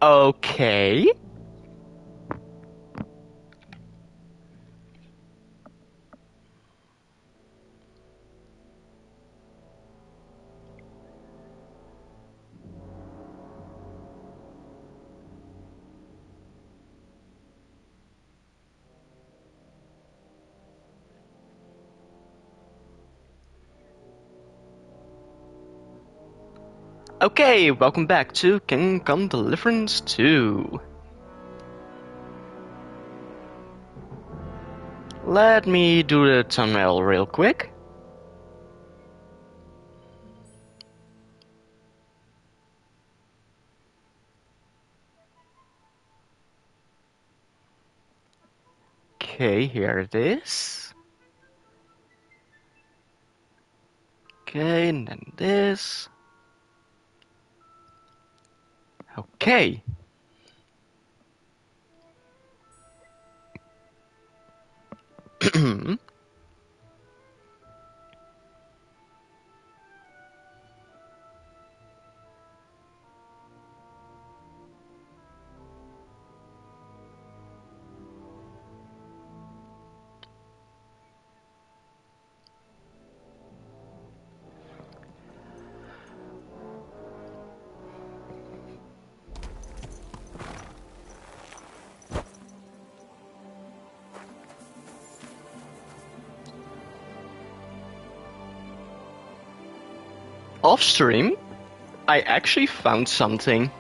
Okay. Okay, welcome back to Kingdom Come Deliverance 2. Let me do the thumbnail real quick. Okay, here it is. Okay, and then this. Okay. Off stream, I actually found something.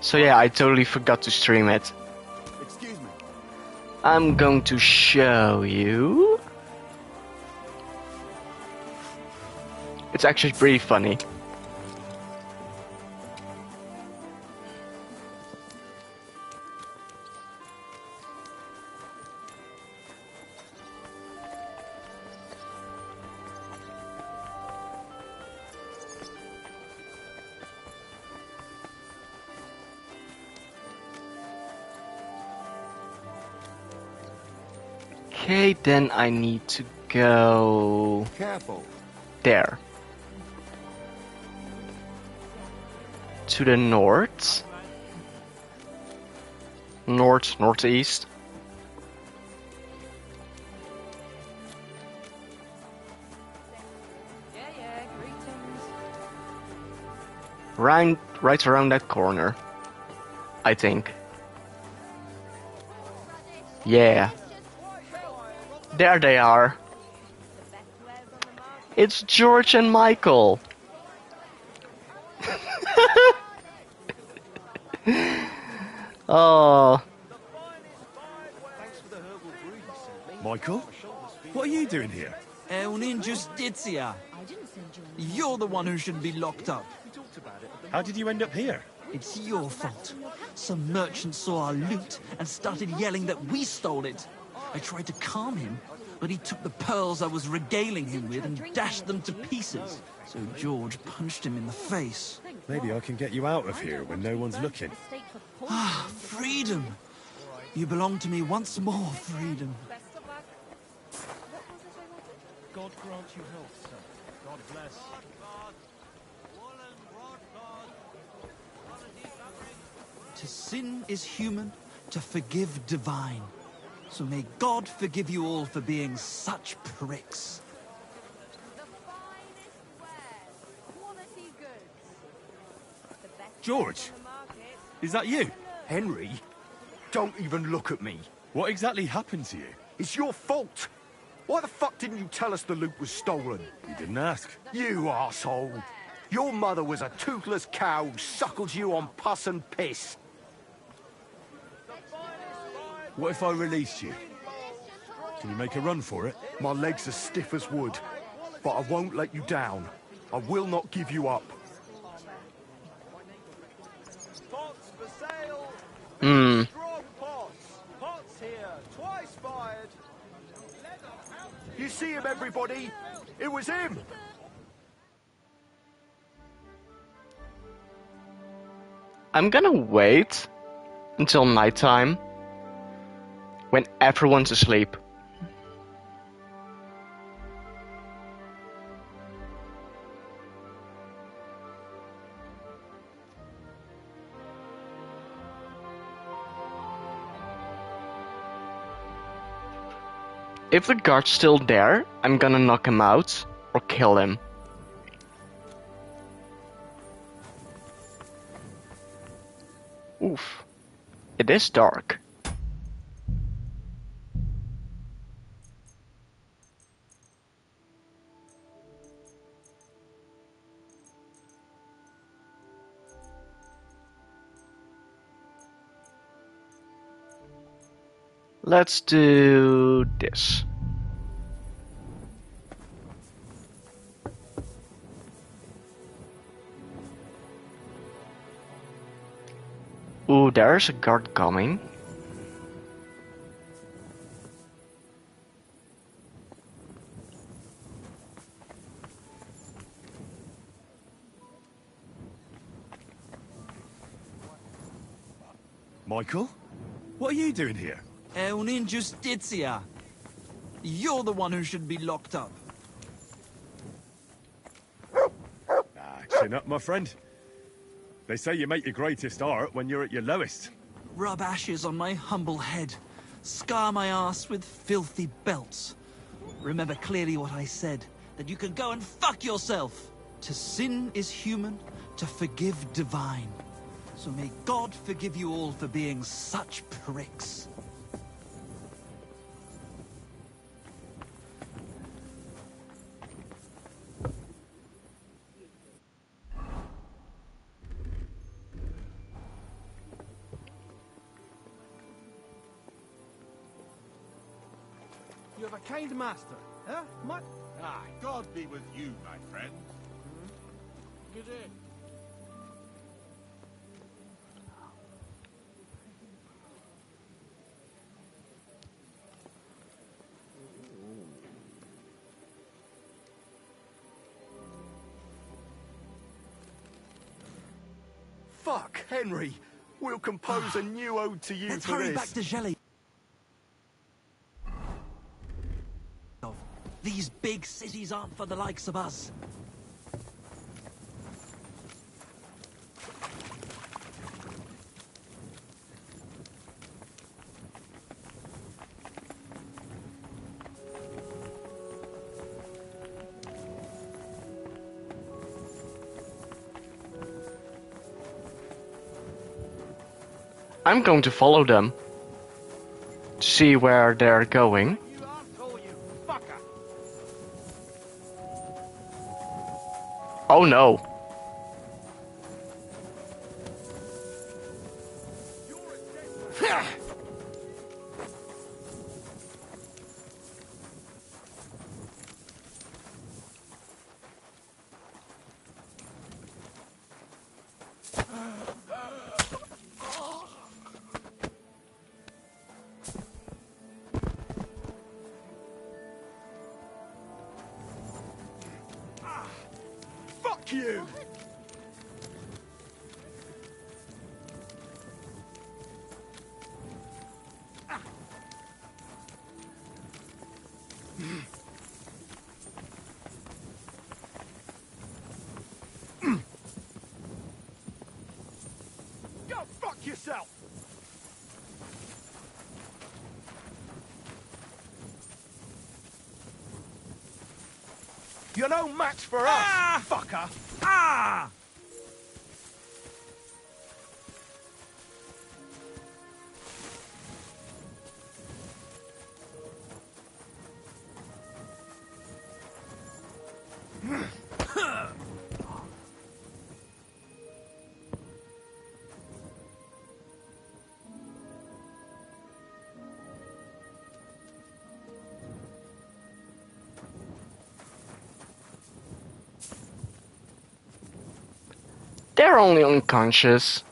So yeah, I totally forgot to stream it. Excuse me. I'm going to show you. It's actually pretty funny. Okay, then I need to go Careful. there. To the north. Northeast. Right around that corner. I think. Yeah. There they are. It's George and Michael. Oh. Michael? What are you doing here? È un'ingiustizia. You're the one who should be locked up. How did you end up here? It's your fault. Some merchant saw our loot and started yelling that we stole it. I tried to calm him, but he took the pearls I was regaling him with and dashed them to pieces. So George punched him in the face. Maybe I can get you out of here when no one's looking. Ah, freedom. You belong to me once more, freedom. God grant you health, sir. God bless. To sin is human, to forgive divine. So may God forgive you all for being such pricks. George, is that you? Henry, don't even look at me. What exactly happened to you? It's your fault. Why the fuck didn't you tell us the loot was stolen? You didn't ask. You arsehole. Your mother was a toothless cow who suckled you on pus and piss. What if I released you? Can you make a run for it? My legs are stiff as wood, but I won't let you down. I will not give you up. Pots for sale. Hmm. Strong pots. Pots here. Twice fired. You see him, everybody? It was him. I'm gonna wait until nighttime when everyone's asleep. If the guard's still there, I'm gonna knock him out or kill him. Oof. It is dark. Let's do this. Ooh, there's a guard coming. Michael? What are you doing here? È un'ingiustizia. You're the one who should be locked up. Chin up, my friend. They say you make your greatest art when you're at your lowest. Rub ashes on my humble head. Scar my ass with filthy belts. Remember clearly what I said, that you can go and fuck yourself. To sin is human, to forgive divine. So may God forgive you all for being such pricks. You have a kind master, huh? God be with you, my friend. Good day. Fuck, Henry. We'll compose a new ode to you Let's for hurry this. back to Jelly. These big cities aren't for the likes of us. I'm going to follow them to see where they're going. You asshole, you fucker! Oh no. Fuck you! Go fuck yourself! You're no match for us, fucker! Ah! They're only unconscious.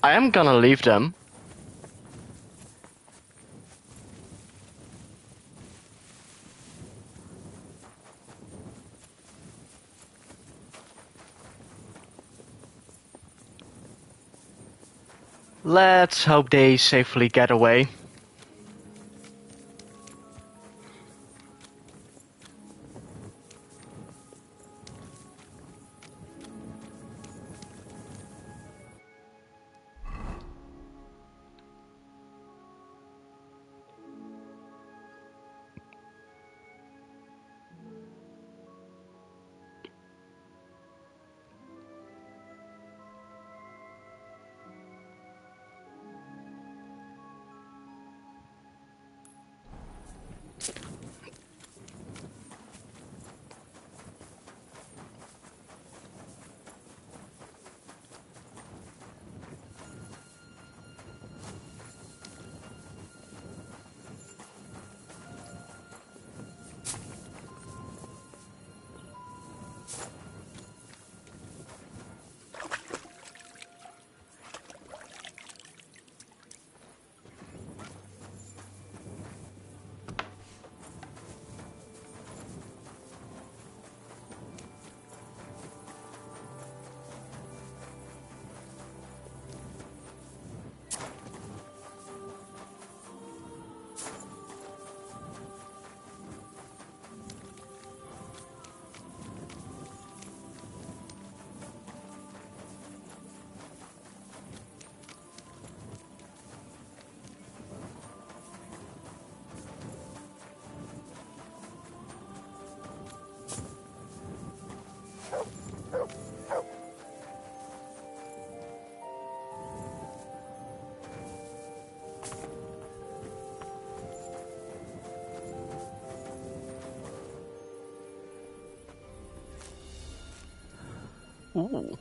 I am gonna leave them. Let's hope they safely get away. Ooh.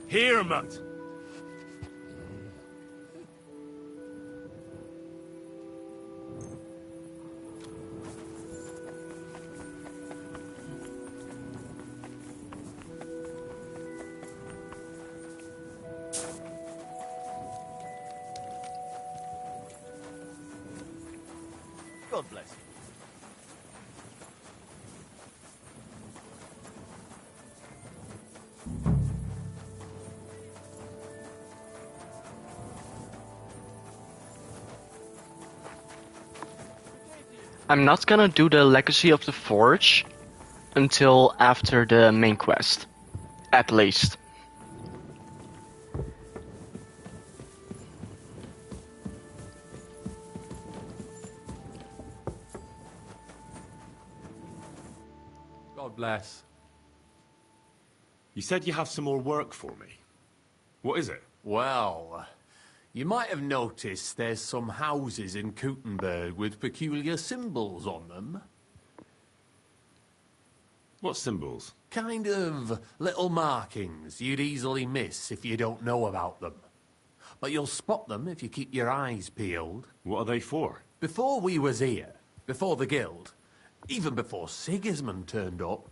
Here, mate. God bless you. I'm not gonna do the Legacy of the Forge until after the main quest, at least. God bless. You said you have some more work for me. What is it? Well, you might have noticed there's some houses in Kuttenberg with peculiar symbols on them. What symbols? Kind of little markings you'd easily miss if you don't know about them. But you'll spot them if you keep your eyes peeled. What are they for? Before we was here, before the guild, even before Sigismund turned up,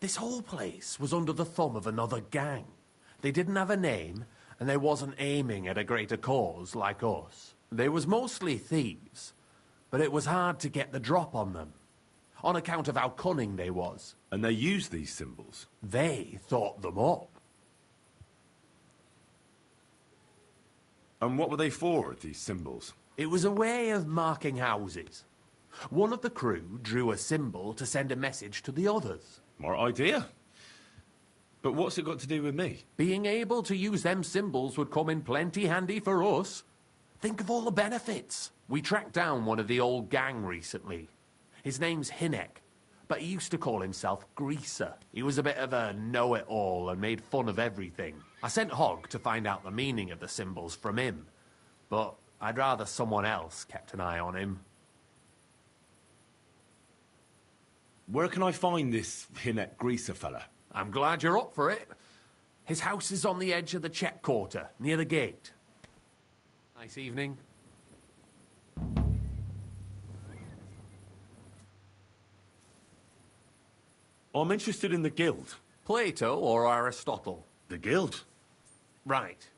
this whole place was under the thumb of another gang. They didn't have a name, and they wasn't aiming at a greater cause like us. They was mostly thieves, but it was hard to get the drop on them, on account of how cunning they was. And they use these symbols? They thought them up. And what were they for, these symbols? It was a way of marking houses. One of the crew drew a symbol to send a message to the others. Smart idea. But what's it got to do with me? Being able to use them symbols would come in plenty handy for us. Think of all the benefits. We tracked down one of the old gang recently. His name's Hinek, but he used to call himself Greaser. He was a bit of a know-it-all and made fun of everything. I sent Hogg to find out the meaning of the symbols from him, but I'd rather someone else kept an eye on him. Where can I find this Hinek Greaser fella? I'm glad you're up for it. His house is on the edge of the check quarter, near the gate. Nice evening. I'm interested in the guild. Plato or Aristotle? The guild? Right.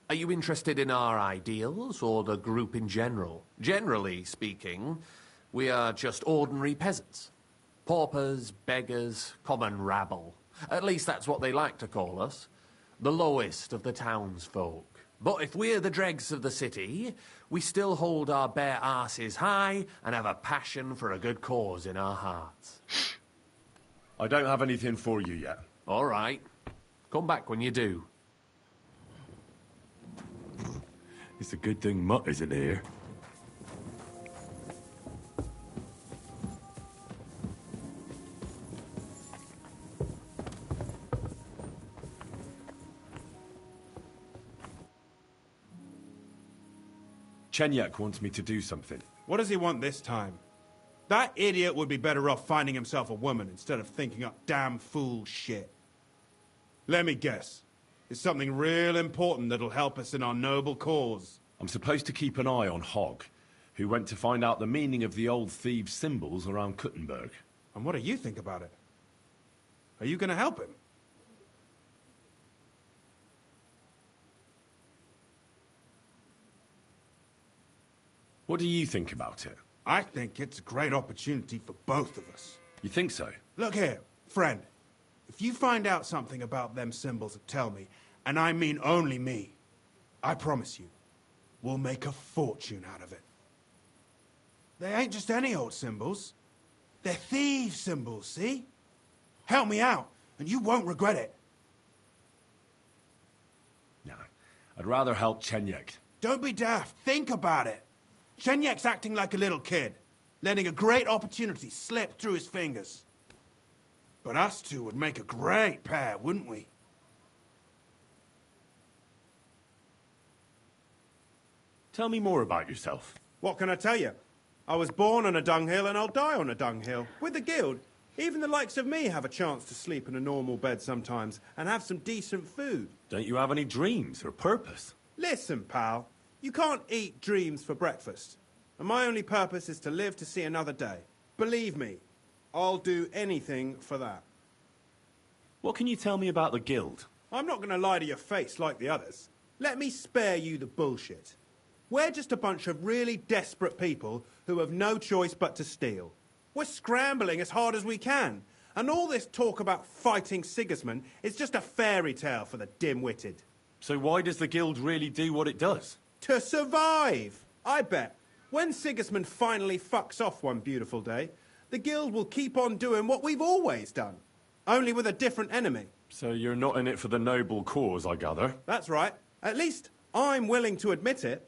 Are you interested in our ideals or the group in general? Generally speaking, we are just ordinary peasants. Paupers, beggars, common rabble. At least that's what they like to call us. The lowest of the townsfolk. But if we're the dregs of the city, we still hold our bare arses high and have a passion for a good cause in our hearts. I don't have anything for you yet. All right. Come back when you do. It's a good thing Mutt isn't here. Chenyak wants me to do something. What does he want this time? That idiot would be better off finding himself a woman instead of thinking up damn fool shit. Let me guess. It's something real important that'll help us in our noble cause. I'm supposed to keep an eye on Hogg, who went to find out the meaning of the old thieves' symbols around Kuttenberg. And what do you think about it? Are you gonna help him? What do you think about it? I think it's a great opportunity for both of us. You think so? Look here, friend. If you find out something about them symbols, tell me. And I mean only me. I promise you, we'll make a fortune out of it. They ain't just any old symbols. They're thief symbols, see? Help me out, and you won't regret it. No. I'd rather help Chenyek. Don't be daft. Think about it. Chenyek's acting like a little kid, letting a great opportunity slip through his fingers. But us two would make a great pair, wouldn't we? Tell me more about yourself. What can I tell you? I was born on a dunghill and I'll die on a dunghill. With the guild, even the likes of me have a chance to sleep in a normal bed sometimes and have some decent food. Don't you have any dreams or purpose? Listen, pal, you can't eat dreams for breakfast. And my only purpose is to live to see another day. Believe me, I'll do anything for that. What can you tell me about the guild? I'm not going to lie to your face like the others. Let me spare you the bullshit. We're just a bunch of really desperate people who have no choice but to steal. We're scrambling as hard as we can. And all this talk about fighting Sigismund is just a fairy tale for the dim-witted. So why does the guild really do what it does? To survive! I bet. When Sigismund finally fucks off one beautiful day, the guild will keep on doing what we've always done. Only with a different enemy. So you're not in it for the noble cause, I gather? That's right. At least I'm willing to admit it.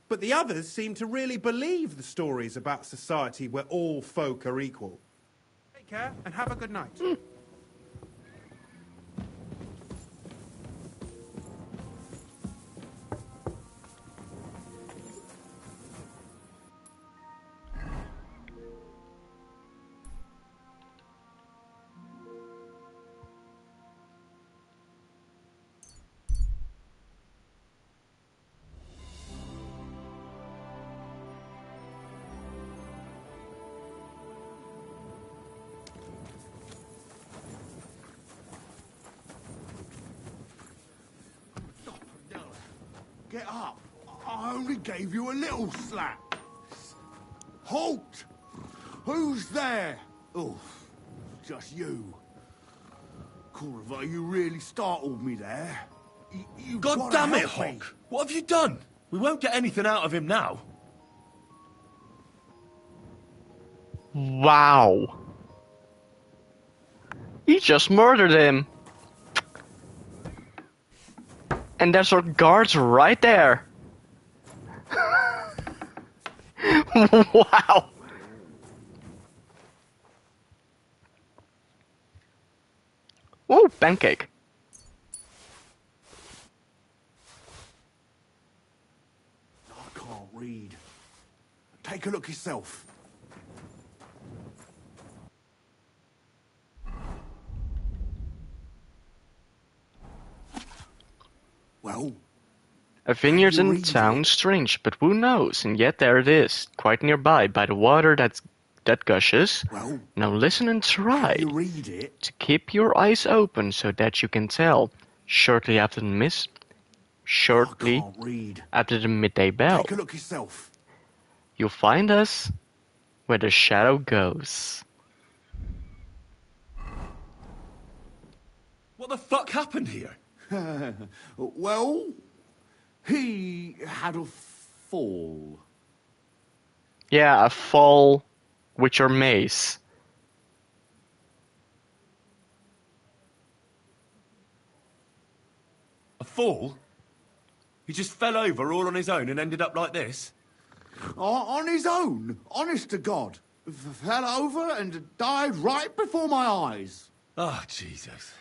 But the others seem to really believe the stories about society where all folk are equal. Take care and have a good night. Get up. I only gave you a little slap. Halt! Who's there? Oh, just you. Corva, you really startled me there. You God gotta damn it, help me. Hawk! What have you done? We won't get anything out of him now. Wow. He just murdered him. And there's our guards right there. Wow. Ooh, pancake. I can't read. Take a look yourself. Well, A vineyard you in read town, it? strange, but who knows? And yet there it is, quite nearby, by the water that gushes. Well, Now listen and try you read it? to keep your eyes open so that you can tell. Shortly after the I can't read. after the midday bell, Take a look yourself. you'll find us where the shadow goes. What the fuck happened here? Well, he had a fall. Yeah, a fall with your mace. A fall? He just fell over all on his own and ended up like this? On his own, honest to God. Fell over and died right before my eyes. Oh, Jesus.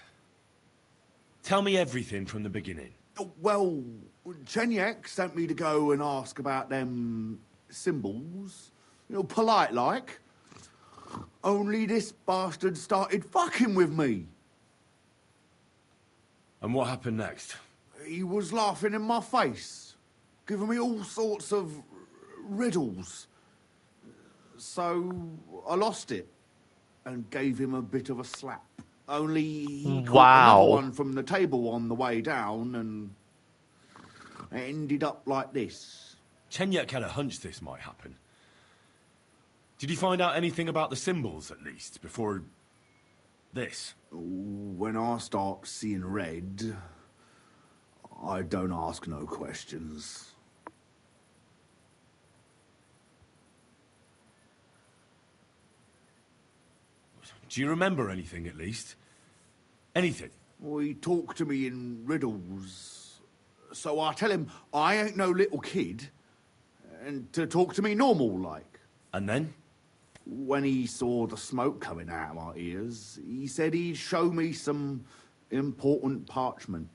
Tell me everything from the beginning. Well, Chenyek sent me to go and ask about them symbols. You know, polite like. Only this bastard started fucking with me. And what happened next? He was laughing in my face, giving me all sorts of riddles. So I lost it and gave him a bit of a slap. Only he caught Wow. another one from the table on the way down, and it ended up like this. Chenyek had a hunch this might happen. Did you find out anything about the symbols, at least, before... this? When I start seeing red, I don't ask no questions. Do you remember anything, at least? Anything? He talked to me in riddles. So I tell him I ain't no little kid, and to talk to me normal like. And then? When he saw the smoke coming out of my ears, he said he'd show me some important parchment,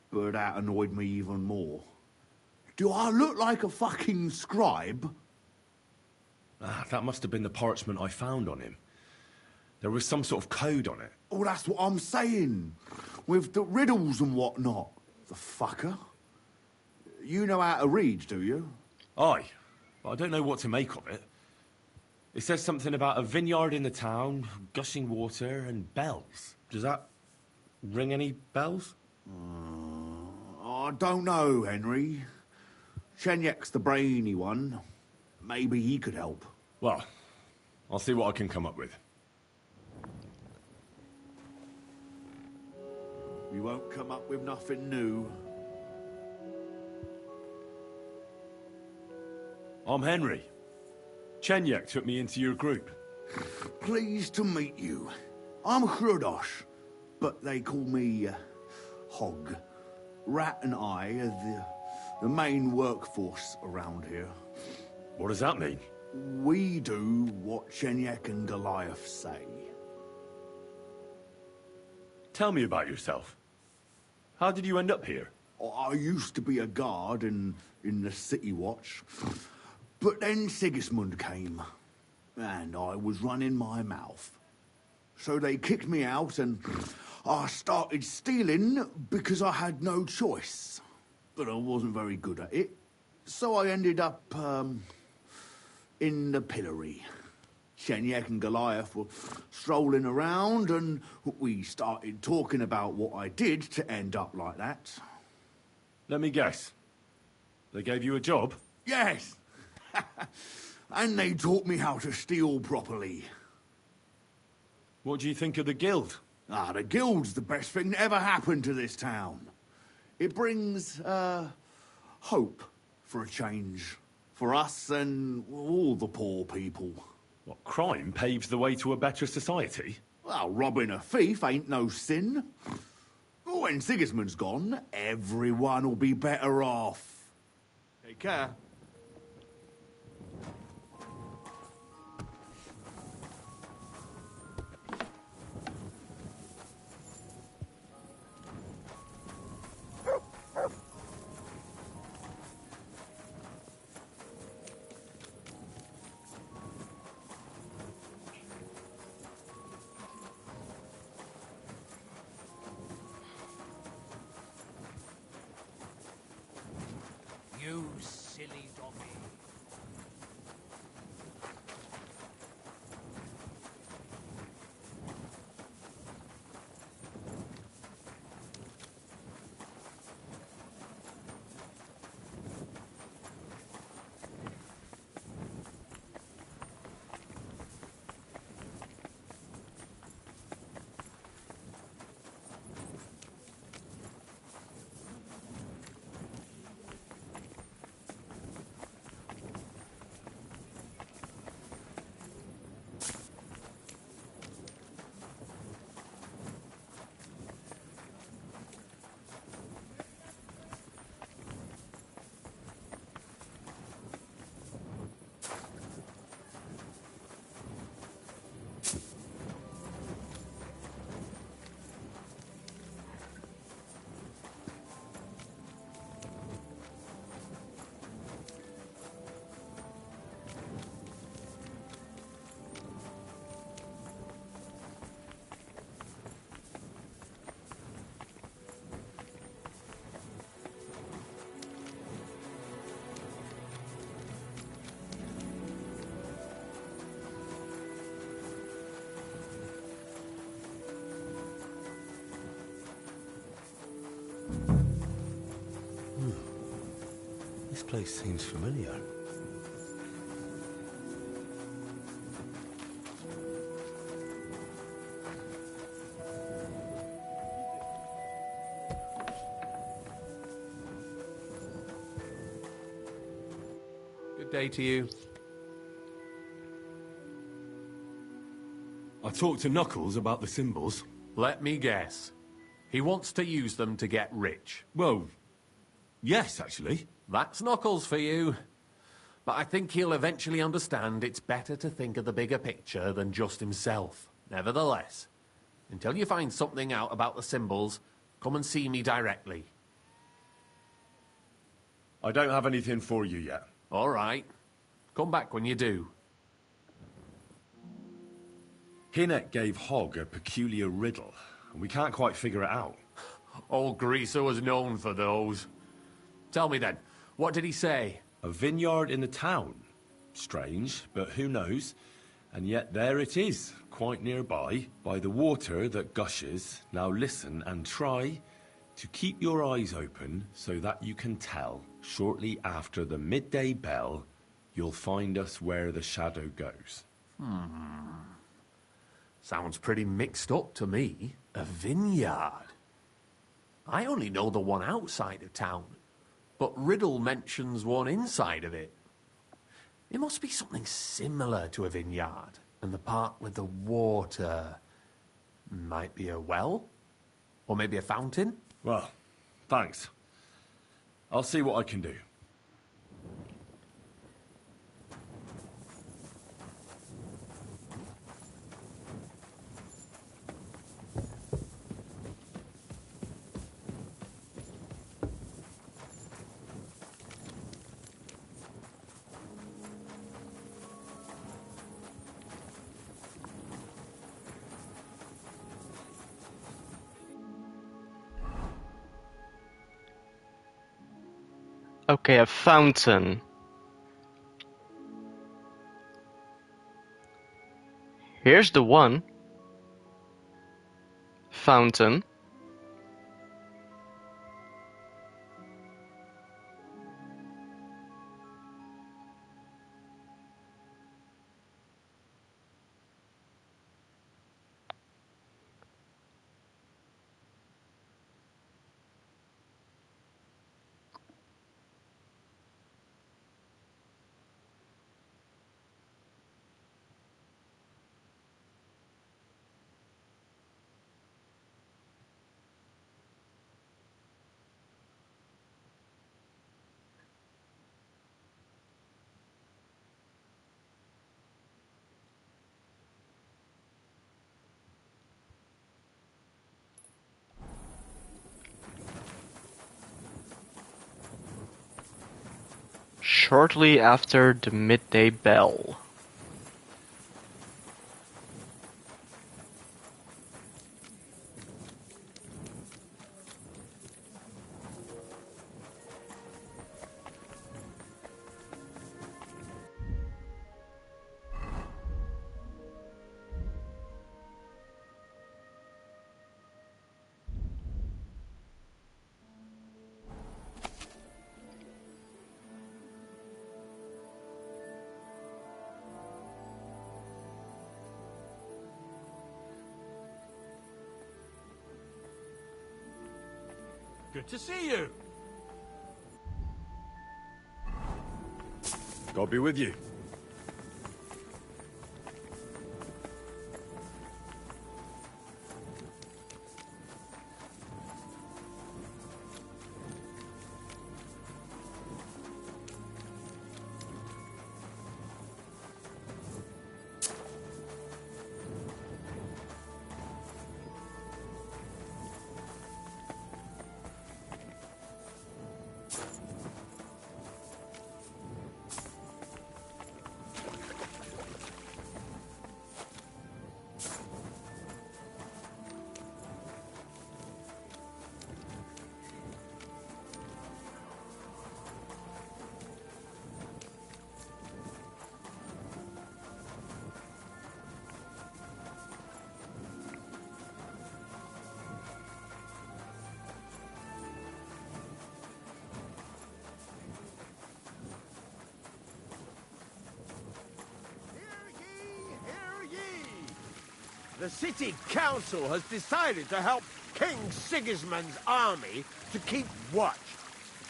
but that annoyed me even more. Do I look like a fucking scribe? That must have been the parchment I found on him. There was some sort of code on it. Oh, that's what I'm saying. With the riddles and whatnot. The fucker. You know how to read, do you? Aye, but I don't know what to make of it. It says something about a vineyard in the town, gushing water, and bells. Does that ring any bells? I don't know, Henry. Chenyek's the brainy one. Maybe he could help. Well, I'll see what I can come up with. We won't come up with nothing new. I'm Henry. Chenyek took me into your group. Pleased to meet you. I'm Hrudosh, but they call me Hog. Rat and I are the main workforce around here. What does that mean? We do what Chenyek and Goliath say. Tell me about yourself. How did you end up here? I used to be a guard in the City Watch, but then Sigismund came, and I was running my mouth. So they kicked me out, and I started stealing because I had no choice. But I wasn't very good at it, so I ended up, in the pillory. Chenyek and Goliath were strolling around, and we started talking about what I did to end up like that. Let me guess. They gave you a job? Yes! And they taught me how to steal properly. What do you think of the guild? The guild's the best thing that ever happened to this town. It brings, hope for a change. For us and all the poor people. What, crime paves the way to a better society? Well, robbing a thief ain't no sin. When Sigismund's gone, everyone will be better off. Take care. You silly place seems familiar. Good day to you. I talked to Knuckles about the symbols. Let me guess. He wants to use them to get rich. Well, yes, actually. That's Knuckles for you. But I think he'll eventually understand it's better to think of the bigger picture than just himself. Nevertheless, until you find something out about the symbols, come and see me directly. I don't have anything for you yet. All right. Come back when you do. Hinnet gave Hogg a peculiar riddle, and we can't quite figure it out. Old Greaser was known for those. Tell me then, what did he say? A vineyard in the town. Strange, but who knows? And yet there it is, quite nearby, by the water that gushes. Now listen and try to keep your eyes open so that you can tell. Shortly after the midday bell, you'll find us where the shadow goes. Sounds pretty mixed up to me. A vineyard. I only know the one outside of town, but Riddle mentions one inside of it. It must be something similar to a vineyard, and the part with the water might be a well? Or maybe a fountain? Well, thanks. I'll see what I can do. Okay, a fountain. Here's the one. Fountain. Shortly after the midday bell. Good to see you. God be with you. The city council has decided to help King Sigismund's army to keep watch,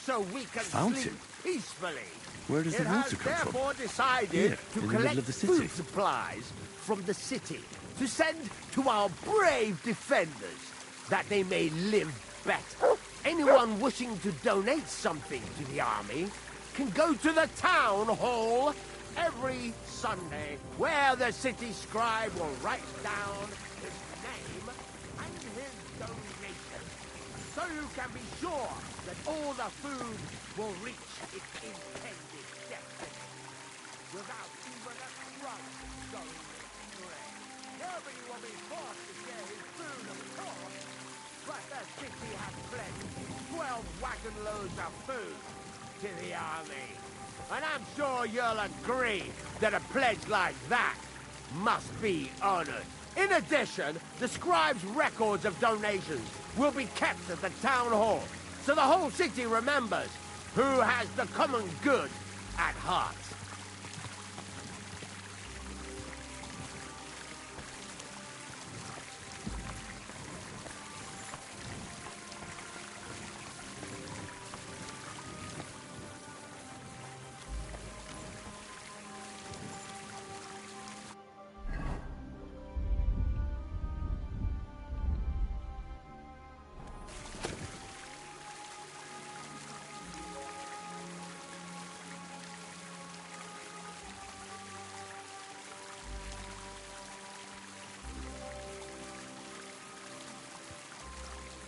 so we can Fountain? sleep peacefully. Where does the It water has come from? therefore decided Here, to in the collect middle of the city. food supplies from the city to send to our brave defenders, that they may live better. Anyone wishing to donate something to the army can go to the town hall every Sunday, where the city scribe will write down his name and his donation, so you can be sure that all the food will reach its intended destiny without even a crumb going astray. Nobody will be forced to share his food, of course, but the city has pledged 12 wagon loads of food to the army. And I'm sure you'll agree that a pledge like that must be honored. In addition, the scribe's records of donations will be kept at the town hall, so the whole city remembers who has the common good at heart.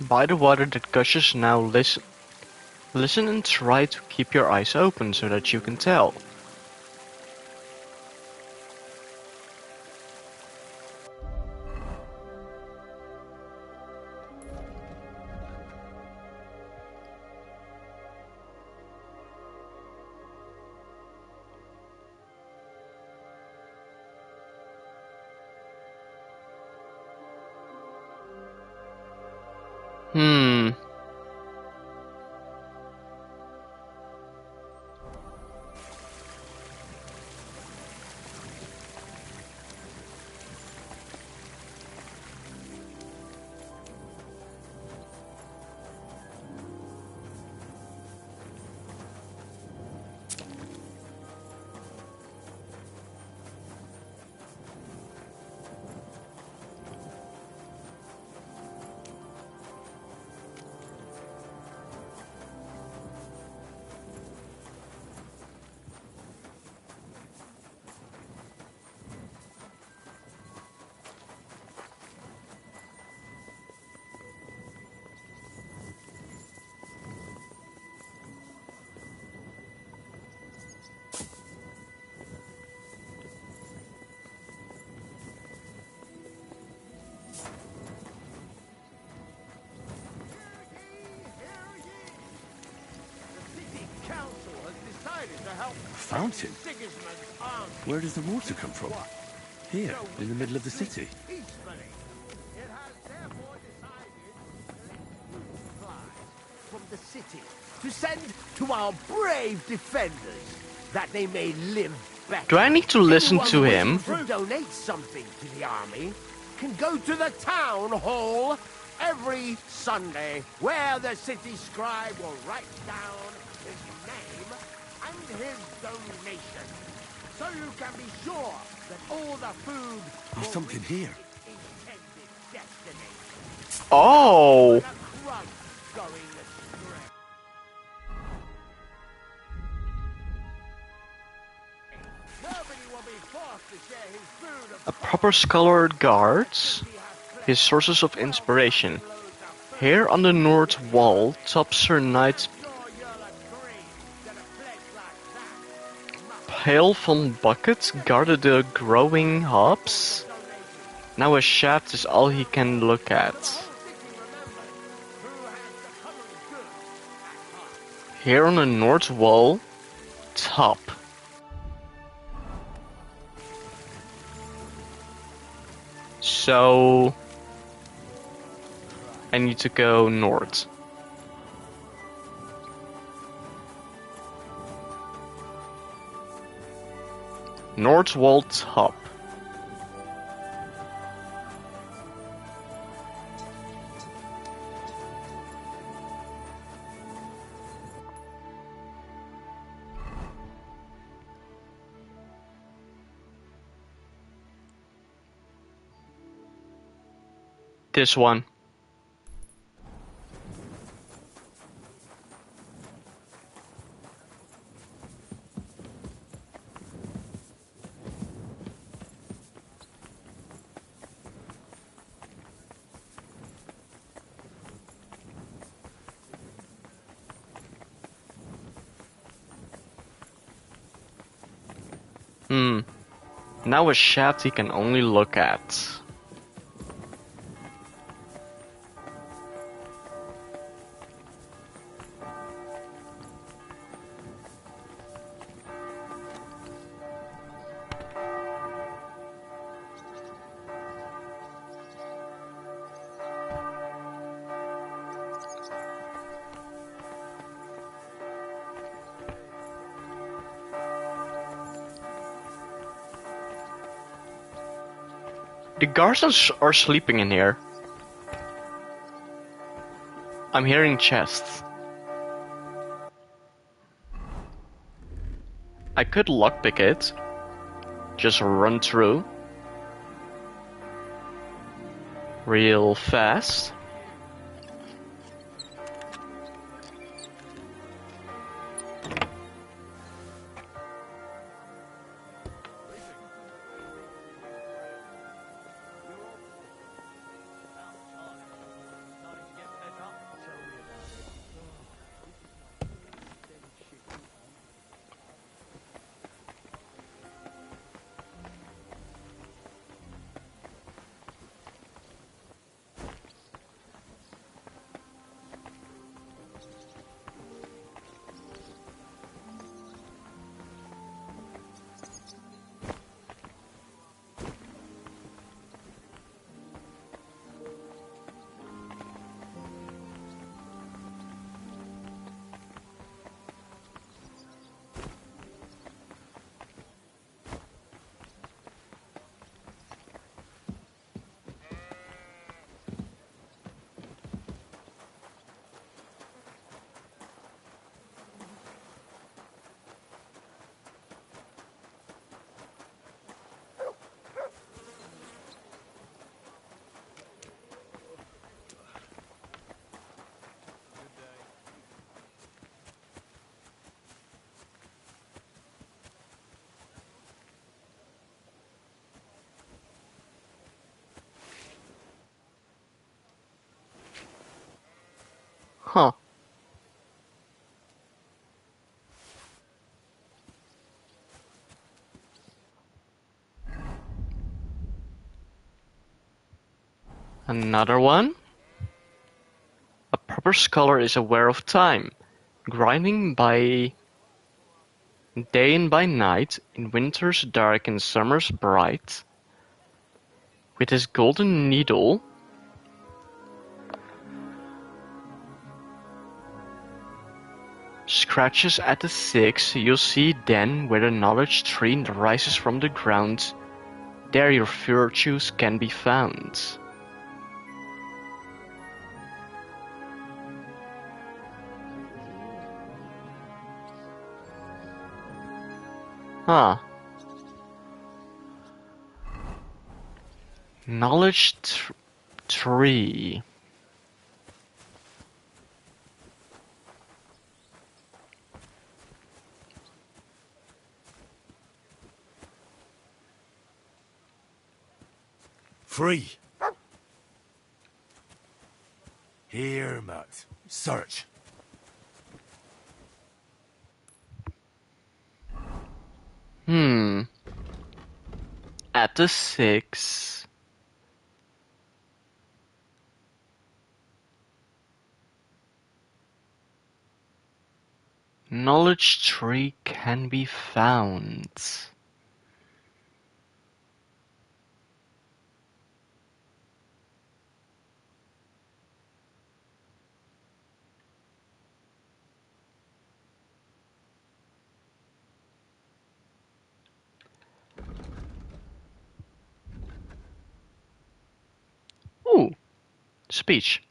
By the water that gushes now, listen. Listen and try to keep your eyes open so that you can tell. Hmm. Fountain? Where does the water come from? Here, in the middle of the city. From the city to send to our brave defenders, that they may live better. Do I need to listen to Anyone him? wishing to donate something to the army can go to the town hall every Sunday, where the city scribe will write down his name and his donation, so you can be sure that all the food There's will something reach here. its intended destination. Oh! With a crumb going astray. Nobody will be forced to share his food, of A proper scholar guards his sources of inspiration. Here on the north wall, top Sir Knight Pale von Bucket guarded the growing hops. Now a shaft is all he can look at. Here on the north wall, top. So I need to go north. North wall top. this one. Now a shaft he can only look at. The guards are sleeping in here. I'm hearing chests. I could lockpick it. Just run through. Real fast. Huh. Another one? A proper scholar is aware of time, grinding by day and by night, in winters dark and summers bright. With his golden needle, scratches at the six, you'll see then where the knowledge tree rises from the ground. There your virtues can be found. Huh. Knowledge tree. Free. Here, Matt. Search. At the six. Knowledge tree can be found. Ooh, speech.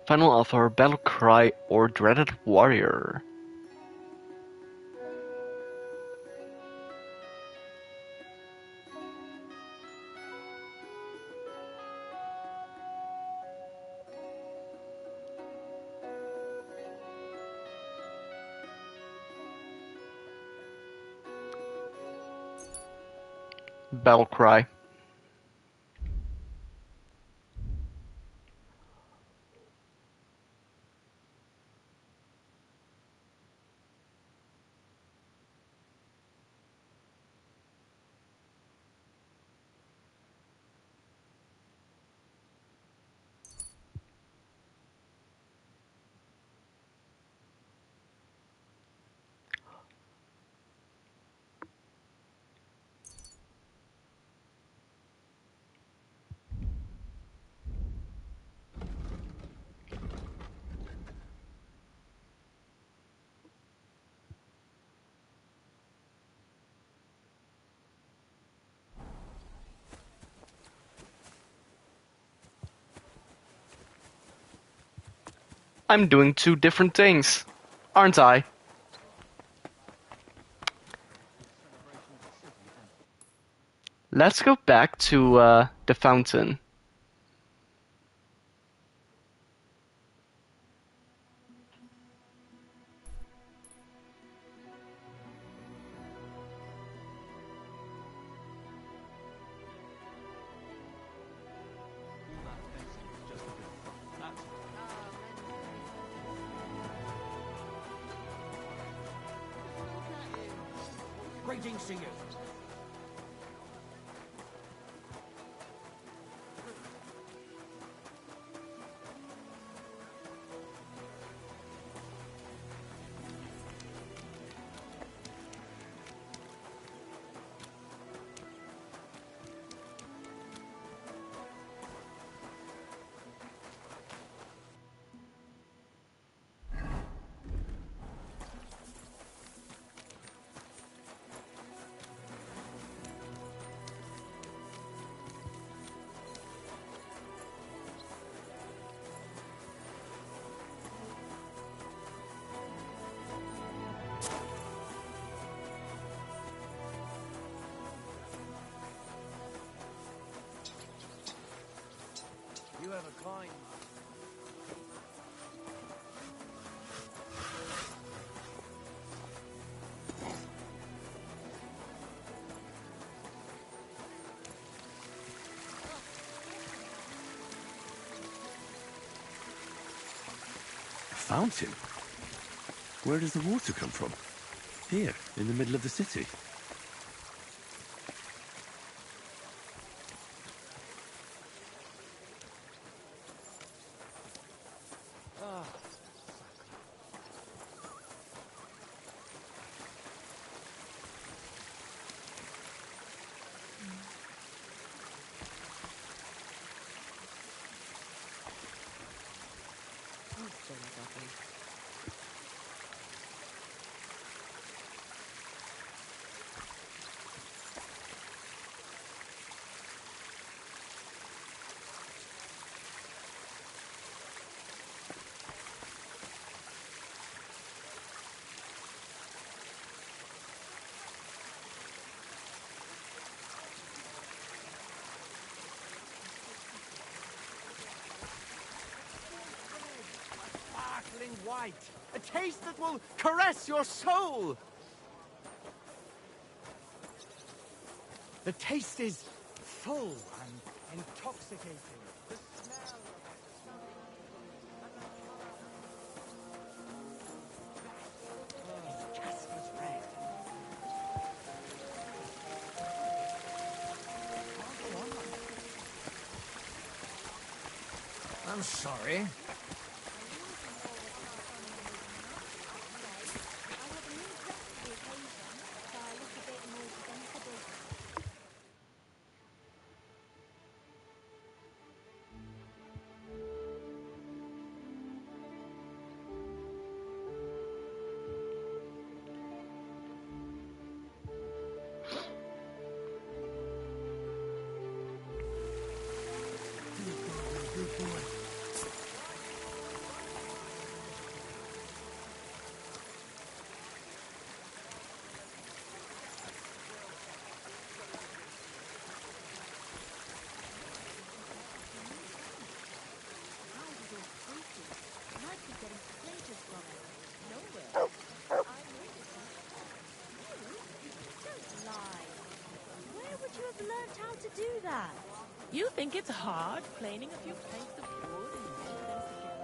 Final author, battle cry, or dreaded warrior. battle cry. I'm doing two different things, aren't I? Let's go back to the fountain. Greetings to you. You have a kind. A fountain? Where does the water come from? Here, in the middle of the city. Sparkling white. A taste that will caress your soul. The taste is full and intoxicating. The smell of Casper's red. I'm sorry. I've learned how to do that. You think it's hard, planing a few planks of wood and putting them together?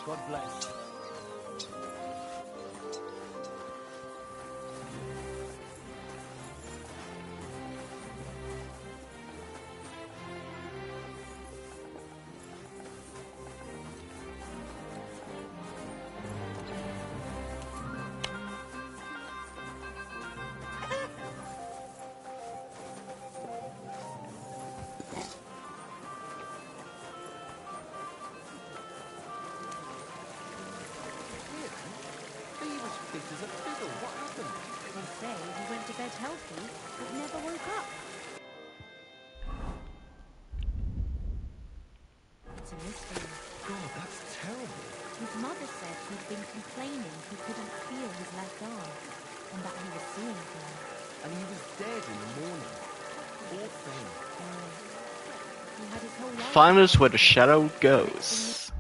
God bless. Fit as a fiddle. What happened? They say he went to bed healthy, but never woke up. It's a mystery. God, that's terrible. His mother said he'd been complaining he couldn't feel his left arm, and that he was seeing things. And he was dead in the morning. Poor thing. He had his whole life. Find us where the shadow goes.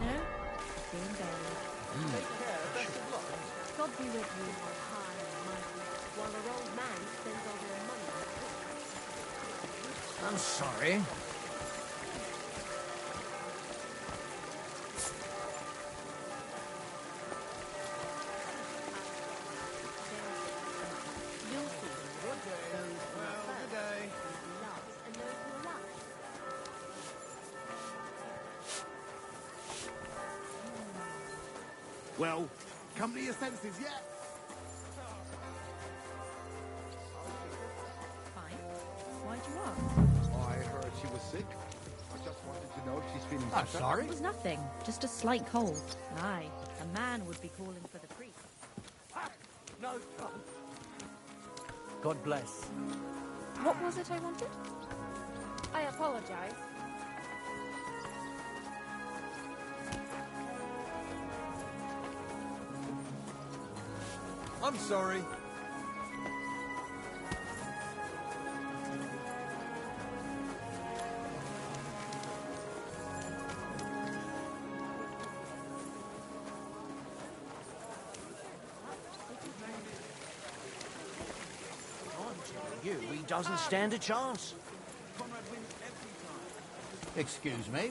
No, he's being buried. Take care. Best of luck. God be with you. While our old man spends all their money. I'm sorry. You'll see. Good day. Well, good day. Loves and those who are lost. Well, come to your senses yet? Fine. Why'd you ask? I heard she was sick. I just wanted to know if she's feeling I'm better. sorry. It was nothing. Just a slight cold. Aye, a man would be calling for the priest. No trouble. God bless. What was it I wanted? I apologize. I'm sorry. You, he doesn't stand a chance. Excuse me.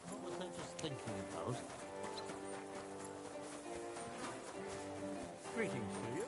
What was I just thinking about? Greetings to you.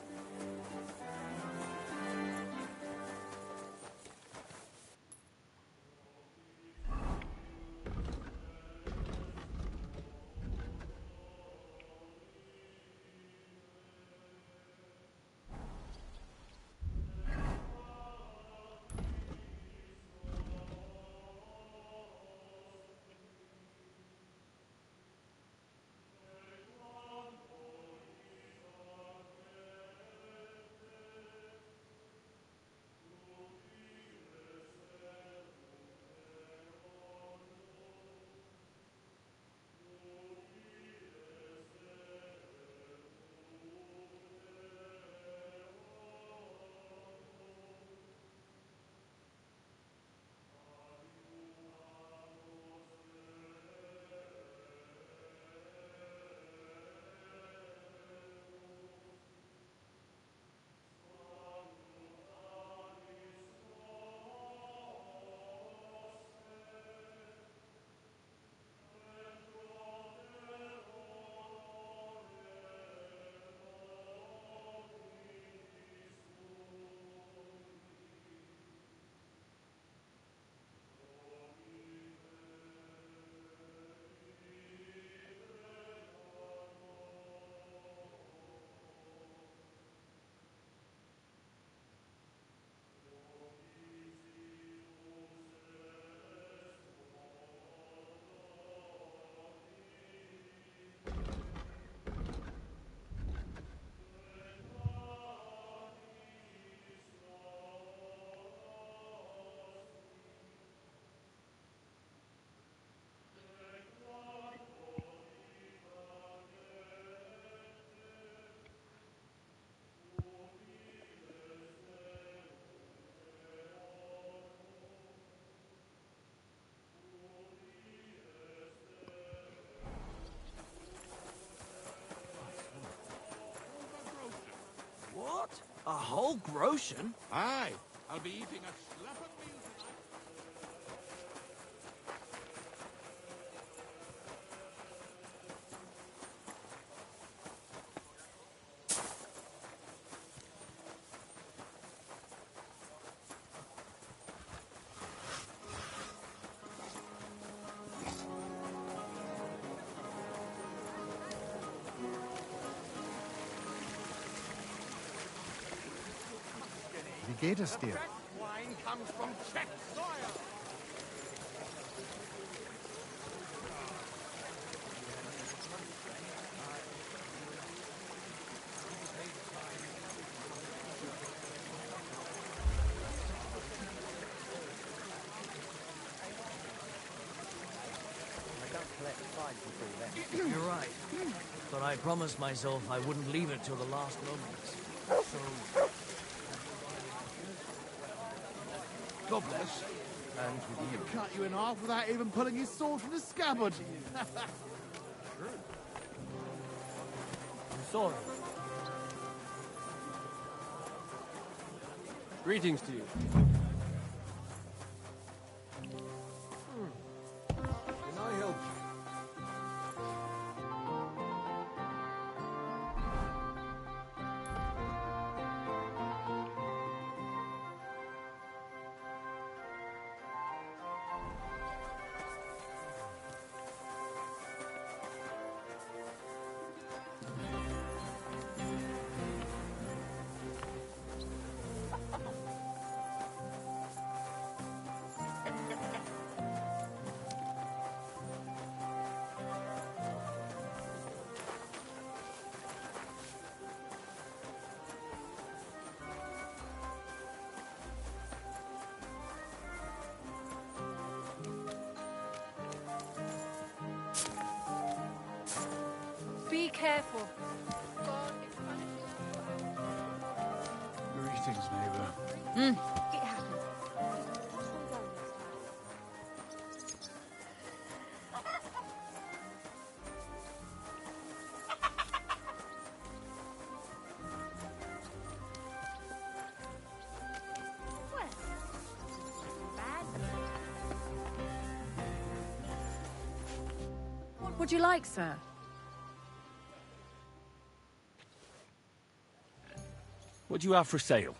No groschen. Aye, I'll be eating a slap of meal tonight. Wie geht es dir? Wine comes from Czech soil. You're right. But I promised myself I wouldn't leave it till the last moment. So... God bless. And with you. Cut you in half without even pulling his sword from the scabbard. I'm sorry. Greetings to you. Can I help you? Be careful. Greetings, neighbour. It happens. Well, bad. What would you like, sir? What do you have for sale?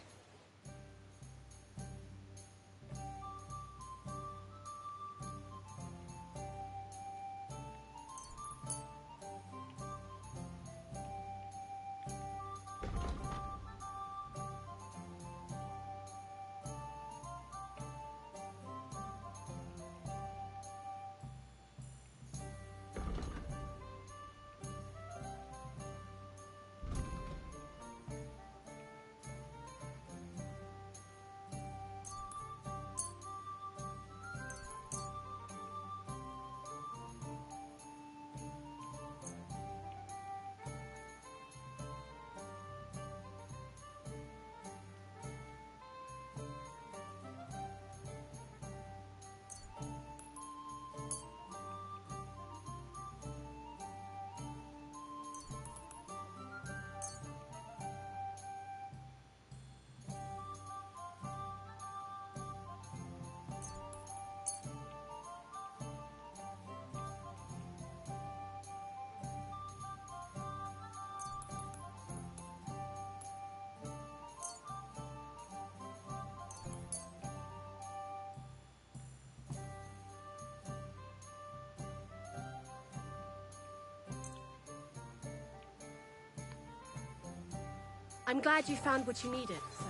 I'm glad you found what you needed, sir.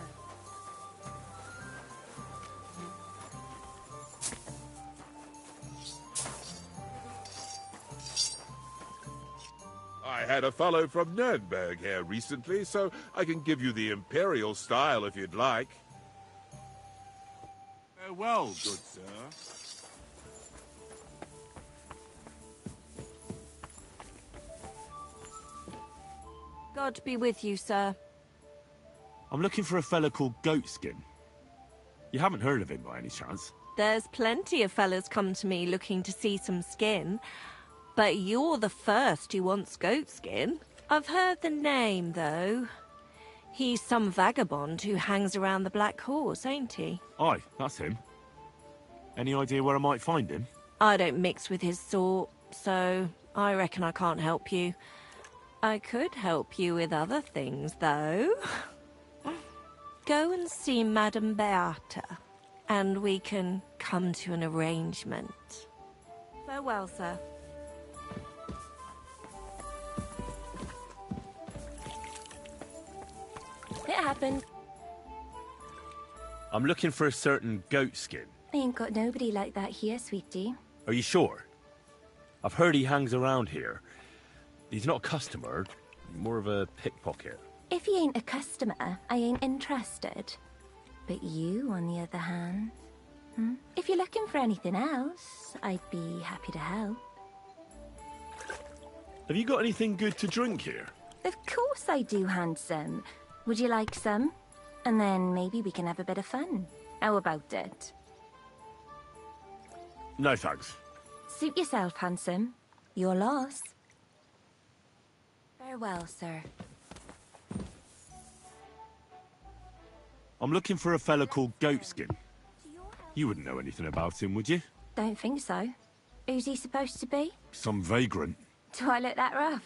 I had a fellow from Nuremberg here recently, so I can give you the imperial style if you'd like. Farewell, good sir. God be with you, sir. I'm looking for a fella called Goatskin. You haven't heard of him by any chance? There's plenty of fellas come to me looking to see some skin. But you're the first who wants goat skin. I've heard the name, though. He's some vagabond who hangs around the Black Horse, ain't he? Aye, that's him. Any idea where I might find him? I don't mix with his sort, so I reckon I can't help you. I could help you with other things, though. Go and see Madame Beata, and we can come to an arrangement. Farewell, sir. It happened. I'm looking for a certain goat skin. I ain't got nobody like that here, sweetie. Are you sure? I've heard he hangs around here. He's not a customer, more of a pickpocket. If he ain't a customer, I ain't interested. But you, on the other hand... If you're looking for anything else, I'd be happy to help. Have you got anything good to drink here? Of course I do, handsome. Would you like some? And then maybe we can have a bit of fun. How about it? No, thanks. Suit yourself, handsome. Your loss. Farewell, sir. I'm looking for a fella called Goatskin. You wouldn't know anything about him, would you? Don't think so. Who's he supposed to be? Some vagrant. Do I look that rough?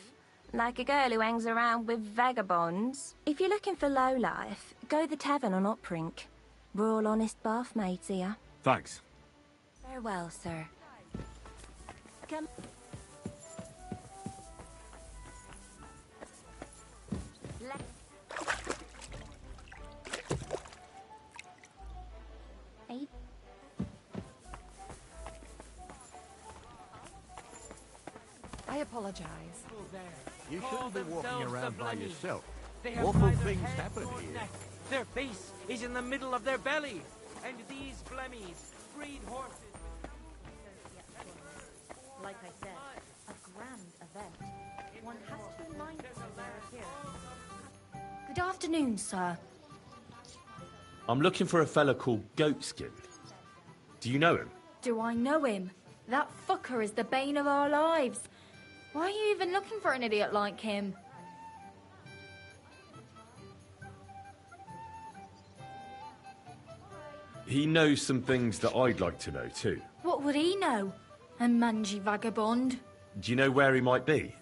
Like a girl who hangs around with vagabonds? If you're looking for low life, go the tavern on Uprink. We're all honest bath maids here. Thanks. Farewell, sir. Come. I apologize. You shouldn't be walking around by yourself. They have Awful neither things head happen nor here. neck. Their face is in the middle of their belly. And these blemmies breed horses. Like I said, a grand event. One has to be mindful of their appearance. Good afternoon, sir. I'm looking for a fella called Goatskin. Do you know him? Do I know him? That fucker is the bane of our lives. Why are you even looking for an idiot like him? He knows some things that I'd like to know too. What would he know? A mangy vagabond? Do you know where he might be?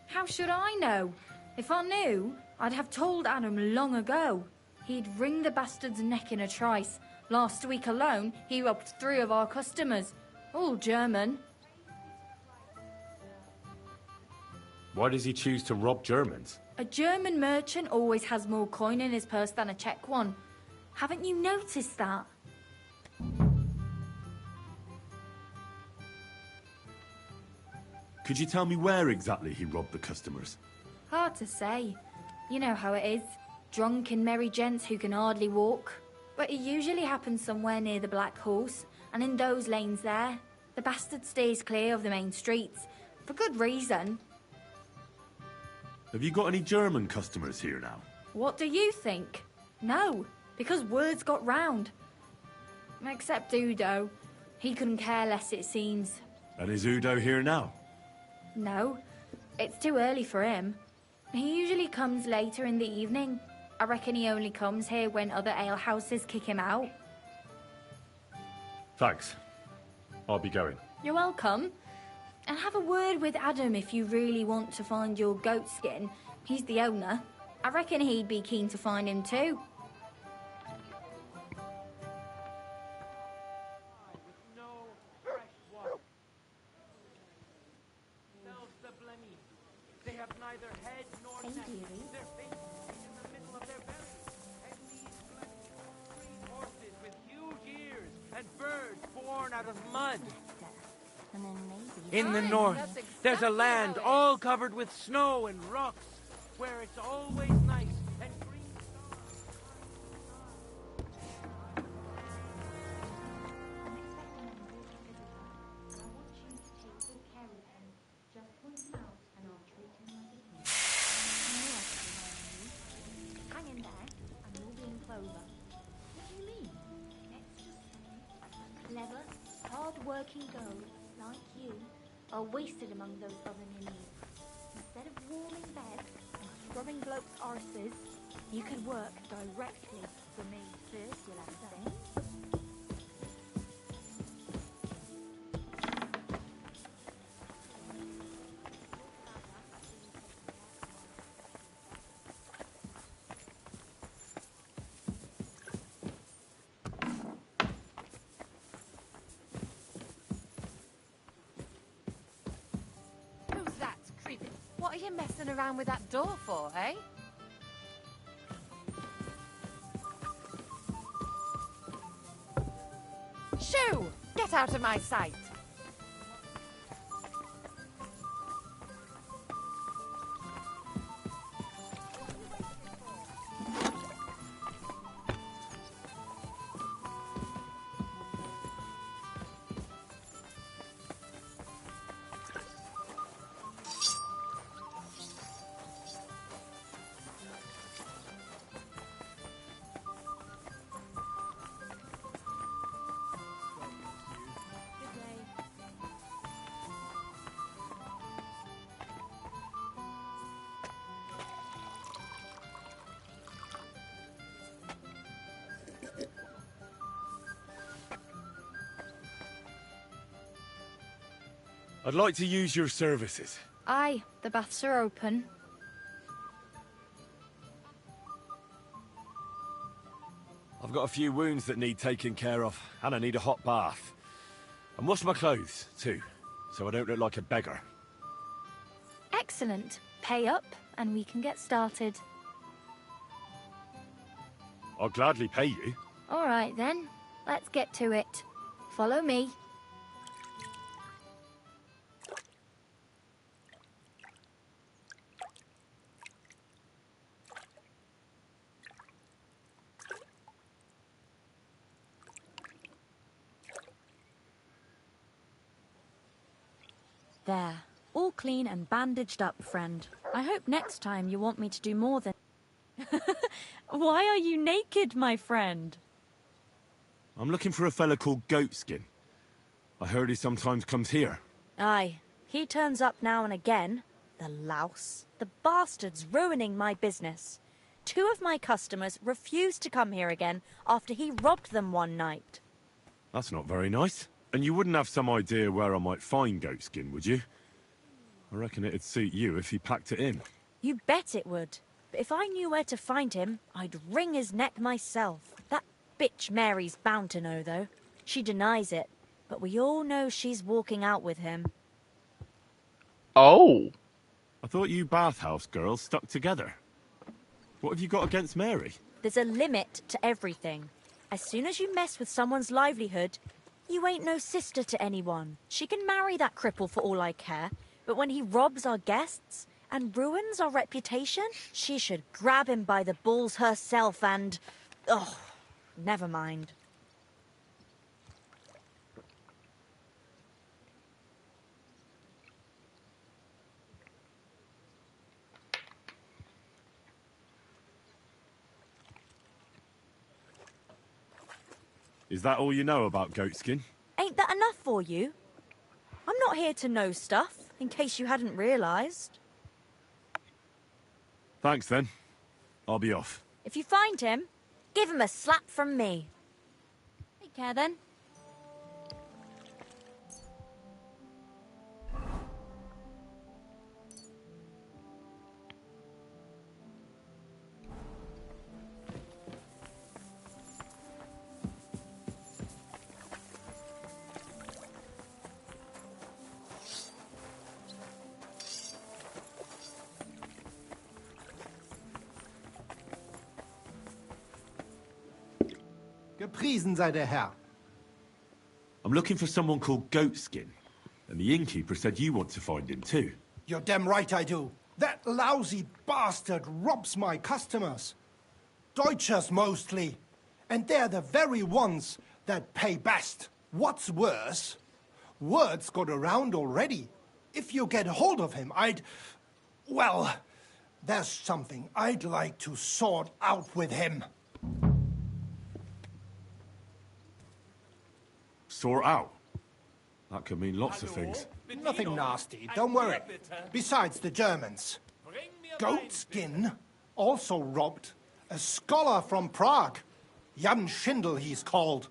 How should I know? If I knew, I'd have told Adam long ago. He'd wring the bastard's neck in a trice. Last week alone, he robbed 3 of our customers. All German. Why does he choose to rob Germans? A German merchant always has more coin in his purse than a Czech one. Haven't you noticed that? Could you tell me where exactly he robbed the customers? Hard to say. You know how it is. Drunk and merry gents who can hardly walk. But it usually happens somewhere near the Black Horse, and in those lanes there. The bastard stays clear of the main streets. For good reason. Have you got any German customers here now? What do you think? No, because words got round. Except Udo. He couldn't care less, it seems. And is Udo here now? No, it's too early for him. He usually comes later in the evening. I reckon he only comes here when other alehouses kick him out. Thanks. I'll be going. You're welcome. And have a word with Adam if you really want to find your goat skin. He's the owner. I reckon he'd be keen to find him too. They have neither head nor neck. Their face is in the middle of their belly. And these blemmies breed horses with huge ears and birds born out of mud. And then maybe... In the north, there's a land all covered with snow and rocks, where it's always nice and green. Hang in there, and you'll be in clover. What do you mean? Extra clever, hard-working girls like you are wasted among those other ninnies. Instead of warming beds and scrubbing blokes' arses, You could work directly for me. First, you'll have to. Who's that creeping? What are you messing around with that door for, eh? Shoo! Get out of my sight! I'd like to use your services. Aye, the baths are open. I've got a few wounds that need taking care of, and I need a hot bath. And wash my clothes, too, so I don't look like a beggar. Excellent. Pay up, and we can get started. I'll gladly pay you. All right, then. Let's get to it. Follow me. There. All clean and bandaged up, friend. I hope next time you want me to do more than... Why are you naked, my friend? I'm looking for a fella called Goatskin. I heard he sometimes comes here. Aye. He turns up now and again. The louse. The bastard's ruining my business. 2 of my customers refused to come here again after he robbed them one night. That's not very nice. And you wouldn't have some idea where I might find Goatskin, would you? I reckon it'd suit you if he packed it in. You bet it would. But if I knew where to find him, I'd wring his neck myself. That bitch Mary's bound to know, though. She denies it, but we all know she's walking out with him. Oh! I thought you bathhouse girls stuck together. What have you got against Mary? There's a limit to everything. As soon as you mess with someone's livelihood, you ain't no sister to anyone. She can marry that cripple for all I care, but when he robs our guests and ruins our reputation, she should grab him by the balls herself and... Oh, never mind. Is that all you know about Goatskin? Ain't that enough for you? I'm not here to know stuff, in case you hadn't realised. Thanks, then. I'll be off. If you find him, give him a slap from me. Take care, then. Gepriesen sei der Herr. I'm looking for someone called Goatskin, and the innkeeper said you want to find him too. You're damn right I do. That lousy bastard robs my customers. Deutschers mostly. And they're the very ones that pay best. What's worse, word's got around already. If you get hold of him, well, there's something I'd like to sort out with him. Sort out? That could mean lots of things. Nothing nasty, don't worry. Besides the Germans. Goatskin also robbed A scholar from Prague. Jan Schindel he's called.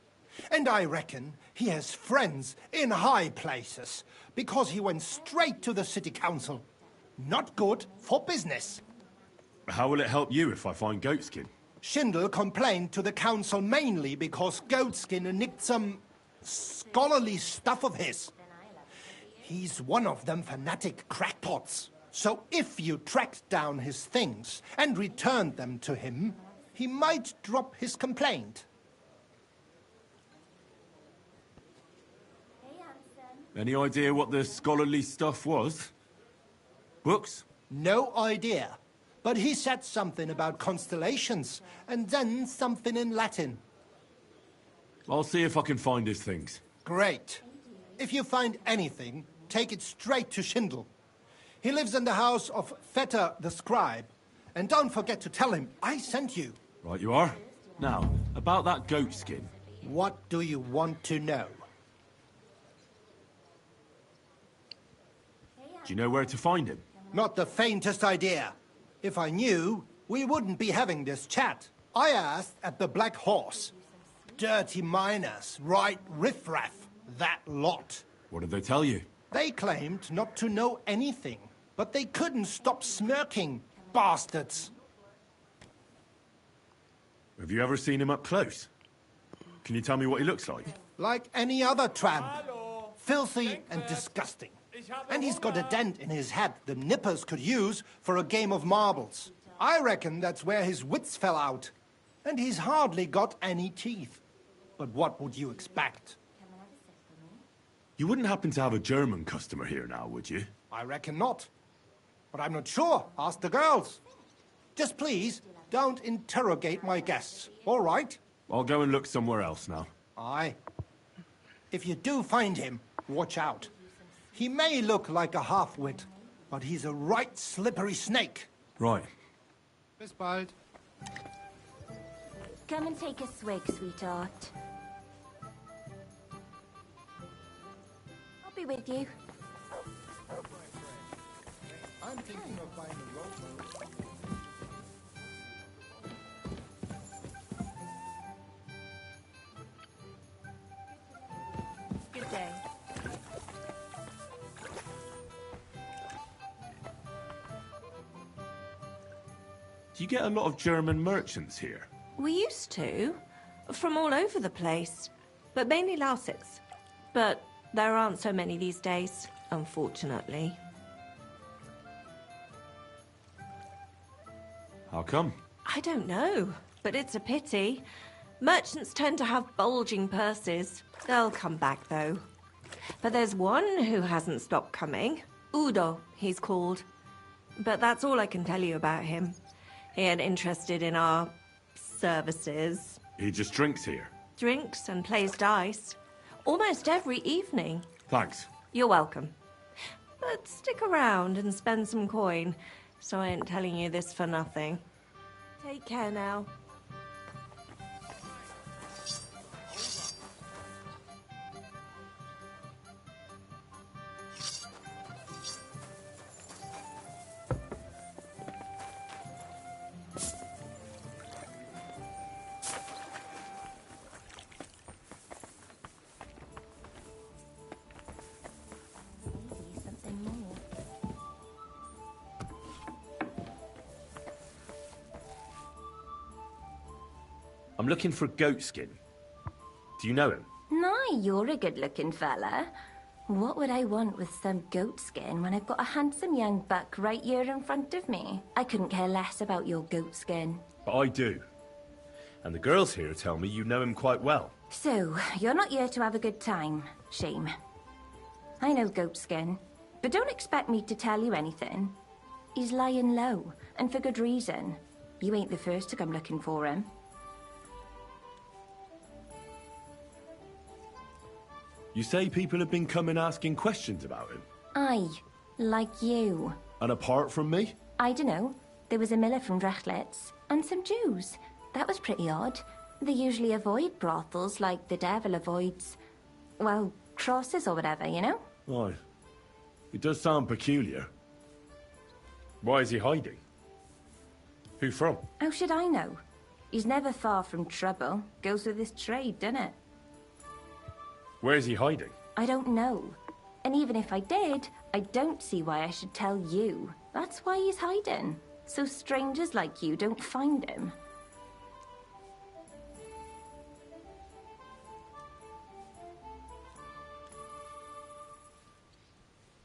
And I reckon he has friends in high places, because he went straight to the city council. Not good for business. How will it help you if I find goatskin? Schindel complained to the council mainly because Goatskin nicked some scholarly stuff of his. He's one of them fanatic crackpots. So if you tracked down his things and returned them to him, he might drop his complaint. Any idea what the scholarly stuff was? Books? No idea. But he said something about constellations, and then something in Latin. I'll see if I can find his things. Great. If you find anything, take it straight to Schindel. He lives in the house of Vetter the scribe. And don't forget to tell him I sent you. Right you are. Now, about that goatskin. What do you want to know? Do you know where to find him? Not the faintest idea. If I knew, we wouldn't be having this chat. I asked at the Black Horse. Dirty miners, right riffraff, that lot. What did they tell you? They claimed not to know anything, but they couldn't stop smirking, bastards. Have you ever seen him up close? Can you tell me what he looks like? Like any other tramp. Filthy and disgusting. And he's got a dent in his head the nippers could use for a game of marbles. I reckon that's where his wits fell out. And he's hardly got any teeth. But what would you expect? You wouldn't happen to have a German customer here now, would you? I reckon not. But I'm not sure. Ask the girls. Just please, don't interrogate my guests, all right? I'll go and look somewhere else now. Aye. If you do find him, watch out. He may look like a half-wit, but he's a right slippery snake. Right. Bis bald. Come and take a swig, sweetheart. I'll be with you. I'm thinking of buying a rowboat. Good day. Do you get a lot of German merchants here? We used to. From all over the place. But mainly Lausitz. But there aren't so many these days, unfortunately. How come? I don't know, but it's a pity. Merchants tend to have bulging purses. They'll come back, though. But there's one who hasn't stopped coming. Udo, he's called. But that's all I can tell you about him. He ain't interested in our services. He just drinks here. Drinks and plays dice. Almost every evening. Thanks. You're welcome. But stick around and spend some coin, so I ain't telling you this for nothing. Take care now. I'm looking for goatskin. Do you know him? Nay, you're a good-looking fella. What would I want with some goat skin when I've got a handsome young buck right here in front of me? I couldn't care less about your goat skin. But I do. And the girls here tell me you know him quite well. So, you're not here to have a good time. Shame. I know goat skin, but don't expect me to tell you anything. He's lying low, and for good reason. You ain't the first to come looking for him. You say people have been coming asking questions about him? Aye, like you. And apart from me? I dunno. There was a miller from Drachlitz, and some Jews. That was pretty odd. They usually avoid brothels like the devil avoids, well, crosses or whatever, you know? Why? It does sound peculiar. Why is he hiding? Who from? How should I know? He's never far from trouble. Goes with his trade, doesn't it? Where's he hiding? I don't know. And even if I did, I don't see why I should tell you. That's why he's hiding. So strangers like you don't find him.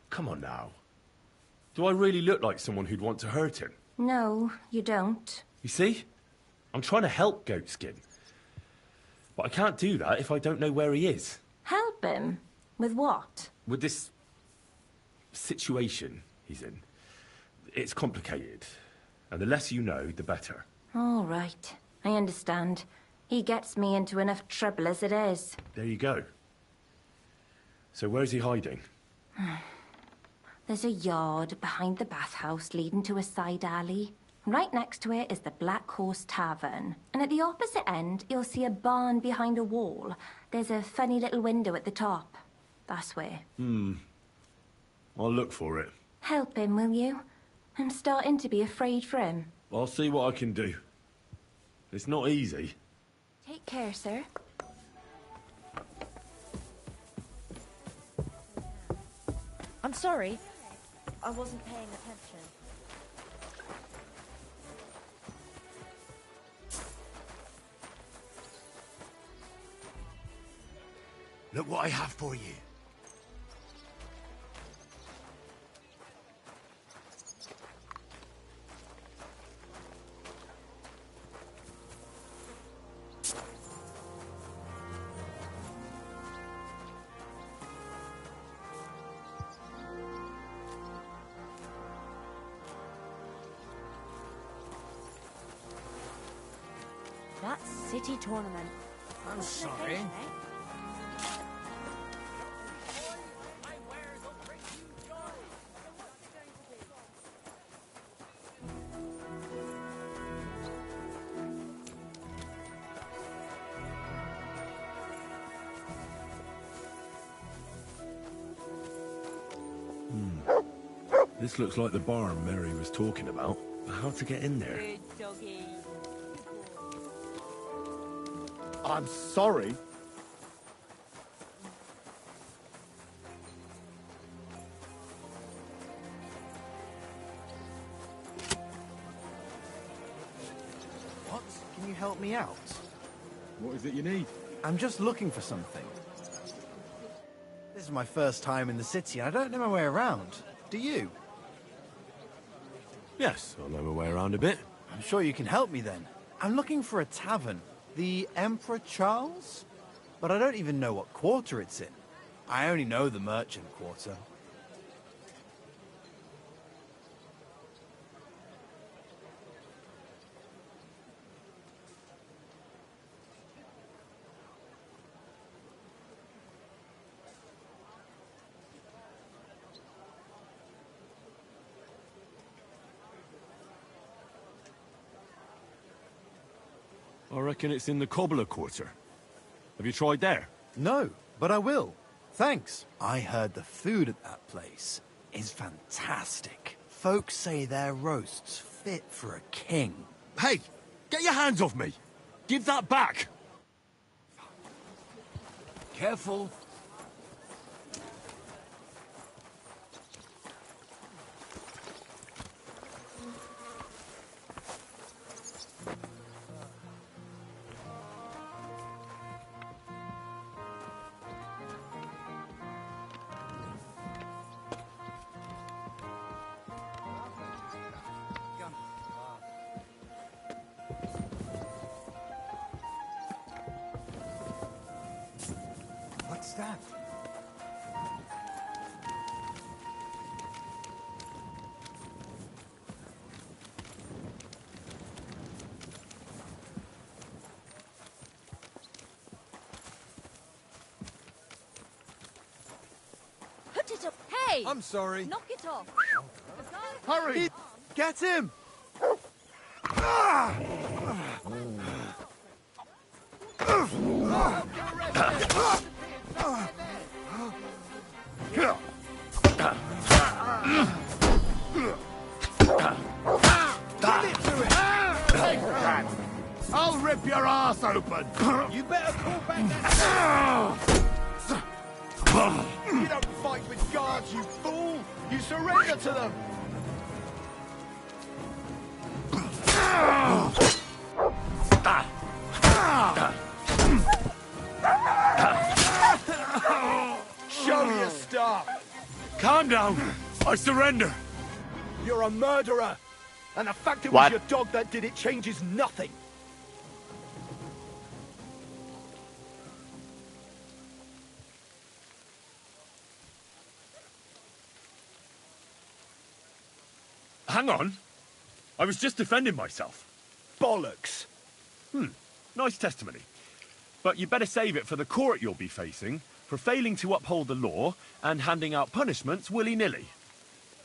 Come on now. Do I really look like someone who'd want to hurt him? No, you don't. You see? I'm trying to help Goatskin. But I can't do that if I don't know where he is. Help him? With what? With this situation he's in. It's complicated. And the less you know, the better. All right. I understand. He gets me into enough trouble as it is. There you go. So where's he hiding? There's a yard behind the bathhouse leading to a side alley. Right next to it is the Black Horse Tavern. And at the opposite end, you'll see a barn behind a wall. There's a funny little window at the top. That's where. I'll look for it. Help him, will you? I'm starting to be afraid for him. I'll see what I can do. It's not easy. Take care, sir. I'm sorry. I wasn't paying attention. Look what I have for you. That city tournament. I'm sorry. This looks like the barn Mary was talking about. But how to get in there? I'm sorry. What? Can you help me out? What is it you need? I'm just looking for something. This is my first time in the city, and I don't know my way around. Do you? Yes, I know my way around a bit. I'm sure you can help me then. I'm looking for a tavern. The Emperor Charles? But I don't even know what quarter it's in. I only know the merchant quarter. I reckon it's in the Cobbler Quarter. Have you tried there? No, but I will. Thanks. I heard the food at that place is fantastic. Folks say their roasts fit for a king. Hey! Get your hands off me! Give that back! Careful. What's that? Put it up. Hey! I'm sorry. Knock it off. Hurry! Get him! I'll rip your ass open! You better call back that... You don't fight with guards, you fool! You surrender to them! Show your stuff! Calm down! I surrender! You're a murderer! And the fact it was What? your dog that did it changes nothing! Hang on. I was just defending myself. Bollocks! Nice testimony. But you better save it for the court you'll be facing for failing to uphold the law and handing out punishments willy-nilly.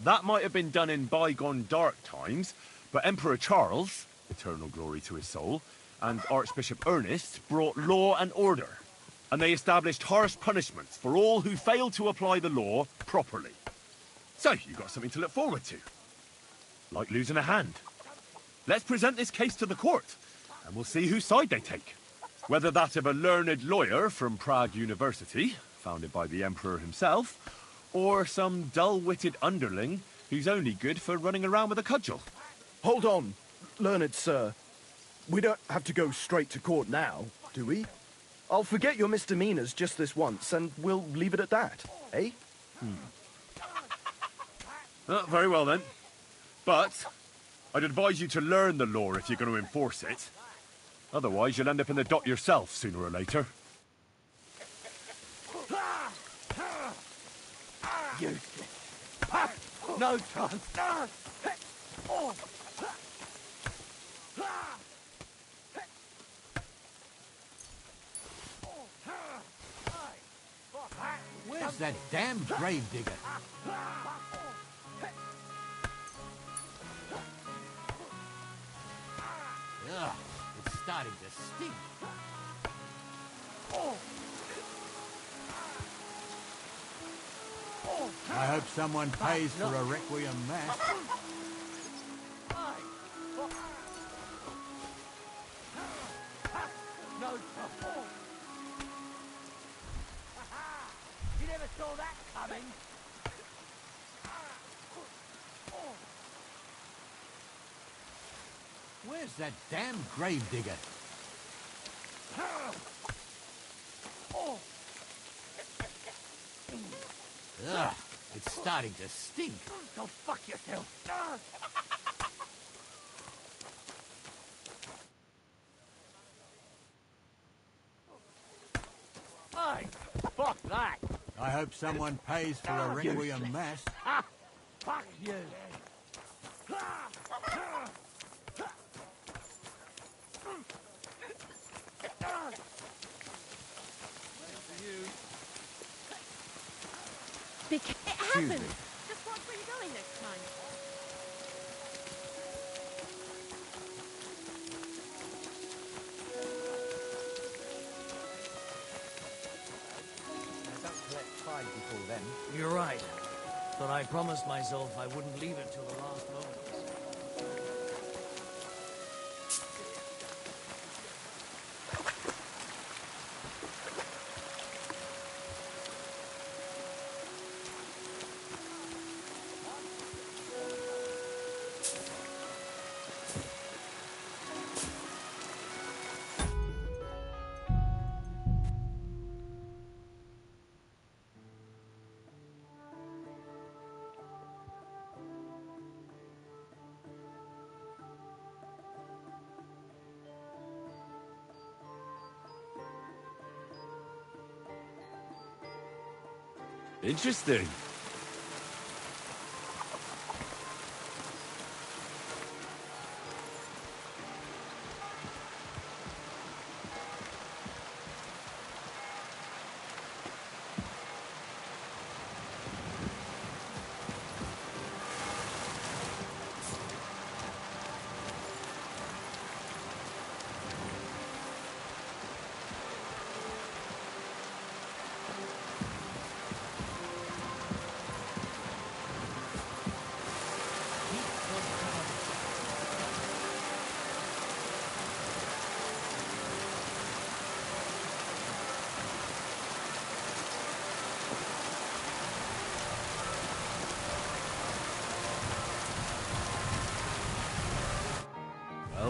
That might have been done in bygone dark times, but Emperor Charles, eternal glory to his soul, and Archbishop Ernest brought law and order, and they established harsh punishments for all who failed to apply the law properly. So, you got something to look forward to. Like losing a hand. Let's present this case to the court, and we'll see whose side they take. Whether that of a learned lawyer from Prague University, founded by the Emperor himself, or some dull-witted underling who's only good for running around with a cudgel. Hold on, learned sir. We don't have to go straight to court now, do we? I'll forget your misdemeanors just this once, and we'll leave it at that, eh? Very well then. But I'd advise you to learn the law if you're going to enforce it. Otherwise, you'll end up in the dock yourself sooner or later. No chance. Where's that damn gravedigger? Ugh, it's starting to stink. I hope someone pays for a requiem mass. No trouble. You never saw that coming. Where's that damn gravedigger? Ugh, it's starting to stink. Go fuck yourself. Hey, fuck that. I hope someone pays for a requiem mass. Fuck you. It happens. Just watch where you're going next time. Don't collect tide before then. You're right. But I promised myself I wouldn't leave it till the last moment. Interesting.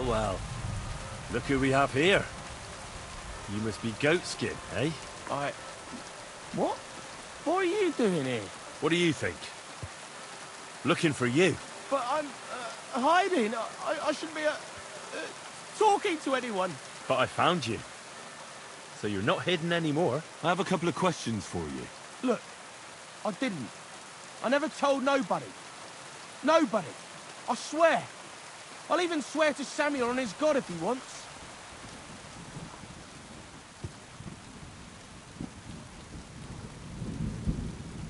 well. Look who we have here. You must be Goatskin, eh? What? What are you doing here? What do you think? Looking for you. But I'm hiding. I shouldn't be talking to anyone. But I found you. So you're not hidden anymore. I have a couple of questions for you. Look, I didn't. I never told nobody. Nobody. I swear. I'll even swear to Samuel and his God if he wants.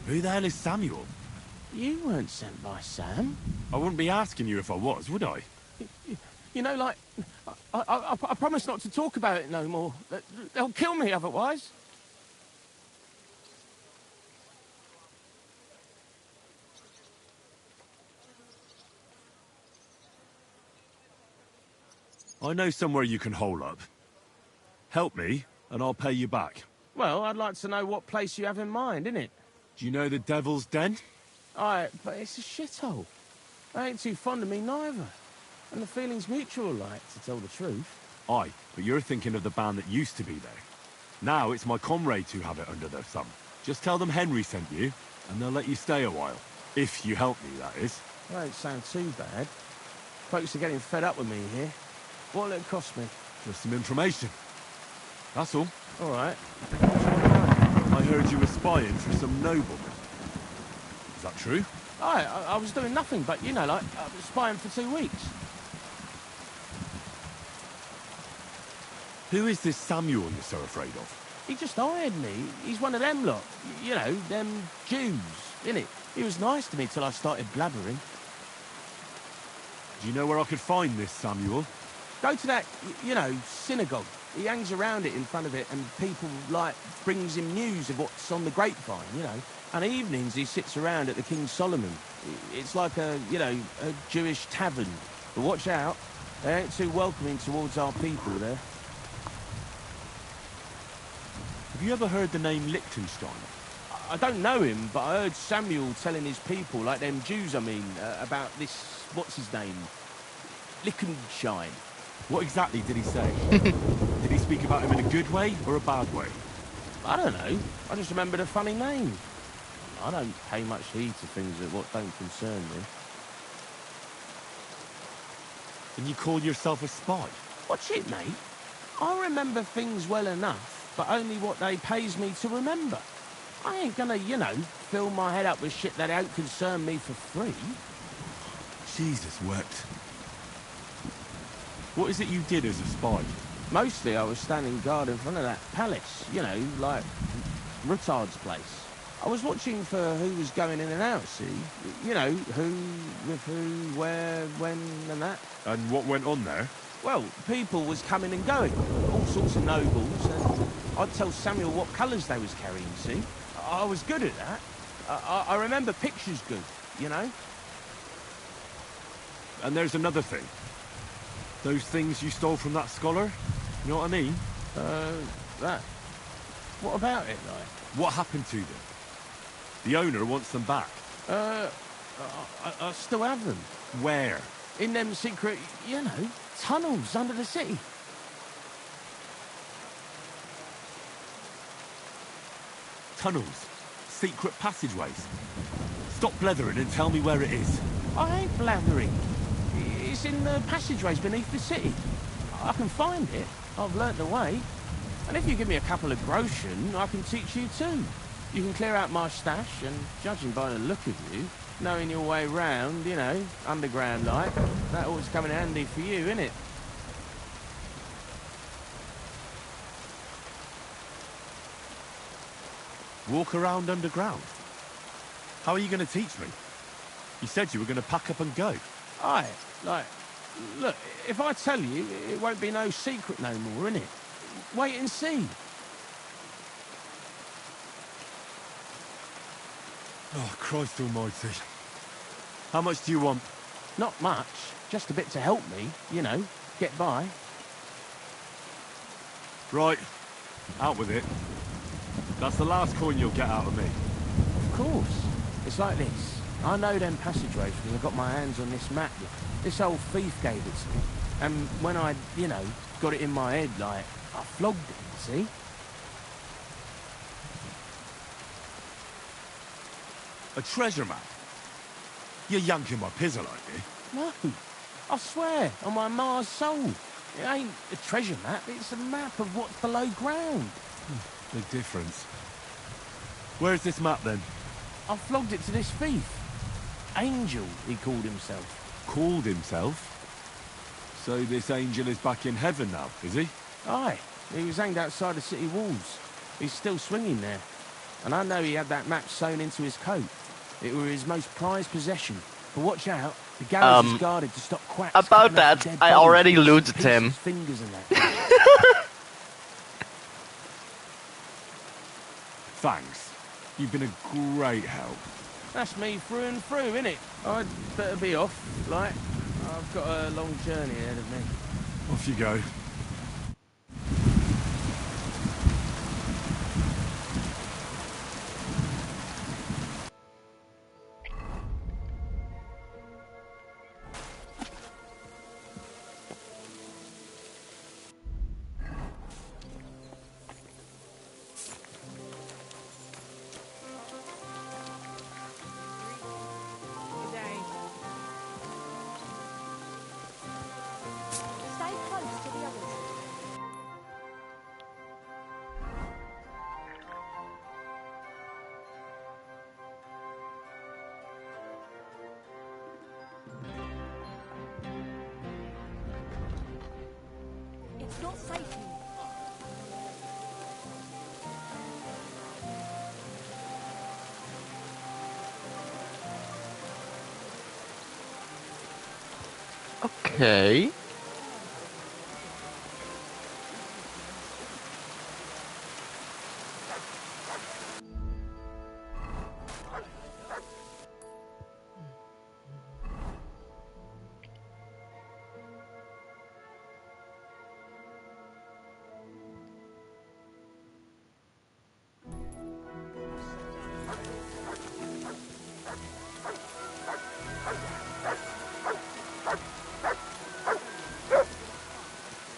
Who the hell is Samuel? You weren't sent by Sam. I wouldn't be asking you if I was, would I? You know, like, I promise not to talk about it no more. They'll kill me otherwise. I know somewhere you can hole up. Help me, and I'll pay you back. Well, I'd like to know what place you have in mind, innit? Do you know the Devil's Den? Aye, but it's a shithole. They ain't too fond of me neither. And the feeling's mutual, like, to tell the truth. Aye, but you're thinking of the band that used to be there. Now it's my comrades who have it under their thumb. Just tell them Henry sent you, and they'll let you stay a while. If you help me, that is. It don't sound too bad. Folks are getting fed up with me here. What'll it cost me? Just some information. That's all. All right. I heard you were spying for some nobleman. Is that true? Aye, I was doing nothing but, you know, like, spying for 2 weeks. Who is this Samuel you're so afraid of? He just hired me. He's one of them lot. You know, them Jews, innit? He was nice to me till I started blabbering. Do you know where I could find this Samuel? Go to that, you know, synagogue. He hangs around it in front of it and people, like, brings him news of what's on the grapevine, you know. And evenings he sits around at the King Solomon. It's like a, you know, a Jewish tavern. But watch out, they ain't too welcoming towards our people there. Have you ever heard the name Liechtenstein? I don't know him, but I heard Samuel telling his people, like them Jews, I mean, about this, what's his name? Liechtenstein. What exactly did he say? Did he speak about him in a good way or a bad way? I don't know. I just remembered a funny name. I don't pay much heed to things that what don't concern me. And you call yourself a spy? Watch it, mate. I remember things well enough, but only what they pays me to remember. I ain't gonna, you know, fill my head up with shit that don't concern me for free. Jesus wept. What is it you did as a spy? Mostly I was standing guard in front of that palace, you know, like Rutard's place. I was watching for who was going in and out, see? You know, who, with who, where, when, and that. And what went on there? Well, people was coming and going, all sorts of nobles, and I'd tell Samuel what colours they was carrying, see? I was good at that. I remember pictures good, you know? And there's another thing. Those things you stole from that scholar? You know what I mean? That. What about it, like? What happened to them? The owner wants them back. I still have them. Where? In them secret, you know, tunnels under the city. Tunnels? Secret passageways? Stop blethering and tell me where it is. I ain't blathering. It's in the passageways beneath the city. I can find it. I've learnt the way. And if you give me a couple of groschen, I can teach you too. You can clear out my stash, and judging by the look of you, knowing your way round, you know, underground like, that ought to come in handy for you, innit? Walk around underground? How are you going to teach me? You said you were going to pack up and go. Aye, like, look, if I tell you, it won't be no secret no more, innit? Wait and see. Oh, Christ almighty. How much do you want? Not much, just a bit to help me, you know, get by. Right, out with it. That's the last coin you'll get out of me. Of course. It's like this. I know them passageways because I got my hands on this map. This old thief gave it to me. And when I, got it in my head, like, I flogged it, see? A treasure map? You're yanking my pizzle, aren't you? No, I swear, on my Mars soul. It ain't a treasure map, it's a map of what's below ground. Big difference. Where's this map, then? I flogged it to this thief. Angel, he called himself. Called himself? So this angel is back in heaven now, is he? Aye, he was hanged outside the city walls. He's still swinging there. And I know he had that map sewn into his coat. It were his most prized possession. But watch out, the gallows is guarded to stop quacks. About that, I already looted him. Fingers and that. Thanks. You've been a great help. That's me through and through, innit? I'd better be off, like. I've got a long journey ahead of me. Off you go. Stay close to the others. It's not safe here. Okay.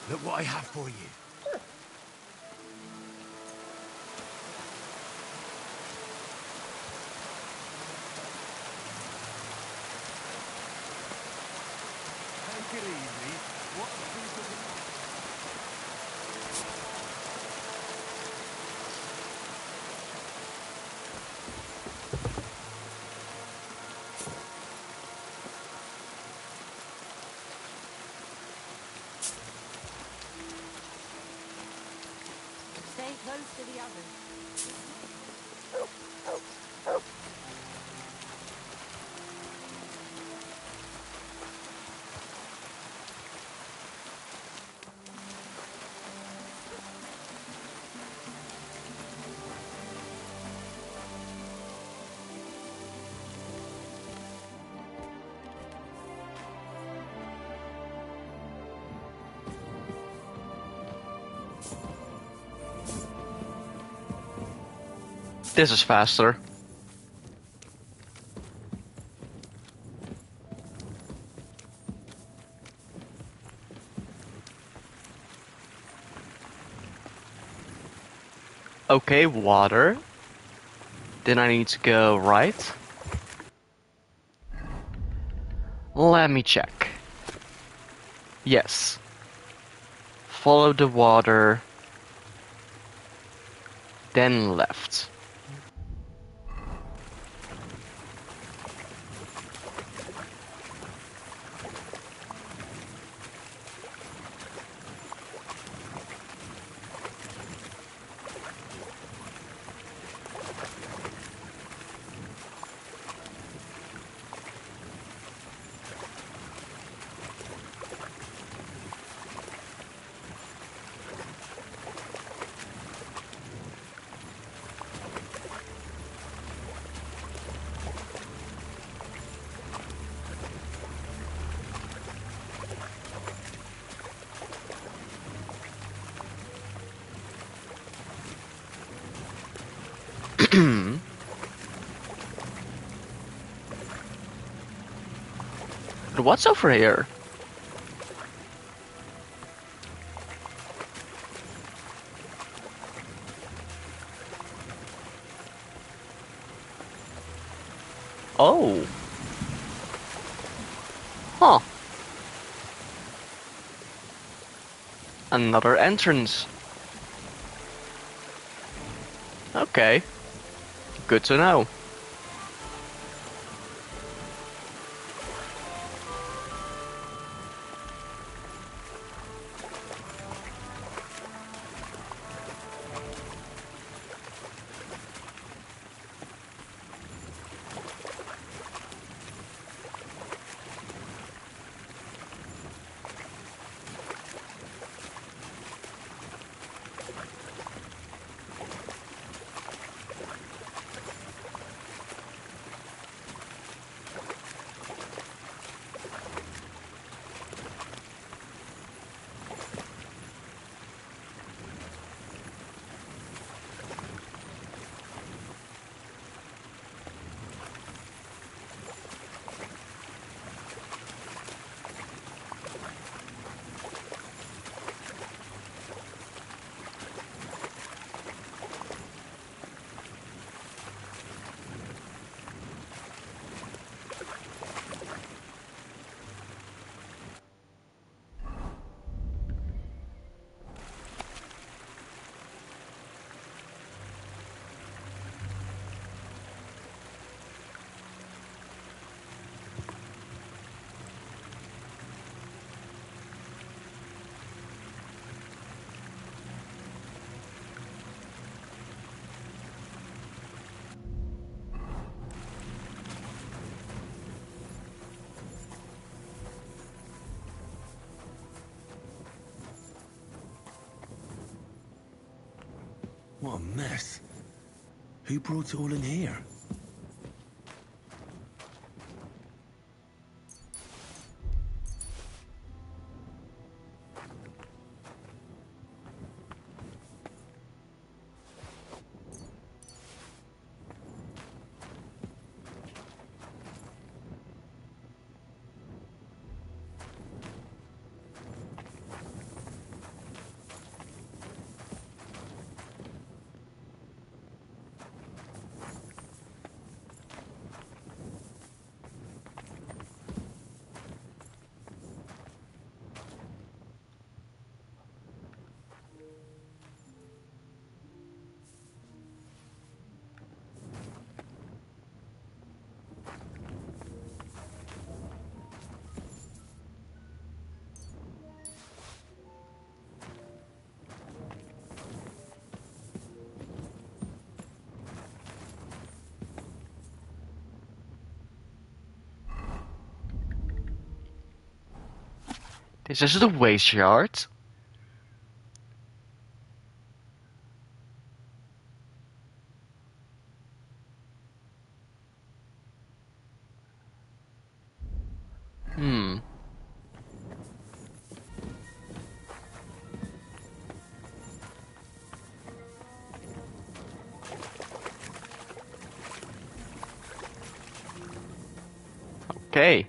Look what I have for you. Take it easy. What a piece of... Stay close to the others. This is faster. Okay, water. Then I need to go right. Let me check. Yes. Follow the water. Then left. But what's over here? Oh. Huh. Another entrance. Okay. Good to know. What a mess. Who brought it all in here? This is the waste yard. Hmm. Okay.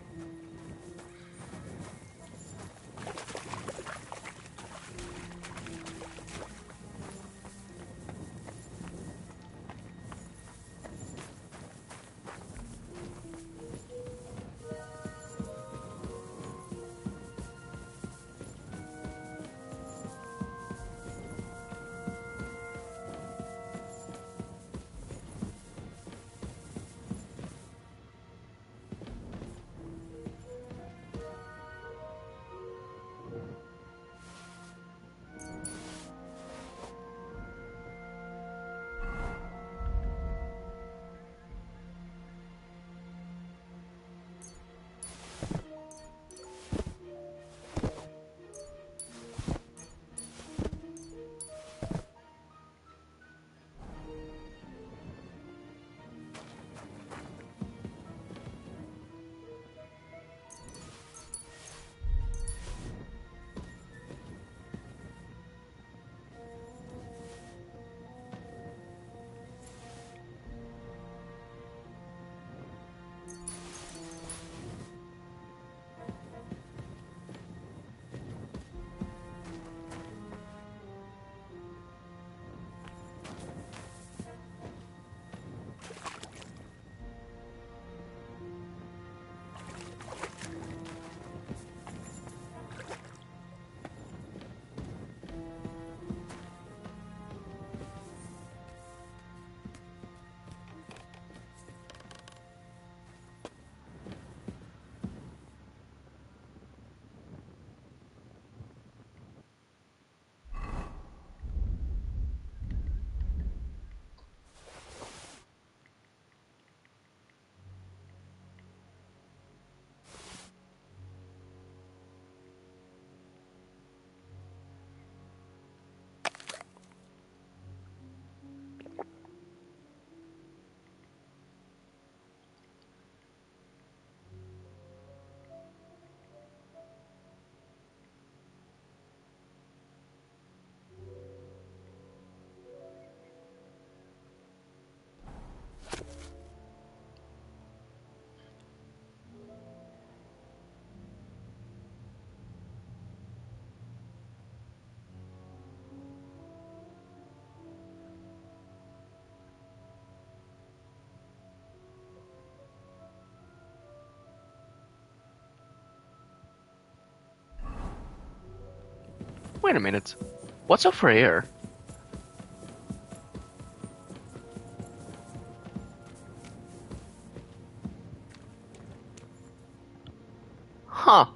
Wait a minute. What's over here? Huh.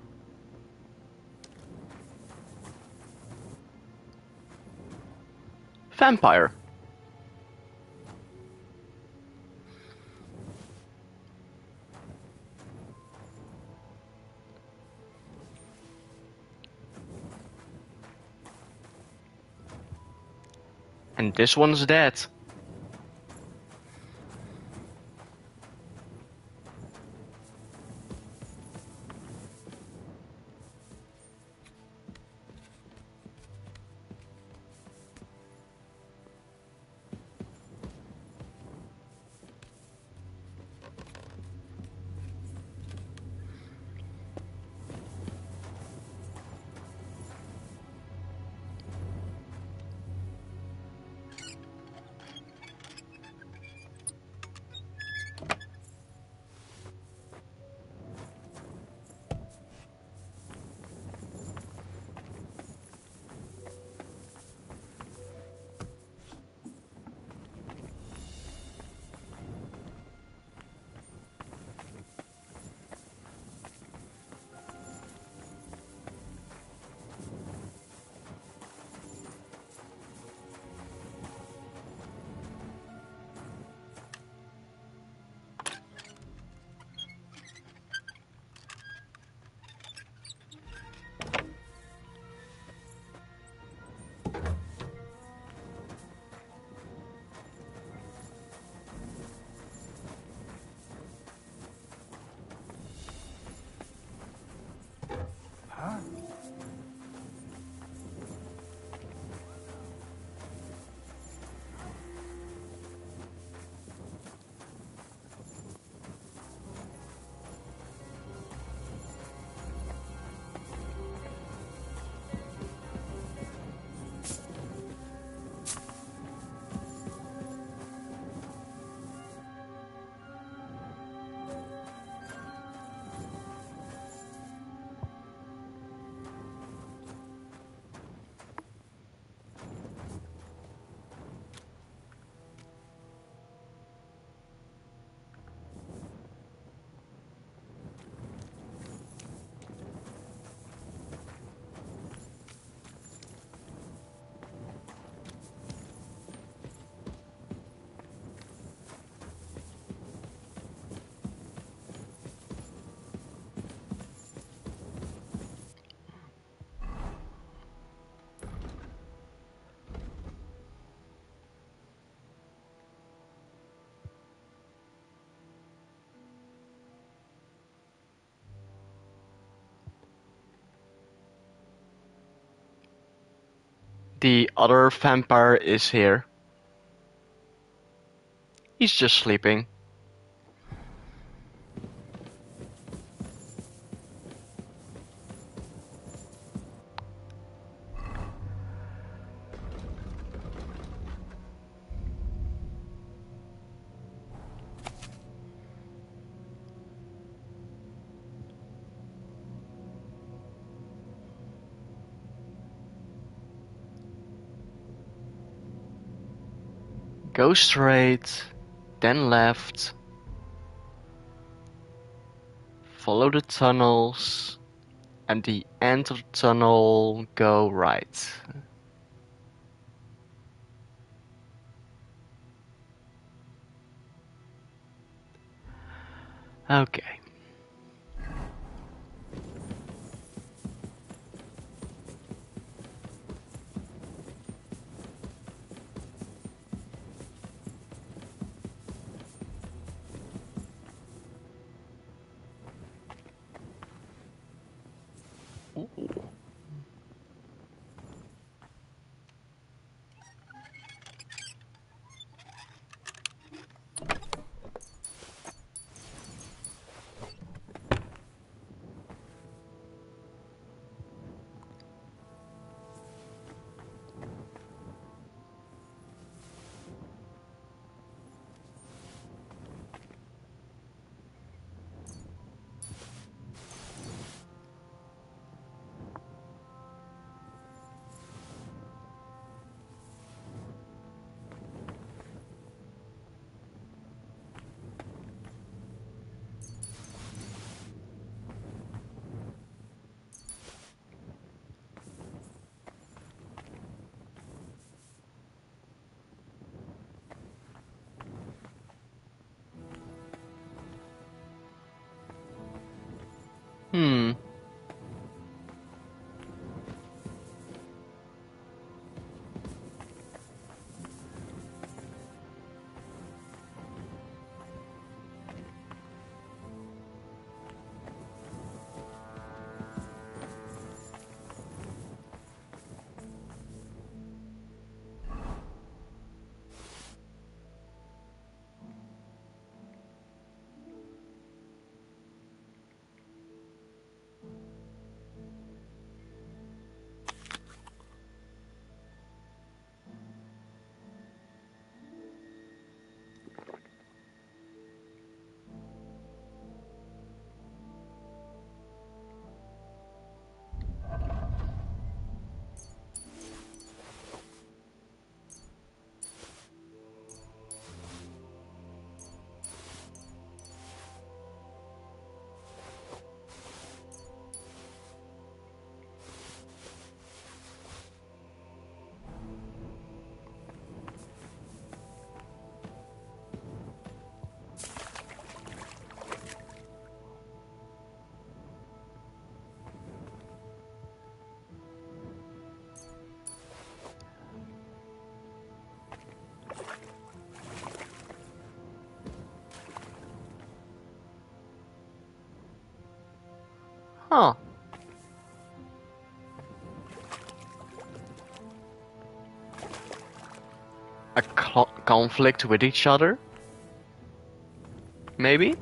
Vampire. And this one's dead. The other vampire is here. He's just sleeping. Go straight, then left. Follow the tunnels. At the end of the tunnel, go right. Okay. Ooh. a conflict with each other? Maybe?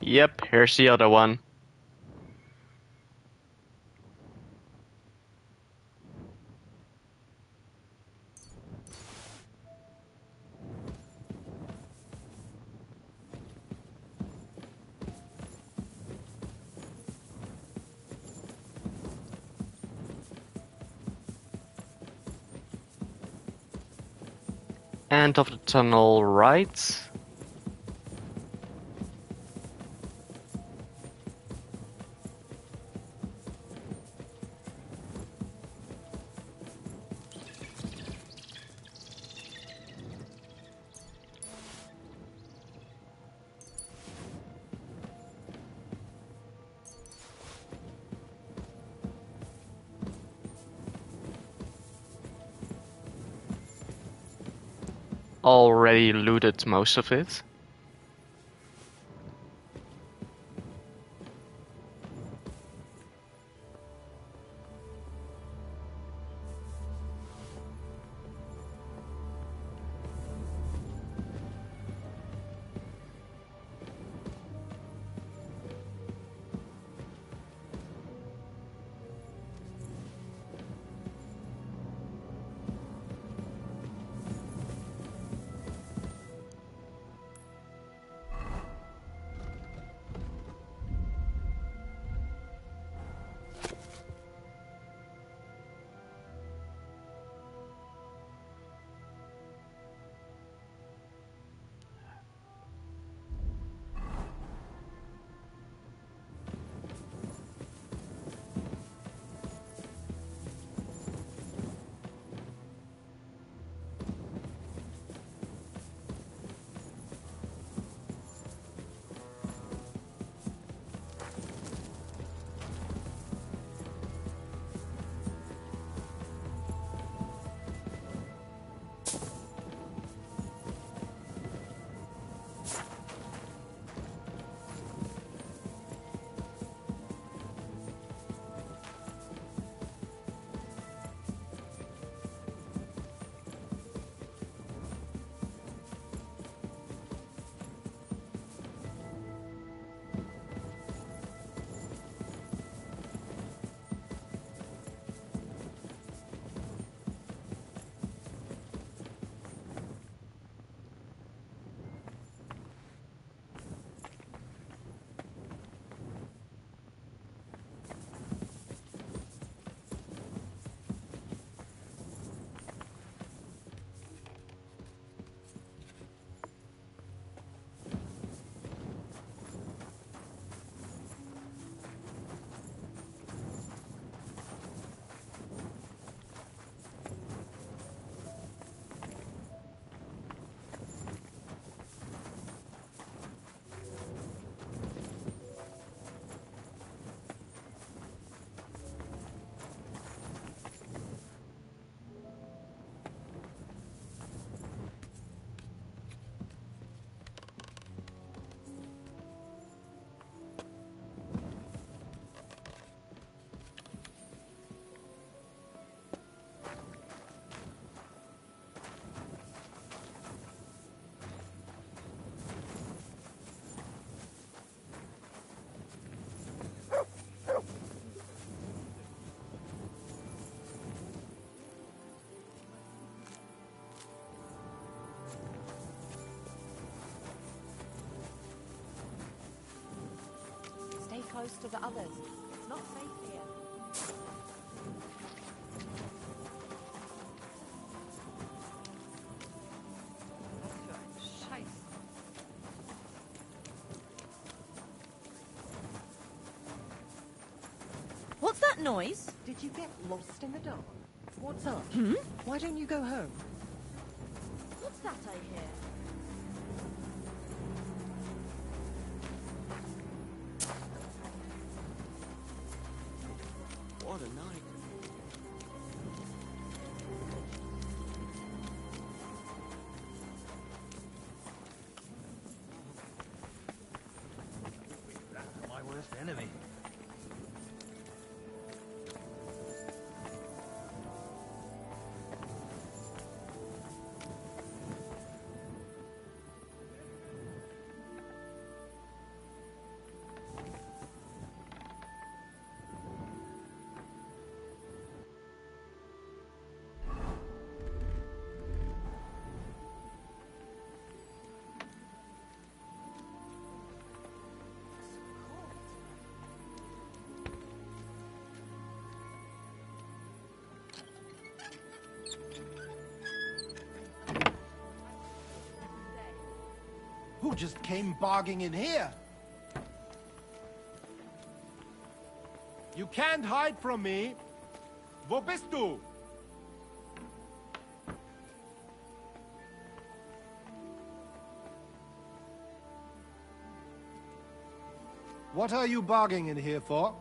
Yep, here's the other one. End of the tunnel right. Already looted most of it. Stay close to the others. It's not safe here. What's that noise? Did you get lost in the dark? What's up? Hmm? Why don't you go home? What's that I hear? enemy. Who just came barging in here? You can't hide from me. Wo bist du? What are you barging in here for?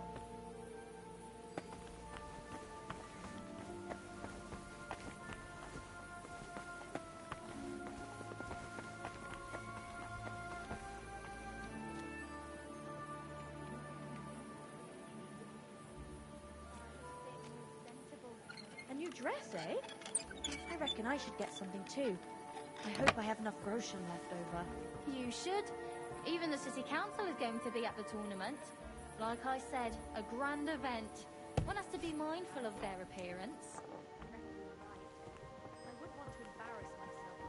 A new dress, eh? I reckon I should get something too. I hope I have enough groschen left over. You should. Even the city council is going to be at the tournament. Like I said, a grand event. One has to be mindful of their appearance. I wouldn't want to embarrass myself.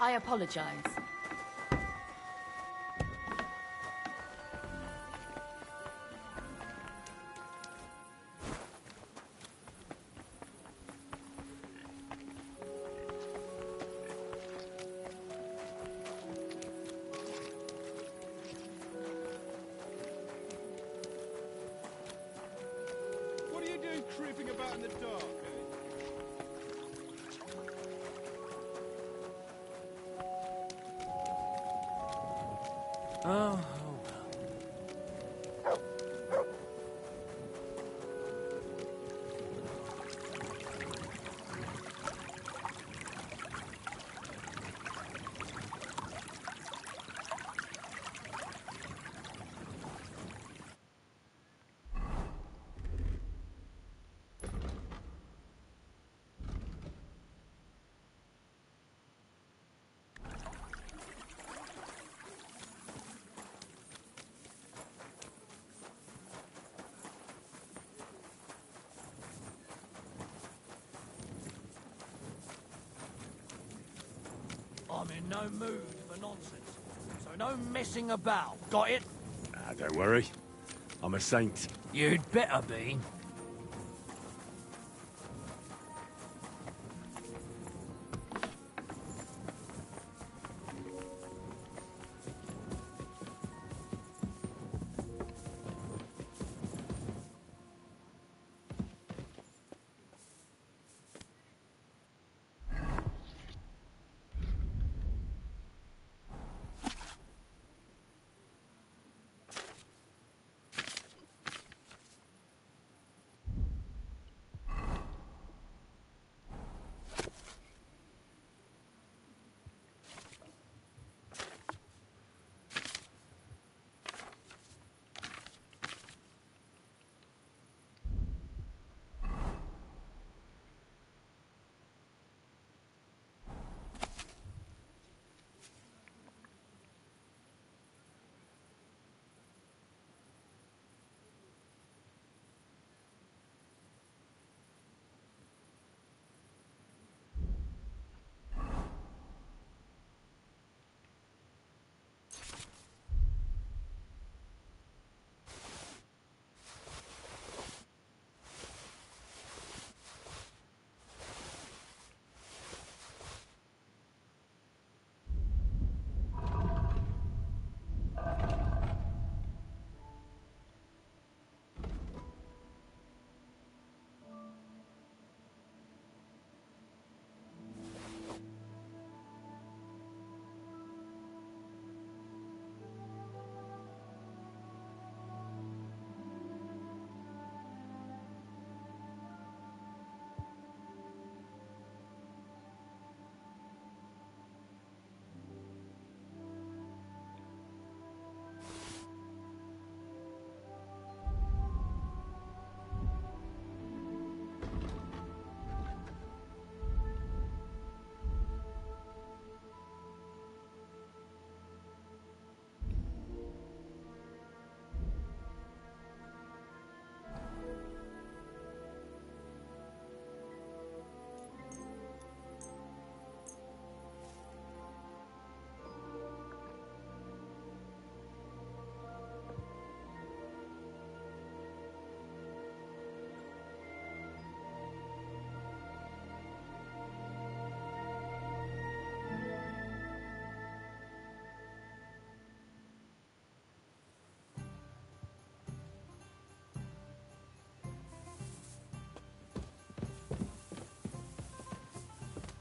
I apologize. What are you doing creeping about in the dark, eh? Oh, I'm in no mood for nonsense, so no messing about. Got it? Ah, don't worry. I'm a saint. You'd better be.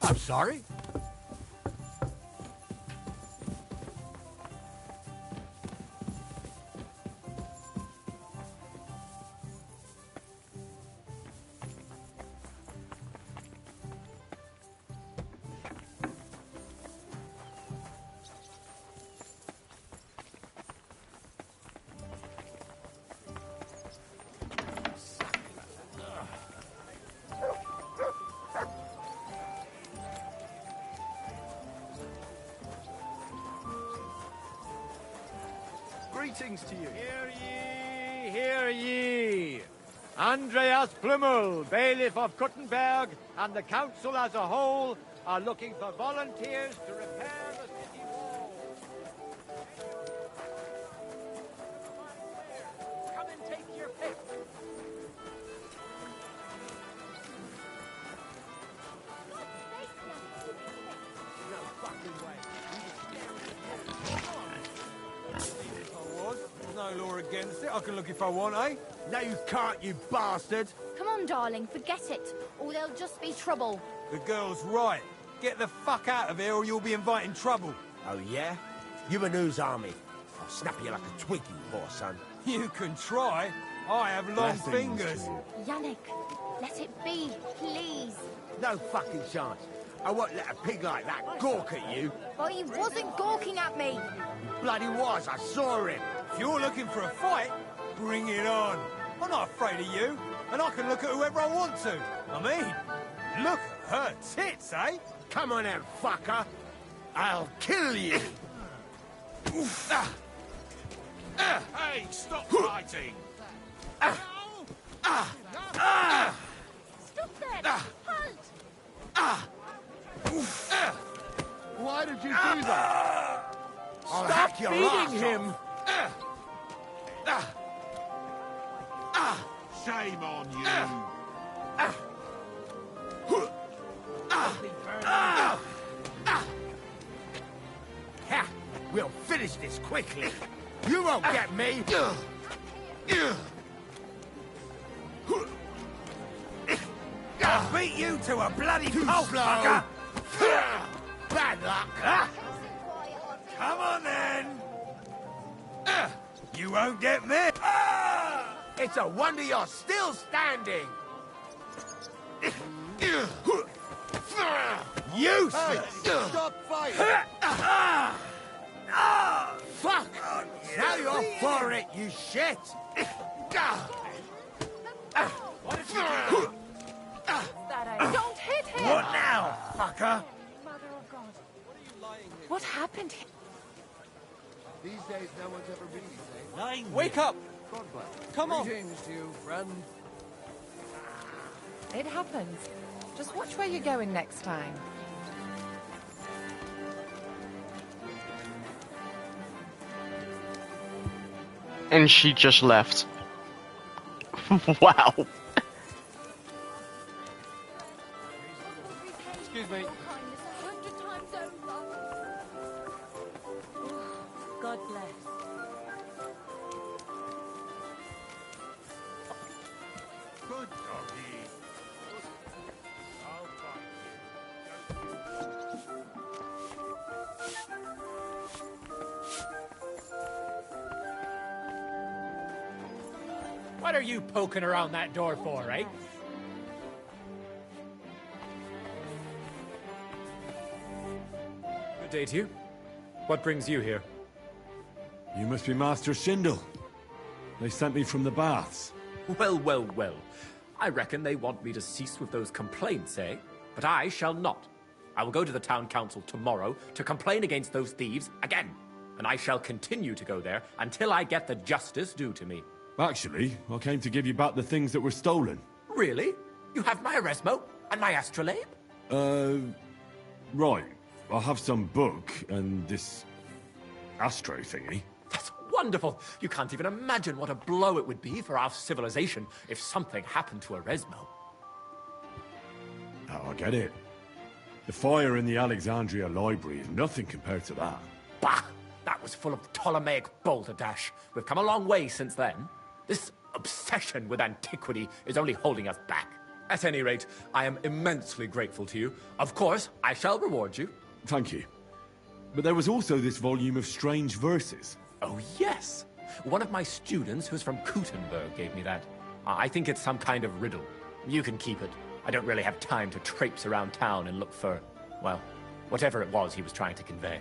I'm sorry? Greetings to you. Hear ye! Andreas Plummel, bailiff of Kuttenberg, and the council as a whole, are looking for volunteers to repair the city wall. Come and take your pick. No fucking way. If I was, there's no law against it. I can look if I want, eh? No, you can't, you bastard! Come on, darling, forget it, or there'll just be trouble. The girl's right. Get the fuck out of here or you'll be inviting trouble. Oh, yeah? You and whose army? I'll snap you like a twig, you poor son. You can try. I have long fingers. Yannick, let it be, please. No fucking chance. I won't let a pig like that gawk at you. Well, he wasn't gawking at me. He bloody was, I saw him. If you're looking for a fight, bring it on. I'm not afraid of you, and I can look at whoever I want to. I mean, look at her tits, eh? Come on then, fucker. I'll kill you. Hey, stop fighting! Stop there! Halt! Why did you do that? I'll Stop hack your ass feeding him! Shame on you! Ha! We'll finish this quickly. You won't get me. I'll beat you to a bloody Too pulp, slow. fucker! Bad luck. Come on then! You won't get me! It's a wonder you're still standing. Useless. Stop fighting! Fuck! Now you're for it, you shit! What did you do? Don't hit him! What now, fucker? Mother of God. What happened here? These days, no one's ever really safe. Lying. Wake up! Come on! Greetings to you, friend. It happens. Just watch where you're going next time. And she just left. Wow. Excuse me. God bless. Good doggy. What are you poking around that door for, eh? Good day to you. What brings you here? You must be Master Schindel. They sent me from the baths. Well, well, well. I reckon they want me to cease with those complaints, eh? But I shall not. I will go to the town council tomorrow to complain against those thieves again. And I shall continue to go there until I get the justice due to me. Actually, I came to give you back the things that were stolen. Really? You have my Eresmo and my astrolabe? Right. I have some book and this astro thingy. That's wonderful. You can't even imagine what a blow it would be for our civilization if something happened to Eresmo. Oh, I get it. The fire in the Alexandria library is nothing compared to that. Bah! That was full of Ptolemaic balderdash. We've come a long way since then. This obsession with antiquity is only holding us back. At any rate, I am immensely grateful to you. Of course, I shall reward you. Thank you. But there was also this volume of strange verses. Oh, yes. One of my students who's from Kuttenberg gave me that. I think it's some kind of riddle. You can keep it. I don't really have time to traipse around town and look for, well, whatever it was he was trying to convey.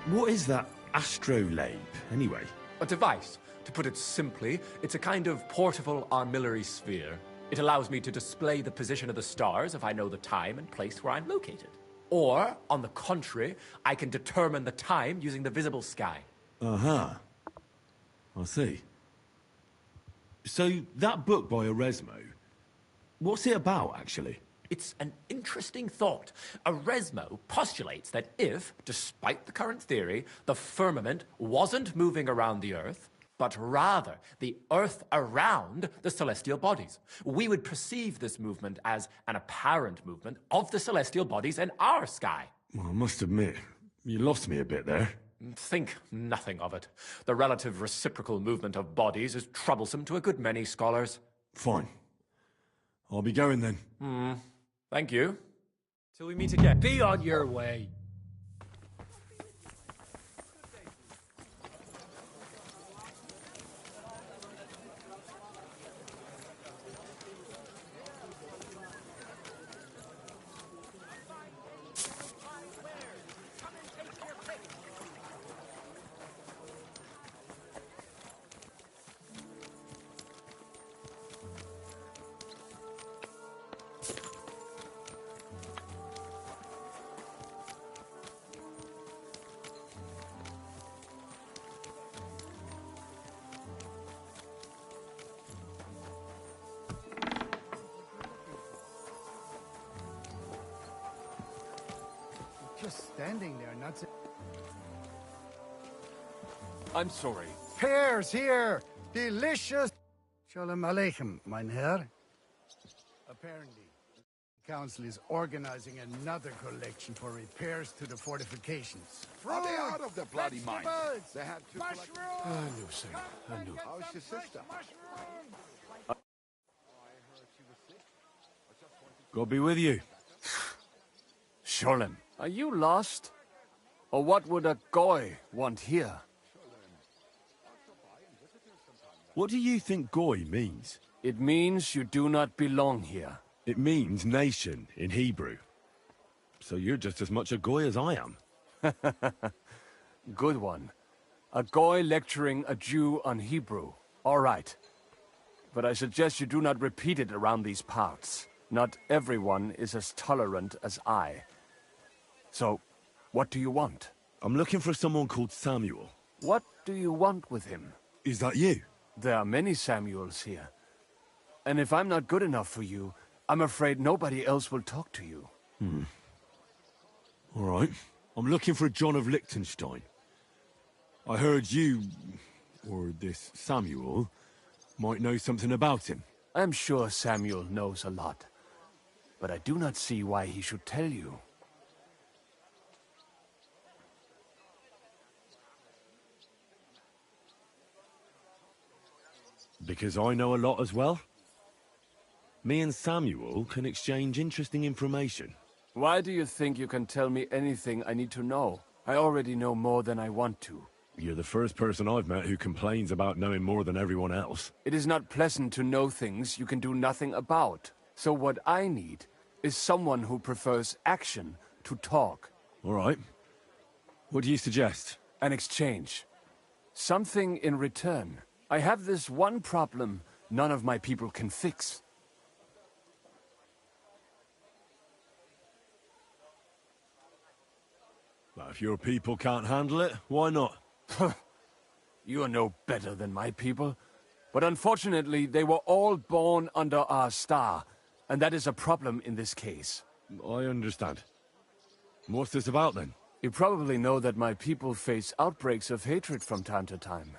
What is that astrolabe, anyway? A device. To put it simply, it's a kind of portable armillary sphere. It allows me to display the position of the stars if I know the time and place where I'm located. Or, on the contrary, I can determine the time using the visible sky. Uh-huh. I see. So, that book by Eresmo, what's it about, actually? It's an interesting thought. Eresmo postulates that if, despite the current theory, the firmament wasn't moving around the Earth, but rather the Earth around the celestial bodies, we would perceive this movement as an apparent movement of the celestial bodies in our sky. Well, I must admit, you lost me a bit there. Think nothing of it. The relative reciprocal movement of bodies is troublesome to a good many scholars. Fine. I'll be going then. Thank you. Till we meet again. Be on your way. Just standing there, not saying... I'm sorry. Pears here! Delicious! Shalom Aleichem, mein Herr. Apparently, the council is organizing another collection for repairs to the fortifications. Are they out of the bloody mine? Vegetables, They had to... mushrooms! I knew, sir. I knew. How's your sister? God be with you. Sholem, are you lost? Or what would a goy want here? What do you think goy means? It means you do not belong here. It means nation in Hebrew. So you're just as much a goy as I am. Good one. A goy lecturing a Jew on Hebrew. All right. But I suggest you do not repeat it around these parts. Not everyone is as tolerant as I. So, what do you want? I'm looking for someone called Samuel. What do you want with him? Is that you? There are many Samuels here. And if I'm not good enough for you, I'm afraid nobody else will talk to you. All right. I'm looking for John of Liechtenstein. I heard you, or this Samuel, might know something about him. I'm sure Samuel knows a lot. But I do not see why he should tell you. Because I know a lot as well. Me and Samuel can exchange interesting information. Why do you think you can tell me anything I need to know? I already know more than I want to. You're the first person I've met who complains about knowing more than everyone else. It is not pleasant to know things you can do nothing about. So what I need is someone who prefers action to talk. All right. What do you suggest? An exchange. Something in return. I have this one problem none of my people can fix. Well, if your people can't handle it, why not? You are no better than my people. But unfortunately, they were all born under our star, and that is a problem in this case. I understand. What's this about, then? You probably know that my people face outbreaks of hatred from time to time.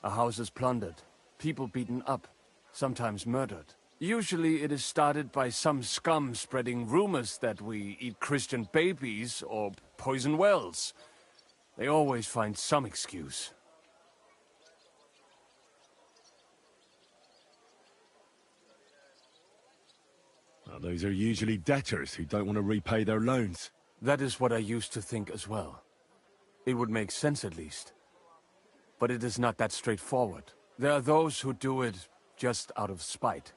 A house is plundered, people beaten up, sometimes murdered. Usually it is started by some scum spreading rumors that we eat Christian babies or poison wells. They always find some excuse. Well, those are usually debtors who don't want to repay their loans. That is what I used to think as well. It would make sense at least. But it is not that straightforward. There are those who do it just out of spite.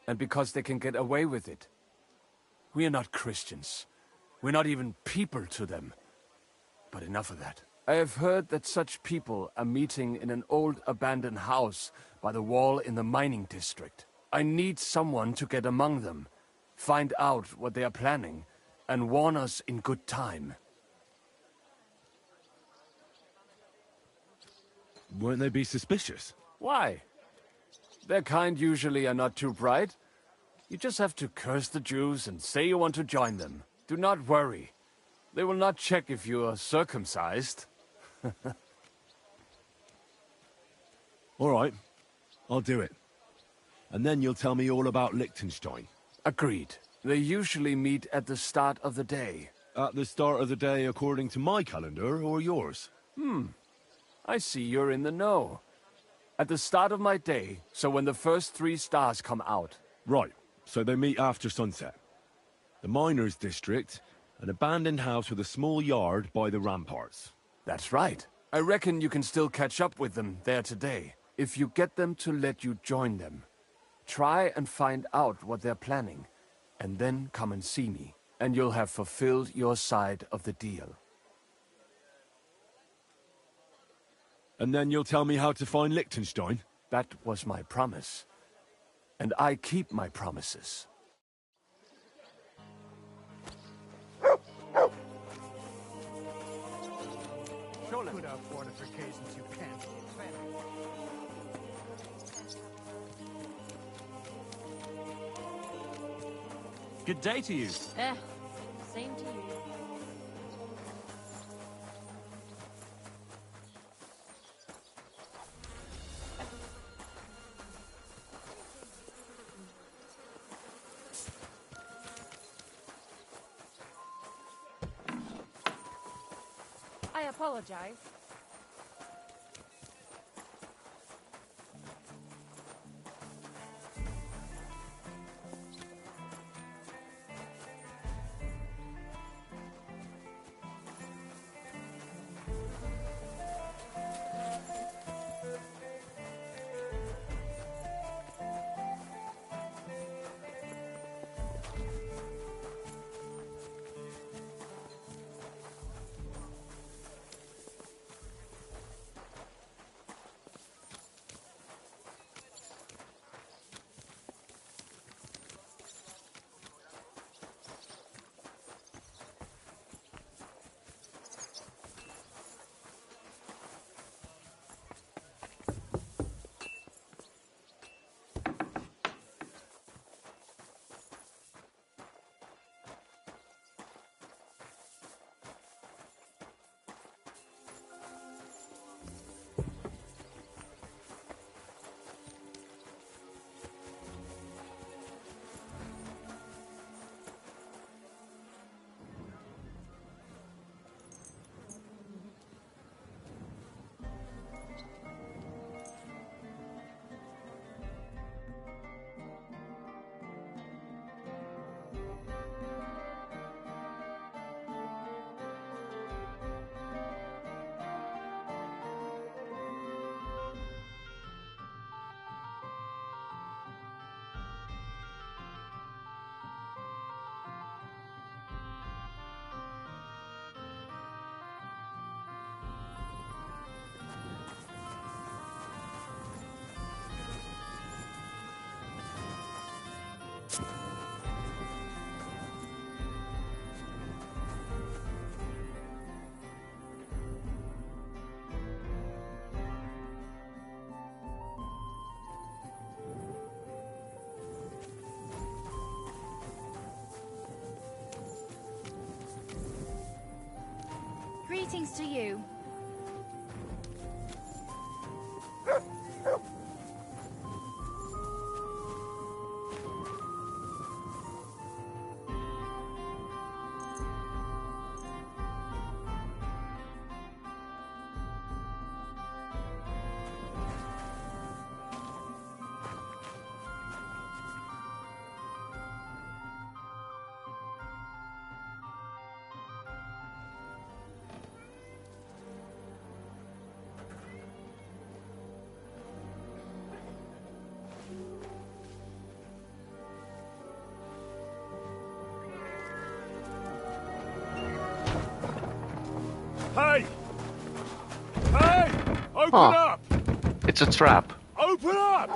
And because they can get away with it. We are not Christians. We're not even people to them. But enough of that. I have heard that such people are meeting in an old abandoned house by the wall in the mining district. I need someone to get among them, find out what they are planning, and warn us in good time. Won't they be suspicious? Why? Their kind usually are not too bright. You just have to curse the Jews and say you want to join them. Do not worry. They will not check if you are circumcised. All right, I'll do it. And then you'll tell me all about Liechtenstein. Agreed. They usually meet at the start of the day. At the start of the day according to my calendar, or yours? I see you're in the know. At the start of my day, so when the first 3 stars come out. Right, so they meet after sunset. The miners' district, an abandoned house with a small yard by the ramparts. That's right. I reckon you can still catch up with them there today, if you get them to let you join them. Try and find out what they're planning, and then come and see me, and you'll have fulfilled your side of the deal. And then you'll tell me how to find Liechtenstein? That was my promise. And I keep my promises. Put out fortifications you can't defend. Good day to you. Same to you. I apologize. Greetings to you. Hey! Hey! Open Huh. up! It's a trap. Open up!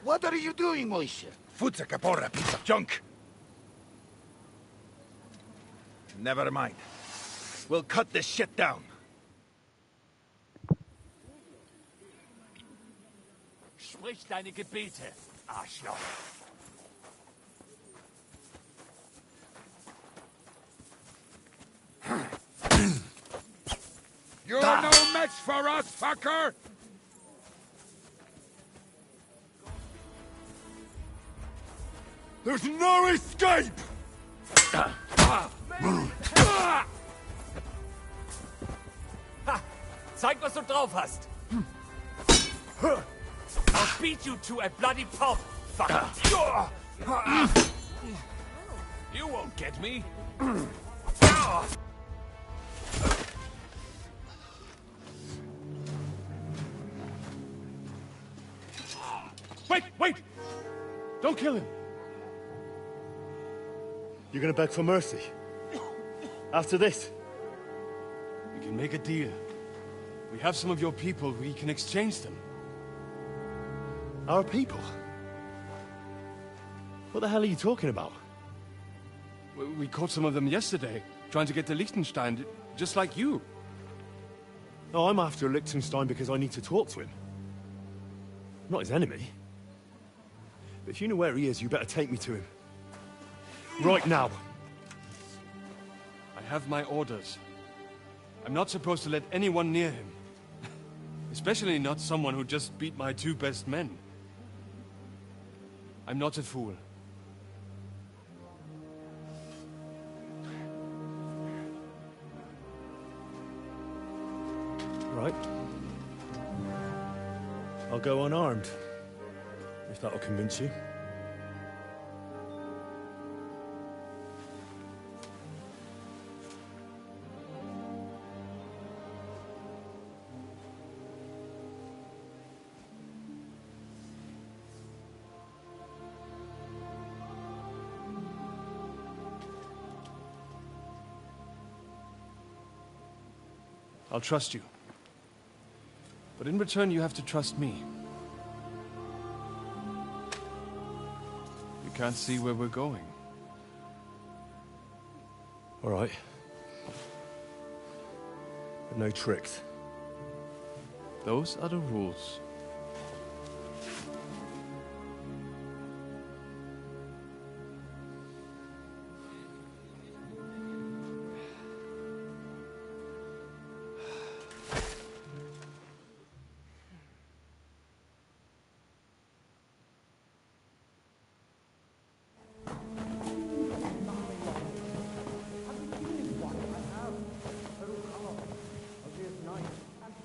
What are you doing, Moishe? Futsa caporra, piece of junk. Never mind. We'll cut this shit down. Sprich deine Gebete, Arschloch. You're no match for us, fucker! There's no escape! Ha! Zeig, was du drauf hast! I'll beat you to a bloody pulp, fucker! You won't get me. Wait, wait! Don't kill him! You're gonna beg for mercy? After this? We can make a deal. We have some of your people, we can exchange them. Our people? What the hell are you talking about? We caught some of them yesterday, trying to get to Liechtenstein, just like you. No, I'm after Liechtenstein because I need to talk to him. I'm not his enemy. But if you know where he is, you better take me to him. Right now. I have my orders. I'm not supposed to let anyone near him. Especially not someone who just beat my 2 best men. I'm not a fool. Right. I'll go unarmed. If that'll convince you. I'll trust you. But in return, you have to trust me. You can't see where we're going. All right. But no tricks. Those are the rules.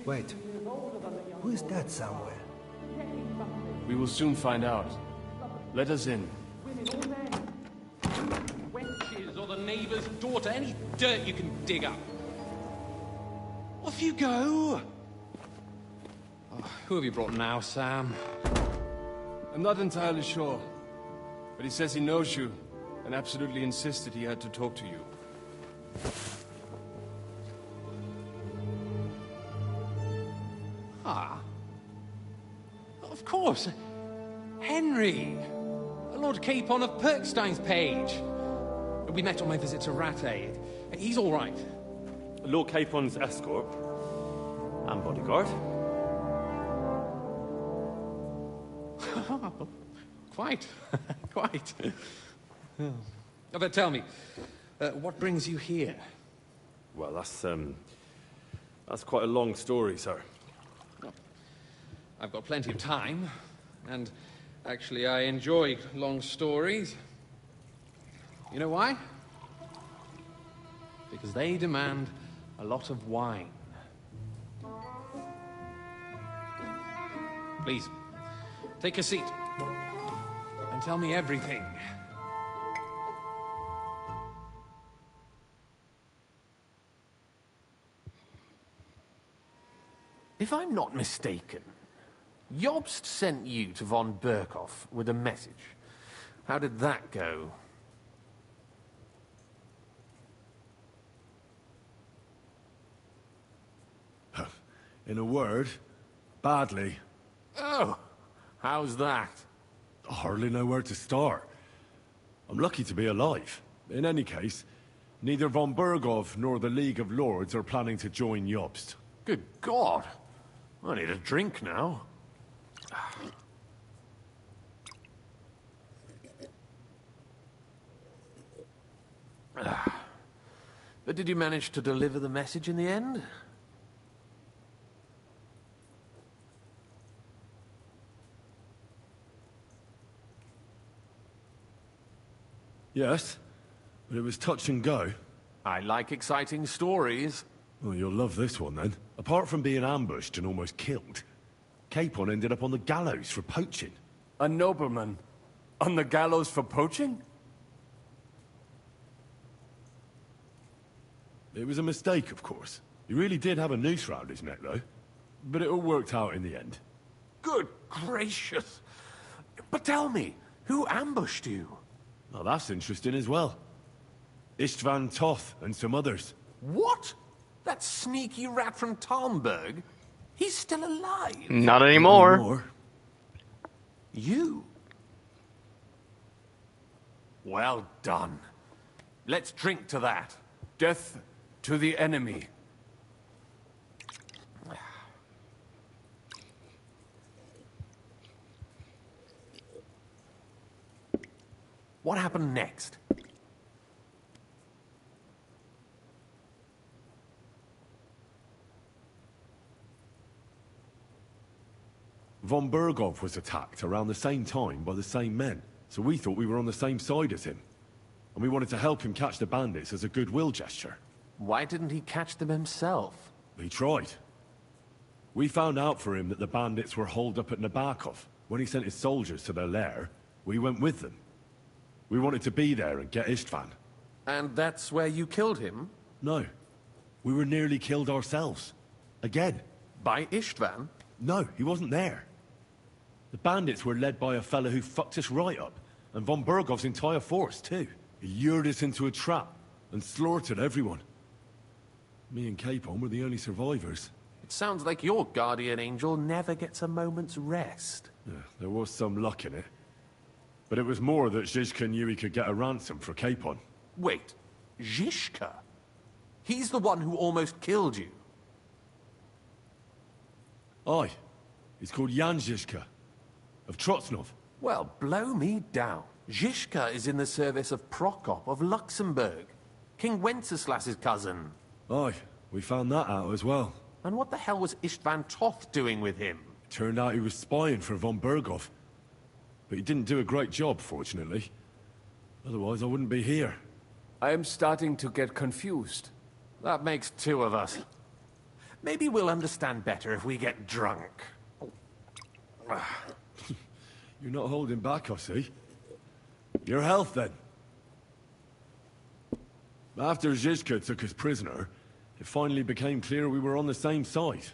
Wait. Who is that somewhere? We will soon find out. Let us in. Wenches or the neighbour's daughter, any dirt you can dig up. Off you go! Oh, who have you brought now, Sam? I'm not entirely sure. But he says he knows you, and absolutely insisted he had to talk to you. Ah. Of course. Henry. Lord Capon of Perkstein's page. We met on my visit to Rattay. He's all right. Lord Capon's escort. And bodyguard. Quite. Quite. Oh, but tell me, what brings you here? Well, that's quite a long story, sir. Well, I've got plenty of time, and actually I enjoy long stories. You know why? Because they demand a lot of wine. Please, take a seat and tell me everything. If I'm not mistaken, Jobst sent you to von Berkhoff with a message. How did that go? In a word, badly. Oh, how's that? I hardly know where to start. I'm lucky to be alive. In any case, Neither von Berghoff nor the League of Lords are planning to join Jobst. Good God. I need a drink now. But did you manage to deliver the message in the end? Yes, but it was touch and go. I like exciting stories. Well, you'll love this one then. Apart from being ambushed and almost killed, Capon ended up on the gallows for poaching. A nobleman? On the gallows for poaching? It was a mistake, of course. He really did have a noose round his neck, though. But it all worked out in the end. Good gracious. But tell me, who ambushed you? Well, that's interesting as well. Istvan Toth and some others. What? That sneaky rat from Talmberg? He's still alive? Not anymore. Not anymore. You? Well done. Let's drink to that. Death to the enemy. What happened next? Von Berghoff was attacked around the same time by the same men, so we thought we were on the same side as him. And we wanted to help him catch the bandits as a goodwill gesture. Why didn't he catch them himself? He tried. We found out for him that the bandits were holed up at Nabokov. When he sent his soldiers to their lair, we went with them. We wanted to be there and get Istvan. And that's where you killed him? No. We were nearly killed ourselves. Again. By Istvan? No, he wasn't there. The bandits were led by a fella who fucked us right up, and von Bergov's entire force, too. He lured us into a trap and slaughtered everyone. Me and Capon were the only survivors. It sounds like your guardian angel never gets a moment's rest. Yeah, there was some luck in it. But it was more that Zizka knew he could get a ransom for Capon. Wait, Zizka? He's the one who almost killed you. Aye. He's called Jan Zizka, of Trotsnov. Well, blow me down. Zizka is in the service of Prokop of Luxembourg, King Wenceslas's cousin. Aye, we found that out as well. And what the hell was Istvan Toth doing with him? It turned out he was spying for von Berghoff. But he didn't do a great job, fortunately. Otherwise, I wouldn't be here. I am starting to get confused. That makes two of us. Maybe we'll understand better if we get drunk. You're not holding back, I see. Your health, then. After Zizka took us prisoner, it finally became clear we were on the same side.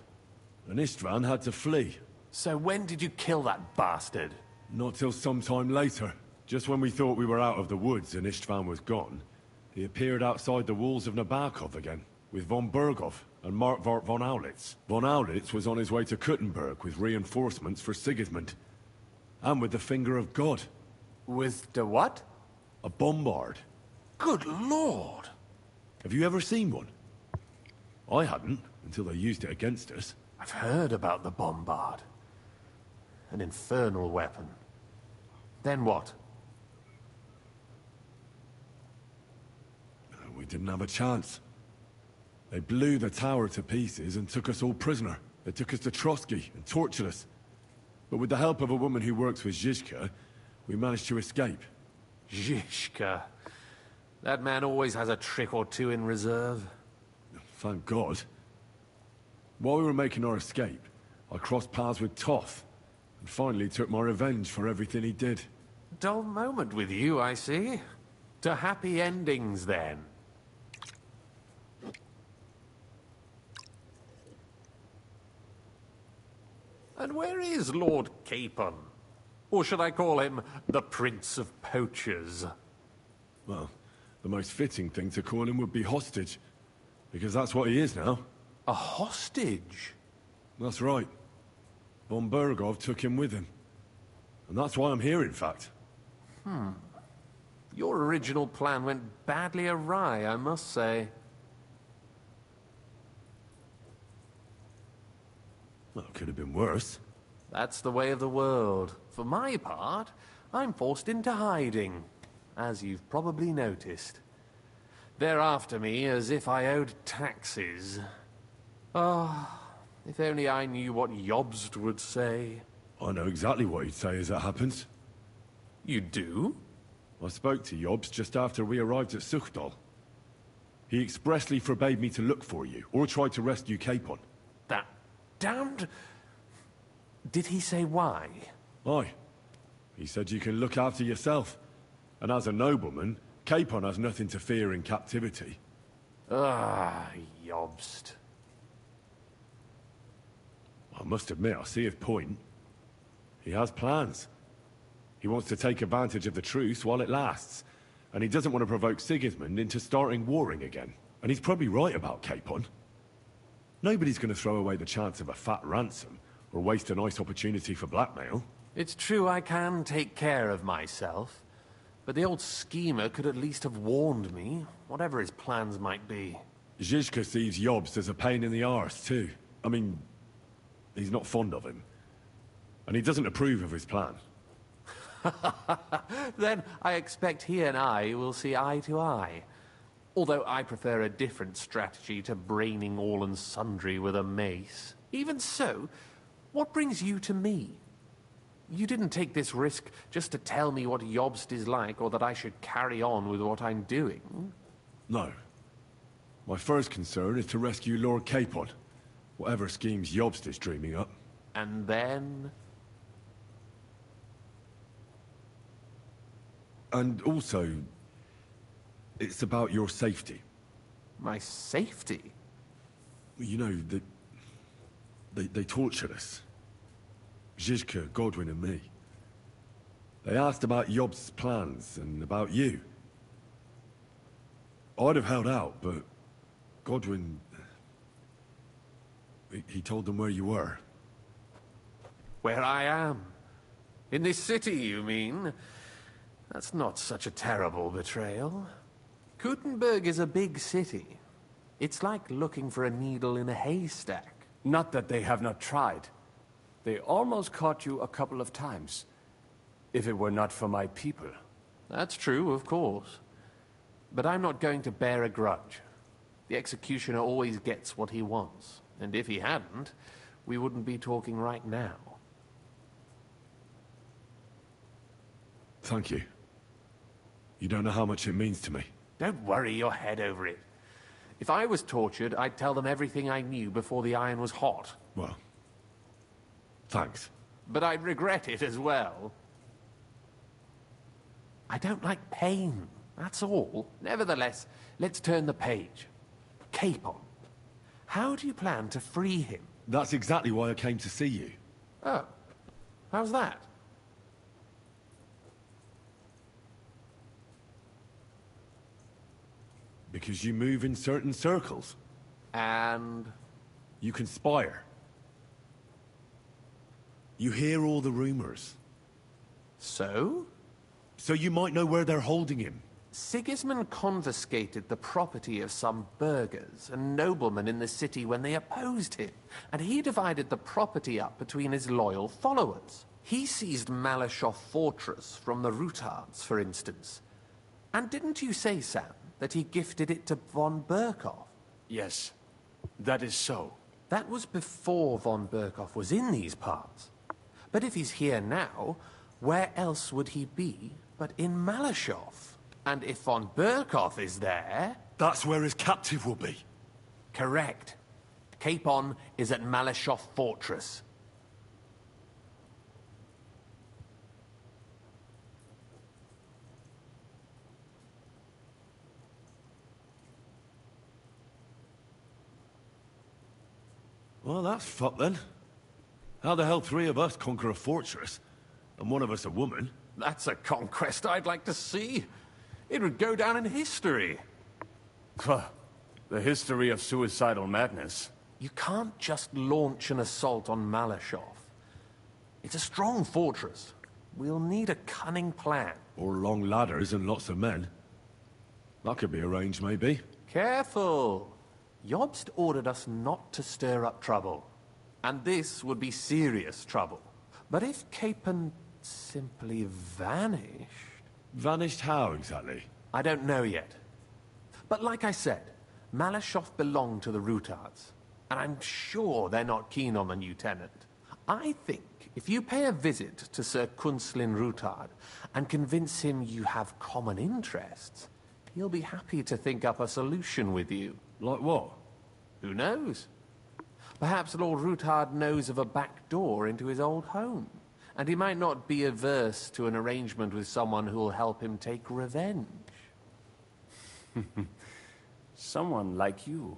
And Istvan had to flee. So when did you kill that bastard? Not till some time later. Just when we thought we were out of the woods and Istvan was gone, he appeared outside the walls of Nabokov again, with von Berghoff and Markvart von Aulitz. Von Aulitz was on his way to Kuttenberg with reinforcements for Sigismund. And with the Finger of God. With the what? A bombard. Good lord! Have you ever seen one? I hadn't, until they used it against us. I've heard about the bombard. An infernal weapon. Then what? We didn't have a chance. They blew the tower to pieces and took us all prisoner. They took us to Trotsky and tortured us. But with the help of a woman who works with Zizka, we managed to escape. Zizka. That man always has a trick or two in reserve. Thank God. While we were making our escape, I crossed paths with Toth, and finally took my revenge for everything he did. Dull moment with you, I see. To happy endings, then. And where is Lord Capon? Or should I call him the Prince of Poachers? Well, the most fitting thing to call him would be hostage, because that's what he is now. A hostage? That's right. Von Berghoff took him with him. And that's why I'm here, in fact. Your original plan went badly awry, I must say. Well, it could have been worse. That's the way of the world. For my part, I'm forced into hiding, as you've probably noticed. They're after me as if I owed taxes. Ah, if only I knew what Jobst would say. I know exactly what he'd say as that happens. You do? I spoke to Jobst just after we arrived at Suchdal. He expressly forbade me to look for you, or try to rescue Capon. That damned... Did he say why? Aye. He said you can look after yourself. And as a nobleman, Capon has nothing to fear in captivity. Ah, Jobst. I must admit, I see his point. He has plans. He wants to take advantage of the truce while it lasts. And he doesn't want to provoke Sigismund into starting warring again. And he's probably right about Capon. Nobody's going to throw away the chance of a fat ransom, or waste a nice opportunity for blackmail. It's true I can take care of myself. But the old schemer could at least have warned me, whatever his plans might be. Zizka sees Jobst as a pain in the arse, too. I mean, he's not fond of him. And he doesn't approve of his plan. Then I expect he and I will see eye to eye. Although I prefer a different strategy to braining all and sundry with a mace. Even so, what brings you to me? You didn't take this risk just to tell me what Jobst is like, or that I should carry on with what I'm doing. No. My first concern is to rescue Lord Capon, whatever schemes Jobst is dreaming up. And then... And also, it's about your safety. My safety? You know, they tortured us. Zizka, Godwin and me. They asked about Jobst's plans and about you. I'd have held out, but Godwin... He told them where you were. Where I am? In this city, you mean? That's not such a terrible betrayal. Gutenberg is a big city. It's like looking for a needle in a haystack. Not that they have not tried. They almost caught you a couple of times. If it were not for my people. That's true, of course. But I'm not going to bear a grudge. The executioner always gets what he wants. And if he hadn't, we wouldn't be talking right now. Thank you. You don't know how much it means to me. Don't worry your head over it. If I was tortured, I'd tell them everything I knew before the iron was hot. Well, thanks. But I'd regret it as well. I don't like pain, that's all. Nevertheless, let's turn the page. Capon. How do you plan to free him? That's exactly why I came to see you. Oh. How's that? Because you move in certain circles. And? You conspire. You hear all the rumors. So? So you might know where they're holding him. Sigismund confiscated the property of some burghers and noblemen in the city when they opposed him, and he divided the property up between his loyal followers. He seized Malashov Fortress from the Rutards, for instance. And didn't you say, Sam, that he gifted it to von Berkhoff? Yes, that is so. That was before von Berkhoff was in these parts. But if he's here now, where else would he be but in Malashov? And if von Berkhoff is there... That's where his captive will be. Correct. Capon is at Malashov Fortress. Well, that's fucked then. How the hell three of us conquer a fortress, and one of us a woman? That's a conquest I'd like to see. It would go down in history. The history of suicidal madness. You can't just launch an assault on Malashov. It's a strong fortress. We'll need a cunning plan. Or long ladders and lots of men. That could be arranged, maybe. Careful! Jobst ordered us not to stir up trouble. And this would be serious trouble. But if Capon simply vanished... Vanished how, exactly? I don't know yet. But like I said, Malashov belonged to the Rutards. And I'm sure they're not keen on the new tenant. I think if you pay a visit to Sir Kunslin Rutard and convince him you have common interests, he'll be happy to think up a solution with you. Like what? Who knows? Perhaps Lord Rutard knows of a back door into his old home, and he might not be averse to an arrangement with someone who'll help him take revenge. Someone like you.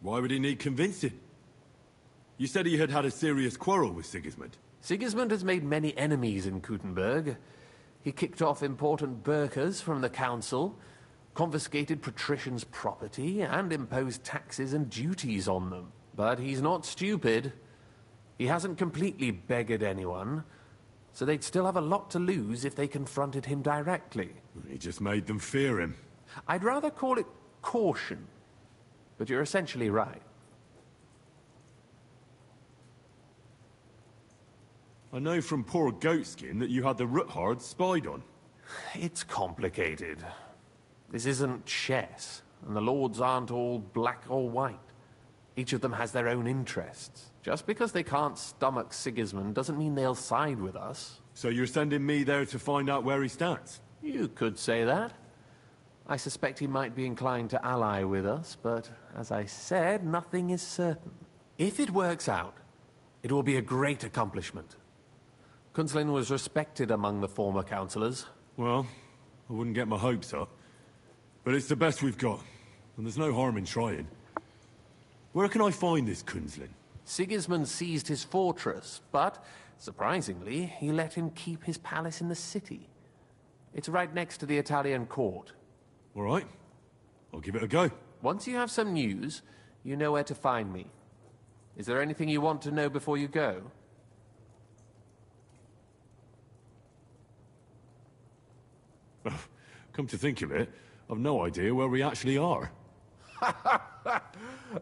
Why would he need convincing? You said he had had a serious quarrel with Sigismund. Sigismund has made many enemies in Kuttenberg. He kicked off important burghers from the council, confiscated patricians' property, and imposed taxes and duties on them. But he's not stupid. He hasn't completely beggared anyone, so they'd still have a lot to lose if they confronted him directly. He just made them fear him. I'd rather call it caution, but you're essentially right. I know from poor Goatskin that you had the Ruthards spied on. It's complicated. This isn't chess, and the lords aren't all black or white. Each of them has their own interests. Just because they can't stomach Sigismund doesn't mean they'll side with us. So you're sending me there to find out where he stands? You could say that. I suspect he might be inclined to ally with us, but as I said, nothing is certain. If it works out, it will be a great accomplishment. Kunslin was respected among the former councillors. Well, I wouldn't get my hopes up. But it's the best we've got, and there's no harm in trying. Where can I find this Kunslin? Sigismund seized his fortress, but, surprisingly, he let him keep his palace in the city. It's right next to the Italian court. All right. I'll give it a go. Once you have some news, you know where to find me. Is there anything you want to know before you go? Come to think of it, I've no idea where we actually are.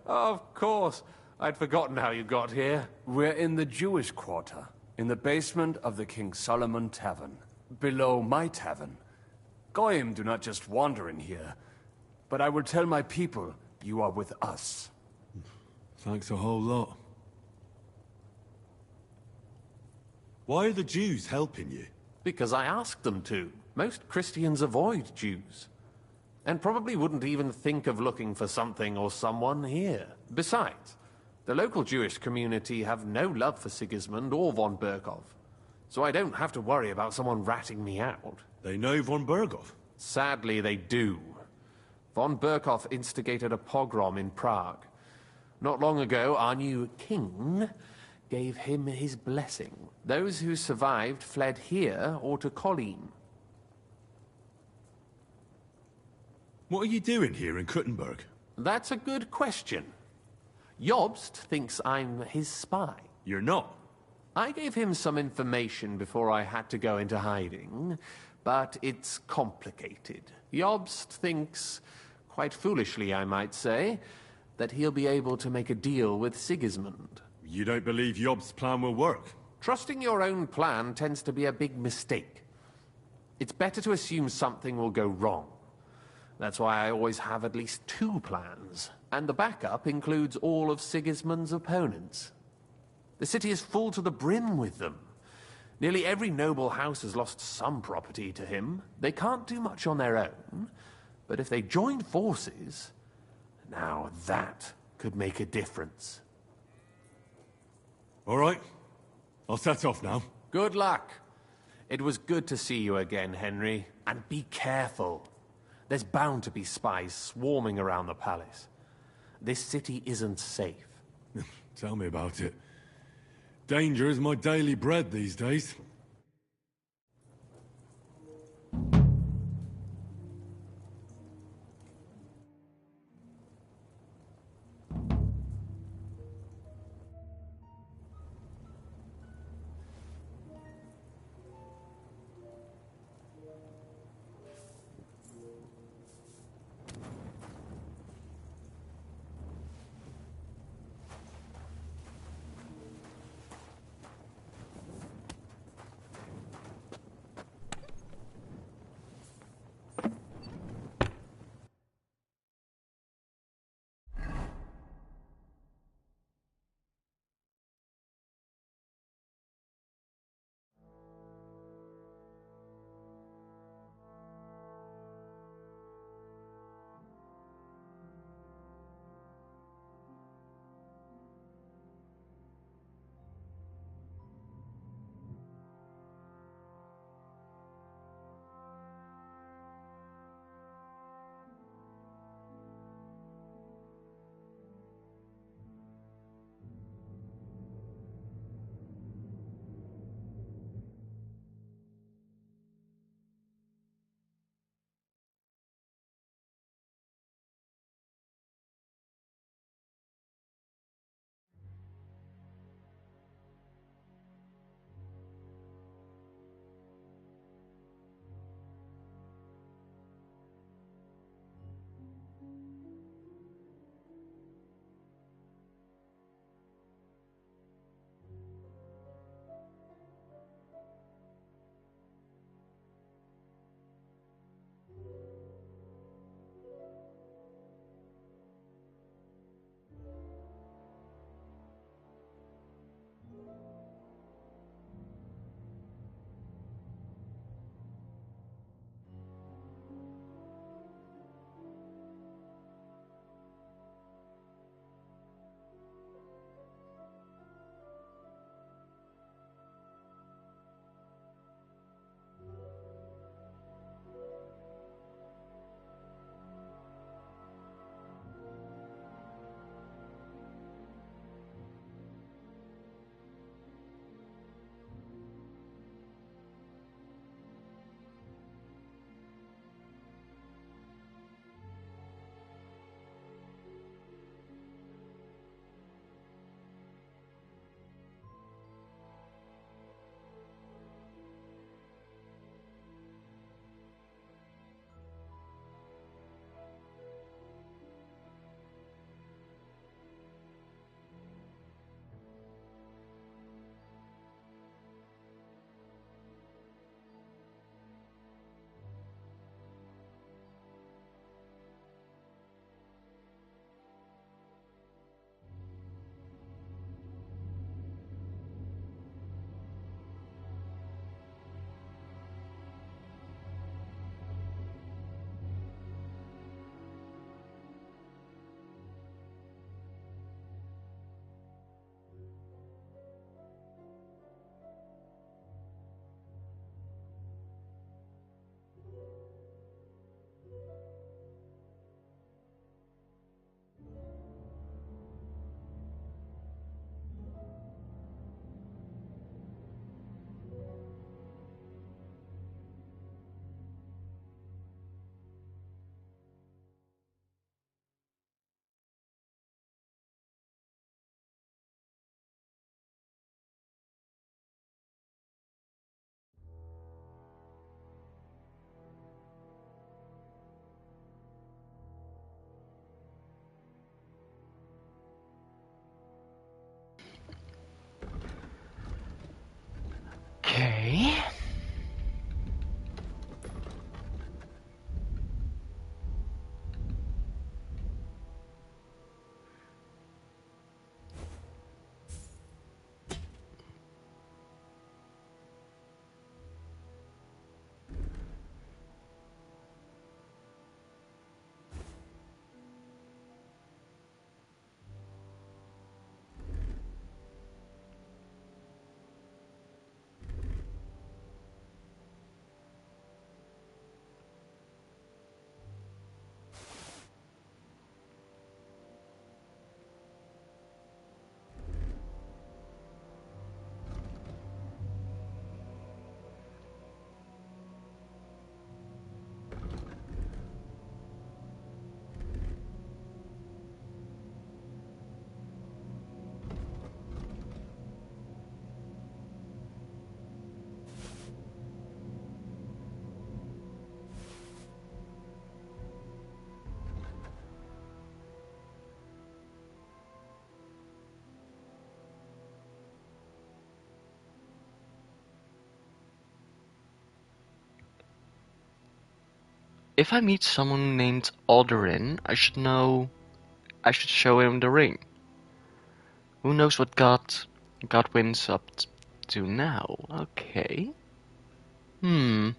Of course. I'd forgotten how you got here. We're in the Jewish quarter, in the basement of the King Solomon Tavern, below my tavern. Goyim do not just wander in here, but I will tell my people you are with us. Thanks a whole lot. Why are the Jews helping you? Because I asked them to. Most Christians avoid Jews, and probably wouldn't even think of looking for something or someone here. Besides, the local Jewish community have no love for Sigismund or von Berkov, so I don't have to worry about someone ratting me out. They know von Berkov? Sadly, they do. Von Berkov instigated a pogrom in Prague. Not long ago, our new king gave him his blessing. Those who survived fled here or to Colleen. What are you doing here in Kuttenberg? That's a good question. Jobst thinks I'm his spy. You're not. I gave him some information before I had to go into hiding, but it's complicated. Jobst thinks, quite foolishly I might say, that he'll be able to make a deal with Sigismund. You don't believe Jobst's plan will work? Trusting your own plan tends to be a big mistake. It's better to assume something will go wrong. That's why I always have at least 2 plans, and the backup includes all of Sigismund's opponents. The city is full to the brim with them. Nearly every noble house has lost some property to him. They can't do much on their own, but if they joined forces, now that could make a difference. All right. I'll set off now. Good luck. It was good to see you again, Henry. And be careful. There's bound to be spies swarming around the palace. This city isn't safe. Tell me about it. Danger is my daily bread these days. If I meet someone named Alderin, I should show him the ring. Who knows what Godwin's up to now? Okay. Hmm.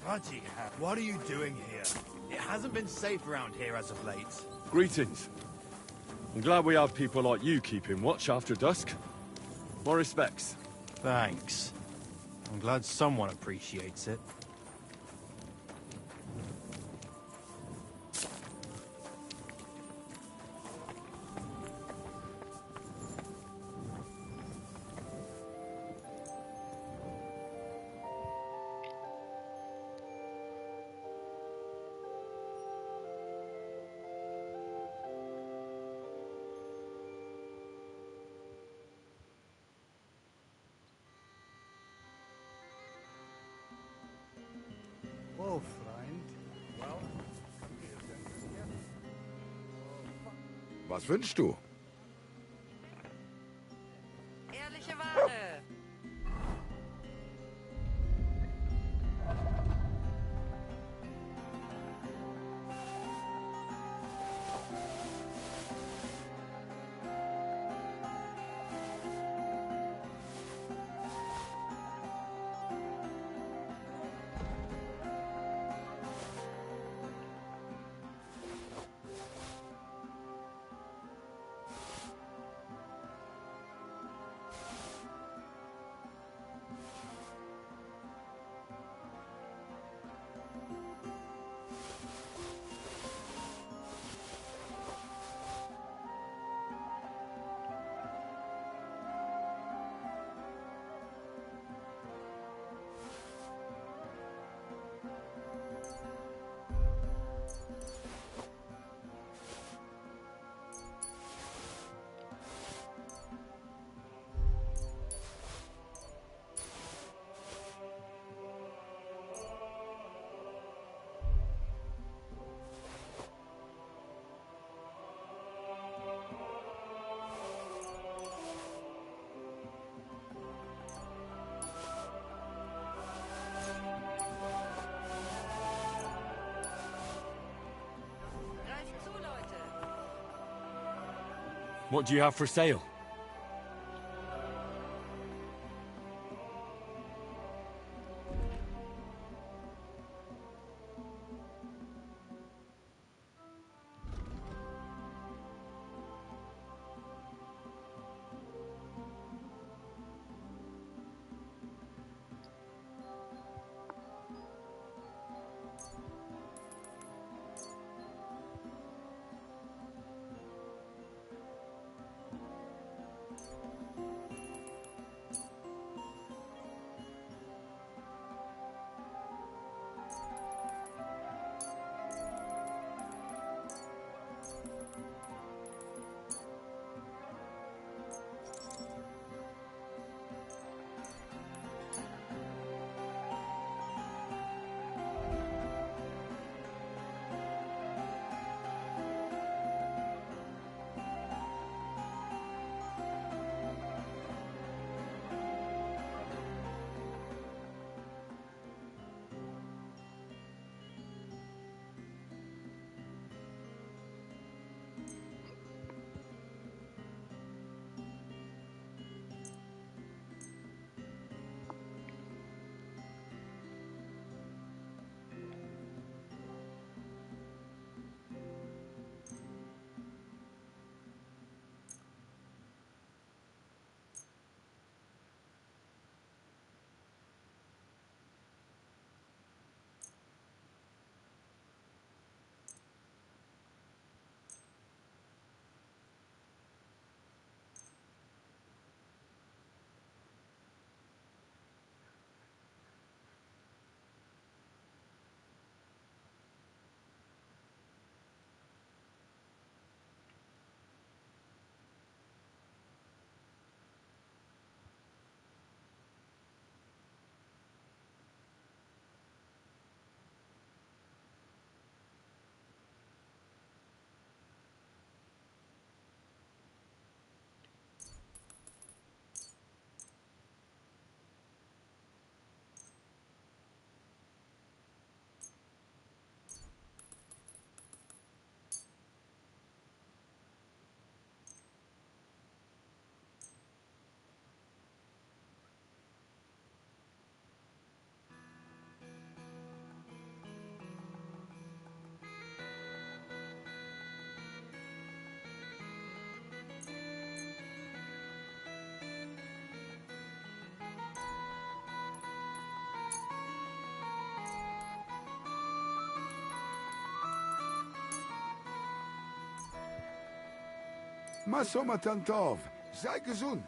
Bloody hell. What are you doing here? It hasn't been safe around here as of late. Greetings. I'm glad we have people like you keeping watch after dusk. My respects. Thanks. I'm glad someone appreciates it. Oh, Freund. Well, Was wünschst du? Ehrliche Ware. What do you have for sale? Masomatan Tov. Sei gesund.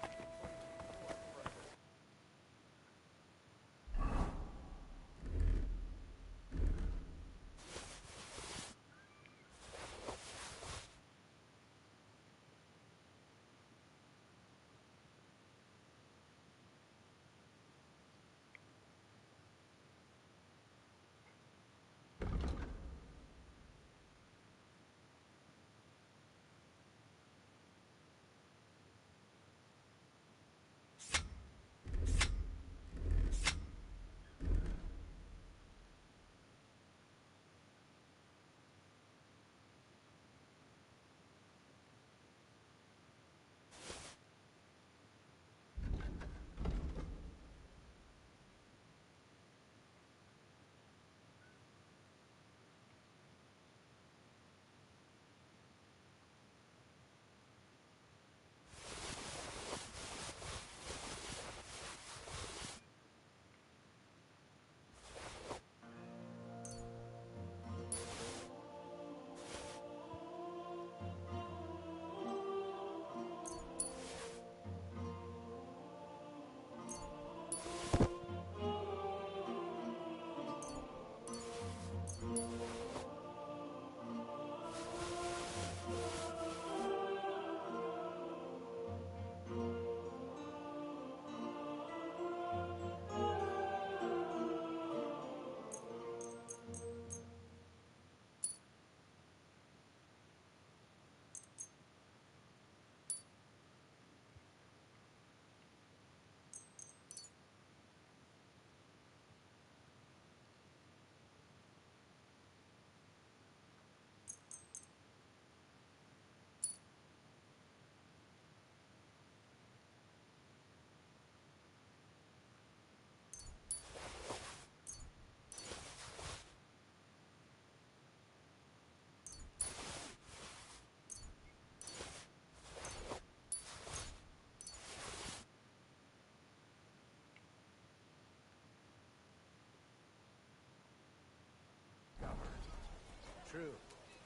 True,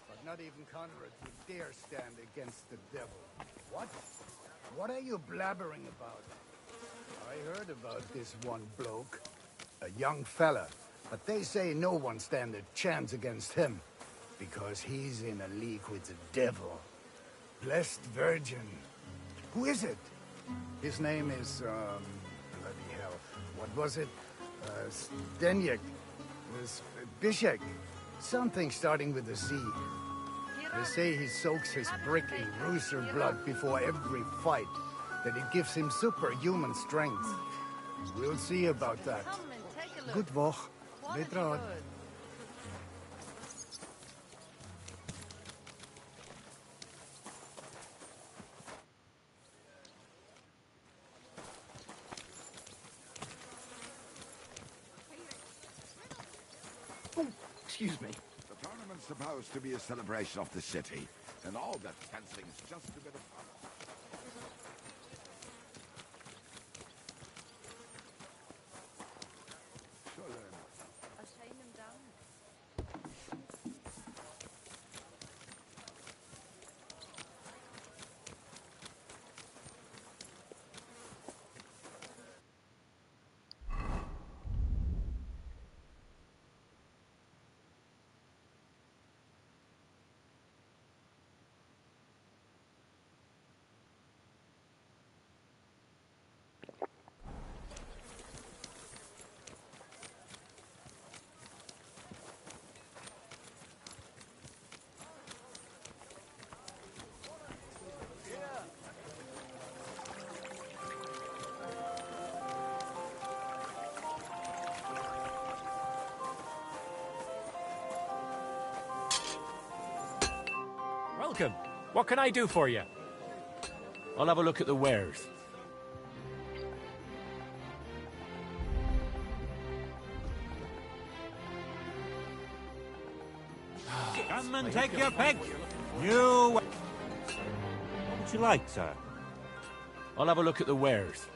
but not even Conrad would dare stand against the devil. What? What are you blabbering about? I heard about this one bloke. A young fella. But they say no one stand a chance against him. Because he's in a league with the devil. Blessed Virgin. Who is it? His name is, bloody hell. What was it? Stenyek. Bishek. Something starting with a Z. They say he soaks his brick in Rooster blood before every fight. That it gives him superhuman strength. We'll see about that. Good Woch. Betrot. Oh, excuse me. The tournament's supposed to be a celebration of the city, and all that fencing's just a bit of fun. Welcome. What can I do for you? I'll have a look at the wares. Come and take your pick. What would you like, sir? I'll have a look at the wares.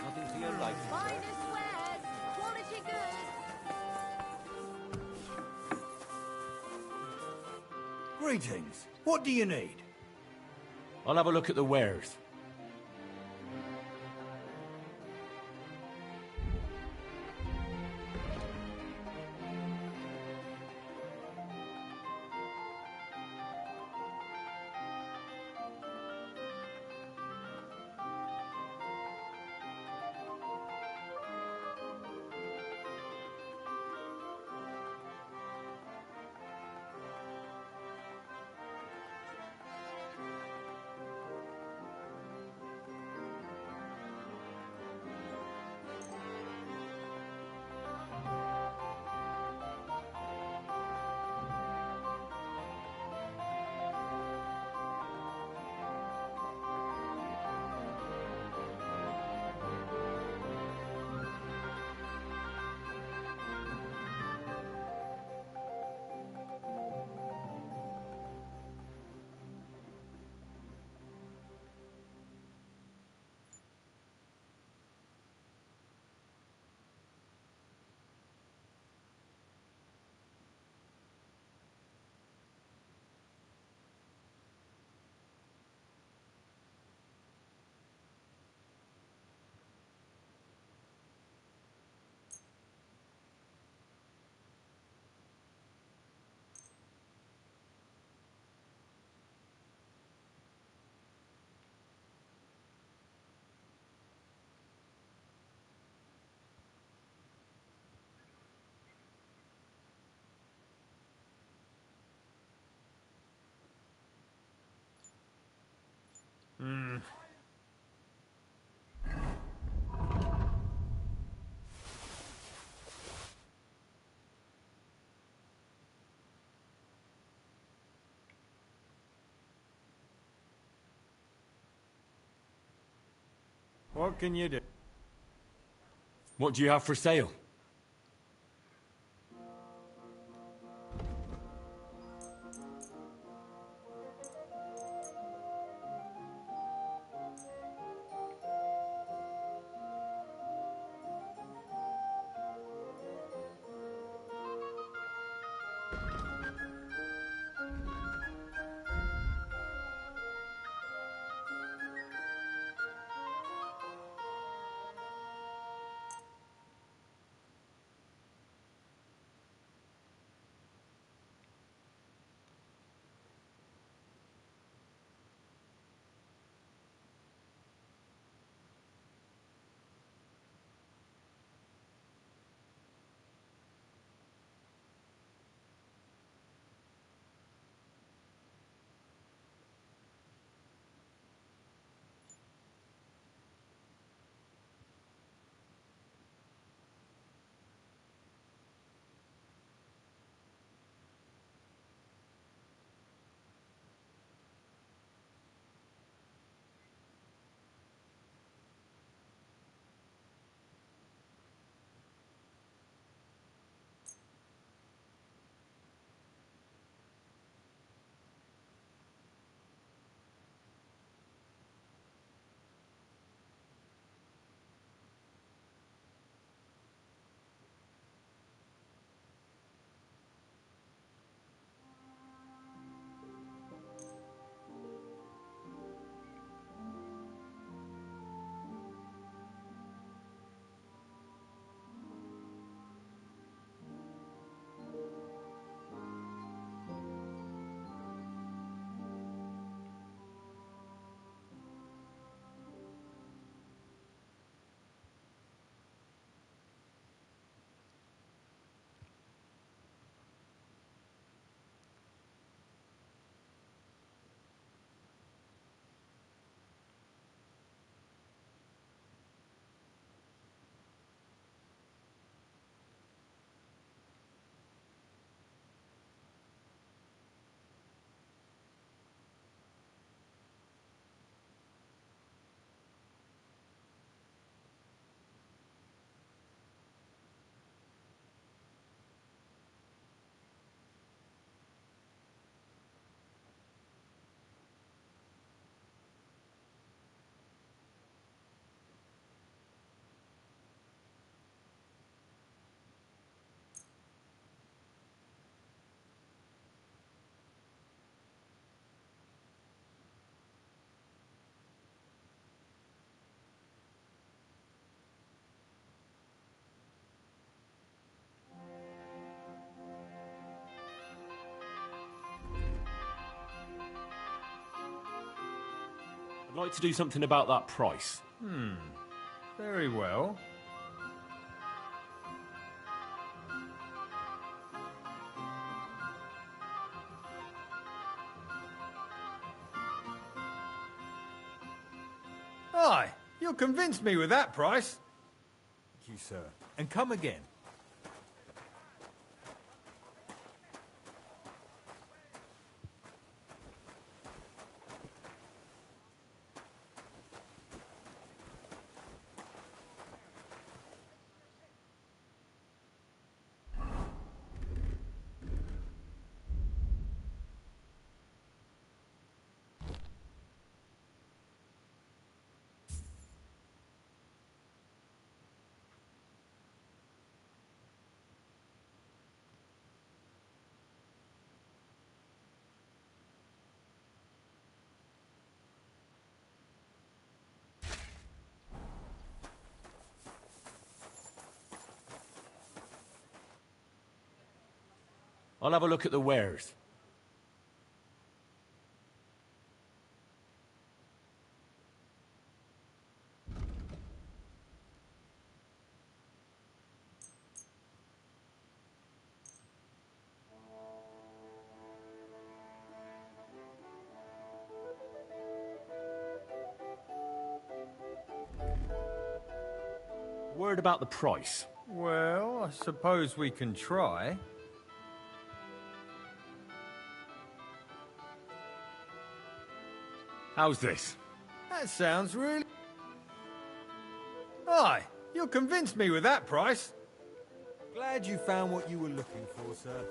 Nothing to your liking, sir. Finest wares, quality goods. Greetings. What do you need? I'll have a look at the wares. What can you do? What do you have for sale? I'd like to do something about that price. Very well. Aye, you'll convince me with that price. Thank you, sir. And come again. I'll have a look at the wares. Word about the price. Well, I suppose we can try. How's this? That sounds really... Aye, you'll convince me with that price. Glad you found what you were looking for, sir.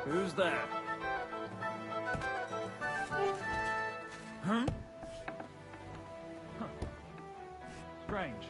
Who's there? Huh? Strange.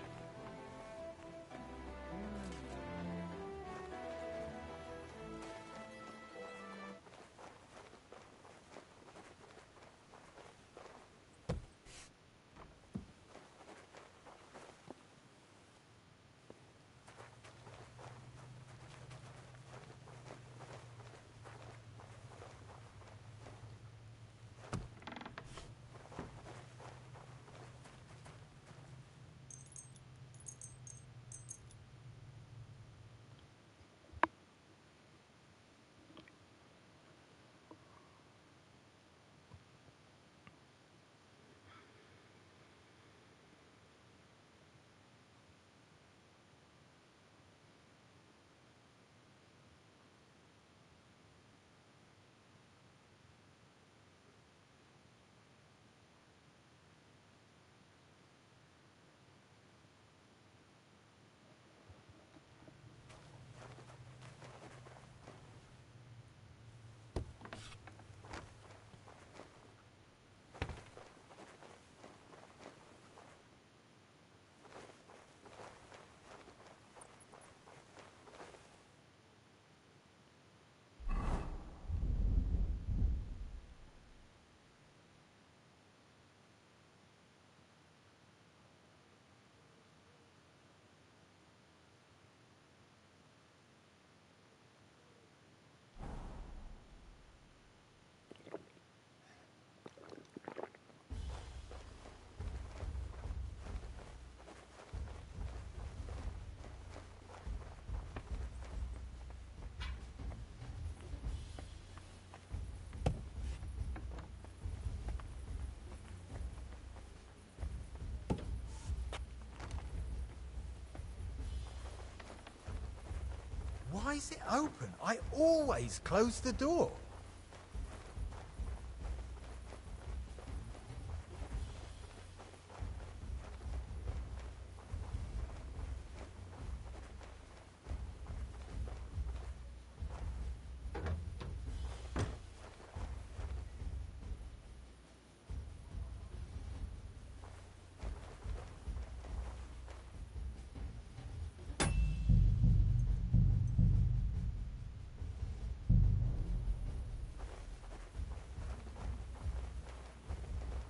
Why is it open? I always close the door.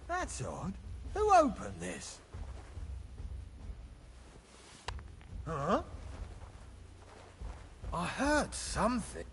That's odd. Who opened this? Huh? I heard something.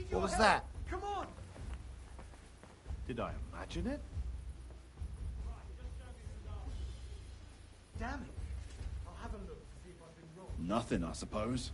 What was that? Come on! Did I imagine it? Damn it. I'll have a look to see if I've been wrong. Nothing, I suppose.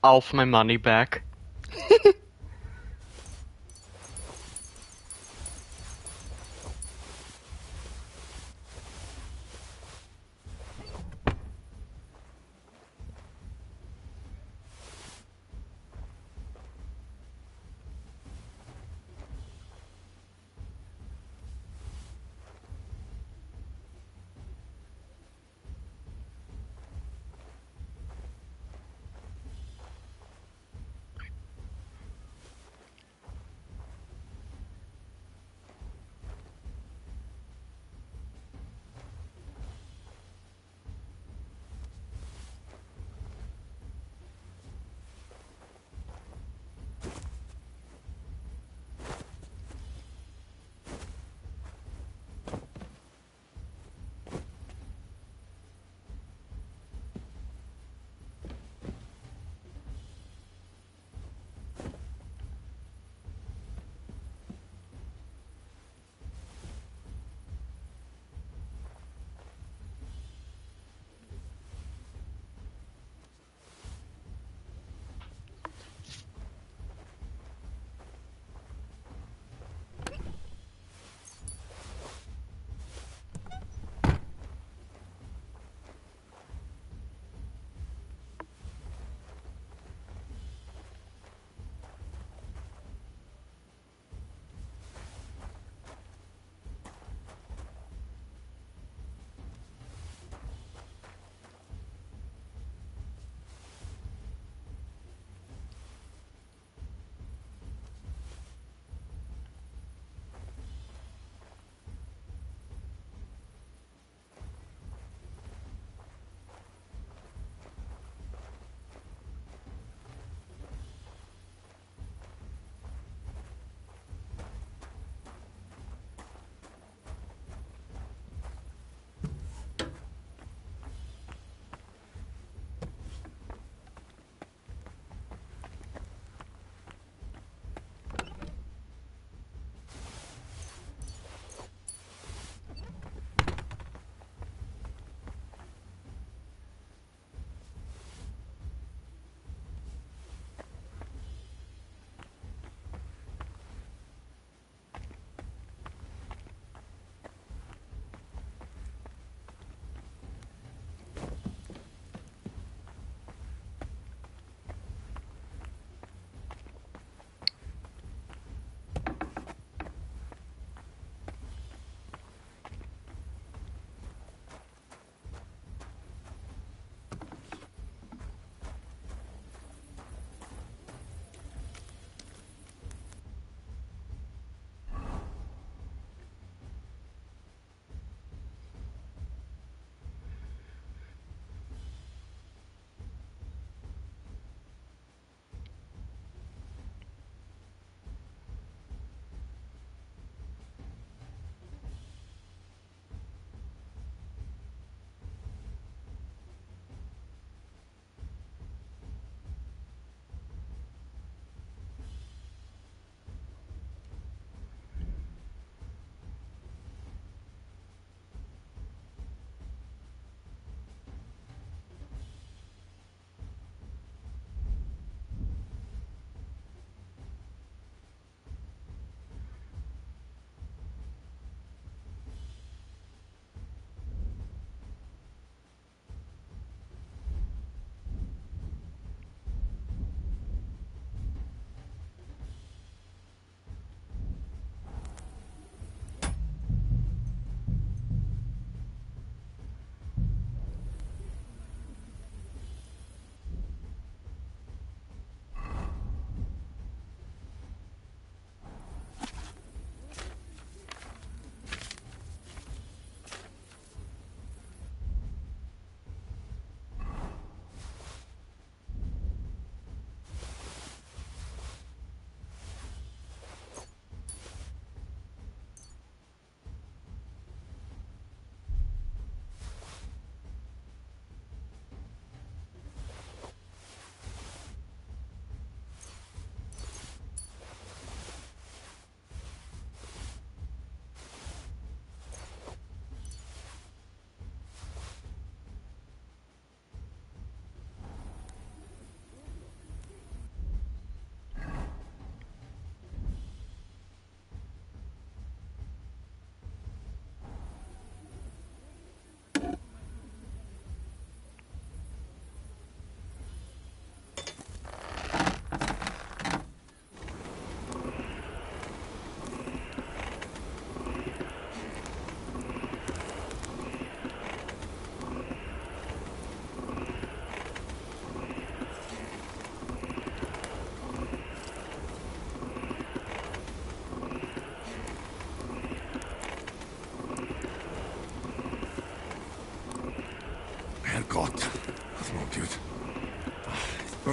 half my money back.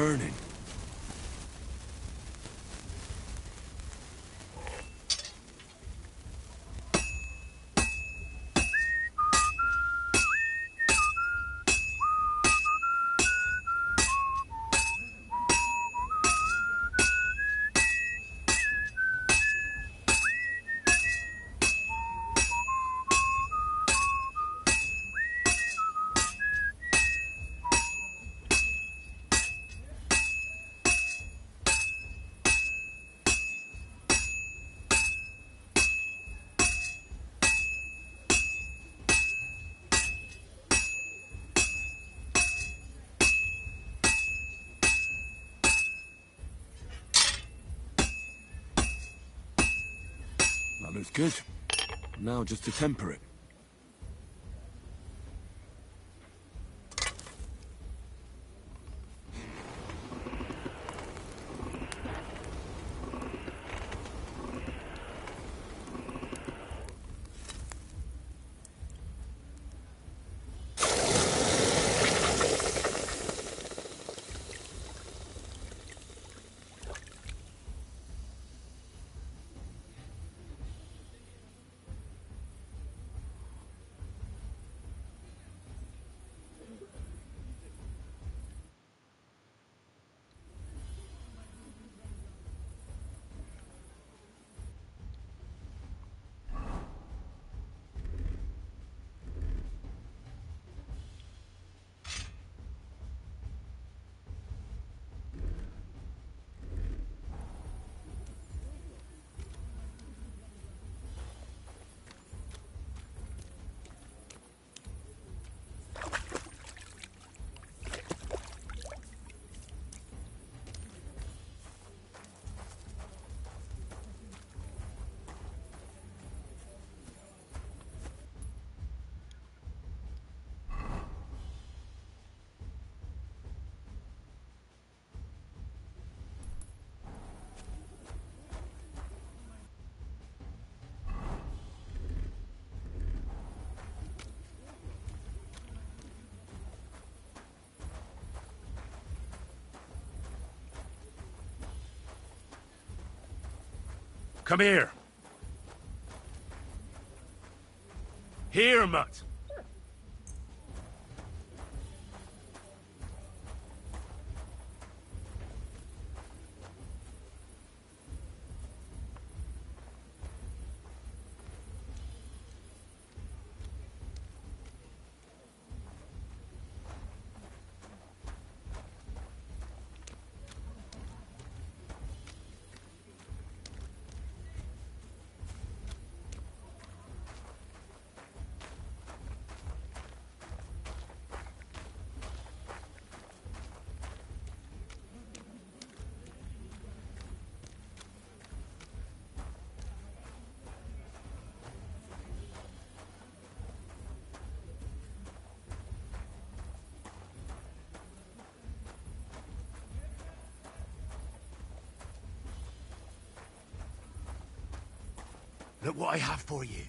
burning. That looks good. Now just to temper it. Come here. Here, mutt. Look what I have for you.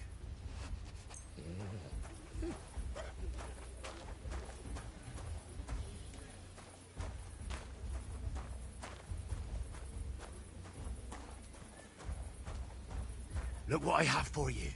Look what I have for you.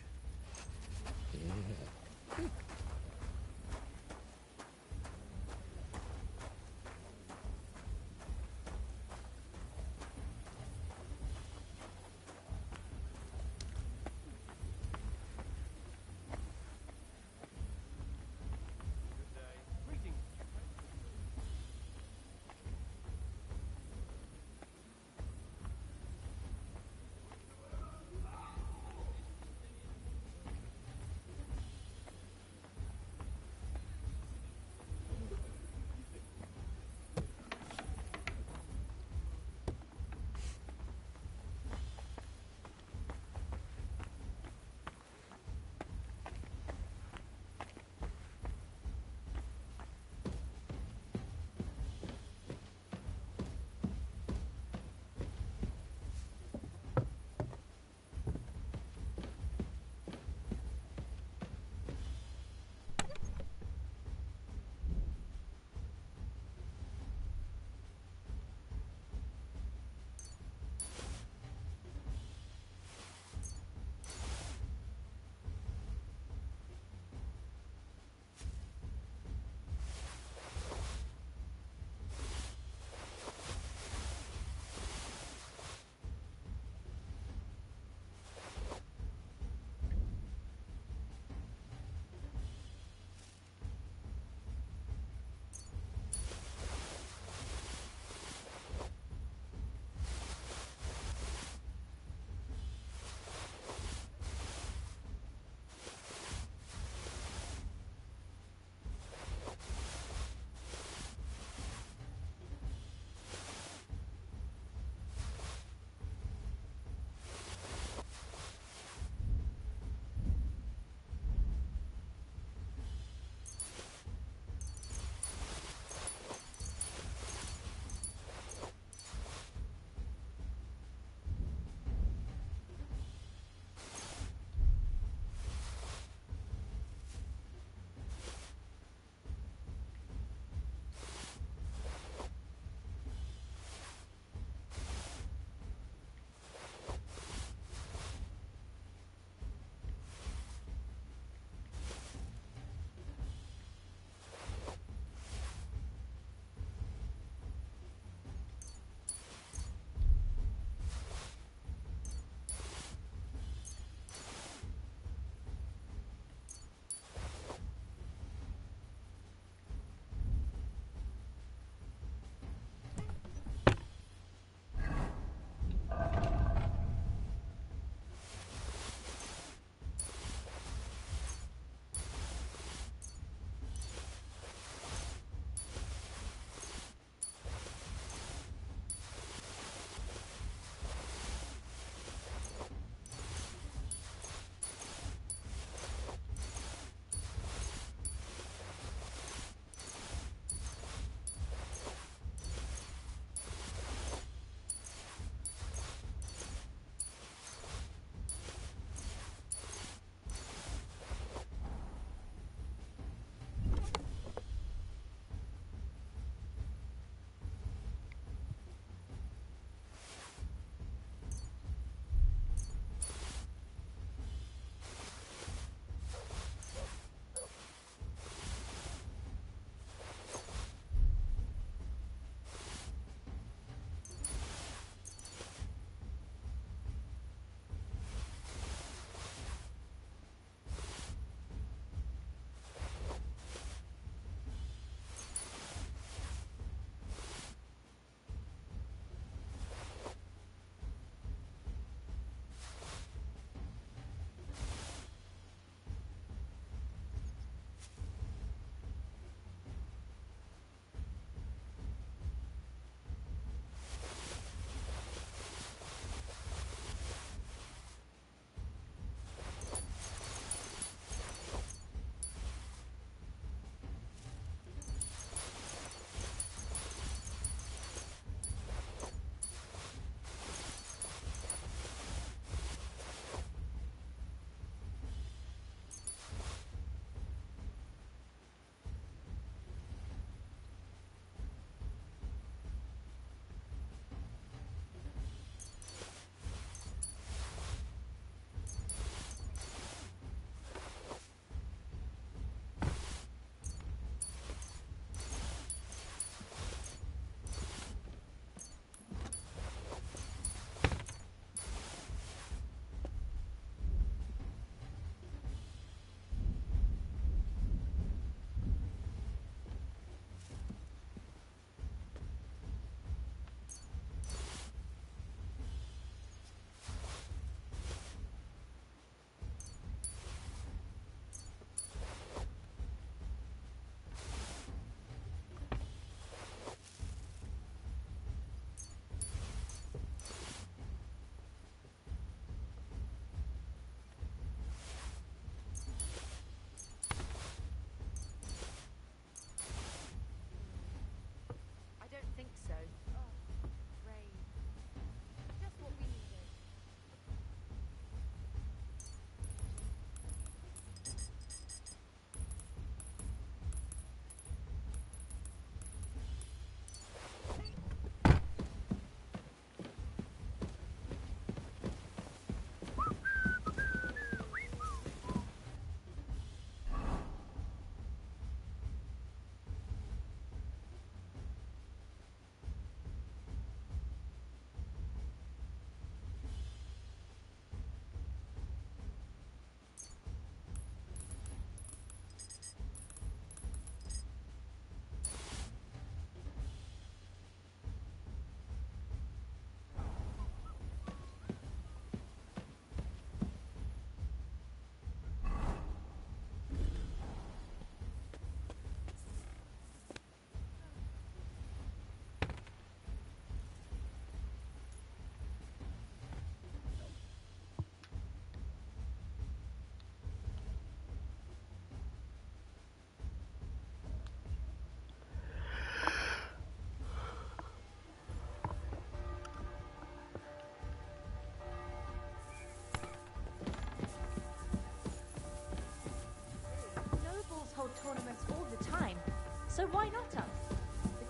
why not us?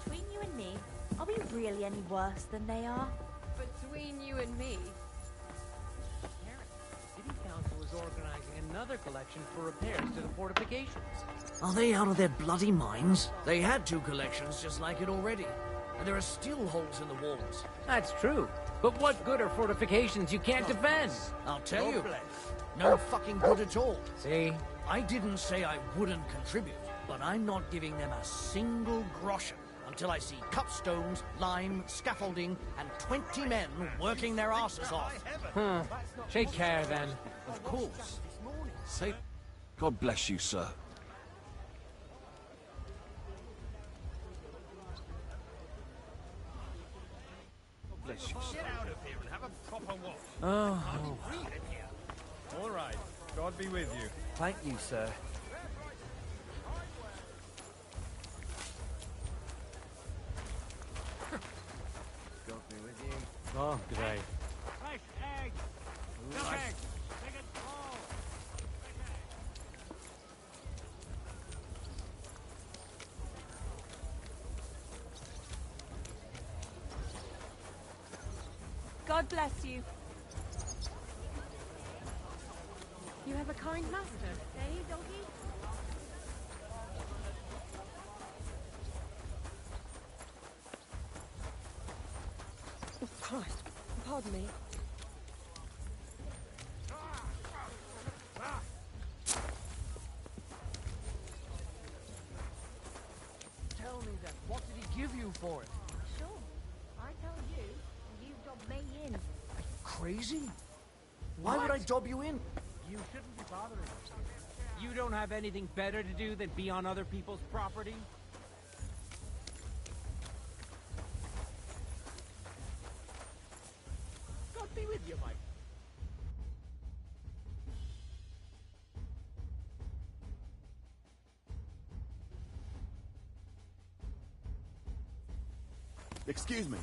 Between you and me, are we really any worse than they are? Between you and me. City Council is organizing another collection for repairs to the fortifications. Are they out of their bloody minds? They had 2 collections just like it already. And there are still holes in the walls. That's true. But what good are fortifications you can't defend? I'll tell you. No fucking good at all. See? I didn't say I wouldn't contribute, but I'm not giving them a single groschen until I see cut stones, lime, scaffolding, and 20 men working their asses off. Take care, then. Of course. Say, God bless you, sir. Bless you, sir. Get out of here and have a proper wash. Oh. All right. God be with you. Thank you, sir. God be with you. Oh, g'day. Fresh eggs. Cook eggs. Big and small. God bless you. You have a kind master, eh, doggy? Oh, Christ. Pardon me. Tell me then, what did he give you for it? Sure. I tell you, and you dob me in. Crazy? Why would I dob you in? You shouldn't be bothering us. You don't have anything better to do than be on other people's property? God be with you, Mike. Excuse me.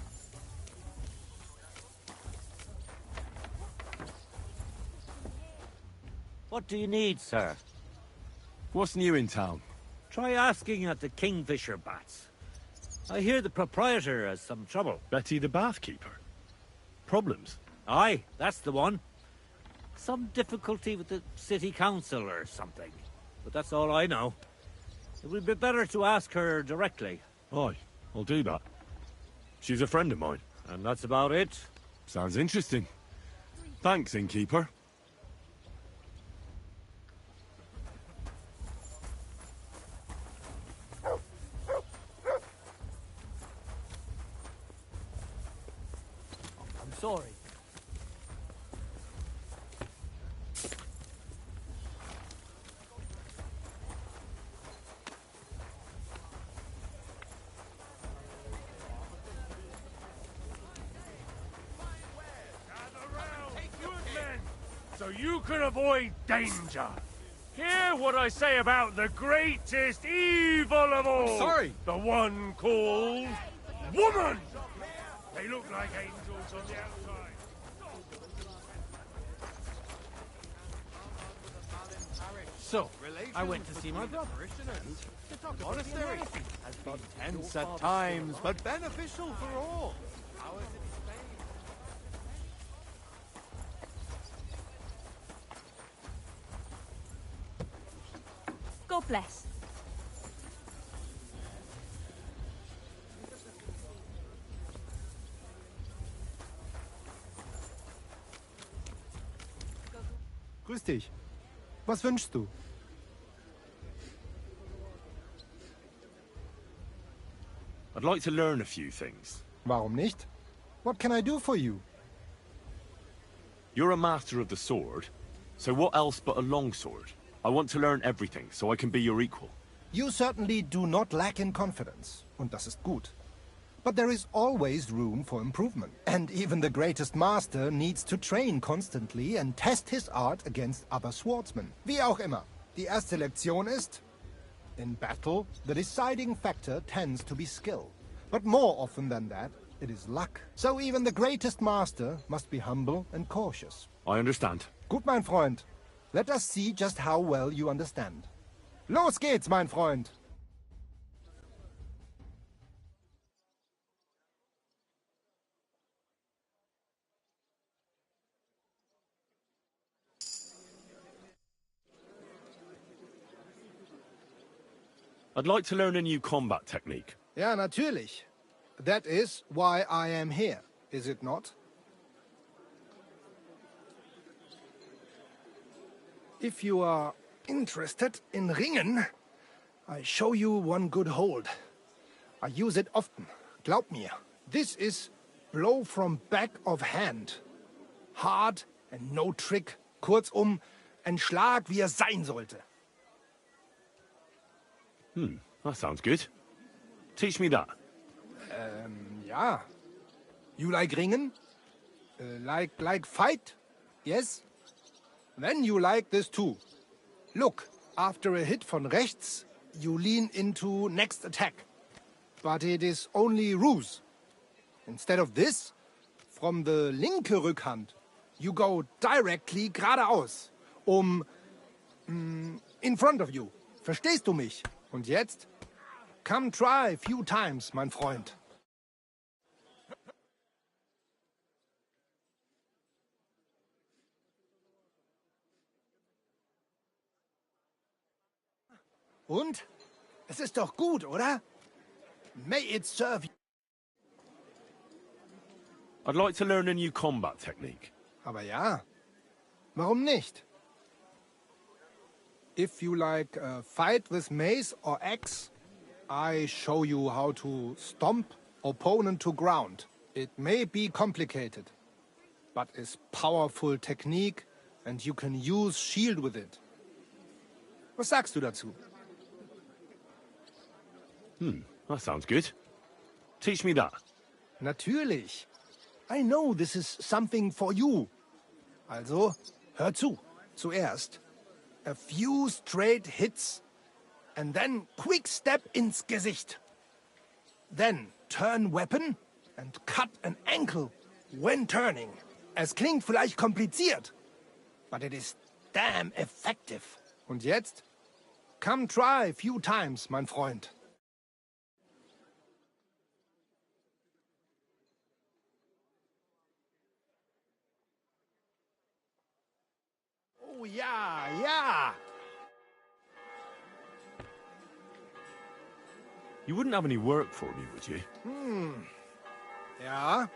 What do you need, sir? What's new in town? Try asking at the Kingfisher Bats. I hear the proprietor has some trouble. Betty the bathkeeper? Problems? Aye, that's the one. Some difficulty with the city council or something. But that's all I know. It would be better to ask her directly. Aye, I'll do that. She's a friend of mine. And that's about it. Sounds interesting. Thanks, innkeeper. I'm sorry. So you can avoid danger. Hear what I say about the greatest evil of all. I'm sorry. The one called woman. They look like angels on the outside. So, I went to see my brother. Monastery has been tense at times, but beneficial for all. How is it in Spain? God bless. Grüß dich. Was wünschst du? I'd like to learn a few things. Warum nicht? What can I do for you? You're a master of the sword, so what else but a longsword? I want to learn everything, so I can be your equal. You certainly do not lack in confidence, und das ist gut. But there is always room for improvement. And even the greatest master needs to train constantly and test his art against other swordsmen. Wie auch immer. Die erste Lektion ist, in battle, the deciding factor tends to be skill. But more often than that, it is luck. So even the greatest master must be humble and cautious. I understand. Gut, mein Freund. Let us see just how well you understand. Los geht's, mein Freund! I'd like to learn a new combat technique. Ja, natürlich. That is why I am here, is it not? If you are interested in ringen, I show you one good hold. I use it often, glaub mir. This is blow from back of hand. Hard and no trick. Kurzum, ein Schlag, wie er sein sollte. That sounds good. Teach me that. Ja. You like ringen? Like fight? Yes? Then you like this too. Look, after a hit von rechts, you lean into next attack. But it is only ruse. Instead of this, from the linke Rückhand, you go directly geradeaus. In front of you. Verstehst du mich? Und jetzt? Come try a few times, mein Freund. Und? Es ist doch gut, oder? May it serve you. I'd like to learn a new combat technique. Aber ja, warum nicht? If you like a fight with mace or axe, I show you how to stomp opponent to ground. It may be complicated, but is powerful technique and you can use shield with it. Was sagst du dazu? That sounds good. Teach me that. Natürlich. I know this is something for you. Also, hör zu. Zuerst a few straight hits and then quick step ins Gesicht. Then turn weapon and cut an ankle when turning. Es klingt vielleicht kompliziert, but it is damn effective. Und jetzt? Come try a few times, mein Freund. Oh ja, ja. You wouldn't have any work for me, would you? Ja.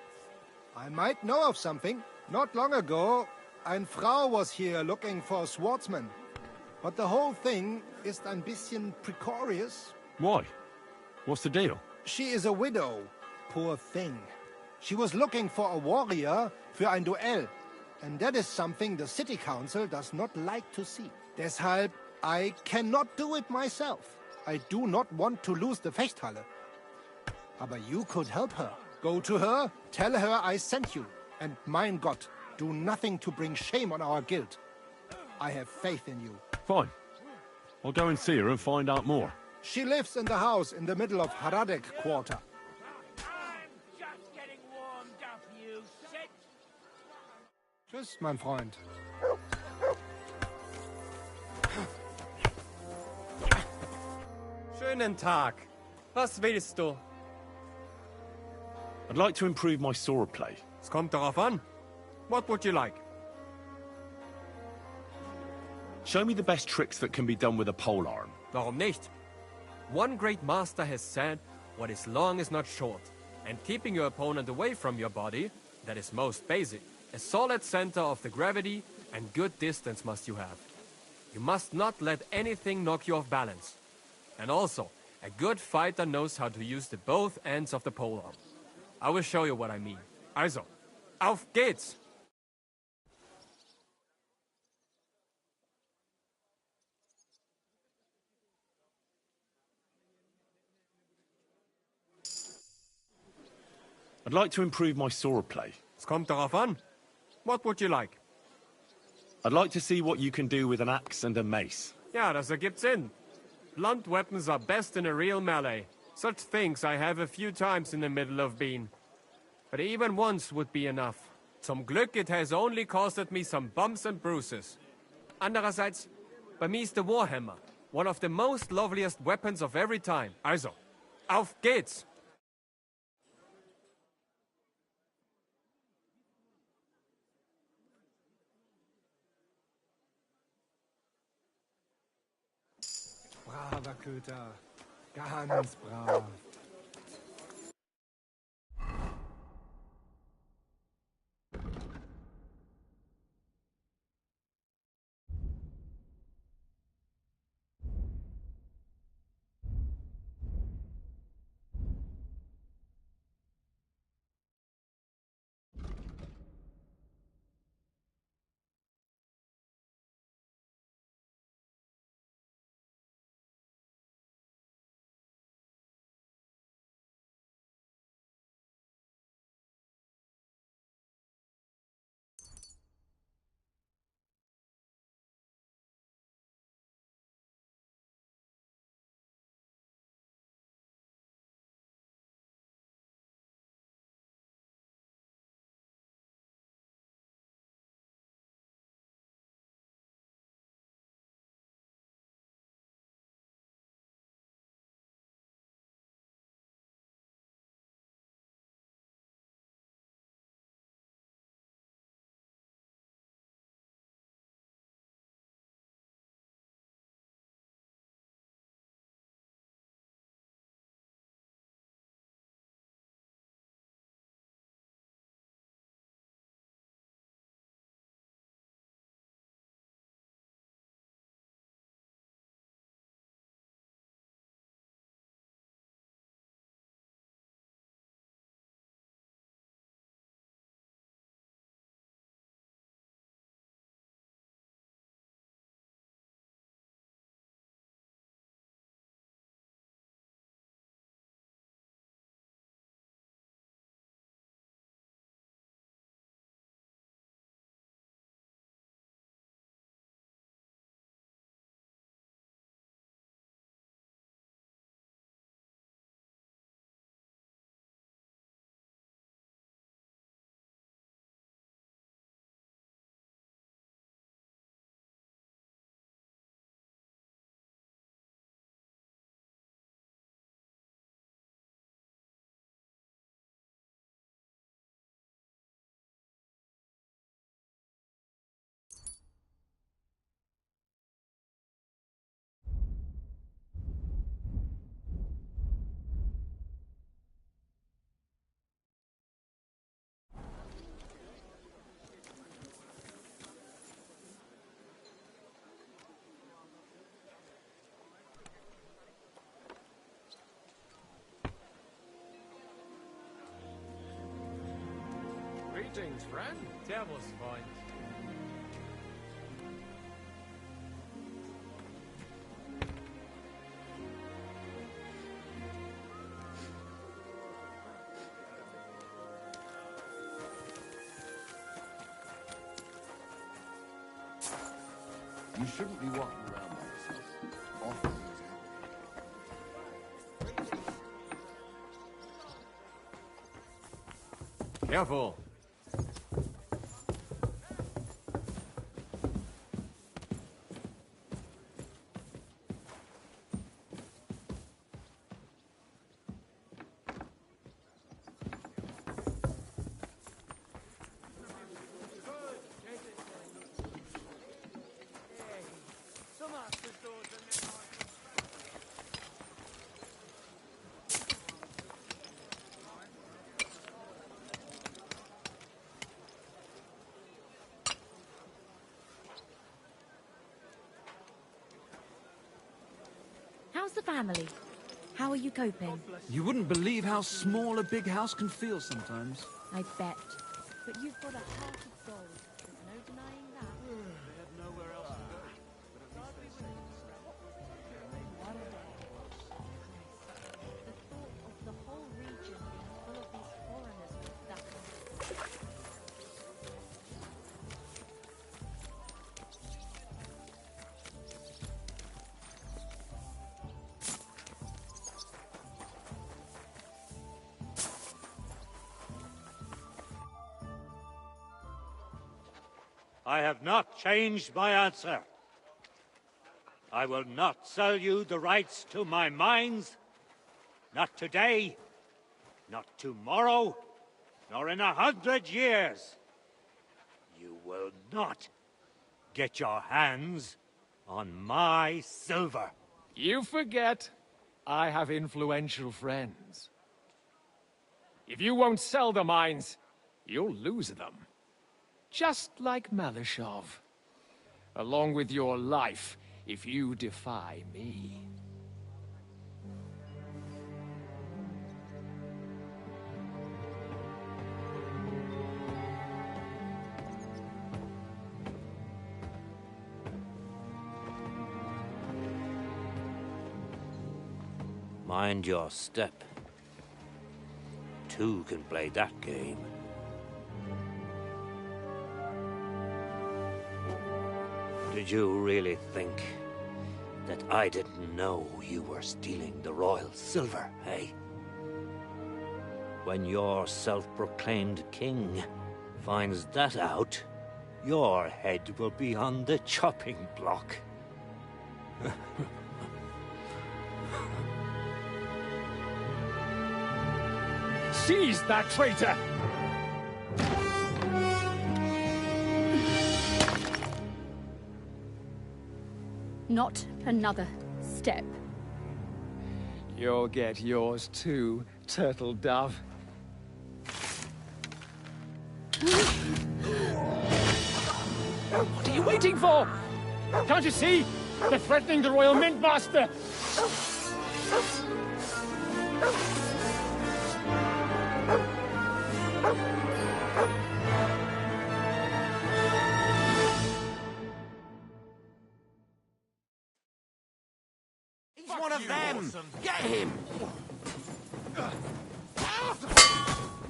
I might know of something. Not long ago, ein Frau was here looking for a swordsman. But the whole thing ist ein bisschen precarious. Why? What's the deal? She is a widow. Poor thing. She was looking for a warrior für ein Duell. And that is something the city council does not like to see. Deshalb, I cannot do it myself. I do not want to lose the Fechthalle. Aber you could help her. Go to her, tell her I sent you. And mein Gott, do nothing to bring shame on our guild. I have faith in you. Fine. I'll go and see her and find out more. She lives in the house in the middle of Haradek quarter. Just getting warmed up, you sit. Tschüss, mein Freund. Schönen Tag. Was willst du? I'd like to improve my swordplay. Es kommt darauf an. What would you like? Show me the best tricks that can be done with a polearm. Warum nicht? One great master has said, what is long is not short. And keeping your opponent away from your body, that is most basic. A solid center of the gravity and good distance must you have. You must not let anything knock you off balance. And also, a good fighter knows how to use the both ends of the polearm. I will show you what I mean. Also, auf geht's! I'd like to improve my swordplay. Es kommt darauf an. What would you like? I'd like to see what you can do with an axe and a mace. Ja, das ergibt Sinn. Blunt weapons are best in a real melee. Such things I have a few times in the middle of been. But even once would be enough. Zum Glück it has only costed me some bumps and bruises. Andererseits, bei mir ist the Warhammer, one of the most loveliest weapons of every time. Also, auf geht's! Braver Köter. Ganz brav. Greetings, friend. That was fine. You shouldn't be walking around by yourself. Awful things happen. Careful. How's the family? How are you coping? You wouldn't believe how small a big house can feel sometimes. I bet. But you've got a heart of gold. There's no denying that. They had nowhere else to go. But at least they The thought of the whole region being full of these foreigners with that. I have not changed my answer. I will not sell you the rights to my mines. Not today, not tomorrow, nor in 100 years. You will not get your hands on my silver. You forget. I have influential friends. If you won't sell the mines, you'll lose them. Just like Malishov. Along with your life, if you defy me. Mind your step. Two can play that game. Did you really think that I didn't know you were stealing the royal silver, eh? When your self-proclaimed king finds that out, your head will be on the chopping block. Seize that traitor! Not another step. You'll get yours too, turtle dove. What are you waiting for? Can't you see? They're threatening the Royal Mint Master! He's one of them! Get him!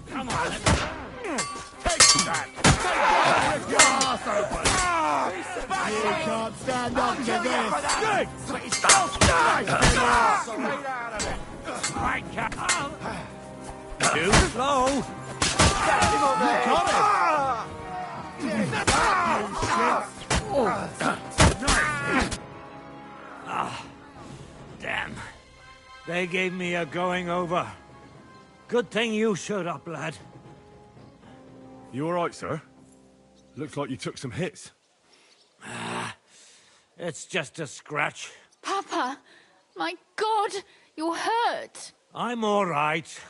Come on! Take that! Rip your ass open! You can't stand up to this! Good! Right, Cap. Too slow! Get him on there! You got it! Ah, damn. They gave me a going over. Good thing you showed up, lad. You all right, sir? Looks like you took some hits. It's just a scratch. Papa! My God! You're hurt! I'm all right.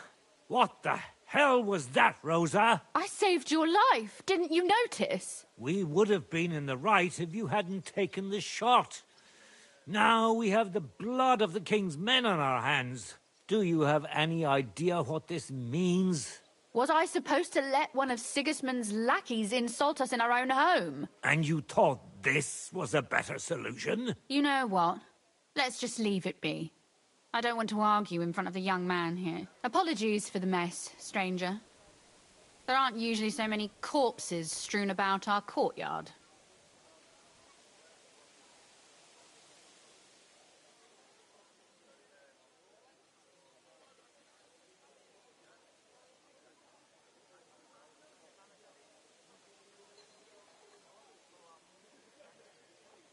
What the hell was that, Rosa? I saved your life. Didn't you notice? We would have been in the right if you hadn't taken the shot. Now we have the blood of the king's men on our hands. Do you have any idea what this means? Was I supposed to let one of Sigismund's lackeys insult us in our own home? And you thought this was a better solution? You know what? Let's just leave it be. I don't want to argue in front of the young man here. Apologies for the mess, stranger. There aren't usually so many corpses strewn about our courtyard.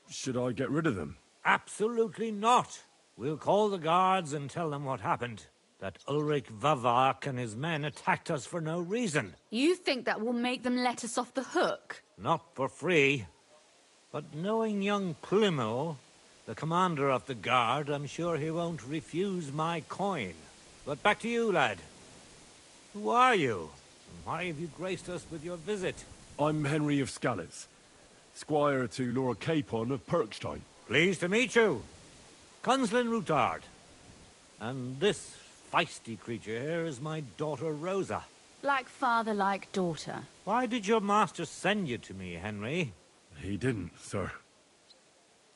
Should I get rid of them? Absolutely not. We'll call the guards and tell them what happened. That Ulrich Vavak and his men attacked us for no reason. You think that will make them let us off the hook? Not for free. But knowing young Plymouth, the commander of the guard, I'm sure he won't refuse my coin. But back to you, lad. Who are you? And why have you graced us with your visit? I'm Henry of Scalitz, squire to Lord Capon of Perkstein. Pleased to meet you. Conslin Routard. And this feisty creature here is my daughter Rosa. Like father, like daughter. Why did your master send you to me, Henry? He didn't, sir.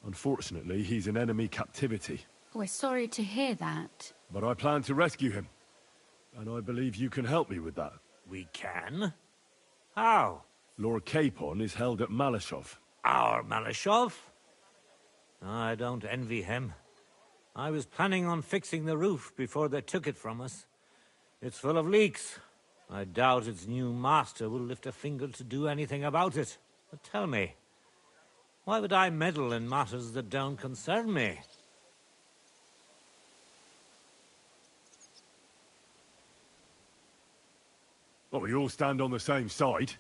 Unfortunately, he's in enemy captivity. We're sorry to hear that. But I plan to rescue him. And I believe you can help me with that. We can? How? Lord Capon is held at Malishov. Our Malishov? I don't envy him. I was planning on fixing the roof before they took it from us. It's full of leaks. I doubt its new master will lift a finger to do anything about it. But tell me, why would I meddle in matters that don't concern me? Well, we all stand on the same side.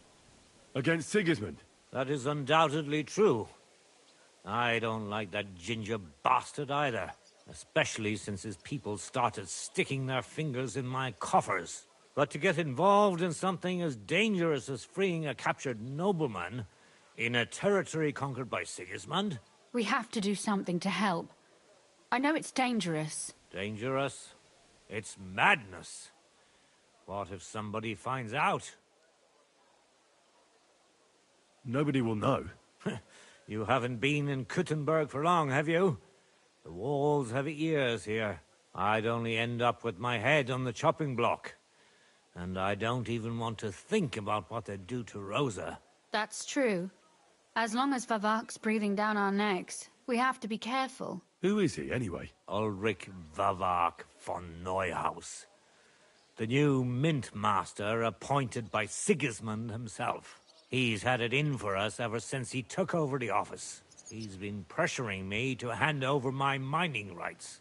Against Sigismund. That is undoubtedly true. I don't like that ginger bastard either. especially since his people started sticking their fingers in my coffers. But to get involved in something as dangerous as freeing a captured nobleman in a territory conquered by Sigismund? We have to do something to help. I know it's dangerous. Dangerous? It's madness. What if somebody finds out? Nobody will know. You haven't been in Kuttenberg for long, have you? The walls have ears here. I'd only end up with my head on the chopping block. And I don't even want to think about what they'd do to Rosa. That's true. As long as Vavak's breathing down our necks, we have to be careful. Who is he, anyway? Ulrich Vavak von Neuhaus. The new mint master appointed by Sigismund himself. He's had it in for us ever since he took over the office. He's been pressuring me to hand over my mining rights.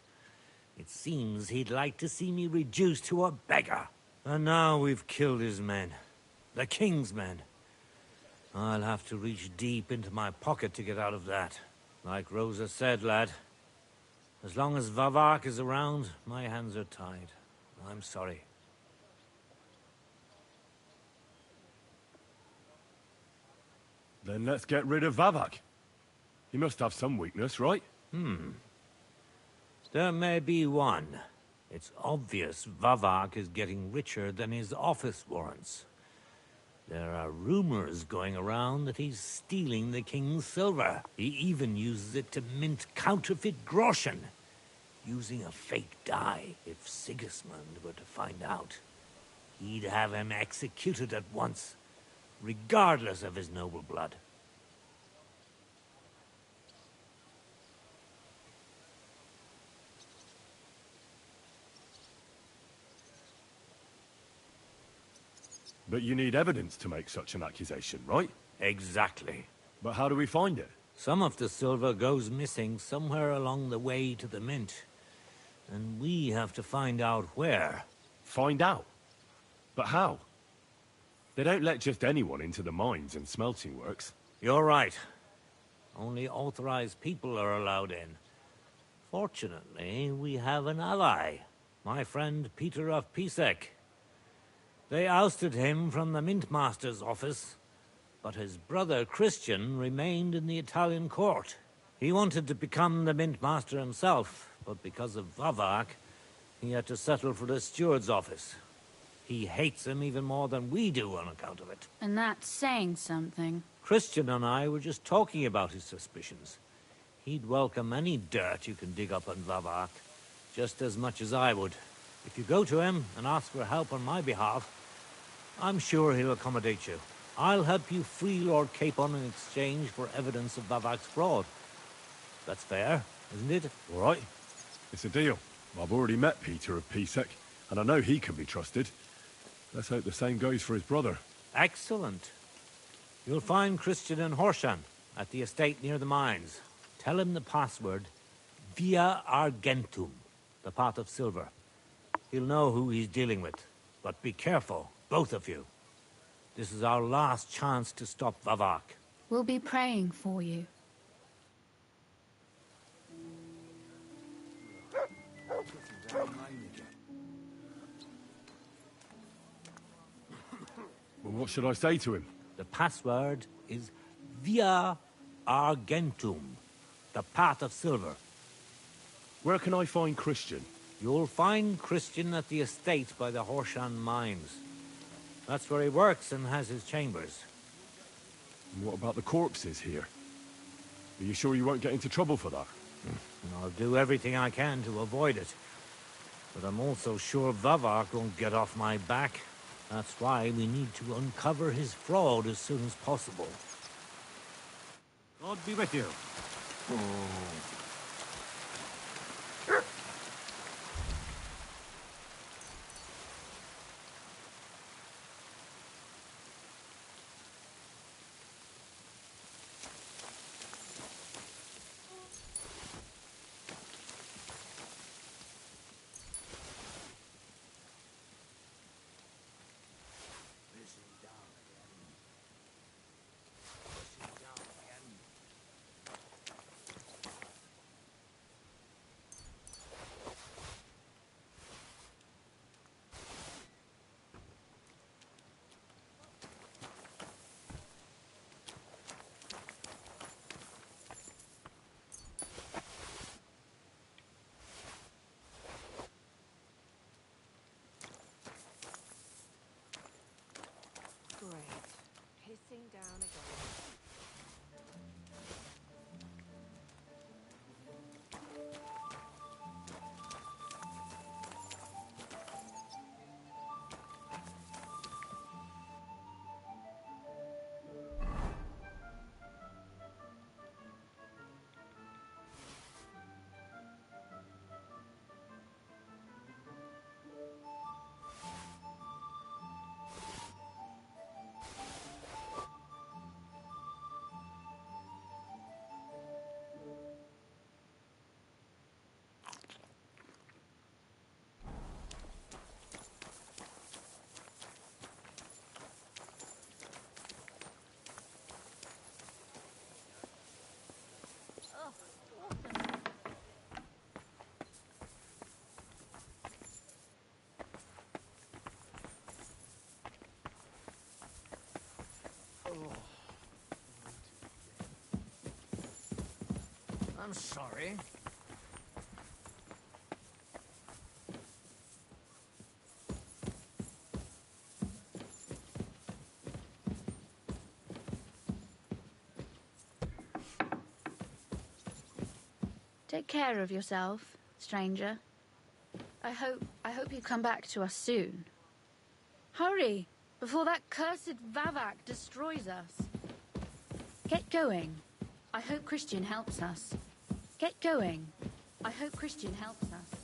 It seems he'd like to see me reduced to a beggar. And now we've killed his men. The king's men. I'll have to reach deep into my pocket to get out of that. Like Rosa said, lad, as long as Vavak is around, my hands are tied. I'm sorry. Then let's get rid of Vavak. He must have some weakness, right? There may be one. It's obvious Vavak is getting richer than his office warrants. There are rumors going around that he's stealing the king's silver. He even uses it to mint counterfeit groschen, using a fake dye. If Sigismund were to find out, he'd have him executed at once, regardless of his noble blood. But you need evidence to make such an accusation, right? Exactly. But how do we find it? Some of the silver goes missing somewhere along the way to the mint. And we have to find out where. Find out? But how? They don't let just anyone into the mines and smelting works. You're right. Only authorized people are allowed in. Fortunately, we have an ally. My friend Peter of Pisek. They ousted him from the Mint Master's office, but his brother Christian remained in the Italian court. He wanted to become the Mint Master himself, but because of Vavak, he had to settle for the steward's office. He hates him even more than we do on account of it. And that's saying something. Christian and I were just talking about his suspicions. He'd welcome any dirt you can dig up on Vavak, just as much as I would. If you go to him and ask for help on my behalf, I'm sure he'll accommodate you. I'll help you free Lord Capon in exchange for evidence of Vavak's fraud. That's fair, isn't it? All right. It's a deal. I've already met Peter of Pisek, and I know he can be trusted. Let's hope the same goes for his brother. Excellent. You'll find Christian and Horshan at the estate near the mines. Tell him the password, Via Argentum, the pot of silver. He'll know who he's dealing with. But be careful, both of you. This is our last chance to stop Vavak. We'll be praying for you. Well, what should I say to him? The password is Via Argentum, the path of silver. Where can I find Christian? You'll find Christian at the estate by the Horshan mines. That's where he works and has his chambers. And what about the corpses here? Are you sure you won't get into trouble for that? I'll do everything I can to avoid it. But I'm also sure Vavak won't get off my back. That's why we need to uncover his fraud as soon as possible. God be with you. sitting down again. I'm sorry. Take care of yourself, stranger. I hope you come back to us soon. Hurry, before that cursed Vavak destroys us. Get going. I hope Christian helps us. Get going. I hope Christian helps us.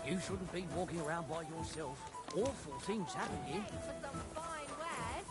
You shouldn't be walking around by yourself. Awful things happen here. For some fine wares.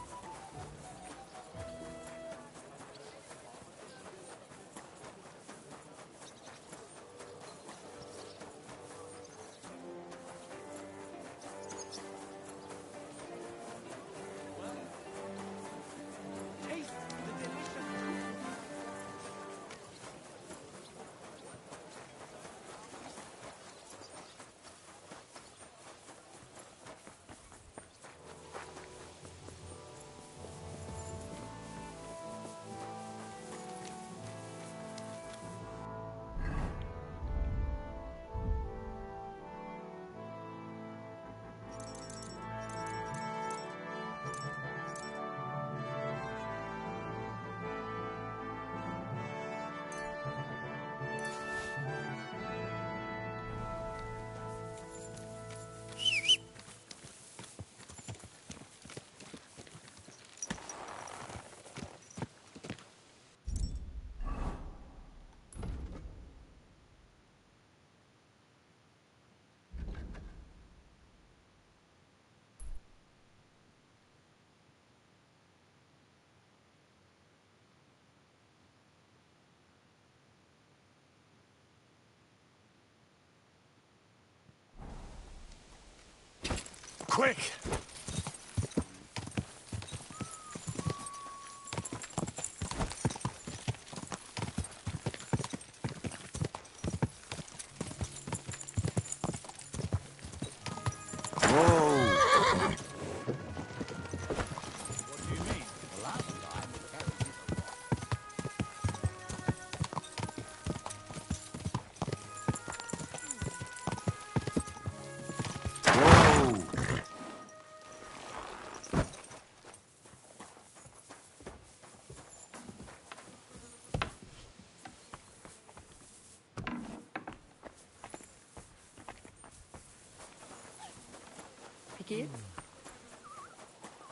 Quick!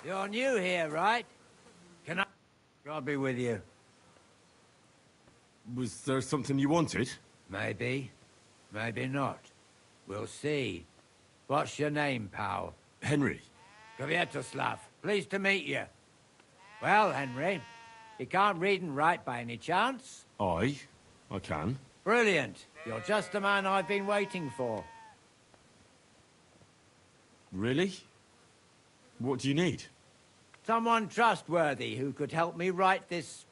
You're new here, right? Can I... I'll be with you. Was there something you wanted? Maybe. Maybe not. We'll see. What's your name, pal? Henry. Kvietoslav. Pleased to meet you. Well, Henry, you can't read and write by any chance? I can. Brilliant. You're just the man I've been waiting for. Really? What do you need? Someone trustworthy who could help me write this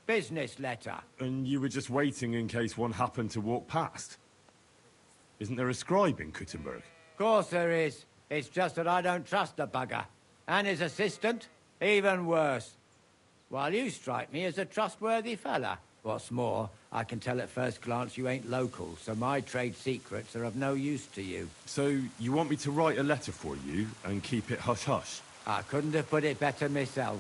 business letter. And you were just waiting in case one happened to walk past? Isn't there a scribe in Kuttenberg? Of course there is. It's just that I don't trust the bugger. And his assistant, even worse. While you strike me as a trustworthy fella. What's more, I can tell at first glance you ain't local, so my trade secrets are of no use to you. So, you want me to write a letter for you and keep it hush-hush? I couldn't have put it better myself.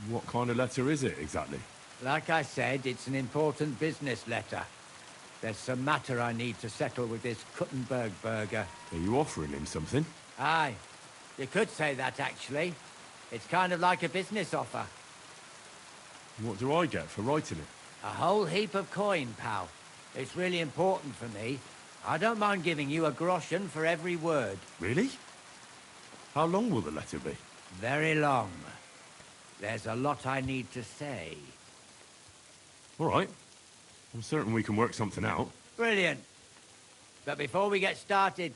What kind of letter is it, exactly? Like I said, it's an important business letter. There's some matter I need to settle with this Kuttenberg burger. Are you offering him something? Aye. You could say that, actually. It's kind of like a business offer. What do I get for writing it? A whole heap of coin, pal. It's really important for me. I don't mind giving you a groschen for every word. Really? How long will the letter be? Very long. There's a lot I need to say. All right. I'm certain we can work something out. Brilliant. But before we get started,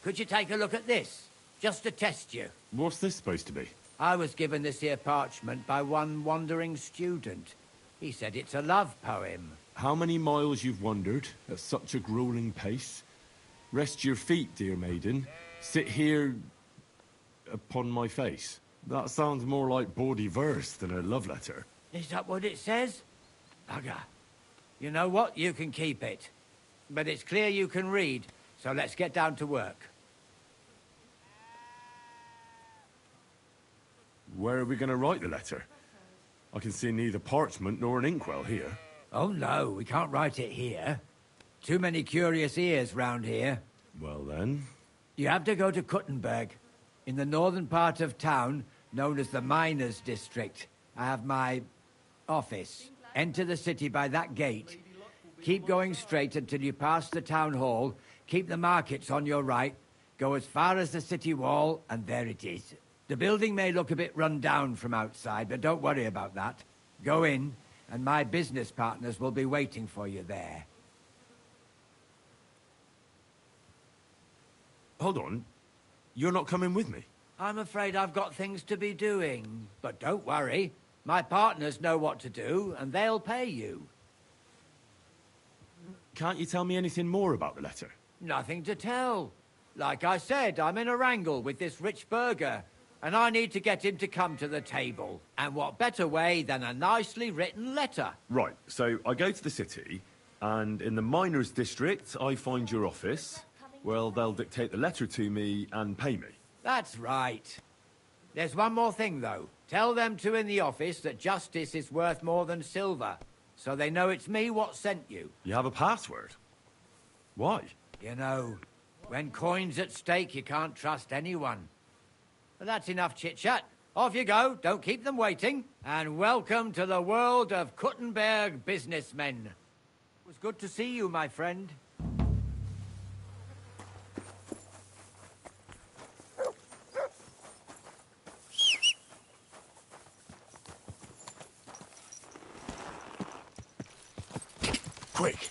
could you take a look at this? Just to test you. What's this supposed to be? I was given this here parchment by one wandering student. He said it's a love poem. How many miles you've wandered at such a grueling pace? Rest your feet, dear maiden. Sit here upon my face. That sounds more like bawdy verse than a love letter. Is that what it says? Bugger. You know what? You can keep it. But it's clear you can read, so let's get down to work. Where are we going to write the letter? I can see neither parchment nor an inkwell here. Oh no, we can't write it here. Too many curious ears round here. Well then... You have to go to Kuttenberg, in the northern part of town, known as the Miners' District. I have my office. Enter the city by that gate. Keep going straight until you pass the town hall. Keep the markets on your right. Go as far as the city wall, and there it is. The building may look a bit run down from outside, but don't worry about that. Go in, and my business partners will be waiting for you there. Hold on. You're not coming with me? I'm afraid I've got things to be doing. But don't worry. My partners know what to do, and they'll pay you. Can't you tell me anything more about the letter? Nothing to tell. Like I said, I'm in a wrangle with this rich burger, and I need to get him to come to the table. And what better way than a nicely written letter? Right, so I go to the city, and in the Miners' District, I find your office. Well, they'll dictate the letter to me and pay me. That's right. There's one more thing, though. Tell them two in the office that justice is worth more than silver, so they know it's me what sent you. You have a password? Why? You know, when coin's at stake, you can't trust anyone. But that's enough chit-chat. Off you go, don't keep them waiting. And welcome to the world of Kuttenberg businessmen. It was good to see you, my friend. Quick!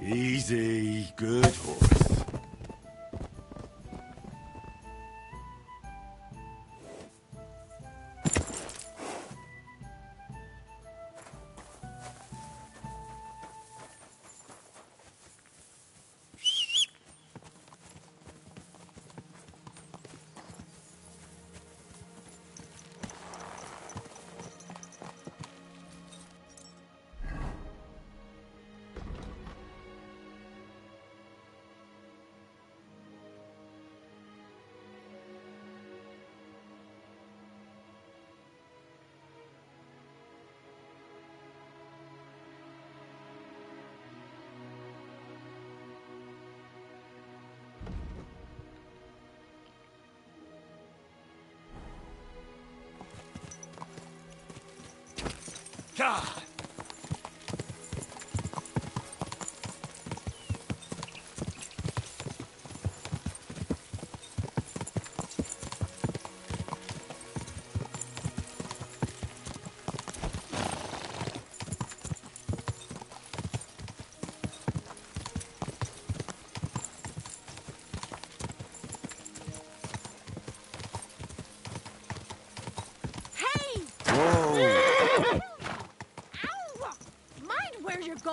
Easy, good horse. God!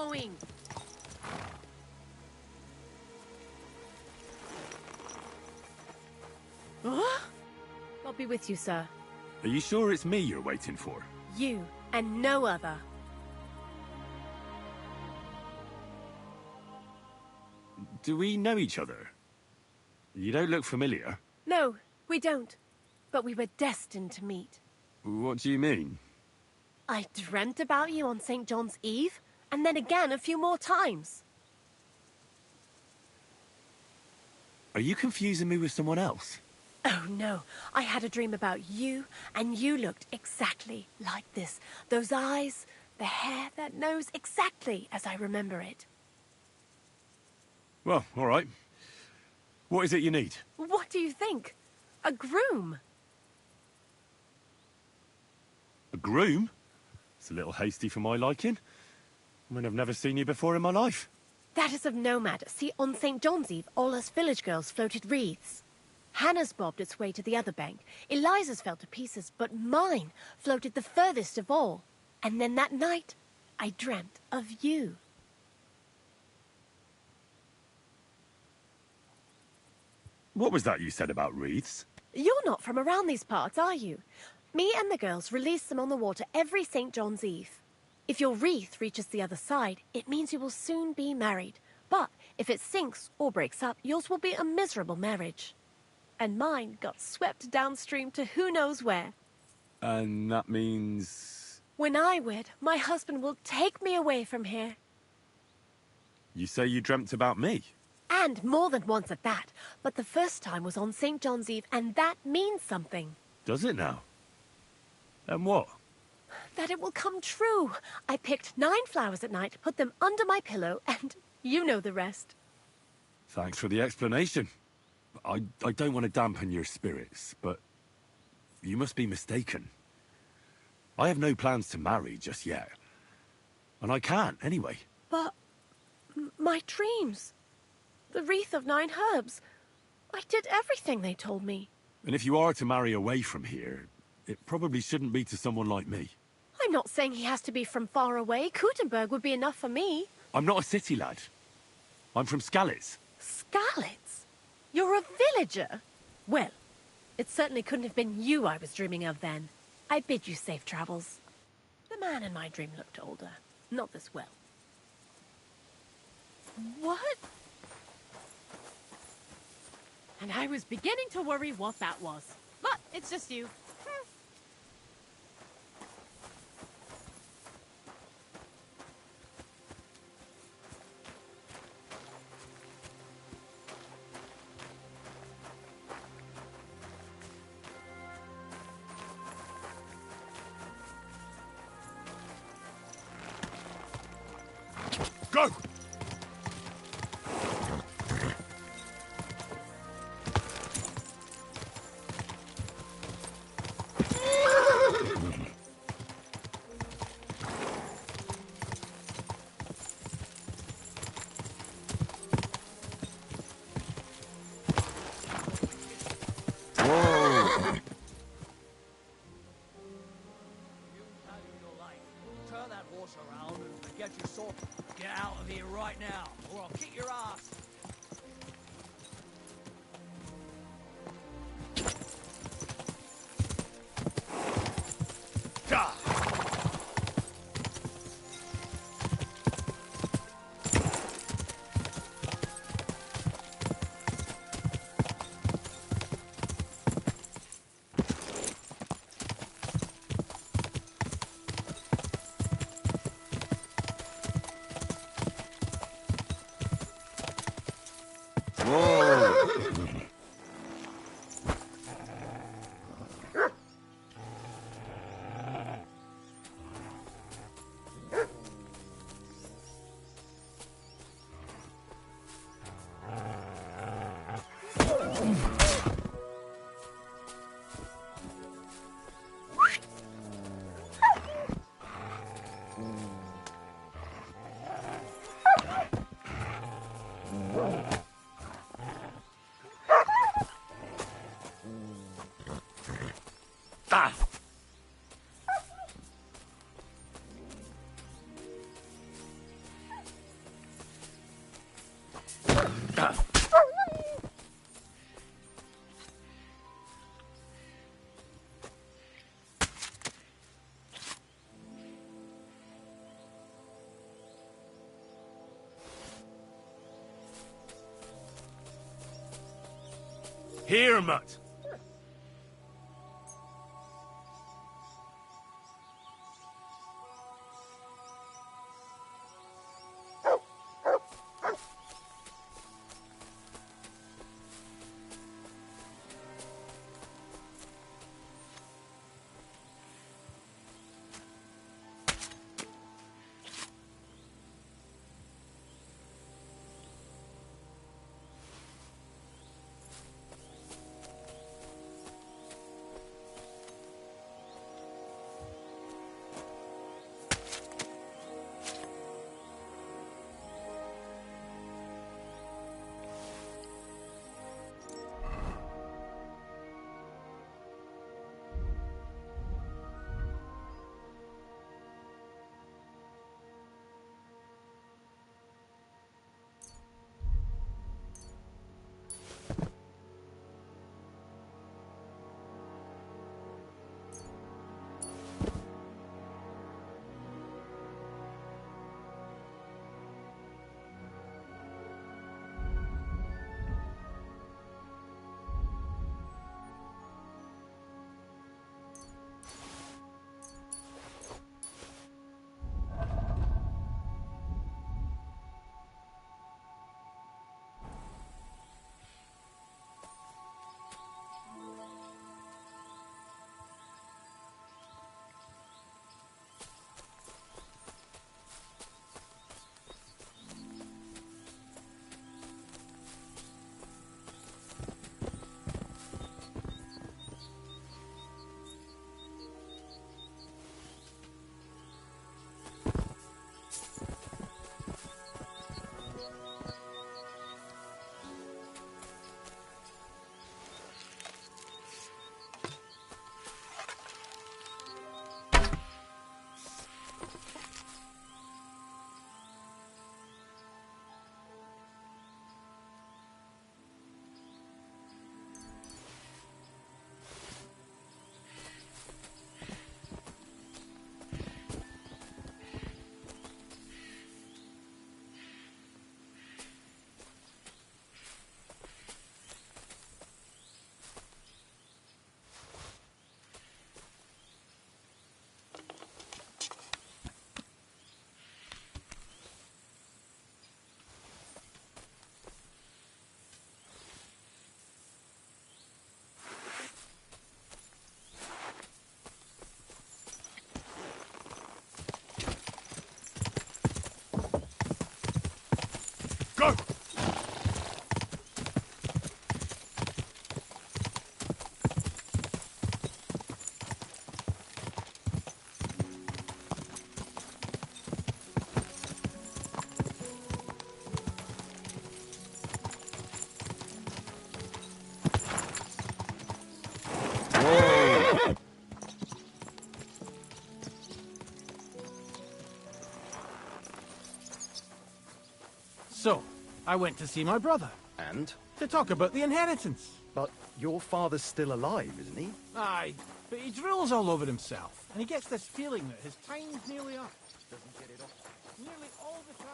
going? I'll be with you, sir. Are you sure it's me you're waiting for? You, and no other. Do we know each other? You don't look familiar. No, we don't. But we were destined to meet. What do you mean? I dreamt about you on St. John's Eve, and then again a few more times. Are you confusing me with someone else? Oh, no. I had a dream about you, and you looked exactly like this. Those eyes, the hair, that nose, exactly as I remember it. Well, all right. What is it you need? What do you think? A groom. A groom? It's a little hasty for my liking. I mean, I've never seen you before in my life. That is of no matter. See, on St. John's Eve, all us village girls floated wreaths. Hannah's bobbed its way to the other bank. Eliza's fell to pieces, but mine floated the furthest of all. And then that night, I dreamt of you. What was that you said about wreaths? You're not from around these parts, are you? Me and the girls release them on the water every St. John's Eve. If your wreath reaches the other side, it means you will soon be married. But if it sinks or breaks up, yours will be a miserable marriage. And mine got swept downstream to who knows where. And that means... When I wed, my husband will take me away from here. You say you dreamt about me? And more than once at that. But the first time was on St. John's Eve, and that means something. Does it now? And what? That it will come true. I picked 9 flowers at night, put them under my pillow, and you know the rest. Thanks for the explanation. I don't want to dampen your spirits, but you must be mistaken. I have no plans to marry just yet. And I can't, anyway. But... my dreams. The wreath of 9 herbs. I did everything they told me. And if you are to marry away from here, it probably shouldn't be to someone like me. I'm not saying he has to be from far away. Kuttenberg would be enough for me. I'm not a city lad. I'm from Skalitz. Skalitz? You're a villager? Well, it certainly couldn't have been you I was dreaming of then. I bid you safe travels. The man in my dream looked older. Not this well. What? And I was beginning to worry what that was. But it's just you. Go! Turn that horse around and get your sword. Get out of here right now, or I'll kick your ass. Here, mutt. Go! So, I went to see my brother. And? To talk about the inheritance. But your father's still alive, isn't he? Aye, but he drools all over himself, and he gets this feeling that his time's nearly up. Doesn't get it off. Nearly all the time.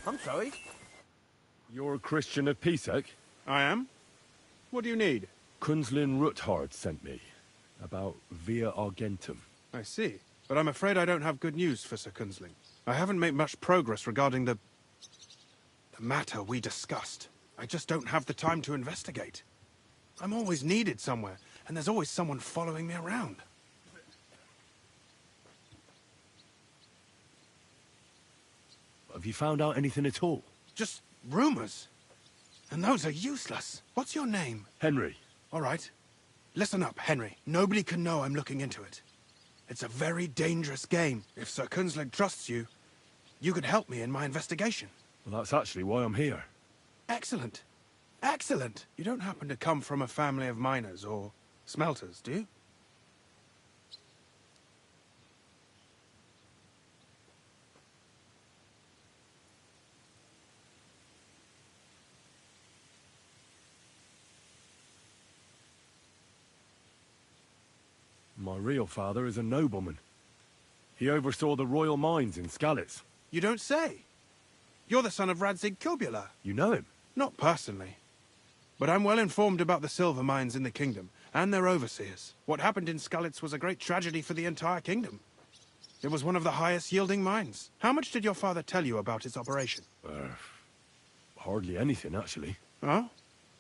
I'm sorry. You're a Christian of Pisek? I am. What do you need? Kunzlin Ruthard sent me. About Via Argentum. I see. But I'm afraid I don't have good news for Sir Kunzling. I haven't made much progress regarding the matter we discussed. I just don't have the time to investigate. I'm always needed somewhere, and there's always someone following me around. Have you found out anything at all? Just rumors. And those are useless. What's your name? Henry. All right. Listen up, Henry. Nobody can know I'm looking into it. It's a very dangerous game. If Sir Kunzling trusts you, you could help me in my investigation. Well, that's actually why I'm here. Excellent. Excellent. You don't happen to come from a family of miners or smelters, do you? My real father is a nobleman. He oversaw the royal mines in Skalitz. You don't say? You're the son of Radzig Kobula. You know him? Not personally. But I'm well informed about the silver mines in the kingdom, and their overseers. What happened in Skalitz was a great tragedy for the entire kingdom. It was one of the highest yielding mines. How much did your father tell you about its operation? Hardly anything, actually. Oh?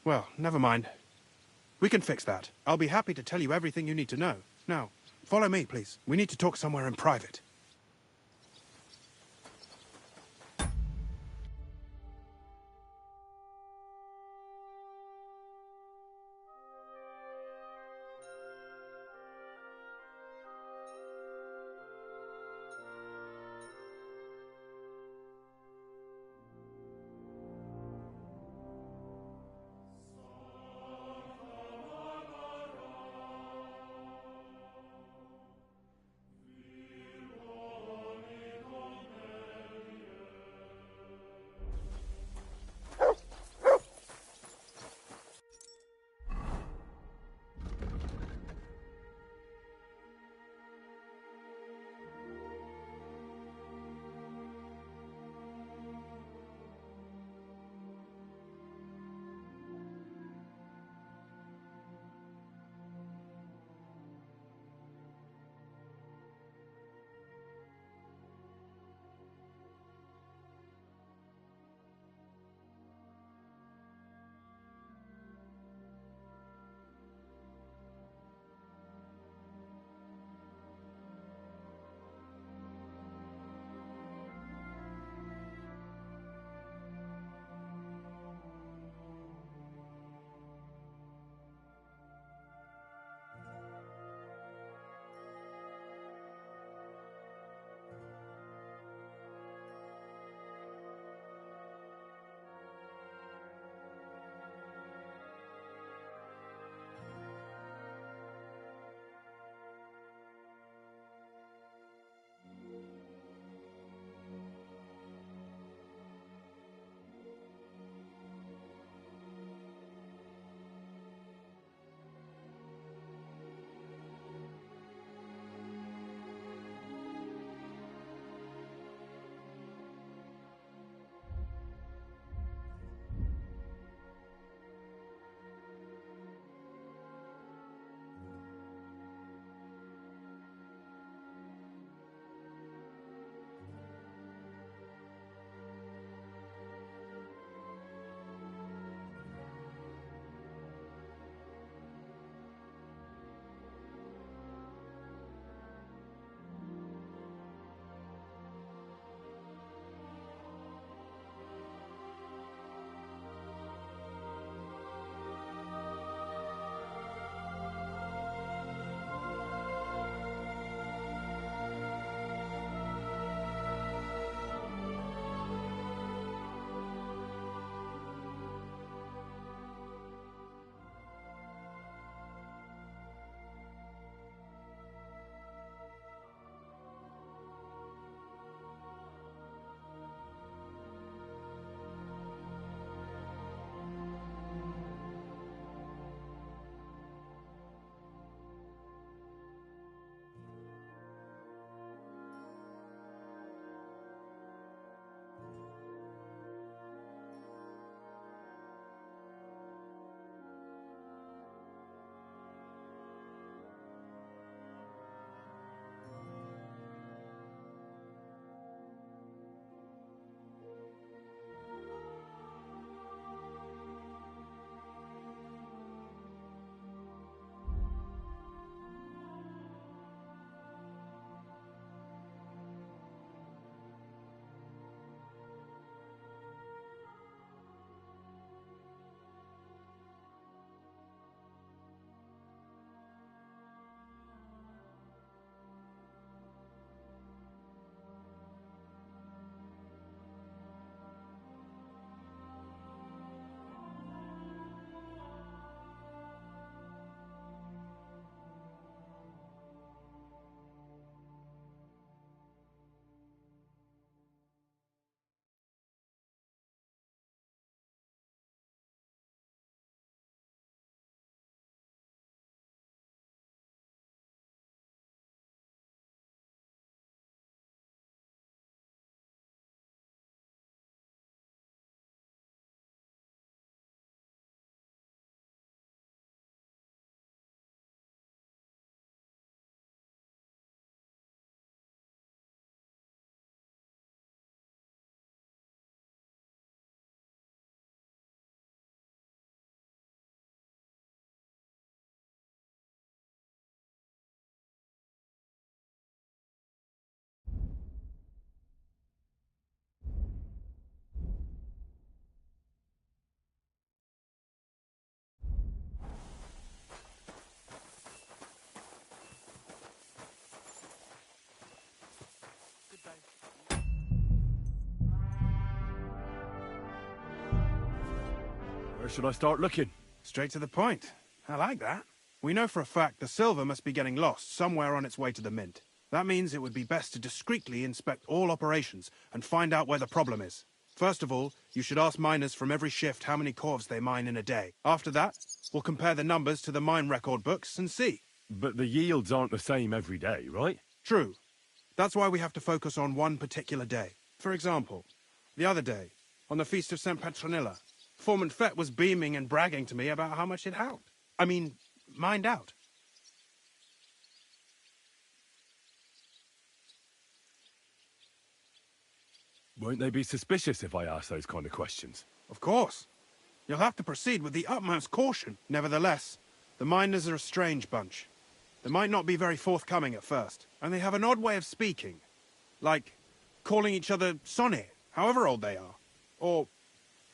Well, never mind. We can fix that. I'll be happy to tell you everything you need to know. Now, follow me, please. We need to talk somewhere in private. Where should I start looking? Straight to the point. I like that. We know for a fact the silver must be getting lost somewhere on its way to the mint. That means it would be best to discreetly inspect all operations and find out where the problem is. First of all, you should ask miners from every shift how many corves they mine in a day. After that, we'll compare the numbers to the mine record books and see. But the yields aren't the same every day, right? True. That's why we have to focus on one particular day. For example, the other day, on the Feast of St. Petronilla, Foreman Fett was beaming and bragging to me about how much it helped. Mined out. Won't they be suspicious if I ask those kind of questions? Of course. You'll have to proceed with the utmost caution. Nevertheless, the miners are a strange bunch. They might not be very forthcoming at first, and they have an odd way of speaking. Like calling each other Sonny, however old they are.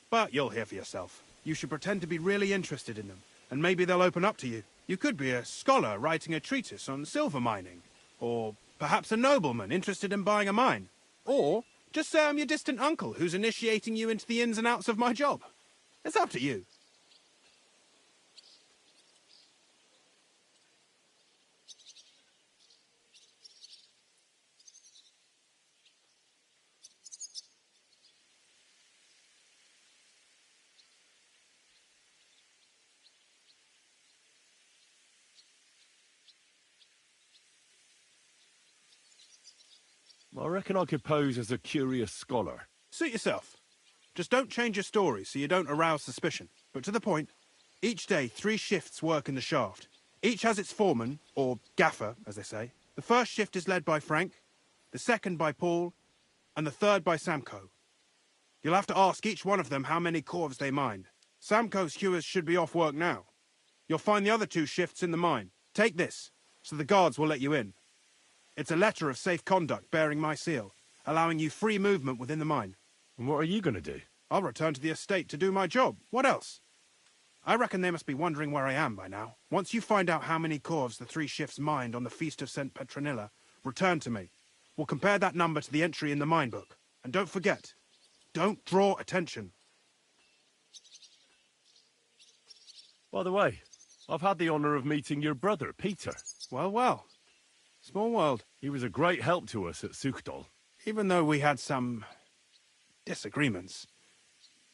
But you'll hear for yourself. You should pretend to be really interested in them, and maybe they'll open up to you. You could be a scholar writing a treatise on silver mining, or perhaps a nobleman interested in buying a mine, or just say I'm your distant uncle who's initiating you into the ins and outs of my job. It's up to you. I reckon I could pose as a curious scholar. Suit yourself. Just don't change your story so you don't arouse suspicion. But to the point, each day 3 shifts work in the shaft. Each has its foreman, or gaffer, as they say. The first shift is led by Frank, the second by Paul, and the third by Samko. You'll have to ask each one of them how many corves they mine. Samko's hewers should be off work now. You'll find the other 2 shifts in the mine. Take this, so the guards will let you in. It's a letter of safe conduct bearing my seal, allowing you free movement within the mine. And what are you going to do? I'll return to the estate to do my job. What else? I reckon they must be wondering where I am by now. Once you find out how many corves the 3 shifts mined on the Feast of St. Petronilla, return to me. We'll compare that number to the entry in the mine book. And don't forget, don't draw attention. By the way, I've had the honour of meeting your brother, Peter. Well, well. Small world. He was a great help to us at Sukdal. Even though we had some disagreements,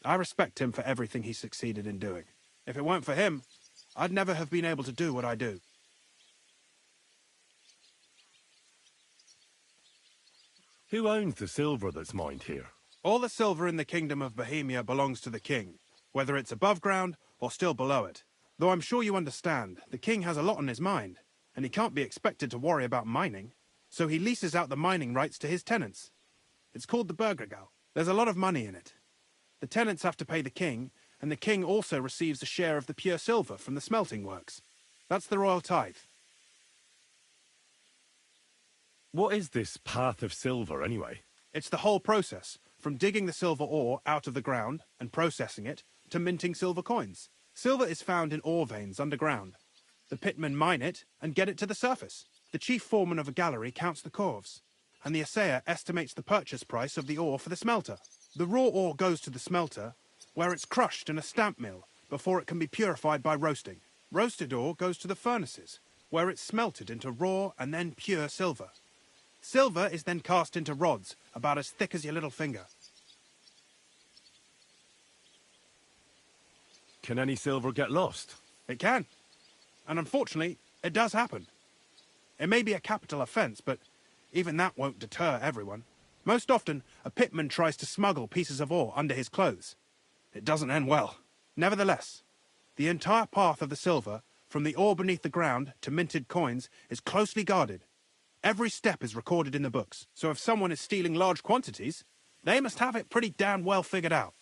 I respect him for everything he succeeded in doing. If it weren't for him, I'd never have been able to do what I do. Who owns the silver that's mined here? All the silver in the Kingdom of Bohemia belongs to the king, whether it's above ground or still below it. Though I'm sure you understand, the king has a lot on his mind, and he can't be expected to worry about mining, so he leases out the mining rights to his tenants. It's called the Burgergal. There's a lot of money in it. The tenants have to pay the king, and the king also receives a share of the pure silver from the smelting works. That's the royal tithe. What is this path of silver, anyway? It's the whole process, from digging the silver ore out of the ground and processing it, to minting silver coins. Silver is found in ore veins underground. The pitmen mine it and get it to the surface. The chief foreman of a gallery counts the corves, and the assayer estimates the purchase price of the ore for the smelter. The raw ore goes to the smelter, where it's crushed in a stamp mill before it can be purified by roasting. Roasted ore goes to the furnaces, where it's smelted into raw and then pure silver. Silver is then cast into rods about as thick as your little finger. Can any silver get lost? It can. And unfortunately, it does happen. It may be a capital offence, but even that won't deter everyone. Most often, a pitman tries to smuggle pieces of ore under his clothes. It doesn't end well. Nevertheless, the entire path of the silver, from the ore beneath the ground to minted coins, is closely guarded. Every step is recorded in the books, so if someone is stealing large quantities, they must have it pretty damn well figured out.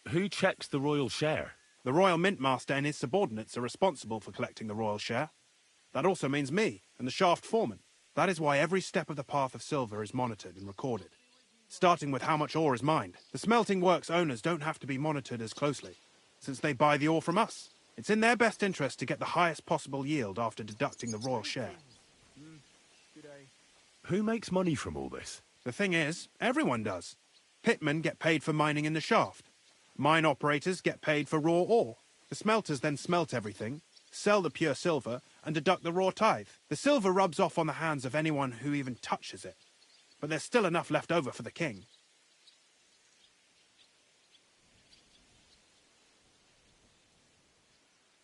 Who checks the royal share? The royal mint master and his subordinates are responsible for collecting the royal share. That also means me and the shaft foreman. That is why every step of the path of silver is monitored and recorded, starting with how much ore is mined. The smelting works owners don't have to be monitored as closely, since they buy the ore from us. It's in their best interest to get the highest possible yield after deducting the royal share. Who makes money from all this? The thing is, everyone does. Pitmen get paid for mining in the shaft. Mine operators get paid for raw ore. The smelters then smelt everything, sell the pure silver, and deduct the raw tithe. The silver rubs off on the hands of anyone who even touches it. But there's still enough left over for the king.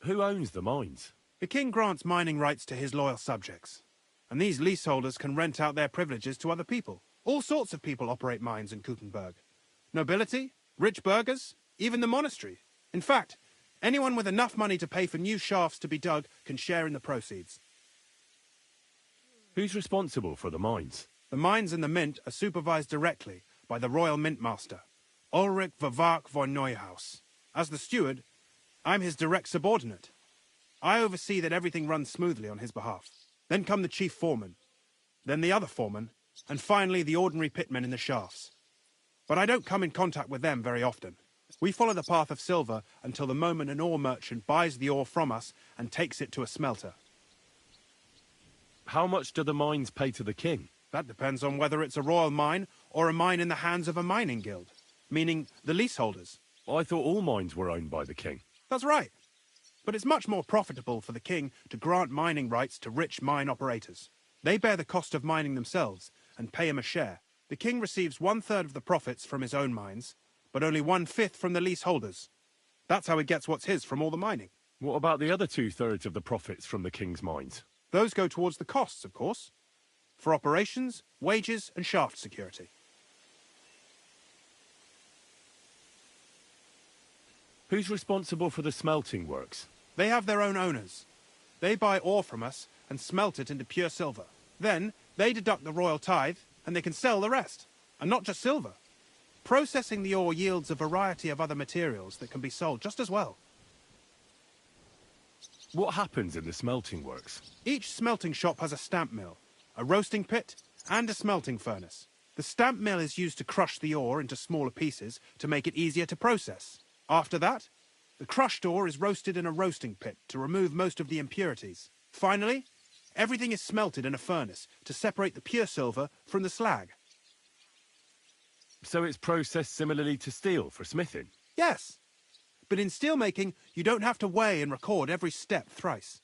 Who owns the mines? The king grants mining rights to his loyal subjects. And these leaseholders can rent out their privileges to other people. All sorts of people operate mines in Kuttenberg. Nobility, rich burghers, even the monastery. In fact, anyone with enough money to pay for new shafts to be dug can share in the proceeds. Who's responsible for the mines? The mines and the mint are supervised directly by the royal mint master, Ulrich Vervark von Neuhaus. As the steward, I'm his direct subordinate. I oversee that everything runs smoothly on his behalf. Then come the chief foreman, then the other foreman, and finally the ordinary pitmen in the shafts. But I don't come in contact with them very often. We follow the path of silver until the moment an ore merchant buys the ore from us and takes it to a smelter. How much do the mines pay to the king? That depends on whether it's a royal mine or a mine in the hands of a mining guild, meaning the leaseholders. I thought all mines were owned by the king. That's right. But it's much more profitable for the king to grant mining rights to rich mine operators. They bear the cost of mining themselves and pay him a share. The king receives 1/3 of the profits from his own mines, but only 1/5 from the leaseholders. That's how he gets what's his from all the mining. What about the other 2/3 of the profits from the king's mines? Those go towards the costs, of course, for operations, wages, and shaft security. Who's responsible for the smelting works? They have their own owners. They buy ore from us and smelt it into pure silver. Then they deduct the royal tithe and they can sell the rest. And not just silver. Processing the ore yields a variety of other materials that can be sold just as well. What happens in the smelting works? Each smelting shop has a stamp mill, a roasting pit, and a smelting furnace. The stamp mill is used to crush the ore into smaller pieces to make it easier to process. After that, the crushed ore is roasted in a roasting pit to remove most of the impurities. Finally, everything is smelted in a furnace to separate the pure silver from the slag. So it's processed similarly to steel for smithing? Yes, but in steelmaking, you don't have to weigh and record every step thrice.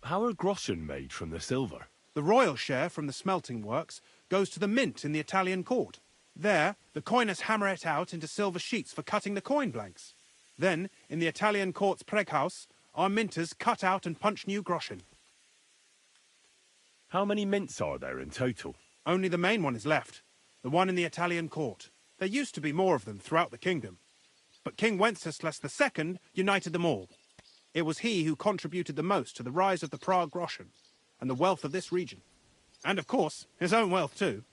How are groschen made from the silver? The royal share from the smelting works goes to the mint in the Italian court. There, the coiners hammer it out into silver sheets for cutting the coin blanks. Then, in the Italian court's preghouse, our minters cut out and punch new groschen. How many mints are there in total? Only the main one is left, the one in the Italian court. There used to be more of them throughout the kingdom, but King Wenceslas II united them all. It was he who contributed the most to the rise of the Prague groschen and the wealth of this region. And of course, his own wealth too.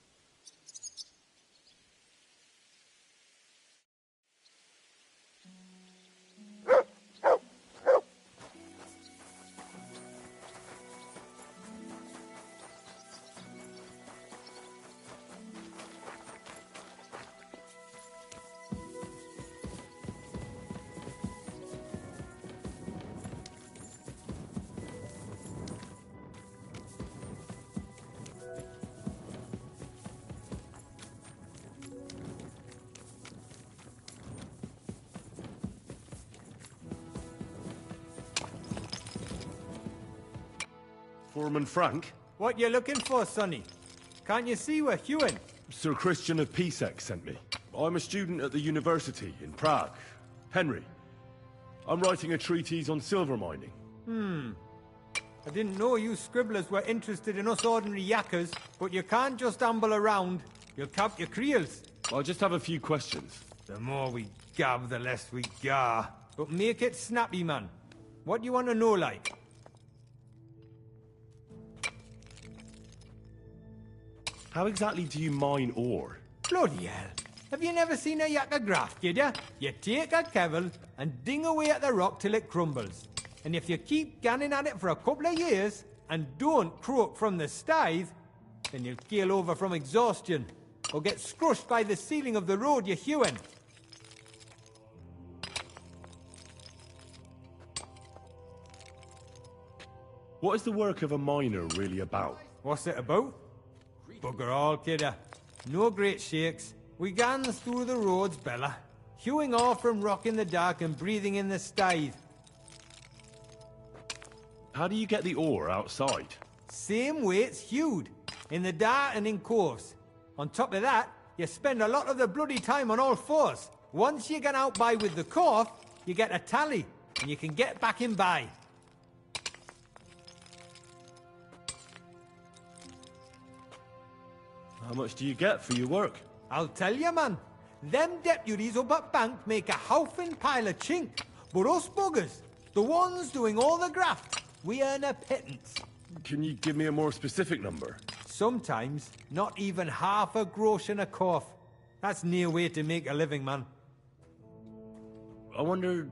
Foreman Frank? What you looking for, Sonny? Can't you see we're hewing? Sir Christian of Pisek sent me. I'm a student at the university in Prague. Henry. I'm writing a treatise on silver mining. I didn't know you scribblers were interested in us ordinary yakkers, but you can't just amble around. You'll cap your creels. I just have a few questions. The more we gab, the less we gar. But make it snappy, man. What do you want to know, like? How exactly do you mine ore? Bloody hell. Have you never seen a yakker graft, kid ya? You take a kevel and ding away at the rock till it crumbles. And if you keep ganning at it for a couple of years and don't croak from the stithe, then you'll keel over from exhaustion or get scrushed by the ceiling of the road you're hewing. What is the work of a miner really about? What's it about? Bugger all, kidder. No great shakes. We gans through the roads, Bella, hewing off from rock in the dark and breathing in the stithe. How do you get the ore outside? Same way it's hewed, in the dark and in coves. On top of that, you spend a lot of the bloody time on all fours. Once you get out by with the corf, you get a tally, and you can get back in by. How much do you get for your work? I'll tell you, man. Them deputies up at bank make a howfin pile of chink. But us buggers, the ones doing all the graft, we earn a pittance. Can you give me a more specific number? Sometimes, not even half a grosh and a cough. That's near way to make a living, man. I wonder,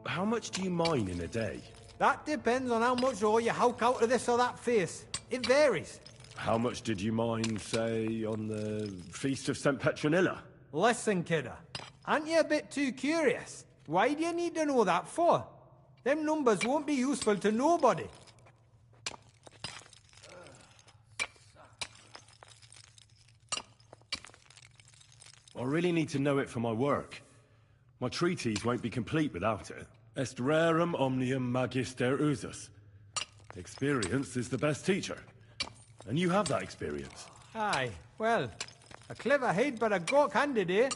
how much do you mine in a day? That depends on how much ore you howk out of this or that face. It varies. How much did you mine, say, on the Feast of St. Petronilla? Listen, kidder. Aren't you a bit too curious? Why do you need to know that for? Them numbers won't be useful to nobody. I really need to know it for my work. My treatise won't be complete without it. Est rerum omnium magister usus. Experience is the best teacher. And you have that experience. Aye, well, a clever head but a gawk-handed, eh?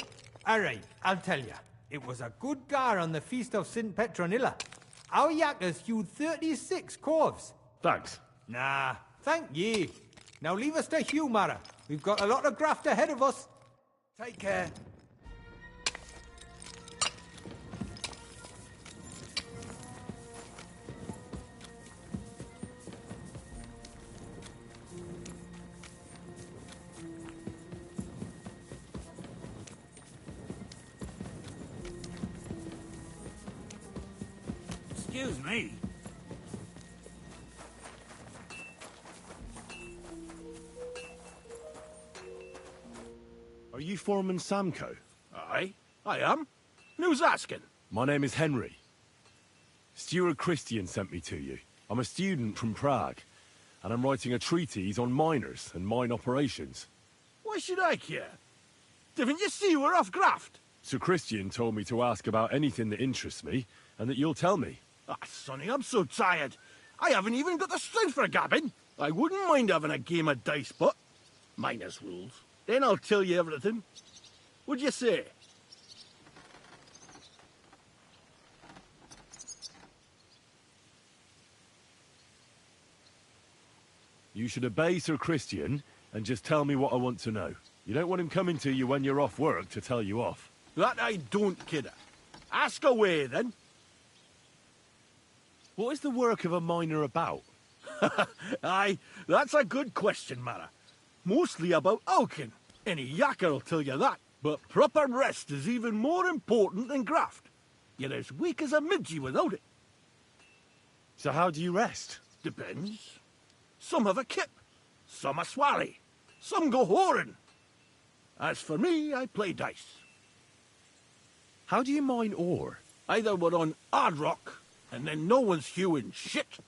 Alright, I'll tell you. It was a good gar on the Feast of St. Petronilla. Our yakkers hewed 36 corves. Thanks. Nah, thank ye. Now leave us to hew, Mara. We've got a lot of graft ahead of us. Take care. Excuse me. Are you Foreman Samko? Aye, I am. Who's asking? My name is Henry. Steward Christian sent me to you. I'm a student from Prague, and I'm writing a treatise on miners and mine operations. Why should I care? Didn't you see we're off graft? Sir Christian told me to ask about anything that interests me, and that you'll tell me. Ah, Sonny, I'm so tired. I haven't even got the strength for gabbing. I wouldn't mind having a game of dice, but minus rules. Then I'll tell you everything. What'd you say? You should obey Sir Christian and just tell me what I want to know. You don't want him coming to you when you're off work to tell you off. That I don't, kidder. Ask away, then. What is the work of a miner about? Aye, that's a good question, Mara. Mostly about Alkin. Any yakker'll tell you that. But proper rest is even more important than graft. You're as weak as a midgie without it. So how do you rest? Depends. Some have a kip, some a swally, some go whoring. As for me, I play dice. How do you mine ore? Either we're on hard rock, and then no one's hewing shit,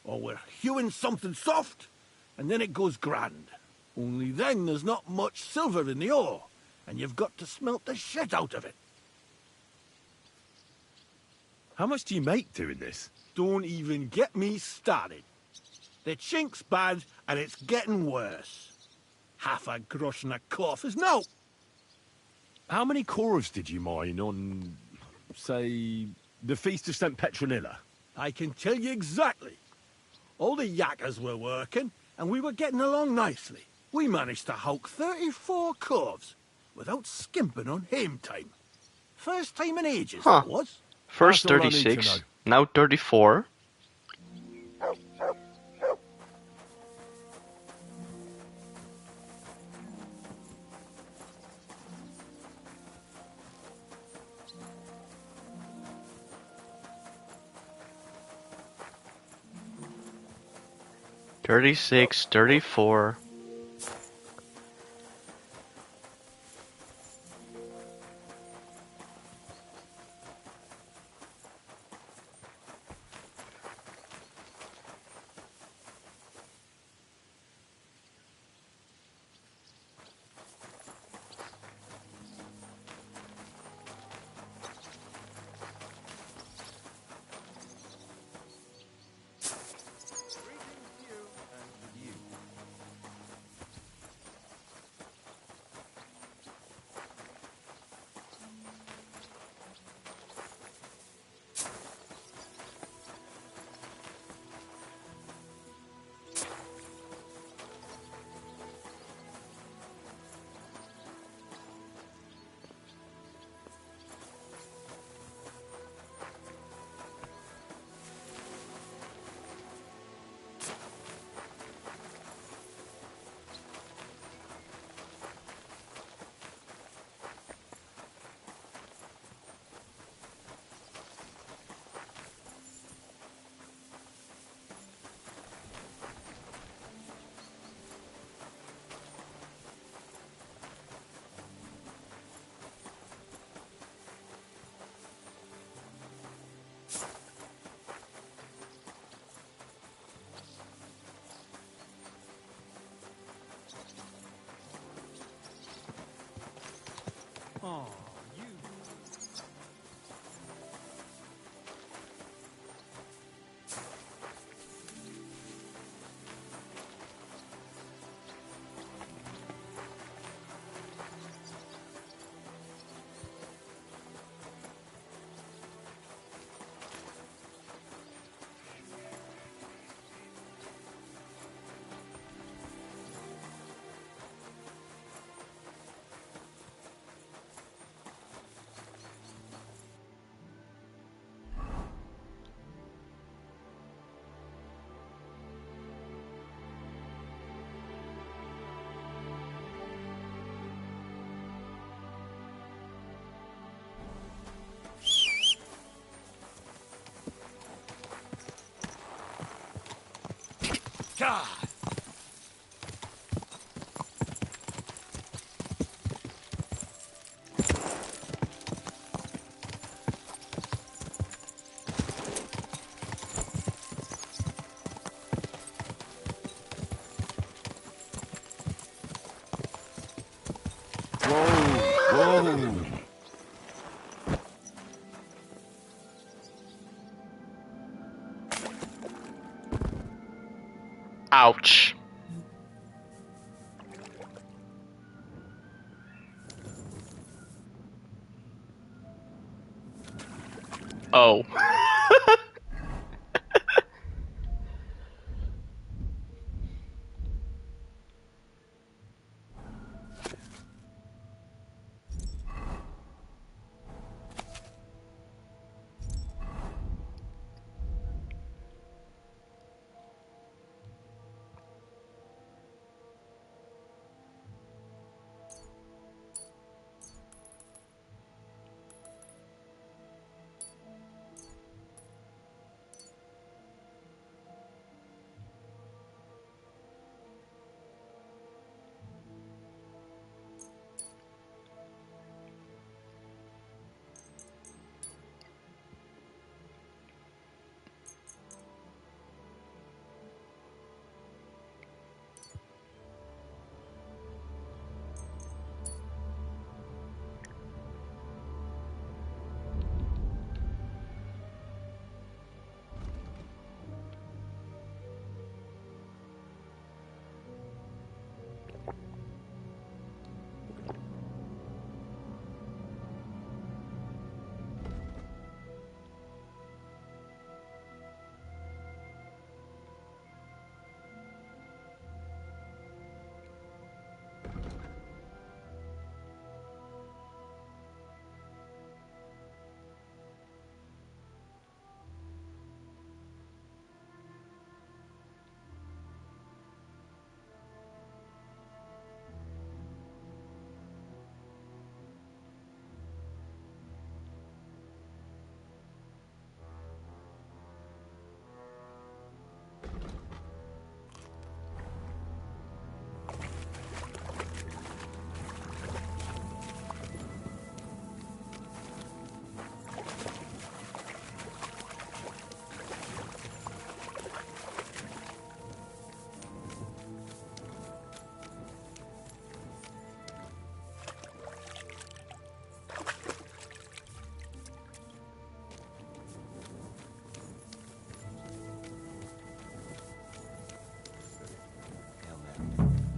or we're hewing something soft, and then it goes grand. Only then there's not much silver in the ore, and you've got to smelt the shit out of it. How much do you make doing this? Don't even get me started. The chink's bad, and it's getting worse. Half a grosh and a cough is no. How many corves did you mine on, say, the Feast of St. Petronilla? I can tell you exactly. All the yakkers were working, and we were getting along nicely. We managed to hulk 34 corves without skimping on hame time. First time in ages, Huh. it was. First That's all I need to 36, know. now 34. $36, $34. Oh, you. God. Whoa! Ouch. Oh.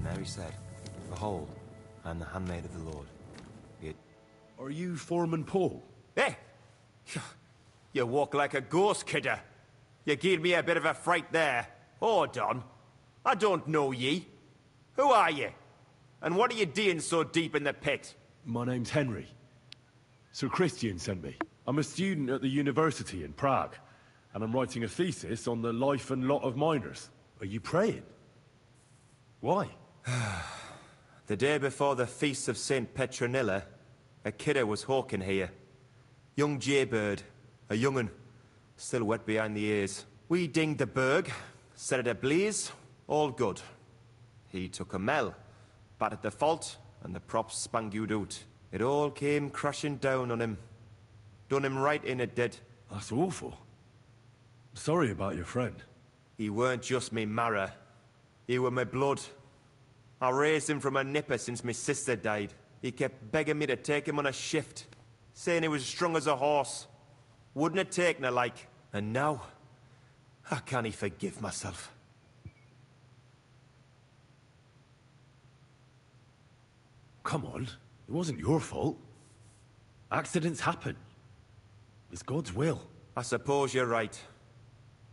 Mary said, "Behold, I am the handmaid of the Lord. Be it..." Are you Foreman Paul? Eh? You walk like a ghost, kidder. You gave me a bit of a fright there. Hold on. I don't know ye. Who are ye? And what are you doing so deep in the pit? My name's Henry. Sir Christian sent me. I'm a student at the university in Prague, and I'm writing a thesis on the life and lot of miners. Are you praying? Why? The day before the feast of St. Petronilla, a kidder was hawking here. Young jaybird, a young'un, still wet behind the ears. We dinged the berg, set it ablaze, all good. He took a mell, battered the fault, and the props spangued out. It all came crashing down on him. Done him right in, it did. That's awful. Sorry about your friend. He weren't just me marrow. He were my blood. I raised him from a nipper since my sister died. He kept begging me to take him on a shift, saying he was strong as a horse. Wouldn't have taken her like. And now, I can't forgive myself. Come on, it wasn't your fault. Accidents happen. It's God's will. I suppose you're right.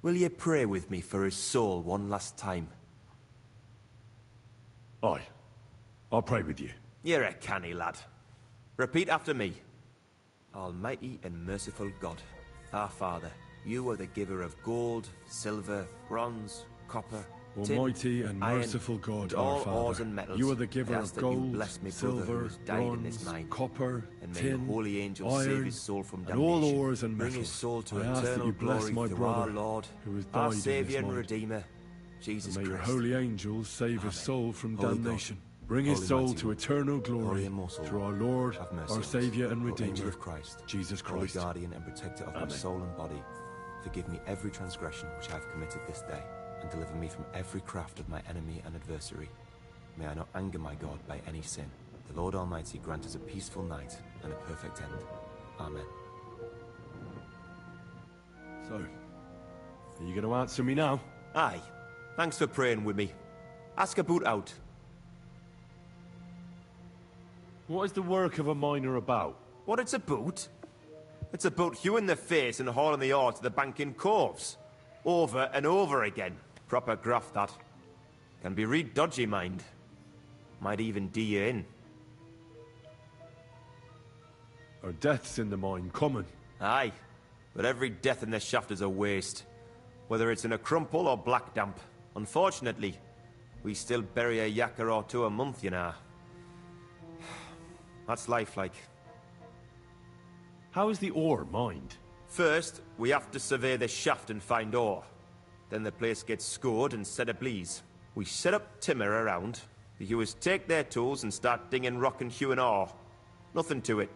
Will you pray with me for his soul one last time? Aye. I'll pray with you. You're a canny lad. Repeat after me. Almighty and merciful God, our Father, you are the giver of gold, silver, bronze, copper, Almighty tin, and iron, merciful God, and our all Father, ores and metals. you are the giver I ask of that you gold, bless me brother who silver, has died in this bronze, mine. copper, And may tin, your holy angels save iron, his soul from and damnation. all ores and Bring metals. his soul to I ask that eternal you bless glory my through brother, our Lord, who has died our in this Saviour and mine. Redeemer, Jesus And may your Christ. holy angels save his soul from Holy damnation. God, Bring his Holy soul Mighty to One, eternal Holy glory Immortal through our One, Lord, have mercy our on us. Saviour and O Redeemer, Angel of Christ, Jesus Holy Christ. Guardian and Protector of my Amen. soul and body, forgive me every transgression which I have committed this day, and deliver me from every craft of my enemy and adversary. May I not anger my God by any sin. The Lord Almighty grant us a peaceful night and a perfect end. Amen. So, are you going to answer me now? Aye. Thanks for praying with me. Ask a boot out. What is the work of a miner about? What, it's a boot? It's about you in the face and hauling the ore to the bank in coves. Over and over again. Proper graft, that. Can be real dodgy, mind. Might even do you in. Are deaths in the mine common? Aye. But every death in the shaft is a waste. Whether it's in a crumple or black damp. Unfortunately, we still bury a yakka or two a month, you know. That's life, like. How is the ore mined? First, we have to survey the shaft and find ore. Then the place gets scored and set ablaze. We set up timber around. The hewers take their tools and start dinging rock and hewing ore. Nothing to it.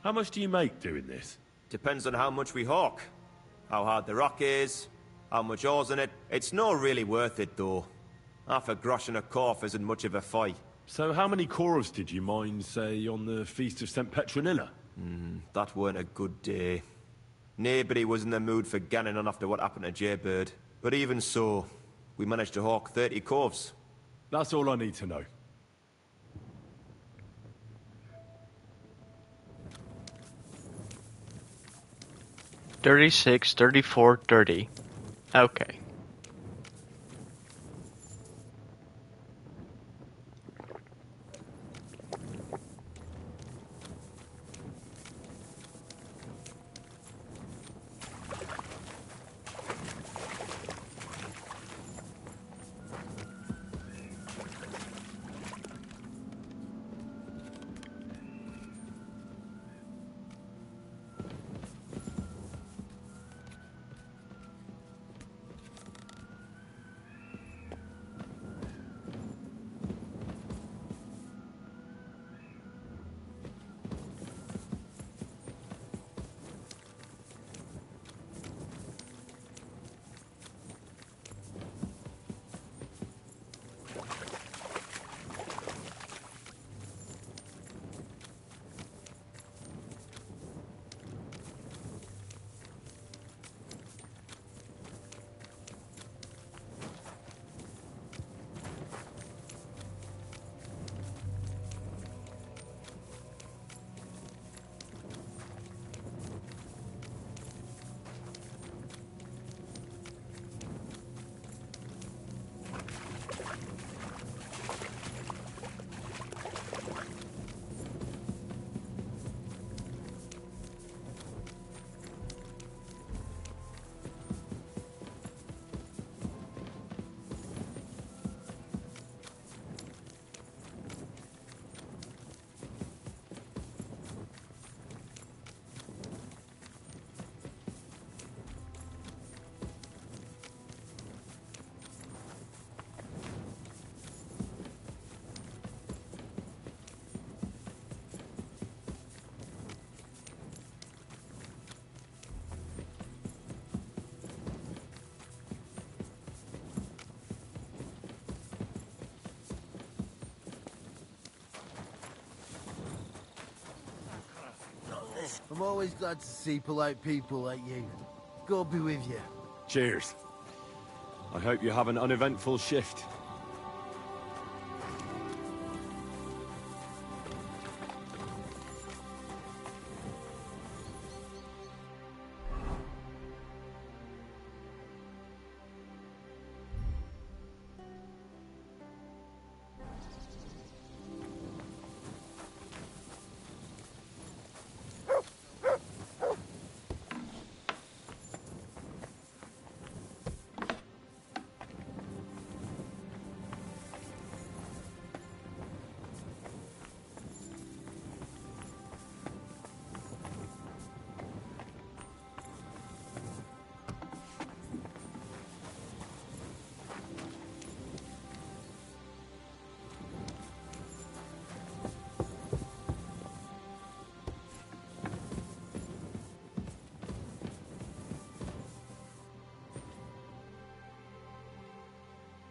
How much do you make doing this? Depends on how much we hawk. How hard the rock is, how much ore's in it. It's not really worth it, though. Half a grosh and a corf isn't much of a fight. So how many corves did you mine, say, on the Feast of St. Petronilla? That weren't a good day. Nobody was in the mood for ganning on after what happened to Jaybird. But even so, we managed to hawk 30 corves. That's all I need to know. 36, 34, 30. Okay. I'm always glad to see polite people like you. God be with you. Cheers. I hope you have an uneventful shift.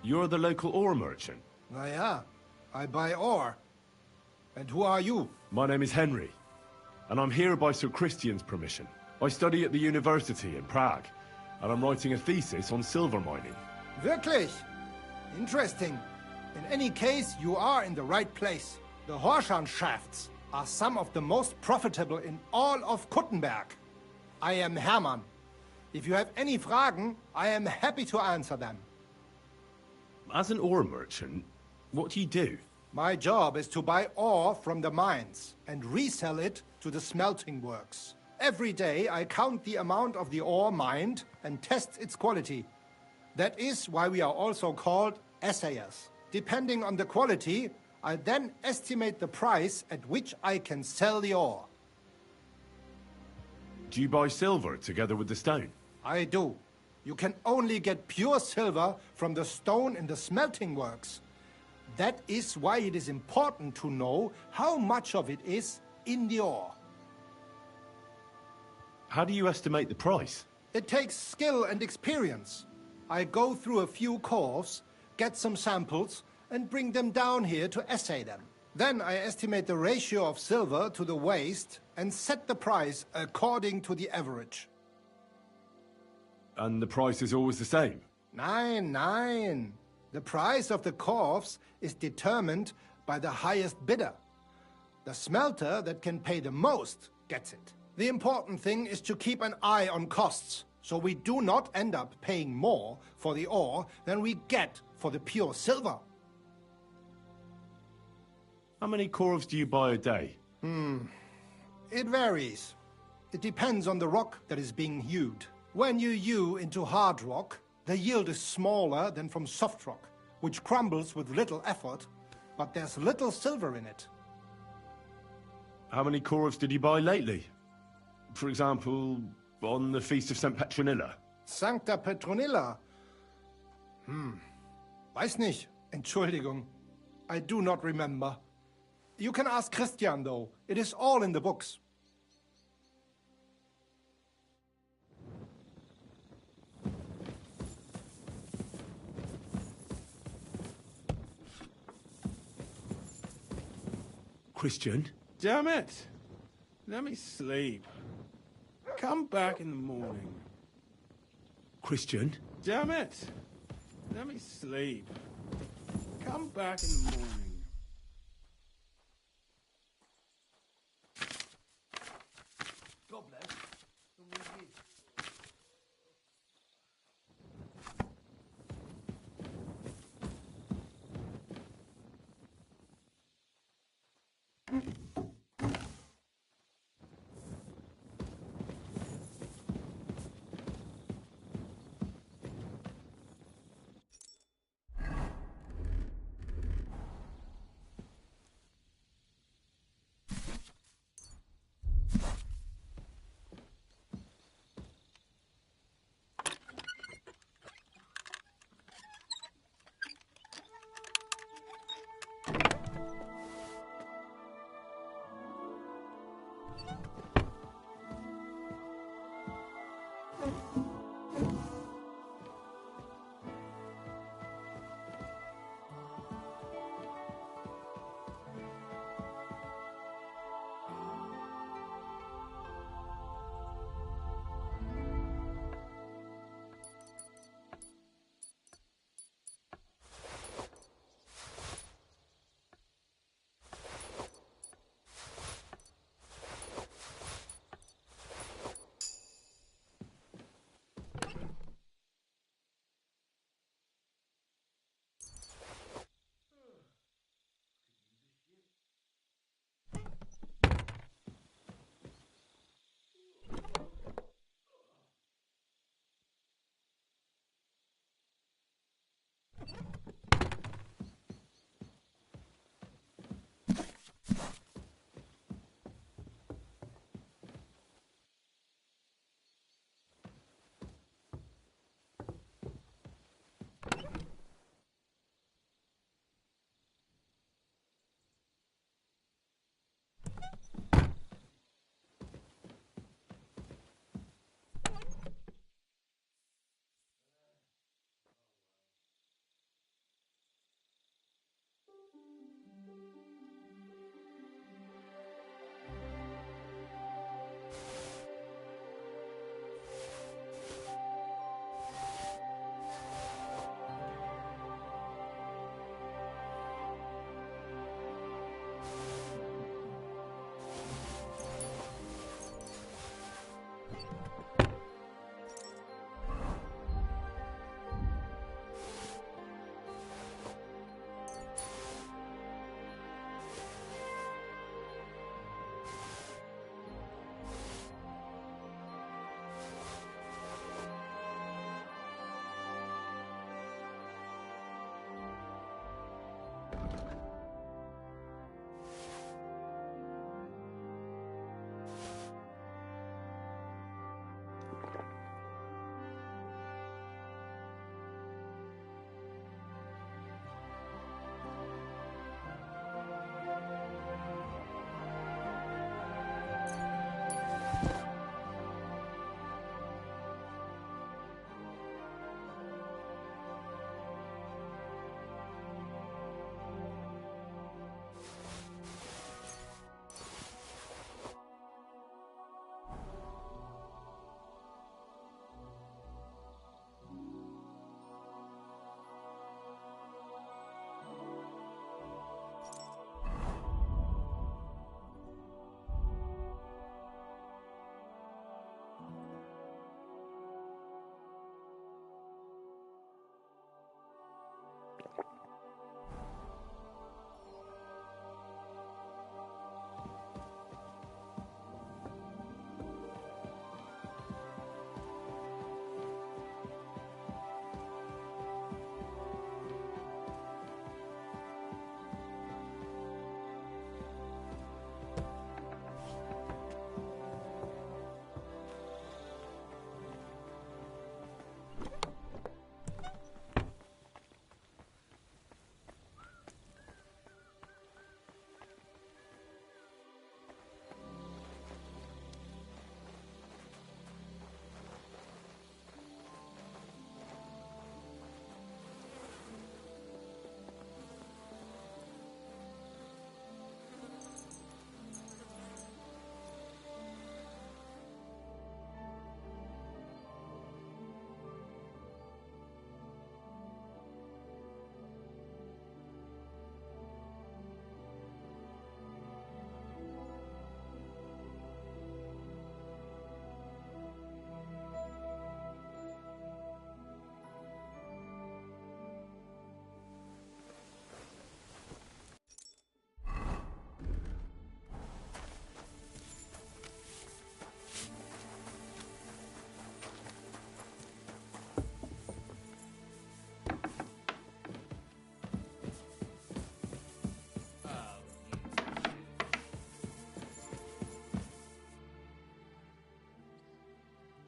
You're the local ore merchant? I am. I buy ore. And who are you? My name is Henry, and I'm here by Sir Christian's permission. I study at the university in Prague, and I'm writing a thesis on silver mining. Wirklich? Interesting. In any case, you are in the right place. The Horshan shafts are some of the most profitable in all of Kuttenberg. I am Hermann. If you have any Fragen, I am happy to answer them. As an ore merchant, what do you do? My job is to buy ore from the mines and resell it to the smelting works. Every day I count the amount of the ore mined and test its quality. That is why we are also called assayers. Depending on the quality, I then estimate the price at which I can sell the ore. Do you buy silver together with the stone? I do. You can only get pure silver from the stone in the smelting works. That is why it is important to know how much of it is in the ore. How do you estimate the price? It takes skill and experience. I go through a few cores, get some samples, and bring them down here to assay them. Then I estimate the ratio of silver to the waste and set the price according to the average. And the price is always the same? Nein. The price of the cores is determined by the highest bidder. The smelter that can pay the most gets it. The important thing is to keep an eye on costs, so we do not end up paying more for the ore than we get for the pure silver. How many cores do you buy a day? It varies. It depends on the rock that is being hewed. When you hew into hard rock, the yield is smaller than from soft rock, which crumbles with little effort, but there's little silver in it. How many cores did you buy lately? For example, on the Feast of St. Petronilla? Sancta Petronilla? Weiß nicht. Entschuldigung. I do not remember. You can ask Christian, though. It is all in the books. Christian? Damn it! Let me sleep. Come back in the morning. Christian? Damn it! Let me sleep. Come back in the morning. God bless.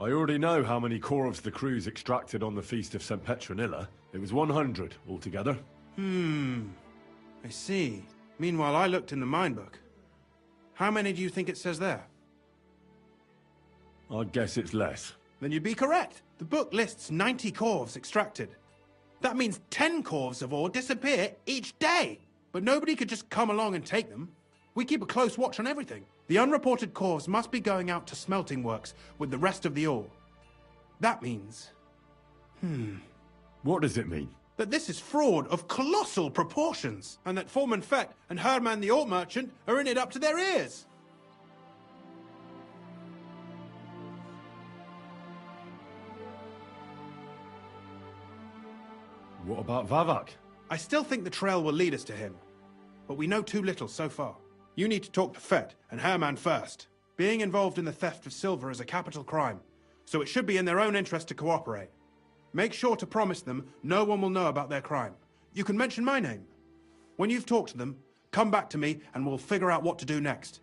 I already know how many corvs the crews extracted on the Feast of St. Petronilla. It was 100 altogether. I see. Meanwhile, I looked in the mine book. How many do you think it says there? I'd guess it's less. Then you'd be correct. The book lists 90 corvs extracted. That means 10 corvs of ore disappear each day. But nobody could just come along and take them. We keep a close watch on everything. The unreported corvs must be going out to smelting works with the rest of the ore. That means... What does it mean? That this is fraud of colossal proportions, and that Foreman Fett and Herman the ore merchant are in it up to their ears. What about Vavak? I still think the trail will lead us to him, but we know too little so far. You need to talk to Fett and Herman first. Being involved in the theft of silver is a capital crime, so it should be in their own interest to cooperate. Make sure to promise them no one will know about their crime. You can mention my name. When you've talked to them, come back to me and we'll figure out what to do next.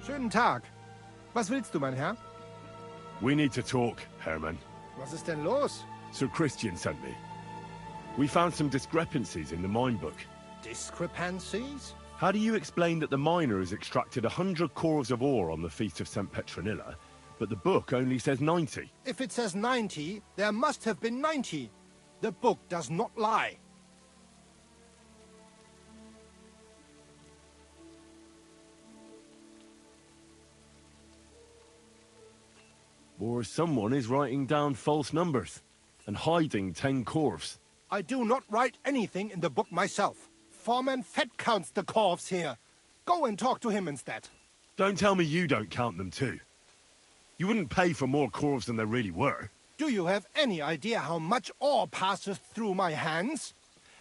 Schönen Tag. Was willst du, mein Herr? We need to talk, Herman. Was ist denn los? Sir Christian sent me. We found some discrepancies in the mine book. Discrepancies? How do you explain that the miners extracted 100 corvs of ore on the Feast of St. Petronilla, but the book only says 90? If it says 90, there must have been 90. The book does not lie. Or someone is writing down false numbers and hiding 10 corvs. I do not write anything in the book myself. Foreman Fett counts the corvs here. Go and talk to him instead. Don't tell me you don't count them too. You wouldn't pay for more corvs than there really were. Do you have any idea how much ore passes through my hands?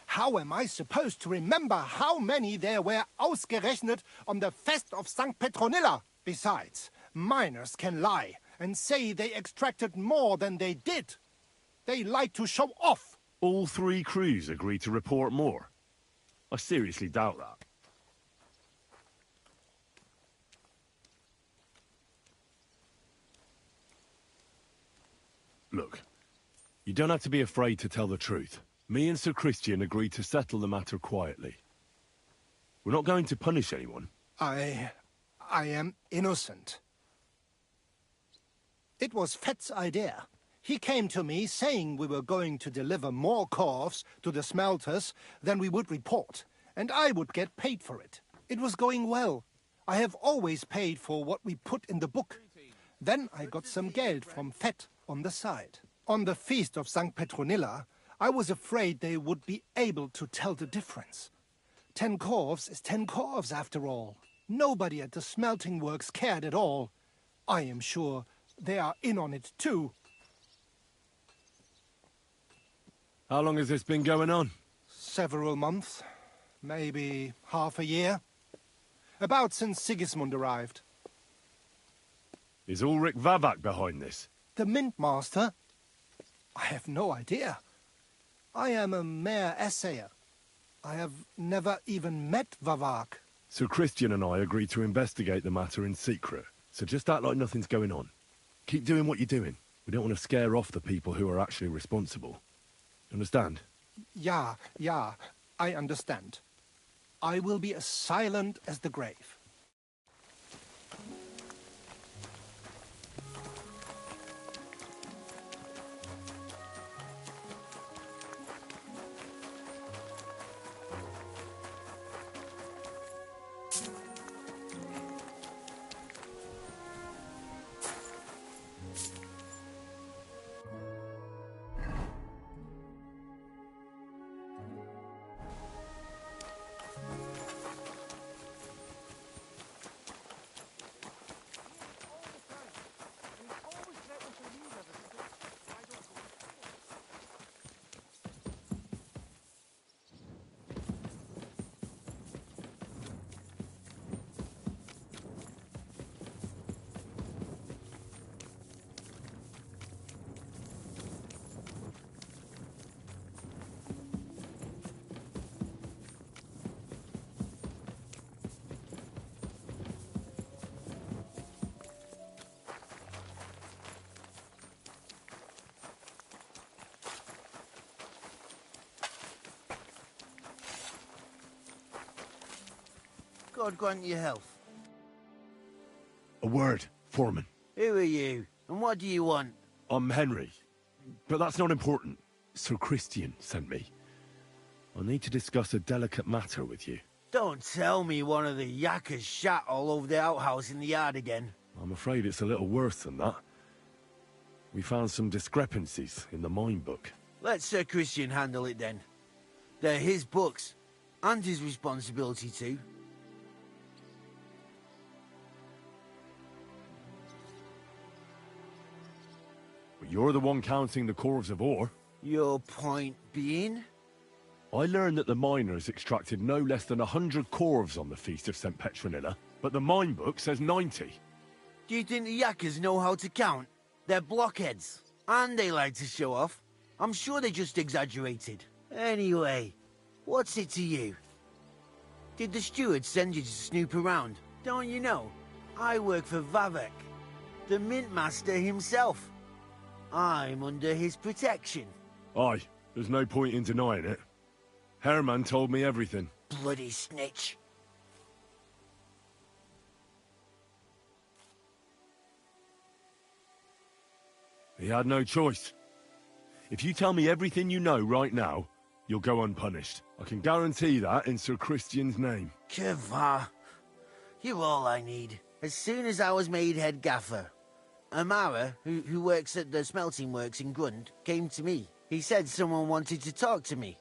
How am I supposed to remember how many there were ausgerechnet on the Fest of St. Petronilla? Besides, miners can lie and say they extracted more than they did. They like to show off. All 3 crews agreed to report more. I seriously doubt that. Look, you don't have to be afraid to tell the truth. Me and Sir Christian agreed to settle the matter quietly. We're not going to punish anyone. I am innocent. It was Fett's idea. He came to me saying we were going to deliver more corvs to the smelters than we would report, and I would get paid for it. It was going well. I have always paid for what we put in the book. Then I got some geld from Fett on the side. On the Feast of St. Petronilla, I was afraid they would be able to tell the difference. 10 corvs is 10 corvs after all. Nobody at the smelting works cared at all. I am sure they are in on it too. How long has this been going on? Several months. Maybe half a year. About since Sigismund arrived. Is Ulrich Vavak behind this? The mint master? I have no idea. I am a mere assayer. I have never even met Vavak. Sir Christian and I agreed to investigate the matter in secret, so just act like nothing's going on. Keep doing what you're doing. We don't want to scare off the people who are actually responsible. Understand? Ja, I understand. I will be as silent as the grave. God grant you health. A word, Foreman. Who are you, and what do you want? I'm Henry, but that's not important. Sir Christian sent me. I need to discuss a delicate matter with you. Don't tell me one of the yakkers shat all over the outhouse in the yard again. I'm afraid it's a little worse than that. We found some discrepancies in the mine book. Let Sir Christian handle it then. They're his books, and his responsibility too. But you're the one counting the corves of ore. Your point being? I learned that the miners extracted no less than 100 corves on the Feast of St. Petronilla, but the mine book says 90. Do you think the yakkers know how to count? They're blockheads, and they like to show off. I'm sure they just exaggerated. Anyway, what's it to you? Did the steward send you to snoop around? Don't you know? I work for Vavek, the mint master himself. I'm under his protection. Aye, there's no point in denying it. Herman told me everything. Bloody snitch. He had no choice. If you tell me everything you know right now, you'll go unpunished. I can guarantee that in Sir Christian's name. Keva, you're all I need. As soon as I was made head gaffer, Amara, who works at the smelting works in Grund, came to me. He said someone wanted to talk to me.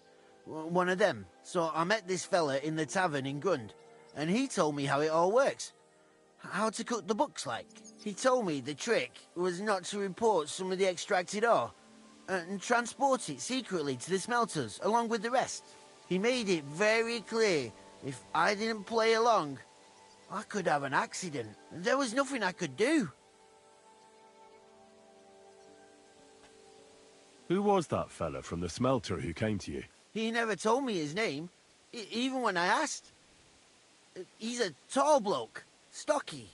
One of them. So I met this fella in the tavern in Grund, and he told me how it all works. How to cut the books like. He told me the trick was not to report some of the extracted ore, and transport it secretly to the smelters, along with the rest. He made it very clear, if I didn't play along, I could have an accident. There was nothing I could do. Who was that fella from the smelter who came to you? He never told me his name, even when I asked. He's a tall bloke, stocky,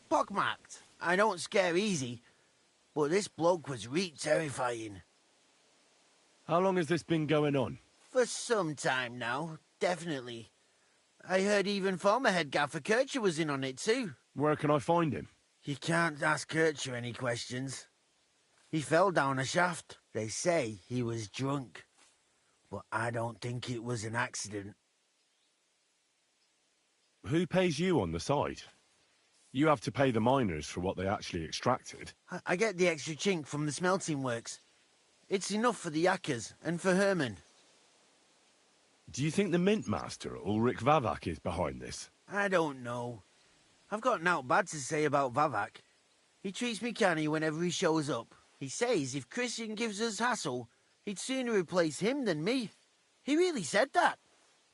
pockmarked. I don't scare easy, but this bloke was terrifying. How long has this been going on? For some time now, definitely. I heard even former head gaffer Kircher was in on it too. Where can I find him? You can't ask Kircher any questions. He fell down a shaft. They say he was drunk. But I don't think it was an accident. Who pays you on the side? You have to pay the miners for what they actually extracted. I get the extra chink from the smelting works. It's enough for the yakkers and for Herman. Do you think the mint master, Ulrich Vavak, is behind this? I don't know. I've got naught bad to say about Vavak. He treats me canny whenever he shows up. He says if Christian gives us hassle, he'd sooner replace him than me. He really said that.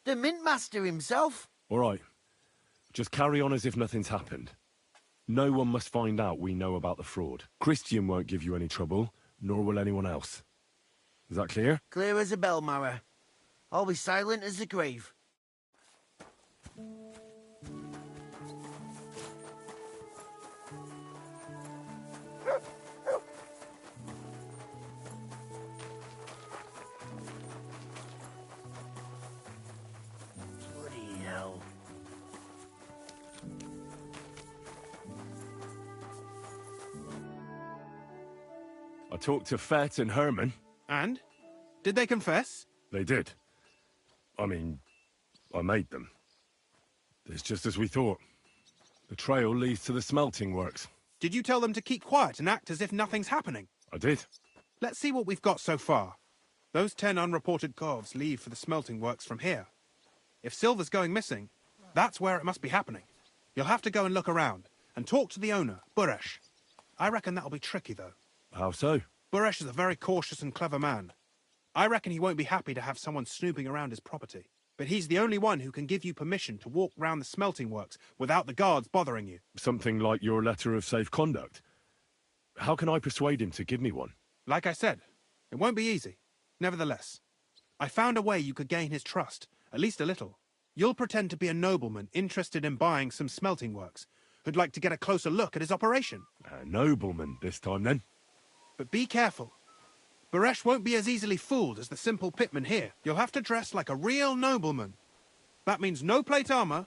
The mint master himself. All right. Just carry on as if nothing's happened. No one must find out we know about the fraud. Christian won't give you any trouble, nor will anyone else. Is that clear? Clear as a bell, Mara. I'll be silent as the grave. Bloody hell. I talked to Fett and Herman. And? Did they confess? They did. I mean, I made them. It's just as we thought. The trail leads to the smelting works. Did you tell them to keep quiet and act as if nothing's happening? I did. Let's see what we've got so far. Those 10 unreported corves leave for the smelting works from here. If silver's going missing, that's where it must be happening. You'll have to go and look around, and talk to the owner, Buresh. I reckon that'll be tricky, though. How so? Buresh is a very cautious and clever man. I reckon he won't be happy to have someone snooping around his property. But he's the only one who can give you permission to walk round the smelting works without the guards bothering you. Something like your letter of safe conduct. How can I persuade him to give me one? Like I said, it won't be easy. Nevertheless, I found a way you could gain his trust, at least a little. You'll pretend to be a nobleman interested in buying some smelting works, who'd like to get a closer look at his operation. A nobleman this time, then? But be careful. Buresh won't be as easily fooled as the simple pitman here. You'll have to dress like a real nobleman. That means no plate armor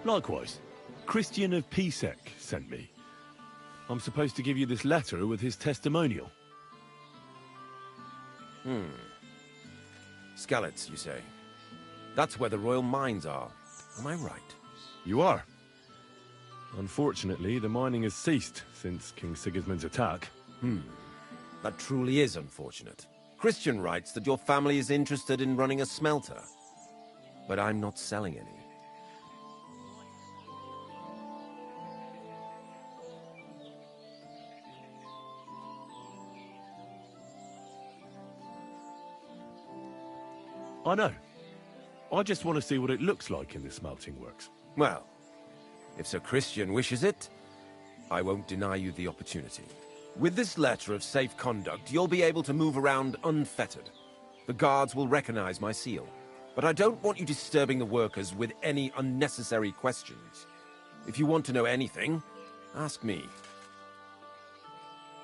Likewise. Christian of Pisek sent me. I'm supposed to give you this letter with his testimonial. Skellets, you say? That's where the royal mines are. Am I right? You are. Unfortunately, the mining has ceased since King Sigismund's attack. That truly is unfortunate. Christian writes that your family is interested in running a smelter. But I'm not selling any. I know. I just want to see what it looks like in the smelting works. Well, if Sir Christian wishes it, I won't deny you the opportunity. With this letter of safe conduct, you'll be able to move around unfettered. The guards will recognize my seal. But I don't want you disturbing the workers with any unnecessary questions. If you want to know anything, ask me.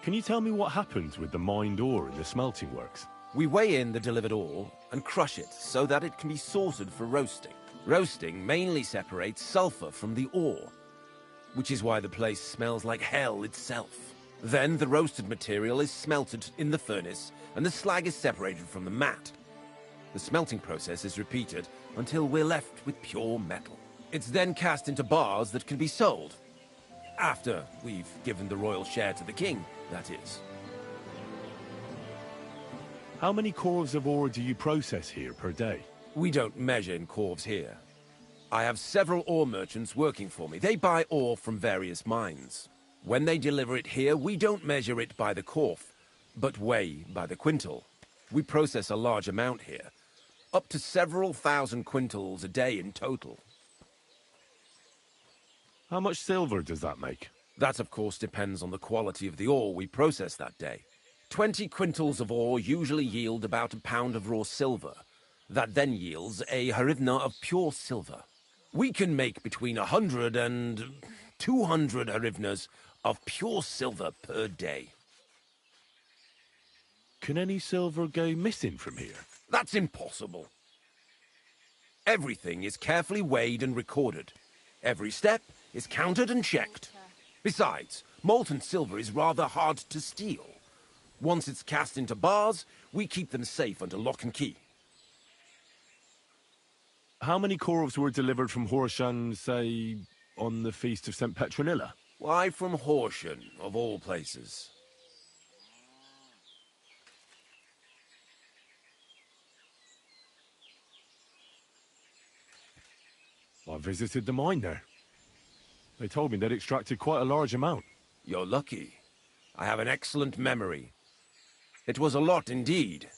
Can you tell me what happens with the mined ore in the smelting works? We weigh in the delivered ore and crush it so that it can be sorted for roasting. Roasting mainly separates sulfur from the ore, which is why the place smells like hell itself. Then the roasted material is smelted in the furnace and the slag is separated from the matte. The smelting process is repeated until we're left with pure metal. It's then cast into bars that can be sold. After we've given the royal share to the king, that is. How many corves of ore do you process here per day? We don't measure in corves here. I have several ore merchants working for me. They buy ore from various mines. When they deliver it here, we don't measure it by the corf, but weigh by the quintal. We process a large amount here, up to several thousand quintals a day in total. How much silver does that make? That, of course, depends on the quality of the ore we process that day. 20 quintals of ore usually yield about a pound of raw silver. That then yields a hryvnia of pure silver. We can make between 100 and 200 hryvnias of pure silver per day. Can any silver go missing from here? That's impossible. Everything is carefully weighed and recorded. Every step is counted and checked. Besides, molten silver is rather hard to steal. Once it's cast into bars, we keep them safe under lock and key. How many corves were delivered from Horsham, say, on the Feast of St. Petronilla? Why from Horsham, of all places? I visited the mine there. They told me they'd extracted quite a large amount. You're lucky. I have an excellent memory. It was a lot indeed.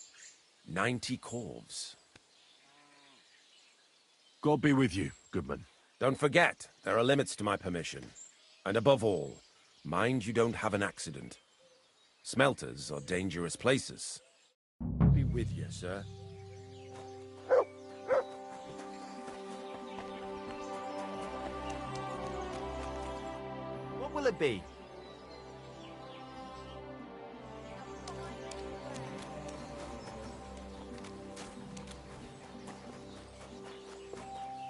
90 corves. God be with you, Goodman. Don't forget, there are limits to my permission. And above all, mind you don't have an accident. Smelters are dangerous places. Be with you, sir. What will it be?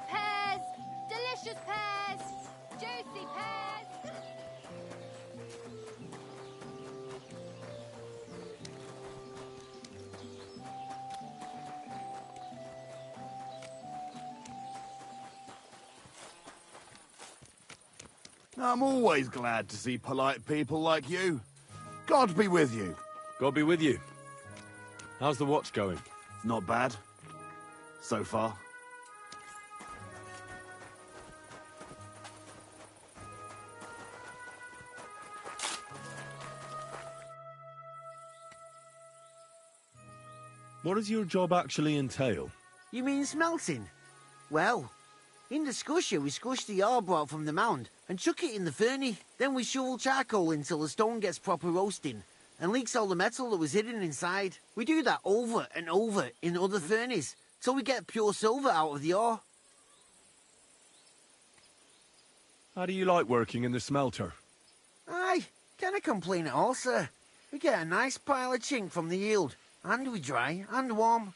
Pears! Delicious pears! Juicy pears! I'm always glad to see polite people like you. God be with you. God be with you. How's the watch going? Not bad. So far. What does your job actually entail? You mean smelting? Well, in the scusher, we scush the ore brought from the mound and chuck it in the furnace. Then we shovel charcoal until the stone gets proper roasting and leaks all the metal that was hidden inside. We do that over and over in other furnaces till we get pure silver out of the ore. How do you like working in the smelter? Aye, can't complain at all, sir. We get a nice pile of chink from the yield, and we dry and warm.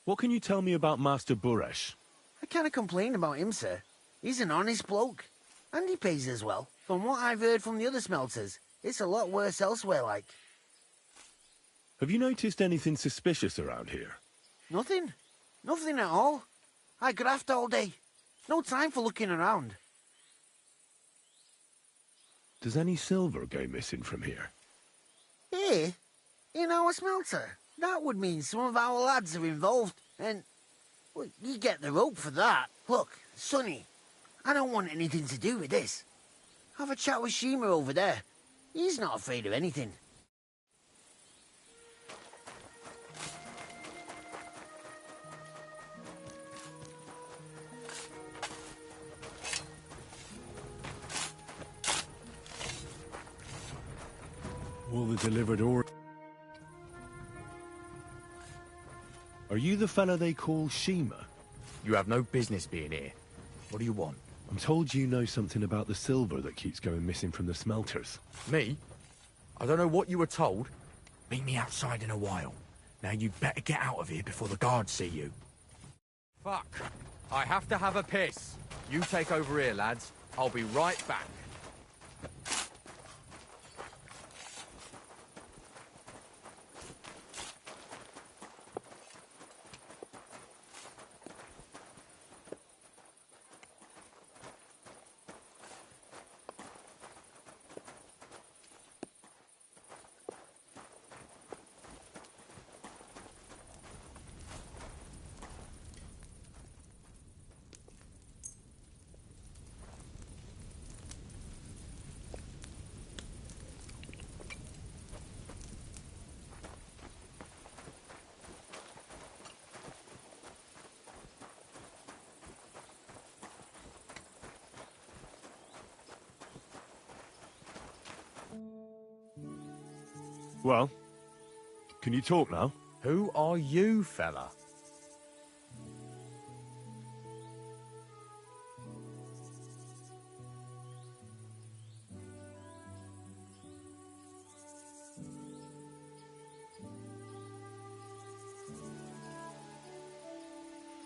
What can you tell me about Master Buresh? I can't complain about him, sir. He's an honest bloke. And he pays as well. From what I've heard from the other smelters, it's a lot worse elsewhere, like. Have you noticed anything suspicious around here? Nothing. Nothing at all. I graft all day. No time for looking around. Does any silver go missing from here? Here? In our smelter? That would mean some of our lads are involved, and... well, you get the rope for that. Look, Sonny, I don't want anything to do with this. Have a chat with Shima over there. He's not afraid of anything. All the delivered ore... Are you the fella they call Shima? You have no business being here. What do you want? I'm told you know something about the silver that keeps going missing from the smelters. Me? I don't know what you were told. Meet me outside in a while. Now you'd better get out of here before the guards see you. Fuck. I have to have a piss. You take over here, lads. I'll be right back. Well, can you talk now? Who are you, fella?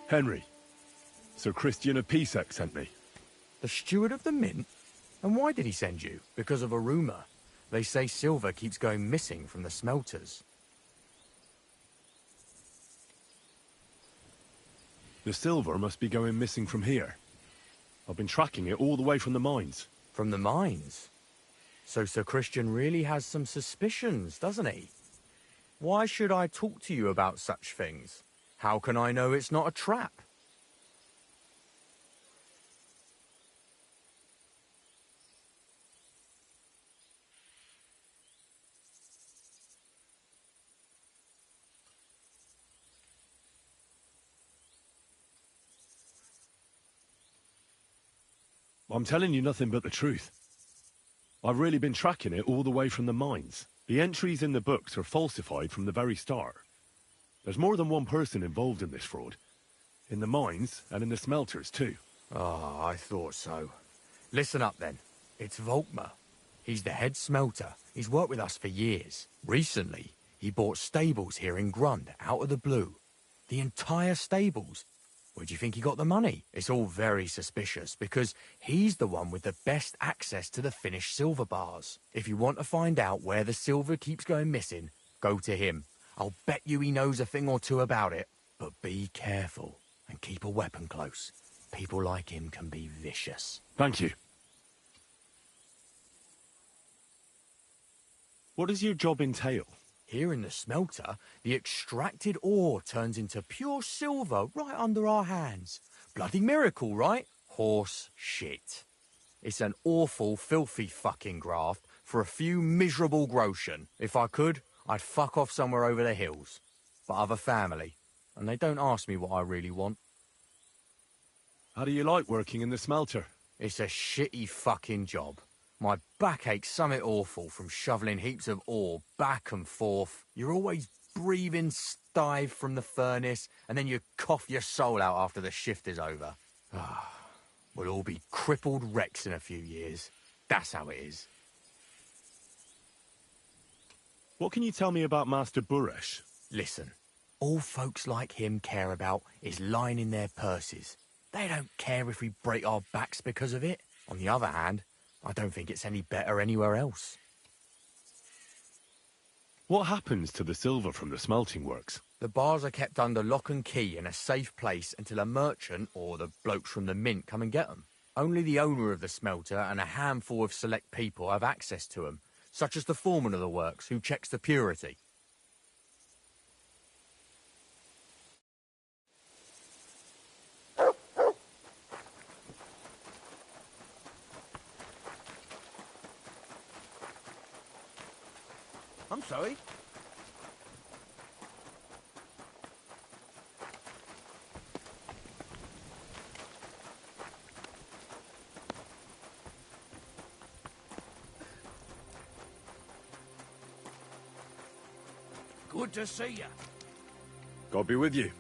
Henry. Sir Christian of Pisek sent me. The steward of the mint? And why did he send you? Because of a rumour. They say silver keeps going missing from the smelters. The silver must be going missing from here. I've been tracking it all the way from the mines. From the mines? So Sir Christian really has some suspicions, doesn't he? Why should I talk to you about such things? How can I know it's not a trap? I'm telling you nothing but the truth. I've really been tracking it all the way from the mines. The entries in the books are falsified from the very start. There's more than one person involved in this fraud. In the mines and in the smelters too. Ah, I thought so. Listen up then. It's Volkmar. He's the head smelter. He's worked with us for years. Recently, he bought stables here in Grund, out of the blue. The entire stables. Where do you think he got the money? It's all very suspicious, because he's the one with the best access to the finished silver bars. If you want to find out where the silver keeps going missing, go to him. I'll bet you he knows a thing or two about it. But be careful, and keep a weapon close. People like him can be vicious. Thank you. What does your job entail? Here in the smelter, the extracted ore turns into pure silver right under our hands. Bloody miracle, right? Horse shit. It's an awful, filthy fucking graft for a few miserable groschen. If I could, I'd fuck off somewhere over the hills. But I've a family, and they don't ask me what I really want. How do you like working in the smelter? It's a shitty fucking job. My back aches something awful from shoveling heaps of ore back and forth. You're always breathing stive from the furnace, and then you cough your soul out after the shift is over. We'll all be crippled wrecks in a few years. That's how it is. What can you tell me about Master Buresh? Listen, all folks like him care about is lining their purses. They don't care if we break our backs because of it. On the other hand, I don't think it's any better anywhere else. What happens to the silver from the smelting works? The bars are kept under lock and key in a safe place until a merchant or the blokes from the mint come and get them. Only the owner of the smelter and a handful of select people have access to them, such as the foreman of the works who checks the purity. I'm sorry. Good to see you. God be with you.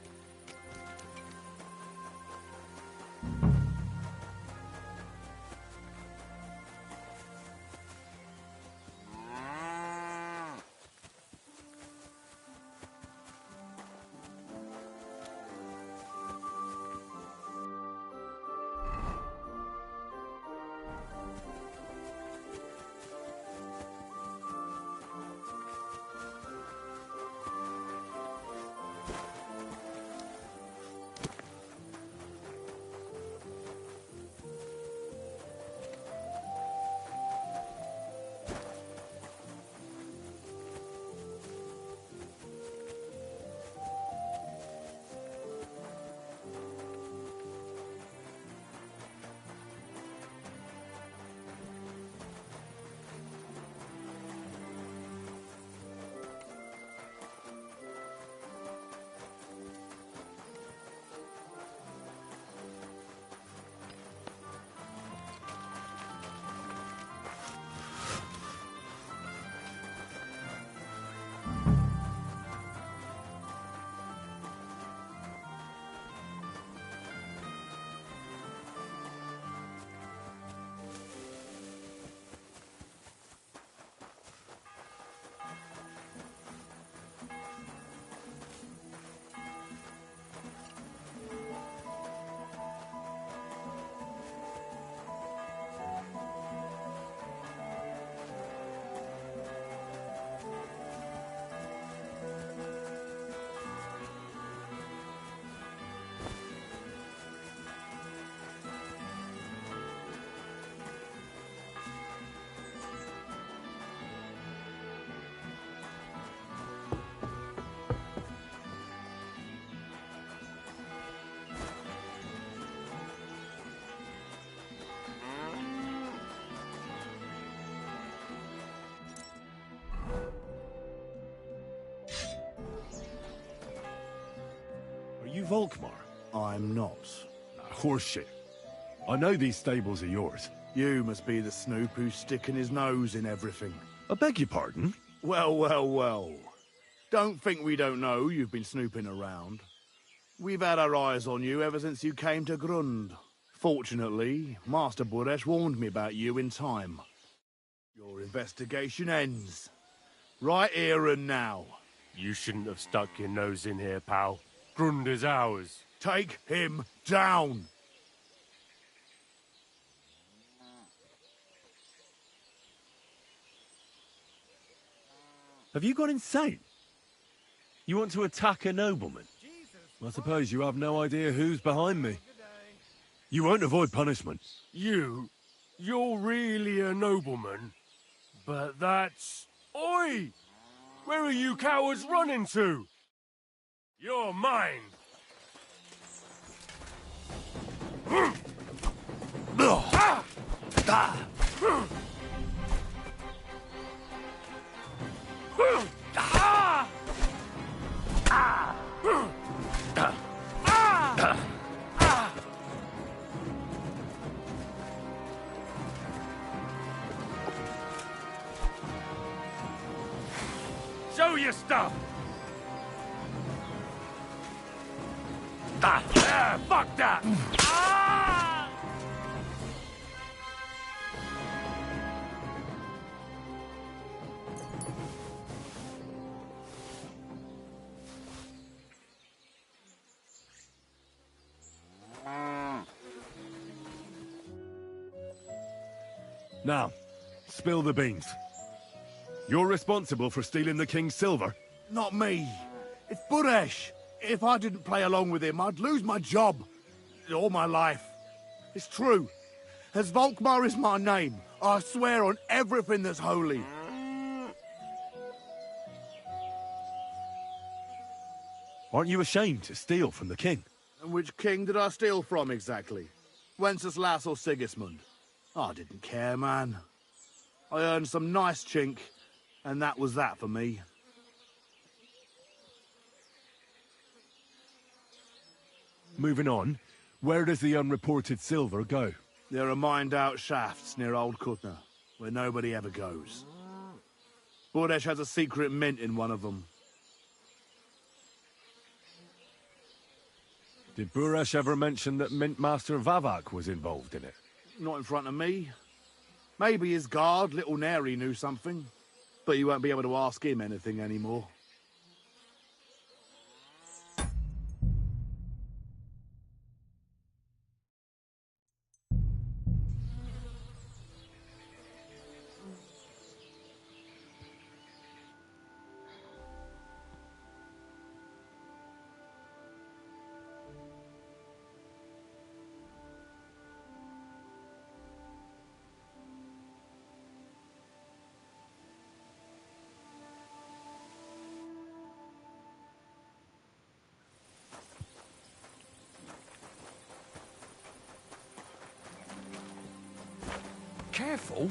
Are you Volkmar? I'm not. Horseshit. I know these stables are yours. You must be the snoop who's sticking his nose in everything. I beg your pardon? Well, well, well. Don't think we don't know you've been snooping around. We've had our eyes on you ever since you came to Grund. Fortunately, Master Buresh warned me about you in time. Your investigation ends. Right here and now. You shouldn't have stuck your nose in here, pal. Grund is ours. Take him down! Have you gone insane? You want to attack a nobleman? I suppose you have no idea who's behind me. You won't avoid punishment. You're really a nobleman? But that's... Oi! Where are you cowards running to? You're mine! Show your stuff! Yeah, fuck that! Now, spill the beans. You're responsible for stealing the king's silver? Not me. It's Buresh. If I didn't play along with him, I'd lose my job. All my life. It's true. As Volkmar is my name, I swear on everything that's holy. Aren't you ashamed to steal from the king? And which king did I steal from exactly? Wenceslas or Sigismund? I didn't care, man. I earned some nice chink, and that was that for me. Moving on, where does the unreported silver go? There are mined-out shafts near Old Kutna, where nobody ever goes. Buresh has a secret mint in one of them. Did Buresh ever mention that Mint Master Vavak was involved in it? Not in front of me. Maybe his guard, Little Neri, knew something. But you won't be able to ask him anything anymore. Careful.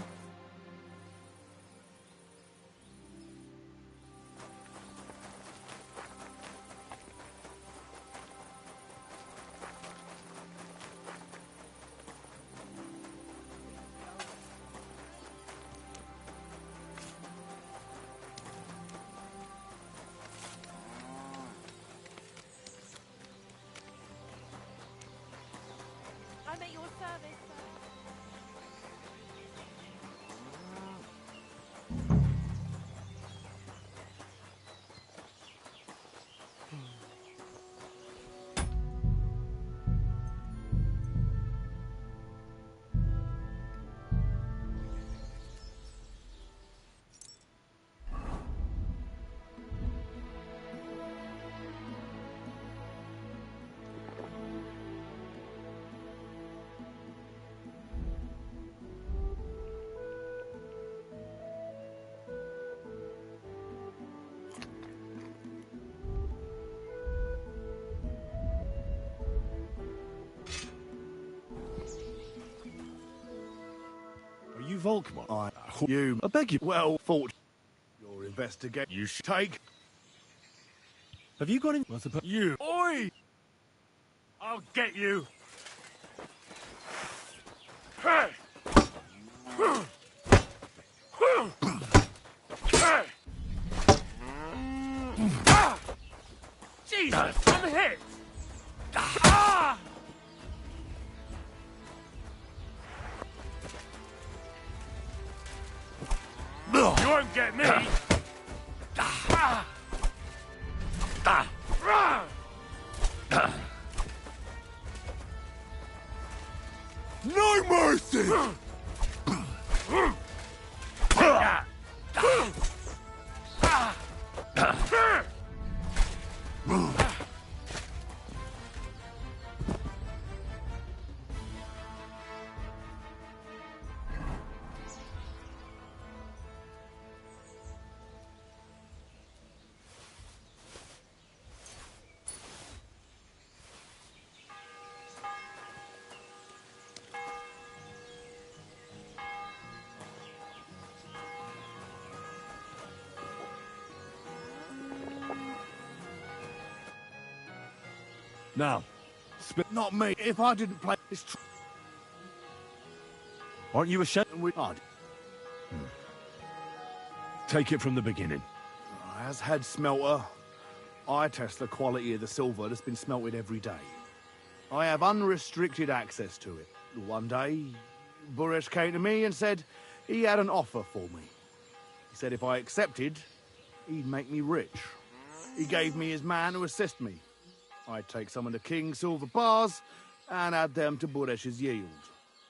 I'm at your service, sir. Are you Volkmar? You. I beg you. Well, thought your investigate. You should take. Have you got him? What's the You. Oi! I'll get you! Hey! Jesus, I'm hit! Ah! You won't get me! Ah! No mercy! Now, Not me. If I didn't play this, aren't you ashamed? I'd. Take it from the beginning. As head smelter, I test the quality of the silver that's been smelted every day. I have unrestricted access to it. One day, Buresh came to me and said he had an offer for me. He said if I accepted, he'd make me rich. He gave me his man to assist me. I'd take some of the king's silver bars and add them to Buresh's yield.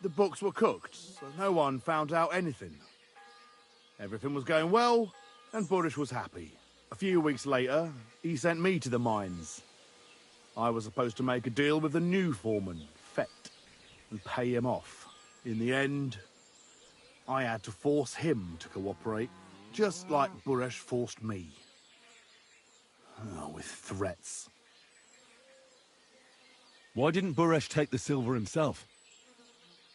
The books were cooked, so no one found out anything. Everything was going well, and Burish was happy. A few weeks later, he sent me to the mines. I was supposed to make a deal with the new foreman, Fett, and pay him off. In the end, I had to force him to cooperate, just like Burish forced me. Oh, with threats. Why didn't Buresh take the silver himself?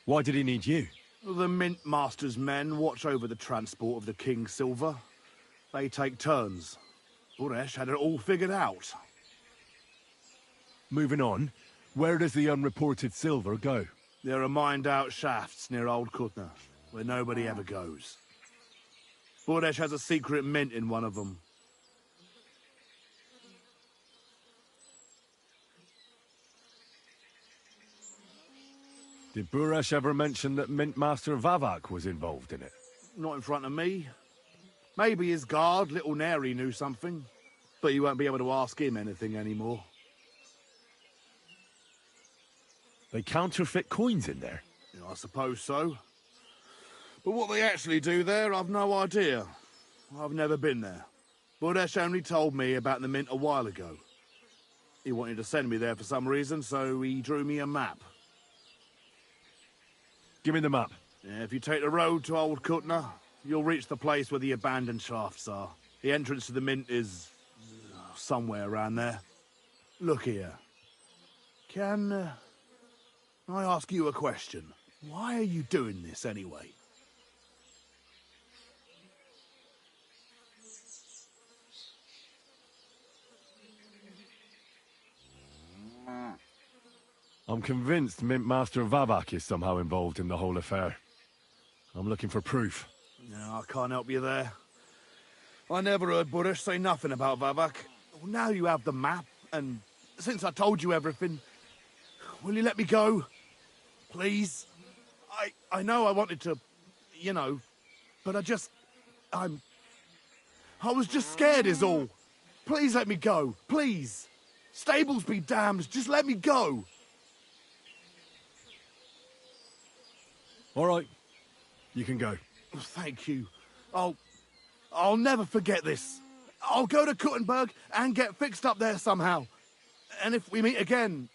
Why did he need you? The Mint Master's men watch over the transport of the King's silver. They take turns. Burish had it all figured out. Moving on, where does the unreported silver go? There are mined-out shafts near Old Kutna, where nobody ever goes. Burish has a secret mint in one of them. Did Buresh ever mention that Mint Master Vavak was involved in it? Not in front of me. Maybe his guard, Little Neri, knew something. But you won't be able to ask him anything anymore. They counterfeit coins in there? Yeah, I suppose so. But what they actually do there, I've no idea. I've never been there. Burish only told me about the mint a while ago. He wanted to send me there for some reason, so he drew me a map. Give me the map. Yeah, if you take the road to Old Kutna, you'll reach the place where the abandoned shafts are. The entrance to the mint is somewhere around there. Look here. Can I ask you a question? Why are you doing this anyway? I'm convinced Mint Master Vavak is somehow involved in the whole affair. I'm looking for proof. No, I can't help you there. I never heard Burish say nothing about Vavak. Well, now you have the map, and since I told you everything, will you let me go? Please? I know I wanted to, you know, but I was just scared is all. Please let me go, please. Stables be damned, just let me go. All right, you can go. Thank you. I'll never forget this. I'll go to Kuttenberg and get fixed up there somehow. And if we meet again,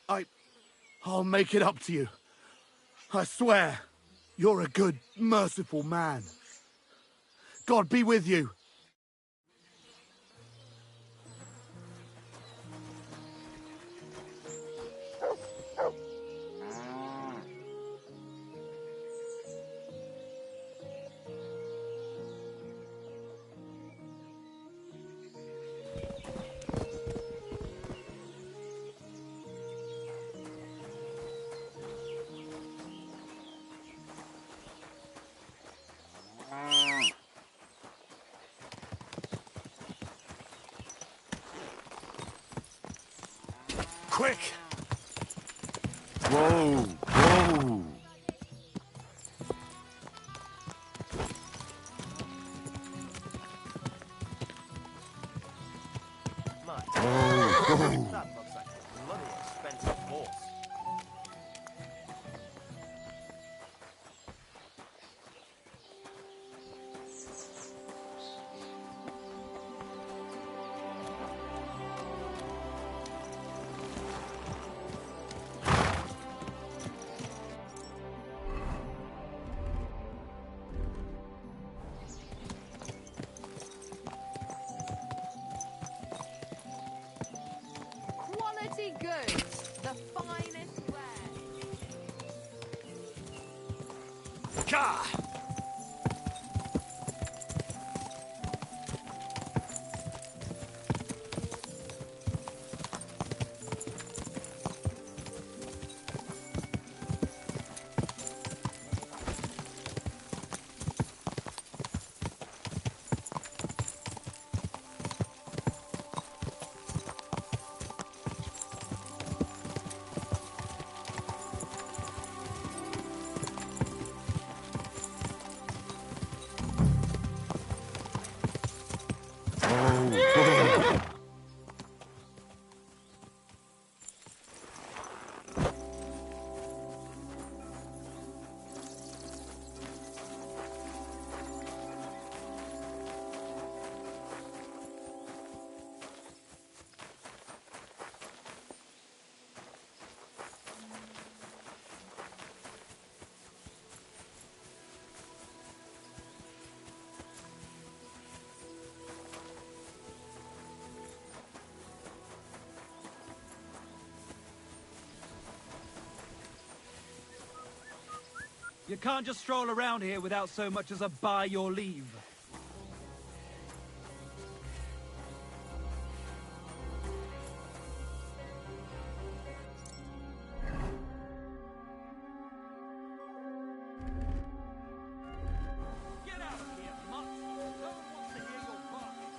I'll make it up to you. I swear, you're a good, merciful man. God be with you. Quick! Whoa! Whoa! Whoa! That looks like a bloody expensive horse. Quality goods, the finest ware. Ka! You can't just stroll around here without so much as a by your leave. Get out of here, mutt! No one wants to hear your barking.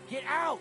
Get out!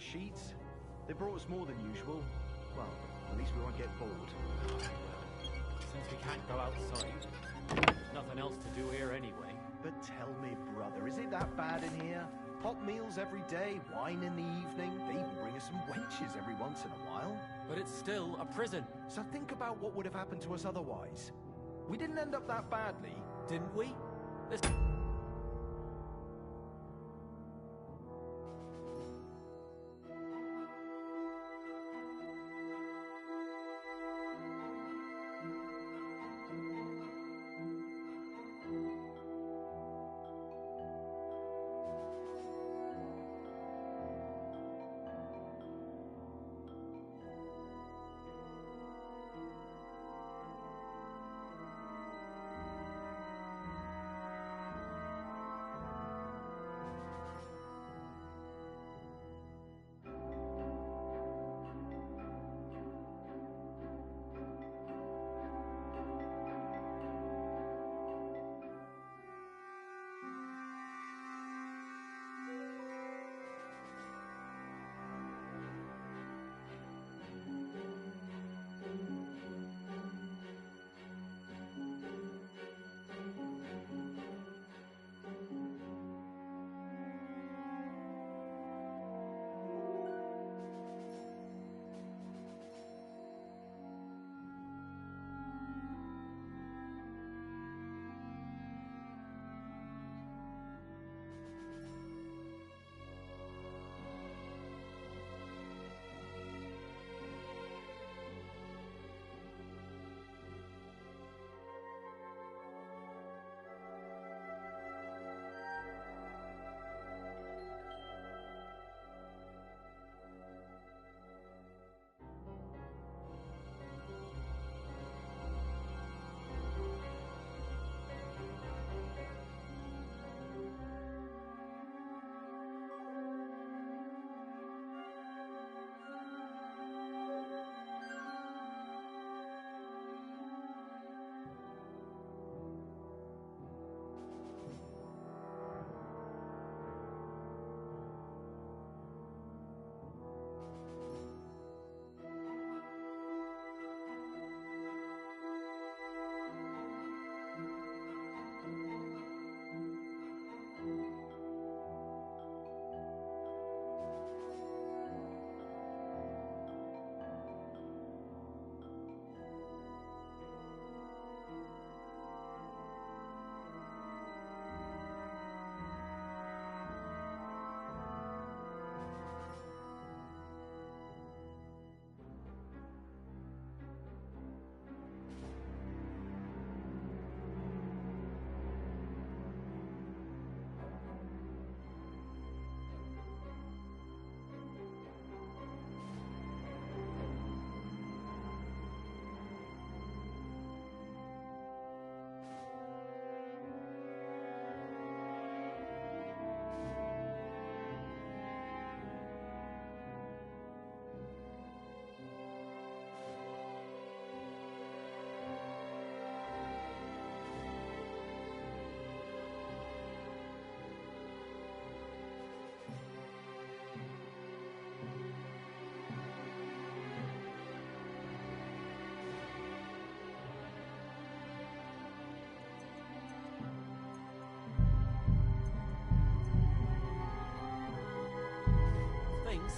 more sheets? They brought us more than usual. Well, at least we won't get bored. Since we can't go outside, there's nothing else to do here anyway. But tell me, brother, is it that bad in here? Hot meals every day, wine in the evening. They even bring us some wenches every once in a while. But it's still a prison. So think about what would have happened to us otherwise. We didn't end up that badly, didn't we?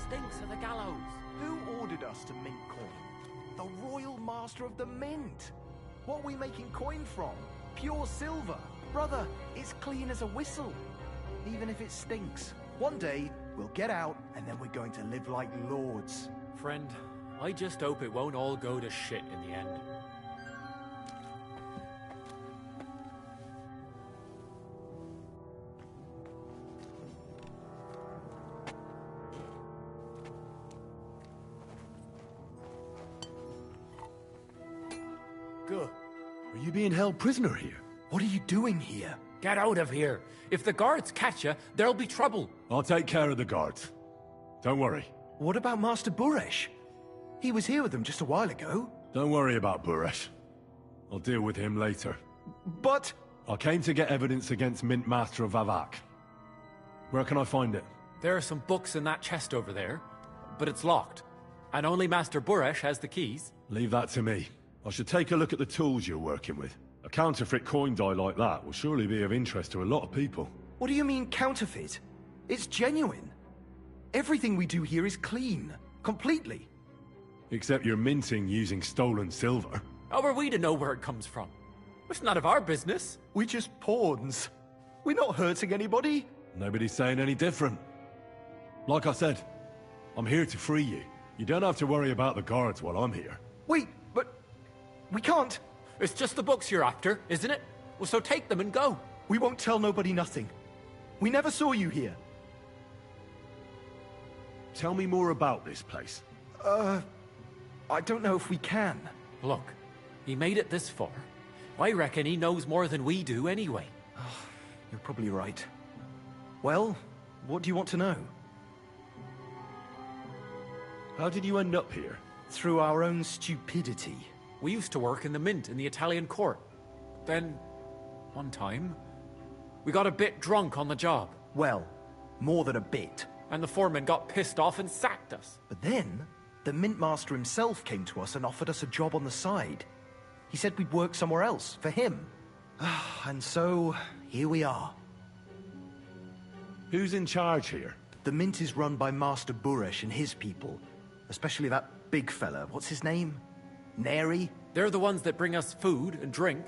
Stinks of the gallows. Who ordered us to mint coin? The Royal Master of the Mint. What are we making coin from? Pure silver. Brother, it's clean as a whistle. Even if it stinks. One day, we'll get out, and then we're going to live like lords. Friend, I just hope it won't all go to shit in the end. Are you being held prisoner here? What are you doing here? Get out of here. If the guards catch you, there'll be trouble. I'll take care of the guards. Don't worry. What about Master Buresh? He was here with them just a while ago. Don't worry about Buresh. I'll deal with him later. But... I came to get evidence against Mint Master of Vavak. Where can I find it? There are some books in that chest over there. but it's locked. And only Master Buresh has the keys. Leave that to me. I should take a look at the tools you're working with. A counterfeit coin die like that will surely be of interest to a lot of people. What do you mean counterfeit? It's genuine. Everything we do here is clean. Completely. Except you're minting using stolen silver. How are we to know where it comes from? It's none of our business. We're just pawns. We're not hurting anybody. Nobody's saying any different. Like I said, I'm here to free you. You don't have to worry about the guards while I'm here. Wait, but we can't. It's just the books you're after, isn't it? Well, so take them and go. We won't tell nobody nothing. We never saw you here. Tell me more about this place. I don't know if we can. Look, he made it this far. I reckon he knows more than we do anyway. You're probably right. Well, what do you want to know? How did you end up here? Through our own stupidity. We used to work in the mint in the Italian court. Then, one time, we got a bit drunk on the job. Well, more than a bit. And the foreman got pissed off and sacked us. But then, the mint master himself came to us and offered us a job on the side. He said we'd work somewhere else, for him. And so, here we are. Who's in charge here? The mint is run by Master Buresh and his people. Especially that big fella. What's his name? Neri? They're the ones that bring us food and drink.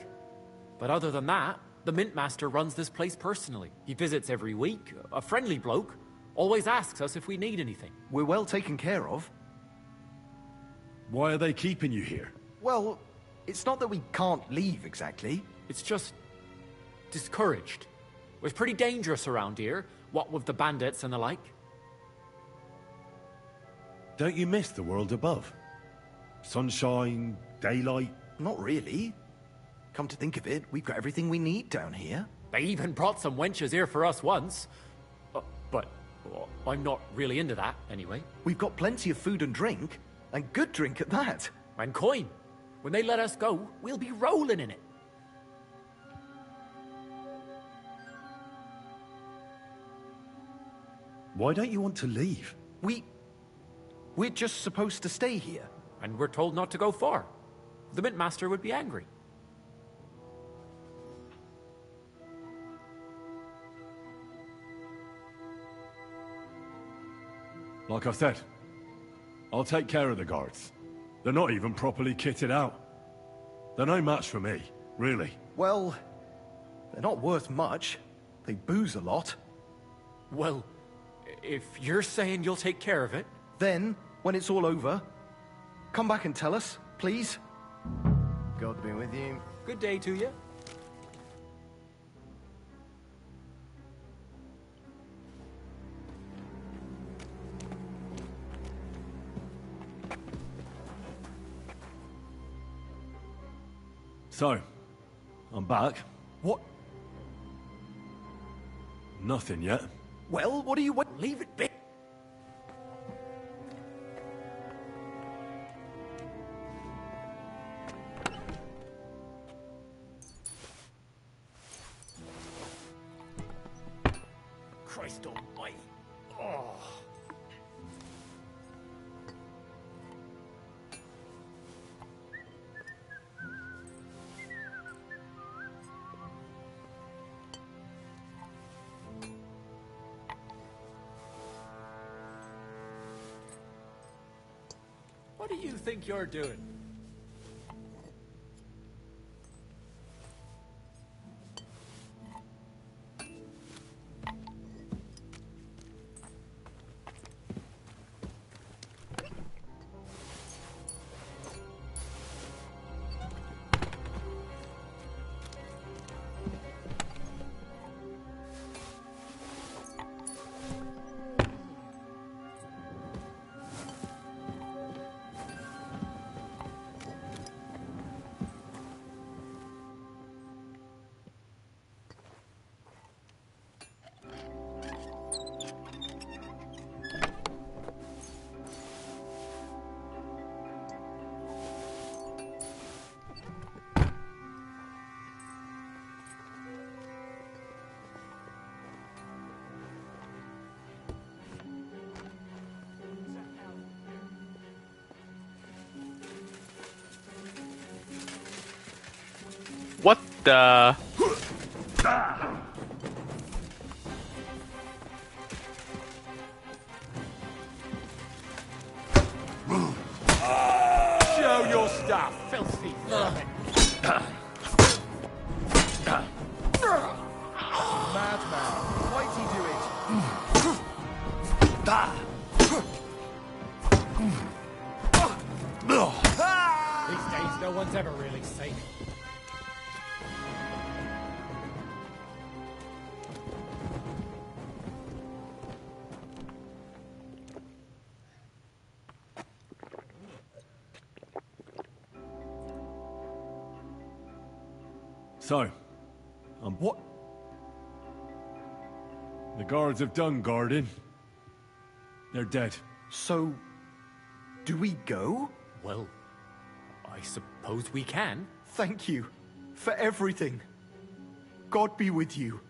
But other than that, the mint master runs this place personally. He visits every week, a friendly bloke. Always asks us if we need anything. We're well taken care of. Why are they keeping you here? Well, it's not that we can't leave exactly. It's just discouraged. It's pretty dangerous around here, what with the bandits and the like. Don't you miss the world above? Sunshine, daylight? Not really. Come to think of it, we've got everything we need down here. They even brought some wenches here for us once. But I'm not really into that, anyway. We've got plenty of food and drink, and good drink at that. And coin. When they let us go, we'll be rolling in it. Why don't you want to leave? We're just supposed to stay here. And we're told not to go far. The mint master would be angry. Like I said, I'll take care of the guards. They're not even properly kitted out. They're no match for me, really. Well, they're not worth much. They booze a lot. Well, if you're saying you'll take care of it... Then, when it's all over, come back and tell us, please. God be with you. Good day to you. So, I'm back. What? Nothing yet. Well, what do you want? Leave it be. Christ almighty. Oh. What do you think you're doing? What the? Show your stuff, filthy vermin. Madman. Why'd he do it? These days, no one's ever really safe. So, what? The guards have done guarding. They're dead. So, do we go? Well, I suppose we can. Thank you for everything. God be with you.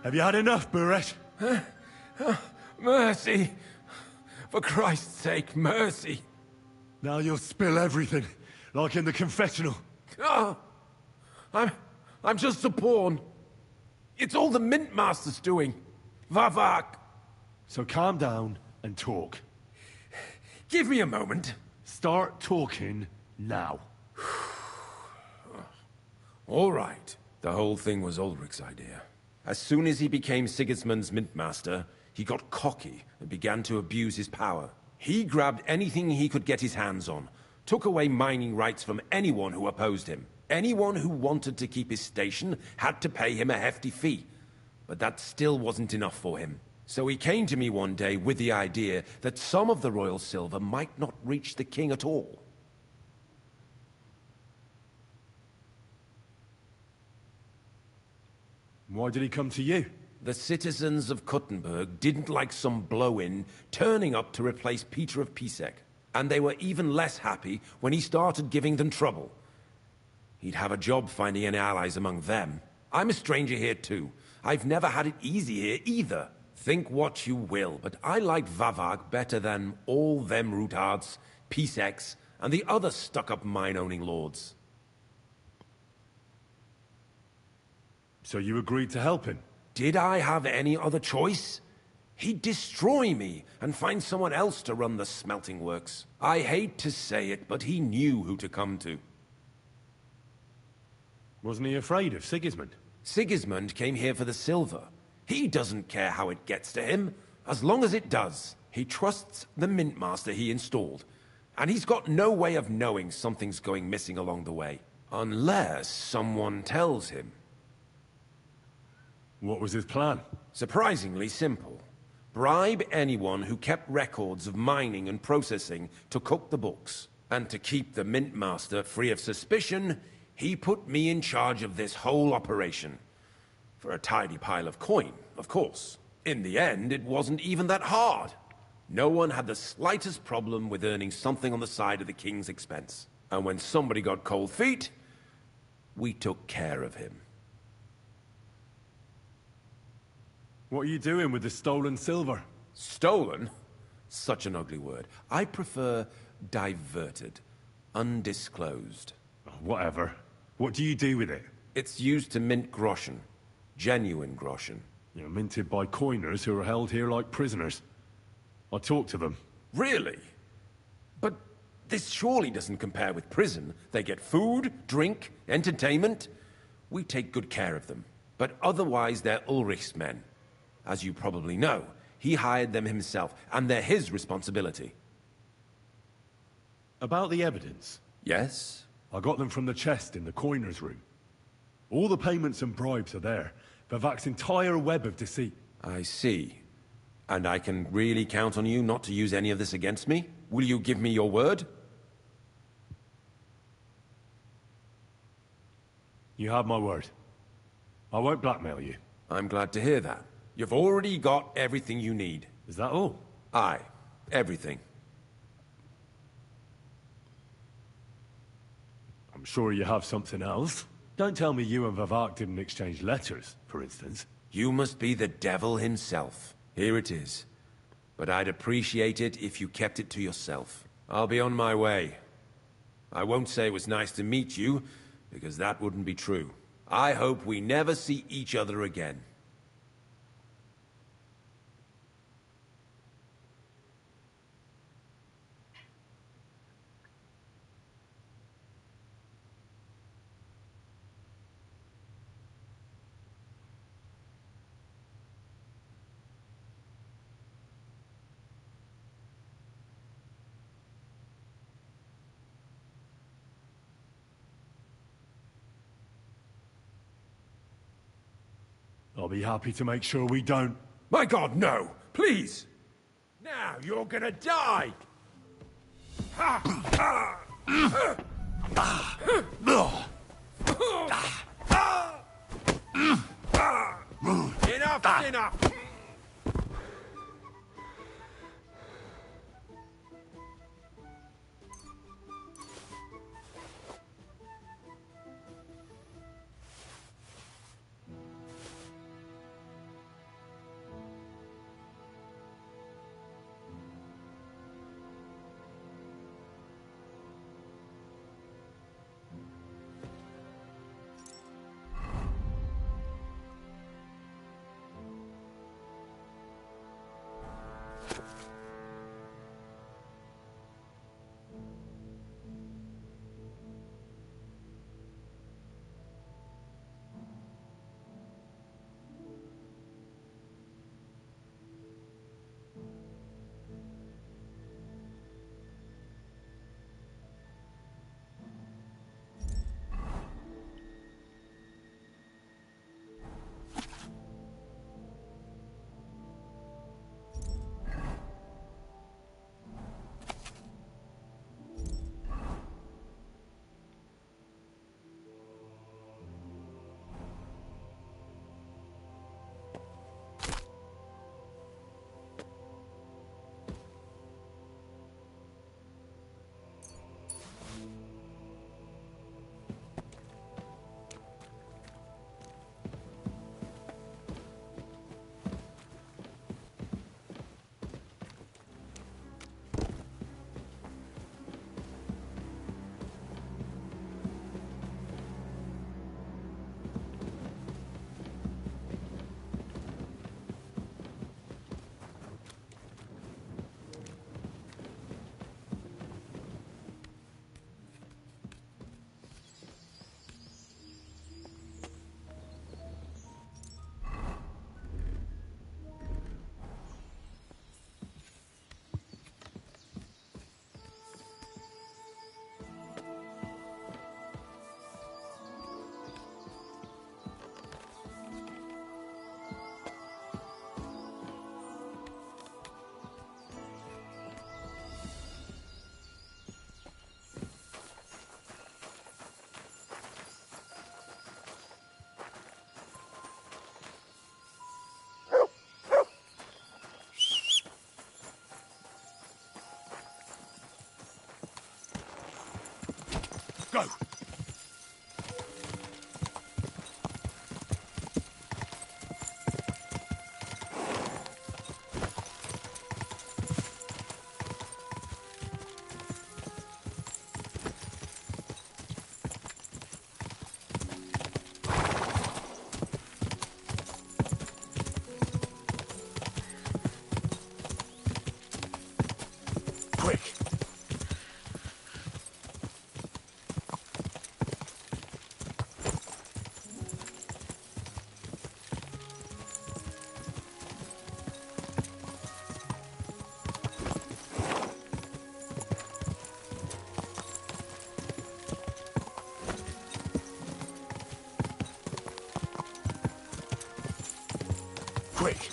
Have you had enough, Buret? Mercy! For Christ's sake, mercy! Now you'll spill everything, like in the confessional. Oh, I'm just a pawn. It's all the Mint Master's doing. Vavak! So calm down and talk. Give me a moment. Start talking now. All right. The whole thing was Ulrich's idea. As soon as he became Sigismund's Mint Master, he got cocky and began to abuse his power. He grabbed anything he could get his hands on, took away mining rights from anyone who opposed him. Anyone who wanted to keep his station had to pay him a hefty fee. But that still wasn't enough for him. So he came to me one day with the idea that some of the royal silver might not reach the king at all. Why did he come to you? The citizens of Kuttenberg didn't like some blow-in turning up to replace Peter of Pisek. And they were even less happy when he started giving them trouble. He'd have a job finding any allies among them. I'm a stranger here too. I've never had it easy here either. Think what you will, but I like Vavag better than all them Rutards, Piseks, and the other stuck-up mine-owning lords. So you agreed to help him? Did I have any other choice? He'd destroy me and find someone else to run the smelting works. I hate to say it, but he knew who to come to. Wasn't he afraid of Sigismund? Sigismund came here for the silver. He doesn't care how it gets to him, as long as it does. He trusts the Mint Master he installed, and he's got no way of knowing something's going missing along the way. Unless someone tells him. What was his plan? Surprisingly simple. Bribe anyone who kept records of mining and processing to cook the books. And to keep the Mint Master free of suspicion, he put me in charge of this whole operation. For a tidy pile of coin, of course. In the end, it wasn't even that hard. No one had the slightest problem with earning something on the side of the king's expense. And when somebody got cold feet, we took care of him. What are you doing with the stolen silver? Stolen? Such an ugly word. I prefer diverted. Undisclosed. Whatever. What do you do with it? It's used to mint groschen. Genuine groschen. You're minted by coiners who are held here like prisoners. I talked to them. Really? But this surely doesn't compare with prison. They get food, drink, entertainment. We take good care of them. But otherwise they're Ulrich's men. As you probably know, he hired them himself, and they're his responsibility. About the evidence? Yes? I got them from the chest in the coiner's room. All the payments and bribes are there. Vavak's entire web of deceit. I see. And I can really count on you not to use any of this against me? Will you give me your word? You have my word. I won't blackmail you. I'm glad to hear that. You've already got everything you need. Is that all? Aye. Everything. I'm sure you have something else. Don't tell me you and Vavak didn't exchange letters, for instance. You must be the devil himself. Here it is. But I'd appreciate it if you kept it to yourself. I'll be on my way. I won't say it was nice to meet you, because that wouldn't be true. I hope we never see each other again. I'll be happy to make sure we don't. My God, no! Please! Now you're gonna die! Enough's enough! Go! Quick! Quick!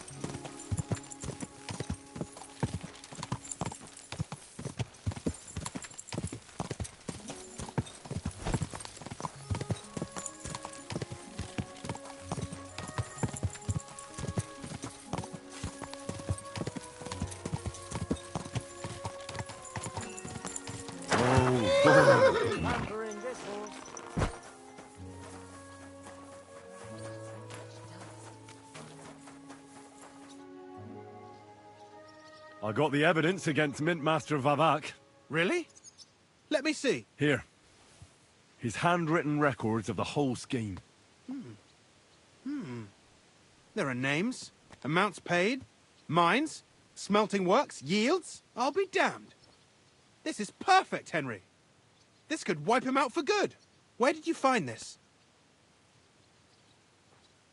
Pampering this horse. I got the evidence against Mintmaster Vavak. Really? Let me see. Here. His handwritten records of the whole scheme. There are names, amounts paid, mines, smelting works, yields. I'll be damned. This is perfect, Henry. This could wipe him out for good. Where did you find this?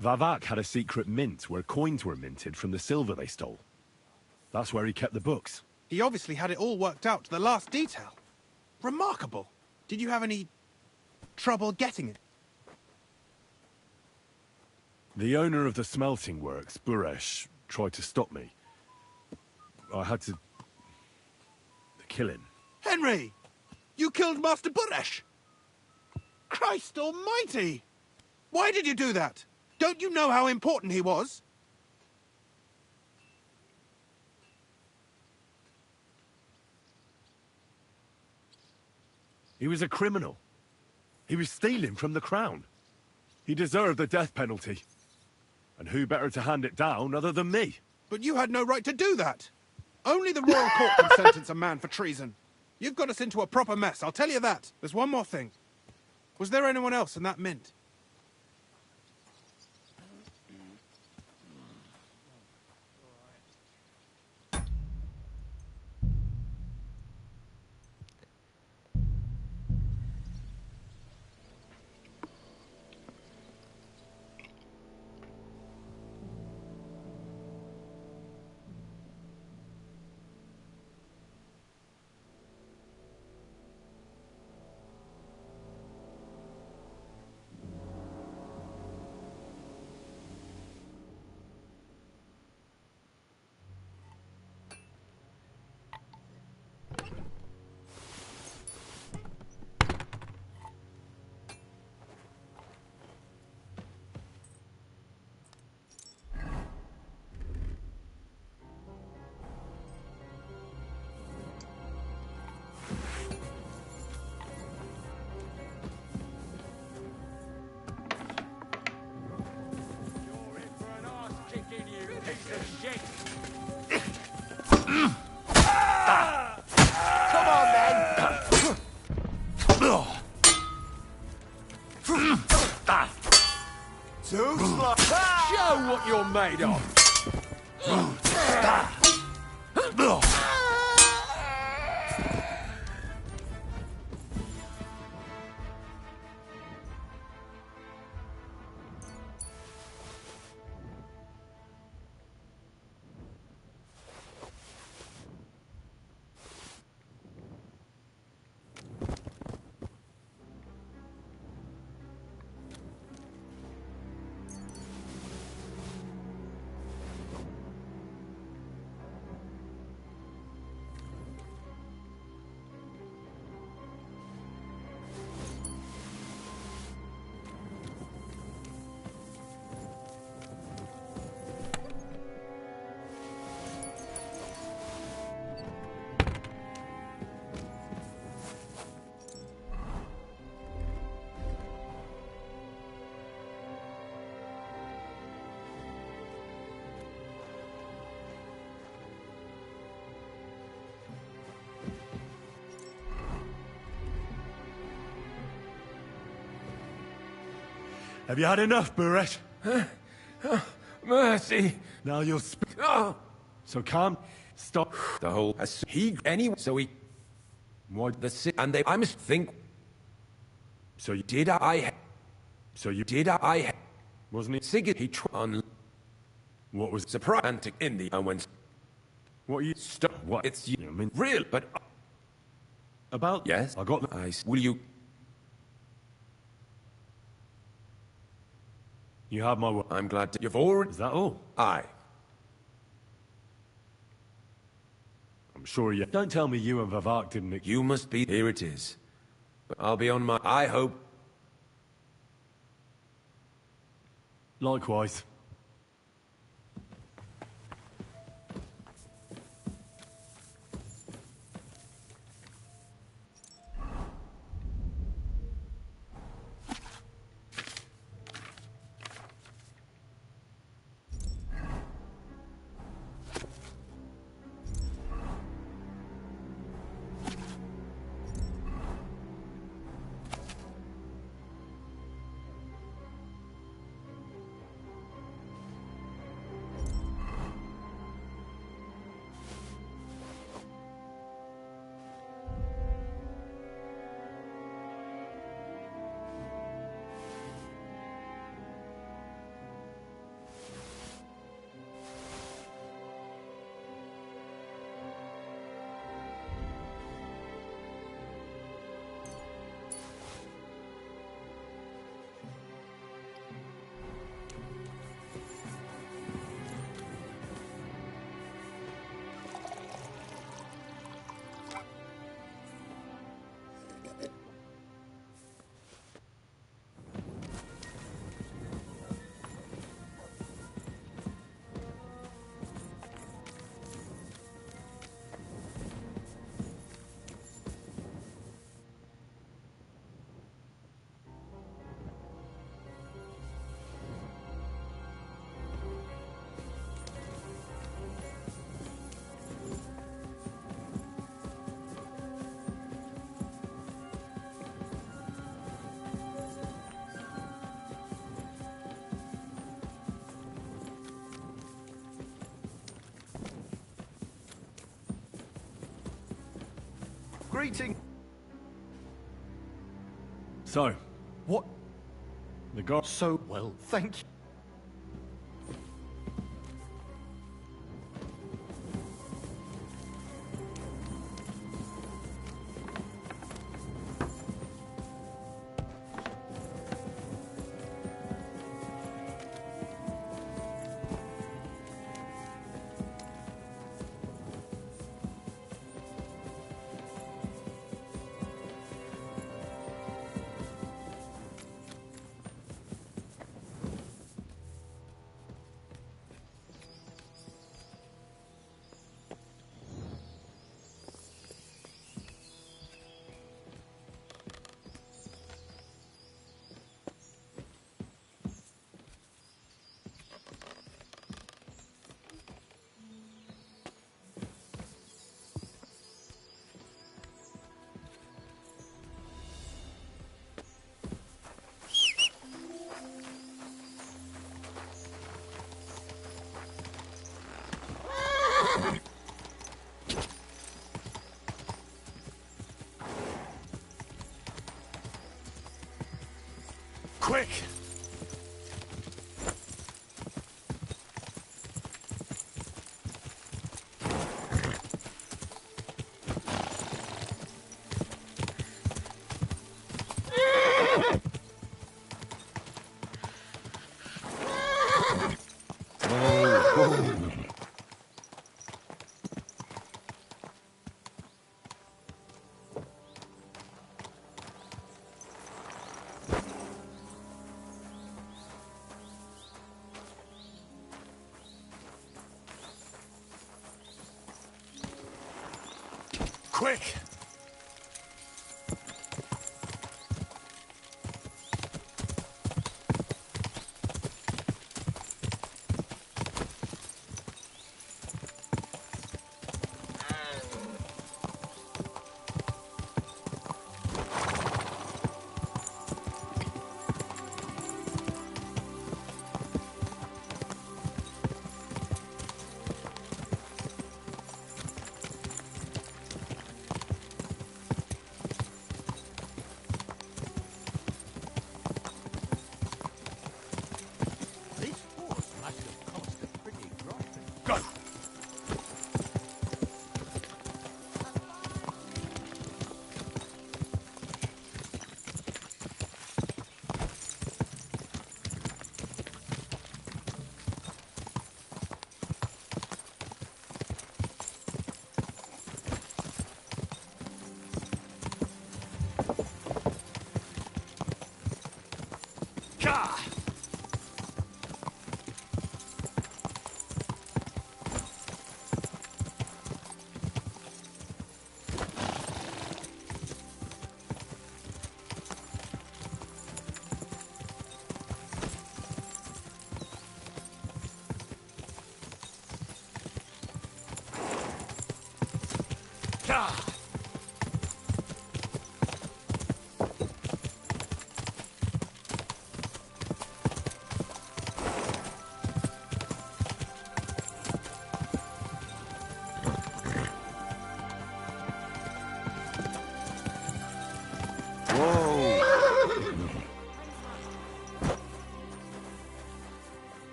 Vavak had a secret mint where coins were minted from the silver they stole. That's where he kept the books. He obviously had it all worked out to the last detail. Remarkable. Did you have any trouble getting it? The owner of the smelting works, Buresh, tried to stop me. I had to kill him. Henry! You killed Master Buresh! Christ almighty! Why did you do that? Don't you know how important he was? He was a criminal. He was stealing from the crown. He deserved the death penalty. And who better to hand it down other than me? But you had no right to do that. Only the royal court can sentence a man for treason. You've got us into a proper mess, I'll tell you that. There's one more thing. Was there anyone else in that mint? Come on, then! Too slow! Show what you're made of! Have you had enough, Buret? Mercy. Now you'll speak. So calm. Stop. The whole... He... Anyway, so he... What? The... And they... I must think... So you... Did I... So you... Did I... Wasn't he? Sigurd, he on... What was... Surprised in the... And when... What you... Stop. What? It's... You I mean... Real, but... About... Yes? I got... Will you... You have my word. I'm glad to... You've already... Is that all? Aye. I'm sure you... Don't tell me you and Vivek didn't... You must be... Here it is. But I'll be on my... I hope... Likewise. Greeting. So... What? The guard... So... Well, thank you. Quick! Quick!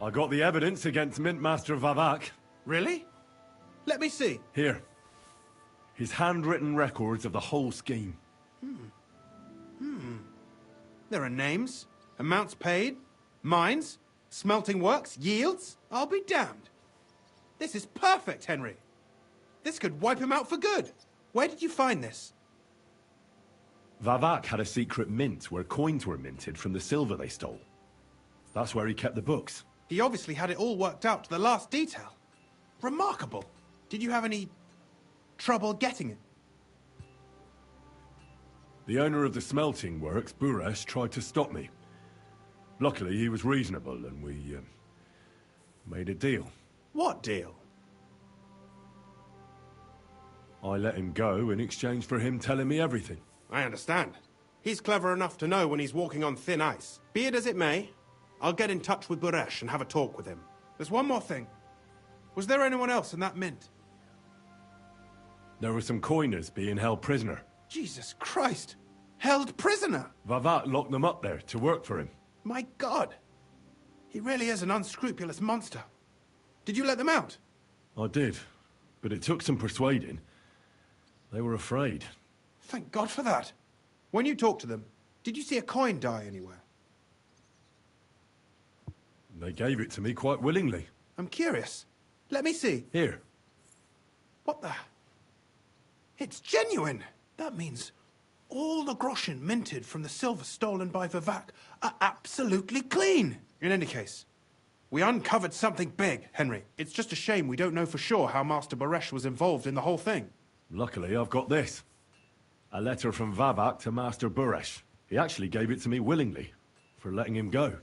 I got the evidence against Mint Master Vavak. Really? Let me see. Here. His handwritten records of the whole scheme. There are names, amounts paid, mines, smelting works, yields. I'll be damned. This is perfect, Henry. This could wipe him out for good. Where did you find this? Vavak had a secret mint where coins were minted from the silver they stole. That's where he kept the books. He obviously had it all worked out to the last detail. Remarkable. Did you have any trouble getting it? The owner of the smelting works, Buresh, tried to stop me. Luckily, he was reasonable and we made a deal. What deal? I let him go in exchange for him telling me everything. I understand. He's clever enough to know when he's walking on thin ice. Be it as it may, I'll get in touch with Buresh and have a talk with him. There's one more thing. Was there anyone else in that mint? There were some coiners being held prisoner. Jesus Christ! Held prisoner! Vavak locked them up there to work for him. My God! He really is an unscrupulous monster. Did you let them out? I did, but it took some persuading. They were afraid. Thank God for that. When you talked to them, did you see a coin die anywhere? They gave it to me quite willingly. I'm curious. Let me see. Here. What the... It's genuine! That means all the groschen minted from the silver stolen by Vivak are absolutely clean! In any case, we uncovered something big, Henry. It's just a shame we don't know for sure how Master Baresh was involved in the whole thing. Luckily, I've got this. A letter from Vavak to Master Buresh. He actually gave it to me willingly, for letting him go.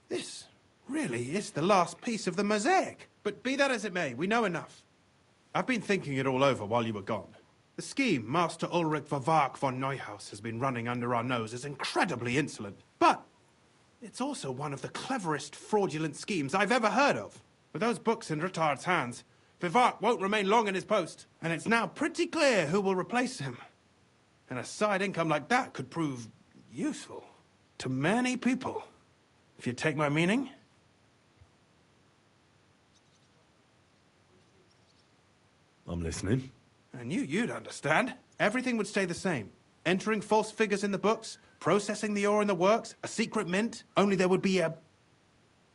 This really is the last piece of the mosaic. But be that as it may, we know enough. I've been thinking it all over while you were gone. The scheme Master Ulrich Vavak von Neuhaus has been running under our nose is incredibly insolent. But it's also one of the cleverest fraudulent schemes I've ever heard of. With those books in Rittard's hands, Vivak won't remain long in his post, and it's now pretty clear who will replace him. And a side income like that could prove useful to many people, if you take my meaning. I'm listening. I knew you'd understand. Everything would stay the same. Entering false figures in the books, processing the ore in the works, a secret mint, only there would be a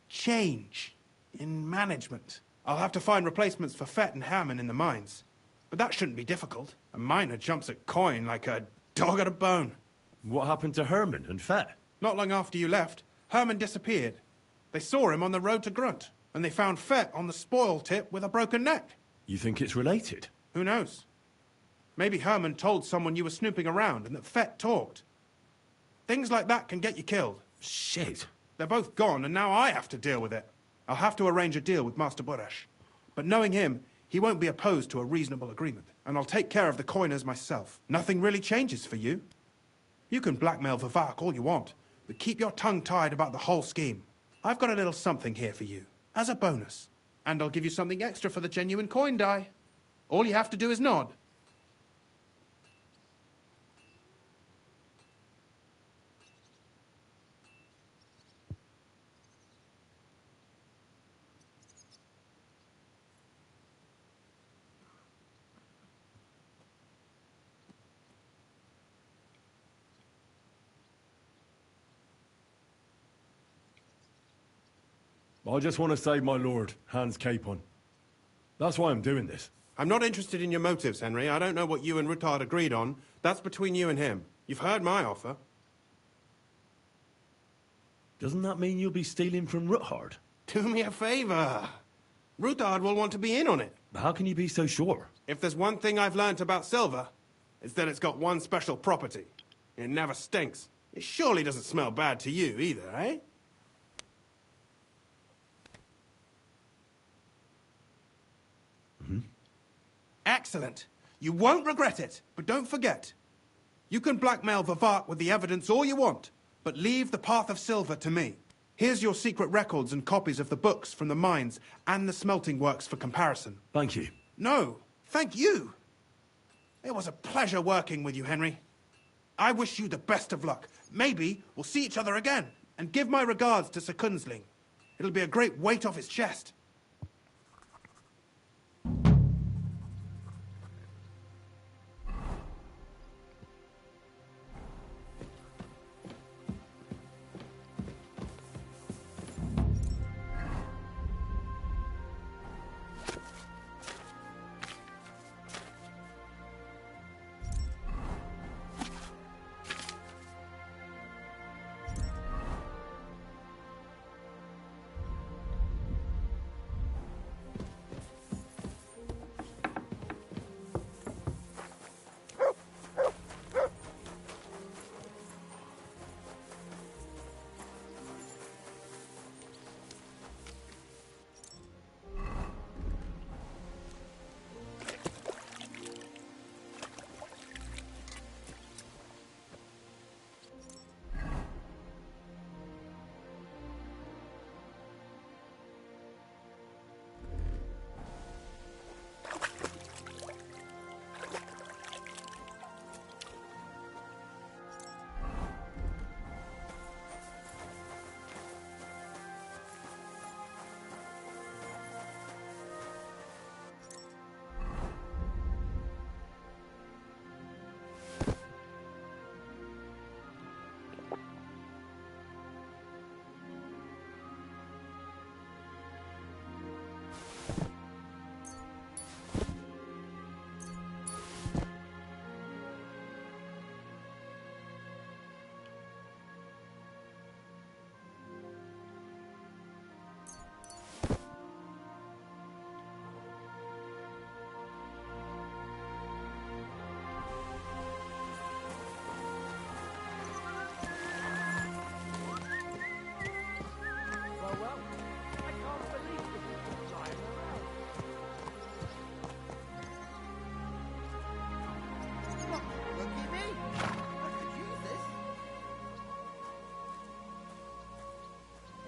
change in management. I'll have to find replacements for Fett and Hammond in the mines. But that shouldn't be difficult. A miner jumps at coin like a dog at a bone. What happened to Herman and Fett? Not long after you left, Herman disappeared. They saw him on the road to Grunt, and they found Fett on the spoil tip with a broken neck. You think it's related? Who knows? Maybe Herman told someone you were snooping around and that Fett talked. Things like that can get you killed. Shit. They're both gone, and now I have to deal with it. I'll have to arrange a deal with Master Buresh. But knowing him, he won't be opposed to a reasonable agreement. And I'll take care of the coiners myself. Nothing really changes for you. You can blackmail Vivak all you want, but keep your tongue tied about the whole scheme. I've got a little something here for you, as a bonus. And I'll give you something extra for the genuine coin die. All you have to do is nod. I just want to save my lord, Hans Capon. That's why I'm doing this. I'm not interested in your motives, Henry. I don't know what you and Ruttard agreed on. That's between you and him. You've heard my offer. Doesn't that mean you'll be stealing from Ruttard? Do me a favor. Ruttard will want to be in on it. How can you be so sure? If there's one thing I've learnt about silver, it's that it's got one special property. It never stinks. It surely doesn't smell bad to you either, eh? Excellent. You won't regret it, but don't forget. You can blackmail Vivak with the evidence all you want, but leave the path of silver to me. Here's your secret records and copies of the books from the mines and the smelting works for comparison. Thank you. No, thank you. It was a pleasure working with you, Henry. I wish you the best of luck. Maybe we'll see each other again. And give my regards to Sir Kunsling. It'll be a great weight off his chest.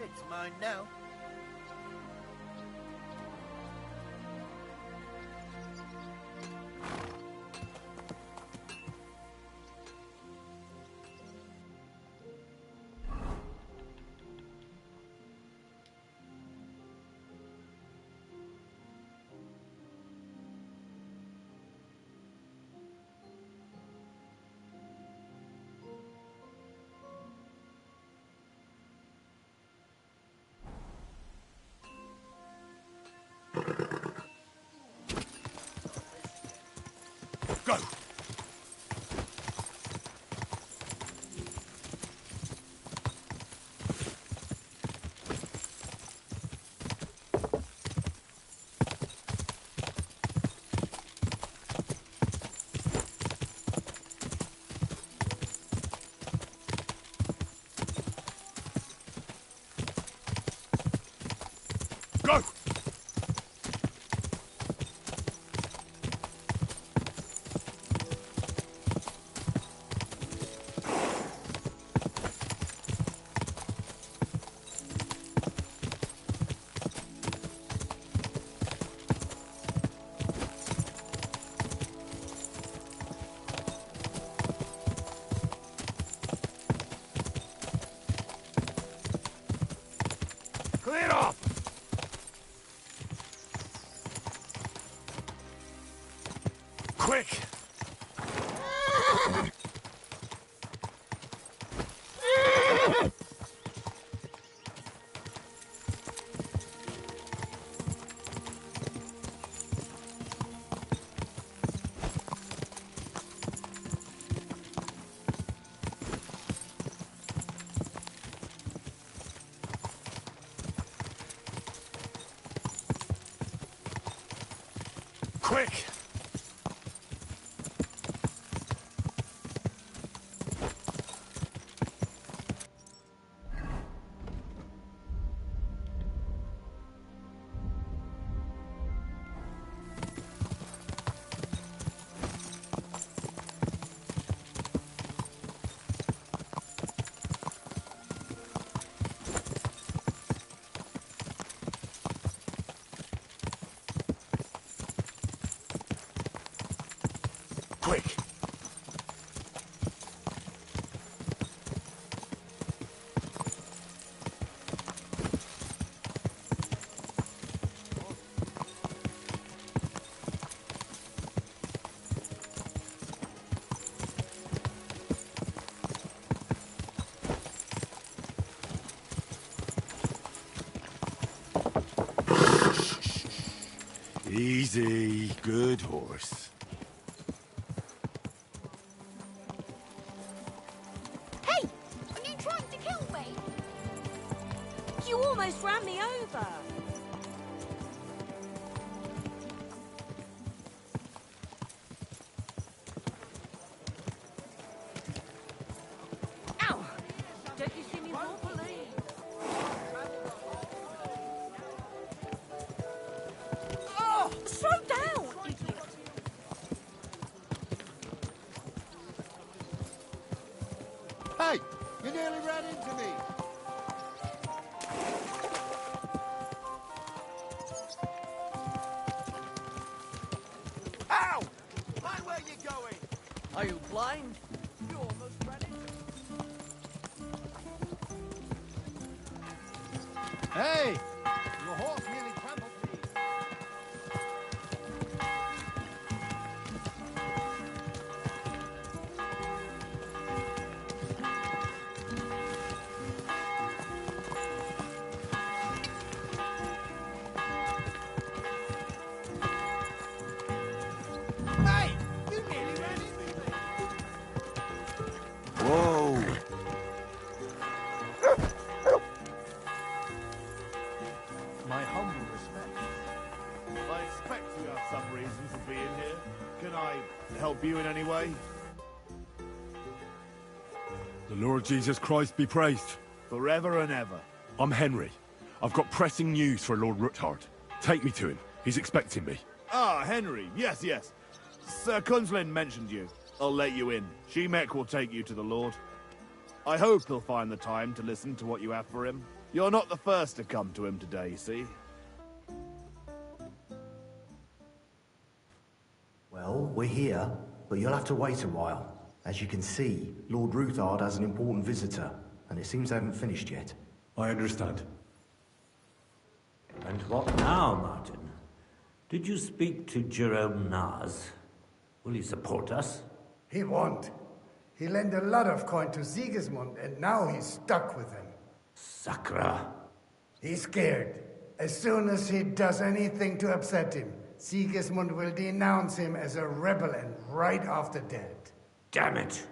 It's mine now. Go! Go! Clear off! Quick! Quick! Quick! Easy, good horse. Hey! Are you trying to kill me? You almost ran me over. Ow! Don't you see me walking? Oh! Slow down, idiot! Hey! You nearly ran into me! Ow! Mind where you're going! Are you blind? You almost ran into me. Hey! Your horse nearly trampled me. Hey! You nearly ran into me! Whoa! My humble respect. I expect you have some reason for being here. Can I help you in any way? The Lord Jesus Christ be praised. Forever and ever. I'm Henry. I've got pressing news for Lord Ruthard. Take me to him. He's expecting me. Ah, Henry. Yes, yes. Sir Kunzlin mentioned you. I'll let you in. Shemek will take you to the Lord. I hope he'll find the time to listen to what you have for him. You're not the first to come to him today, see? Well, we're here, but you'll have to wait a while. As you can see, Lord Ruthard has an important visitor, and it seems they haven't finished yet. I understand. And what now, Martin? Did you speak to Jerome Naz? Will he support us? He won't. He lent a lot of coin to Sigismund, and now he's stuck with him. Sakra. He's scared. As soon as he does anything to upset him, Sigismund will denounce him as a rebel and right off the dead. Damn it!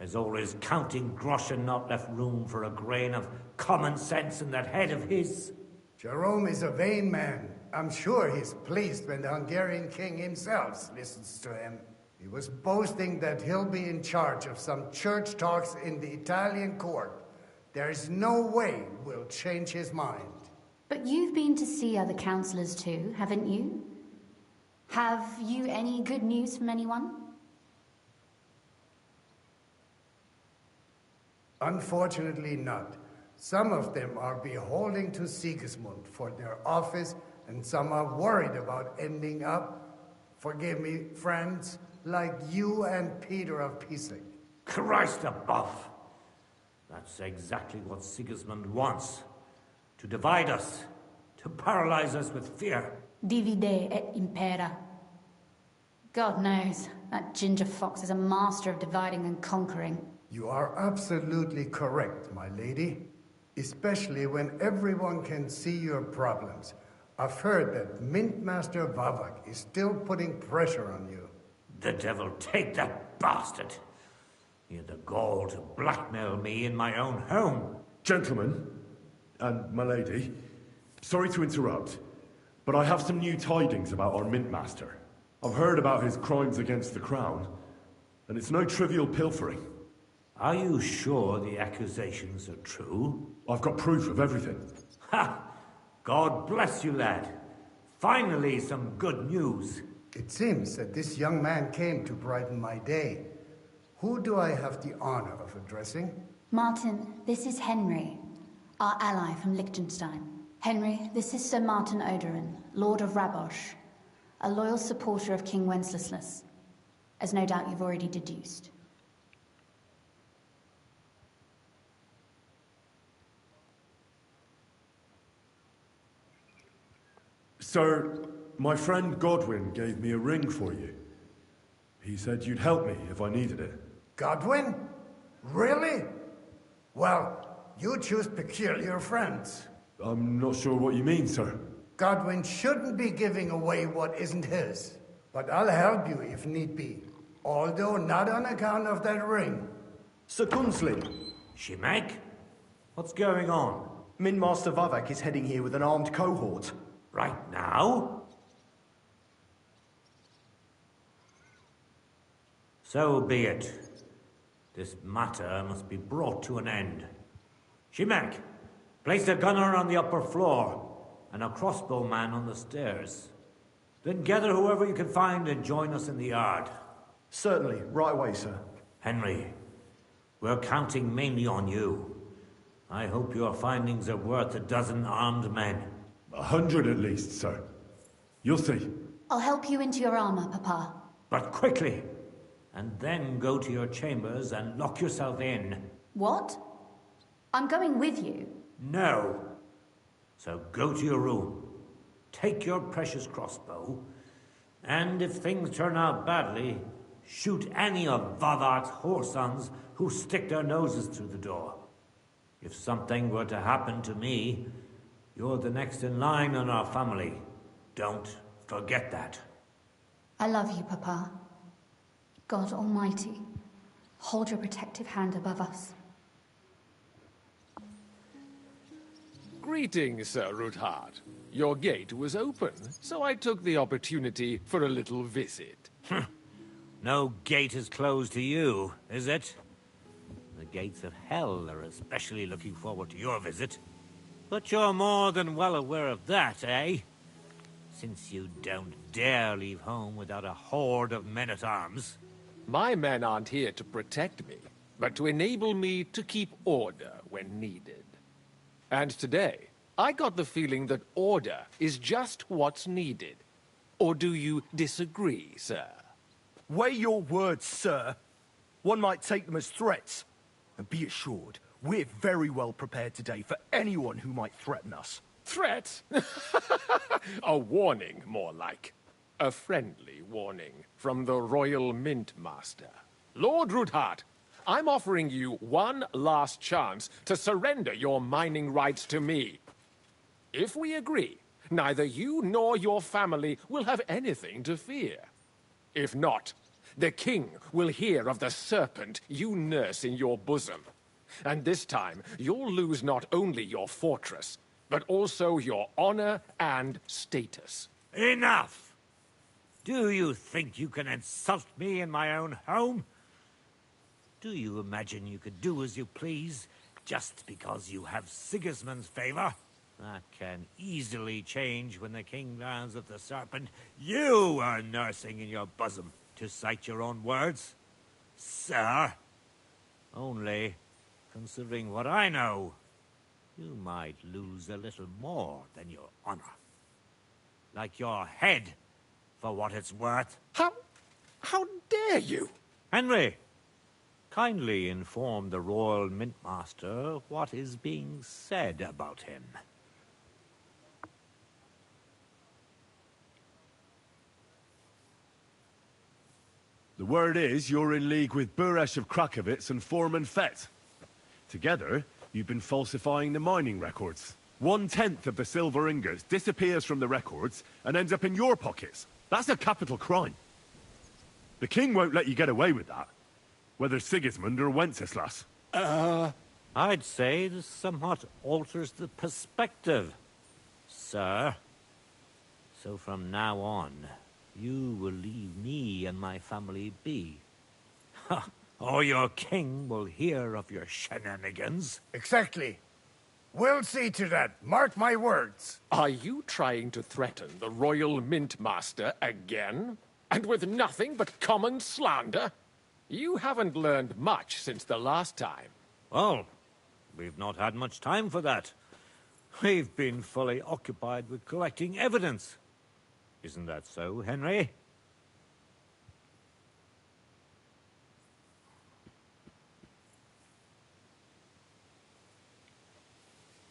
Has all his counting groschen not left room for a grain of common sense in that head of his? Jerome is a vain man. I'm sure he's pleased when the Hungarian king himself listens to him. He was boasting that he'll be in charge of some church talks in the Italian court. There's no way we'll change his mind. But you've been to see other councillors too, haven't you? Have you any good news from anyone? Unfortunately not. Some of them are beholden to Sigismund for their office, and some are worried about ending up, forgive me, friends, like you and Peter of Pisek. Christ above! That's exactly what Sigismund wants. To divide us. To paralyze us with fear. Divide et impera. God knows, that ginger fox is a master of dividing and conquering. You are absolutely correct, my lady. Especially when everyone can see your problems. I've heard that Mint Master Vavak is still putting pressure on you. The devil take that bastard! He had the gall to blackmail me in my own home. Gentlemen, and my lady, sorry to interrupt, but I have some new tidings about our Mint Master. I've heard about his crimes against the crown, and it's no trivial pilfering. Are you sure the accusations are true? I've got proof of everything. Ha! God bless you, lad. Finally, some good news. It seems that this young man came to brighten my day. Who do I have the honor of addressing? Martin, this is Henry, our ally from Liechtenstein. Henry, this is Sir Martin Oderin, Lord of Rabosh, a loyal supporter of King Wenceslas, as no doubt you've already deduced. Sir, my friend Godwin gave me a ring for you. He said you'd help me if I needed it. Godwin? Really? Well, you choose peculiar friends. I'm not sure what you mean, sir. Godwin shouldn't be giving away what isn't his. But I'll help you if need be. Although not on account of that ring. Sir Gunsling. Shimek? What's going on? Min Master Vavak is heading here with an armed cohort. Right now? So be it. This matter must be brought to an end. Shimek, place a gunner on the upper floor and a crossbowman on the stairs. Then gather whoever you can find and join us in the yard. Certainly, right away, sir. Henry, we're counting mainly on you. I hope your findings are worth 12 armed men. 100 at least, sir. You'll see. I'll help you into your armor, Papa. But quickly! And then go to your chambers and lock yourself in. What? I'm going with you. No. So go to your room. Take your precious crossbow. And if things turn out badly, shoot any of Vavak's whoresons who stick their noses through the door. If something were to happen to me, you're the next in line in our family. Don't forget that. I love you, Papa. God Almighty, hold your protective hand above us. Greetings, Sir Ruthard. Your gate was open, so I took the opportunity for a little visit. No gate is closed to you, is it? The gates of hell are especially looking forward to your visit. But you're more than well aware of that, eh? Since you don't dare leave home without a horde of men-at-arms. My men aren't here to protect me, but to enable me to keep order when needed. And today, I got the feeling that order is just what's needed. Or do you disagree, sir? Weigh your words, sir. One might take them as threats. And be assured, we're very well prepared today for anyone who might threaten us. Threat? A warning, more like. A friendly warning from the Royal Mint Master. Lord Ruthard, I'm offering you one last chance to surrender your mining rights to me. If we agree, neither you nor your family will have anything to fear. If not, the king will hear of the serpent you nurse in your bosom. And this time, you'll lose not only your fortress, but also your honor and status. Enough! Do you think you can insult me in my own home? Do you imagine you could do as you please, just because you have Sigismund's favor? That can easily change when the king learns of the serpent you are nursing in your bosom, to cite your own words. Sir, only, considering what I know, you might lose a little more than your honor. Like your head, for what it's worth. How dare you? Henry, kindly inform the Royal Mint Master what is being said about him. The word is you're in league with Buresh of Krakowitz and Foreman Fett. Together, you've been falsifying the mining records. 1/10 of the silver ingots disappears from the records and ends up in your pockets. That's a capital crime. The king won't let you get away with that, whether Sigismund or Wenceslas. I'd say this somewhat alters the perspective, sir. So from now on, you will leave me and my family be. Or your king will hear of your shenanigans. Exactly. We'll see to that. Mark my words. Are you trying to threaten the Royal Mint Master again? And with nothing but common slander? You haven't learned much since the last time. Well, we've not had much time for that. We've been fully occupied with collecting evidence. Isn't that so, Henry?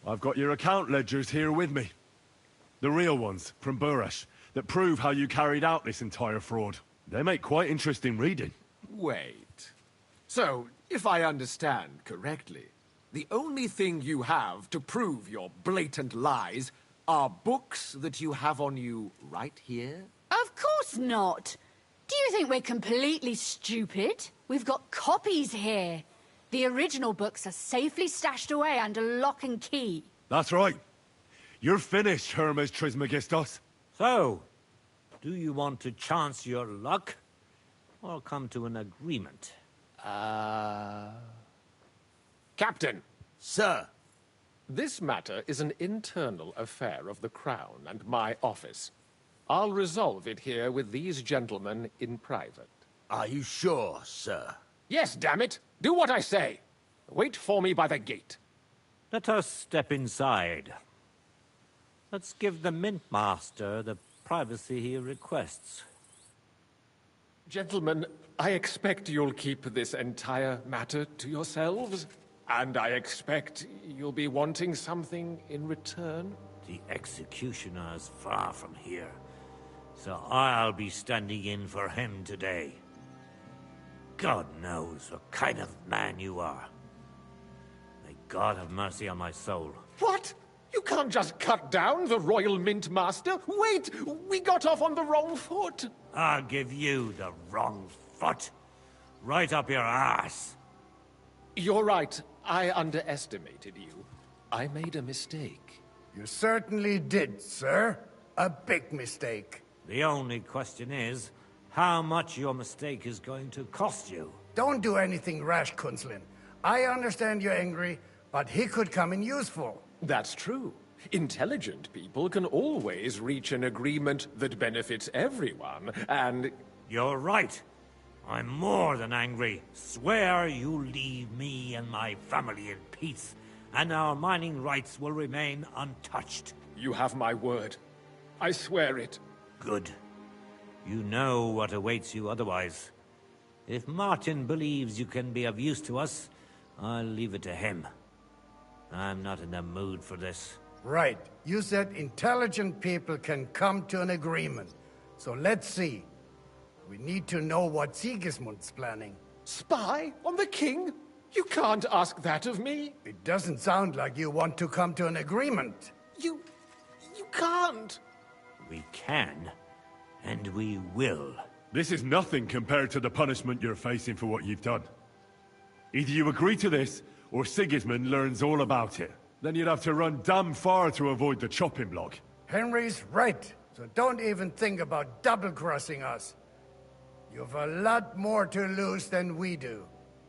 I've got your account ledgers here with me. The real ones, from Buresh, that prove how you carried out this entire fraud. They make quite interesting reading. Wait. So, if I understand correctly, the only thing you have to prove your blatant lies Are books that you have on you right here? Of course not. Do you think we're completely stupid? We've got copies here. The original books are safely stashed away under lock and key. That's right. You're finished, Hermes Trismegistos. So, do you want to chance your luck, or come to an agreement? Captain! Sir! This matter is an internal affair of the Crown and my office. I'll resolve it here with these gentlemen in private. Are you sure, sir? Yes, damn it! Do what I say! Wait for me by the gate. Let us step inside. Let's give the Mint Master the privacy he requests. Gentlemen, I expect you'll keep this entire matter to yourselves. And I expect you'll be wanting something in return. The executioner is far from here, so I'll be standing in for him today. God knows what kind of man you are. May God have mercy on my soul. What? You can't just cut down the Royal Mint Master. Wait! We got off on the wrong foot. I'll give you the wrong foot. Right up your ass. You're right. I underestimated you. I made a mistake. You certainly did, sir. A big mistake. The only question is, how much your mistake is going to cost you. Don't do anything rash, Kunzlin. I understand you're angry, but he could come in useful. That's true. Intelligent people can always reach an agreement that benefits everyone, and... You're right. I'm more than angry. Swear you leave me and my family in peace, and our mining rights will remain untouched. You have my word. I swear it. Good. You know what awaits you otherwise. If Martin believes you can be of use to us, I'll leave it to him. I'm not in the mood for this. Right. You said intelligent people can come to an agreement. So let's see. We need to know what Sigismund's planning. Spy on the king? You can't ask that of me. It doesn't sound like you want to come to an agreement. You can't. We can, and we will. This is nothing compared to the punishment you're facing for what you've done. Either you agree to this, or Sigismund learns all about it. Then you'd have to run damn far to avoid the chopping block. Henry's right, so don't even think about double-crossing us. You've a lot more to lose than we do.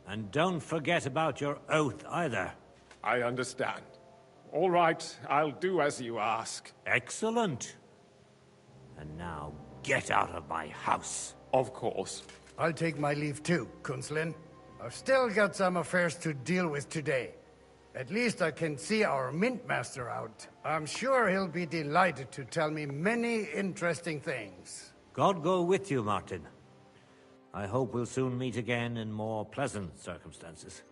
And don't forget about your oath either. I understand. All right, I'll do as you ask. Excellent. And now, get out of my house. Of course. I'll take my leave too, Kunzlin. I've still got some affairs to deal with today. At least I can see our Mint Master out. I'm sure he'll be delighted to tell me many interesting things. God go with you, Martin. I hope we'll soon meet again in more pleasant circumstances.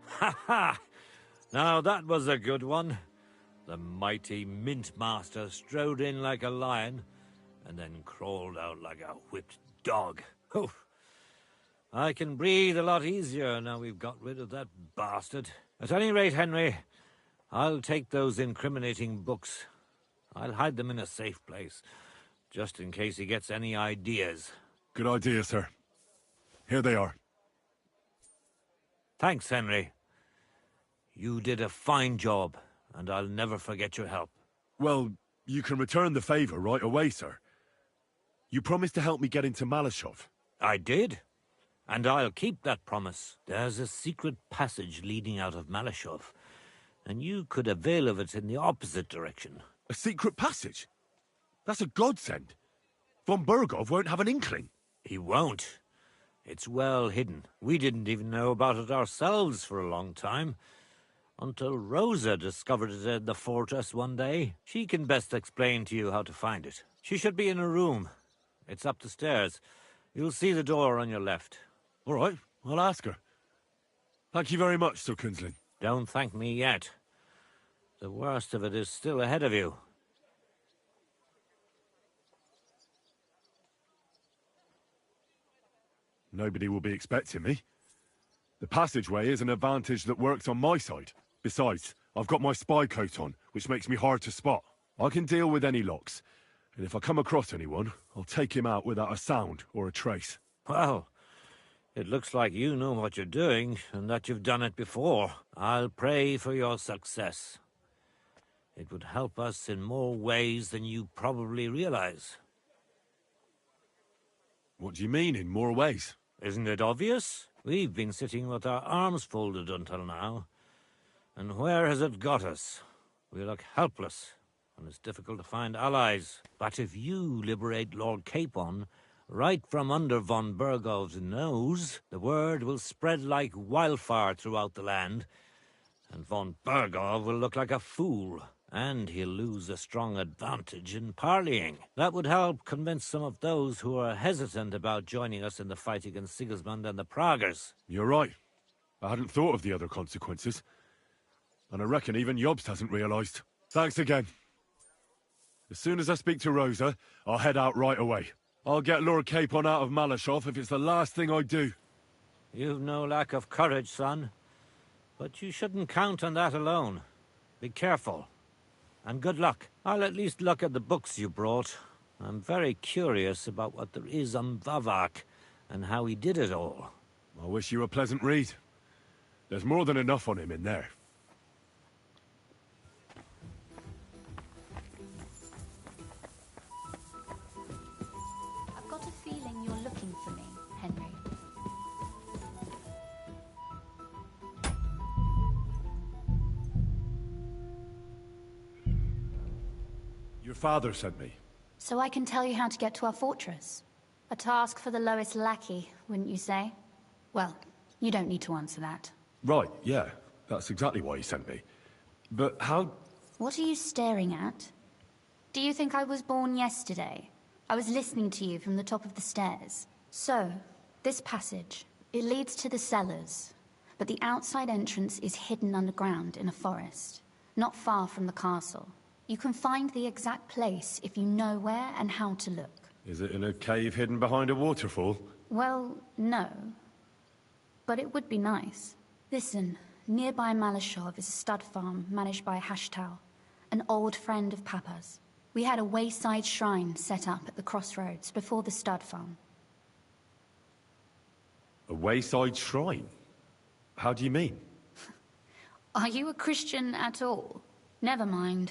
Ha ha! Now that was a good one. The mighty Mint Master strode in like a lion, and then crawled out like a whipped dog. Oof. I can breathe a lot easier now we've got rid of that bastard. At any rate, Henry, I'll take those incriminating books. I'll hide them in a safe place, just in case he gets any ideas. Good idea, sir. Here they are. Thanks, Henry. You did a fine job, and I'll never forget your help. Well, you can return the favor right away, sir. You promised to help me get into Malashov. I did. And I'll keep that promise. There's a secret passage leading out of Malashov, and you could avail of it in the opposite direction. A secret passage? That's a godsend. Von Burgov won't have an inkling. He won't. It's well hidden. We didn't even know about it ourselves for a long time. Until Rosa discovered it in the fortress one day. She can best explain to you how to find it. She should be in a room. It's up the stairs. You'll see the door on your left. All right, I'll ask her. Thank you very much, Sir Kunzlin. Don't thank me yet. The worst of it is still ahead of you. Nobody will be expecting me. The passageway is an advantage that works on my side. Besides, I've got my spy coat on, which makes me hard to spot. I can deal with any locks, and if I come across anyone, I'll take him out without a sound or a trace. Well, it looks like you know what you're doing, and that you've done it before. I'll pray for your success. It would help us in more ways than you probably realize. What do you mean, in more ways? Isn't it obvious? We've been sitting with our arms folded until now. And where has it got us? We look helpless, and it's difficult to find allies. But if you liberate Lord Capon, right from under von Bergov's nose, the word will spread like wildfire throughout the land, and von Bergov will look like a fool, and he'll lose a strong advantage in parleying. That would help convince some of those who are hesitant about joining us in the fight against Sigismund and the Praguers. You're right. I hadn't thought of the other consequences. And I reckon even Jobst hasn't realized. Thanks again. As soon as I speak to Rosa, I'll head out right away. I'll get Lord Capon out of Malashov if it's the last thing I do. You've no lack of courage, son. But you shouldn't count on that alone. Be careful. And good luck. I'll at least look at the books you brought. I'm very curious about what there is on Vavak, and how he did it all. I wish you a pleasant read. There's more than enough on him in there. I've got a feeling you're looking for me, Henry. Your father sent me. So I can tell you how to get to our fortress. A task for the lowest lackey, wouldn't you say? Well, you don't need to answer that. Right, yeah. That's exactly why he sent me. But how... What are you staring at? Do you think I was born yesterday? I was listening to you from the top of the stairs. So, this passage, it leads to the cellars, but the outside entrance is hidden underground in a forest, not far from the castle. You can find the exact place if you know where and how to look. Is it in a cave hidden behind a waterfall? Well, no. But it would be nice. Listen, nearby Malashov is a stud farm managed by Hashtal, an old friend of Papa's. We had a wayside shrine set up at the crossroads before the stud farm. A wayside shrine? How do you mean? Are you a Christian at all? Never mind.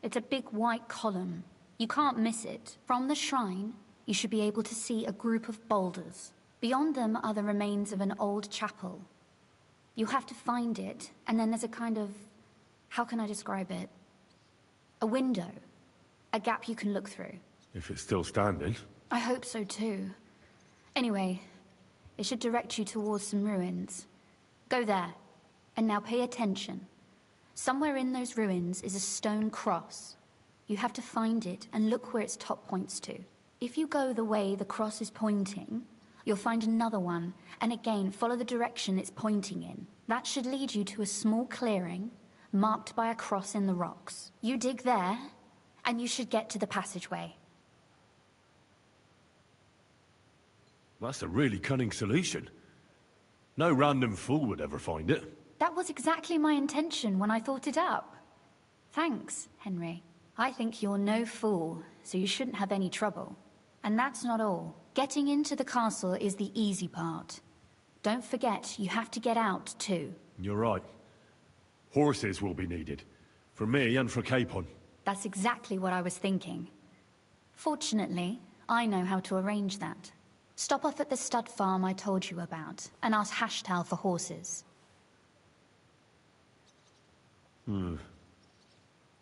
It's a big white column. You can't miss it. From the shrine, you should be able to see a group of boulders. Beyond them are the remains of an old chapel. You have to find it, and then there's a kind of... how can I describe it? A window. A gap you can look through. If it's still standing. I hope so too. Anyway, it should direct you towards some ruins. Go there. And now pay attention. Somewhere in those ruins is a stone cross. You have to find it and look where its top points to. If you go the way the cross is pointing, you'll find another one, and again follow the direction it's pointing in. That should lead you to a small clearing, marked by a cross in the rocks. You dig there, and you should get to the passageway. That's a really cunning solution. No random fool would ever find it. That was exactly my intention when I thought it up. Thanks, Henry. I think you're no fool, so you shouldn't have any trouble. And that's not all. Getting into the castle is the easy part. Don't forget, you have to get out, too. You're right. Horses will be needed. For me and for Capon. That's exactly what I was thinking. Fortunately, I know how to arrange that. Stop off at the stud farm I told you about, and ask Hashtal for horses.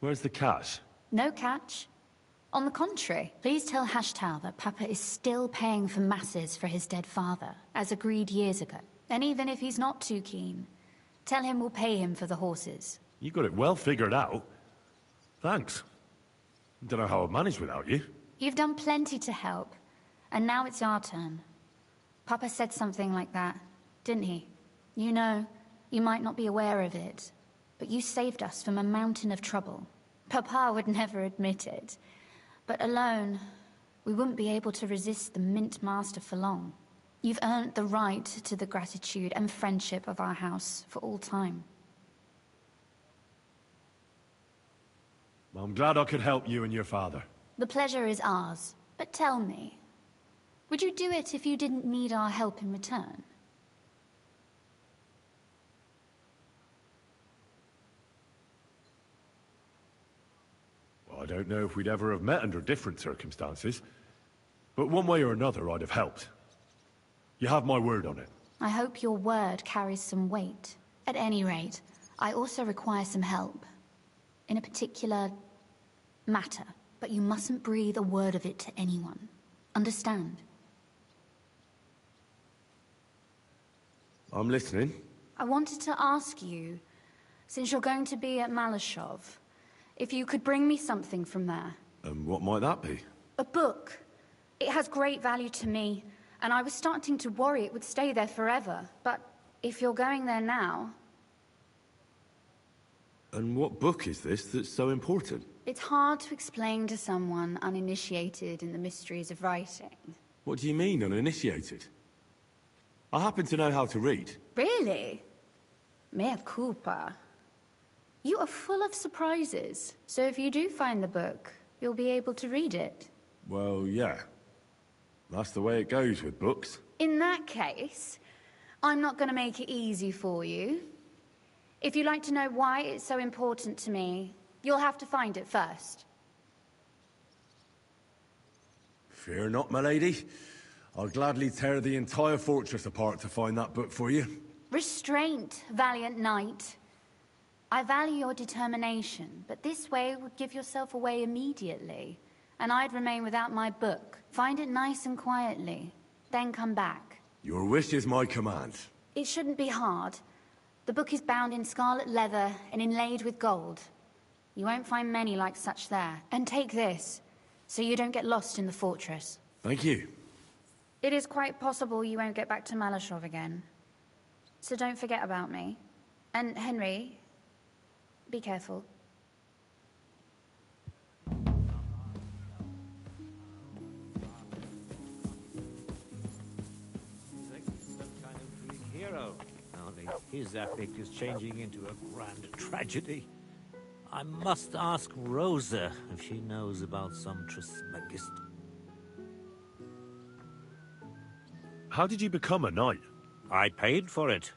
Where's the cash? No catch. On the contrary, please tell Hashtal that Papa is still paying for masses for his dead father, as agreed years ago. And even if he's not too keen, tell him we'll pay him for the horses. You got it well figured out. Thanks. Don't know how I'd manage without you. You've done plenty to help, and now it's our turn. Papa said something like that, didn't he? You know, you might not be aware of it, but you saved us from a mountain of trouble. Papa would never admit it, but alone, we wouldn't be able to resist the Mint Master for long. You've earned the right to the gratitude and friendship of our house for all time. I'm glad I could help you and your father. The pleasure is ours. But tell me, would you do it if you didn't need our help in return? Well, I don't know if we'd ever have met under different circumstances, but one way or another I'd have helped. You have my word on it. I hope your word carries some weight. At any rate, I also require some help. In a particular matter, but you mustn't breathe a word of it to anyone. Understand? I'm listening. I wanted to ask you, since you're going to be at Malashov, if you could bring me something from there. And what might that be? A book. It has great value to me, and I was starting to worry it would stay there forever. But if you're going there now... And what book is this that's so important? It's hard to explain to someone uninitiated in the mysteries of writing. What do you mean, uninitiated? I happen to know how to read. Really? Mea culpa. You are full of surprises, so if you do find the book, you'll be able to read it. Well, yeah. That's the way it goes with books. In that case, I'm not going to make it easy for you. If you'd like to know why it's so important to me, you'll have to find it first. Fear not, my lady. I'll gladly tear the entire fortress apart to find that book for you. Restraint, valiant knight. I value your determination, but this way would give yourself away immediately, and I'd remain without my book. Find it nice and quietly, then come back. Your wish is my command. It shouldn't be hard. The book is bound in scarlet leather and inlaid with gold. You won't find many like such there. And take this, so you don't get lost in the fortress. Thank you. It is quite possible you won't get back to Malashov again. So don't forget about me. And Henry, be careful. He's like some kind of Greek hero. Nowadays, his epic is changing into a grand tragedy. I must ask Rosa if she knows about some Trismegistus. How did you become a knight? I paid for it.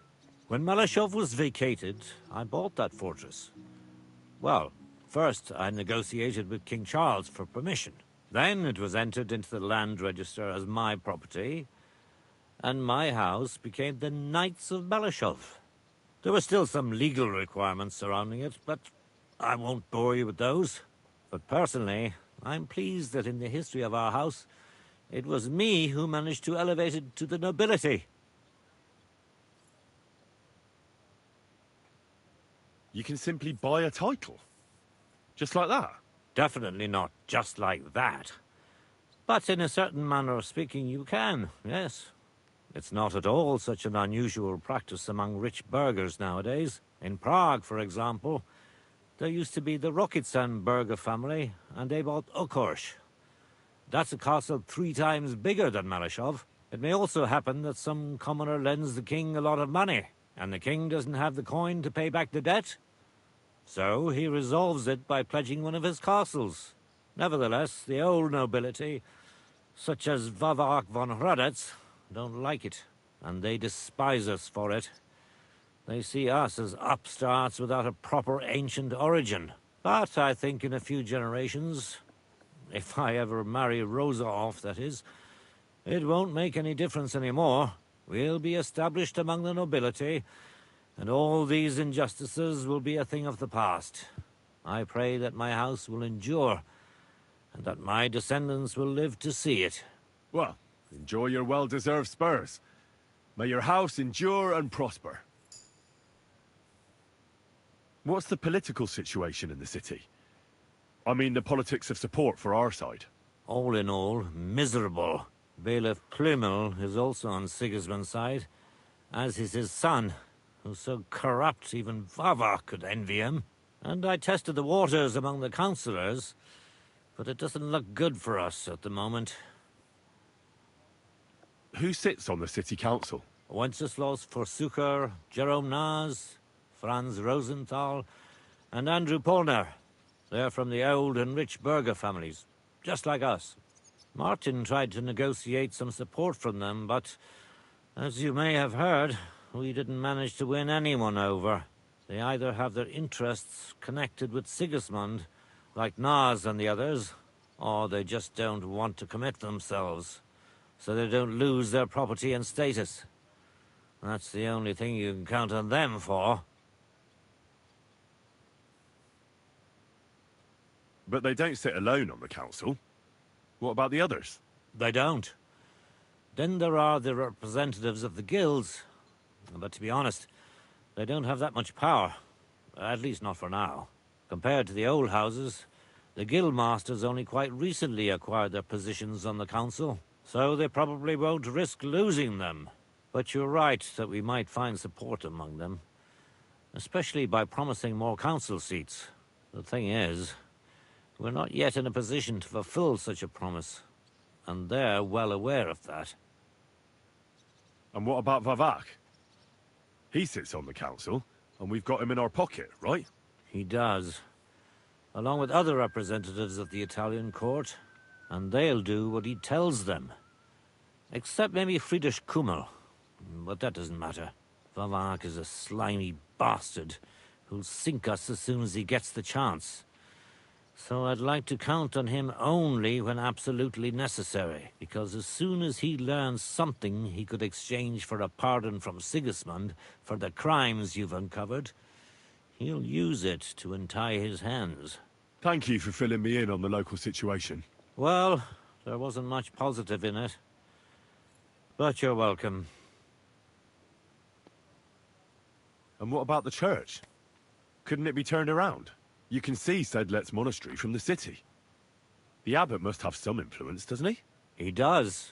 When Malashov was vacated, I bought that fortress. Well, first I negotiated with King Charles for permission. Then it was entered into the land register as my property, and my house became the Knights of Malashov. There were still some legal requirements surrounding it, but I won't bore you with those. But personally, I'm pleased that in the history of our house, it was me who managed to elevate it to the nobility. You can simply buy a title? Just like that? Definitely not just like that. But in a certain manner of speaking, you can, yes. It's not at all such an unusual practice among rich burghers nowadays. In Prague, for example, there used to be the Rokitsan burgher family, and they bought Okorsh. That's a castle 3 times bigger than Malashov. It may also happen that some commoner lends the king a lot of money, and the king doesn't have the coin to pay back the debt. So he resolves it by pledging one of his castles. Nevertheless, the old nobility, such as Vavarak von Hradec, don't like it, and they despise us for it. They see us as upstarts without a proper ancient origin. But I think in a few generations, if I ever marry Rosa off, that is, it won't make any difference anymore. We'll be established among the nobility, and all these injustices will be a thing of the past. I pray that my house will endure, and that my descendants will live to see it. Well, enjoy your well-deserved spurs. May your house endure and prosper. What's the political situation in the city? I mean, the politics of support for our side. All in all, miserable. Bailiff Plymel is also on Sigismund's side, as is his son, who's so corrupt even Vava could envy him. And I tested the waters among the councillors, but it doesn't look good for us at the moment. Who sits on the city council? Wenceslaus Forsucher, Jerome Naz, Franz Rosenthal, and Andrew Polner. They're from the old and rich burgher families, just like us. Martin tried to negotiate some support from them, but as you may have heard, we didn't manage to win anyone over. They either have their interests connected with Sigismund, like Nas and the others, or they just don't want to commit themselves, so they don't lose their property and status. That's the only thing you can count on them for. But they don't sit alone on the council. What about the others? They don't. Then there are the representatives of the guilds. But to be honest, they don't have that much power. At least not for now. Compared to the old houses, the guild masters only quite recently acquired their positions on the council, so they probably won't risk losing them. But you're right that we might find support among them, especially by promising more council seats. The thing is, we're not yet in a position to fulfill such a promise, and they're well aware of that. And what about Vavak? He sits on the council, and we've got him in our pocket, right? He does, along with other representatives of the Italian court, and they'll do what he tells them. Except maybe Friedrich Kummel, but that doesn't matter. Vavak is a slimy bastard who'll sink us as soon as he gets the chance. So I'd like to count on him only when absolutely necessary, because as soon as he learns something he could exchange for a pardon from Sigismund for the crimes you've uncovered, he'll use it to untie his hands. Thank you for filling me in on the local situation. Well, there wasn't much positive in it. But you're welcome. And what about the church? Couldn't it be turned around? You can see Sedlet's monastery from the city. The abbot must have some influence, doesn't he? He does.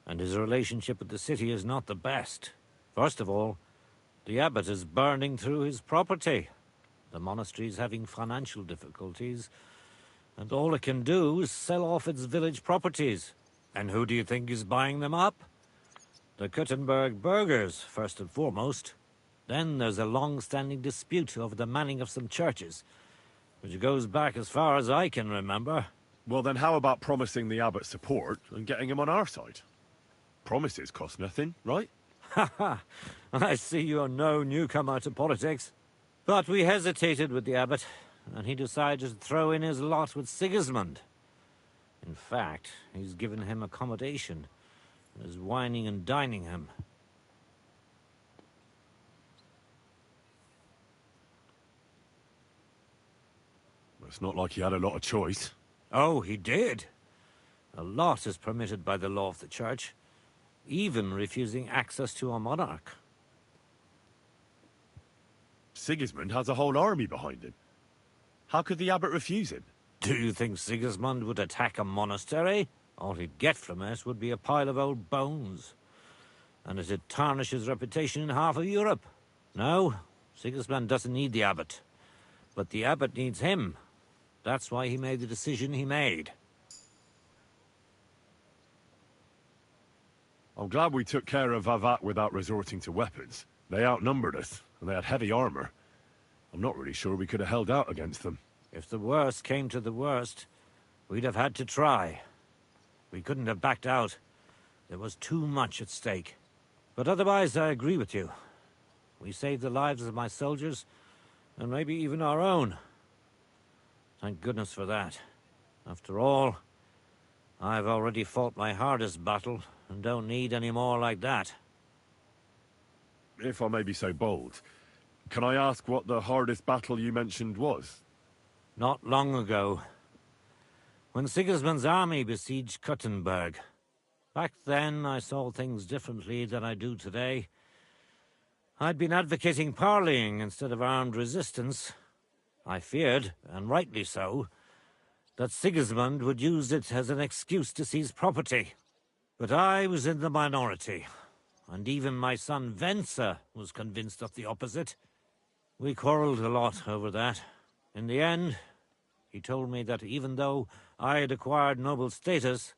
And his relationship with the city is not the best. First of all, the abbot is burning through his property. The monastery's having financial difficulties, and all it can do is sell off its village properties. And who do you think is buying them up? The Kuttenberg burghers, first and foremost. Then there's a long-standing dispute over the manning of some churches, which goes back as far as I can remember. Well, then how about promising the abbot support and getting him on our side? Promises cost nothing, right? Ha ha! I see you're no newcomer to politics. But we hesitated with the abbot, and he decided to throw in his lot with Sigismund. In fact, he's given him accommodation, and is wining and dining him. It's not like he had a lot of choice. Oh, he did. A lot is permitted by the law of the church, even refusing access to a monarch. Sigismund has a whole army behind him. How could the abbot refuse him? Do you think Sigismund would attack a monastery? All he'd get from it would be a pile of old bones. And it'd tarnish his reputation in half of Europe. No, Sigismund doesn't need the abbot. But the abbot needs him. That's why he made the decision he made. I'm glad we took care of Vavak without resorting to weapons. They outnumbered us, and they had heavy armor. I'm not really sure we could have held out against them. If the worst came to the worst, we'd have had to try. We couldn't have backed out. There was too much at stake. But otherwise, I agree with you. We saved the lives of my soldiers, and maybe even our own. Thank goodness for that. After all, I've already fought my hardest battle, and don't need any more like that. If I may be so bold, can I ask what the hardest battle you mentioned was? Not long ago, when Sigismund's army besieged Kuttenberg. Back then, I saw things differently than I do today. I'd been advocating parleying instead of armed resistance. I feared, and rightly so, that Sigismund would use it as an excuse to seize property. But I was in the minority, and even my son Venser was convinced of the opposite. We quarreled a lot over that. In the end, he told me that even though I had acquired noble status,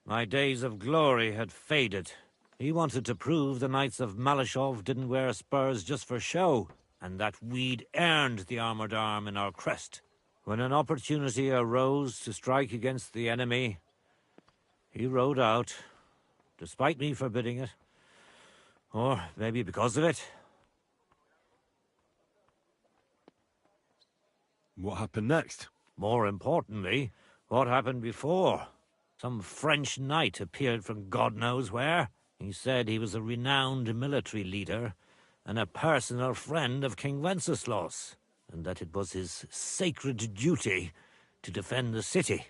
my days of glory had faded. He wanted to prove the Knights of Malashov didn't wear spurs just for show, and that we'd earned the armored arm in our crest. When an opportunity arose to strike against the enemy, he rode out, despite me forbidding it. Or maybe because of it. What happened next? More importantly, what happened before? Some French knight appeared from God knows where. He said he was a renowned military leader and a personal friend of King Wenceslas, and that it was his sacred duty to defend the city.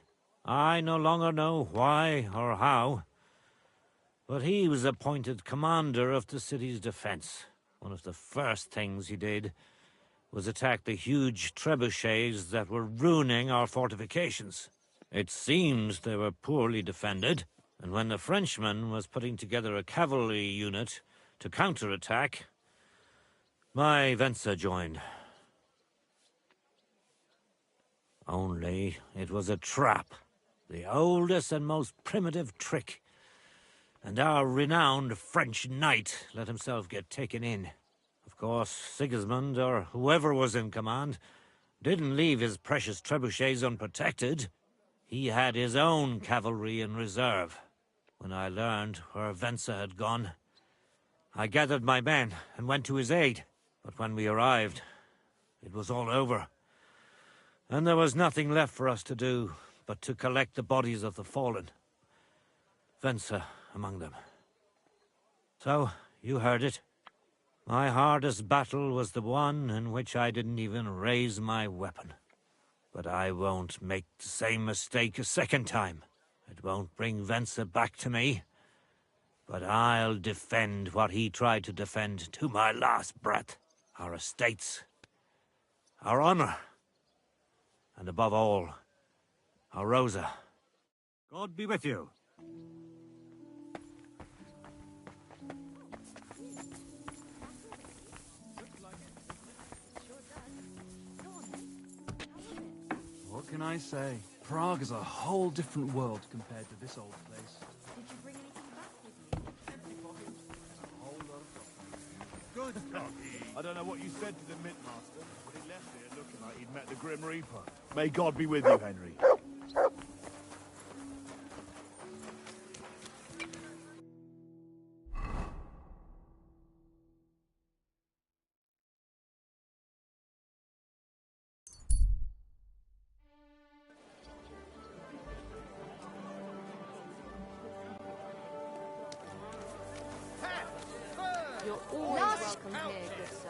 I no longer know why or how, but he was appointed commander of the city's defense. One of the first things he did was attack the huge trebuchets that were ruining our fortifications. It seems they were poorly defended, and when the Frenchman was putting together a cavalry unit to counterattack, my Venser joined. Only it was a trap, the oldest and most primitive trick, and our renowned French knight let himself get taken in. Of course, Sigismund, or whoever was in command, didn't leave his precious trebuchets unprotected. He had his own cavalry in reserve. When I learned where Venser had gone, I gathered my men and went to his aid. But when we arrived, it was all over. And there was nothing left for us to do but to collect the bodies of the fallen. Venser among them. So, you heard it. My hardest battle was the one in which I didn't even raise my weapon. But I won't make the same mistake a second time. It won't bring Venser back to me. But I'll defend what he tried to defend to my last breath. Our estates, our honor, and above all, our Rosa. God be with you. What can I say? Prague is a whole different world compared to this old place. Did you bring anything back with you? Good doggy. I don't know what you said to the Mint Master, but he left here looking like he'd met the Grim Reaper. May God be with you, Henry. You're always welcome here, good sir.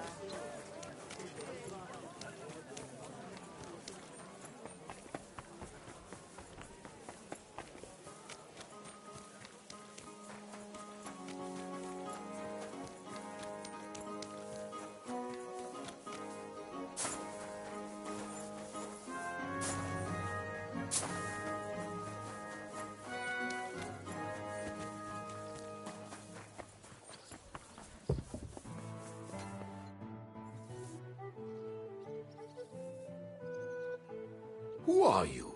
Who are you?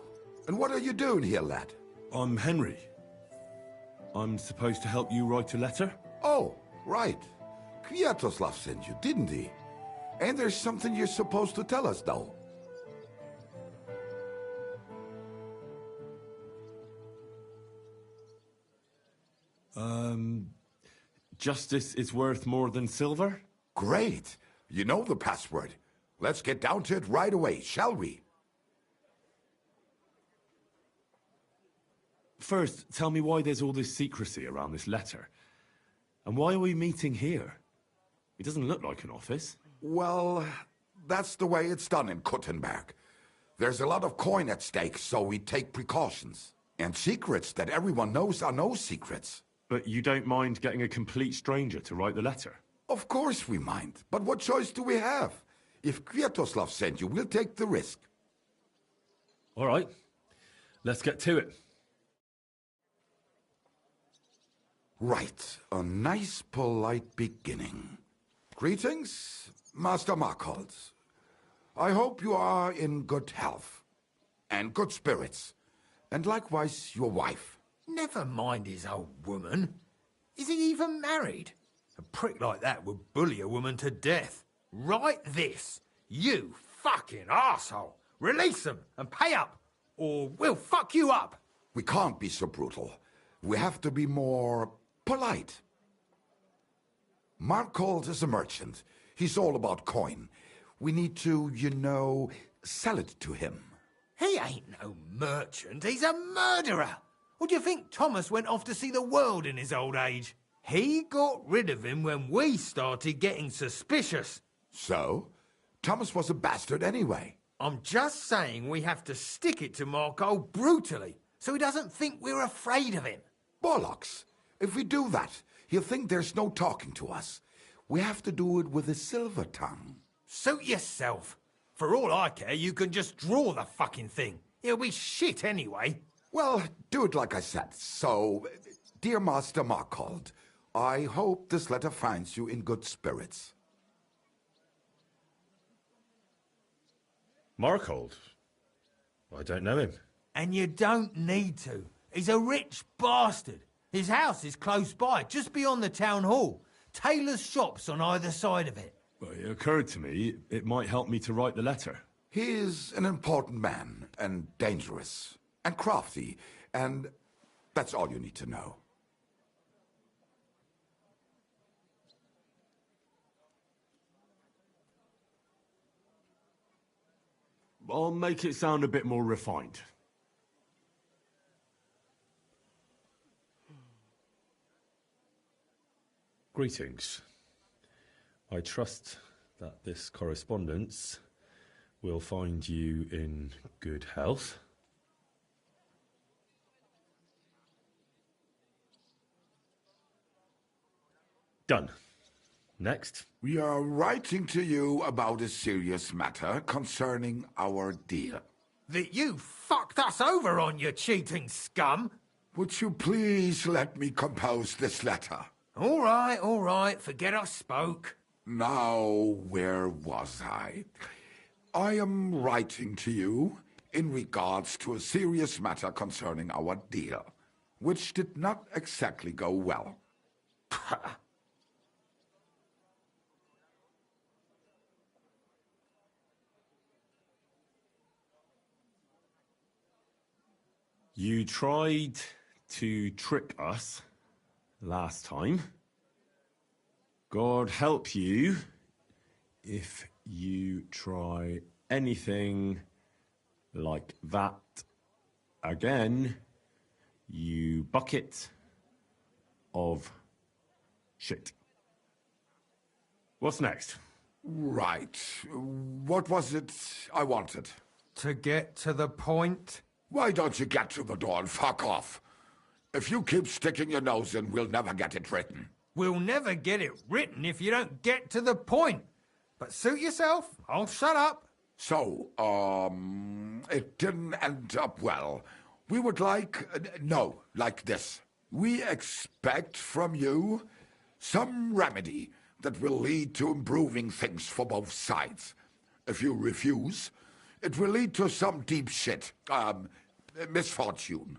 And what are you doing here, lad? I'm Henry. I'm supposed to help you write a letter? Oh, right. Kwiatoslav sent you, didn't he? And there's something you're supposed to tell us, though. Justice is worth more than silver? Great. You know the password. Let's get down to it right away, shall we? First, tell me why there's all this secrecy around this letter. And why are we meeting here? It doesn't look like an office. Well, that's the way it's done in Kuttenberg. There's a lot of coin at stake, so we take precautions. And secrets that everyone knows are no secrets. But you don't mind getting a complete stranger to write the letter? Of course we mind. But what choice do we have? If Kwiatoslav sent you, we'll take the risk. All right. Let's get to it. Right. A nice, polite beginning. Greetings, Master Markholz. I hope you are in good health. And good spirits. And likewise your wife. Never mind his old woman. Is he even married? A prick like that would bully a woman to death. Write this. You fucking arsehole. Release them and pay up, or we'll fuck you up. We can't be so brutal. We have to be more polite. Markold is a merchant. He's all about coin. We need to, sell it to him. He ain't no merchant, he's a murderer. Or do you think Thomas went off to see the world in his old age? He got rid of him when we started getting suspicious. So? Thomas was a bastard anyway. I'm just saying we have to stick it to Marco brutally, so he doesn't think we're afraid of him. Bollocks! If we do that, he'll think there's no talking to us. We have to do it with a silver tongue. Suit yourself. For all I care, you can just draw the fucking thing. It'll be shit anyway. Well, do it like I said. So, dear Master Markold, I hope this letter finds you in good spirits. Markold? I don't know him. And you don't need to. He's a rich bastard. His house is close by, just beyond the town hall. Tailor's shops on either side of it. Well, it occurred to me it might help me to write the letter. He is an important man, and dangerous, and crafty, and that's all you need to know. I'll make it sound a bit more refined. Greetings. I trust that this correspondence will find you in good health. Done. Next. We are writing to you about a serious matter concerning our deal. That you fucked us over on, you cheating scum! Would you please let me compose this letter? All right, forget I spoke. Now, where was I? I am writing to you in regards to a serious matter concerning our deal, which did not exactly go well. You tried to trick us last time. God help you if you try anything like that again, you bucket of shit. What's next? Right. What was it I wanted? To get to the point? Why don't you get to the door and fuck off? If you keep sticking your nose in, we'll never get it written. We'll never get it written if you don't get to the point. But suit yourself, I'll shut up. So, it didn't end up well. We would like this. We expect from you some remedy that will lead to improving things for both sides. If you refuse, it will lead to some deep shit, misfortune.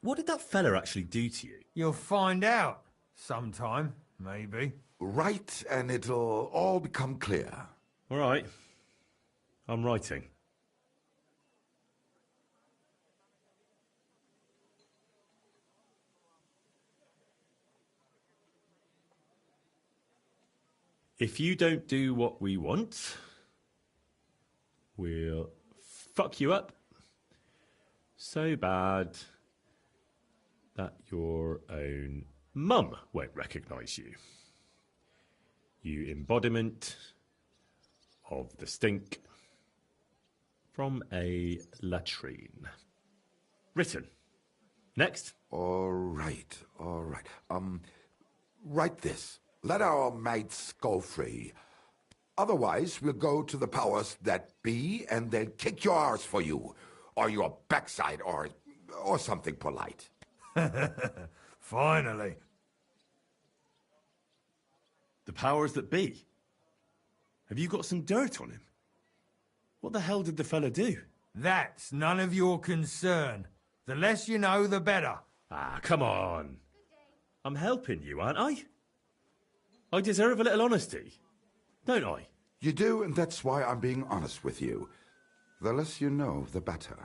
What did that fella actually do to you? You'll find out. Sometime, maybe. Write, and it'll all become clear. All right. I'm writing. If you don't do what we want, we'll fuck you up so bad that your own mum won't recognise you. You embodiment of the stink from a latrine. Written. Next. All right. Write this. Let our mates go free. Otherwise, we'll go to the powers that be, and they'll kick your arse for you, or your backside, or something polite. Finally. The powers that be? Have you got some dirt on him? What the hell did the fella do? That's none of your concern. The less you know, the better. Ah, come on. I'm helping you, aren't I? I deserve a little honesty, don't I? You do, and that's why I'm being honest with you. The less you know, the better.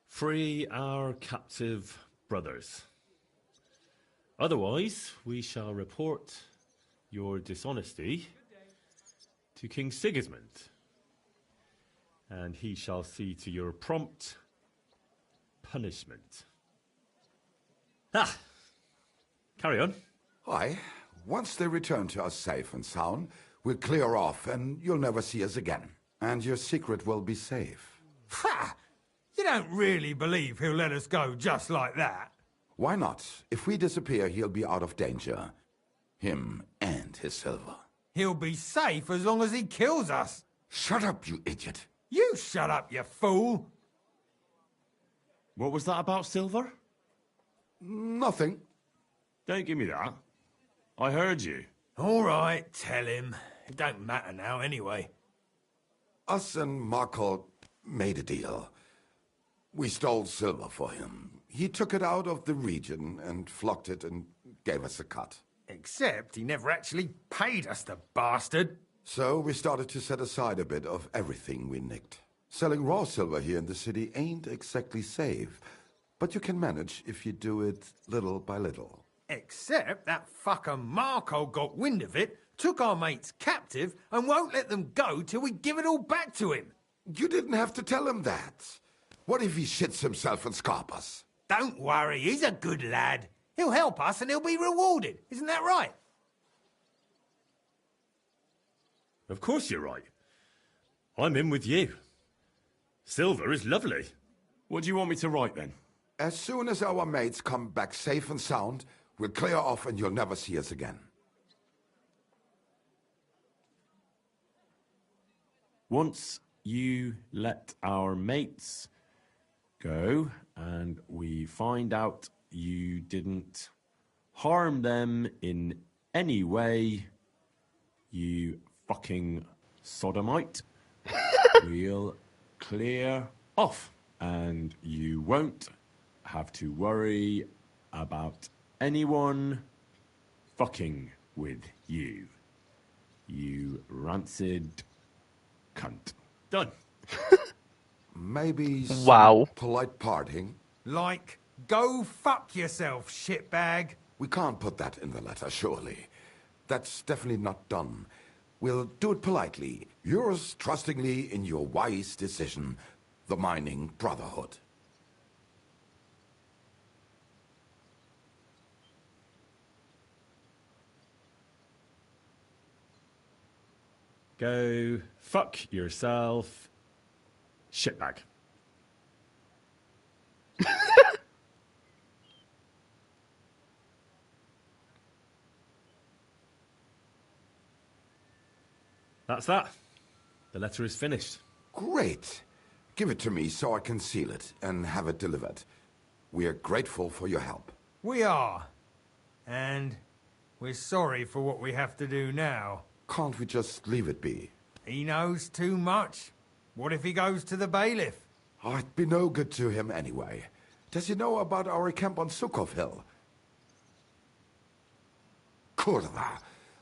Free our captive brothers. Otherwise, we shall report your dishonesty to King Sigismund, and he shall see to your prompt punishment. Ah! Carry on. Aye. Once they return to us safe and sound, we'll clear off and you'll never see us again. And your secret will be safe. Ha! You don't really believe he'll let us go just like that? Why not? If we disappear, he'll be out of danger. Him and his silver. He'll be safe as long as he kills us. Shut up, you idiot. You shut up, you fool. What was that about silver? Nothing. Don't give me that. I heard you. All right, tell him. It don't matter now anyway. Us and Markle made a deal. We stole silver for him. He took it out of the region and flocked it and gave us a cut. Except he never actually paid us, the bastard. So we started to set aside a bit of everything we nicked. Selling raw silver here in the city ain't exactly safe, but you can manage if you do it little by little. Except that fucker Marco got wind of it, took our mates captive, and won't let them go till we give it all back to him. You didn't have to tell him that. What if he shits himself and Scarpas? Don't worry, he's a good lad. He'll help us and he'll be rewarded. Isn't that right? Of course you're right. I'm in with you. Silver is lovely. What do you want me to write then? As soon as our mates come back safe and sound, we'll clear off and you'll never see us again. Once you let our mates go and we find out you didn't harm them in any way, you fucking sodomite, we'll clear off and you won't have to worry about anyone fucking with you. You rancid cunt. Done. Maybe some Wow. polite parting. Like, go fuck yourself, shitbag. We can't put that in the letter, surely. That's definitely not done. We'll do it politely. Yours trustingly in your wise decision, the Mining Brotherhood. Go fuck yourself, shitbag. That's that. The letter is finished. Great. Give it to me so I can seal it and have it delivered. We are grateful for your help. We are. And we're sorry for what we have to do now. Can't we just leave it be? He knows too much. What if he goes to the bailiff? Oh, it'd be no good to him anyway. Does he know about our camp on Sukov Hill? Kurva.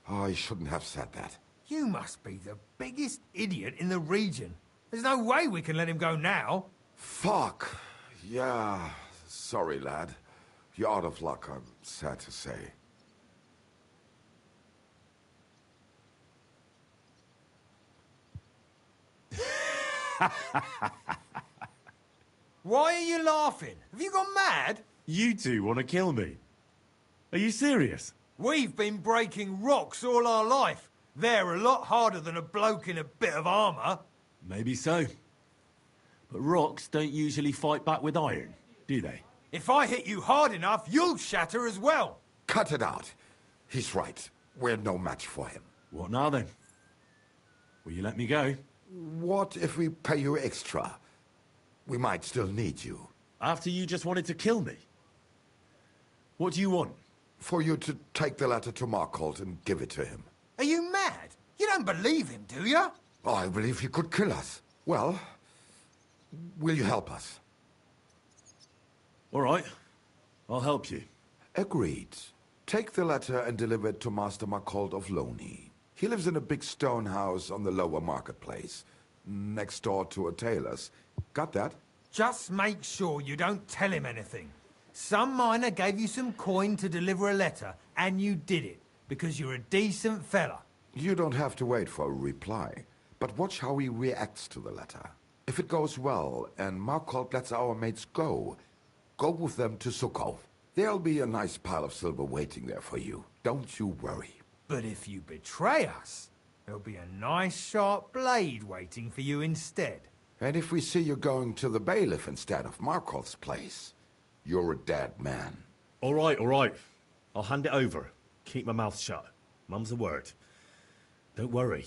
Oh, I shouldn't have said that. You must be the biggest idiot in the region. There's no way we can let him go now. Fuck. Yeah. Sorry, lad. You're out of luck, I'm sad to say. Why are you laughing? Have you gone mad? You two want to kill me. Are you serious? We've been breaking rocks all our life. They're a lot harder than a bloke in a bit of armour. Maybe so. But rocks don't usually fight back with iron, do they? If I hit you hard enough, you'll shatter as well. Cut it out. He's right. We're no match for him. What now then? Will you let me go? What if we pay you extra? We might still need you. After you just wanted to kill me? What do you want? For you to take the letter to Markholt and give it to him. Are you mad? You don't believe him, do you? I believe he could kill us. Well, will you help us? All right. I'll help you. Agreed. Take the letter and deliver it to Master Marcold of Loney. He lives in a big stone house on the lower marketplace, next door to a tailor's. Got that? Just make sure you don't tell him anything. Some miner gave you some coin to deliver a letter, and you did it, because you're a decent fella. You don't have to wait for a reply, but watch how he reacts to the letter. If it goes well, and Marcold lets our mates go with them to Sukkov. There'll be a nice pile of silver waiting there for you. Don't you worry. But if you betray us, there'll be a nice sharp blade waiting for you instead. And if we see you going to the bailiff instead of Marcold's place, you're a dead man. All right, all right. I'll hand it over. Keep my mouth shut. Mum's a word. Don't worry.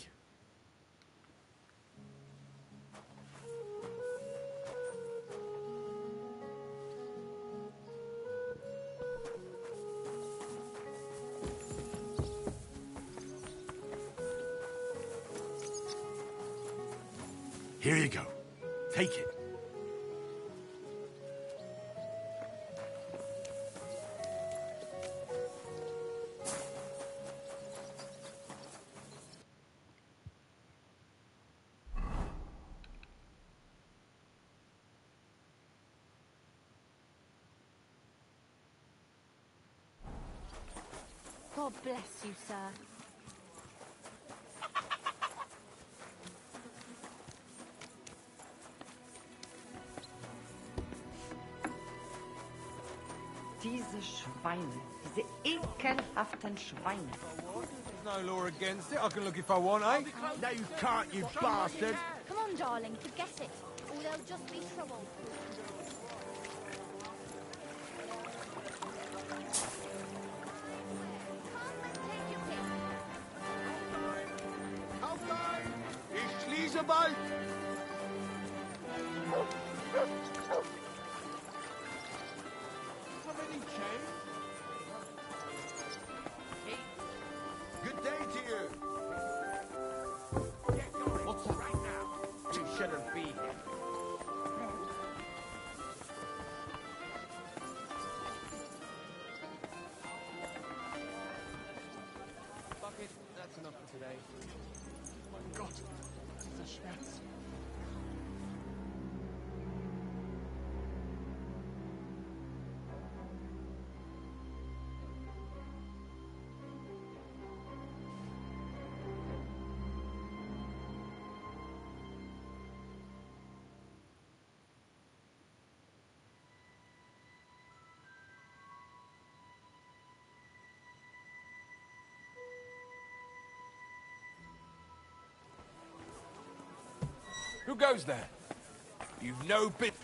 Here you go. Take it. God bless you, sir. Diese Schweine, diese ekelhaften Schweine. There's no law against it. I can look if I want, eh? No, you can't, you bastard! Come on, darling, forget it. Or there'll just be trouble. Ich schließe bald! Have any change? Good day to you! What's right now? You shouldn't be here. Bucket, that's enough for today. Mein Gott, dieser Schmerz. Who goes there? You've no bit.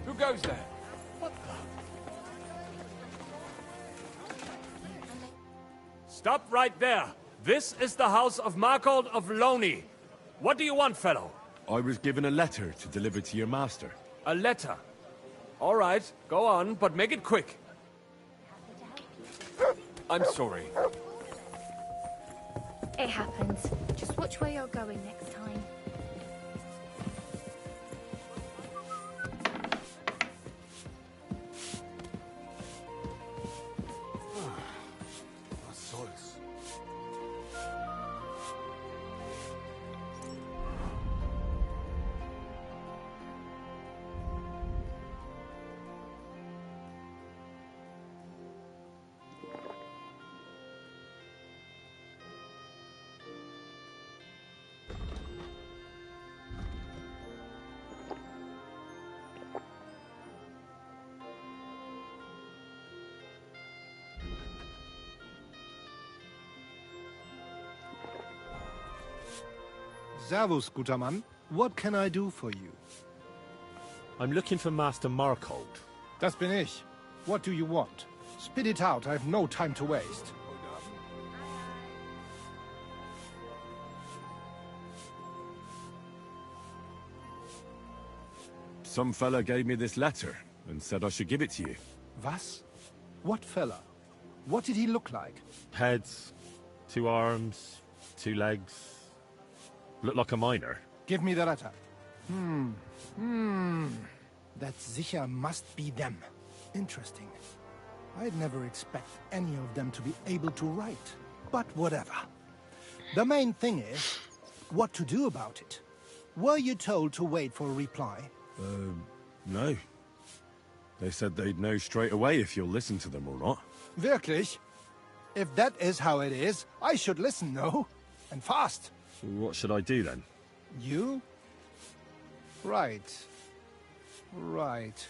Who goes there? Stop right there. This is the house of Marcold of Loney. What do you want, fellow? I was given a letter to deliver to your master. A letter? All right, go on, but make it quick. I'm sorry. It happens. Just watch where you're going next time. Was soll's? Servus, guter Mann. What can I do for you? I'm looking for Master Marcold. Das bin ich. What do you want? Spit it out, I have no time to waste. Some fella gave me this letter and said I should give it to you. Was? What fella? What did he look like? Heads, 2 arms, 2 legs. Looked like a miner. Give me the letter. That sicher must be them. Interesting. I'd never expect any of them to be able to write. But whatever. The main thing is, what to do about it. Were you told to wait for a reply? No. They said they'd know straight away if you'll listen to them or not. Wirklich? If that is how it is, I should listen, no? And fast. So what should I do then? You? Right. Right.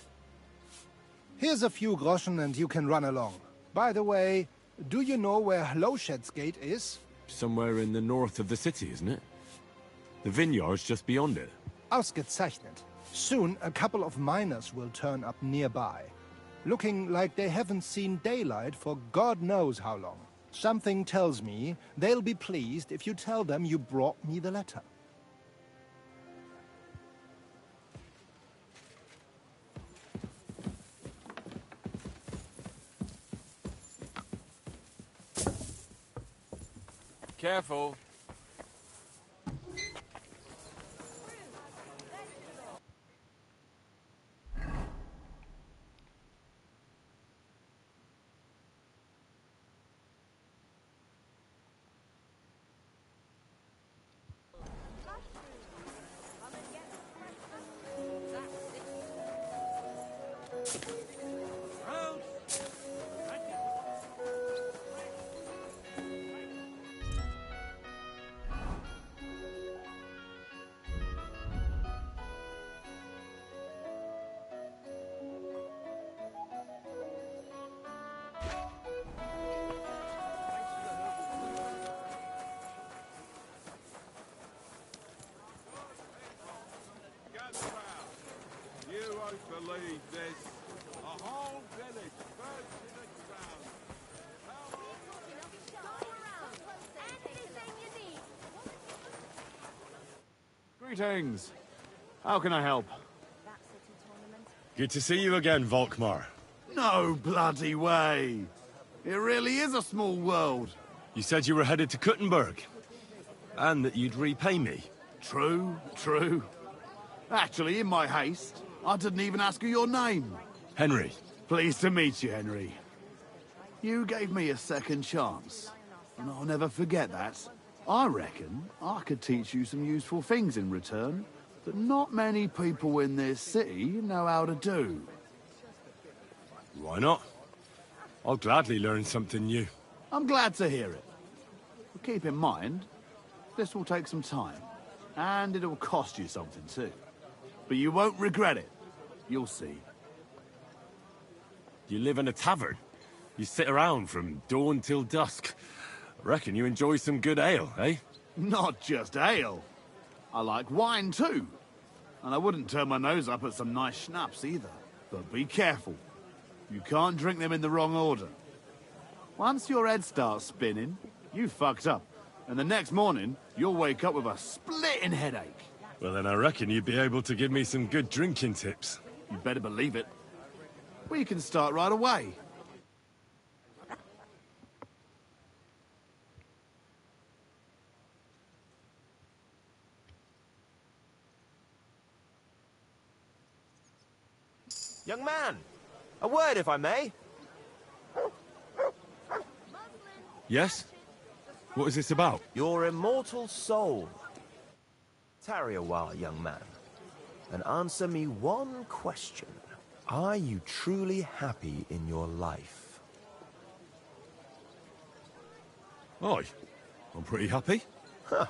Here's a few groschen and you can run along. By the way, do you know where Lowshed's Gate is? Somewhere in the north of the city, isn't it? The vineyard's just beyond it. Ausgezeichnet. Soon a couple of miners will turn up nearby. Looking like they haven't seen daylight for God knows how long. Something tells me they'll be pleased if you tell them you brought me the letter. Careful. You won't believe this. A whole village burnt to the ground. Greetings. How can I help? Good to see you again, Volkmar. No bloody way. It really is a small world. You said you were headed to Kuttenberg. And that you'd repay me. True, true. Actually, in my haste, I didn't even ask you your name. Henry. Pleased to meet you, Henry. You gave me a second chance, and I'll never forget that. I reckon I could teach you some useful things in return that not many people in this city know how to do. Why not? I'll gladly learn something new. I'm glad to hear it. But keep in mind, this will take some time, and it'll cost you something too. But you won't regret it. You'll see. You live in a tavern. You sit around from dawn till dusk. I reckon you enjoy some good ale, eh? Not just ale. I like wine too. And I wouldn't turn my nose up at some nice schnapps either. But be careful. You can't drink them in the wrong order. Once your head starts spinning, you fucked up. And the next morning, you'll wake up with a splitting headache. Well, then I reckon you'd be able to give me some good drinking tips. You better believe it. We can start right away. Young man, a word if I may. Yes? What is this about? Your immortal soul. Tarry a while, young man, and answer me one question. Are you truly happy in your life? Aye, I'm pretty happy. Huh.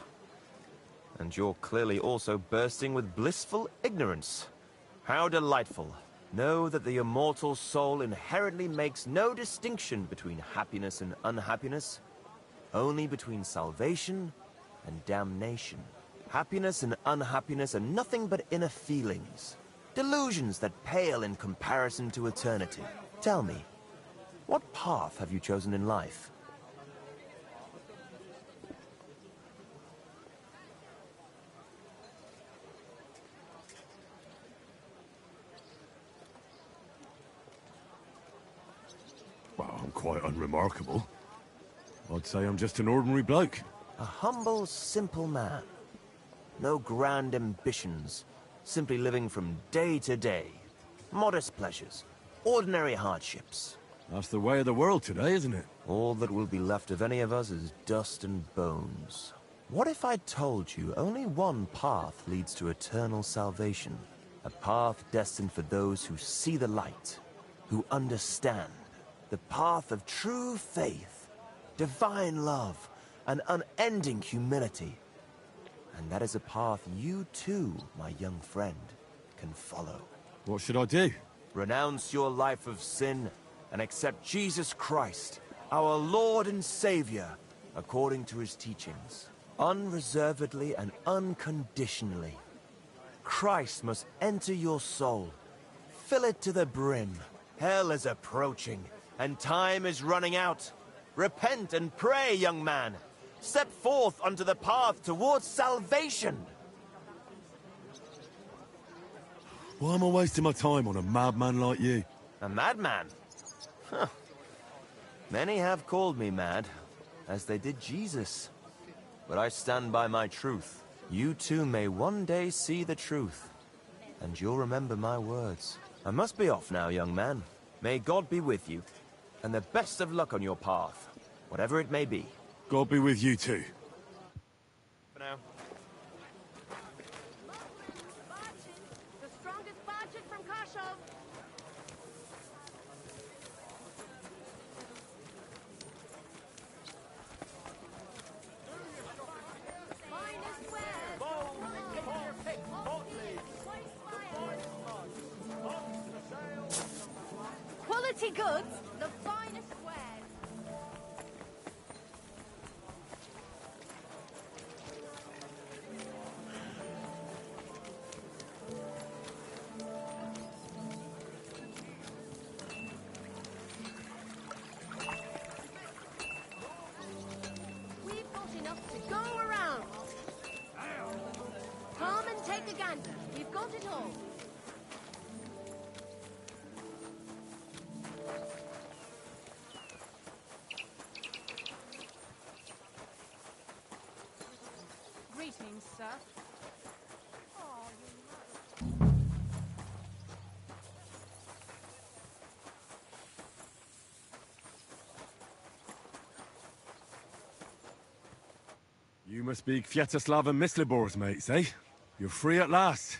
And you're clearly also bursting with blissful ignorance. How delightful. Know that the immortal soul inherently makes no distinction between happiness and unhappiness, only between salvation and damnation. Happiness and unhappiness are nothing but inner feelings, delusions that pale in comparison to eternity. Tell me, what path have you chosen in life? quite unremarkable. I'd say I'm just an ordinary bloke. A humble, simple man. No grand ambitions. Simply living from day to day. Modest pleasures. Ordinary hardships. That's the way of the world today, isn't it? All that will be left of any of us is dust and bones. What if I told you only one path leads to eternal salvation? A path destined for those who see the light, who understand. The path of true faith, divine love, and unending humility. And that is a path you too, my young friend, can follow. What should I do? Renounce your life of sin and accept Jesus Christ, our Lord and Savior, according to his teachings. Unreservedly and unconditionally. Christ must enter your soul. Fill it to the brim. Hell is approaching, and time is running out. Repent and pray, young man. Step forth onto the path towards salvation. Why am I wasting my time on a madman like you? A madman? Huh. Many have called me mad, as they did Jesus. But I stand by my truth. You too may one day see the truth. And you'll remember my words. I must be off now, young man. May God be with you. And the best of luck on your path, whatever it may be. God be with you too. For now. The strongest bargeon from Kashov. Quality goods, the finest wares. We've got enough to go around. Come and take a gander. We've got it all. Greetings, sir. You must be Kviatoslav and Myslibor's mates, eh? You're free at last.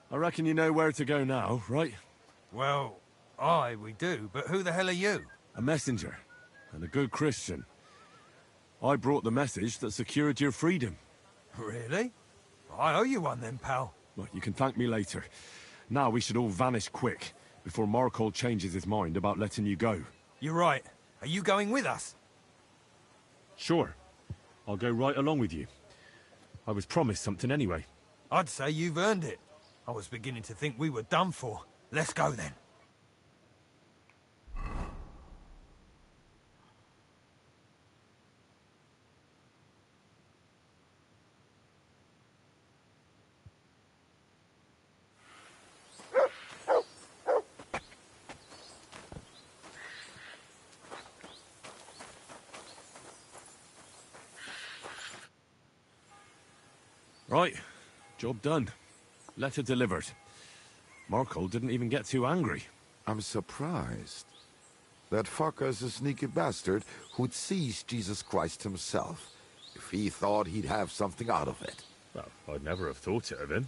I reckon you know where to go now, right? Well, we do, but who the hell are you? A messenger, and a good Christian. I brought the message that secured your freedom. Really? I owe you one then, pal. Well, you can thank me later. Now we should all vanish quick, before Markhold changes his mind about letting you go. You're right. Are you going with us? Sure. I'll go right along with you. I was promised something anyway. I'd say you've earned it. I was beginning to think we were done for. Let's go then. Right. Job done. Letter delivered. Markhold didn't even get too angry. I'm surprised. That fucker's a sneaky bastard who'd seize Jesus Christ himself, if he thought he'd have something out of it. Well, I'd never have thought it of him.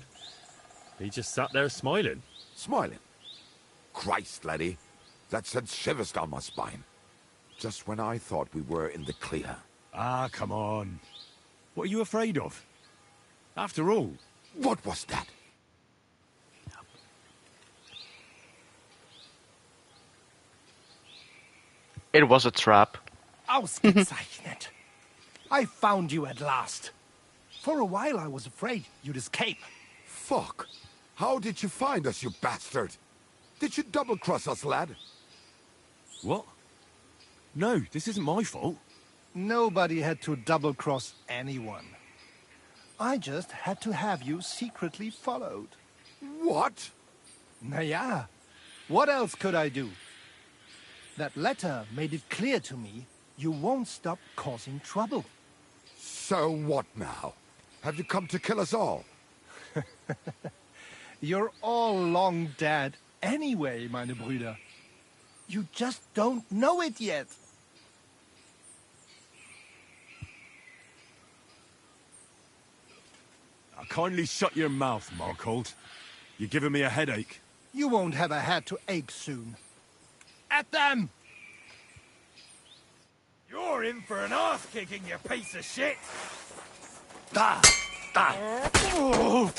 He just sat there smiling. Smiling? Christ, laddie. That sent shivers down my spine. Just when I thought we were in the clear. Ah, come on. What are you afraid of? After all... What was that? It was a trap. Ausgezeichnet. I found you at last. For a while I was afraid you'd escape. Fuck. How did you find us, you bastard? Did you double-cross us, lad? What? No, this isn't my fault. Nobody had to double-cross anyone. I just had to have you secretly followed. What? Naja, what else could I do? That letter made it clear to me you won't stop causing trouble. So what now? Have you come to kill us all? You're all long dead anyway, meine Brüder. You just don't know it yet. Now, kindly shut your mouth, Markhold. You're giving me a headache. You won't have a head to ache soon. At them! You're in for an ass-kicking, you piece of shit! Da! Da! Oh.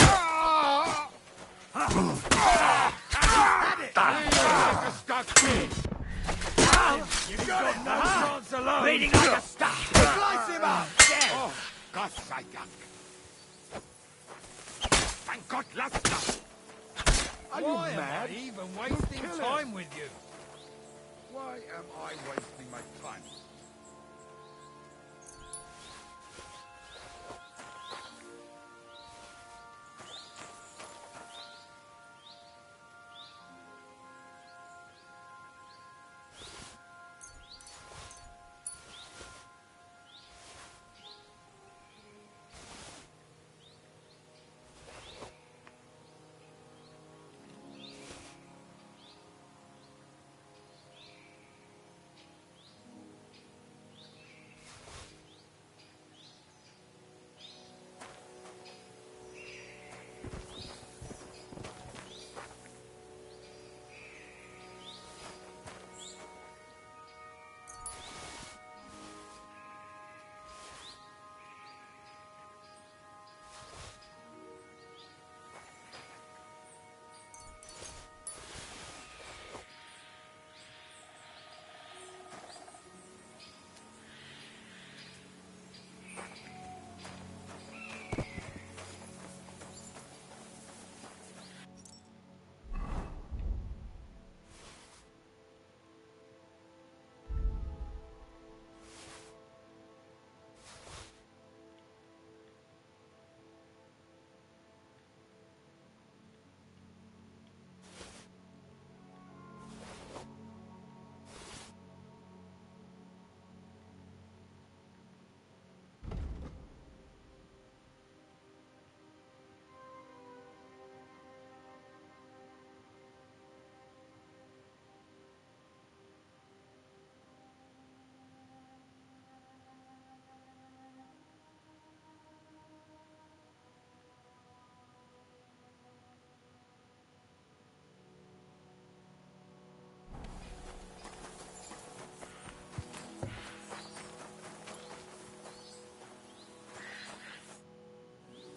You've got no chance alone! Bleeding like a staff! Slice him up! Dead! Oh, Gott sei Dank. Mein Gott, lass das! Are you mad? Am I even wasting time with you? Why am I wasting my time?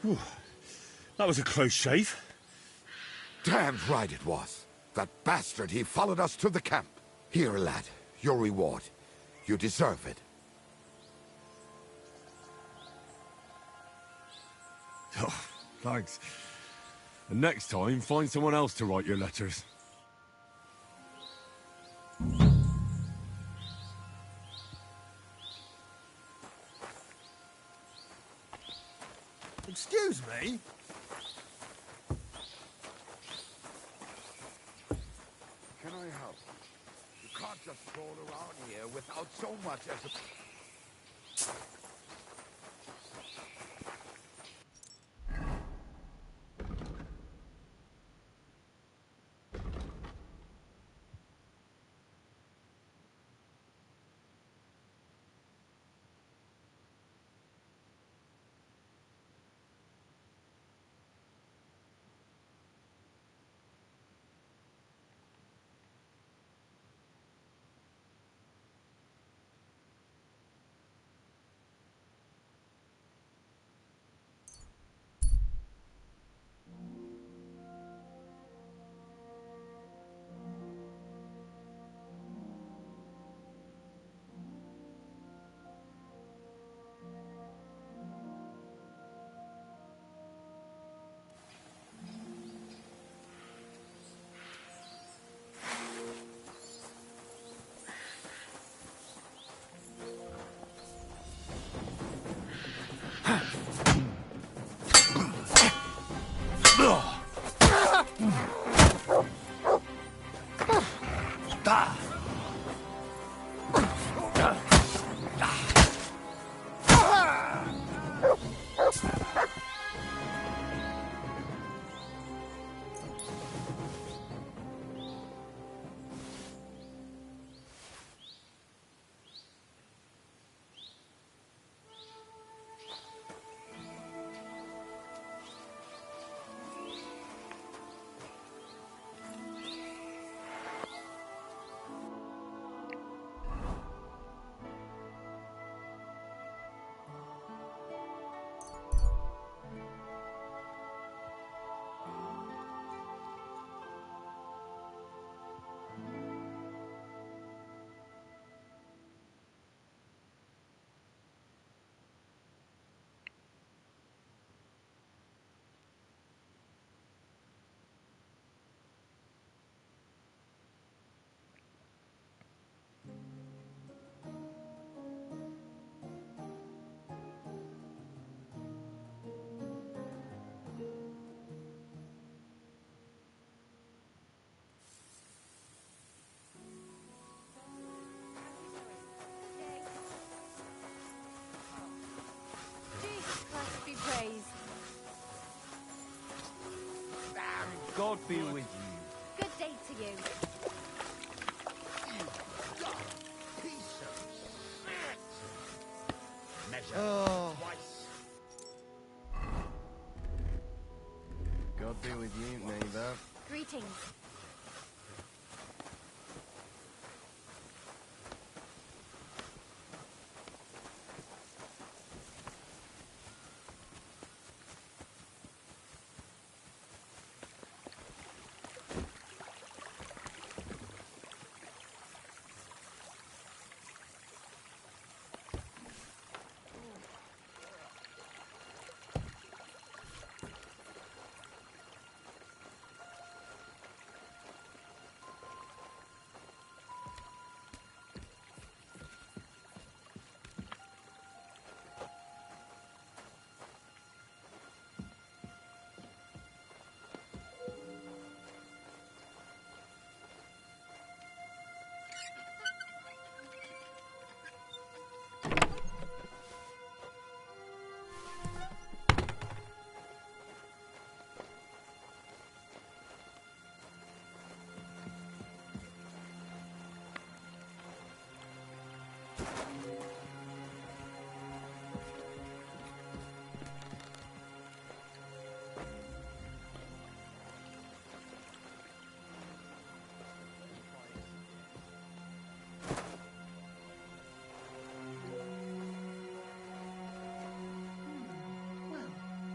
Whew. That was a close shave. Damned right it was. That bastard, he followed us to the camp. Here, lad, your reward. You deserve it. Oh, thanks. And next time, find someone else to write your letters. Excuse me? Can I help? You can't just stroll around here without so much as a... be with you. Good day to you. Oh. God be with you, neighbor. Greetings.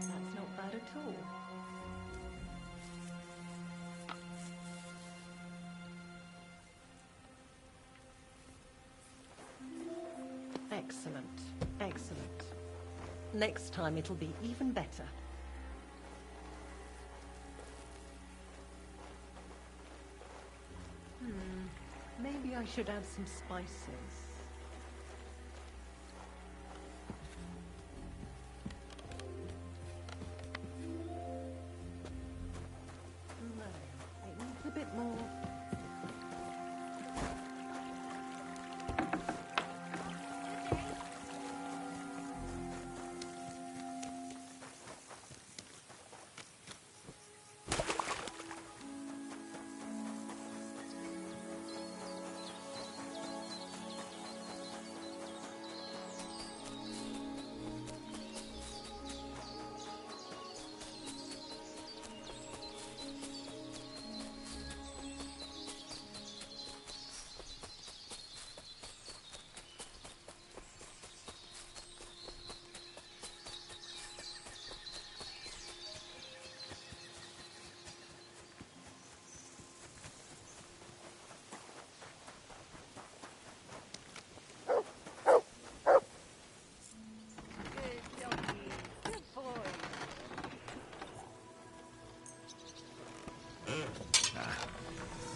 That's not bad at all. Excellent. Excellent. Next time it'll be even better. Maybe I should add some spices. No, it needs a bit more.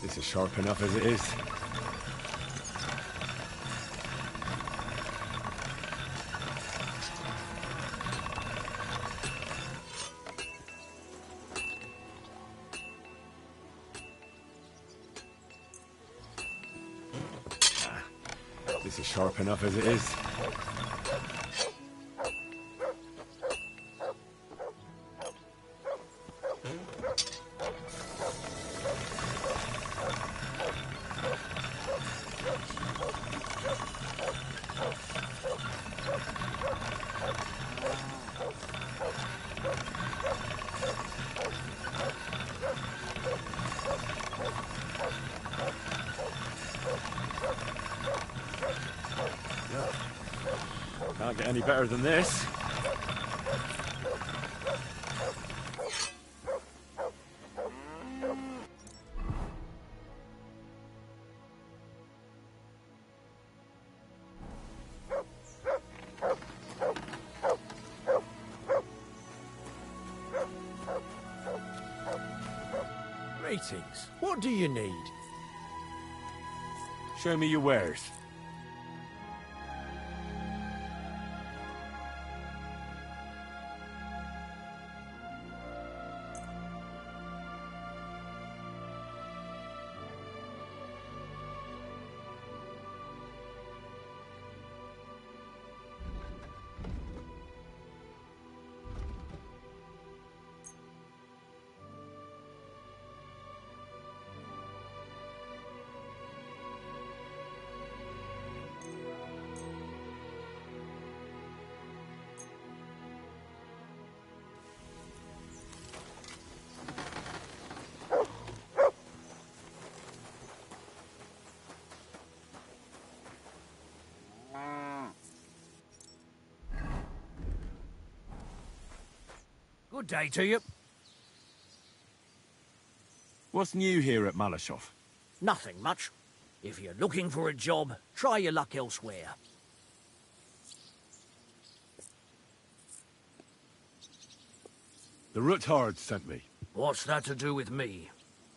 This is sharp enough as it is. This is sharp enough as it is. Can't get any better than this. Greetings. What do you need? Show me your wares. Good day to you. What's new here at Malashov? Nothing much. If you're looking for a job, try your luck elsewhere. The Ruthard sent me. What's that to do with me?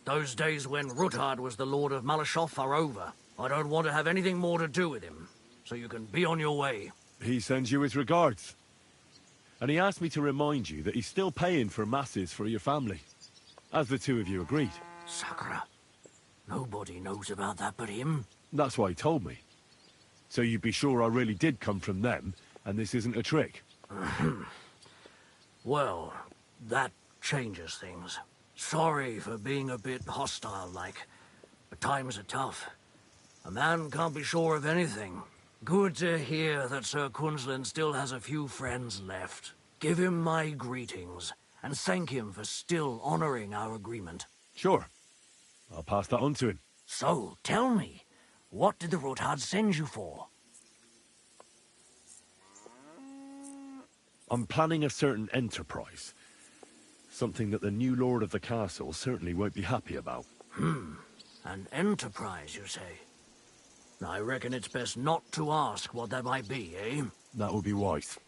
Those days when Ruthard was the Lord of Malashov are over. I don't want to have anything more to do with him, so you can be on your way. He sends you his regards. And he asked me to remind you that he's still paying for masses for your family. As the two of you agreed. Sakura. Nobody knows about that but him. That's why he told me. So you'd be sure I really did come from them, and this isn't a trick. Well, that changes things. Sorry for being a bit hostile-like, but times are tough. A man can't be sure of anything. Good to hear that Sir Kunzlin still has a few friends left. Give him my greetings, and thank him for still honoring our agreement. Sure. I'll pass that on to him. So, tell me, what did the Ruthard send you for? I'm planning a certain enterprise. Something that the new lord of the castle certainly won't be happy about. An enterprise, you say? I reckon it's best not to ask what that might be, eh? That would be wise.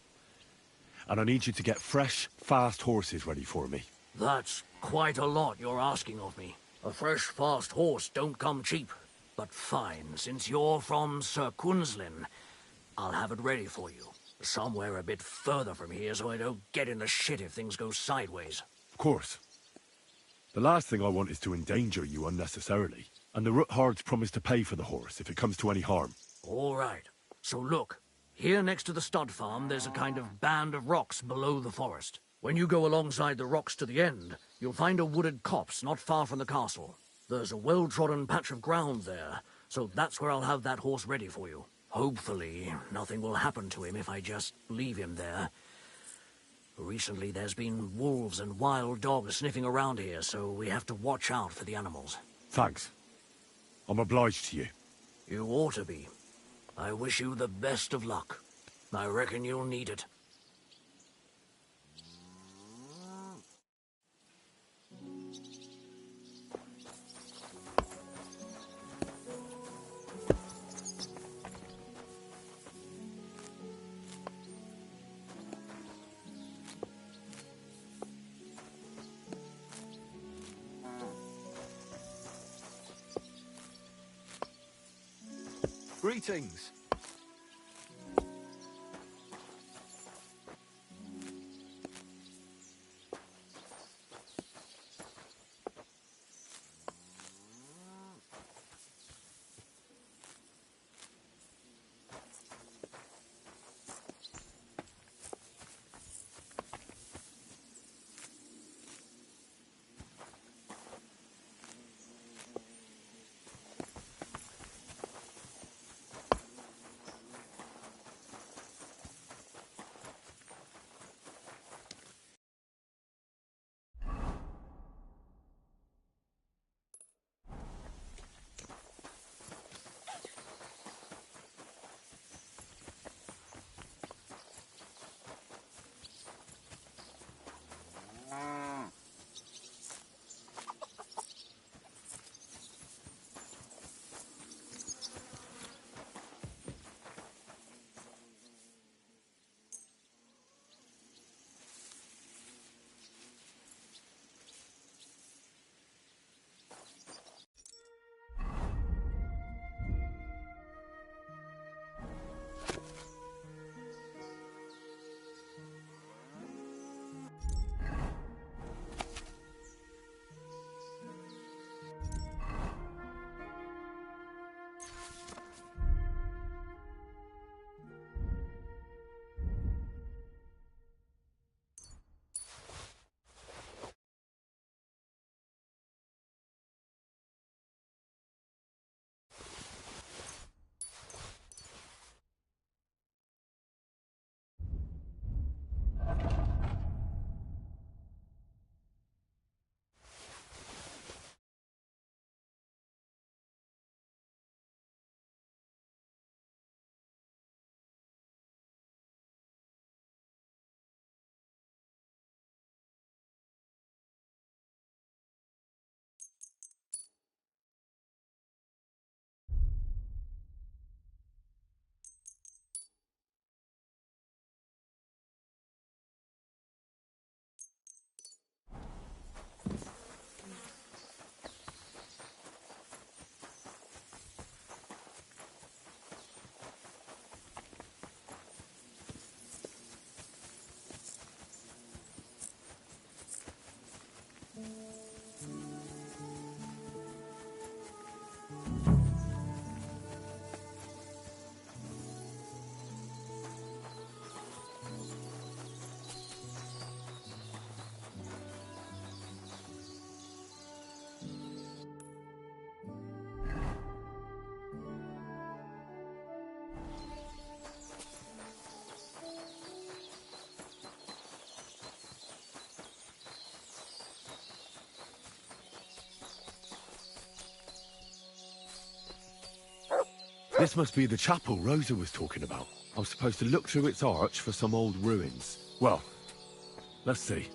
And I need you to get fresh, fast horses ready for me. That's quite a lot you're asking of me. A fresh, fast horse don't come cheap. But fine, since you're from Sir Kunzlin, I'll have it ready for you. Somewhere a bit further from here so I don't get in the shit if things go sideways. Of course. The last thing I want is to endanger you unnecessarily. And the Ruthards promise to pay for the horse if it comes to any harm. All right. So look, here next to the stud farm there's a kind of band of rocks below the forest. When you go alongside the rocks to the end, you'll find a wooded copse not far from the castle. There's a well-trodden patch of ground there, so that's where I'll have that horse ready for you. Hopefully, nothing will happen to him if I just leave him there. Recently, there's been wolves and wild dogs sniffing around here, so we have to watch out for the animals. Thanks. I'm obliged to you. You ought to be. I wish you the best of luck. I reckon you'll need it. Greetings. This must be the chapel Rosa was talking about. I was supposed to look through its arch for some old ruins. Well, let's see.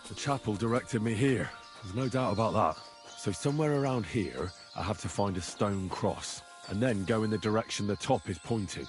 The chapel directed me here. There's no doubt about that. So somewhere around here, I have to find a stone cross, and then go in the direction the top is pointing.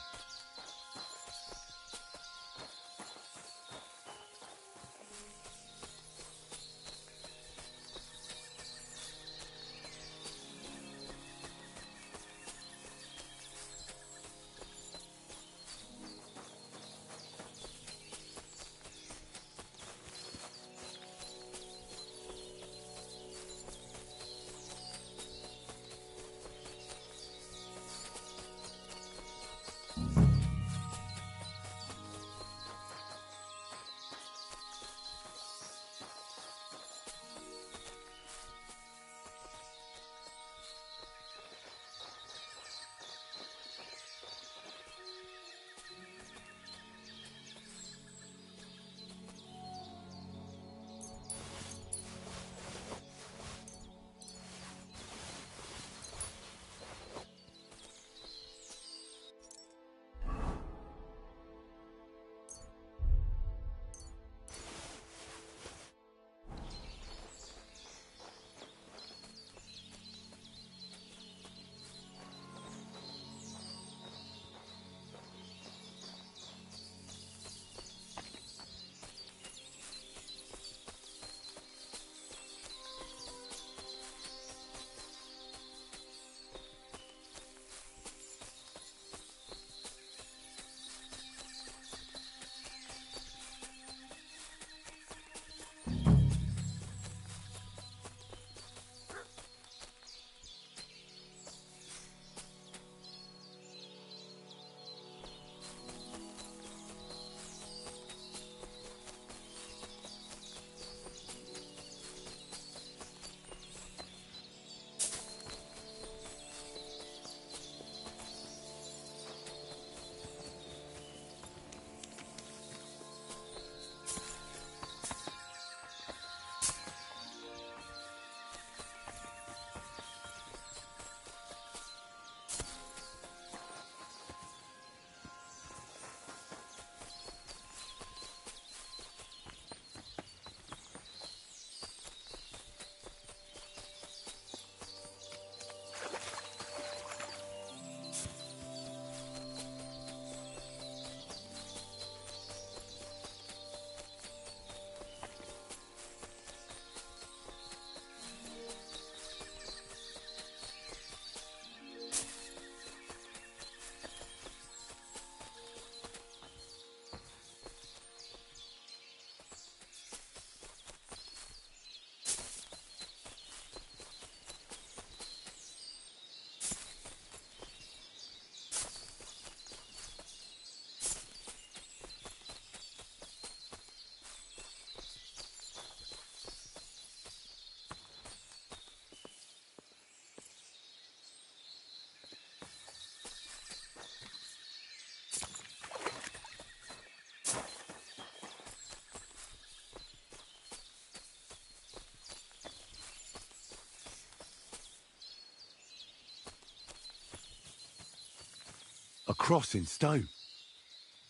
A cross in stone.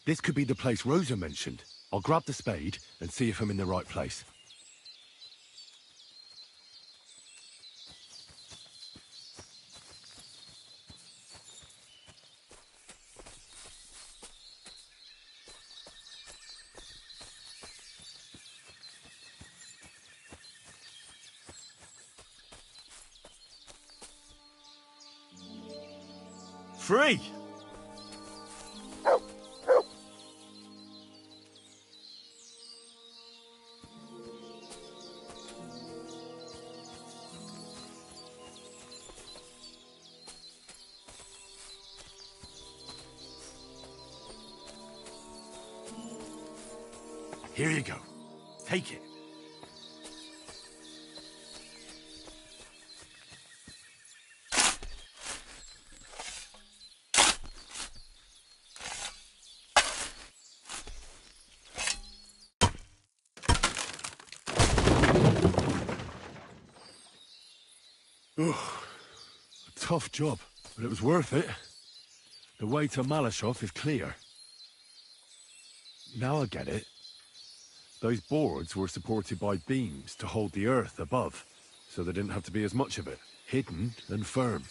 This could be the place Rosa mentioned. I'll grab the spade and see if I'm in the right place. Free! Here you go. Take it. Ugh. A tough job, but it was worth it. The way to Malashov is clear. Now I get it. Those boards were supported by beams to hold the earth above, so there didn't have to be as much of it. Hidden and firm.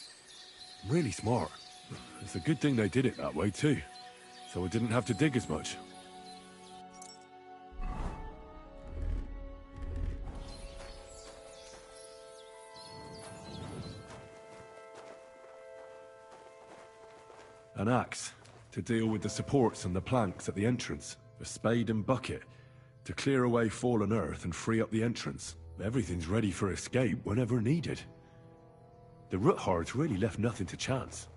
Really smart. It's a good thing they did it that way too, so I didn't have to dig as much. An axe, to deal with the supports and the planks at the entrance. A spade and bucket, to clear away fallen earth and free up the entrance. Everything's ready for escape whenever needed. The Roothards really left nothing to chance.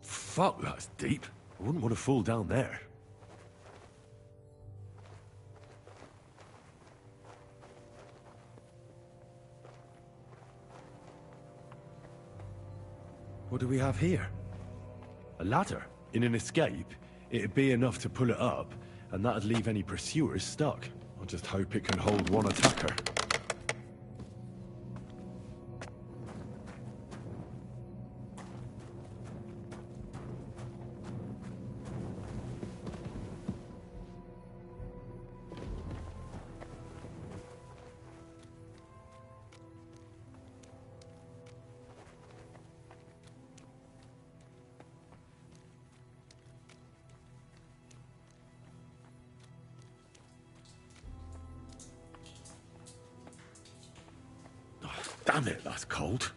Fuck, that's deep. I wouldn't want to fall down there. What do we have here? A ladder. In an escape, it'd be enough to pull it up, and that'd leave any pursuers stuck. I just hope it can hold one attacker. Damn it, that's cold.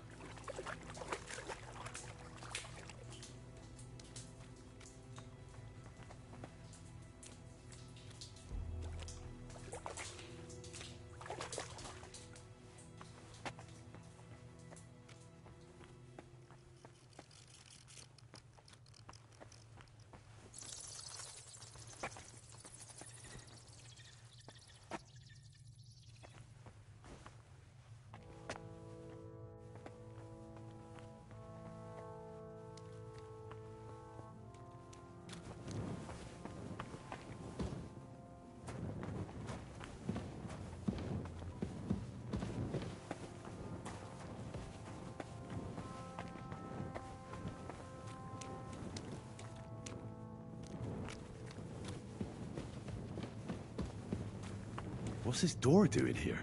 What's this door doing here?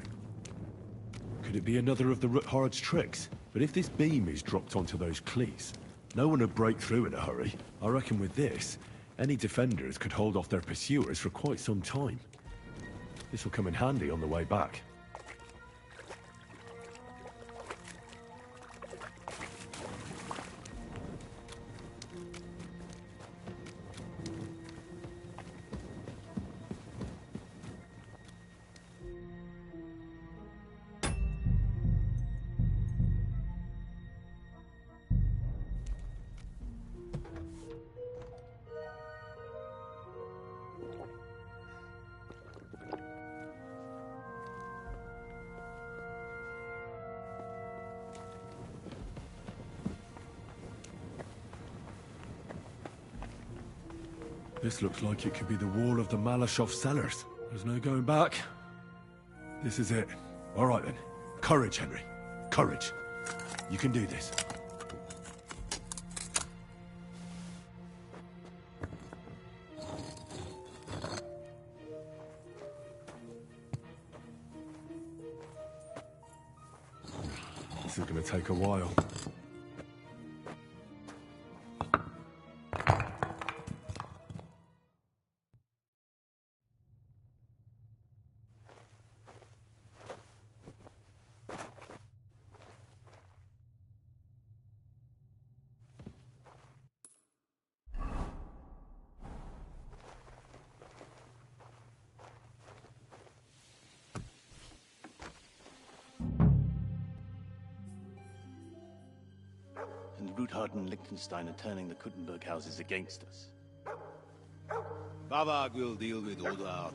Could it be another of the Roothard's tricks? But if this beam is dropped onto those cleats, no one would break through in a hurry. I reckon with this, any defenders could hold off their pursuers for quite some time. This will come in handy on the way back. This looks like it could be the wall of the Malashov cellars. There's no going back. This is it. All right then. Courage, Henry. Courage. You can do this. This is going to take a while. Lord Ruthard and Liechtenstein are turning the Kuttenberg houses against us. Bavag will deal with Ruthard.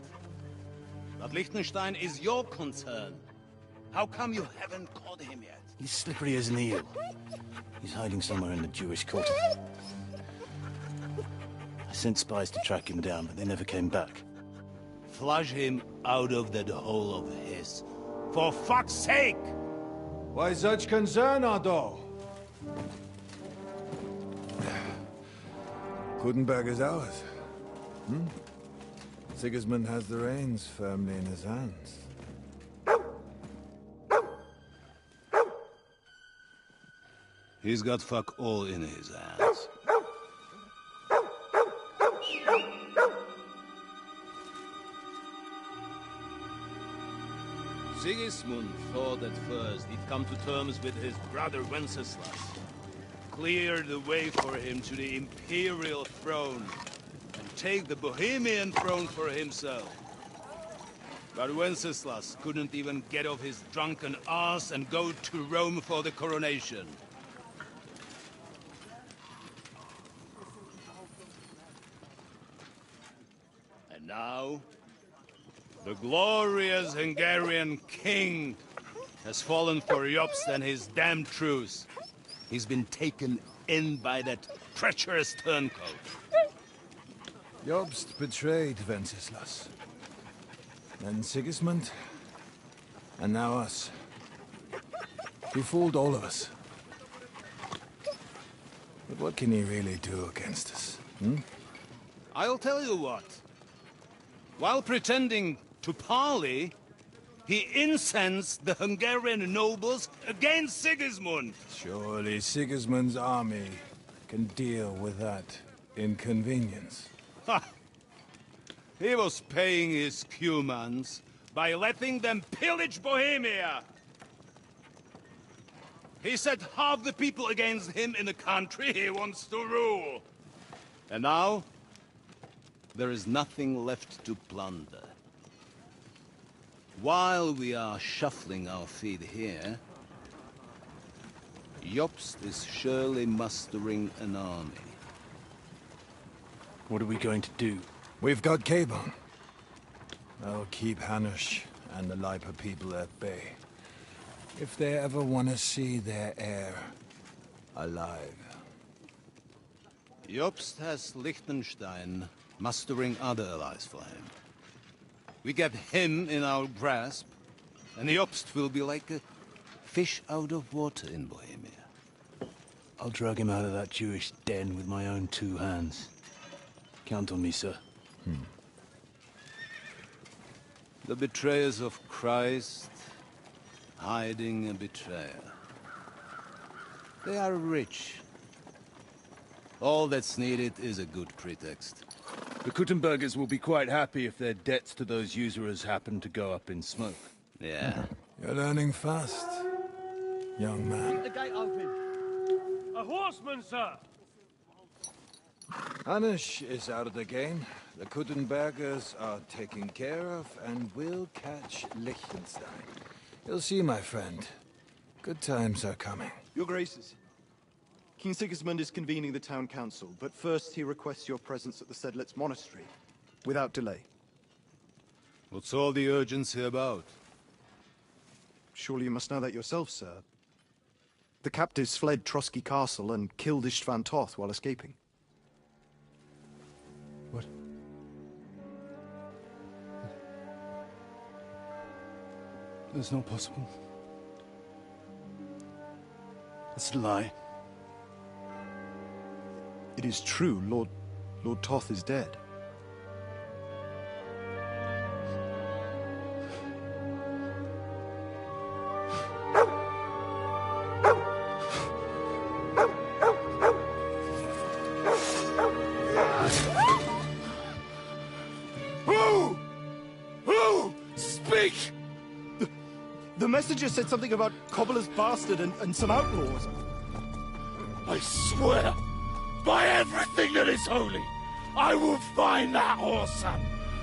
But Liechtenstein is your concern. How come you haven't caught him yet? He's slippery as an eel. He's hiding somewhere in the Jewish quarter. I sent spies to track him down, but they never came back. Flush him out of that hole of his. For fuck's sake! Why such concern, Otto? Kuttenberg is ours. Sigismund has the reins firmly in his hands. He's got fuck all in his hands. Sigismund thought at first he'd come to terms with his brother Wenceslas, clear the way for him to the imperial throne, and take the Bohemian throne for himself. But Wenceslas couldn't even get off his drunken ass and go to Rome for the coronation. And now, the glorious Hungarian king has fallen for Jobst and his damned truce. He's been taken in by that treacherous turncoat. Jobst betrayed Wenceslas. Then Sigismund. And now us. He fooled all of us. But what can he really do against us, I'll tell you what. While pretending to parley, he incensed the Hungarian nobles against Sigismund. Surely Sigismund's army can deal with that inconvenience. Ha! He was paying his Cumans by letting them pillage Bohemia. He set half the people against him in the country he wants to rule. And now, there is nothing left to plunder. While we are shuffling our feet here, Jobst is surely mustering an army. What are we going to do? We've got Cabon. I'll keep Hanush and the Lipa people at bay. If they ever want to see their heir alive. Jobst has Liechtenstein mustering other allies for him. We get him in our grasp, and Jobst will be like a fish out of water in Bohemia. I'll drag him out of that Jewish den with my own 2 hands. Count on me, sir. The betrayers of Christ, hiding a betrayer. They are rich. All that's needed is a good pretext. The Kuttenbergers will be quite happy if their debts to those usurers happen to go up in smoke. Yeah. You're learning fast, young man. Keep the gate open. A horseman, sir! Hanush is out of the game. The Kuttenbergers are taken care of, and we'll catch Liechtenstein. You'll see, my friend. Good times are coming. Your Graces, King Sigismund is convening the town council, but first he requests your presence at the Sedlitz monastery, without delay. What's all the urgency about? Surely you must know that yourself, sir. The captives fled Trotsky Castle and killed Istvan Toth while escaping. What? That's not possible. That's a lie. It is true, Lord Toth is dead. Who? Speak! The messenger said something about Cobbler's bastard and some outlaws. I swear, by everything that is holy, I will find that whoreson,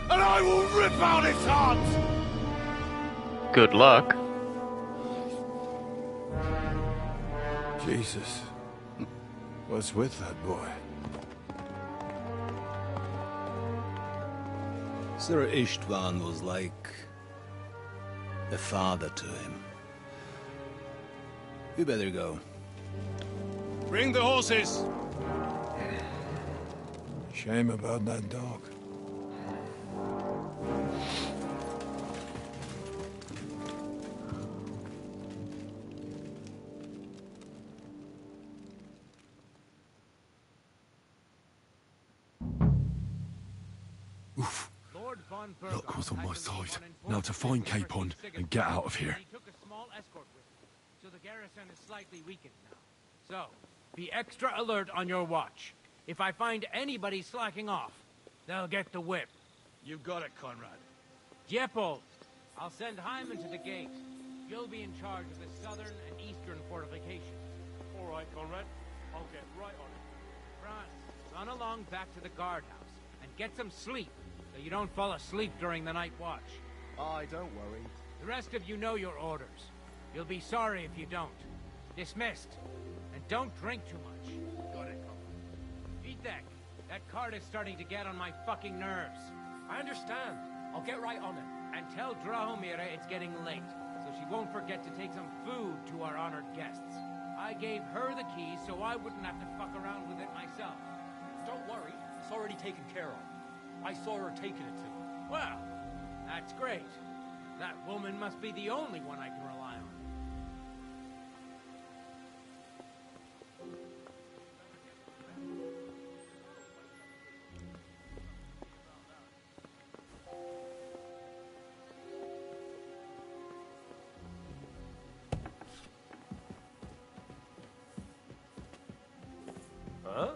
and I will rip out its heart! Good luck. Jesus. What's with that boy? Sir Ishtvan was like a father to him. You better go. Bring the horses! Shame about that dog. Luck was on my side. Now to find Capon and get out of here. He took a small escort with him, so the garrison is slightly weakened now. So, be extra alert on your watch. If I find anybody slacking off, they'll get the whip. You got it, Conrad. Jeppel, I'll send Hyman to the gate. You'll be in charge of the southern and eastern fortifications. All right, Conrad. I'll get right on it. Franz, run along back to the guardhouse and get some sleep, so you don't fall asleep during the night watch. Aye, don't worry. The rest of you know your orders. You'll be sorry if you don't. Dismissed. And don't drink too much. Got it, Conrad. Vitek, that cart is starting to get on my fucking nerves. I understand. I'll get right on it. And tell Drahomira it's getting late, so she won't forget to take some food to our honored guests. I gave her the keys so I wouldn't have to fuck around with it myself. Don't worry. It's already taken care of. I saw her taking it to him. Well, that's great. That woman must be the only one I can rely on. Huh?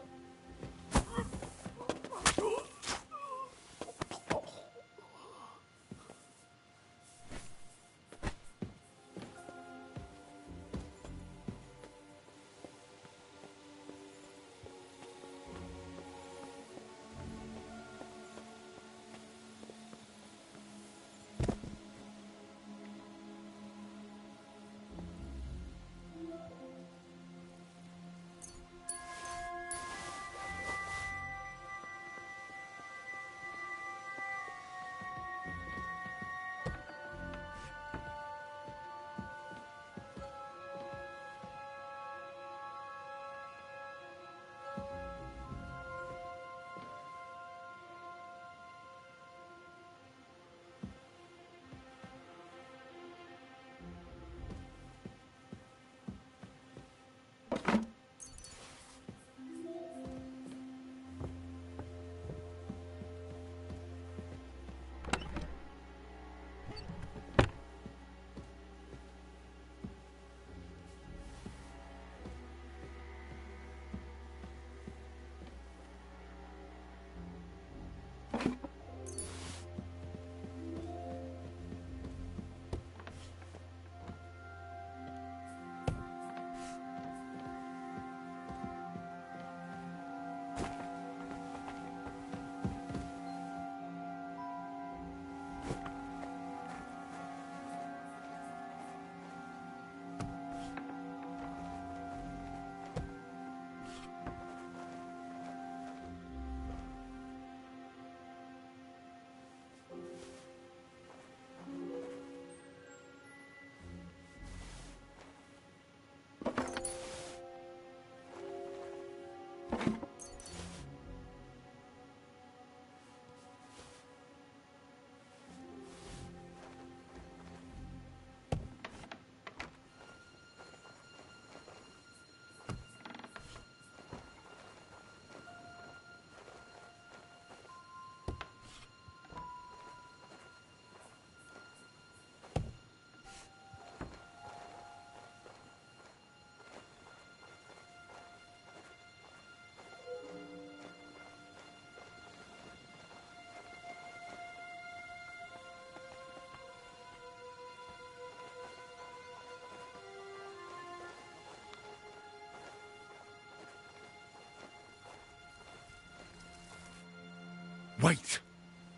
Wait!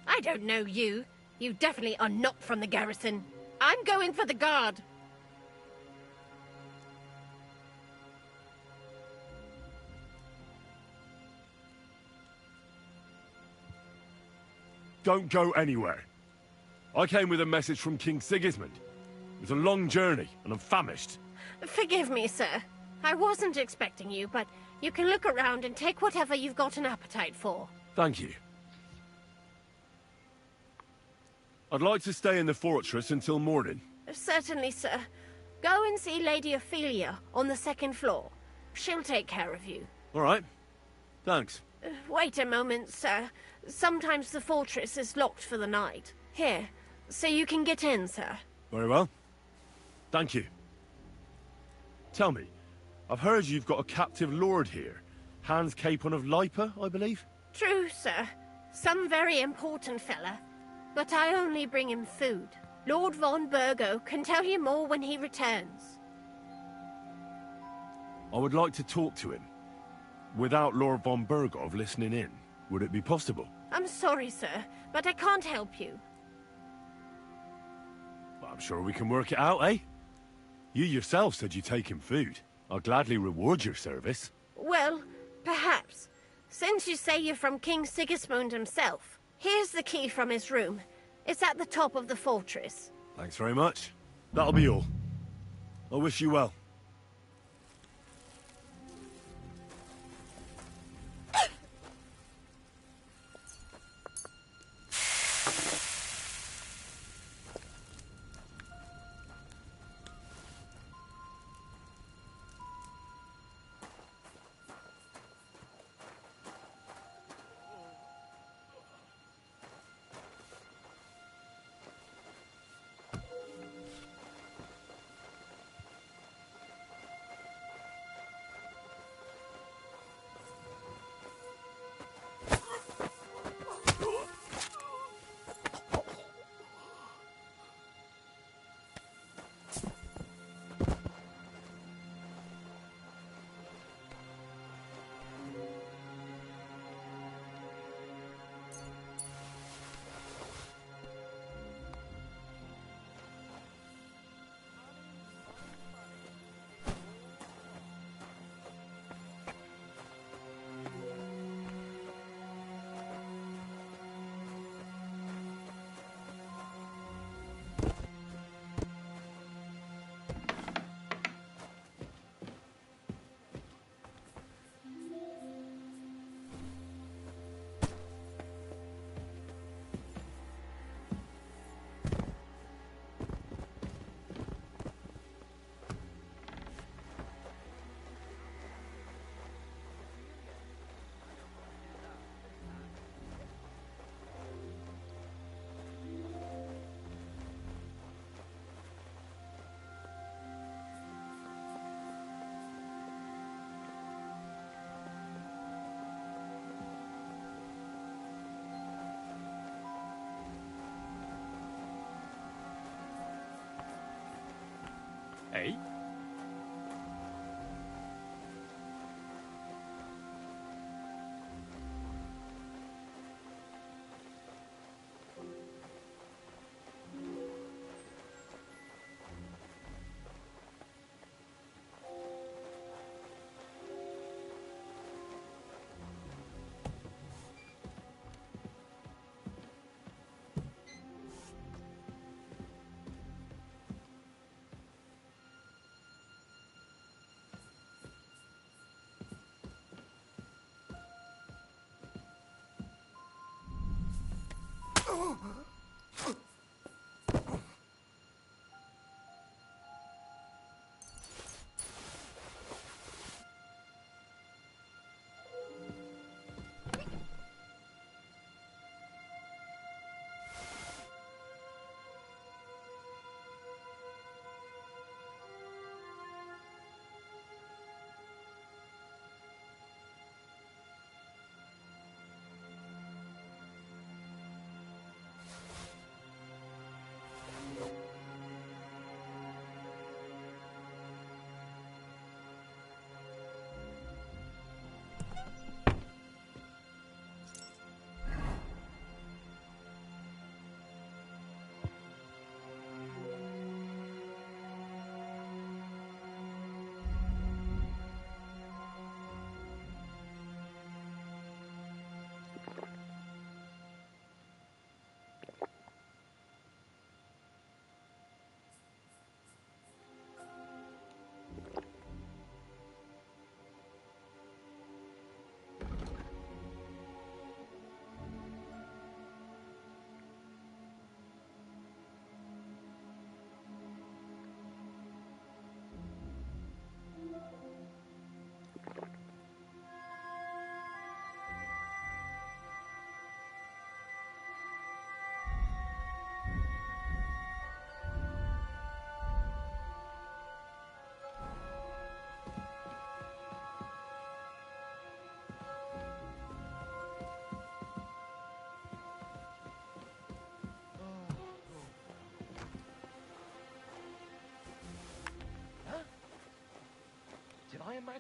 I don't know you. You definitely are not from the garrison. I'm going for the guard. don't go anywhere. I came with a message from King Sigismund. It was a long journey, and I'm famished. Forgive me, sir. I wasn't expecting you, but you can look around and take whatever you've got an appetite for. Thank you. I'd like to stay in the fortress until morning. Certainly, sir. Go and see Lady Ophelia on the second floor. She'll take care of you. All right. Thanks. Wait a moment, sir. Sometimes the fortress is locked for the night. Here, so you can get in, sir. Very well. Thank you. Tell me, I've heard you've got a captive lord here. Hans Capon of Lipa, I believe? True, sir. Some very important fella. But I only bring him food. Lord von Burgo can tell you more when he returns. I would like to talk to him. Without Lord von Burgov listening in, would it be possible? I'm sorry, sir, but I can't help you. Well, I'm sure we can work it out, eh? You yourself said you'd take him food. I'll gladly reward your service. Well, perhaps. Since you say you're from King Sigismund himself, here's the key from his room. It's at the top of the fortress. Thanks very much. That'll be all. I wish you well. Hey?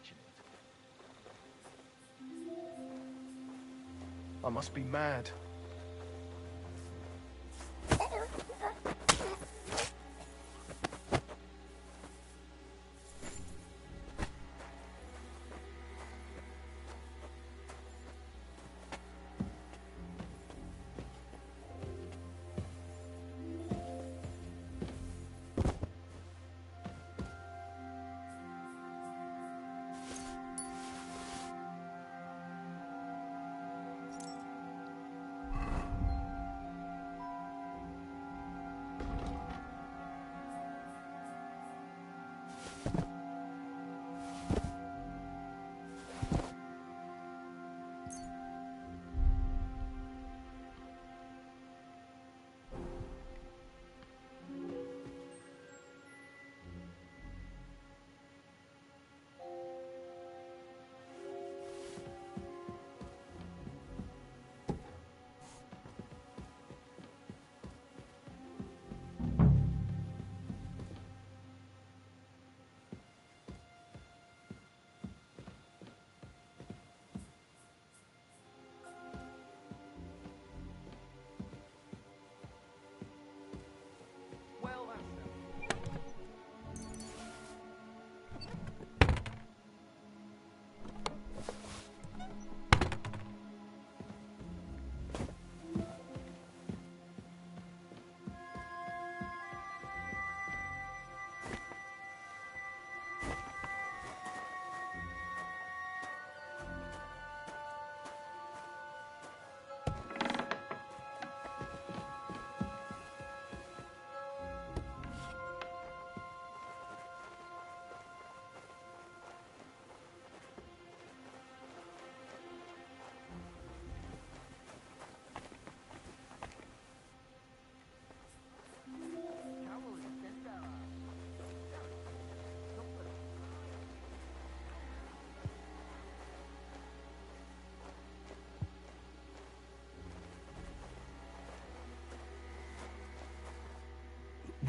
imagine it. I must be mad.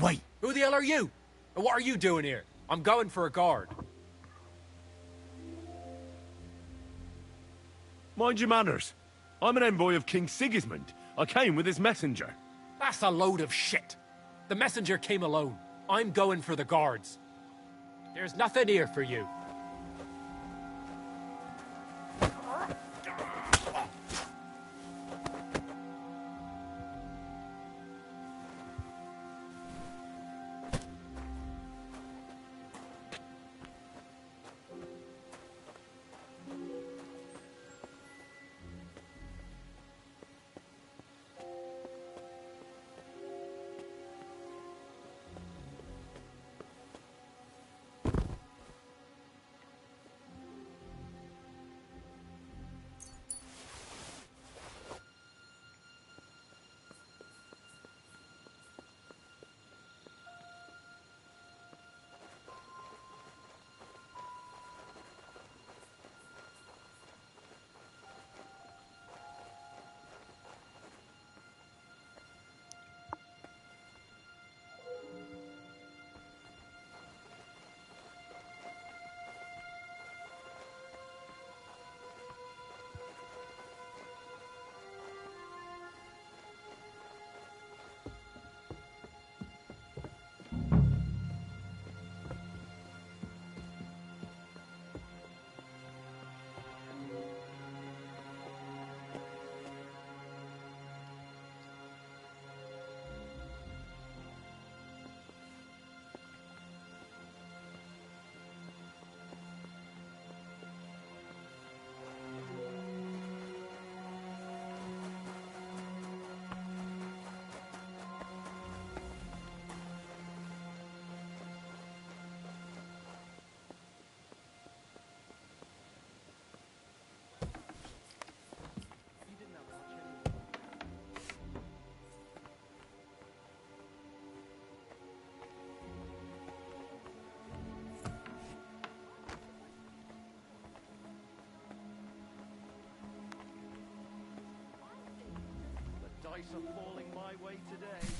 Wait! Who the hell are you? And what are you doing here? I'm going for a guard. Mind your manners. I'm an envoy of King Sigismund. I came with his messenger. That's a load of shit. The messenger came alone. I'm going for the guards. There's nothing here for you. Dice are falling my way today.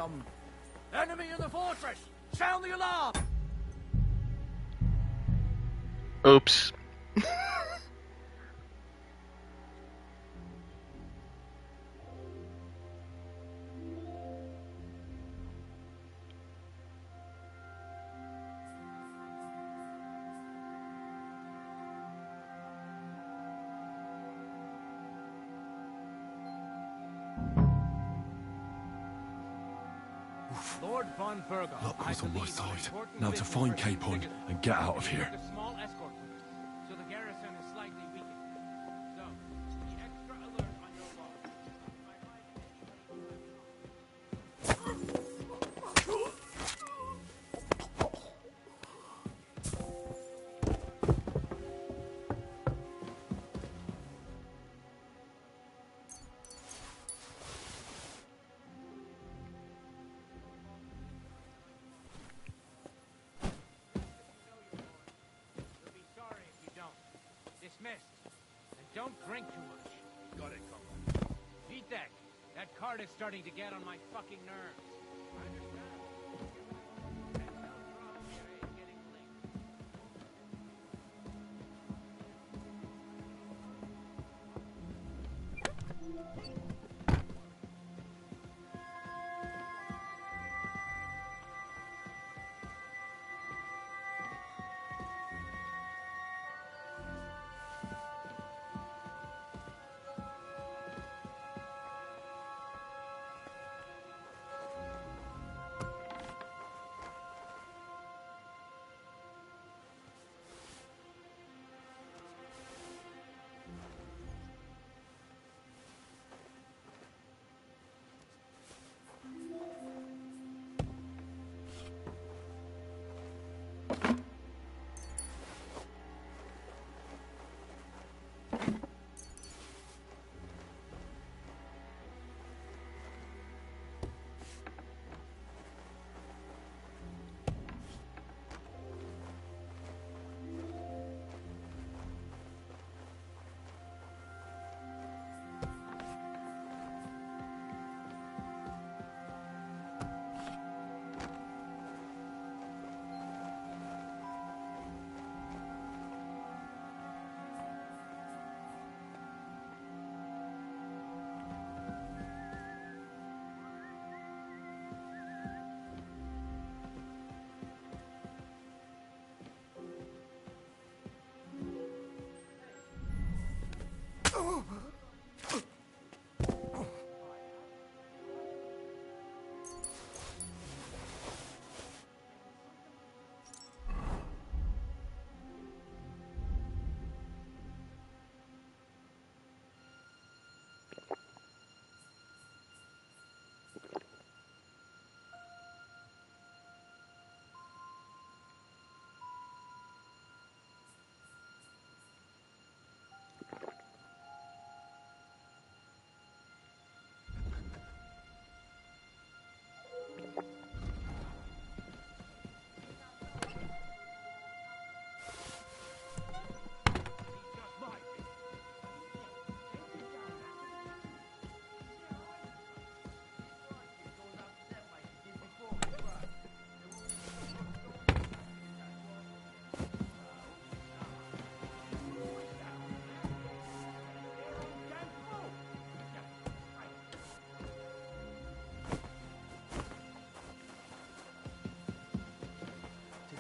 from. Enemy in the fortress! Sound the alarm! Oops. Lord von Burgo. Luck was on my side. Now to find Capon and get out of here. A small escort with us, so the garrison is slightly weakened. So, be extra alert on your watch. You'll be sorry if you don't. Dismissed. And don't drink too much. Got it, Comrade. Vitek, that card is starting to get on my fucking nerves. I understand. And no problem here is getting late.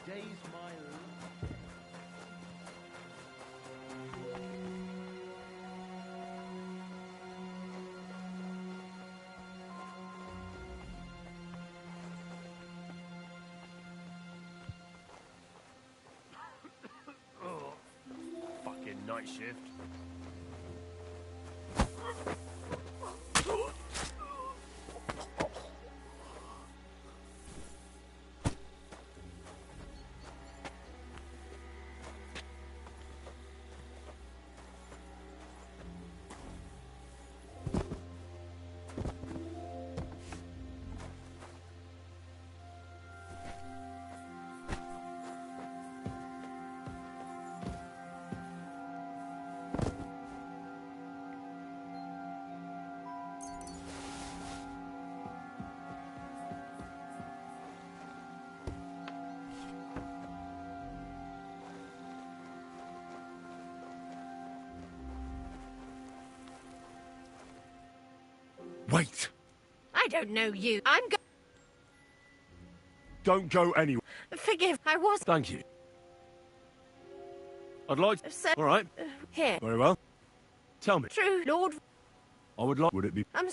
Today's my Oh, fucking night shift. Wait! I don't know you. I'm Don't go anywhere. Forgive, I was... Thank you. I'd like... So, All right. here. Very well. Tell me. True, Lord... I would like... Would it be... I'm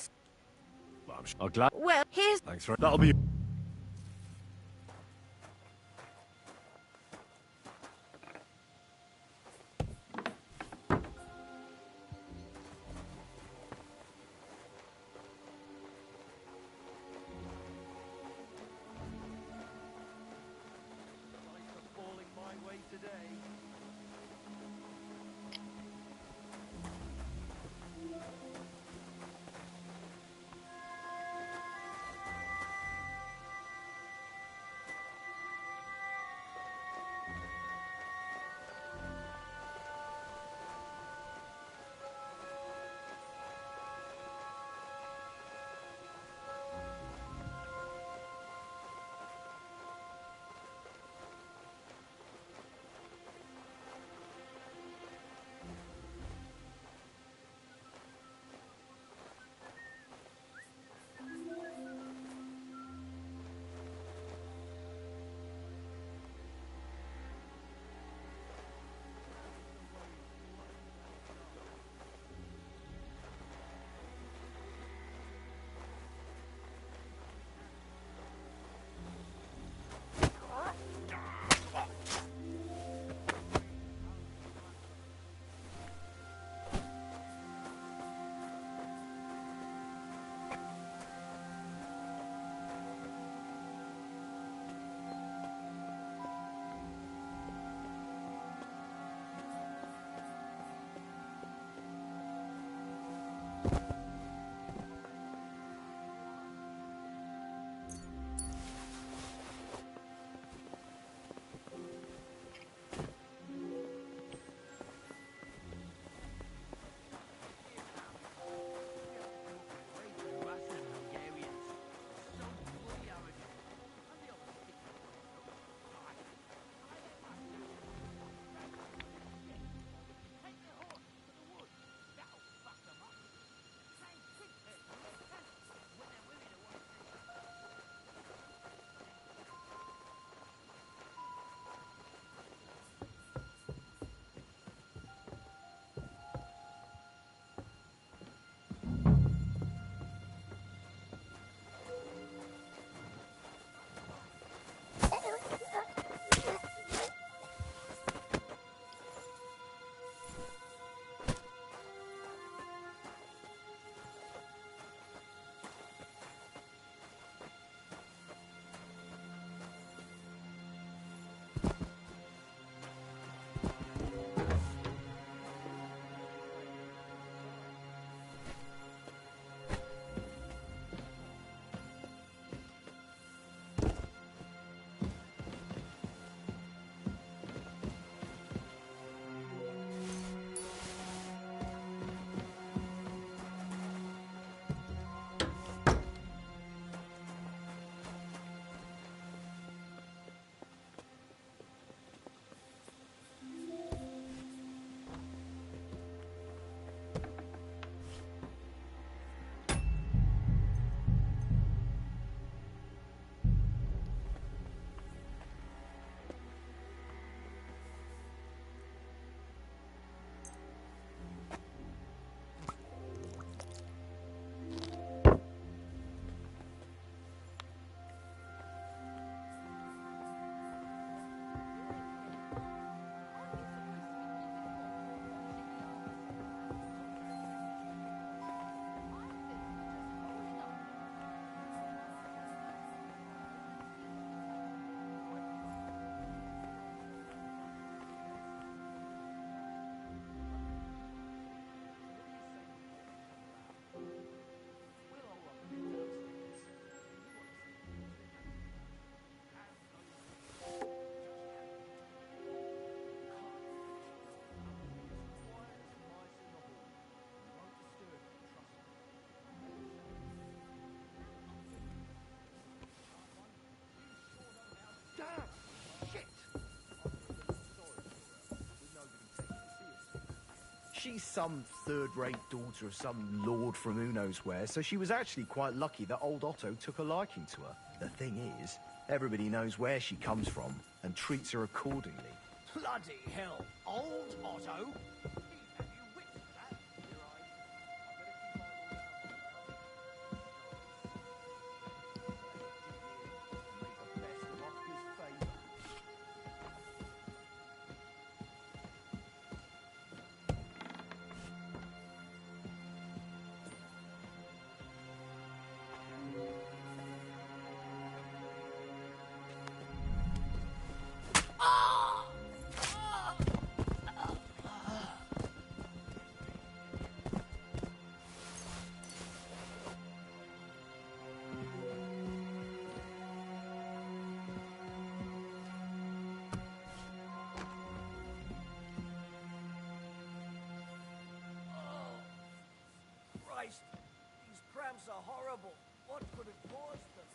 glad... Well, here's... Thanks for... That'll be... She's some third-rate daughter of some lord from who knows where, so she was actually quite lucky that old Otto took a liking to her. The thing is, everybody knows where she comes from and treats her accordingly. Bloody hell! Old Otto? Christ, these cramps are horrible. What could have caused them?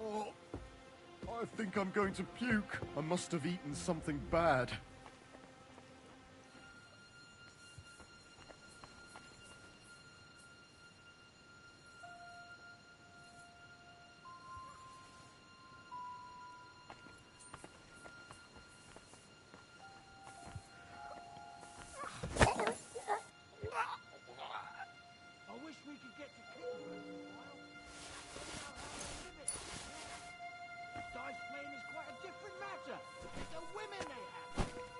Oh, I think I'm going to puke. I must have eaten something bad. I wish we could get to Kittenburg for a while. Dice playing is quite a different matter. The women they have.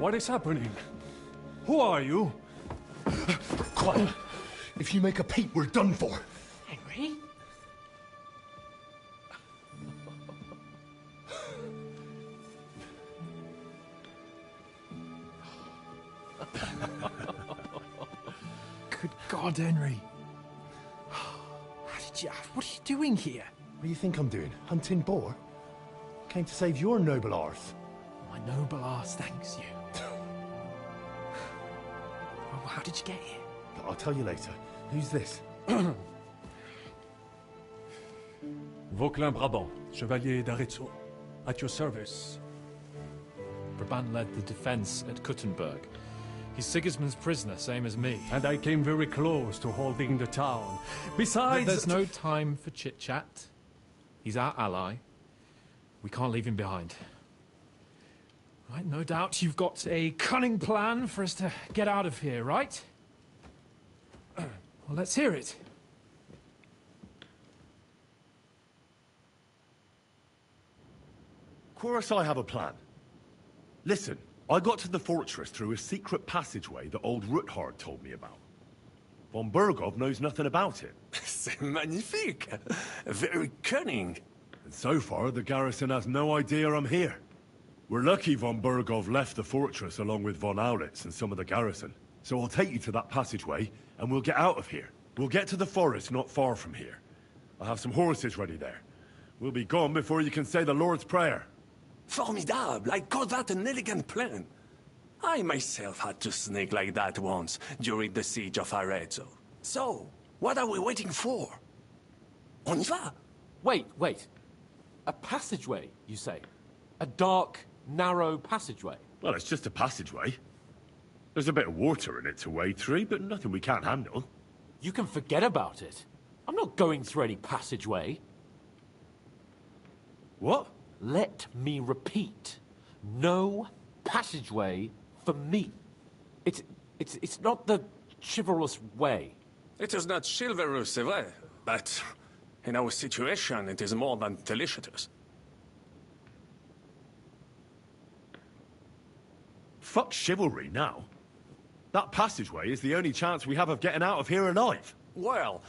What is happening? Who are you? Quiet. If you make a peep, we're done for. Henry? Good God, Henry. What are you doing here? What do you think I'm doing? Hunting boar? Came to save your noble arse. My noble arse thanks you. Oh, how did you get here? I'll tell you later. Who's this? Vauquelin Brabant, Chevalier d'Arezzo. At your service. Brabant led the defense at Kuttenberg. He's Sigismund's prisoner, same as me. And I came very close to holding the town. Besides... There's no time for chit-chat. He's our ally. We can't leave him behind. Right, no doubt you've got a cunning plan for us to get out of here, right? Well, let's hear it. Of course I have a plan. Listen, I got to the fortress through a secret passageway that old Ruthard told me about. Von Bergov knows nothing about it. C'est magnifique! Very cunning. And so far, the garrison has no idea I'm here. We're lucky von Bergov left the fortress along with von Aulitz and some of the garrison. So I'll take you to that passageway, and we'll get out of here. We'll get to the forest not far from here. I'll have some horses ready there. We'll be gone before you can say the Lord's Prayer. Formidable! I call that an elegant plan. I myself had to sneak like that once during the siege of Arezzo. So, what are we waiting for? On y va! Wait. A passageway, you say? A dark, narrow passageway? Well, it's just a passageway. There's a bit of water in it to wade through, but nothing we can't handle. You can forget about it. I'm not going through any passageway. What? Let me repeat. No passageway for me. It's not the chivalrous way. It is not chivalrous, c'est vrai, but in our situation, it is more than delicious. Fuck chivalry now. That passageway is the only chance we have of getting out of here alive. Well,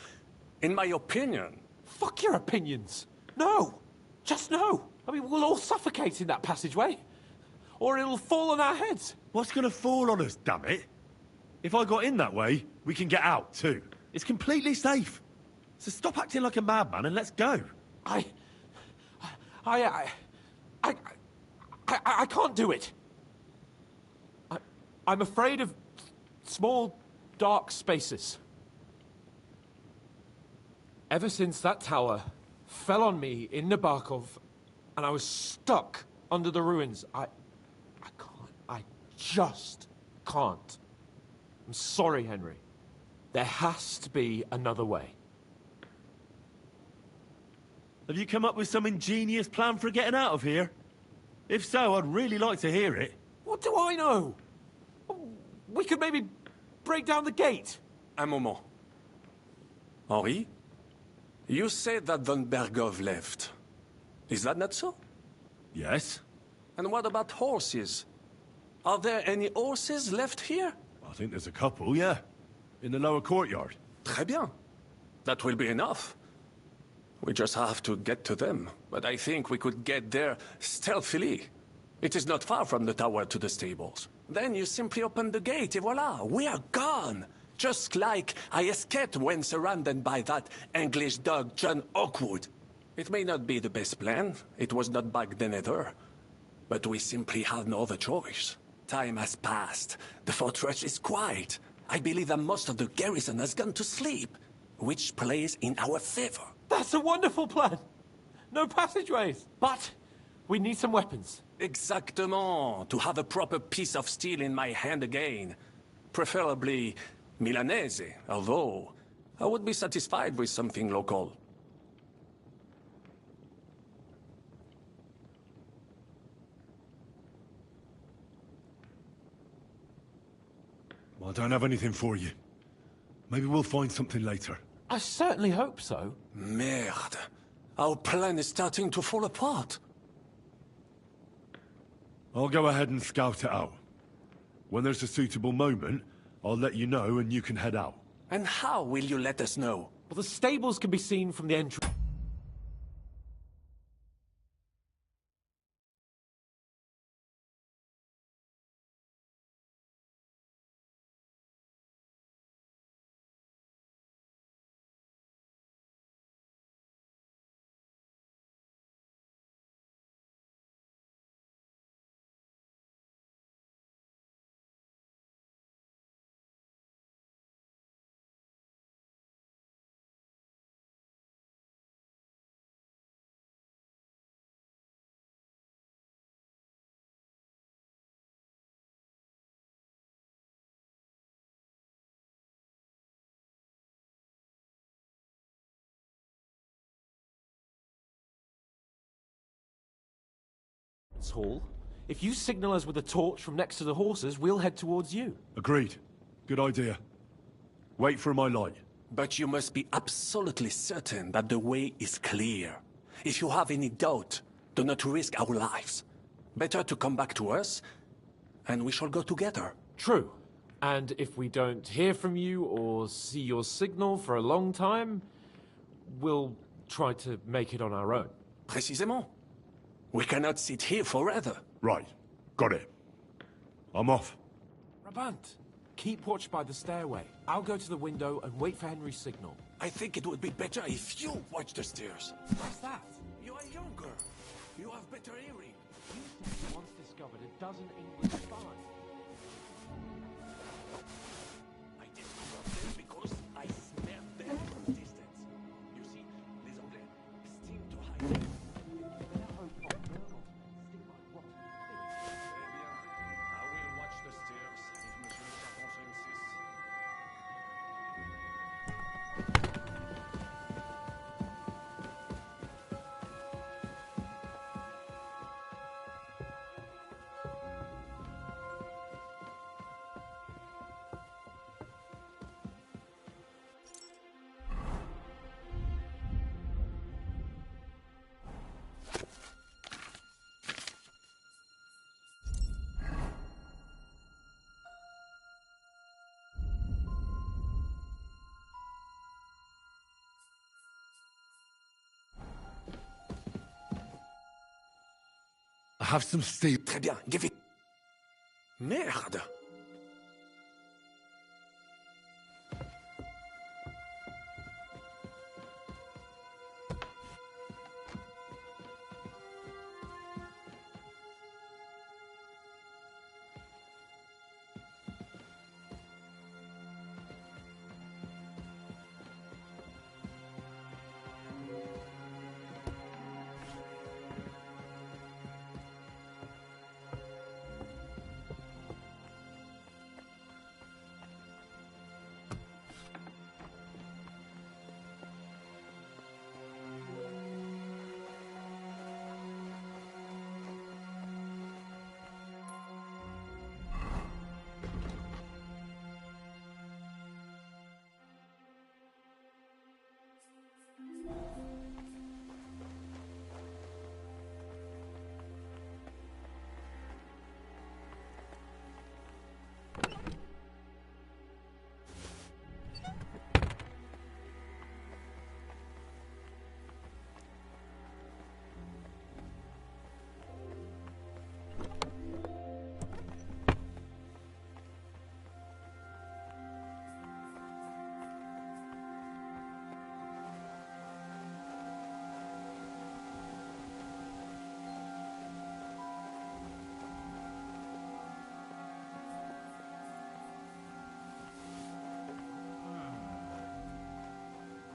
in my opinion... Fuck your opinions. No. Just no. I mean, we'll all suffocate in that passageway. Or it'll fall on our heads. What's gonna fall on us, damn it? If I got in that way, we can get out, too. It's completely safe. So stop acting like a madman and let's go. I can't do it. I'm afraid of small, dark spaces. Ever since that tower fell on me in Nabokov, and I was stuck under the ruins, I just can't. I'm sorry, Henry. There has to be another way. Have you come up with some ingenious plan for getting out of here? If so, I'd really like to hear it. What do I know? We could maybe break down the gate. Un moment. Henri? You said that von Bergov left. Is that not so? Yes. And what about horses? Are there any horses left here? I think there's a couple, yeah. In the lower courtyard. Très bien. That will be enough. We just have to get to them. But I think we could get there stealthily. It is not far from the tower to the stables. Then you simply open the gate, et voila, we are gone. Just like I escaped when surrounded by that English dog John Oakwood. It may not be the best plan. It was not back then either. But we simply have no other choice. Time has passed. The fortress is quiet. I believe that most of the garrison has gone to sleep, which plays in our favor. That's a wonderful plan. No passageways. But we need some weapons. Exactement. To have a proper piece of steel in my hand again. Preferably Milanese, although I would be satisfied with something local. I don't have anything for you. Maybe we'll find something later. I certainly hope so. Merde. Our plan is starting to fall apart. I'll go ahead and scout it out. When there's a suitable moment, I'll let you know and you can head out. And how will you let us know? Well, the stables can be seen from the entrance. Hall. If you signal us with a torch from next to the horses, we'll head towards you. Agreed. Good idea. Wait for my light. But you must be absolutely certain that the way is clear. If you have any doubt, do not risk our lives. Better to come back to us, and we shall go together. True. And if we don't hear from you or see your signal for a long time, we'll try to make it on our own. Précisément. We cannot sit here forever. Right. Got it. I'm off. Brabant, keep watch by the stairway. I'll go to the window and wait for Henry's signal. I think it would be better if you watch the stairs. What's that? You are younger. You have better hearing. You said once discovered a dozen English spies. I discovered them because I smelled them from a distance. You see, les Anglais seem to hide them. I have some steel. Très bien, give it. Merde!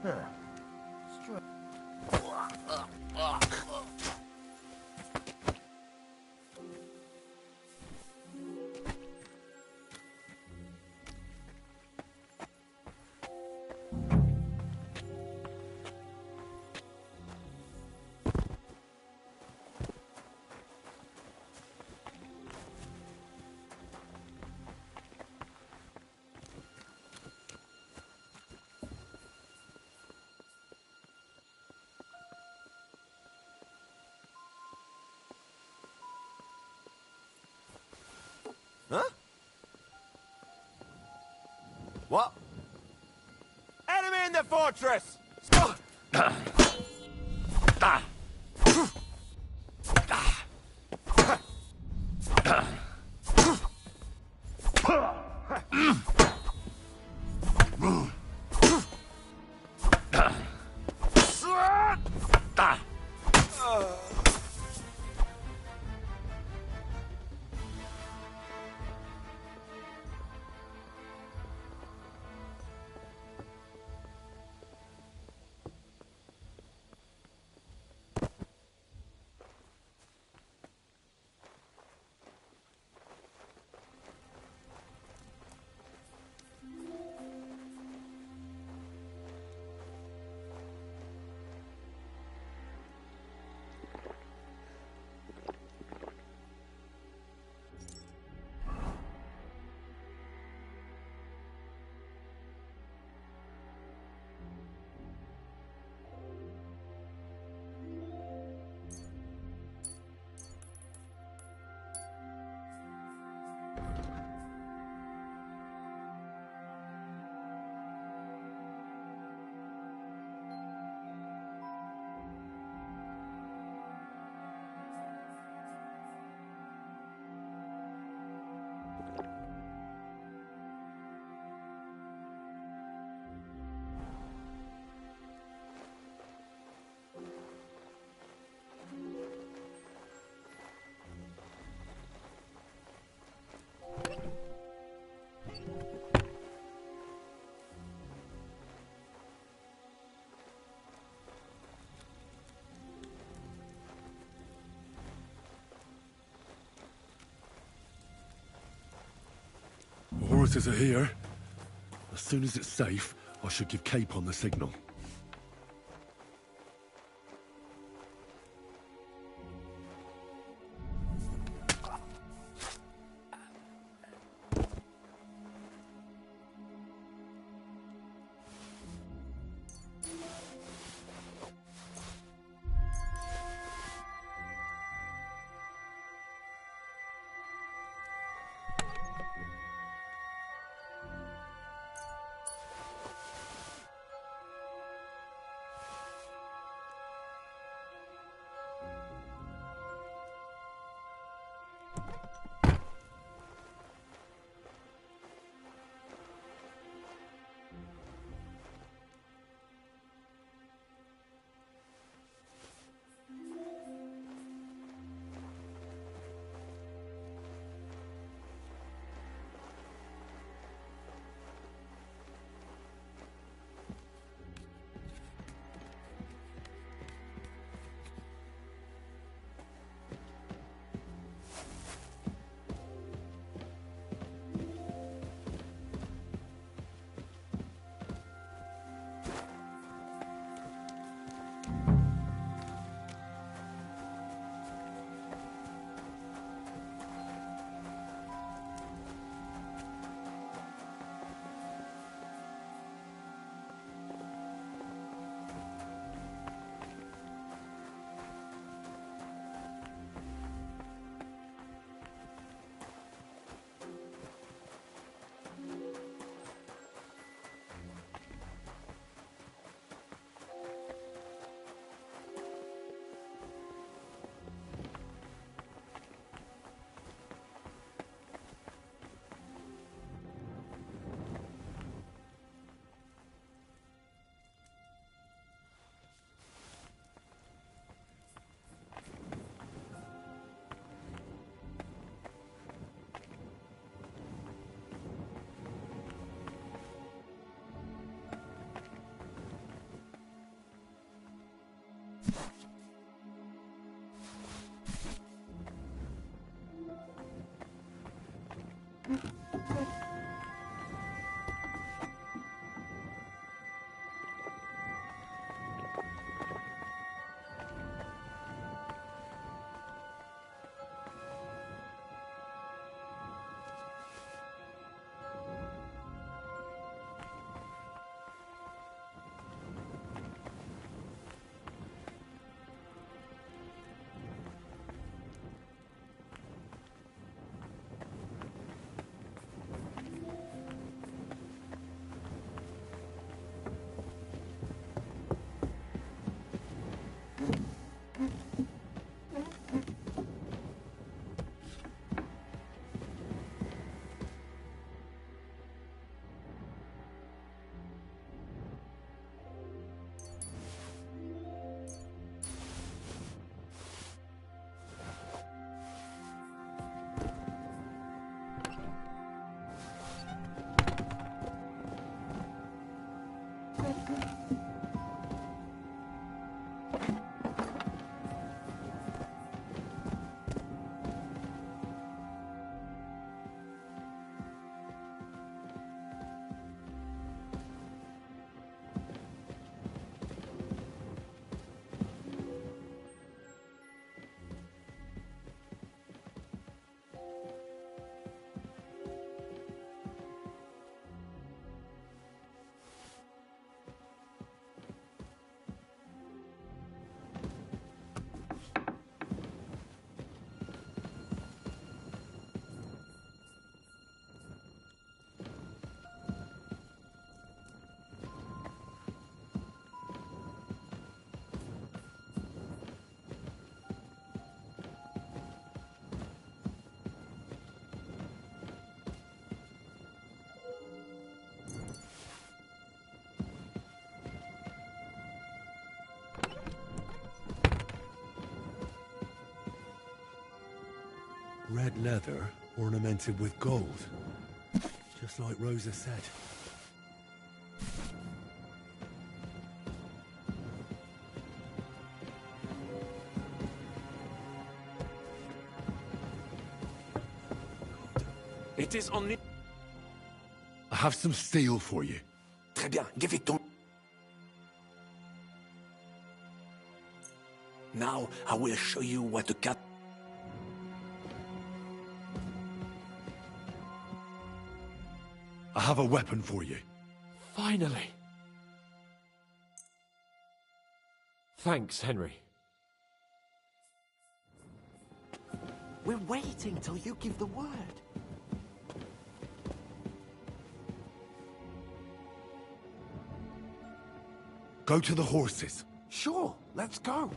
Huh. Huh? What? Enemy in the fortress! Horses are here. As soon as it's safe, I should give Capon the signal. red leather ornamented with gold. Just like Rosa said. It is only... I have some steel for you. Très bien, give it to me. Now, I will show you what the cat... I have a weapon for you. Finally. Thanks, Henry. We're waiting till you give the word. Go to the horses. Sure, let's go.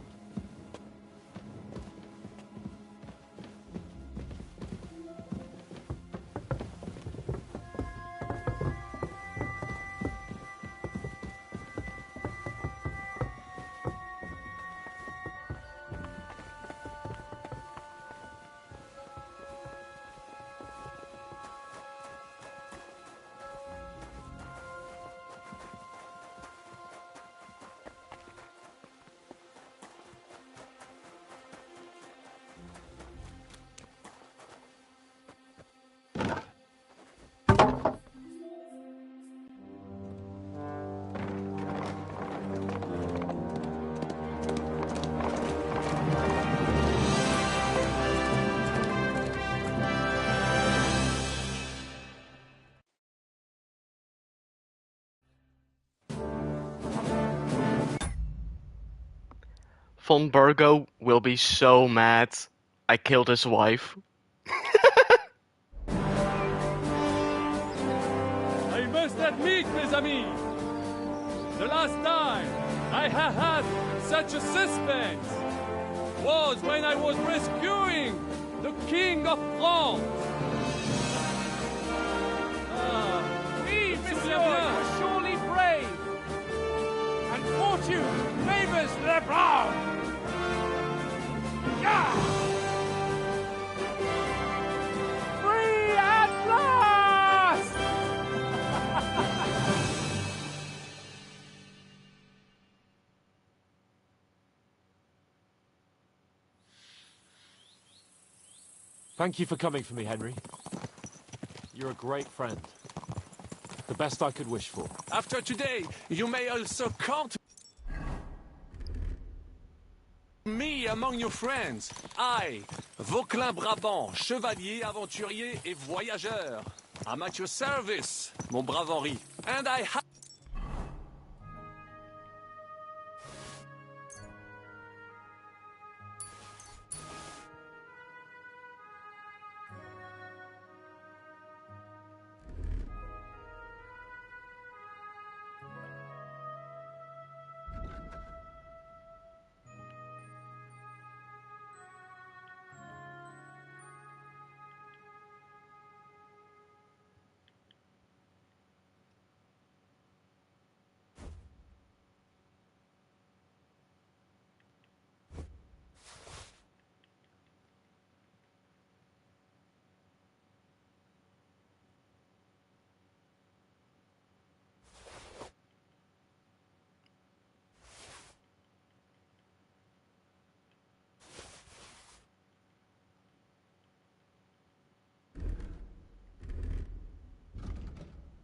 Von Burgo will be so mad I killed his wife. I must admit, mes amis, the last time I have had such a suspense was when I was rescuing the King of France. Oui, monsieur, you're surely brave. And fortune favors the brave. Yeah! Free at last! Thank you for coming for me, Henry. You're a great friend. The best I could wish for. After today, you may also count me among your friends. I, Vauquelin Brabant, chevalier, aventurier et voyageur. I'm at your service, mon brave Henri. And I have...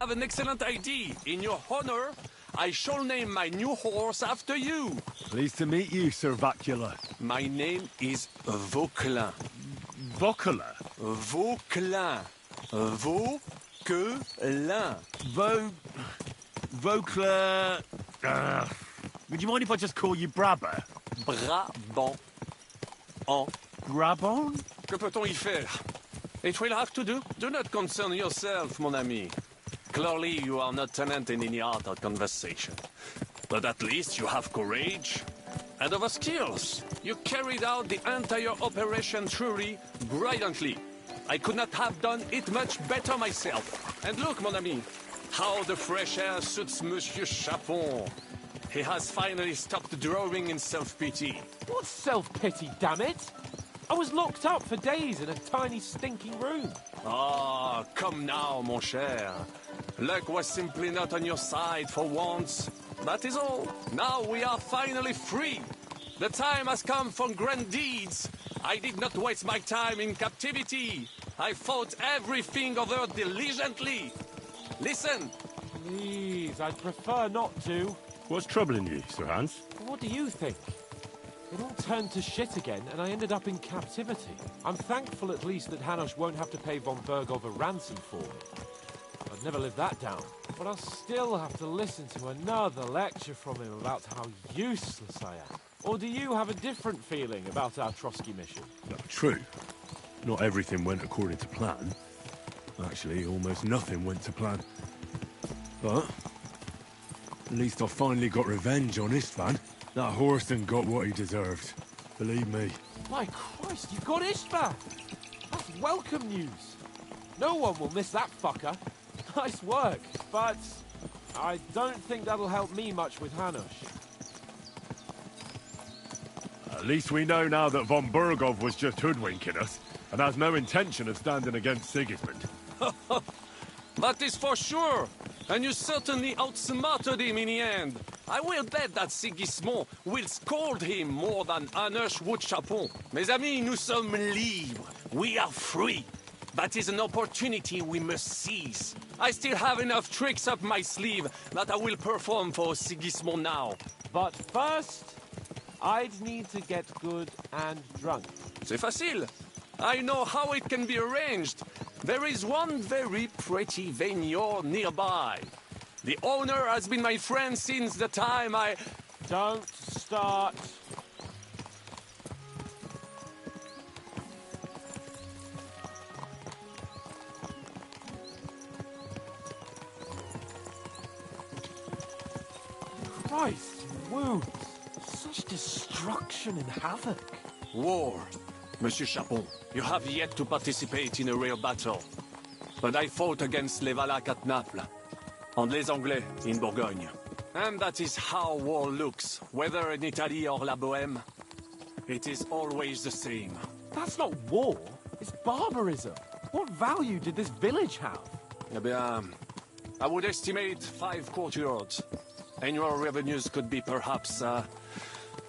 have an excellent idea. In your honor, I shall name my new horse after you. Pleased to meet you, Sir Vacula. My name is Vauquelin. Vauquelin? Vauquelin. Vauquelin. Vauquelin... would you mind if I just call you Brabber? Brabant. En. Brabant? Que peut-on y faire? It will have to do. Do not concern yourself, mon ami. Clearly, you are not tenant in any art or conversation. But at least you have courage and other skills. You carried out the entire operation truly brilliantly. I could not have done it much better myself. And look, mon ami, how the fresh air suits Monsieur Chapon. He has finally stopped drawing in self-pity. What self-pity, damn it? I was locked up for days in a tiny stinking room. Ah, come now, mon cher. Luck was simply not on your side for once. That is all. Now we are finally free. The time has come for grand deeds. I did not waste my time in captivity. I fought everything over diligently. Listen. Please, I'd prefer not to. What's troubling you, Sir Hans? What do you think? It all turned to shit again, and I ended up in captivity. I'm thankful at least that Hanush won't have to pay von Bergov a ransom for me. I'd never live that down. But I'll still have to listen to another lecture from him about how useless I am. Or do you have a different feeling about our Trotsky mission? No, true. Not everything went according to plan. Actually, almost nothing went to plan. But at least I finally got revenge on Istvan. That Horston got what he deserved. Believe me. My Christ, you've got Istvan! That's welcome news. No one will miss that fucker. Nice work, but I don't think that'll help me much with Hanush. At least we know now that von Bergov was just hoodwinking us, and has no intention of standing against Sigismund. That is for sure. And you certainly outsmarted him in the end. I will bet that Sigismund will scold him more than Hanush would Chapon. Mes amis, nous sommes libres. We are free. That is an opportunity we must seize. I still have enough tricks up my sleeve that I will perform for Sigismund now. But first, I'd need to get good and drunk. C'est facile. I know how it can be arranged. There is one very pretty vineyard nearby. The owner has been my friend since the time I... Don't start. Christ, wounds. Such destruction and havoc. War. Monsieur Chapon, you have yet to participate in a real battle. But I fought against les Valaques at Naples, and les Anglais in Bourgogne. And that is how war looks, whether in Italy or La Bohème. It is always the same. That's not war, it's barbarism. What value did this village have? Eh bien, I would estimate 5 courtyards. Annual revenues could be perhaps,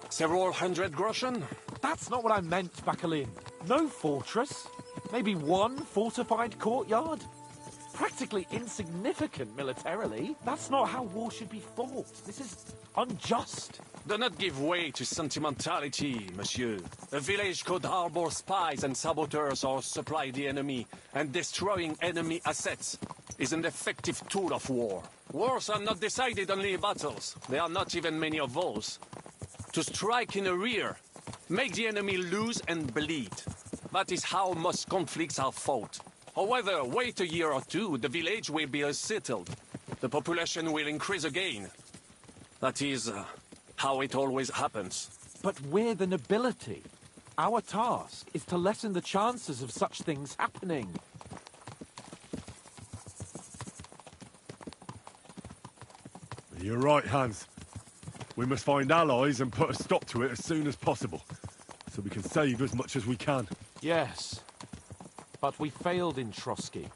several hundred groschen. That's not what I meant, Bakalin. No fortress. Maybe one fortified courtyard. Practically insignificant militarily. That's not how war should be fought. This is unjust. Do not give way to sentimentality, monsieur. A village could harbor spies and saboteurs or supply the enemy, and destroying enemy assets is an effective tool of war. Wars are not decided only in battles. There are not even many of those. To strike in the rear, make the enemy lose and bleed. That is how most conflicts are fought. However, wait a year or two, the village will be settled. The population will increase again. That is how it always happens. But we're the nobility. Our task is to lessen the chances of such things happening. You're right, Hans. We must find allies and put a stop to it as soon as possible, so we can save as much as we can. Yes, but we failed in Trotsky.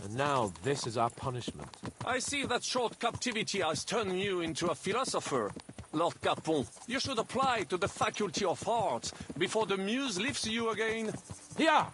And now this is our punishment. I see that short captivity has turned you into a philosopher, Lord Capon. You should apply to the Faculty of Arts before the muse lifts you again. Here!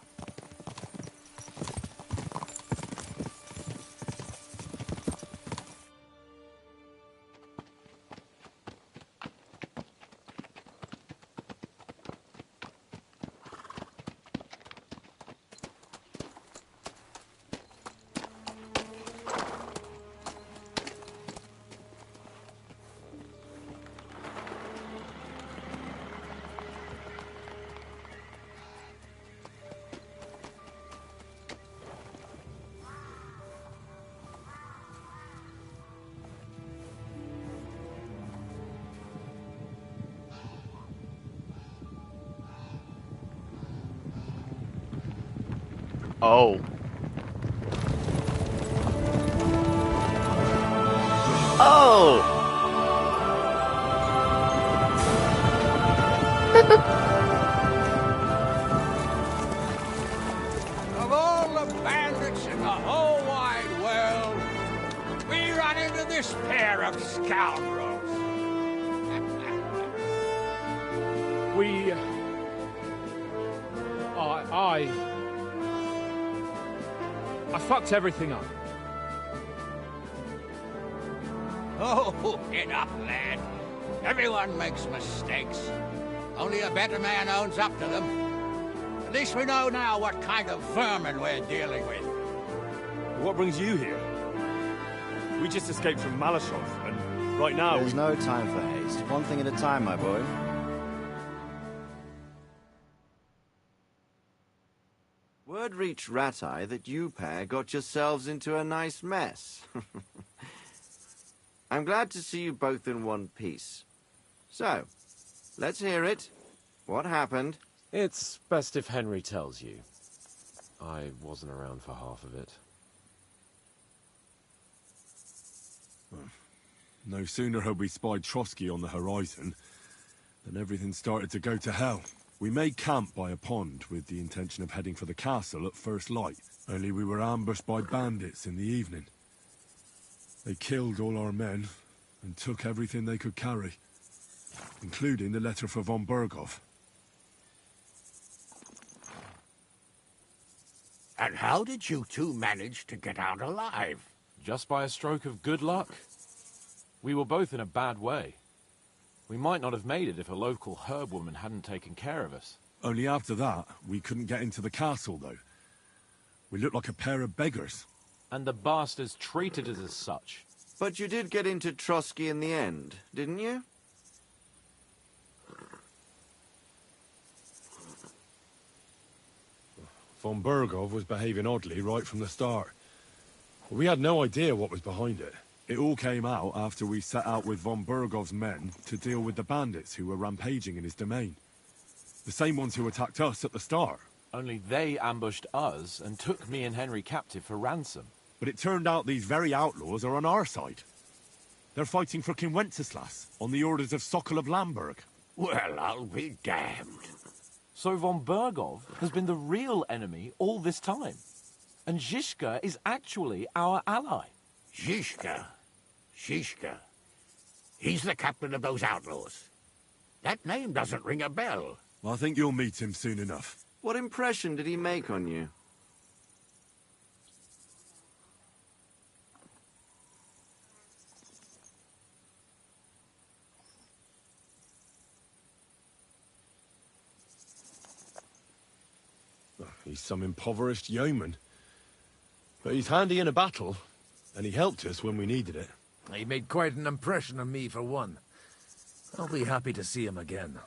Oh. Oh! I fucked everything up. Oh, get up, lad. Everyone makes mistakes. Only a better man owns up to them. At least we know now what kind of vermin we're dealing with. What brings you here? We just escaped from Malashov, and right now There's no time for haste. One thing at a time, my boy. Word reached Rat-Eye that you pair got yourselves into a nice mess. I'm glad to see you both in one piece. So, let's hear it. What happened? It's best if Henry tells you. I wasn't around for half of it. no sooner had we spied Trotsky on the horizon than everything started to go to hell. We made camp by a pond with the intention of heading for the castle at first light, only we were ambushed by bandits in the evening. They killed all our men and took everything they could carry, including the letter for von Berghoff. And how did you two manage to get out alive? Just by a stroke of good luck. We were both in a bad way. We might not have made it if a local herb woman hadn't taken care of us. Only after that, we couldn't get into the castle, though. We looked like a pair of beggars. And the bastards treated us as such. But you did get into Trotsky in the end, didn't you? Von Berghoff was behaving oddly right from the start. We had no idea what was behind it. It all came out after we set out with von Berghoff's men to deal with the bandits who were rampaging in his domain. The same ones who attacked us at the start. Only they ambushed us and took me and Henry captive for ransom. But it turned out these very outlaws are on our side. They're fighting for King Wenceslas on the orders of Sokol of Lamberg. Well, I'll be damned. So von Berghoff has been the real enemy all this time. And Zizka is actually our ally. Zizka? Zizka? He's the captain of those outlaws. That name doesn't ring a bell. I think you'll meet him soon enough. What impression did he make on you? He's some impoverished yeoman. But he's handy in a battle, and he helped us when we needed it. He made quite an impression on me, for one. I'll be happy to see him again.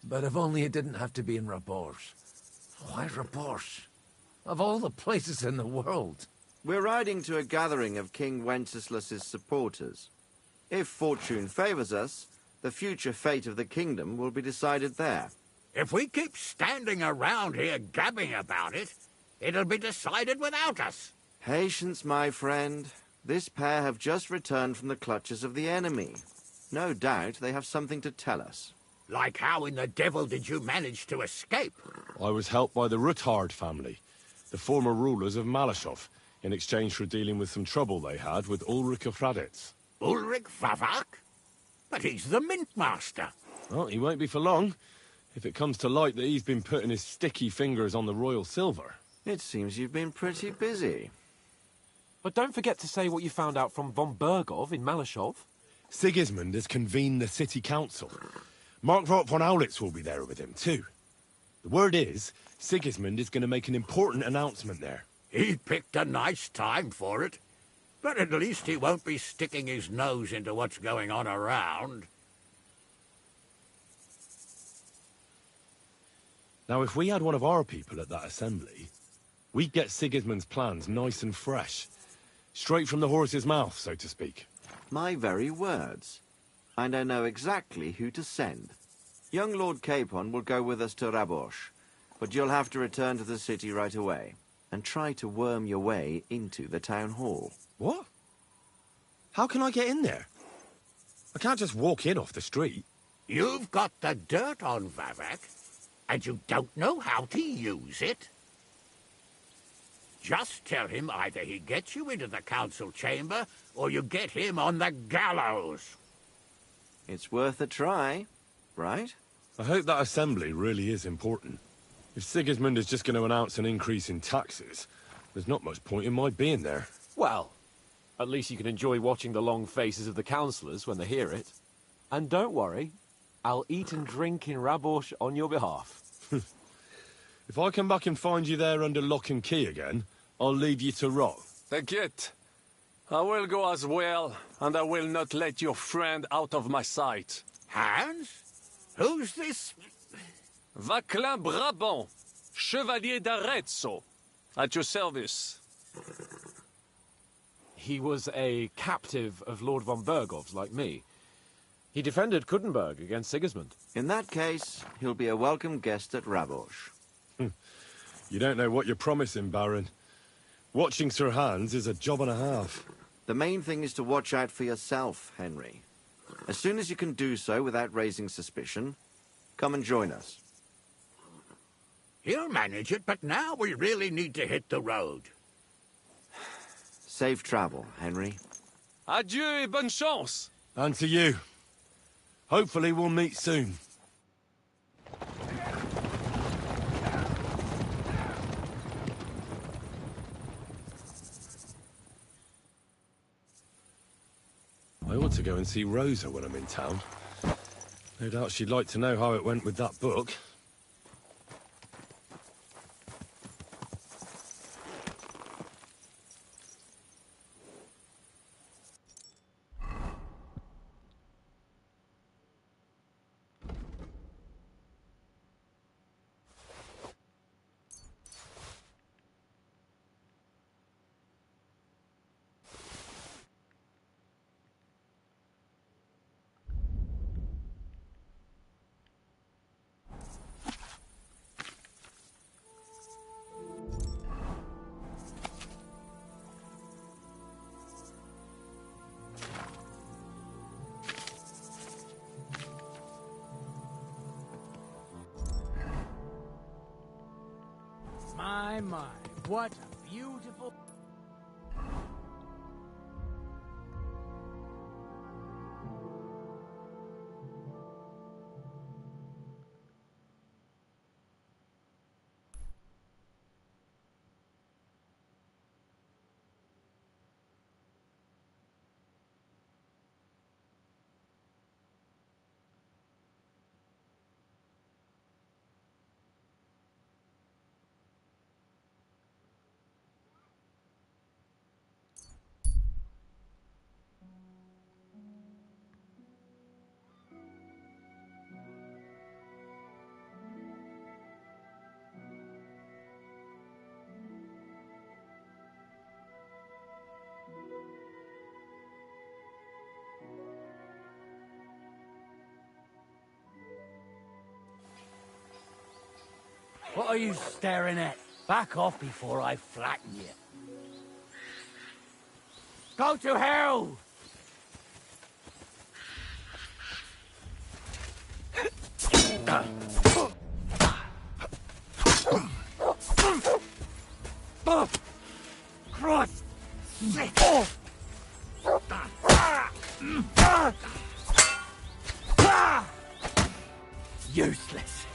But if only it didn't have to be in Rabosh. Why Rabosh? Of all the places in the world. We're riding to a gathering of King Wenceslas's supporters. If fortune favors us, the future fate of the kingdom will be decided there. If we keep standing around here gabbing about it, it'll be decided without us. Patience, my friend. This pair have just returned from the clutches of the enemy. No doubt they have something to tell us. Like how in the devil did you manage to escape? I was helped by the Ruthard family, the former rulers of Malashov, in exchange for dealing with some trouble they had with Ulrich of Raditz. Ulrich Vavak? But he's the mint master. Well, he won't be for long, if it comes to light that he's been putting his sticky fingers on the royal silver. It seems you've been pretty busy. But don't forget to say what you found out from von Berghoff in Malashov. Sigismund has convened the city council. Markvart von Aulitz will be there with him, too. The word is, Sigismund is going to make an important announcement there. He picked a nice time for it. But at least he won't be sticking his nose into what's going on around. Now, if we had one of our people at that assembly, we'd get Sigismund's plans nice and fresh. Straight from the horse's mouth, so to speak. My very words. And I know exactly who to send. Young Lord Capon will go with us to Rabosh, but you'll have to return to the city right away, and try to worm your way into the town hall. What? How can I get in there? I can't just walk in off the street. You've got the dirt on Vavak, and you don't know how to use it? Just tell him either he gets you into the council chamber, or you get him on the gallows. It's worth a try, right? I hope that assembly really is important. If Sigismund is just going to announce an increase in taxes, there's not much point in my being there. Well, at least you can enjoy watching the long faces of the councillors when they hear it. And don't worry, I'll eat and drink in Rabosh on your behalf. If I come back and find you there under lock and key again, I'll leave you to rot. T'inquiète. I will go as well, and I will not let your friend out of my sight. Hans? Who's this? Vaclin Brabant, Chevalier d'Arezzo, at your service. He was a captive of Lord von Bergov's, like me. He defended Kuttenberg against Sigismund. In that case, he'll be a welcome guest at Rabosh. You don't know what you're promising, Baron. Watching Sir Hans is a job and a half. The main thing is to watch out for yourself, Henry. As soon as you can do so without raising suspicion, come and join us. He'll manage it, but now we really need to hit the road. Safe travel, Henry. Adieu et bonne chance. And to you. Hopefully we'll meet soon. I ought to go and see Rosa when I'm in town. No doubt she'd like to know how it went with that book. My, what a beautiful... What are you staring at? Back off before I flatten you. Go to hell! Christ! Useless.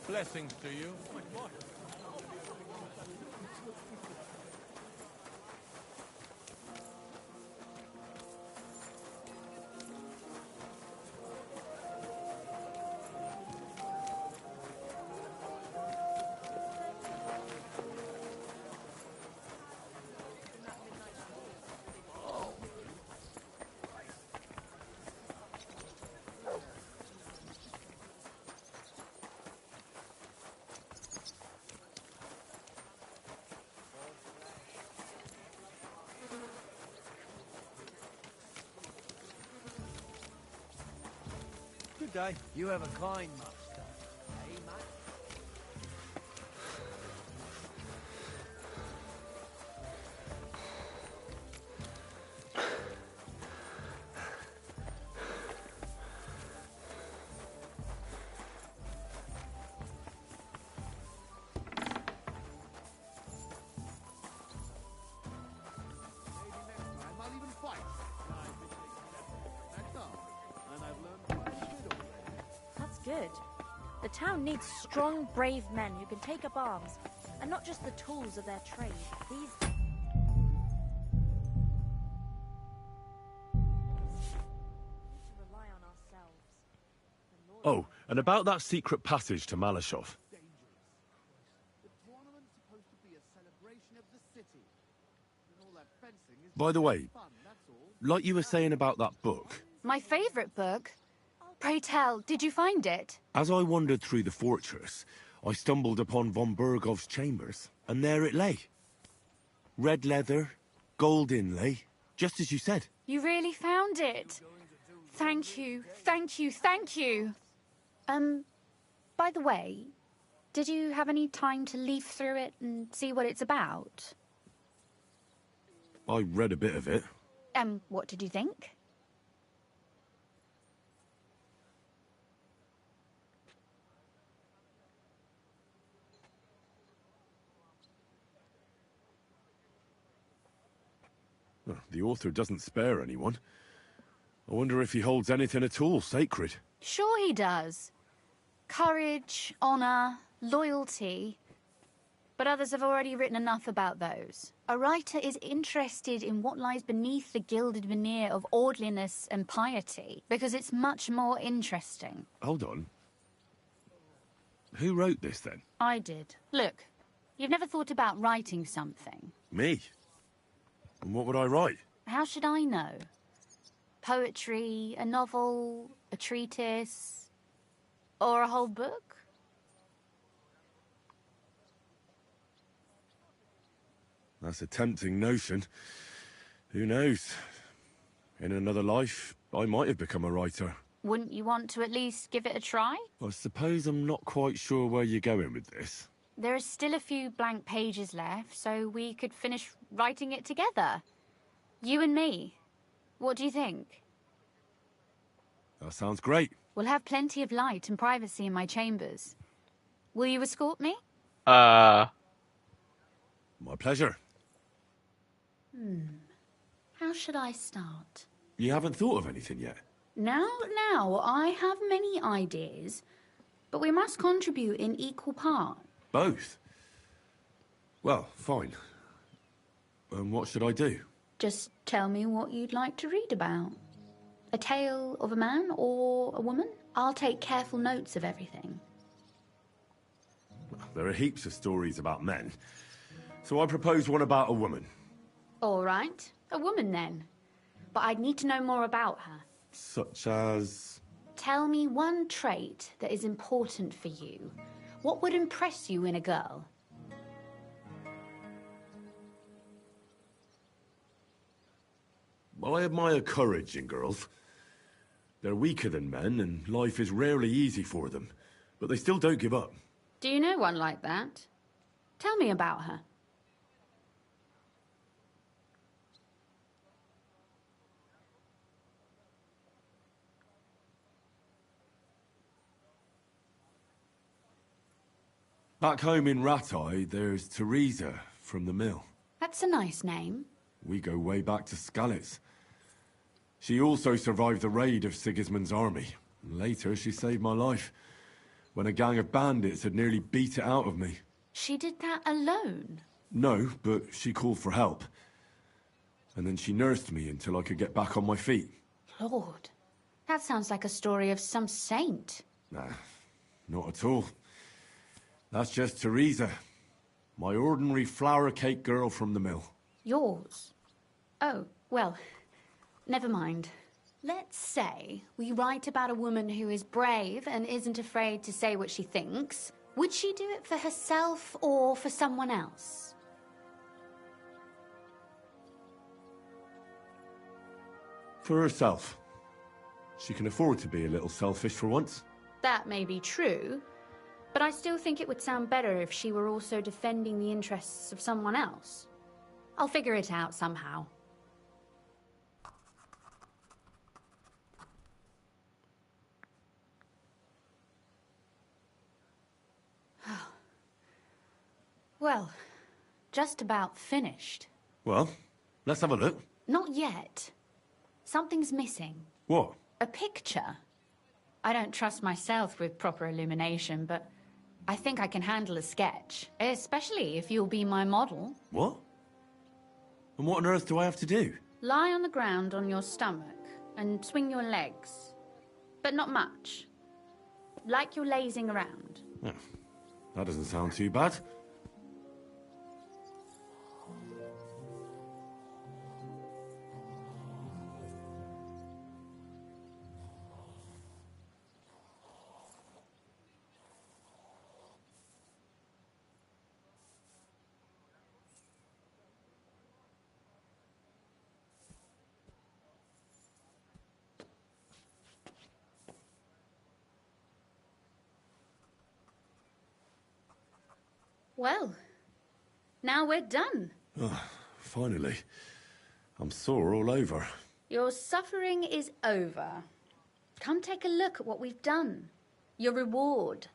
Blessings to you. Good day. You have a kind master. Eh, mate? I'll even fight. I've been taking next up, and I've learned quite a bit already. That's good. The town needs strong, brave men who can take up arms, and not just the tools of their trade. These... rely on ourselves. Oh, and about that secret passage to Malashov. The tournament's supposed to be a celebration of the city. And all that fencing is By the way, fun, that's all. like you were saying about that book, My favorite book. Pray tell, did you find it? as I wandered through the fortress, I stumbled upon von Bergov's chambers, and there it lay. Red leather, gold inlay, just as you said. You really found it. Thank you, thank you, thank you. By the way, did you have any time to leaf through it and see what it's about? I read a bit of it. What did you think? Well, the author doesn't spare anyone. I wonder if he holds anything at all sacred. Sure he does. Courage, honor, loyalty. But others have already written enough about those. A writer is interested in what lies beneath the gilded veneer of orderliness and piety, because it's much more interesting. Hold on. Who wrote this, then? I did. Look, you've never thought about writing something. Me? And what would I write? How should I know? Poetry, a novel, a treatise, or a whole book? That's a tempting notion. Who knows? In another life, I might have become a writer. Wouldn't you want to at least give it a try? I suppose I'm not quite sure where you're going with this. There are still a few blank pages left, so we could finish writing it together. You and me. What do you think? That sounds great. We'll have plenty of light and privacy in my chambers. Will you escort me? My pleasure. How should I start? You haven't thought of anything yet? Now, I have many ideas, but we must contribute in equal part. Both? Well, fine. And what should I do? Just tell me what you'd like to read about. A tale of a man or a woman? I'll take careful notes of everything. There are heaps of stories about men. So I propose one about a woman. All right, a woman then. But I'd need to know more about her. Such as... Tell me one trait that is important for you. What would impress you in a girl? I admire courage in girls. They're weaker than men, and life is rarely easy for them. But they still don't give up. Do you know one like that? Tell me about her. Back home in Ratai, there's Teresa from the mill. That's a nice name. We go way back to Skalitz. She also survived the raid of Sigismund's army. Later, she saved my life. when a gang of bandits had nearly beat it out of me. She did that alone? No, but she called for help. And then she nursed me until I could get back on my feet. Lord, that sounds like a story of some saint. Nah, not at all. That's just Teresa, my ordinary flour cake girl from the mill. Yours? Oh, well, never mind. Let's say we write about a woman who is brave and isn't afraid to say what she thinks. Would she do it for herself or for someone else? For herself. She can afford to be a little selfish for once. That may be true, but I still think it would sound better if she were also defending the interests of someone else. I'll figure it out somehow. Well, just about finished. Well, let's have a look. Not yet. Something's missing. What? A picture. I don't trust myself with proper illumination, but I think I can handle a sketch, especially if you'll be my model. What? And what on earth do I have to do? Lie on the ground on your stomach and swing your legs, but not much. Like you're lazing around. Yeah, that doesn't sound too bad. Well, now we're done. Oh, finally. I'm sore all over. Your suffering is over. Come take a look at what we've done. Your reward.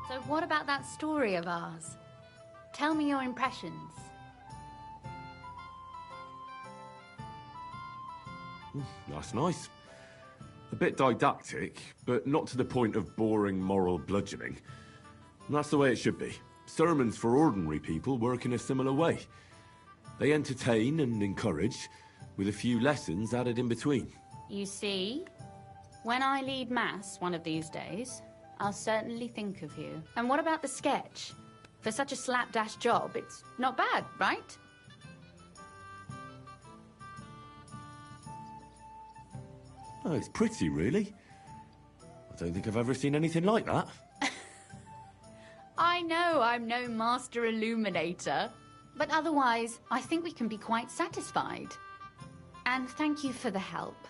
So what about that story of ours? Tell me your impressions. That's nice. A bit didactic, but not to the point of boring moral bludgeoning. And that's the way it should be. Sermons for ordinary people work in a similar way. They entertain and encourage, with a few lessons added in between. You see, when I lead mass one of these days, I'll certainly think of you. And what about the sketch? For such a slapdash job, it's not bad, right? Oh, it's pretty, really. I don't think I've ever seen anything like that. I know I'm no master illuminator, but otherwise, I think we can be quite satisfied. And thank you for the help.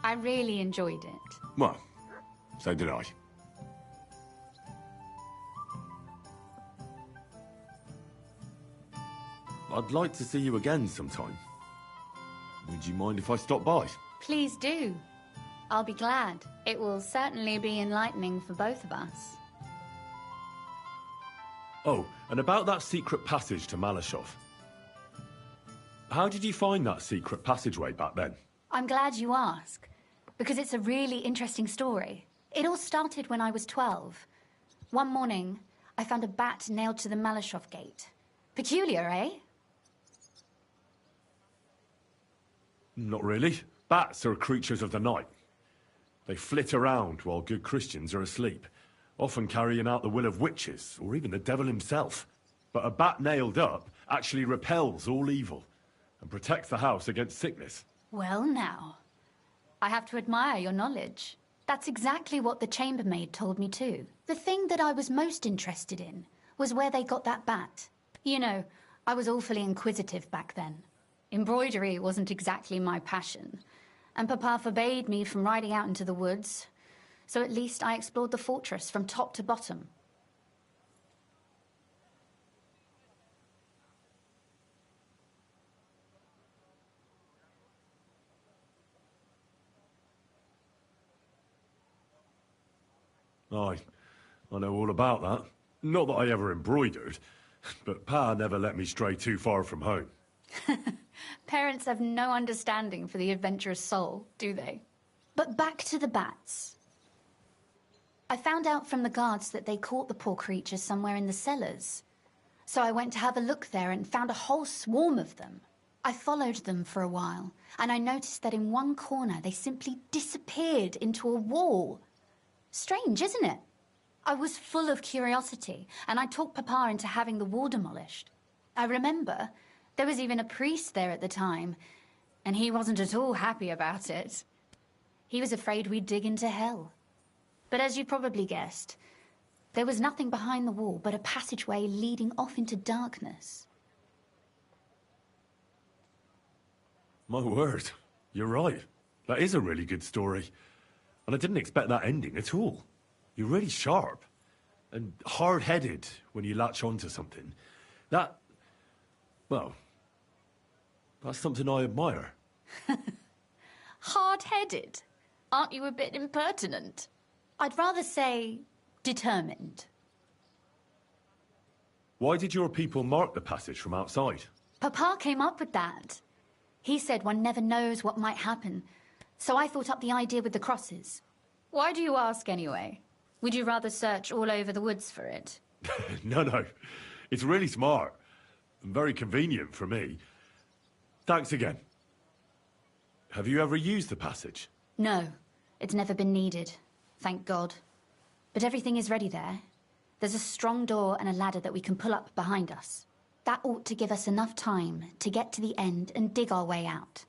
I really enjoyed it. Well, so did I. I'd like to see you again sometime. Would you mind if I stop by? Please do. I'll be glad. It will certainly be enlightening for both of us. Oh, and about that secret passage to Malashov. How did you find that secret passageway back then? I'm glad you ask, because it's a really interesting story. It all started when I was 12. One morning, I found a bat nailed to the Malashov gate. Peculiar, eh? Not really. Bats are creatures of the night. They flit around while good Christians are asleep, often carrying out the will of witches, or even the devil himself. But a bat nailed up actually repels all evil, and protects the house against sickness. Well now, I have to admire your knowledge. That's exactly what the chambermaid told me too. The thing that I was most interested in was where they got that bat. You know, I was awfully inquisitive back then. Embroidery wasn't exactly my passion, and Papa forbade me from riding out into the woods, so at least I explored the fortress from top to bottom. I know all about that. Not that I ever embroidered, but Pa never let me stray too far from home. Parents have no understanding for the adventurous soul, do they? But back to the bats. I found out from the guards that they caught the poor creatures somewhere in the cellars. So I went to have a look there and found a whole swarm of them. I followed them for a while, and I noticed that in one corner they simply disappeared into a wall. Strange, isn't it? I was full of curiosity, and I talked Papa into having the wall demolished. I remember there was even a priest there at the time, and he wasn't at all happy about it. He was afraid we'd dig into hell. But as you probably guessed, there was nothing behind the wall but a passageway leading off into darkness. My word, you're right. That is a really good story. And I didn't expect that ending at all. You're really sharp. And hard-headed when you latch onto something. Well, that's something I admire. Hard-headed? Aren't you a bit impertinent? I'd rather say determined. Why did your people mark the passage from outside? Papa came up with that. He said one never knows what might happen, so I thought up the idea with the crosses. Why do you ask anyway? Would you rather search all over the woods for it? No. It's really smart. And very convenient for me. Thanks again. Have you ever used the passage? No, it's never been needed. Thank God. But everything is ready there. There's a strong door and a ladder that we can pull up behind us. That ought to give us enough time to get to the end and dig our way out.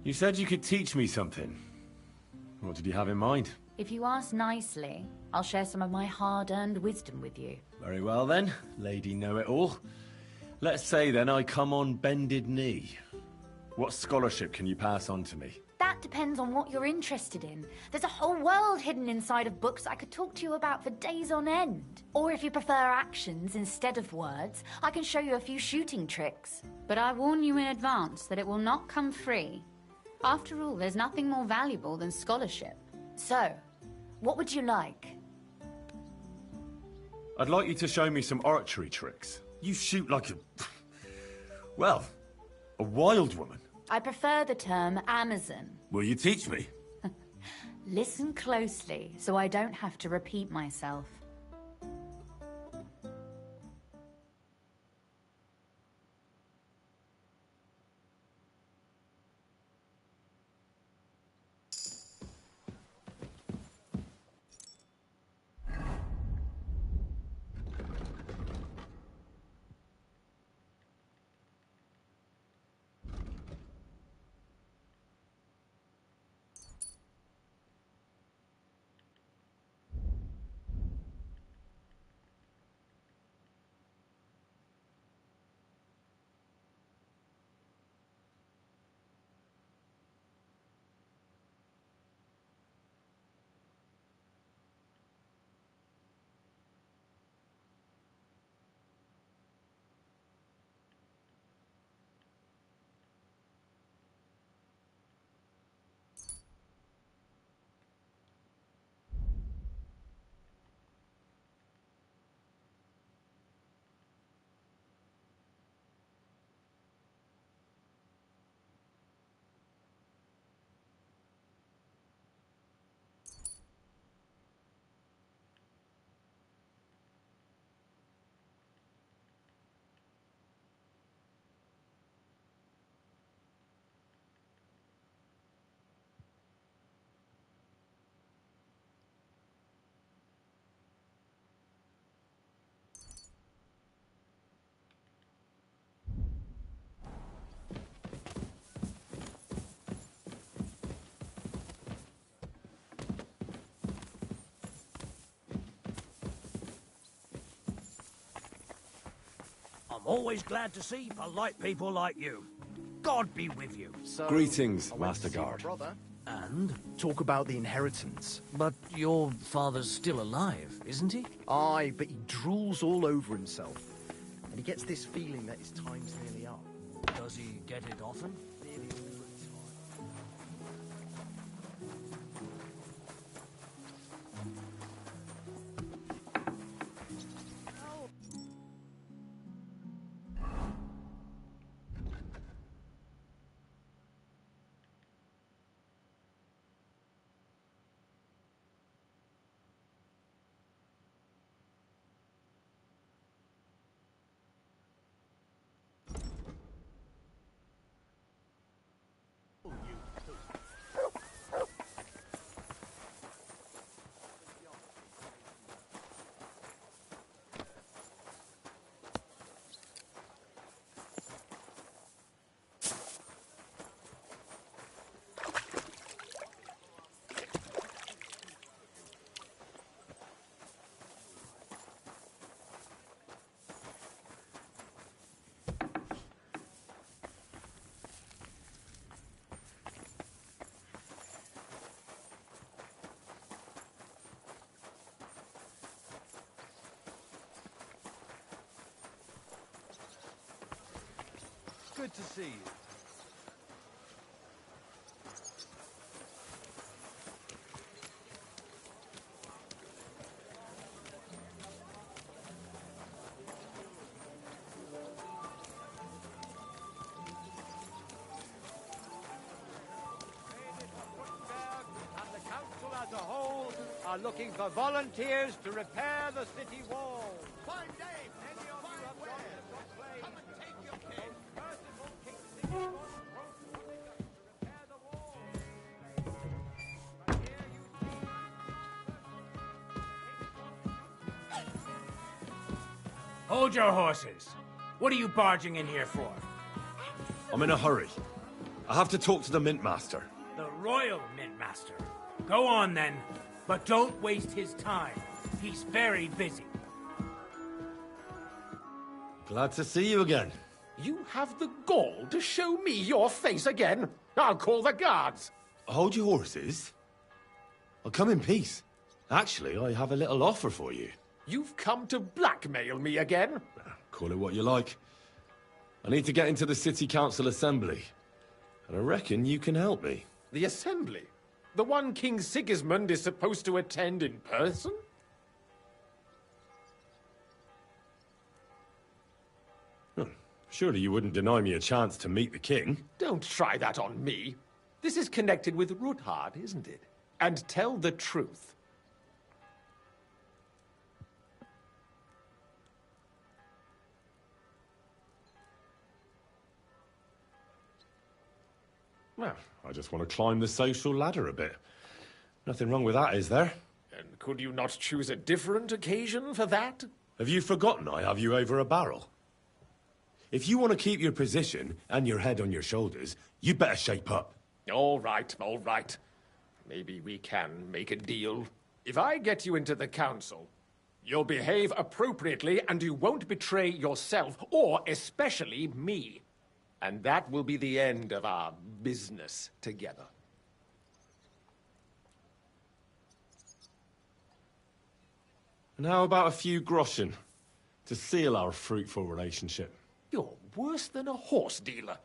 You said you could teach me something. What did you have in mind? If you ask nicely, I'll share some of my hard-earned wisdom with you. Very well then, Lady Know-It-All. Let's say then I come on bended knee. What scholarship can you pass on to me? That depends on what you're interested in. There's a whole world hidden inside of books I could talk to you about for days on end. Or if you prefer actions instead of words, I can show you a few shooting tricks. But I warn you in advance that it will not come free. After all, there's nothing more valuable than scholarship. So, what would you like? I'd like you to show me some archery tricks. You shoot like a... well, a wild woman. I prefer the term Amazon. Will you teach me? Listen closely, so I don't have to repeat myself. Always glad to see polite people like you. God be with you. So, Greetings, I went to Master see my Guard. brother. And? Talk about the inheritance. But your father's still alive, isn't he? Aye, but he drools all over himself. And he gets this feeling that his time's nearly up. Does he get it often? Nearly all the time. Good to see you. And the council as a whole are looking for volunteers to repair the city wall. Fine day! Fine weather! Come and take your king! Hold your horses. What are you barging in here for? I'm in a hurry. I have to talk to the Mint Master. The Royal Mint Master. Go on then, but don't waste his time. He's very busy. Glad to see you again. You have the gall to show me your face again? I'll call the guards. Hold your horses. I'll come in peace. Actually, I have a little offer for you. You've come to blackmail me again? Call it what you like. I need to get into the City Council Assembly. And I reckon you can help me. The Assembly? The one King Sigismund is supposed to attend in person? Surely you wouldn't deny me a chance to meet the king? Don't try that on me. This is connected with Ruthard, isn't it? And tell the truth. Well, I just want to climb the social ladder a bit. Nothing wrong with that, is there? And could you not choose a different occasion for that? Have you forgotten I have you over a barrel? If you want to keep your position and your head on your shoulders, you better shape up. All right, all right. Maybe we can make a deal. If I get you into the council, you'll behave appropriately and you won't betray yourself, or especially me. And that will be the end of our business together. And how about a few groschen to seal our fruitful relationship? You're worse than a horse dealer.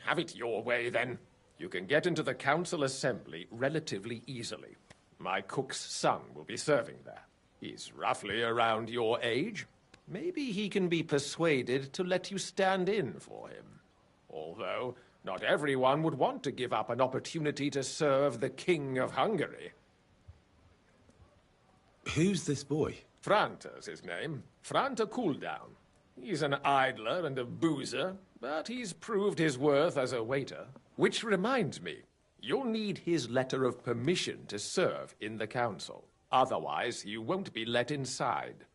Have it your way, then. You can get into the council assembly relatively easily. My cook's son will be serving there. He's roughly around your age. Maybe he can be persuaded to let you stand in for him. Although, not everyone would want to give up an opportunity to serve the King of Hungary. Who's this boy? Franta's his name. Franta Cooldown. He's an idler and a boozer, but he's proved his worth as a waiter. Which reminds me, you'll need his letter of permission to serve in the council. Otherwise, you won't be let inside.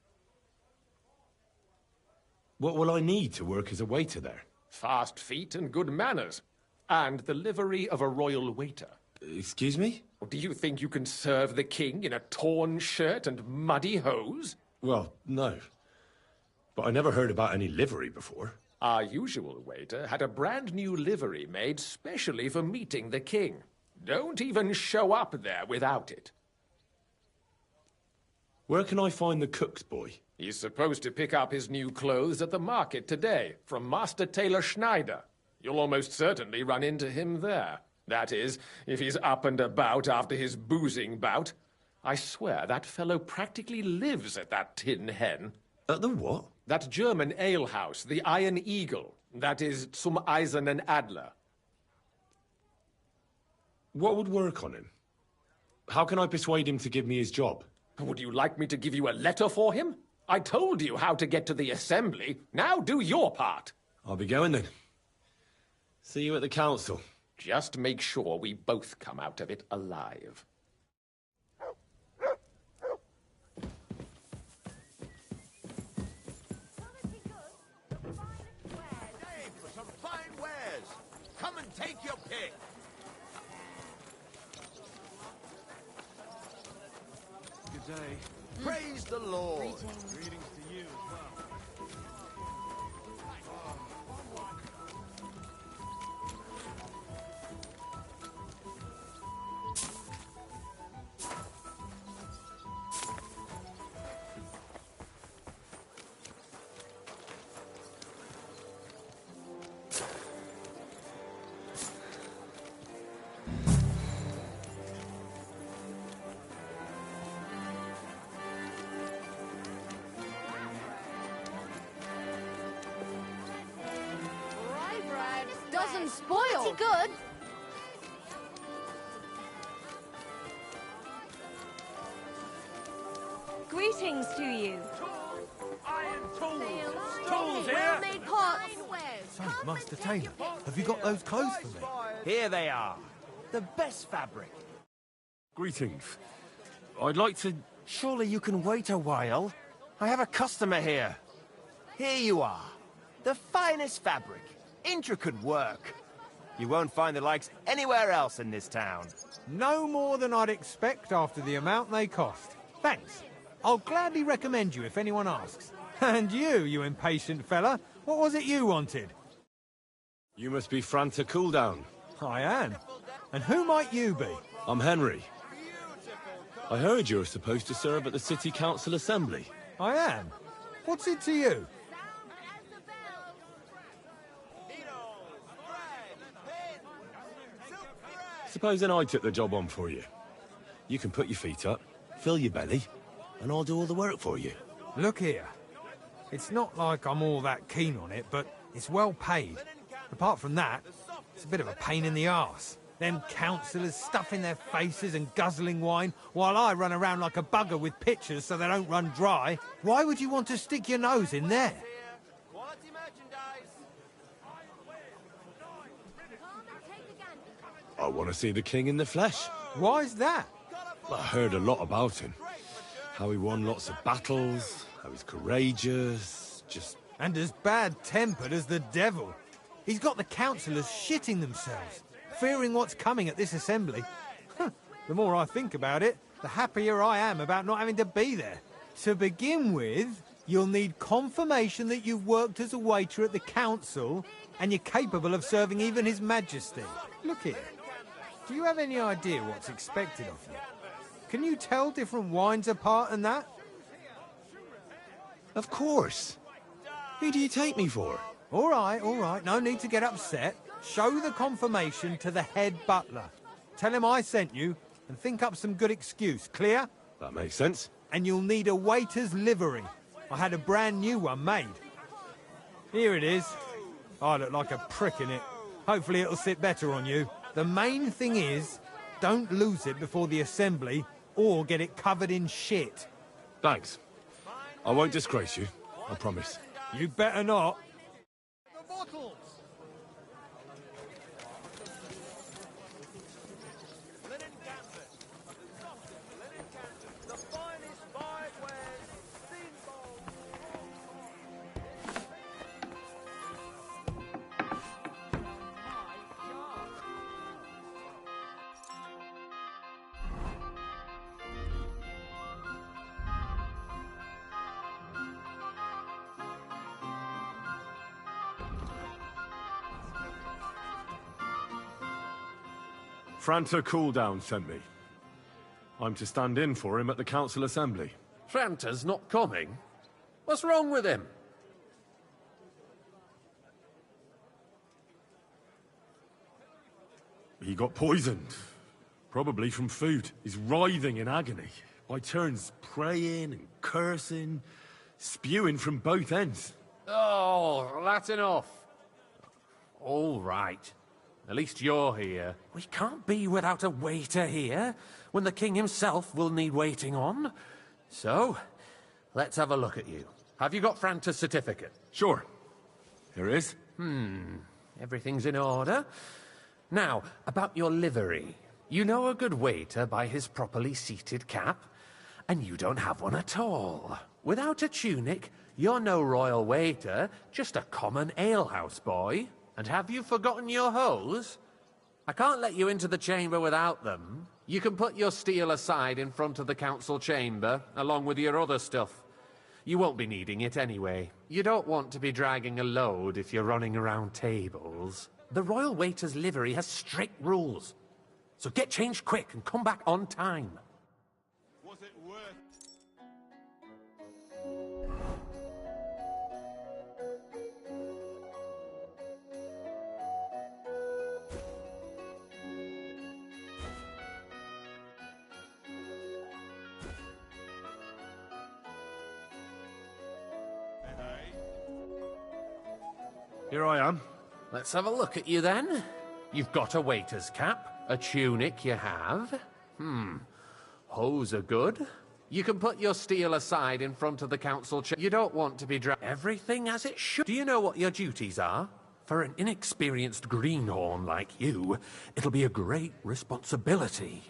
What will I need to work as a waiter there? Fast feet and good manners. And the livery of a royal waiter. Excuse me? Do you think you can serve the king in a torn shirt and muddy hose? Well, no. But I never heard about any livery before. Our usual waiter had a brand new livery made specially for meeting the king. Don't even show up there without it. Where can I find the cook's boy? He's supposed to pick up his new clothes at the market today from Master Tailor Schneider. You'll almost certainly run into him there. That is, if he's up and about after his boozing bout. I swear that fellow practically lives at that Tin Hen. At the what? That German alehouse, the Iron Eagle. That is Zum Eisernen Adler. What would work on him? How can I persuade him to give me his job? Would you like me to give you a letter for him? I told you how to get to the assembly. Now do your part. I'll be going then. See you at the council. Just make sure we both come out of it alive. For some fine wares. Come and take your pick. Good day. Praise the Lord. Greetings to you as well. Doesn't spoil. Pretty good. Greetings to you. Iron tools. Tools here. pots. So, Master Taylor, have you got those clothes for me? Here they are. The best fabric. Greetings. I'd like to... Surely you can wait a while. I have a customer here. Here you are. The finest fabric. Intricate work. You won't find the likes anywhere else in this town. No more than I'd expect after the amount they cost. Thanks. I'll gladly recommend you if anyone asks. And you impatient fella, what was it you wanted? You must be Franta Cooldown. I am. And who might you be? I'm Henry. I heard you're supposed to serve at the City Council Assembly. I am. What's it to you? Supposing I took the job on for you. You can put your feet up, fill your belly, and I'll do all the work for you. Look here. It's not like I'm all that keen on it, but it's well paid. Apart from that, it's a bit of a pain in the arse. Them councillors stuffing their faces and guzzling wine, while I run around like a bugger with pitchers so they don't run dry. Why would you want to stick your nose in there? I want to see the king in the flesh. Why's that? I heard a lot about him. How he won lots of battles, how he's courageous, just... And as bad-tempered as the devil. He's got the councillors shitting themselves, fearing what's coming at this assembly. The more I think about it, the happier I am about not having to be there. To begin with, you'll need confirmation that you've worked as a waiter at the council and you're capable of serving even His Majesty. Look here. Do you have any idea what's expected of you? Can you tell different wines apart and that? Of course. Who do you take me for? All right. No need to get upset. Show the confirmation to the head butler. Tell him I sent you and think up some good excuse. Clear? That makes sense. And you'll need a waiter's livery. I had a brand new one made. Here it is. I look like a prick in it. Hopefully it'll sit better on you. The main thing is, don't lose it before the assembly or get it covered in shit. Thanks. I won't disgrace you, I promise. You better not. The bottles. Linen canvas. Linen canvas. The finest five wares. Thin bowls. Franta Cooldown sent me. I'm to stand in for him at the council assembly. Franta's not coming? What's wrong with him? He got poisoned. Probably from food. He's writhing in agony. By turns praying and cursing, spewing from both ends. Oh, that's enough. All right. At least you're here. We can't be without a waiter here, when the king himself will need waiting on. So, let's have a look at you. Have you got Franta's certificate? Sure. Here it is. Everything's in order. Now, about your livery. You know a good waiter by his properly seated cap, and you don't have one at all. Without a tunic, you're no royal waiter, just a common alehouse boy. And have you forgotten your hose? I can't let you into the chamber without them. You can put your steel aside in front of the council chamber, along with your other stuff. You won't be needing it anyway. You don't want to be dragging a load if you're running around tables. The royal waiter's livery has strict rules. So get changed quick and come back on time. Was it worth... Here I am. Let's have a look at you then. You've got a waiter's cap. A tunic you have. Hose are good. You can put your steel aside in front of the council chamber. You don't want to be everything as it should. Do you know what your duties are? For an inexperienced greenhorn like you, it'll be a great responsibility.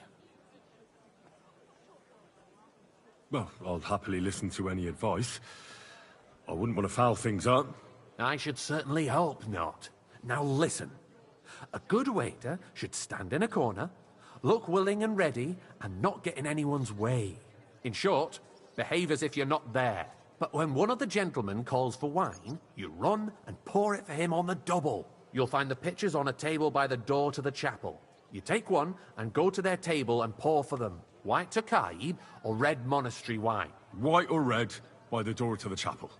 Well, I'll happily listen to any advice. I wouldn't want to foul things up. I should certainly hope not. Now listen. A good waiter should stand in a corner, look willing and ready, and not get in anyone's way. In short, behave as if you're not there. But when one of the gentlemen calls for wine, you run and pour it for him on the double. You'll find the pitchers on a table by the door to the chapel. You take one and go to their table and pour for them. White Tokaib or red monastery wine. White or red by the door to the chapel.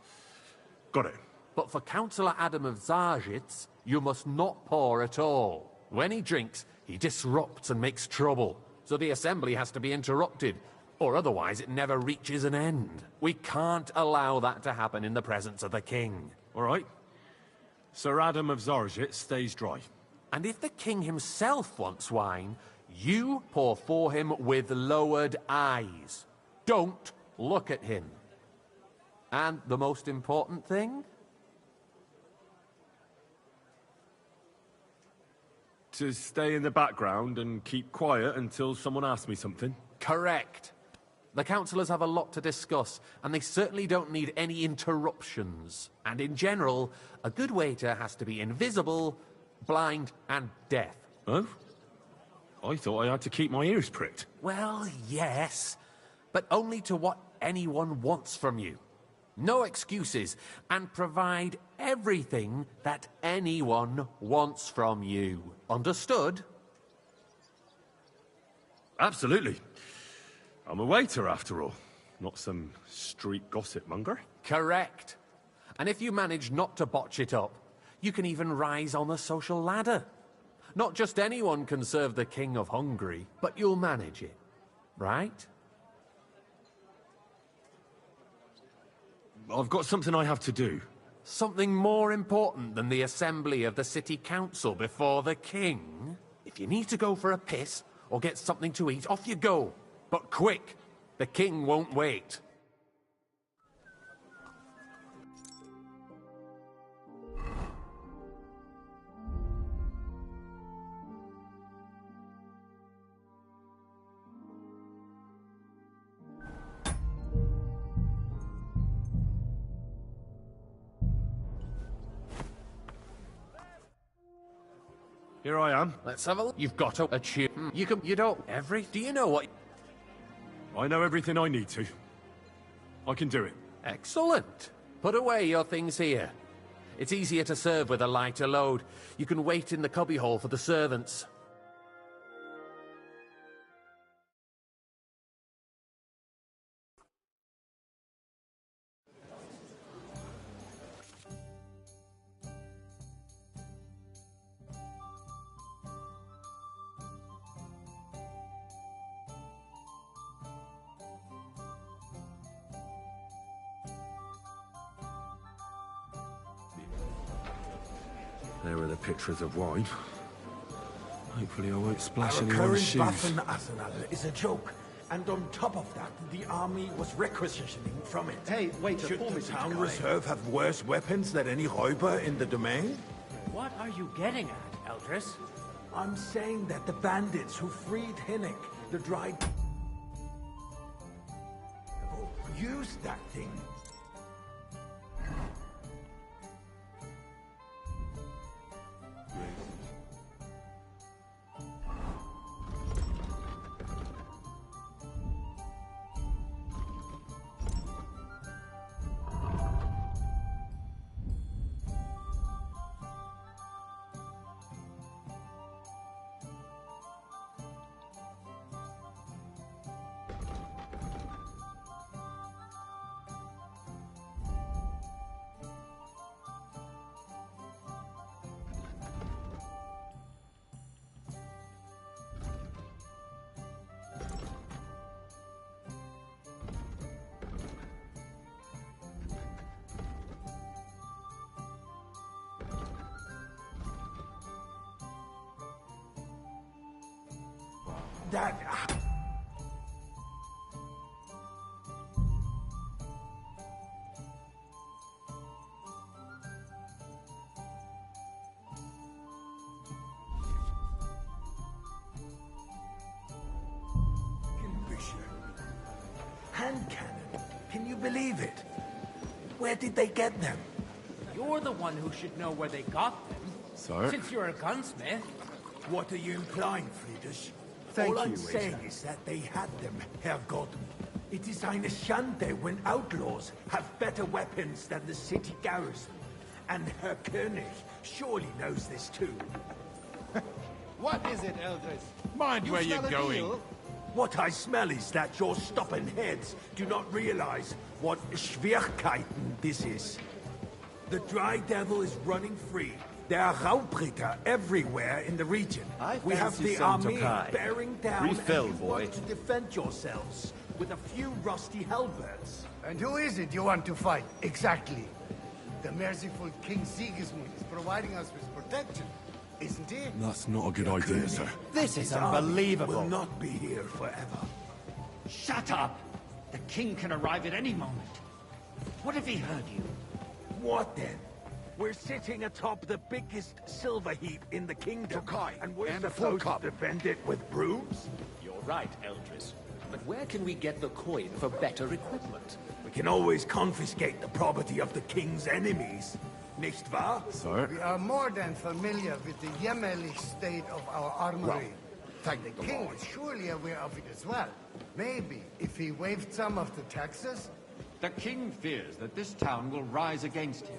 Got it. But for Councillor Adam of Zarzhitz, you must not pour at all. When he drinks, he disrupts and makes trouble, so the assembly has to be interrupted, or otherwise it never reaches an end. We can't allow that to happen in the presence of the king. All right. Sir Adam of Zarzhitz stays dry. And if the king himself wants wine, you pour for him with lowered eyes. Don't look at him. And the most important thing? To stay in the background and keep quiet until someone asks me something? Correct. The councillors have a lot to discuss, and they certainly don't need any interruptions. And in general, a good waiter has to be invisible, blind, and deaf. Oh? I thought I had to keep my ears pricked. Well, yes, but only to what anyone wants from you. No excuses, and provide everything that anyone wants from you. Understood? Absolutely. I'm a waiter, after all. Not some street gossip monger. Correct. And if you manage not to botch it up, you can even rise on the social ladder. Not just anyone can serve the King of Hungary, but you'll manage it. Right? I've got something I have to do. Something more important than the assembly of the city council before the king? If you need to go for a piss or get something to eat, off you go. But quick, the king won't wait. Here I am. Let's have a look. You've got a tune. You don't, do you know what? I know everything I need to. I can do it. Excellent. Put away your things here. It's easier to serve with a lighter load. You can wait in the cubbyhole for the servants. There are the pitchers of wine. Hopefully I won't splash Our anyone's current shoes. Waffen arsenal is a joke. And on top of that, the army was requisitioning from it. Hey, wait, Should before the Mr. town Guy. reserve have worse weapons than any Räuber in the domain? What are you getting at, Eldris? I'm saying that the bandits who freed Hinnick, the dried... used that thing. That... Hand cannon. Can you believe it? Where did they get them? You're the one who should know where they got them. Sir? Since you're a gunsmith. What are you implying, Friedrich? Thank All you, I'm saying is that they had them, Herr Gott. It is eine Schande when outlaws have better weapons than the city garrison. And Herr König surely knows this too. What is it, Eldris? Mind You where you're smell a going. deal? What I smell is that your stubborn heads do not realize what Schwierigkeiten this is. The Dry Devil is running free. There are Raubritter everywhere in the region. We have fancy the some army Tokai. bearing down Refill, and you boy. want to defend yourselves with a few rusty halberds. And who is it you want to fight, exactly? The merciful King Sigismund is providing us with protection, isn't he? That's not a good idea, sir. This is His army unbelievable. will not be here forever. Shut up! The king can arrive at any moment. What if he heard you? What then? We're sitting atop the biggest silver heap in the kingdom, and we're and a full supposed cup. to defend it with brooms? You're right, Eldris. But where can we get the coin for better equipment? We can always confiscate the property of the king's enemies, nicht wahr? Sir? We are more than familiar with the jämmerlich state of our armory. Thank The king is surely aware of it as well. Maybe if he waived some of the taxes? The king fears that this town will rise against him.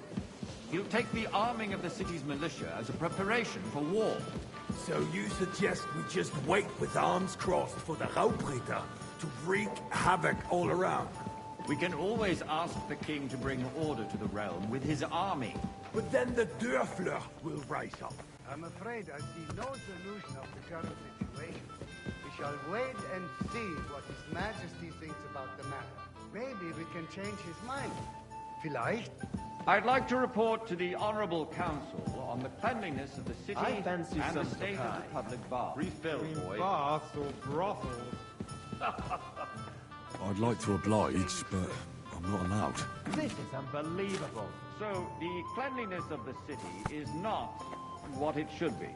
He'll take the arming of the city's militia as a preparation for war. So you suggest we just wait with arms crossed for the Raubritter to wreak havoc all around? We can always ask the king to bring order to the realm with his army. But then the Dörfler will rise up. I'm afraid I see no solution of the current situation. We shall wait and see what His Majesty thinks about the matter. Maybe we can change his mind. Vielleicht? I'd like to report to the Honorable Council on the cleanliness of the city I fancy and some the state of the public bath. Refill, boy. Baths or brothels? I'd like to oblige, but I'm not allowed. This is unbelievable. So, the cleanliness of the city is not what it should be.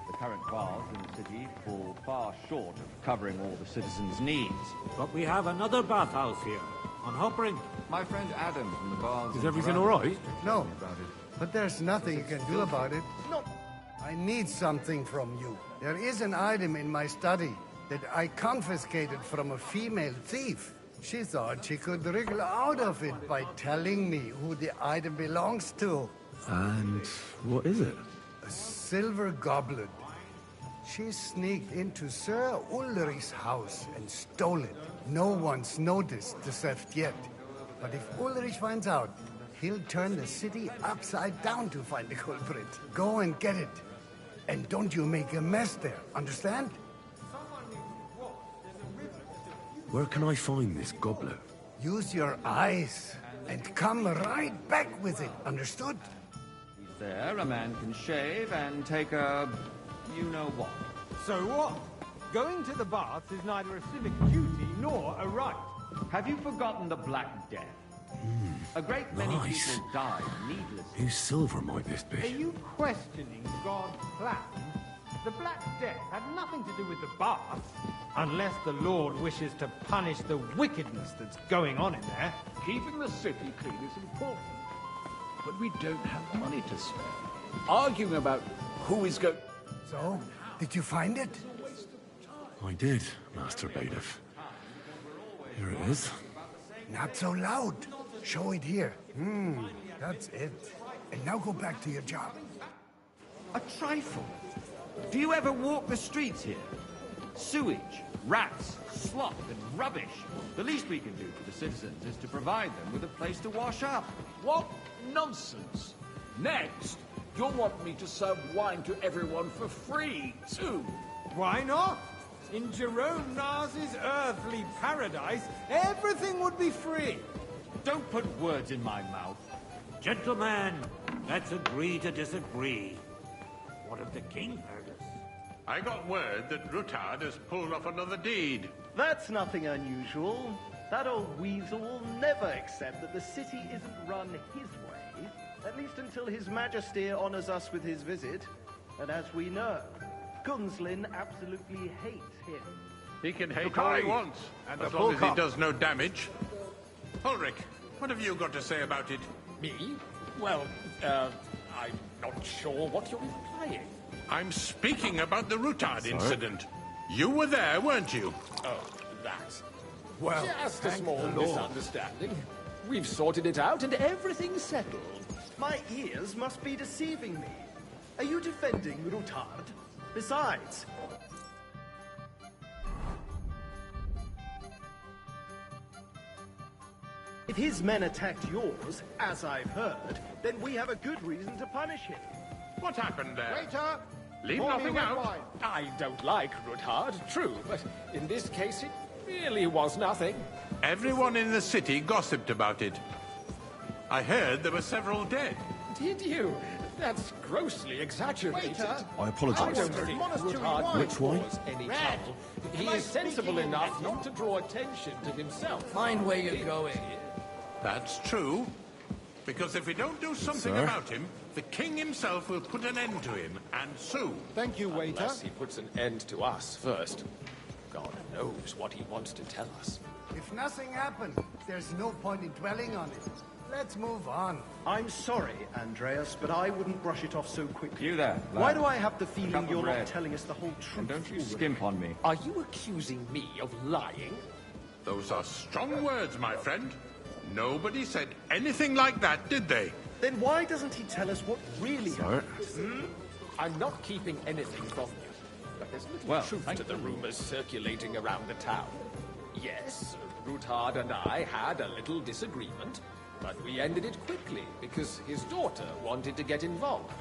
The current baths in the city fall far short of covering all the citizens' needs. But we have another bathhouse here, on Hopring. My friend Adam from the baths... Is everything all right? No. But there's nothing you can do about it. No. I need something from you. There is an item in my study that I confiscated from a female thief. She thought she could wriggle out of it by telling me who the item belongs to. And what is it? A silver goblet. She sneaked into Sir Ulrich's house and stole it. No one's noticed the theft yet. But if Ulrich finds out, he'll turn the city upside down to find the culprit. Go and get it. And don't you make a mess there, understand? Where can I find this goblet? Use your eyes and come right back with it, understood? There, a man can shave and take a... you-know-what. So what? Going to the baths is neither a civic duty nor a right. Have you forgotten the Black Death? A great many people died needlessly. Whose silver might this be? Are you questioning God's plan? The Black Death had nothing to do with the baths, unless the Lord wishes to punish the wickedness that's going on in there. Keeping the city clean is important, but we don't have money to spare. Arguing about who is going... So, did you find it? I did, Master Bailiff. Here it is. Not so loud. Show it here. That's it. And now go back to your job. A trifle. Do you ever walk the streets here? Sewage, rats, slop, and rubbish. The least we can do for the citizens is to provide them with a place to wash up. What nonsense! Next, you'll want me to serve wine to everyone for free, too. Why not? In Jerome Nas's earthly paradise, everything would be free. Don't put words in my mouth. Gentlemen, let's agree to disagree. What if the king heard us? I got word that Rutard has pulled off another deed. That's nothing unusual. That old weasel will never accept that the city isn't run his way, at least until His Majesty honors us with his visit. And as we know, Gunslin absolutely hates him. He can hate all he wants, as long as he does no damage. Ulrich, what have you got to say about it? Me? Well, I'm not sure what you're implying. I'm speaking about the Rutard incident. You were there, weren't you? Oh, that. Well, just a thank small the Lord. misunderstanding. We've sorted it out and everything's settled. My ears must be deceiving me. Are you defending Rutard? Besides... if his men attacked yours, as I've heard, then we have a good reason to punish him. What happened there? Waiter! Leave pour me nothing red out. wine. I don't like Rutard, true, but in this case it really was nothing. Everyone in the city gossiped about it. I heard there were several dead. Did you? That's grossly exaggerated. Waiter! I apologize, I don't sir. think Monastery Rutard wine. Which wine? cause any Red. trouble. He is sensible enough not to draw attention to himself. Mind where you're going. That's true. Because if we don't do something Sir? about him, the king himself will put an end to him, and soon. Thank you, waiter. Unless he puts an end to us first. God knows what he wants to tell us. If nothing happened, there's no point in dwelling on it. Let's move on. I'm sorry, Andreas, but I wouldn't brush it off so quickly. You there, Why lad? do I have the feeling Cup of you're bread. not telling us the whole truth? And don't you Ulrich? skimp on me. Are you accusing me of lying? Those are strong words, my friend. Nobody said anything like that, did they? Then why doesn't he tell us what really happened? I'm not keeping anything from you. But there's little Well, truth thank to the you. rumors circulating around the town. Yes, Rutard and I had a little disagreement, but we ended it quickly because his daughter wanted to get involved.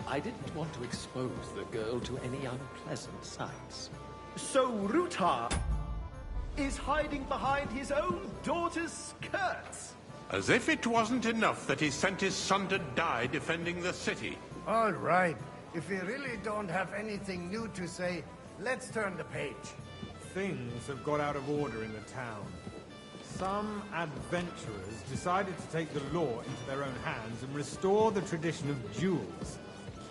I didn't want to expose the girl to any unpleasant sights. So Rutard is hiding behind his own daughter's skirts. As if it wasn't enough that he sent his son to die defending the city. All right. If we really don't have anything new to say, let's turn the page. Things have got out of order in the town. Some adventurers decided to take the law into their own hands and restore the tradition of duels.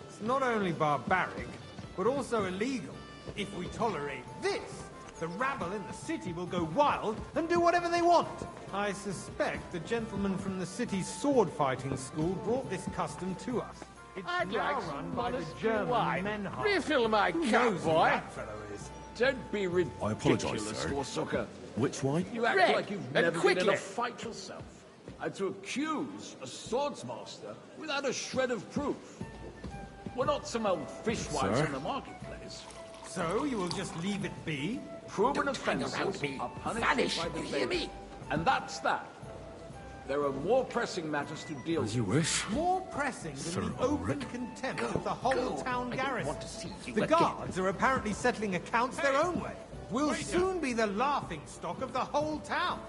It's not only barbaric, but also illegal. If we tolerate this, the rabble in the city will go wild and do whatever they want. I suspect the gentleman from the city's sword-fighting school brought this custom to us. It's I'd now like run some by the monastery German wine. Menhart. Refill my Who cup, knows who boy. that fellow is? Don't be ridiculous, I apologise, sir. Forsucker. Which wine? You act Red, like you've and never been quickly. in a fight yourself. And to accuse a swordsmaster without a shred of proof. We're not some old fishwives Sir? in the marketplace. So you will just leave it be? Proven Don't hang offences around me. are punished Vanish, by the you hear law. me? And that's that. There are more pressing matters to deal As with. you wish. More pressing than Sir the open Ulrich. contempt of the whole town I don't garrison. want to see you The again. guards are apparently settling accounts their own way. We'll Waiter. soon be the laughing stock of the whole town.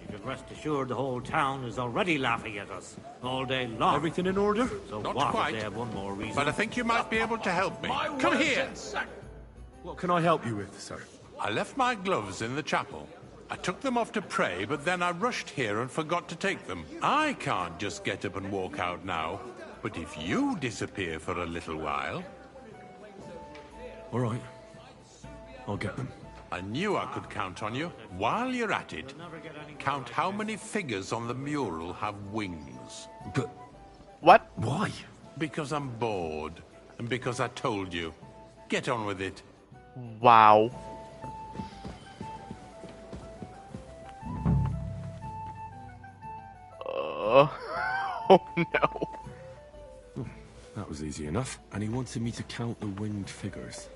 You can rest assured the whole town is already laughing at us all day long. Everything in order? So Not what quite. if they have one more reason? But I think you might be able to help me. Come here! What can I help you with, sir? I left my gloves in the chapel. I took them off to pray, but then I rushed here and forgot to take them. I can't just get up and walk out now. But if you disappear for a little while... All right. I'll get them. I knew I could count on you. While you're at it, count how many figures on the mural have wings. But... What? Why? Because I'm bored. And because I told you. Get on with it. Wow. Oh no. That was easy enough. And he wanted me to count the winged figures.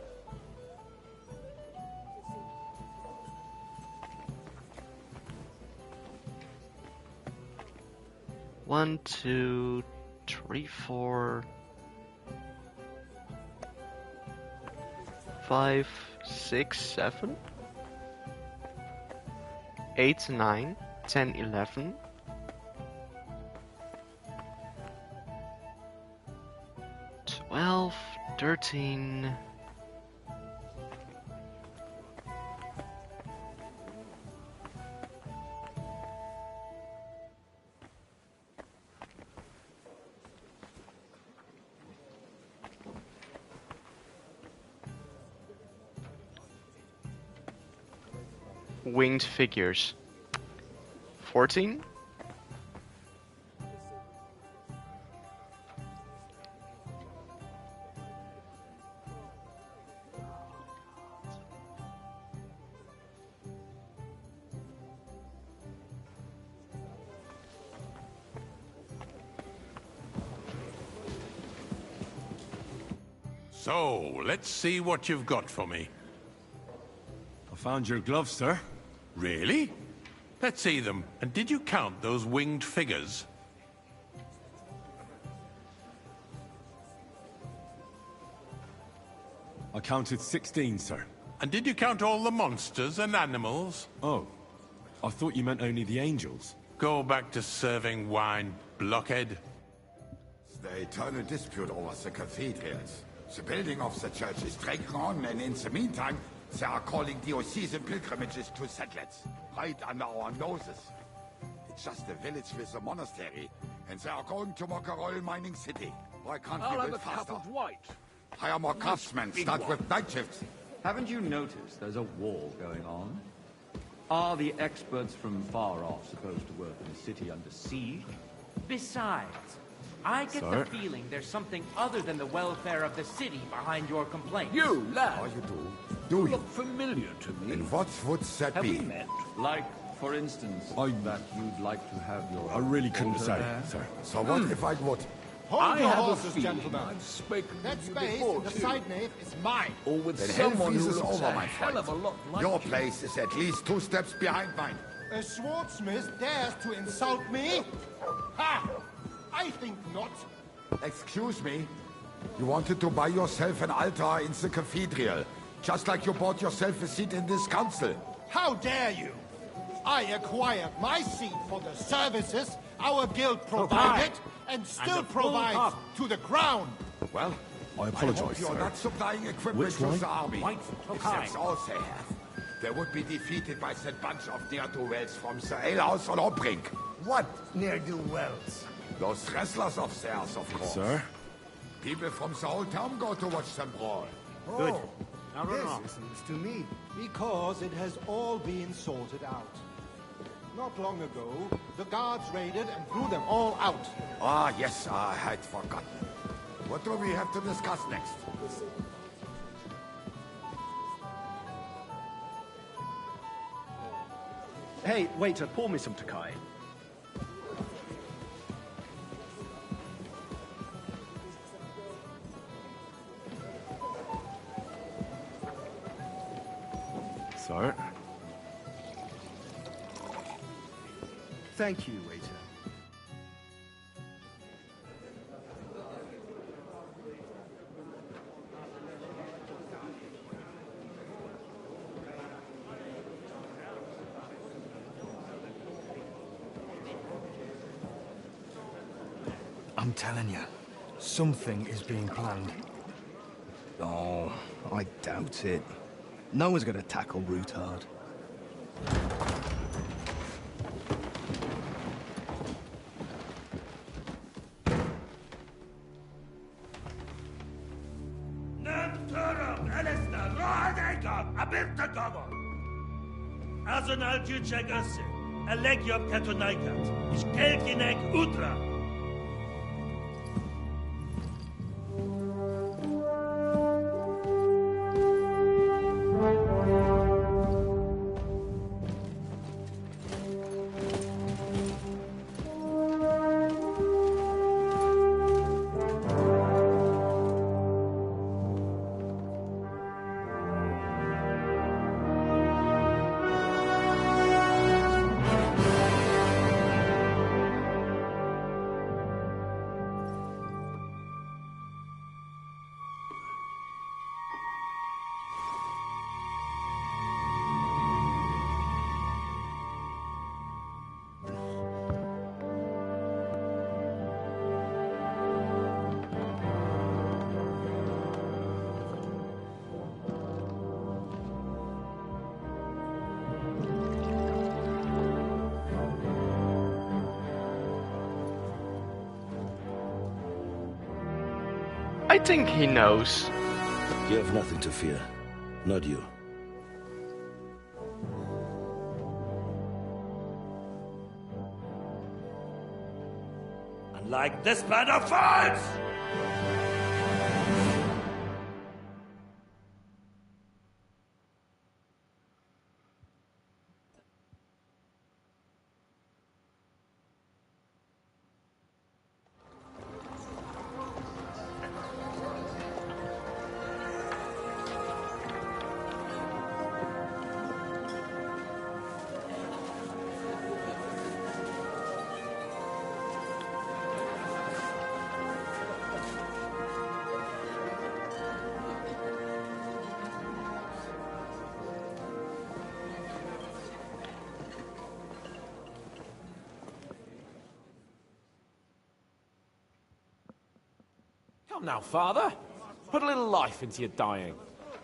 One, two, three, 4, 5, 6, 7, 8, 9, 10, 11. 12, 13. Winged figures. 14? So, let's see what you've got for me. I found your gloves, sir. Really? Let's see them. And did you count those winged figures? I counted 16, sir. And did you count all the monsters and animals? Oh, I thought you meant only the angels. Go back to serving wine, blockhead. The eternal dispute over the cathedrals. The building of the church is dragging on, and in the meantime, they are calling diocesan pilgrimages to settlers, right under our noses. It's just a village with a monastery, and they are going to make a royal mining city. Why can't we build faster? Hire more craftsmen, start with night shifts. Haven't you noticed there's a war going on? Are the experts from far off supposed to work in a city under siege? Besides, I get the feeling there's something other than the welfare of the city behind your complaints. You, lad! Oh, you do? Do you? Look familiar to me. And what would that Have be? we met? Like, for instance, that you'd like to have your... I really couldn't altar say, there? sir. So what if I would? I your have horses, a feeling gentlemen. I've spoken That with you space before, in the too. side nave is mine. Or with Then someone who hell looks over, a my hell friend. of a lot like Your you. place is at least 2 steps behind mine. A swordsmith dares to insult me? Ha! I think not. Excuse me? You wanted to buy yourself an altar in the cathedral, just like you bought yourself a seat in this council. How dare you? I acquired my seat for the services our guild provided and still a full provides cup. to the crown. Well, I I apologize, hope you're sir. not supplying equipment Which to one? the army. White If that's all they have, they would be defeated by that bunch of ne'er-do-wells from the alehouse on Obrink. What ne'er-do-wells? Those wrestlers of theirs, of course. Sir? People from the whole town go to watch them brawl. Good. Oh, Now run on. this is news to me. Because it has all been sorted out. Not long ago, the guards raided and threw them all out. Ah, yes, I had forgotten. What do we have to discuss next? Hey, waiter, pour me some Takai. Sir? Thank you, waiter. I'm telling you, something is being planned. Oh, I doubt it. No one's gonna tackle Rootard. Azonal Juchek Ase, Alegiop Katonaikat, Ishkelkinek Utra. I think he knows. You have nothing to fear. Not you. Unlike this band of fools! Come now, Father. Put a little life into your dying.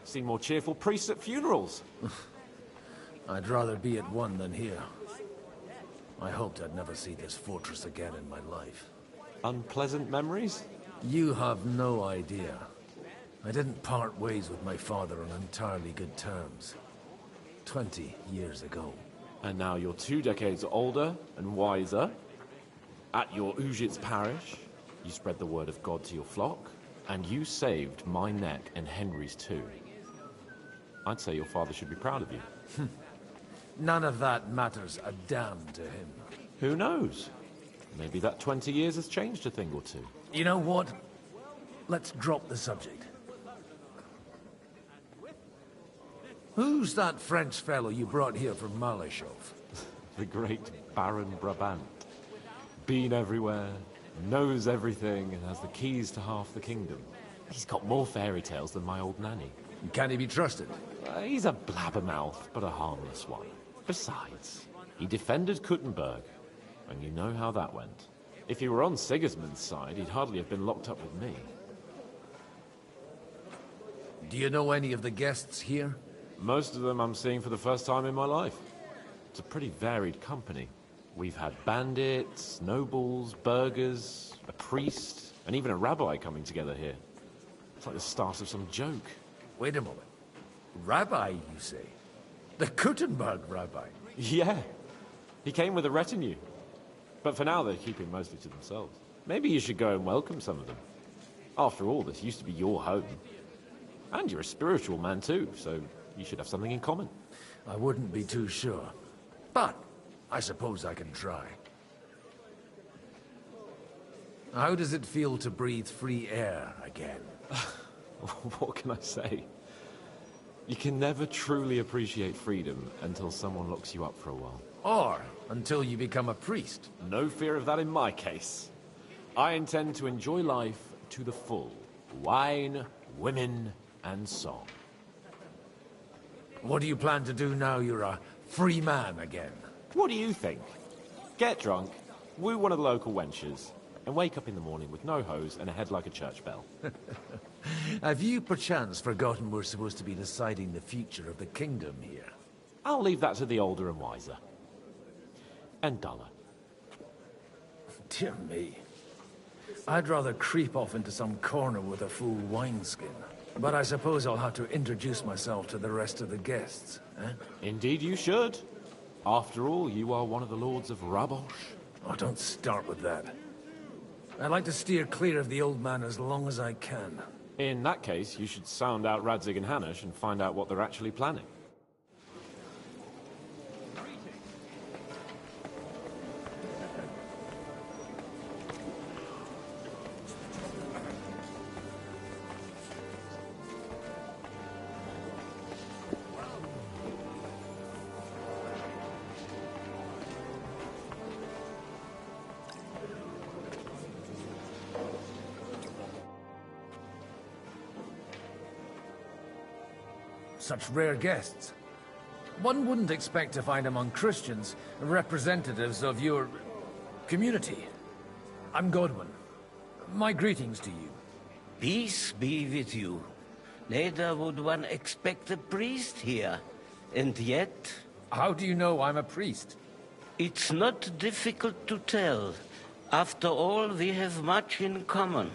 See more cheerful priests at funerals. I'd rather be at one than here. I hoped I'd never see this fortress again in my life. Unpleasant memories? You have no idea. I didn't part ways with my father on entirely good terms. 20 years ago. And now you're 2 decades older and wiser. At your Ujit's parish, you spread the word of God to your flock, and you saved my neck and Henry's too. I'd say your father should be proud of you. None of that matters a damn to him. Who knows? Maybe that 20 years has changed a thing or two. You know what? Let's drop the subject. Who's that French fellow you brought here from Malashov? The great Baron Brabant. Been everywhere, knows everything, and has the keys to half the kingdom. He's got more fairy tales than my old nanny. Can he be trusted? He's a blabbermouth, but a harmless one. Besides, he defended Kuttenberg, and you know how that went. If he were on Sigismund's side, he'd hardly have been locked up with me. Do you know any of the guests here? Most of them I'm seeing for the first time in my life. It's a pretty varied company. We've had bandits, nobles, burghers, a priest, and even a rabbi coming together here. It's like the start of some joke. Wait a moment. Rabbi, you say? The Kuttenberg rabbi? Yeah. He came with a retinue. But for now, they're keeping mostly to themselves. Maybe you should go and welcome some of them. After all, this used to be your home. And you're a spiritual man too, so you should have something in common. I wouldn't be too sure. But I suppose I can try. How does it feel to breathe free air again? What can I say? You can never truly appreciate freedom until someone locks you up for a while. Or until you become a priest. No fear of that in my case. I intend to enjoy life to the full. Wine, women, and song. What do you plan to do now you're a free man again? What do you think? Get drunk, woo one of the local wenches, and wake up in the morning with no hose and a head like a church bell. Have you perchance forgotten we're supposed to be deciding the future of the kingdom here? I'll leave that to the older and wiser. And duller. Dear me. I'd rather creep off into some corner with a full wineskin. But I suppose I'll have to introduce myself to the rest of the guests, eh? Indeed you should. After all, you are one of the lords of Rabosh. Oh, don't start with that. I'd like to steer clear of the old man as long as I can. In that case, you should sound out Radzig and Hanush and find out what they're actually planning. Such rare guests. One wouldn't expect to find among Christians representatives of your community. I'm Godwin. My greetings to you. Peace be with you. Neither would one expect a priest here. And yet... How do you know I'm a priest? It's not difficult to tell. After all, we have much in common.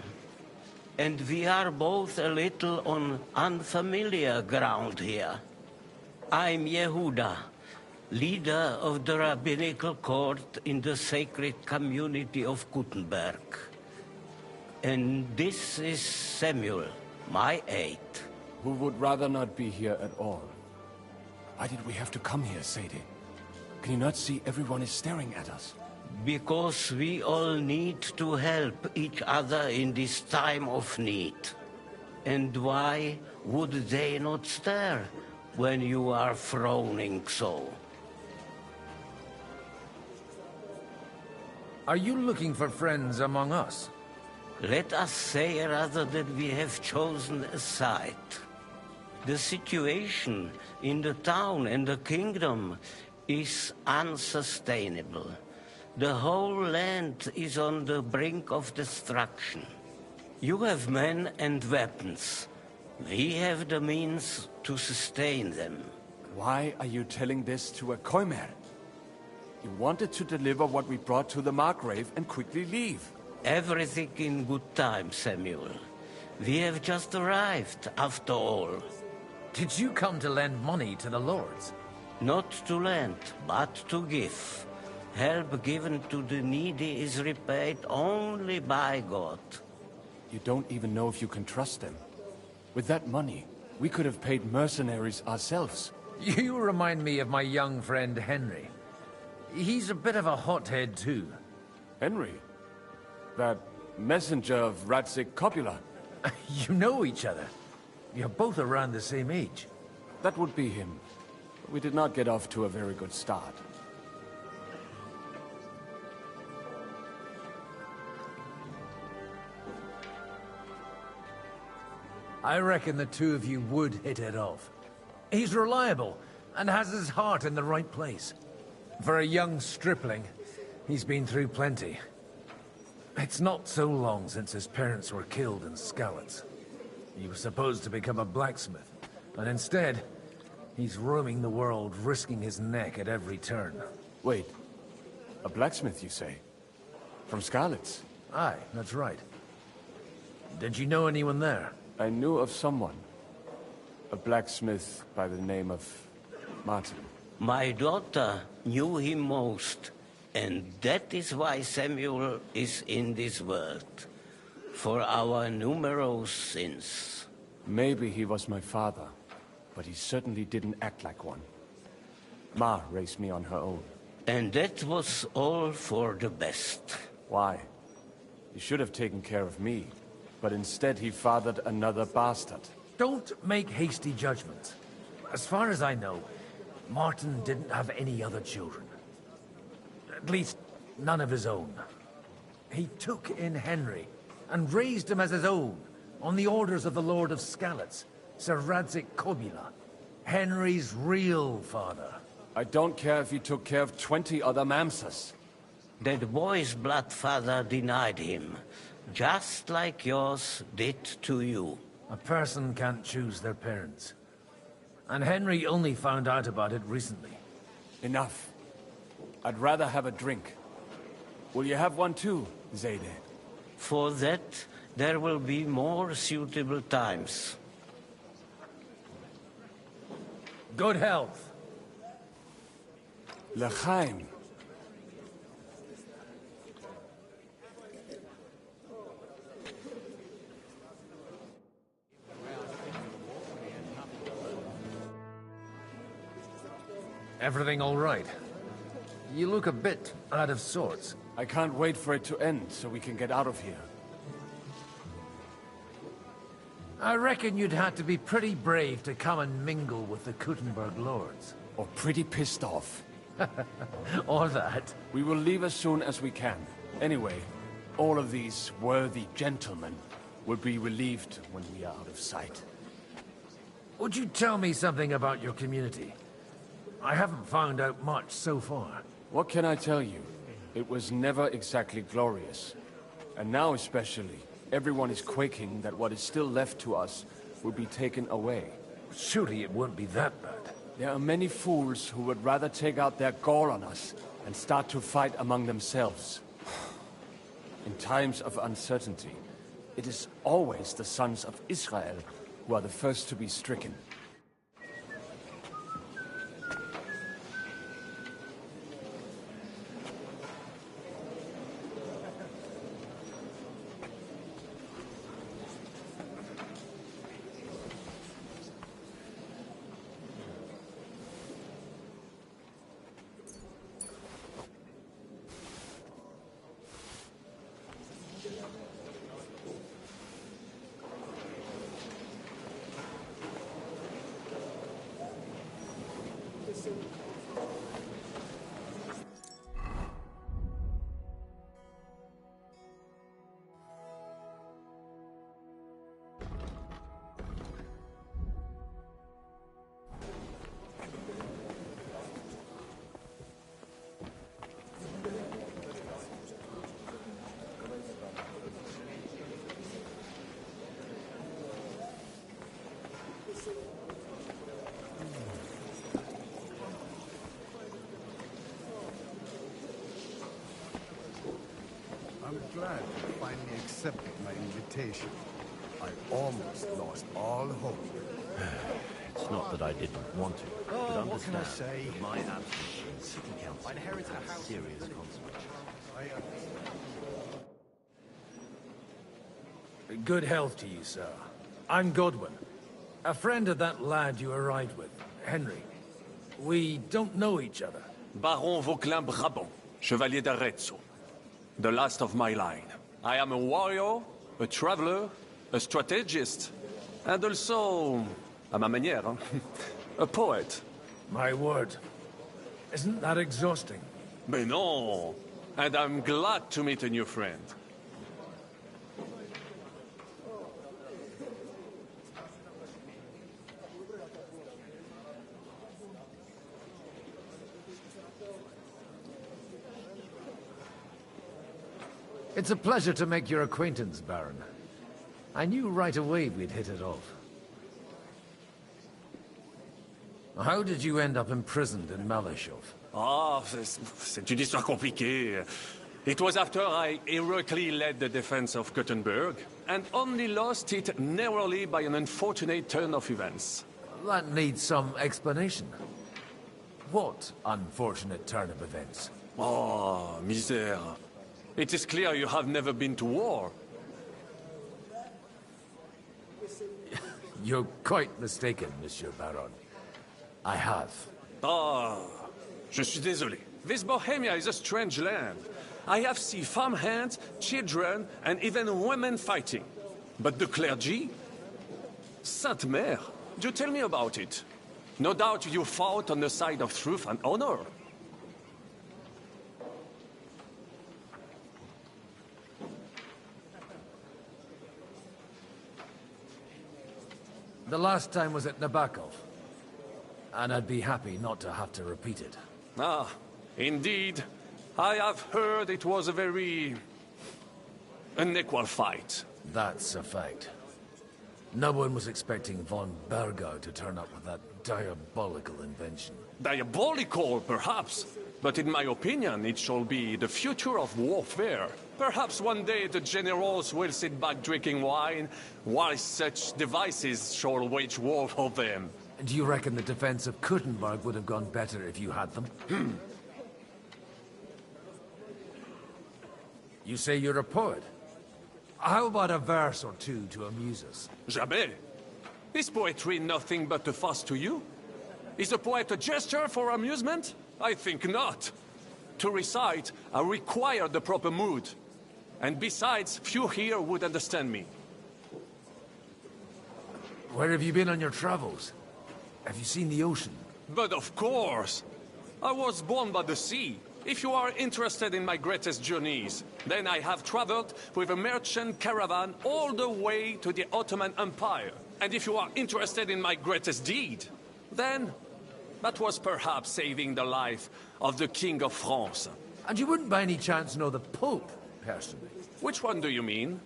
And we are both a little on unfamiliar ground here. I'm Yehuda, leader of the rabbinical court in the sacred community of Gutenberg. And this is Samuel, my aide. Who would rather not be here at all. Why did we have to come here, Sadie? Can you not see everyone is staring at us? Because we all need to help each other in this time of need. And why would they not stare when you are frowning so? Are you looking for friends among us? Let us say rather that we have chosen a side. The situation in the town and the kingdom is unsustainable. The whole land is on the brink of destruction. You have men and weapons. We have the means to sustain them. Why are you telling this to a Koimer? You wanted to deliver what we brought to the Margrave and quickly leave. Everything in good time, Samuel. We have just arrived, after all. Did you come to lend money to the lords? Not to lend, but to give. Help given to the needy is repaid only by God. You don't even know if you can trust them. With that money, we could have paid mercenaries ourselves. You remind me of my young friend Henry. He's a bit of a hothead too. Henry? That messenger of Radzig Copula? You know each other. You're both around the same age. That would be him. We did not get off to a very good start. I reckon the two of you would hit it off. He's reliable and has his heart in the right place. For a young stripling, he's been through plenty. It's not so long since his parents were killed in Skalitz. He was supposed to become a blacksmith, and instead, he's roaming the world, risking his neck at every turn. Wait, a blacksmith, you say? From Skalitz? Aye, that's right. Did you know anyone there? I knew of someone. A blacksmith by the name of Martin. My daughter knew him most, and that is why Samuel is in this world. For our numerous sins. Maybe he was my father, but he certainly didn't act like one. Ma raised me on her own. And that was all for the best. Why? He should have taken care of me, but instead he fathered another bastard. Don't make hasty judgments. As far as I know, Martin didn't have any other children. At least, none of his own. He took in Henry, and raised him as his own, on the orders of the Lord of Skalitz, Sir Radzig Kobyla, Henry's real father. I don't care if he took care of 20 other Mamsas. That boy's bloodfather denied him, just like yours did to you. A person can't choose their parents. And Henry only found out about it recently. Enough. I'd rather have a drink. Will you have one too, Zayde? For that, there will be more suitable times. Good health. L'chaim. Everything all right? You look a bit out of sorts. I can't wait for it to end so we can get out of here. I reckon you'd have to be pretty brave to come and mingle with the Kuttenberg lords. Or pretty pissed off. Or that. We will leave as soon as we can. Anyway, all of these worthy gentlemen will be relieved when we are out of sight. Would you tell me something about your community? I haven't found out much so far. What can I tell you? It was never exactly glorious. And now especially, everyone is quaking that what is still left to us will be taken away. Surely it won't be that bad. There are many fools who would rather take out their gall on us and start to fight among themselves. In times of uncertainty, it is always the sons of Israel who are the first to be stricken. I'm glad you finally accepted my invitation. I almost lost all hope. It's not that I didn't want to, but Oh, what can I understand say? that my absence in City Council I inherited a has house. serious consequences. Good health to you, sir. I'm Godwin. A friend of that lad you arrived with, Henry. We don't know each other. Baron Vauquelin Brabant, Chevalier d'Arezzo. The last of my line. I am a warrior, a traveler, a strategist, and also, à ma manière, a poet. My word. Isn't that exhausting? Mais non! And I'm glad to meet a new friend. It's a pleasure to make your acquaintance, Baron. I knew right away we'd hit it off. How did you end up imprisoned in Malashov? Ah, c'est une histoire compliquée. It was after I heroically led the defense of Gothenburg, and only lost it narrowly by an unfortunate turn of events. That needs some explanation. What unfortunate turn of events? Oh, misère. It is clear you have never been to war. You're quite mistaken, Monsieur Baron. I have. Ah, je suis désolé. This Bohemia is a strange land. I have seen farmhands, children, and even women fighting. But the clergy? Sainte Mère, do tell me about it. No doubt you fought on the side of truth and honor. The last time was at Nabokov. And I'd be happy not to have to repeat it. Ah, indeed. I have heard it was a very unequal fight. That's a fact. No one was expecting von Bergau to turn up with that diabolical invention. Diabolical, perhaps. But in my opinion, it shall be the future of warfare. Perhaps one day the generals will sit back drinking wine, while such devices shall wage war for them. Do you reckon the defense of Kuttenberg would have gone better if you had them? You say you're a poet. How about a verse or two to amuse us? Jamais. Is poetry nothing but a fuss to you? Is a poet a gesture for amusement? I think not. To recite, I require the proper mood. And besides, few here would understand me. Where have you been on your travels? Have you seen the ocean? But of course! I was born by the sea. If you are interested in my greatest journeys, then I have traveled with a merchant caravan all the way to the Ottoman Empire. And if you are interested in my greatest deed, then that was perhaps saving the life of the King of France. And you wouldn't by any chance know the Pope, personally? Which one do you mean?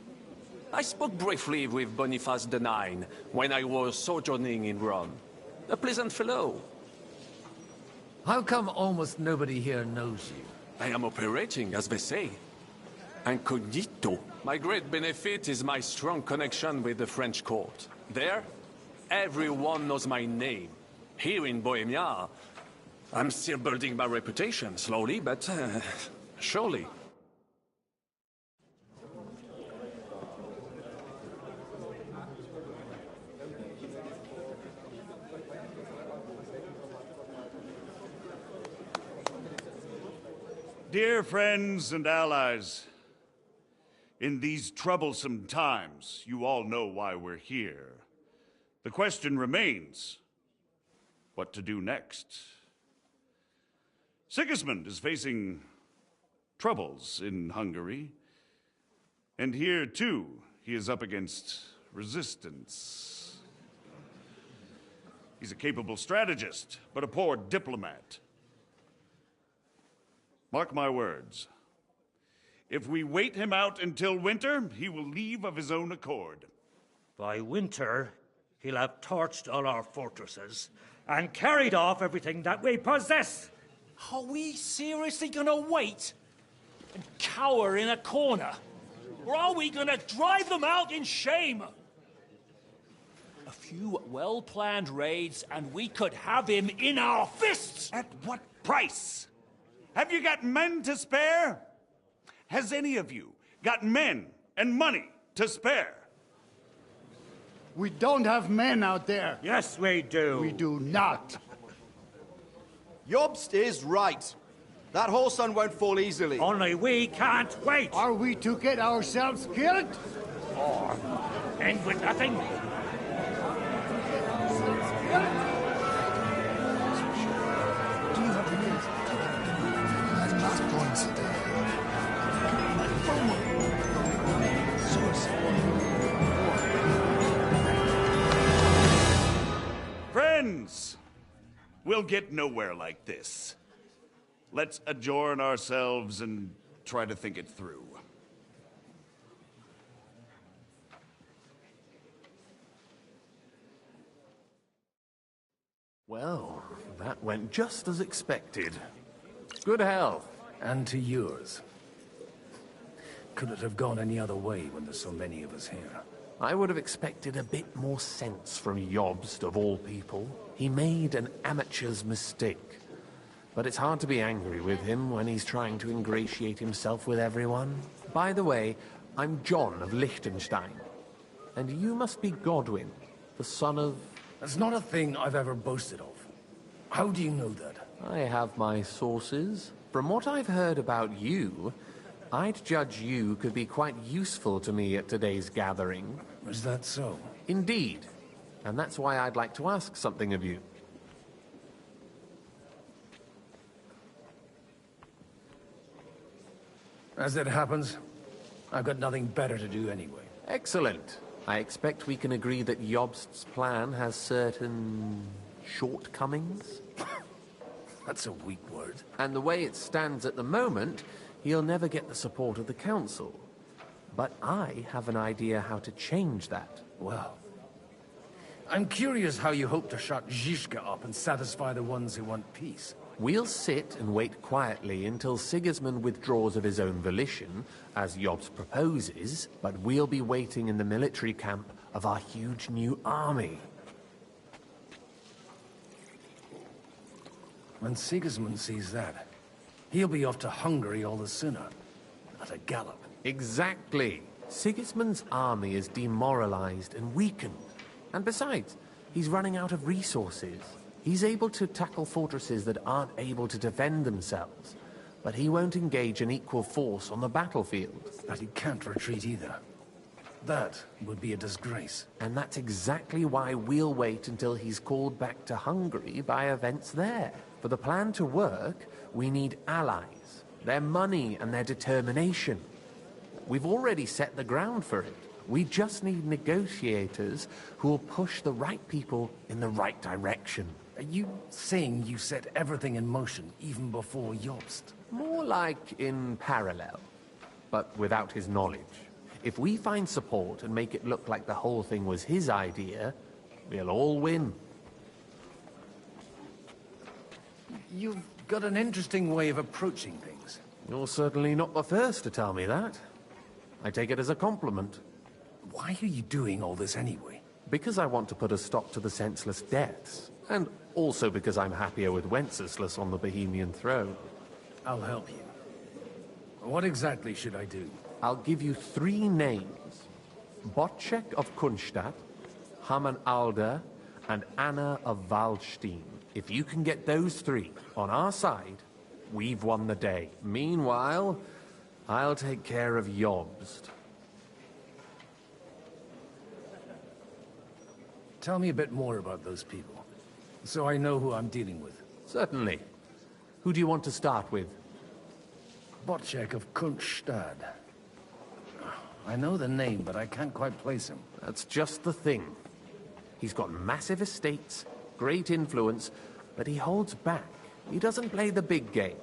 I spoke briefly with Boniface IX when I was sojourning in Rome. A pleasant fellow. How come almost nobody here knows you? I am operating, as they say. Incognito. My great benefit is my strong connection with the French court. There, everyone knows my name. Here in Bohemia, I'm still building my reputation, slowly, but surely. Dear friends and allies, in these troublesome times, you all know why we're here. The question remains, what to do next? Sigismund is facing troubles in Hungary, and here, too, he is up against resistance. He's a capable strategist, but a poor diplomat. Mark my words. If we wait him out until winter, he will leave of his own accord. By winter, he'll have torched all our fortresses and carried off everything that we possess. Are we seriously gonna wait and cower in a corner? Or are we gonna drive them out in shame? A few well-planned raids and we could have him in our fists! At what price? Have you got men to spare? Has any of you got men and money to spare? We don't have men out there. Yes, we do. We do not. Jobst is right. That whole sun won't fall easily. Only we can't wait. Are we to get ourselves killed? Or end with nothing? Friends, we'll get nowhere like this. Let's adjourn ourselves and try to think it through. Well, that went just as expected. Good health. And to yours. Could it have gone any other way when there's so many of us here? I would have expected a bit more sense from Jobst, of all people. He made an amateur's mistake. But it's hard to be angry with him when he's trying to ingratiate himself with everyone. By the way, I'm John of Liechtenstein. And you must be Godwin, the son of... That's not a thing I've ever boasted of. How do you know that? I have my sources. From what I've heard about you, I'd judge you could be quite useful to me at today's gathering. Is that so? Indeed. And that's why I'd like to ask something of you. As it happens, I've got nothing better to do anyway. Excellent. I expect we can agree that Jobst's plan has certain shortcomings? That's a weak word. And the way it stands at the moment, he'll never get the support of the council. But I have an idea how to change that. Well, I'm curious how you hope to shut Zizka up and satisfy the ones who want peace. We'll sit and wait quietly until Sigismund withdraws of his own volition, as Jobst proposes, but we'll be waiting in the military camp of our huge new army. When Sigismund sees that, he'll be off to Hungary all the sooner. At a gallop. Exactly. Sigismund's army is demoralized and weakened. And besides, he's running out of resources. He's able to tackle fortresses that aren't able to defend themselves, but he won't engage in equal force on the battlefield. But he can't retreat either. That would be a disgrace. And that's exactly why we'll wait until he's called back to Hungary by events there. For the plan to work, we need allies, their money and their determination. We've already set the ground for it. We just need negotiators who will push the right people in the right direction. Are you saying you set everything in motion even before Jobst? More like in parallel, but without his knowledge. If we find support and make it look like the whole thing was his idea, we'll all win. You've got an interesting way of approaching things. You're certainly not the first to tell me that. I take it as a compliment. Why are you doing all this anyway? Because I want to put a stop to the senseless deaths. And also because I'm happier with Wenceslas on the Bohemian throne. I'll help you. What exactly should I do? I'll give you 3 names. Botchek of Kunstadt, Haman Alder, and Anna of Waldstein. If you can get those 3 on our side, we've won the day. Meanwhile, I'll take care of Jobst. Tell me a bit more about those people, so I know who I'm dealing with. Certainly. Who do you want to start with? Botchek of Kunstadt. I know the name, but I can't quite place him. That's just the thing. He's got massive estates, great influence, but he holds back. He doesn't play the big game,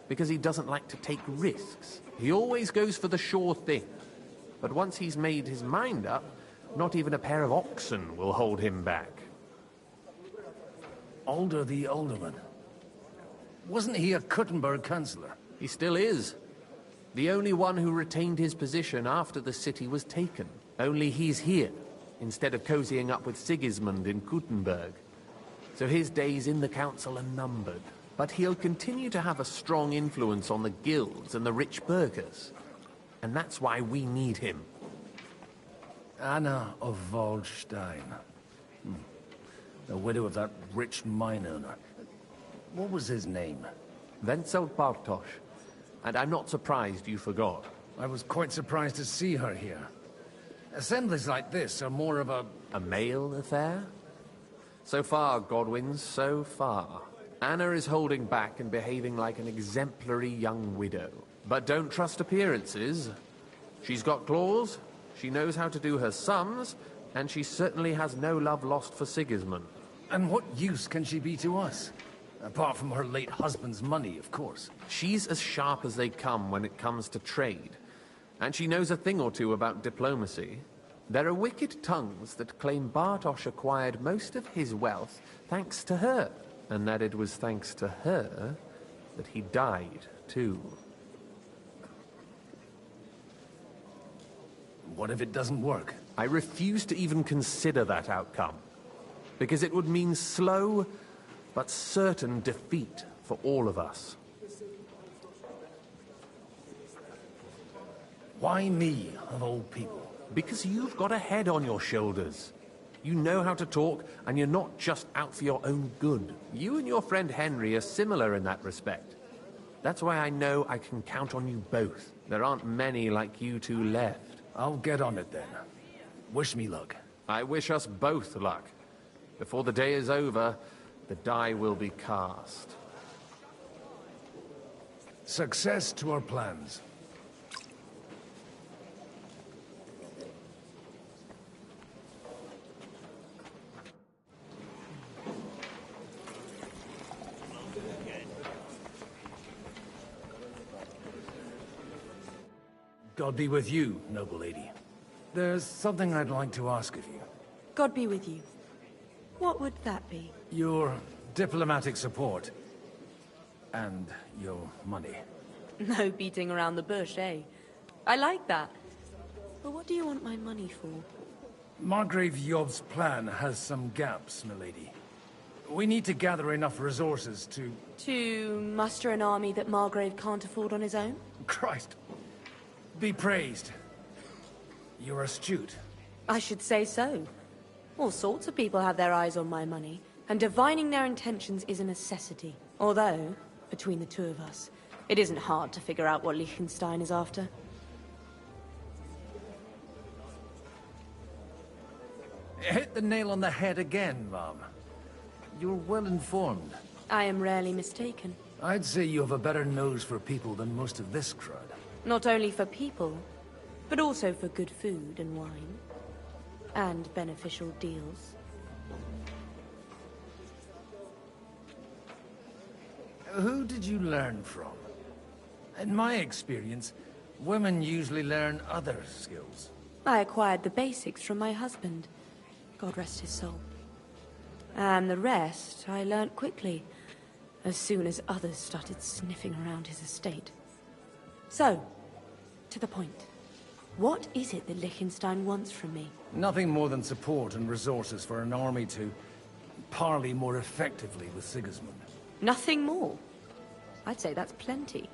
because he doesn't like to take risks. He always goes for the sure thing. But once he's made his mind up, not even a pair of oxen will hold him back. Alder the Alderman. Wasn't he a Kuttenberg councillor? He still is. The only one who retained his position after the city was taken. Only he's here, instead of cozying up with Sigismund in Kuttenberg. So his days in the council are numbered. But he'll continue to have a strong influence on the guilds and the rich burghers. And that's why we need him. Anna of Waldstein. The widow of that rich mine owner. What was his name? Wenzel Bartosz. And I'm not surprised you forgot. I was quite surprised to see her here. Assemblies like this are more of a... A male affair? So far, Godwin, so far. Anna is holding back and behaving like an exemplary young widow. But don't trust appearances. She's got claws, she knows how to do her sums, and she certainly has no love lost for Sigismund. And what use can she be to us? Apart from her late husband's money, of course. She's as sharp as they come when it comes to trade. And she knows a thing or two about diplomacy. There are wicked tongues that claim Bartosz acquired most of his wealth thanks to her. And that it was thanks to her that he died, too. What if it doesn't work? I refuse to even consider that outcome. Because it would mean slow, but certain defeat for all of us. Why me, of all people? Because you've got a head on your shoulders. You know how to talk, and you're not just out for your own good. You and your friend Henry are similar in that respect. That's why I know I can count on you both. There aren't many like you two left. I'll get on it then. Wish me luck. I wish us both luck. Before the day is over, the die will be cast. Success to our plans. God be with you, noble lady. There's something I'd like to ask of you. God be with you. What would that be? Your diplomatic support. And your money. No beating around the bush, eh? I like that. But what do you want my money for? Margrave Yob's plan has some gaps, milady. We need to gather enough resources to... To muster an army that Margrave can't afford on his own? Christ. Be praised. You're astute. I should say so. All sorts of people have their eyes on my money, and divining their intentions is a necessity. Although, between the two of us, it isn't hard to figure out what Liechtenstein is after. Hit the nail on the head again, Mom. You're well informed. I am rarely mistaken. I'd say you have a better nose for people than most of this crowd. Not only for people, but also for good food and wine. And beneficial deals. Who did you learn from? In my experience, women usually learn other skills. I acquired the basics from my husband. God rest his soul. And the rest I learnt quickly, as soon as others started sniffing around his estate. So, to the point. What is it that Liechtenstein wants from me? Nothing more than support and resources for an army to parley more effectively with Sigismund. Nothing more? I'd say that's plenty.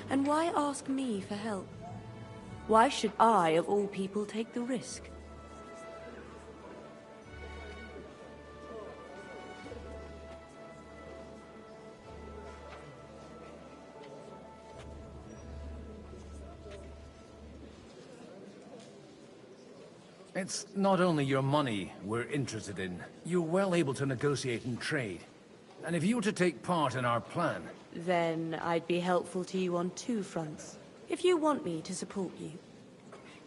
And why ask me for help? Why should I, of all people, take the risk? It's not only your money we're interested in. You're well able to negotiate and trade. And if you were to take part in our plan... Then I'd be helpful to you on two fronts. If you want me to support you,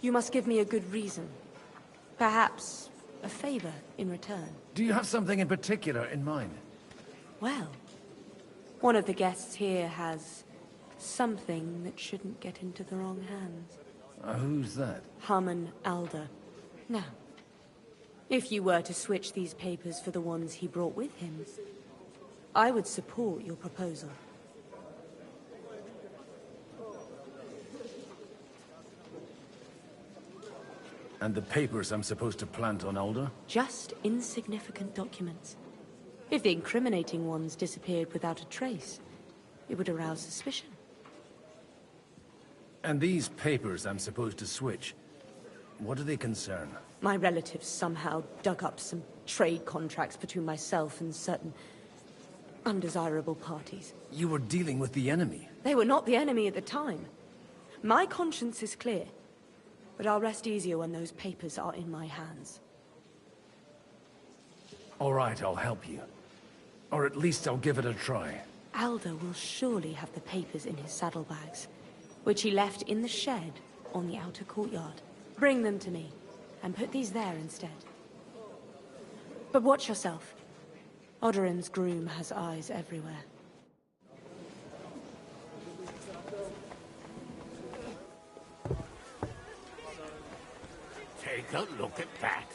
you must give me a good reason. Perhaps a favor in return. Do you have something in particular in mind? Well, one of the guests here has something that shouldn't get into the wrong hands. Who's that? Harman Alder. Now, if you were to switch these papers for the ones he brought with him, I would support your proposal. And the papers I'm supposed to plant on Alder? Just insignificant documents. If the incriminating ones disappeared without a trace, it would arouse suspicion. And these papers I'm supposed to switch, what do they concern? My relatives somehow dug up some trade contracts between myself and certain undesirable parties. You were dealing with the enemy. They were not the enemy at the time. My conscience is clear, but I'll rest easier when those papers are in my hands. All right, I'll help you. Or at least I'll give it a try. Alder will surely have the papers in his saddlebags, which he left in the shed on the outer courtyard. Bring them to me, and put these there instead. But watch yourself. Odorin's groom has eyes everywhere. Take a look at that.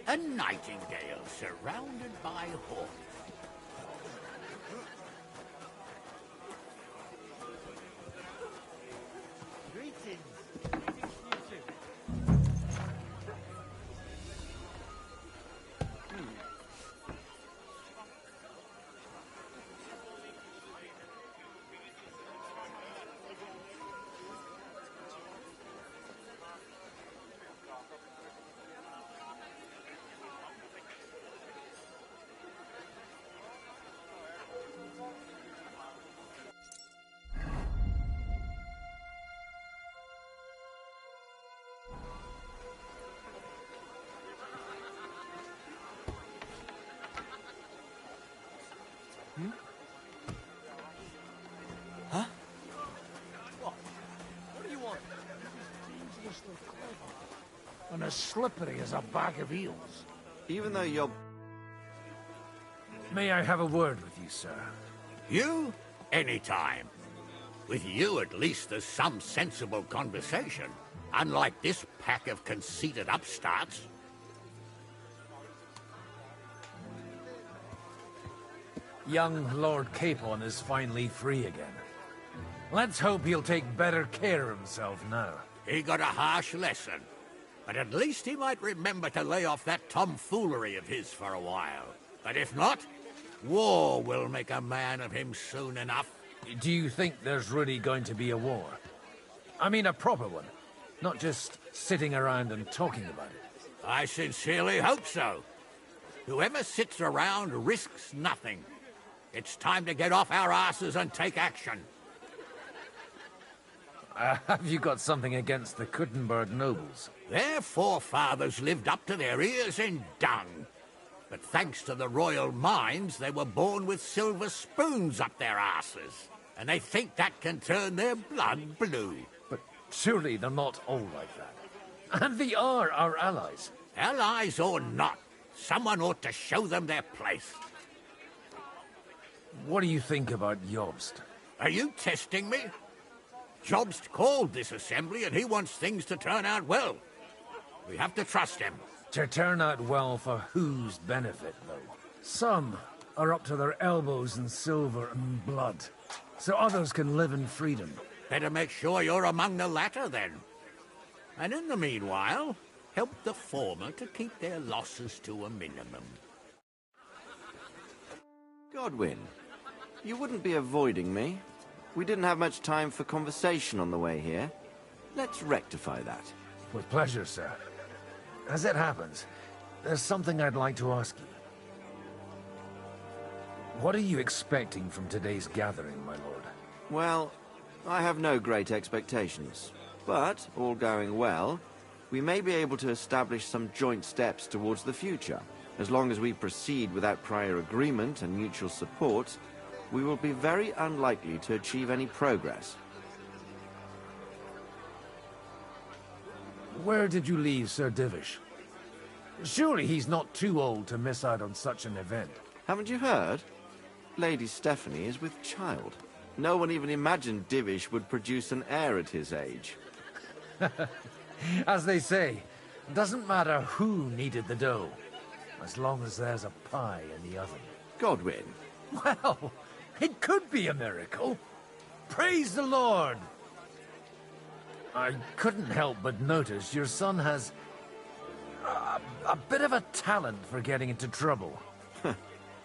A nightingale surrounded by hawks. Huh? What? What do you want? And as slippery as a bag of eels. Even though you're... May I have a word with you, sir? You? Anytime. With you, at least, there's some sensible conversation. Unlike this pack of conceited upstarts. Young Lord Capon is finally free again. Let's hope he'll take better care of himself now. He got a harsh lesson. But at least he might remember to lay off that tomfoolery of his for a while. But if not, war will make a man of him soon enough. Do you think there's really going to be a war? I mean a proper one, not just sitting around and talking about it. I sincerely hope so. Whoever sits around risks nothing. It's time to get off our asses and take action. Have you got something against the Kuttenberg nobles? Their forefathers lived up to their ears in dung. But thanks to the royal mines, they were born with silver spoons up their asses. And they think that can turn their blood blue. But surely they're not all like that. And they are our allies. Allies or not, someone ought to show them their place. What do you think about Jobst? Are you testing me? Jobst called this assembly and he wants things to turn out well. We have to trust him. To turn out well for whose benefit, though? Some are up to their elbows in silver and blood, so others can live in freedom. Better make sure you're among the latter, then. And in the meanwhile, help the former to keep their losses to a minimum. Godwin, you wouldn't be avoiding me. We didn't have much time for conversation on the way here. Let's rectify that. With pleasure, sir. As it happens, there's something I'd like to ask you. What are you expecting from today's gathering, my lord? Well, I have no great expectations. But, all going well, we may be able to establish some joint steps towards the future. As long as we proceed without prior agreement and mutual support, we will be very unlikely to achieve any progress. Where did you leave Sir Divish? Surely he's not too old to miss out on such an event. Haven't you heard? Lady Stephanie is with child. No one even imagined Divish would produce an heir at his age. As they say, doesn't matter who kneaded the dough, as long as there's a pie in the oven. Godwin. Well, it could be a miracle. Praise the Lord! I couldn't help but notice your son has a bit of a talent for getting into trouble.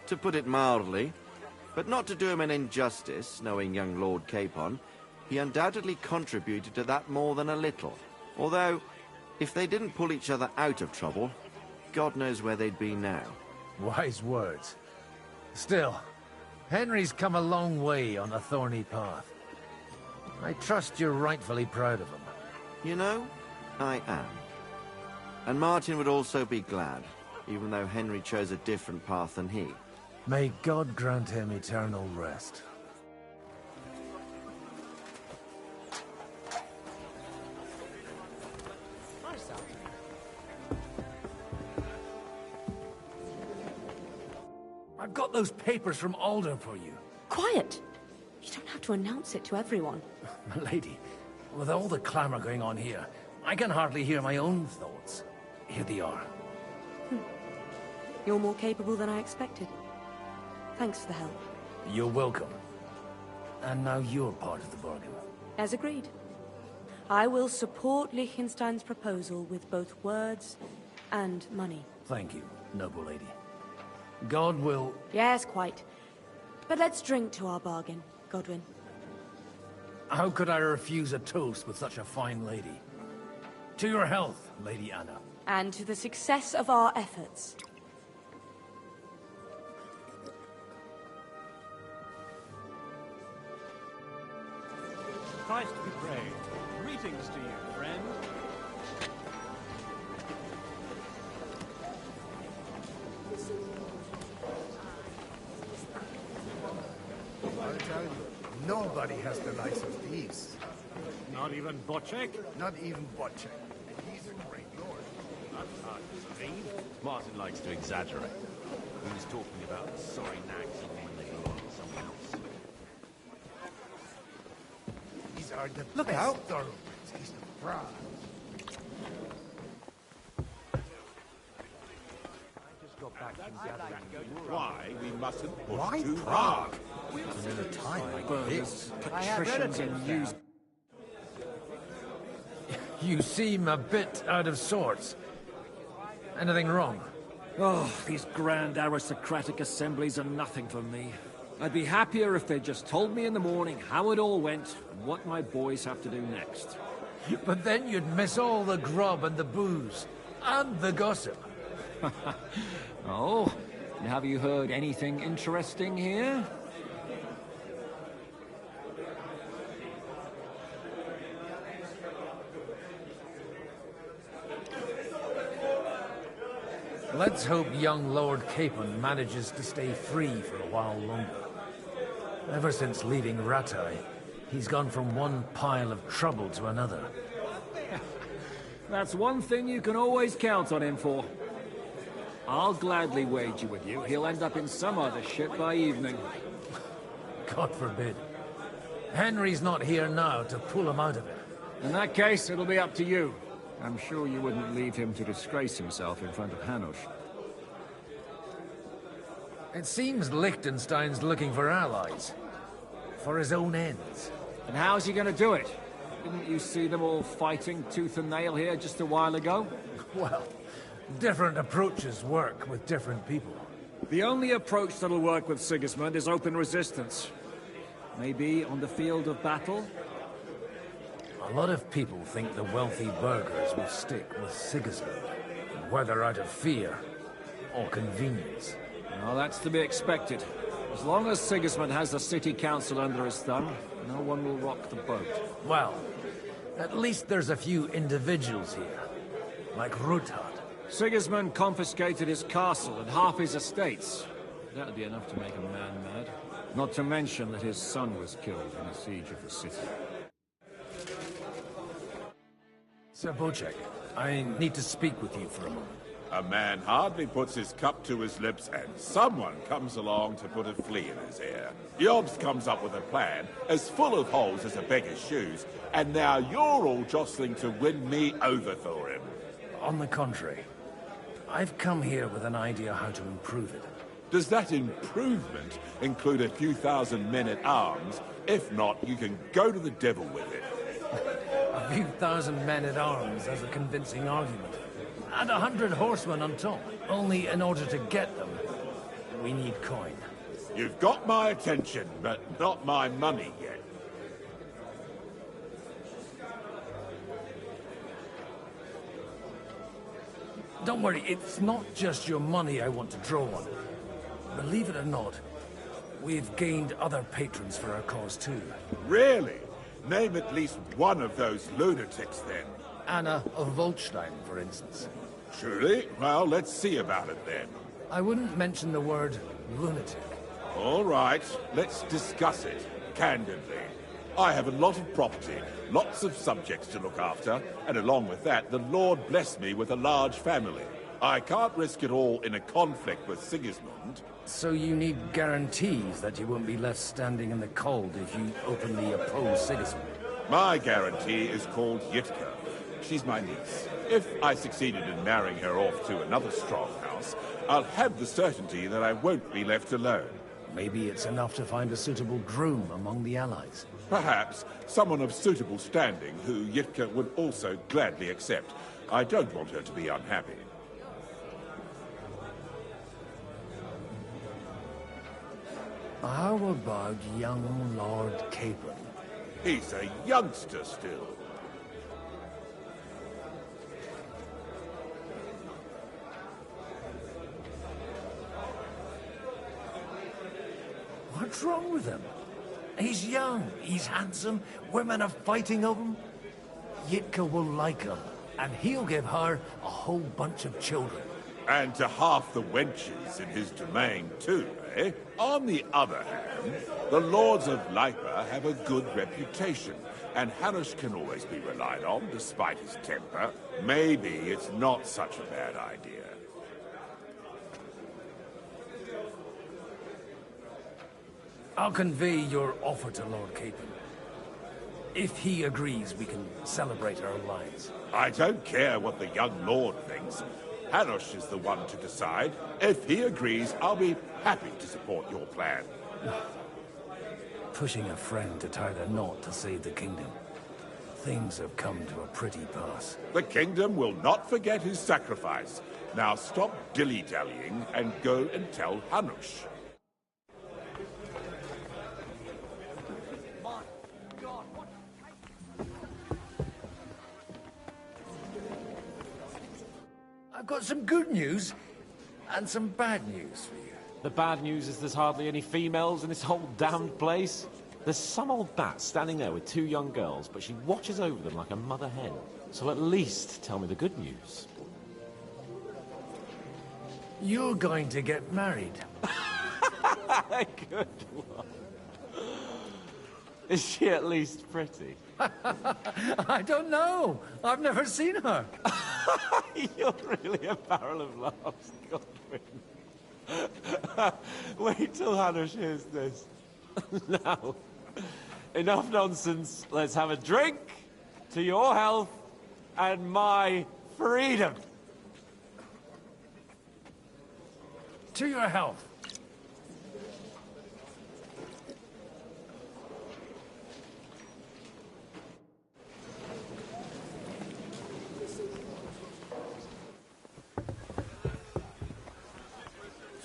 To put it mildly, but not to do him an injustice, knowing young Lord Capon, he undoubtedly contributed to that more than a little. Although, if they didn't pull each other out of trouble, God knows where they'd be now. Wise words. Still, Henry's come a long way on a thorny path. I trust you're rightfully proud of him. You know, I am. And Martin would also be glad, even though Henry chose a different path than he. May God grant him eternal rest. I've got those papers from Alder for you. Quiet! You don't have to announce it to everyone. Milady, with all the clamor going on here, I can hardly hear my own thoughts. Here they are. You're more capable than I expected. Thanks for the help. You're welcome. And now you're part of the bargain. As agreed. I will support Liechtenstein's proposal with both words and money. Thank you, noble lady. God will... Yes, quite. But let's drink to our bargain, Godwin. How could I refuse a toast with such a fine lady? To your health, Lady Anna. And to the success of our efforts. Christ be praised. Greetings to you, friend. I'll tell you, nobody has the likes of these. Not even Bocek? Not even Bocek. And he's a great lord. That's hard to believe. Martin likes to exaggerate. He was talking about the sorry nags of one they on someone else. are the Look best out. thoroughbreds east of Prague. Why we mustn't push Why too Prague? hard. And at a time like this, Patricians and use. You seem a bit out of sorts. Anything wrong? Oh, these grand aristocratic assemblies are nothing for me. I'd be happier if they just told me in the morning how it all went and what my boys have to do next. But then you'd miss all the grub and the booze. And the gossip. Oh, have you heard anything interesting here? Let's hope young Lord Capon manages to stay free for a while longer. Ever since leaving Rattay, he's gone from one pile of trouble to another. That's one thing you can always count on him for. I'll gladly wager with you he'll end up in some other shit by evening. God forbid. Henry's not here now to pull him out of it. In that case, it'll be up to you. I'm sure you wouldn't leave him to disgrace himself in front of Hanush. It seems Liechtenstein's looking for allies. For his own ends. And how's he gonna do it? Didn't you see them all fighting tooth and nail here just a while ago? Well, different approaches work with different people. The only approach that'll work with Sigismund is open resistance. Maybe on the field of battle? A lot of people think the wealthy burghers will stick with Sigismund, whether out of fear or convenience. Well, that's to be expected. As long as Sigismund has the city council under his thumb, no one will rock the boat. Well, at least there's a few individuals here, like Ruthard. Sigismund confiscated his castle and half his estates. That'd be enough to make a man mad. Not to mention that his son was killed in a siege of the city. Sir Bocek, I need to speak with you for a moment. A man hardly puts his cup to his lips and someone comes along to put a flea in his ear. Jobst comes up with a plan as full of holes as a beggar's shoes, and now you're all jostling to win me over for him. On the contrary, I've come here with an idea how to improve it. Does that improvement include a few thousand men-at-arms? If not, you can go to the devil with it. A few thousand men-at-arms as a convincing argument. And 100 horsemen on top. Only in order to get them, we need coin. You've got my attention, but not my money yet. Don't worry, it's not just your money I want to draw on. Believe it or not, we've gained other patrons for our cause too. Really? Name at least one of those lunatics, then. Anna of Volstein, for instance. Truly? Well, let's see about it, then. I wouldn't mention the word lunatic. All right, let's discuss it, candidly. I have a lot of property, lots of subjects to look after, and along with that, the Lord blessed me with a large family. I can't risk it all in a conflict with Sigismund. So you need guarantees that you won't be left standing in the cold if you openly oppose Sigismund? My guarantee is called Yitka. She's my niece. If I succeeded in marrying her off to another strong house, I'll have the certainty that I won't be left alone. Maybe it's enough to find a suitable groom among the allies. Perhaps someone of suitable standing who Yitka would also gladly accept. I don't want her to be unhappy. How about young Lord Capon? He's a youngster still. What's wrong with him? He's young, he's handsome, women are fighting over him. Yitka will like him, and he'll give her a whole bunch of children. And to half the wenches in his domain, too, eh? On the other hand, the lords of Lipa have a good reputation, and Hanush can always be relied on, despite his temper. Maybe it's not such a bad idea. I'll convey your offer to Lord Capon. If he agrees, we can celebrate our lives. I don't care what the young lord thinks. Hanush is the one to decide. If he agrees, I'll be happy to support your plan. Pushing a friend to tie the knot to save the kingdom. Things have come to a pretty pass. The kingdom will not forget his sacrifice. Now stop dilly-dallying and go and tell Hanush. I've got some good news and some bad news for you. The bad news is there's hardly any females in this whole damned place. There's some old bat standing there with 2 young girls, but she watches over them like a mother hen. So at least tell me the good news. You're going to get married. Good one. Is she at least pretty? I don't know. I've never seen her. You're really a barrel of laughs, Godwin. Wait till Hanush hears this. Now, enough nonsense. Let's have a drink to your health and my freedom. To your health.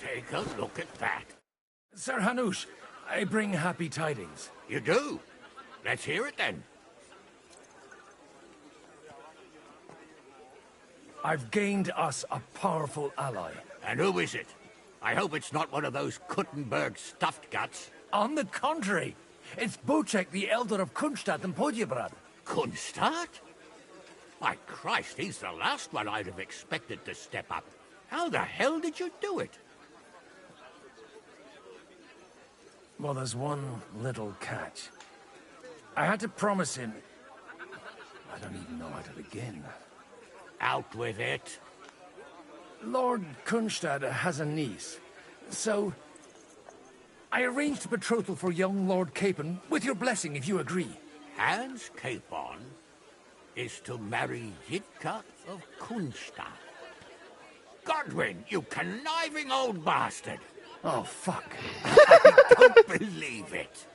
Take a look at that. Sir Hanush, I bring happy tidings. You do? Let's hear it then. I've gained us a powerful ally. And who is it? I hope it's not one of those Kuttenberg stuffed guts. On the contrary, it's Bocek, the Elder of Kunstadt and Podjebrad. Kunstadt? My Christ, he's the last one I'd have expected to step up. How the hell did you do it? Well, there's one little catch. I had to promise him... I don't even know how to begin. Out with it. Lord Kunstadt has a niece, so... I arranged a betrothal for young Lord Capon, with your blessing, if you agree. Hans Capon is to marry Yitka of Kunstadt. Godwin, you conniving old bastard! Oh, fuck. I don't believe it.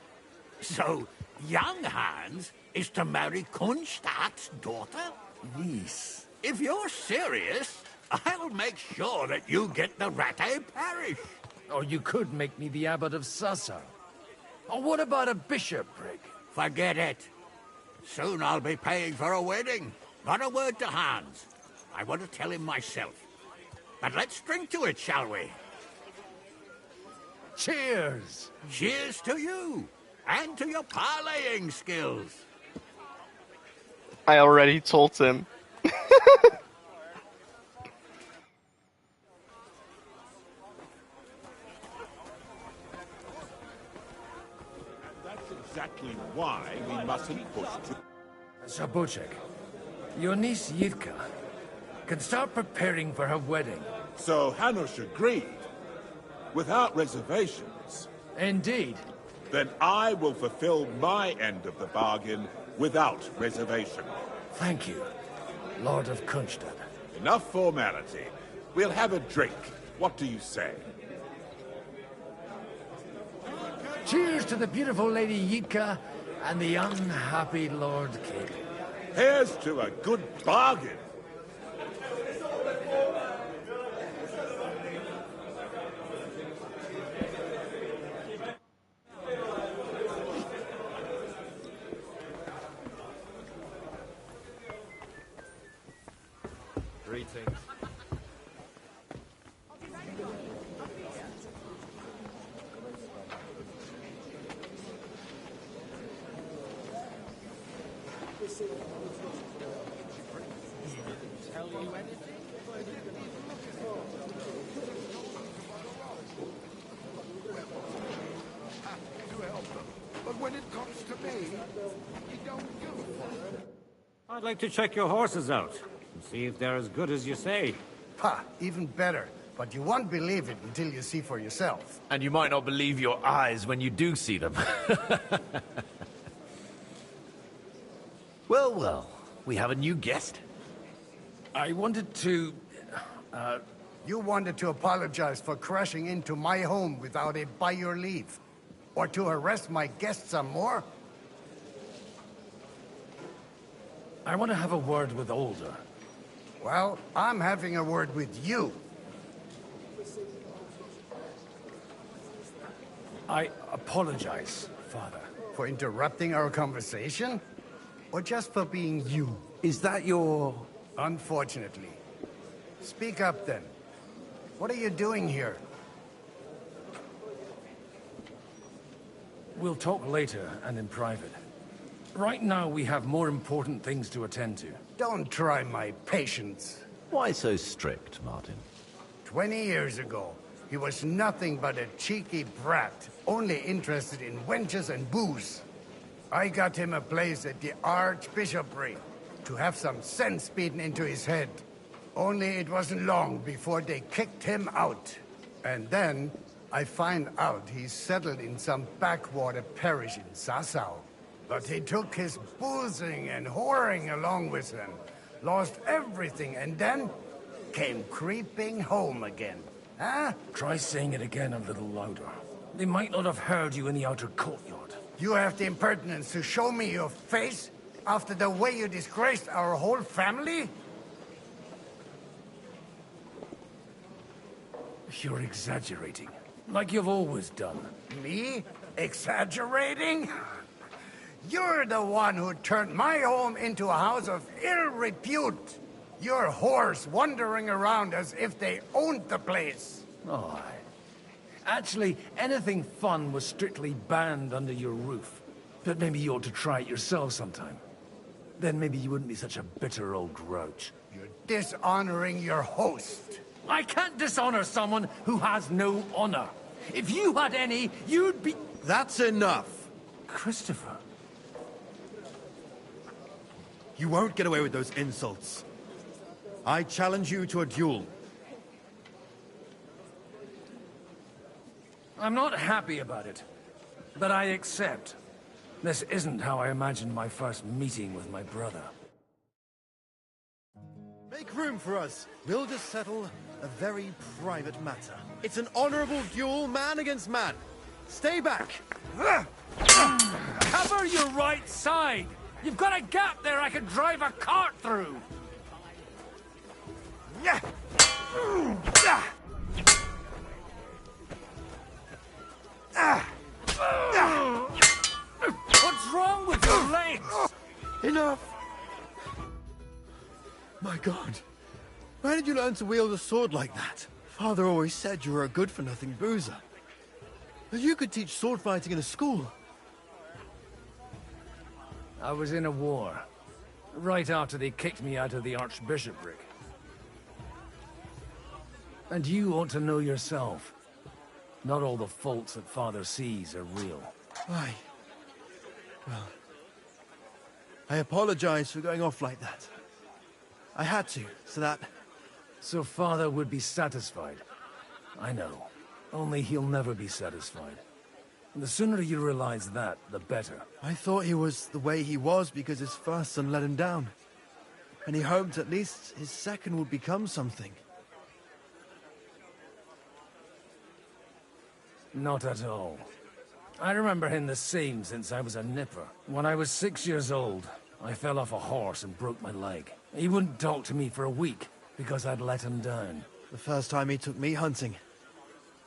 So, young Hans is to marry Kunstadt's daughter? Niece. If you're serious, I'll make sure that you get the Rattay parish. Or you could make me the abbot of Sassa. Or what about a bishopric? Forget it. Soon I'll be paying for a wedding. Not a word to Hans. I want to tell him myself. But let's drink to it, shall we? Cheers! Cheers to you, and to your parlaying skills. I already told him. That's exactly why we mustn't push too... Sir Bocek, your niece Yitka can start preparing for her wedding. So Hanush agreed, without reservations. Indeed. Then I will fulfill my end of the bargain without reservation. Thank you, Lord of Kunstadt. Enough formality. We'll have a drink. What do you say? Cheers to the beautiful Lady Yitka and the unhappy Lord Capon. Here's to a good bargain. Greetings. Tell you anything? To help them. But when it comes to me, you don't give a fuck. I'd like to check your horses out and see if they're as good as you say. Ha, even better. But you won't believe it until you see for yourself. And you might not believe your eyes when you do see them. Well, well. We have a new guest. I wanted to... You wanted to apologize for crashing into my home without it by your leave. Or to harass my guests some more? I want to have a word with Older. Well, I'm having a word with you. I apologize, Father. For interrupting our conversation? Or just for being you? Is that your... Unfortunately. Speak up, then. What are you doing here? We'll talk later and in private. Right now, we have more important things to attend to. Don't try my patience. Why so strict, Martin? 20 years ago, he was nothing but a cheeky brat, only interested in wenches and booze. I got him a place at the Archbishopric to have some sense beaten into his head. Only it wasn't long before they kicked him out. And then I find out he's settled in some backwater parish in Sassau. But he took his boozing and whoring along with him, lost everything, and then came creeping home again. Huh? Try saying it again a little louder. They might not have heard you in the outer courtyard. You have the impertinence to show me your face after the way you disgraced our whole family? You're exaggerating, like you've always done. Me? Exaggerating? You're the one who turned my home into a house of ill repute. Your whores wandering around as if they owned the place. Oh, actually, anything fun was strictly banned under your roof. But maybe you ought to try it yourself sometime. Then maybe you wouldn't be such a bitter old grouch. You're dishonoring your host. I can't dishonor someone who has no honor. If you had any, you'd be... That's enough. Christopher. You won't get away with those insults. I challenge you to a duel. I'm not happy about it, but I accept. This isn't how I imagined my first meeting with my brother. Make room for us. We'll just settle a very private matter. It's an honorable duel, man against man. Stay back. Cover your right side! You've got a gap there I could drive a cart through! What's wrong with your legs? Enough! My God. Where did you learn to wield a sword like that? Father always said you were a good-for-nothing boozer. But you could teach sword fighting in a school. I was in a war. Right after they kicked me out of the Archbishopric. And you ought to know yourself. Not all the faults that Father sees are real. Well, I apologize for going off like that. I had to, so that... So Father would be satisfied. I know. Only he'll never be satisfied. And the sooner you realize that, the better. I thought he was the way he was because his first son let him down. And he hoped at least his second would become something. Not at all. I remember him the same since I was a nipper. When I was 6 years old, I fell off a horse and broke my leg. He wouldn't talk to me for a week because I'd let him down. The first time he took me hunting,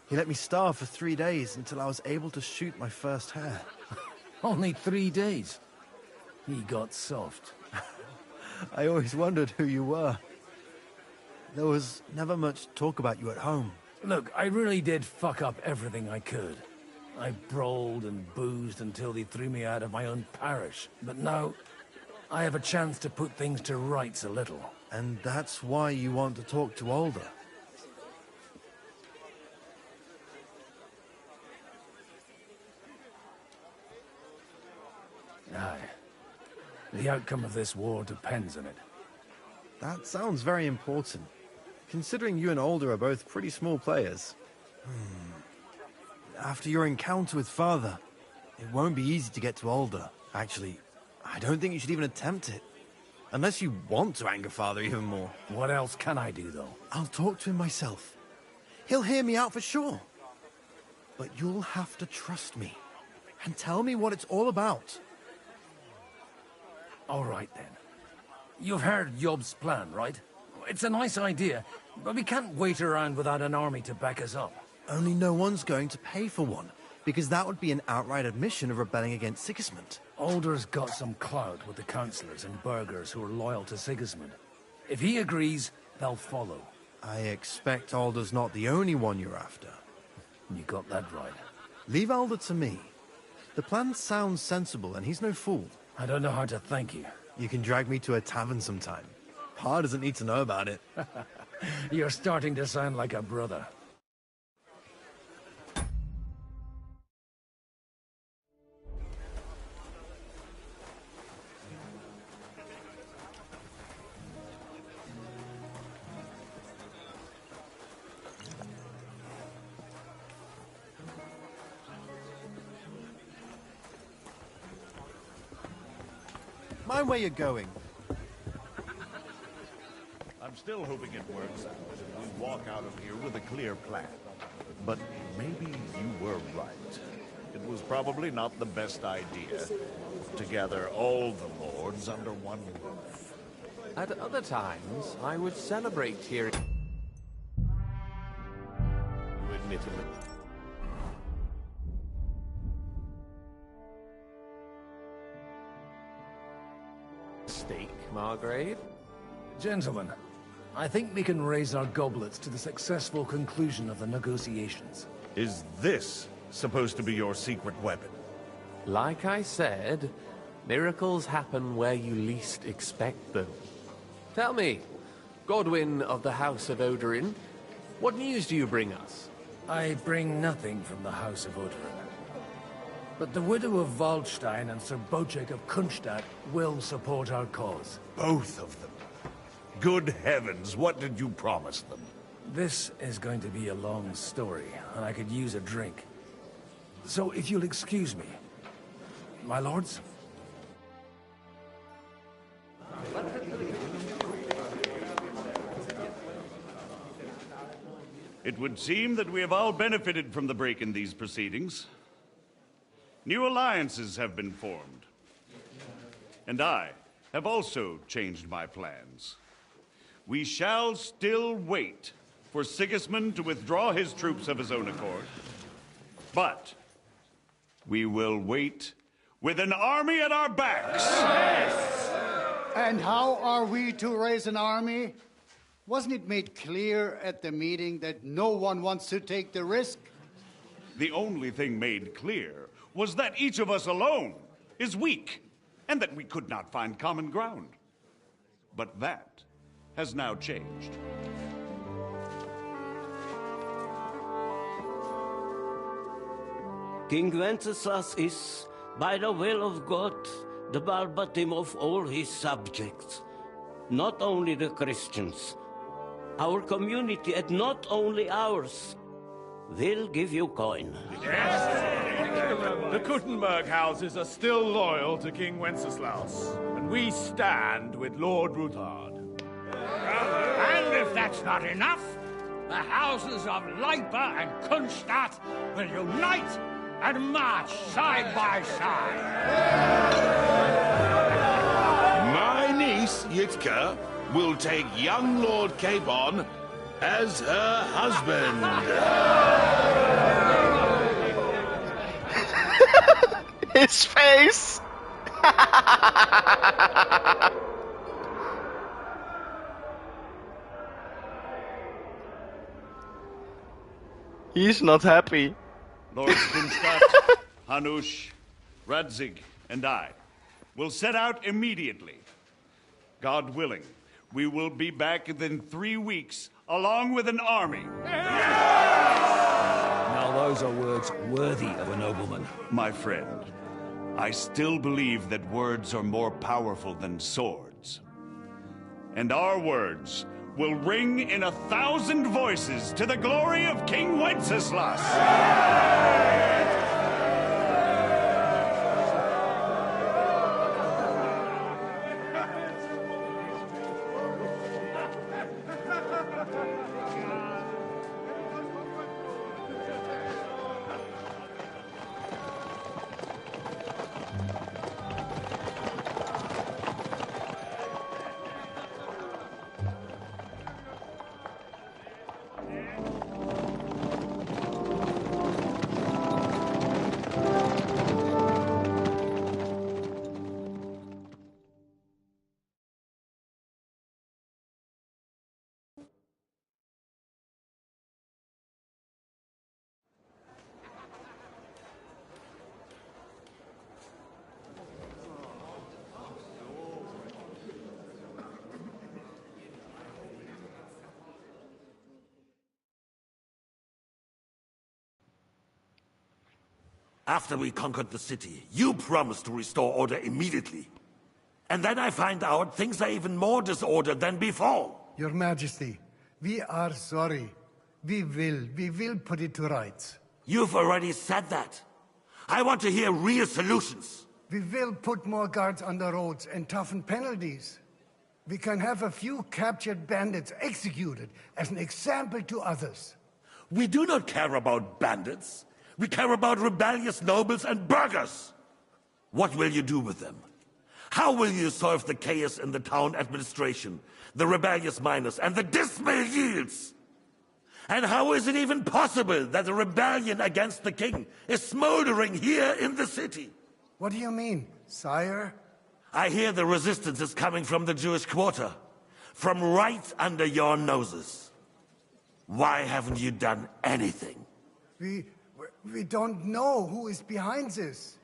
he let me starve for 3 days until I was able to shoot my first hare. Only 3 days? He got soft. I always wondered who you were. There was never much talk about you at home. Look, I really did fuck up everything I could. I brawled and boozed until they threw me out of my own parish. But now, I have a chance to put things to rights a little. And that's why you want to talk to Alder. Aye. The outcome of this war depends on it. That sounds very important, considering you and Alder are both pretty small players. After your encounter with Father, it won't be easy to get to Alder. Actually, I I don't think you should even attempt it. Unless you want to anger Father even more. What else can I do, though? I'll talk to him myself. He'll hear me out for sure. But you'll have to trust me. And tell me what it's all about. All right, then. You've heard Yob's plan, right? It's a nice idea, but we can't wait around without an army to back us up. Only no one's going to pay for one, because that would be an outright admission of rebelling against Sigismund. Alder's got some clout with the councillors and burghers who are loyal to Sigismund. If he agrees, they'll follow. I expect Alder's not the only one you're after. You got that right. Leave Alder to me. The plan sounds sensible, and he's no fool. I don't know how to thank you. You can drag me to a tavern sometime. Pa doesn't need to know about it. You're starting to sound like a brother. Mind where you're going. I'm still hoping it works out and we walk out of here with a clear plan. But maybe you were right. It was probably not the best idea to gather all the lords under one roof. At other times, I would celebrate hearing you admit it. Mistake, Margrave. Gentlemen, I think we can raise our goblets to the successful conclusion of the negotiations. Is this supposed to be your secret weapon? Like I said, miracles happen where you least expect them. Tell me, Godwin of the House of Odorin, what news do you bring us? I bring nothing from the House of Odorin. But the widow of Waldstein and Sir Bocek of Kunstadt will support our cause. Both of them? Good heavens, what did you promise them? This is going to be a long story, and I could use a drink. So if you'll excuse me. My lords? It would seem that we have all benefited from the break in these proceedings. New alliances have been formed. And I have also changed my plans. We shall still wait for Sigismund to withdraw his troops of his own accord. But we will wait with an army at our backs. Yes. And how are we to raise an army? Wasn't it made clear at the meeting that no one wants to take the risk? The only thing made clear was that each of us alone is weak, and that we could not find common ground. But that has now changed. King Wenceslas is, by the will of God, the balbatim of all his subjects. Not only the Christians, our community, and not only ours, will give you coin. The Kuttenberg houses are still loyal to King Wenceslas, and we stand with Lord Ruthard. And if that's not enough, the houses of Leipa and Kunstadt will unite and march side by side. My niece, Yitka, will take young Lord Capon as her husband. His face! He's not happy. Lord Kunstadt, Hanush, Radzig, and I will set out immediately. God willing, we will be back within 3 weeks, along with an army. Now those are words worthy of a nobleman. My friend, I still believe that words are more powerful than swords. And our words will ring in 1,000 voices to the glory of King Wenceslas. After we conquered the city, you promised to restore order immediately. And then I find out things are even more disordered than before. Your Majesty, we are sorry. We will put it to rights. You've already said that. I want to hear real solutions. We will put more guards on the roads and toughen penalties. We can have a few captured bandits executed as an example to others. We do not care about bandits. We care about rebellious nobles and burghers. What will you do with them? How will you solve the chaos in the town administration, the rebellious miners, and the dismal yields? And how is it even possible that a rebellion against the king is smoldering here in the city? What do you mean, sire? I hear the resistance is coming from the Jewish quarter, from right under your noses. Why haven't you done anything? We don't know who is behind this.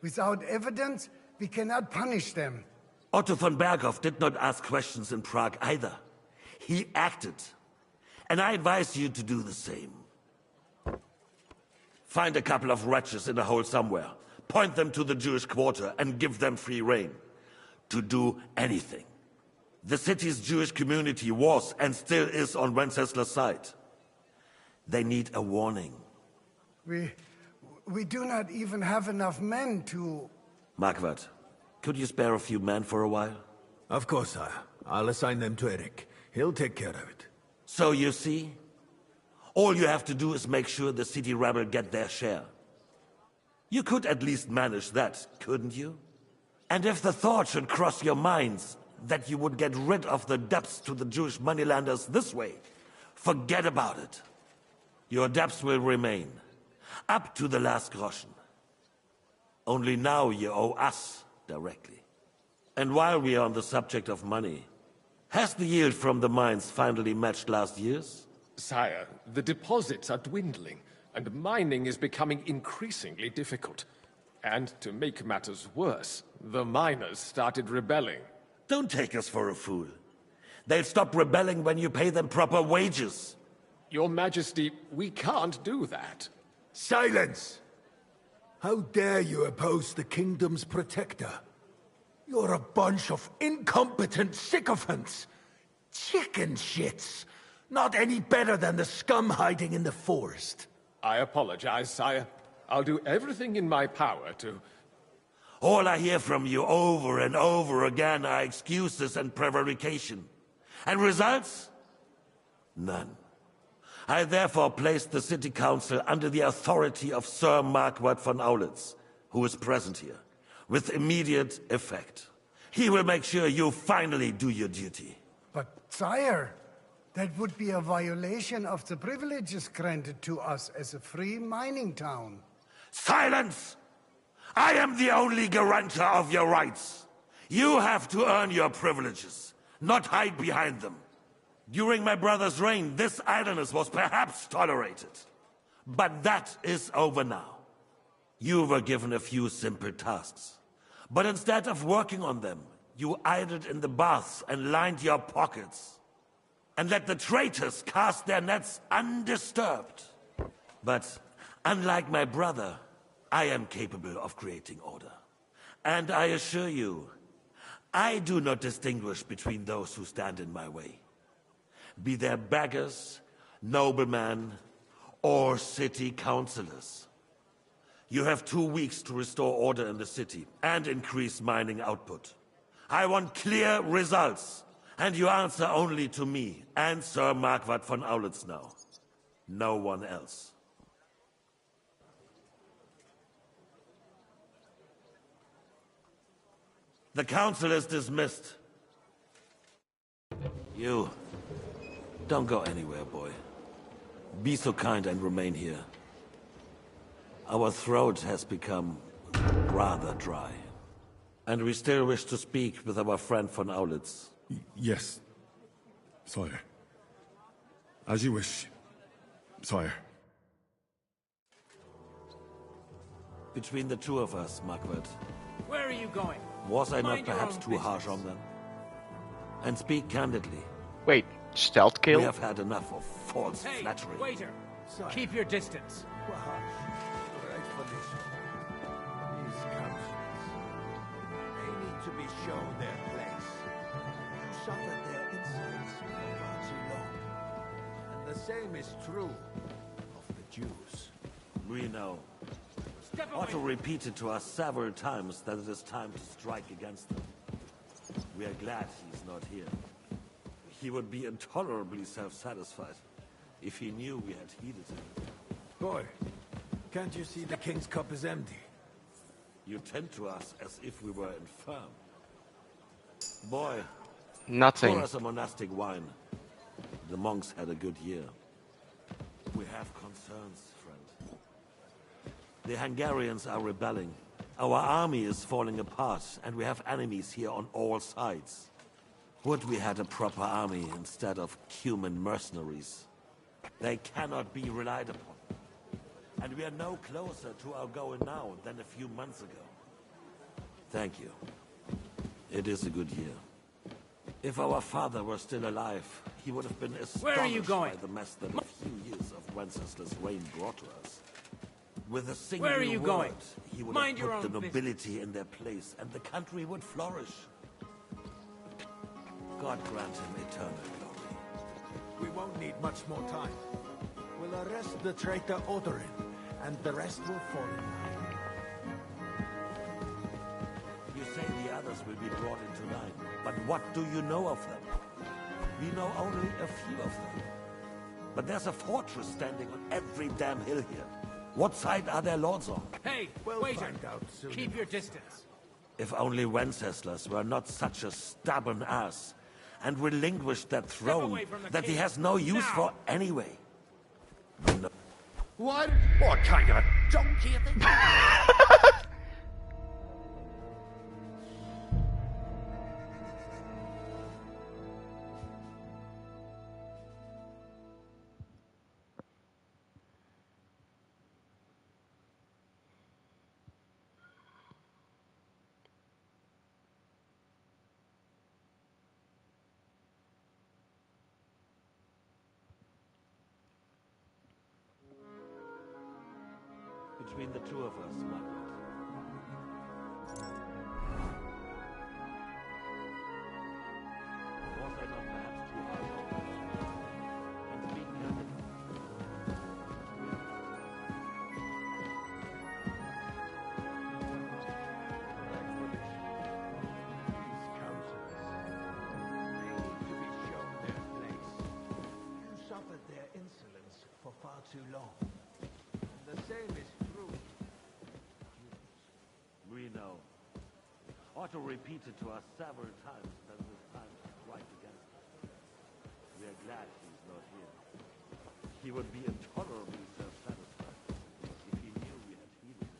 Without evidence, we cannot punish them. Otto von Berghoff did not ask questions in Prague either. He acted. And I advise you to do the same. Find a couple of wretches in a hole somewhere, point them to the Jewish quarter, and give them free rein to do anything. The city's Jewish community was and still is on Wencesla's side. They need a warning. We do not even have enough men to... Marquardt, could you spare a few men for a while? Of course, sire. I'll assign them to Eric. He'll take care of it. So you see, all you have to do is make sure the city rebel get their share. You could at least manage that, couldn't you? And if the thought should cross your minds that you would get rid of the debts to the Jewish moneylenders this way, forget about it. Your debts will remain, up to the last groschen. Only now you owe us directly. And while we are on the subject of money, has the yield from the mines finally matched last year's? Sire, the deposits are dwindling, and mining is becoming increasingly difficult. And to make matters worse, the miners started rebelling. Don't take us for a fool. They'll stop rebelling when you pay them proper wages. Your Majesty, we can't do that. Silence! How dare you oppose the kingdom's protector? You're a bunch of incompetent sycophants. Chicken shits. Not any better than the scum hiding in the forest. I apologize, sire. I'll do everything in my power to... All I hear from you over and over again are excuses and prevarication. And results? None. I therefore placed the city council under the authority of Sir Marquardt von Aulitz, who is present here, with immediate effect. He will make sure you finally do your duty. But, sire, that would be a violation of the privileges granted to us as a free mining town. Silence! I am the only guarantor of your rights. You have to earn your privileges, not hide behind them. During my brother's reign, this idleness was perhaps tolerated. But that is over now. You were given a few simple tasks. But instead of working on them, you idled in the baths and lined your pockets. And let the traitors cast their nets undisturbed. But unlike my brother, I am capable of creating order. And I assure you, I do not distinguish between those who stand in my way. Be they beggars, noblemen, or city councillors. You have 2 weeks to restore order in the city and increase mining output. I want clear results, and you answer only to me and Sir Marquardt von Aulitz now. No one else. The council is dismissed. You, don't go anywhere, boy. Be so kind and remain here. Our throat has become rather dry. And we still wish to speak with our friend von Aulitz. Yes, sire. As you wish, sire. Between the two of us, Marquardt. Where are you going? Was I not Mind your perhaps own too harsh on them? And speak candidly. Wait, stealth kill? We have had enough of false Hey, flattery. waiter! Keep your distance. to be shown their place. You suffered their insolence for far too long. And the same is true of the Jews. We know. Otto repeated to us several times that it is time to strike against them. We are glad he's not here. He would be intolerably self-satisfied if he knew we had heeded him. Boy, can't you see the king's cup is empty? You tend to us as if we were infirm. Boy, Nothing. pour us a monastic wine. The monks had a good year. We have concerns, friend. The Hungarians are rebelling. Our army is falling apart, and we have enemies here on all sides. Would we had a proper army instead of human mercenaries? They cannot be relied upon. And we are no closer to our goal now than a few months ago. Thank you. It is a good year. If our father were still alive, he would have been astonished by the mess that a few years of Wenceslaus' reign brought to us. With a single word, he would have put the nobility in their place, and the country would flourish. God grant him eternal glory. We won't need much more time. We'll arrest the traitor Odorin, and the rest will fall in line. You say the others will be brought into line, but what do you know of them? We know only a few of them. But there's a fortress standing on every damn hill here. What side are their lords on? Hey, we'll waiter, find out soon. keep your distance. If only Wenceslas were not such a stubborn ass, and relinquished that throne that he has no use for anyway. No. What kind of donkey are they? Between the two of us, Margaret. Was I not perhaps too harsh on you? And speaking of it, These councils, they need to be shown their place. You suffered their insolence for far too long. And the same is true. we know. Otto repeated to us several times that it is time to strike against them. We are glad he's not here. He would be intolerably self-satisfied if he knew we had heeded him.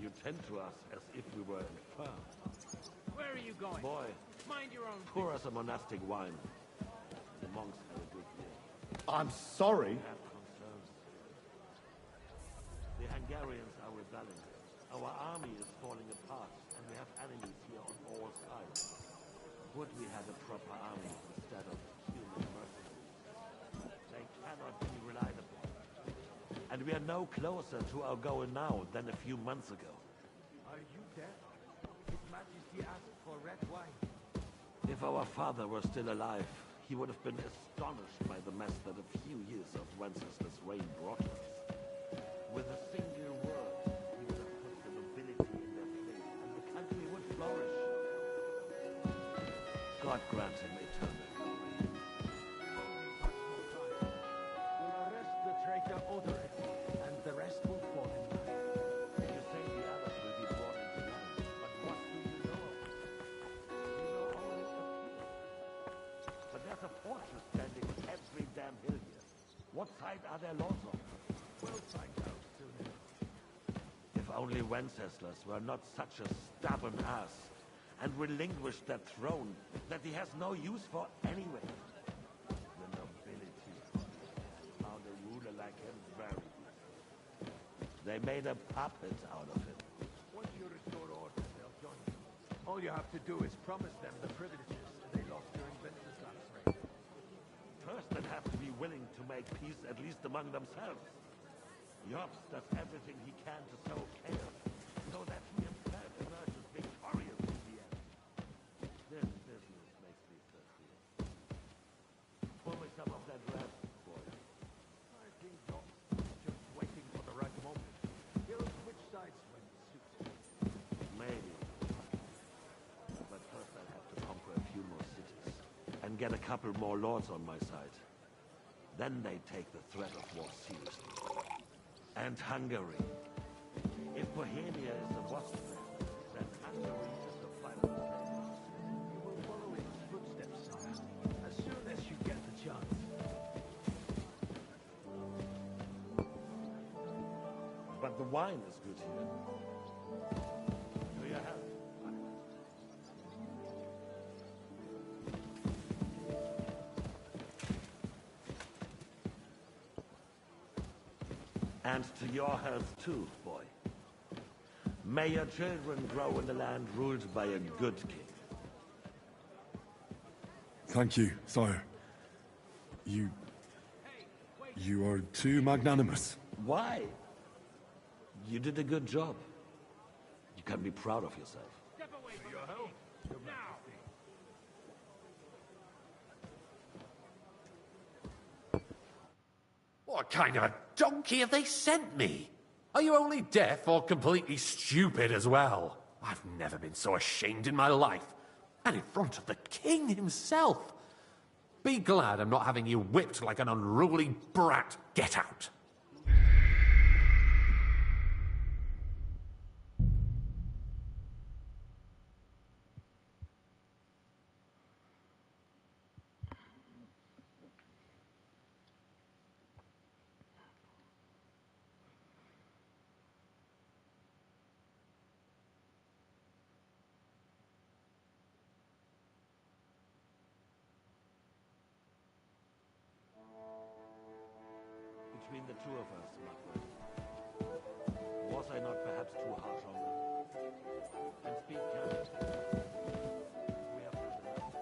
You tend to us as if we were infirm. Where are you going? Boy, mind your own. pour us a monastic wine. The monks had a good year. I'm sorry. We have concerns. The Hungarians are rebelling. Our army is falling apart, and we have enemies here on all sides. Would we had a proper army instead of human mercenaries? They cannot be relied upon. And we are no closer to our goal now than a few months ago. Are you deaf? His Majesty asked for red wine. If our father were still alive, he would have been astonished by the mess that a few years of Wenceslas' reign brought us. With a single word, he would have put the nobility in their place, and the country would flourish. God grant him eternal glory. We'll arrest the traitor Odorin, and the rest will fall in line. You say the others will be brought into line, but what do you know of them? We know only a few. But there's a fortress standing on every damn hill here. What side are their lords on? We'll find out soon enough. If only Wenceslas were not such a stubborn ass, and relinquished that throne that he has no use for anyway. The nobility. Found a ruler like him very good. They made a puppet out of him. Once you restore order, they'll join you. All you have to do is promise them the privileges they lost during Wenceslas' reign. First, they'd have to be willing to make peace at least among themselves. Yops does everything he can to sow chaos, so that he himself emerges victorious in the end. This business makes me thirsty. Pour me some of that red, boy. I think Yops is just waiting for the right moment. He'll switch sides when it suits him. Maybe. But first I'll have to conquer a few more cities, and get a couple more lords on my side. Then they take the threat of war seriously. And Hungary. If Bohemia is the wasteland, then Hungary is the final place. You will follow in his footsteps, sire, as soon as you get the chance. But the wine is good here. To your health. And to your health too, boy. May your children grow in the land ruled by a good king. Thank you, sire. You are too magnanimous. Why? You did a good job. You can be proud of yourself. Step away from your help. Now. What kind of a donkey have they sent me? Are you only deaf or completely stupid as well? I've never been so ashamed in my life. And in front of the king himself. Be glad I'm not having you whipped like an unruly brat. Get out. Between the two of us, Margaret, was I not perhaps too harsh on them? And speak candidly. We have had enough.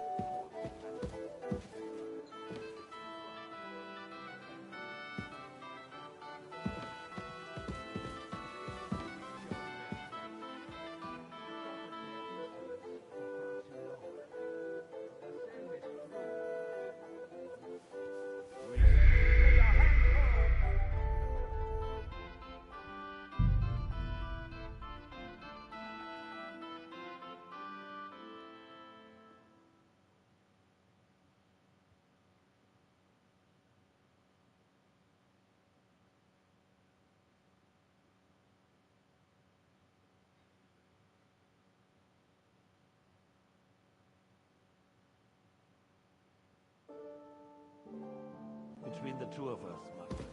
Between the two of us, Margaret,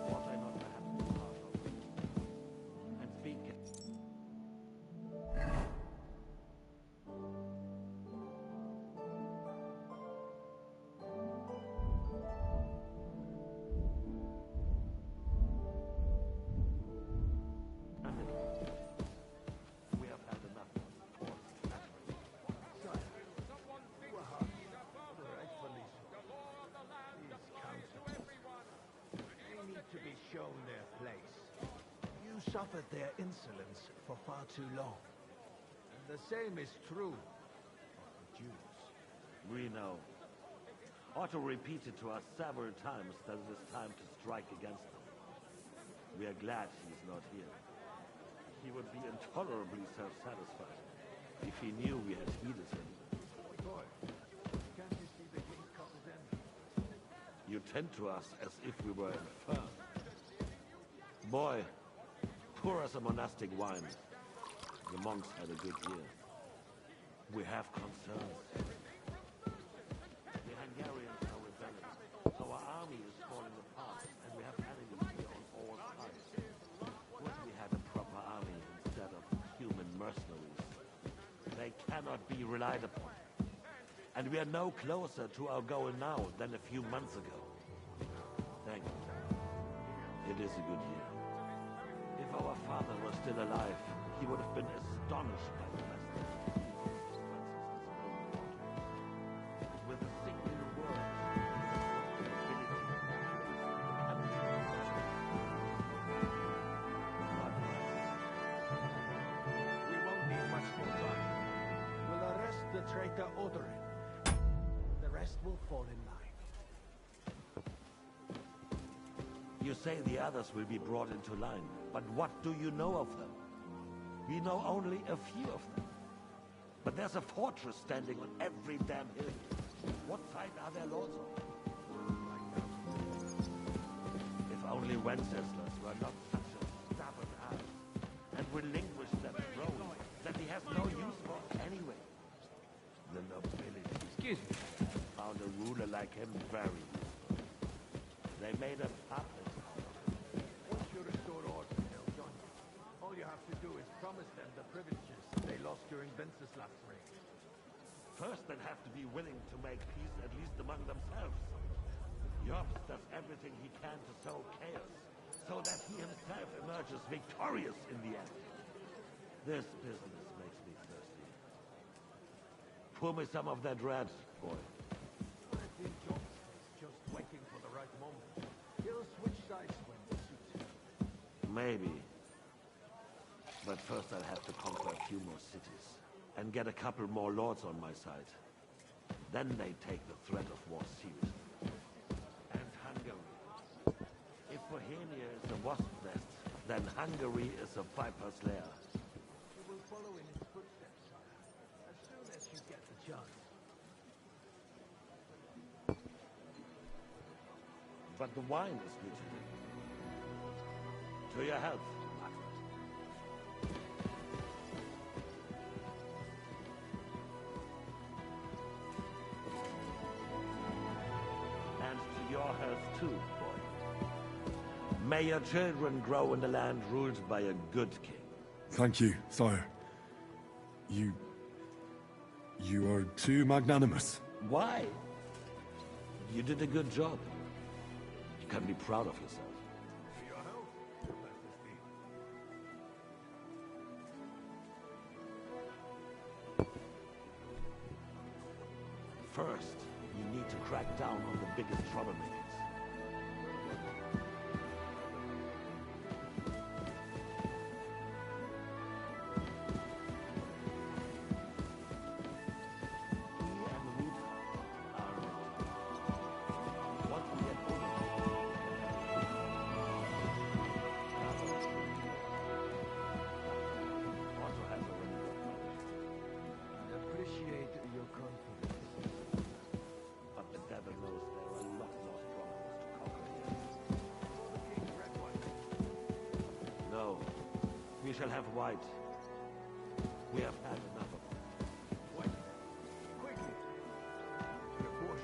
was I not perhaps too harsh on them? And speak. We have had enough. To be shown their place. You suffered their insolence for far too long. And the same is true of the Jews. We know. Otto repeated to us several times that it is time to strike against them. We are glad he is not here. He would be intolerably self-satisfied if he knew we had heeded him. Boy, can't you see the king's cup is empty? You tend to us as if we were infirm. Boy, pour us a monastic wine. The monks had a good year. We have concerns. The Hungarians are rebelling. Our army is falling apart, and we have enemies here on all sides. Wish we had a proper army instead of human mercenaries. They cannot be relied upon. And we are no closer to our goal now than a few months ago. Thank you. It is a good year. If our father were still alive, he would have been astonished by the message. With a single word, fall in line. You say the others will be brought into line, but what do you know of them? We know only a few of them. But there's a fortress standing on every damn hill. What side are their lords on? If only Wenceslas were not such a stubborn ass and relinquished that throne that he has no use for anyway. The nobility. Excuse me. Found a ruler like him very useful. They made a puppet out of him. Once you restore order, they'll join you. All you have to do is promise them the privileges they lost during Wenceslas' reign. First, they'd have to be willing to make peace, at least among themselves. Jobs does everything he can to sow chaos, so that he himself emerges victorious in the end. This business makes me thirsty. Pour me some of that red, boy. I think Jobs is just waiting for the right moment. He'll switch sides when it suits him. Maybe. But first I'll have to conquer a few more cities, and get a couple more lords on my side. Then they take the threat of war seriously. And Hungary. If Bohemia is a wasp nest, then Hungary is a viper's lair. You will follow in his footsteps, sire, as soon as you get the chance. But the wine is good today. To your health, Margaret. And to your health too, boy. May your children grow in a land ruled by a good king. Thank you, sire. You are too magnanimous. Why? You did a good job. You can be proud of yourself. For your health, Your Majesty. First, you need to crack down on the biggest troublemakers. We shall have white. We have had enough of it. White. Quickly. Before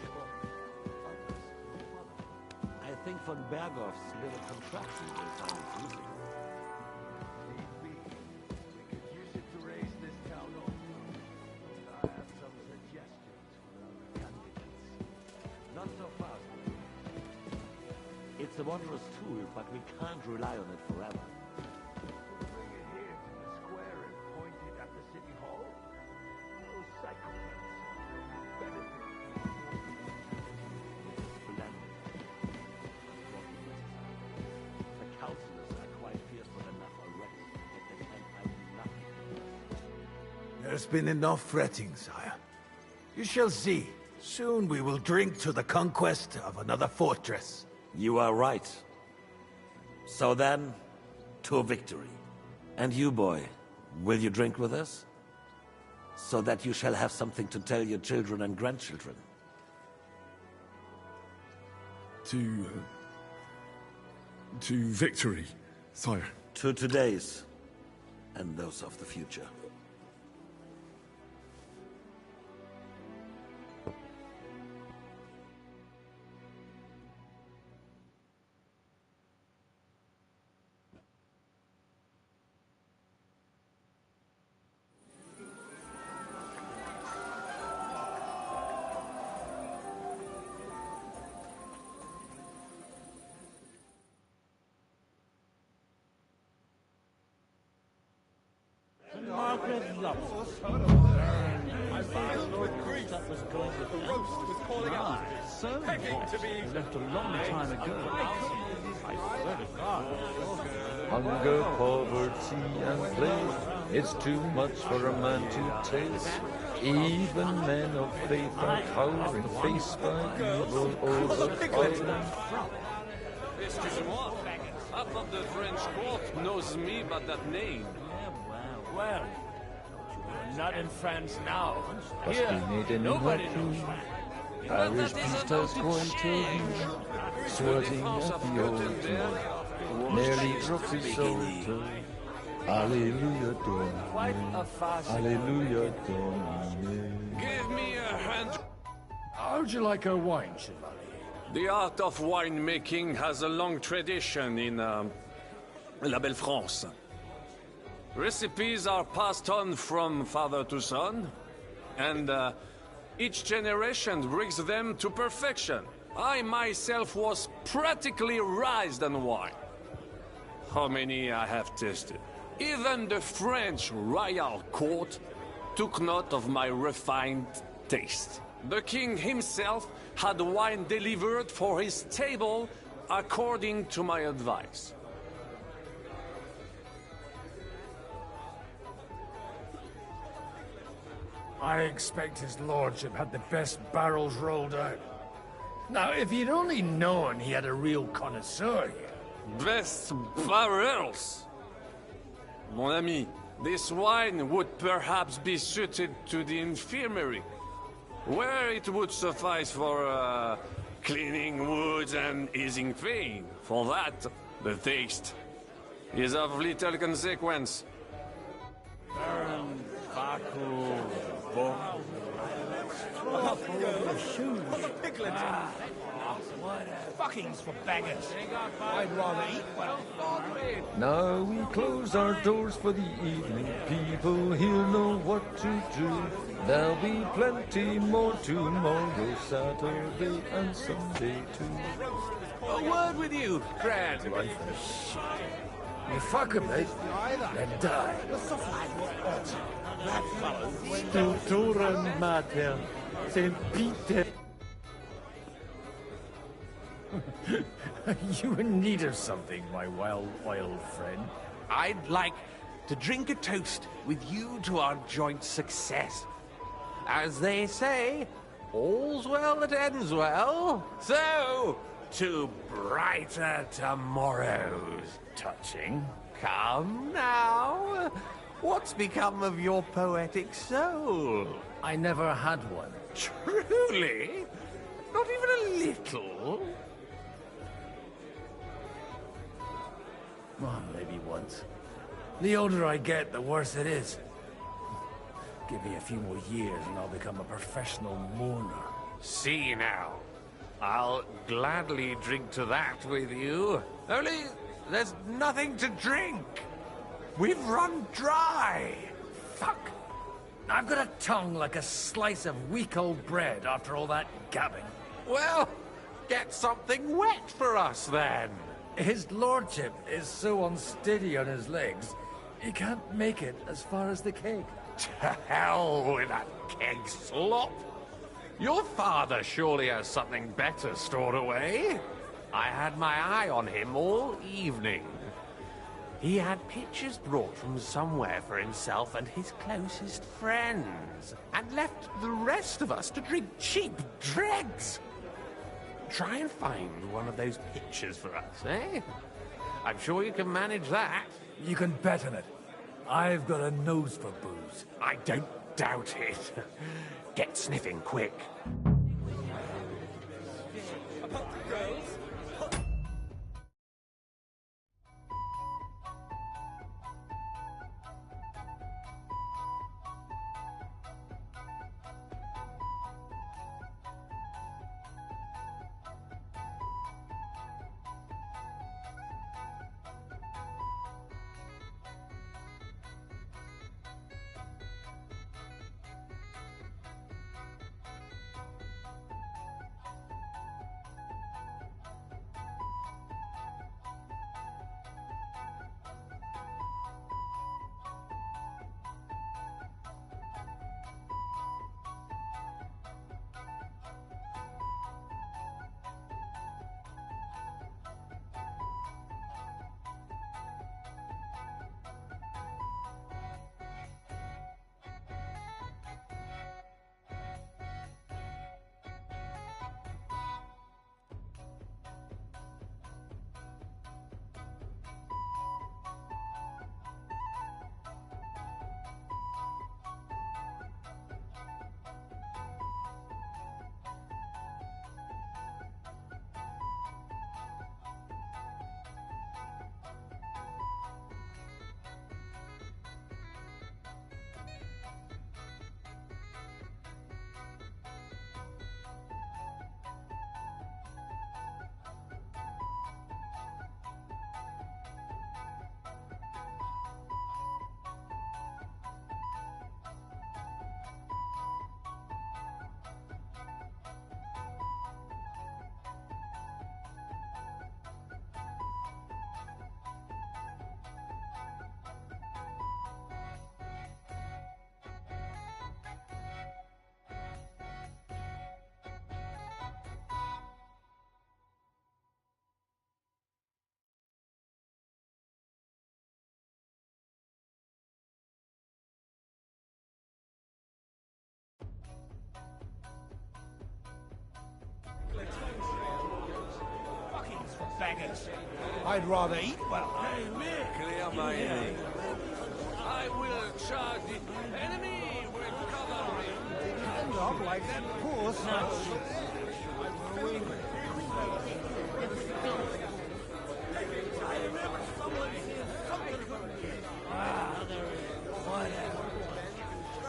I think von Berghoff's little contraption will find it useful. Need be. We could use it to raise this town also. I have some suggestions for other candidates. Not so fast. It's a wondrous tool, but we can't rely on it forever. Bring it here to the square and point it at the city hall. Those psychopaths benefit. Splendid. The councillors are quite fearful enough already, but they can have nothing. There's been enough fretting, sire. You shall see. Soon we will drink to the conquest of another fortress. You are right. So then, to victory. And you, boy, will you drink with us? So that you shall have something to tell your children and grandchildren. To victory, sire. To today's, and those of the future. Margaret Lobster. I filled with grief. That was going to the roast was calling out. So begging to be left a long time ago. I swear to God. Hunger, poverty, and plague. It's too much for a man to taste. Even men of faith are cowering, faced by evil overthrown. Excuse-moi, half of the French court knows me by that name. Well, you're not in France now. Must Here, be made in nobody North knows Sea. that. Irish priestess going to him, sweating at the altar, nearly drops his soul to Alleluia Domine, Alleluia Domine. Give me a hand. How'd you like our wine, Chevalier? The art of winemaking has a long tradition in La Belle France. Recipes are passed on from father to son, and each generation brings them to perfection. I myself was practically raised on wine. How many I have tasted? Even the French royal court took note of my refined taste. The king himself had wine delivered for his table according to my advice. I expect his lordship had the best barrels rolled out. Now, if you'd only known he had a real connoisseur here. Best barrels? Mon ami, this wine would perhaps be suited to the infirmary, where it would suffice for cleaning wounds and easing pain. For that, the taste is of little consequence. Fuckings for beggars. I'd rather eat well. Now we close our doors for the evening. People here know what to do. There'll be plenty more tomorrow, Saturday and Sunday too. A word with you, Cran. You fuck a bit, then die. Stulturen mater, St. Peter. You in need of something, my well-oiled friend? I'd like to drink a toast with you to our joint success. As they say, all's well that ends well. So, to brighter tomorrows. Touching. Come now. What's become of your poetic soul? I never had one. Truly? Not even a little? Well, maybe once. The older I get, the worse it is. Give me a few more years and I'll become a professional mourner. See now. I'll gladly drink to that with you. Only there's nothing to drink. We've run dry. Fuck. I've got a tongue like a slice of week-old bread after all that gabbing. Well, get something wet for us then. His lordship is so unsteady on his legs, he can't make it as far as the keg. To hell with that keg slop. Your father surely has something better stored away. I had my eye on him all evening. He had pictures brought from somewhere for himself and his closest friends, and left the rest of us to drink cheap dregs. Try and find one of those pictures for us, eh? I'm sure you can manage that. You can bet on it. I've got a nose for booze. I don't doubt it. Get sniffing quick. beggars. I'd rather eat well. Clear my name. I will charge the enemy with cavalry. Kind of like that poor snout.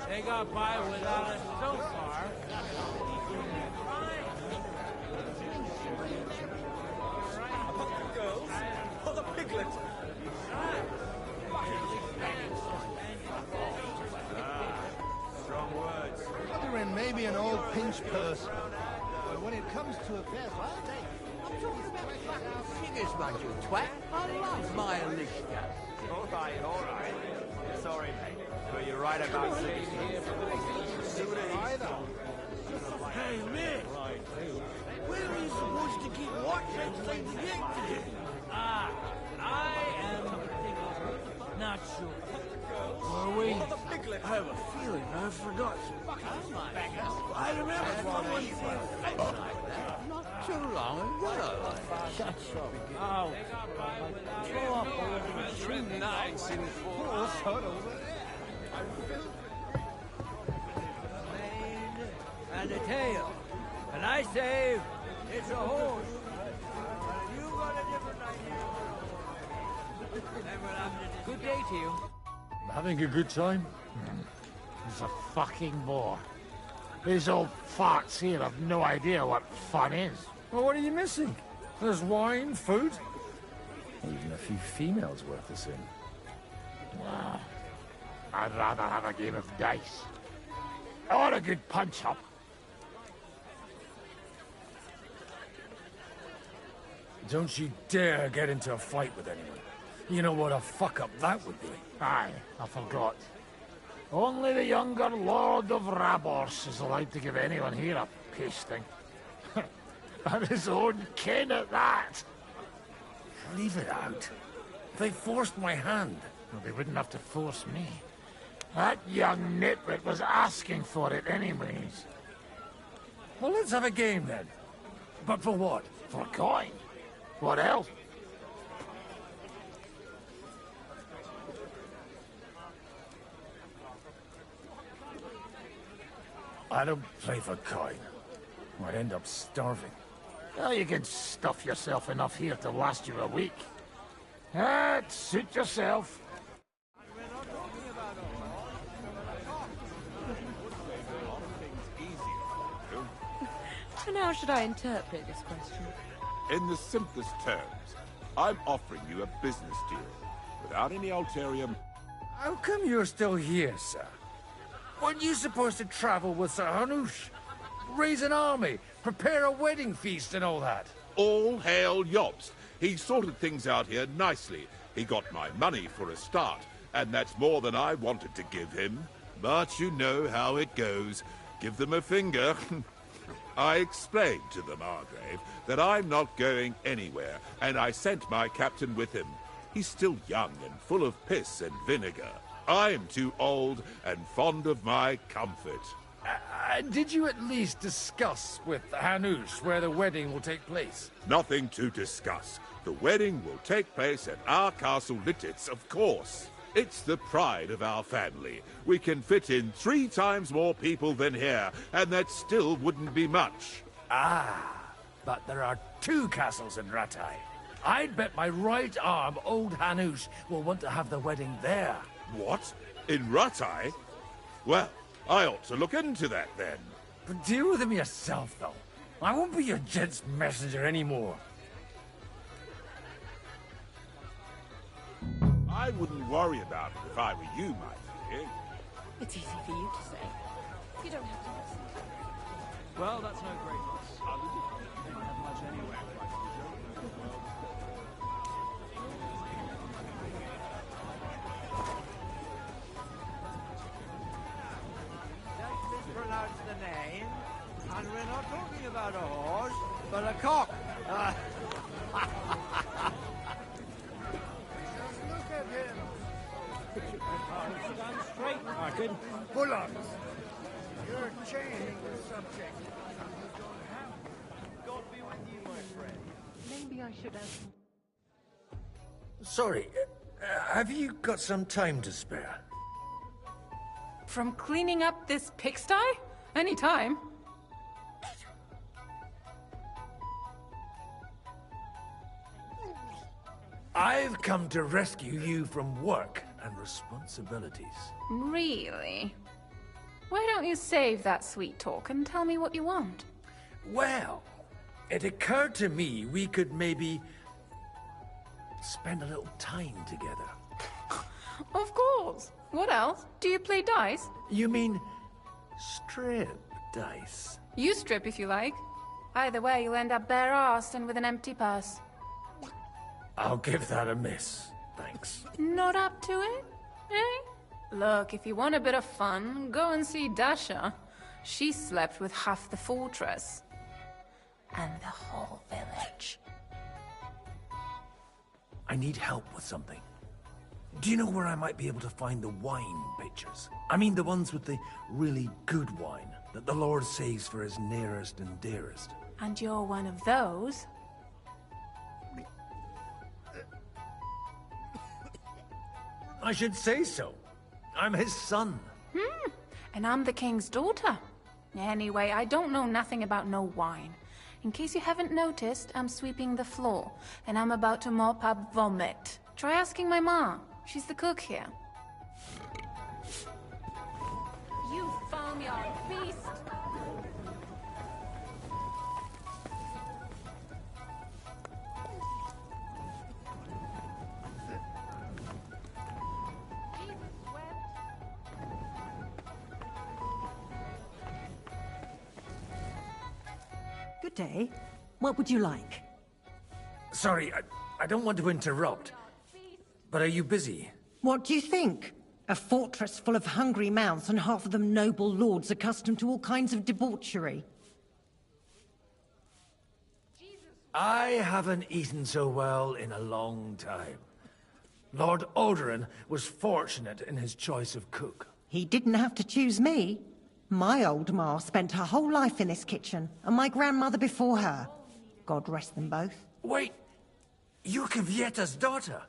They got by without us so far. Girls, or the piglet. Strong words. Uttering maybe an old pinch purse. But when it comes to affairs like that, I'm talking about fucking figures, mind you, twat. I love my Alicia. All right. Sorry, mate. But you're right about sitting here for the either. Hey, Mick. Where are you supposed to keep watching things to get to do? I am not sure. Were we? I have a feeling I forgot. I remember someone said not too long ago. Shut up. Oh, throw up over 3 nights in 4 hours. and a tail. And I say it's a horse. You got a different idea. Good day to you. Having a good time? He's a fucking bore. These old farts here have no idea what fun is. Well, what are you missing? There's wine, food, even a few females worth the sin. Well, I'd rather have a game of dice. Or a good punch-up. Don't you dare get into a fight with anyone. You know what a fuck-up that would be. Aye, I forgot. Only the younger Lord of Rabors is allowed to give anyone here a pasting. And his own kin at that. Leave it out. They forced my hand. Well, they wouldn't have to force me. That young nitwit was asking for it anyways. Well, let's have a game then. But for what? For coin. What else? I don't play for coin. I'd end up starving. Well, you can stuff yourself enough here to last you a week. Suit yourself. And how should I interpret this question? In the simplest terms, I'm offering you a business deal. Without any ulterior... How come you're still here, sir? Weren't you supposed to travel with Sir Hanush? Raise an army, prepare a wedding feast and all that? All hail Jobst. He sorted things out here nicely. He got my money for a start, and that's more than I wanted to give him. But you know how it goes. Give them a finger. I explained to the Margrave that I'm not going anywhere, and I sent my captain with him. He's still young and full of piss and vinegar. I'm too old and fond of my comfort. Did you at least discuss with Hanush where the wedding will take place? Nothing to discuss. The wedding will take place at our castle Littitz, of course. It's the pride of our family. We can fit in 3 times more people than here, and that still wouldn't be much. But there are 2 castles in Rattay. I'd bet my right arm old Hanush will want to have the wedding there. What? In Rattay? Well, I ought to look into that then. But deal with him yourself, though. I won't be your gent's messenger anymore. I wouldn't worry about it if I were you, my dear. It's easy for you to say. You don't have to listen. Well, that's no great loss. We didn't have much anywhere. Don't mispronounce the name. And we're not talking about a horse, but a cock. Look at him. Stand straight, Martin. Pull on. You're changing the subject. Maybe I I should have. Sorry, have you got some time to spare? From cleaning up this pigsty? Any time. I've come to rescue you from work and responsibilities. Really? Why don't you save that sweet talk and tell me what you want? Well, it occurred to me we could maybe spend a little time together. Of course. What else? Do you play dice? You mean strip dice? You strip if you like. Either way, you'll end up bare-arsed and with an empty purse. I'll give that a miss, thanks. Not up to it? Eh? Look, if you want a bit of fun, go and see Dasha. She slept with half the fortress. And the whole village. I need help with something. Do you know where I might be able to find the wine pitchers? I mean the ones with the really good wine that the Lord saves for his nearest and dearest. And you're one of those? I should say so. I'm his son. And I'm the king's daughter. Anyway, I don't know nothing about no wine. In case you haven't noticed, I'm sweeping the floor, and I'm about to mop up vomit. Try asking my ma. She's the cook here. You farmyard beast! Good day. What would you like? Sorry, I don't want to interrupt. But are you busy? What do you think? A fortress full of hungry mouths and half of them noble lords accustomed to all kinds of debauchery. I haven't eaten so well in a long time. Lord Odoran was fortunate in his choice of cook. He didn't have to choose me. My old ma spent her whole life in this kitchen, and my grandmother before her. God rest them both. Wait, you're Kvieta's daughter,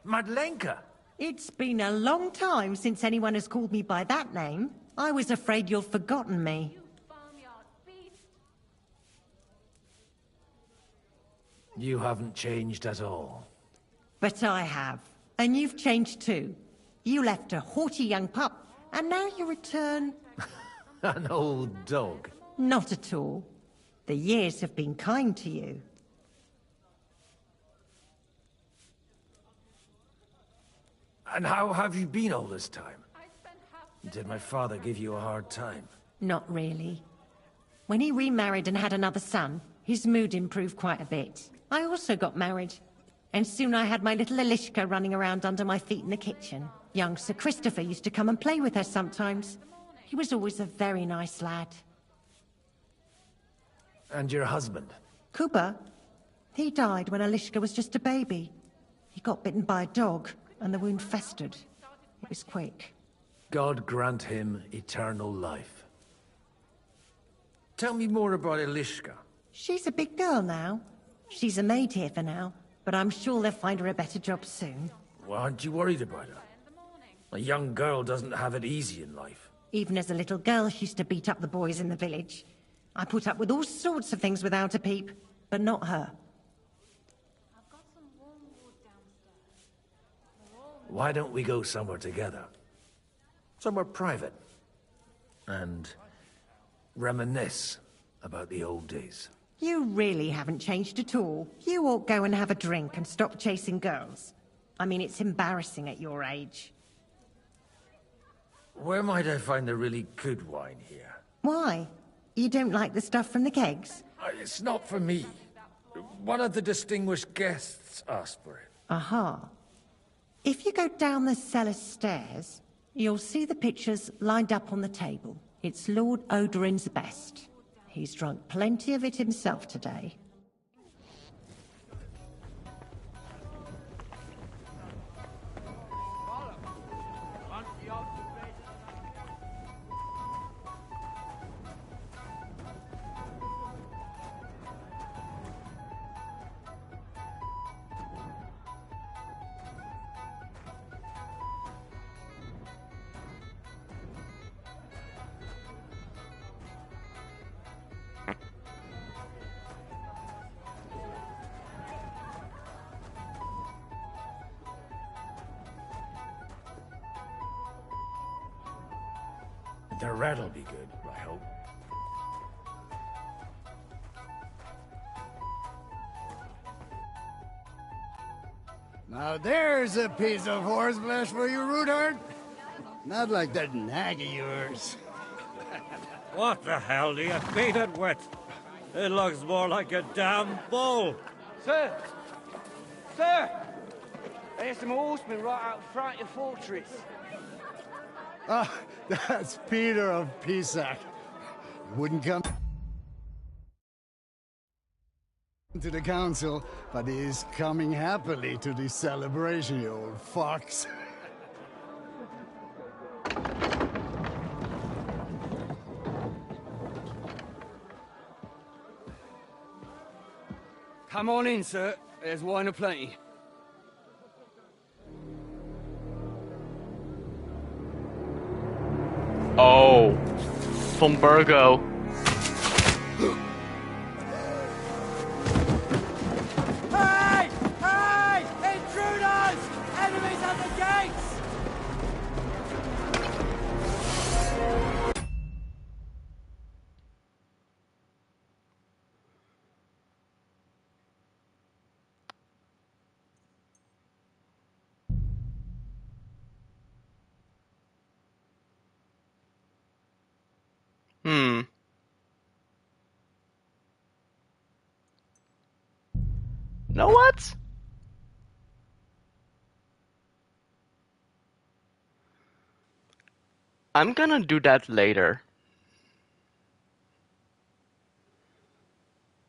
Madlenka. It's been a long time since anyone has called me by that name. I was afraid you'd forgotten me. You haven't changed at all. But I have. And you've changed too. You left a haughty young pup, and now you return... An old dog. Not at all. The years have been kind to you. And how have you been all this time? Did my father give you a hard time? Not really. When he remarried and had another son, his mood improved quite a bit. I also got married. And soon I had my little Elishka running around under my feet in the kitchen. Young Sir Christopher used to come and play with her sometimes. He was always a very nice lad. And your husband? Kuba? He died when Elishka was just a baby. He got bitten by a dog, and the wound festered. It was quick. God grant him eternal life. Tell me more about Elishka. She's a big girl now. She's a maid here for now, but I'm sure they'll find her a better job soon. Well, aren't you worried about her? A young girl doesn't have it easy in life. Even as a little girl, she used to beat up the boys in the village. I put up with all sorts of things without a peep, but not her. Why don't we go somewhere together? Somewhere private. And reminisce about the old days. You really haven't changed at all. You ought go and have a drink and stop chasing girls. I mean, it's embarrassing at your age. Where might I find the really good wine here? Why? You don't like the stuff from the kegs? It's not for me. One of the distinguished guests asked for it. Aha. If you go down the cellar stairs, you'll see the pictures lined up on the table. It's Lord Odoran's best. He's drunk plenty of it himself today. The red'll be good, I hope. Now there's a piece of horseflesh for you, Rudard. Not like that nag of yours. What the hell do you feed it with? It looks more like a damn bull. Sir! Sir! There's some horsemen right out front of the fortress. Ah, that's Peter of Pisac. Wouldn't come to the council, but he is coming happily to the celebration, you old fox. Come on in, sir. There's wine aplenty. Oh, from Burgo. Hey! Hey! Intruders! Enemies at the gates! Know what? I'm gonna do that later.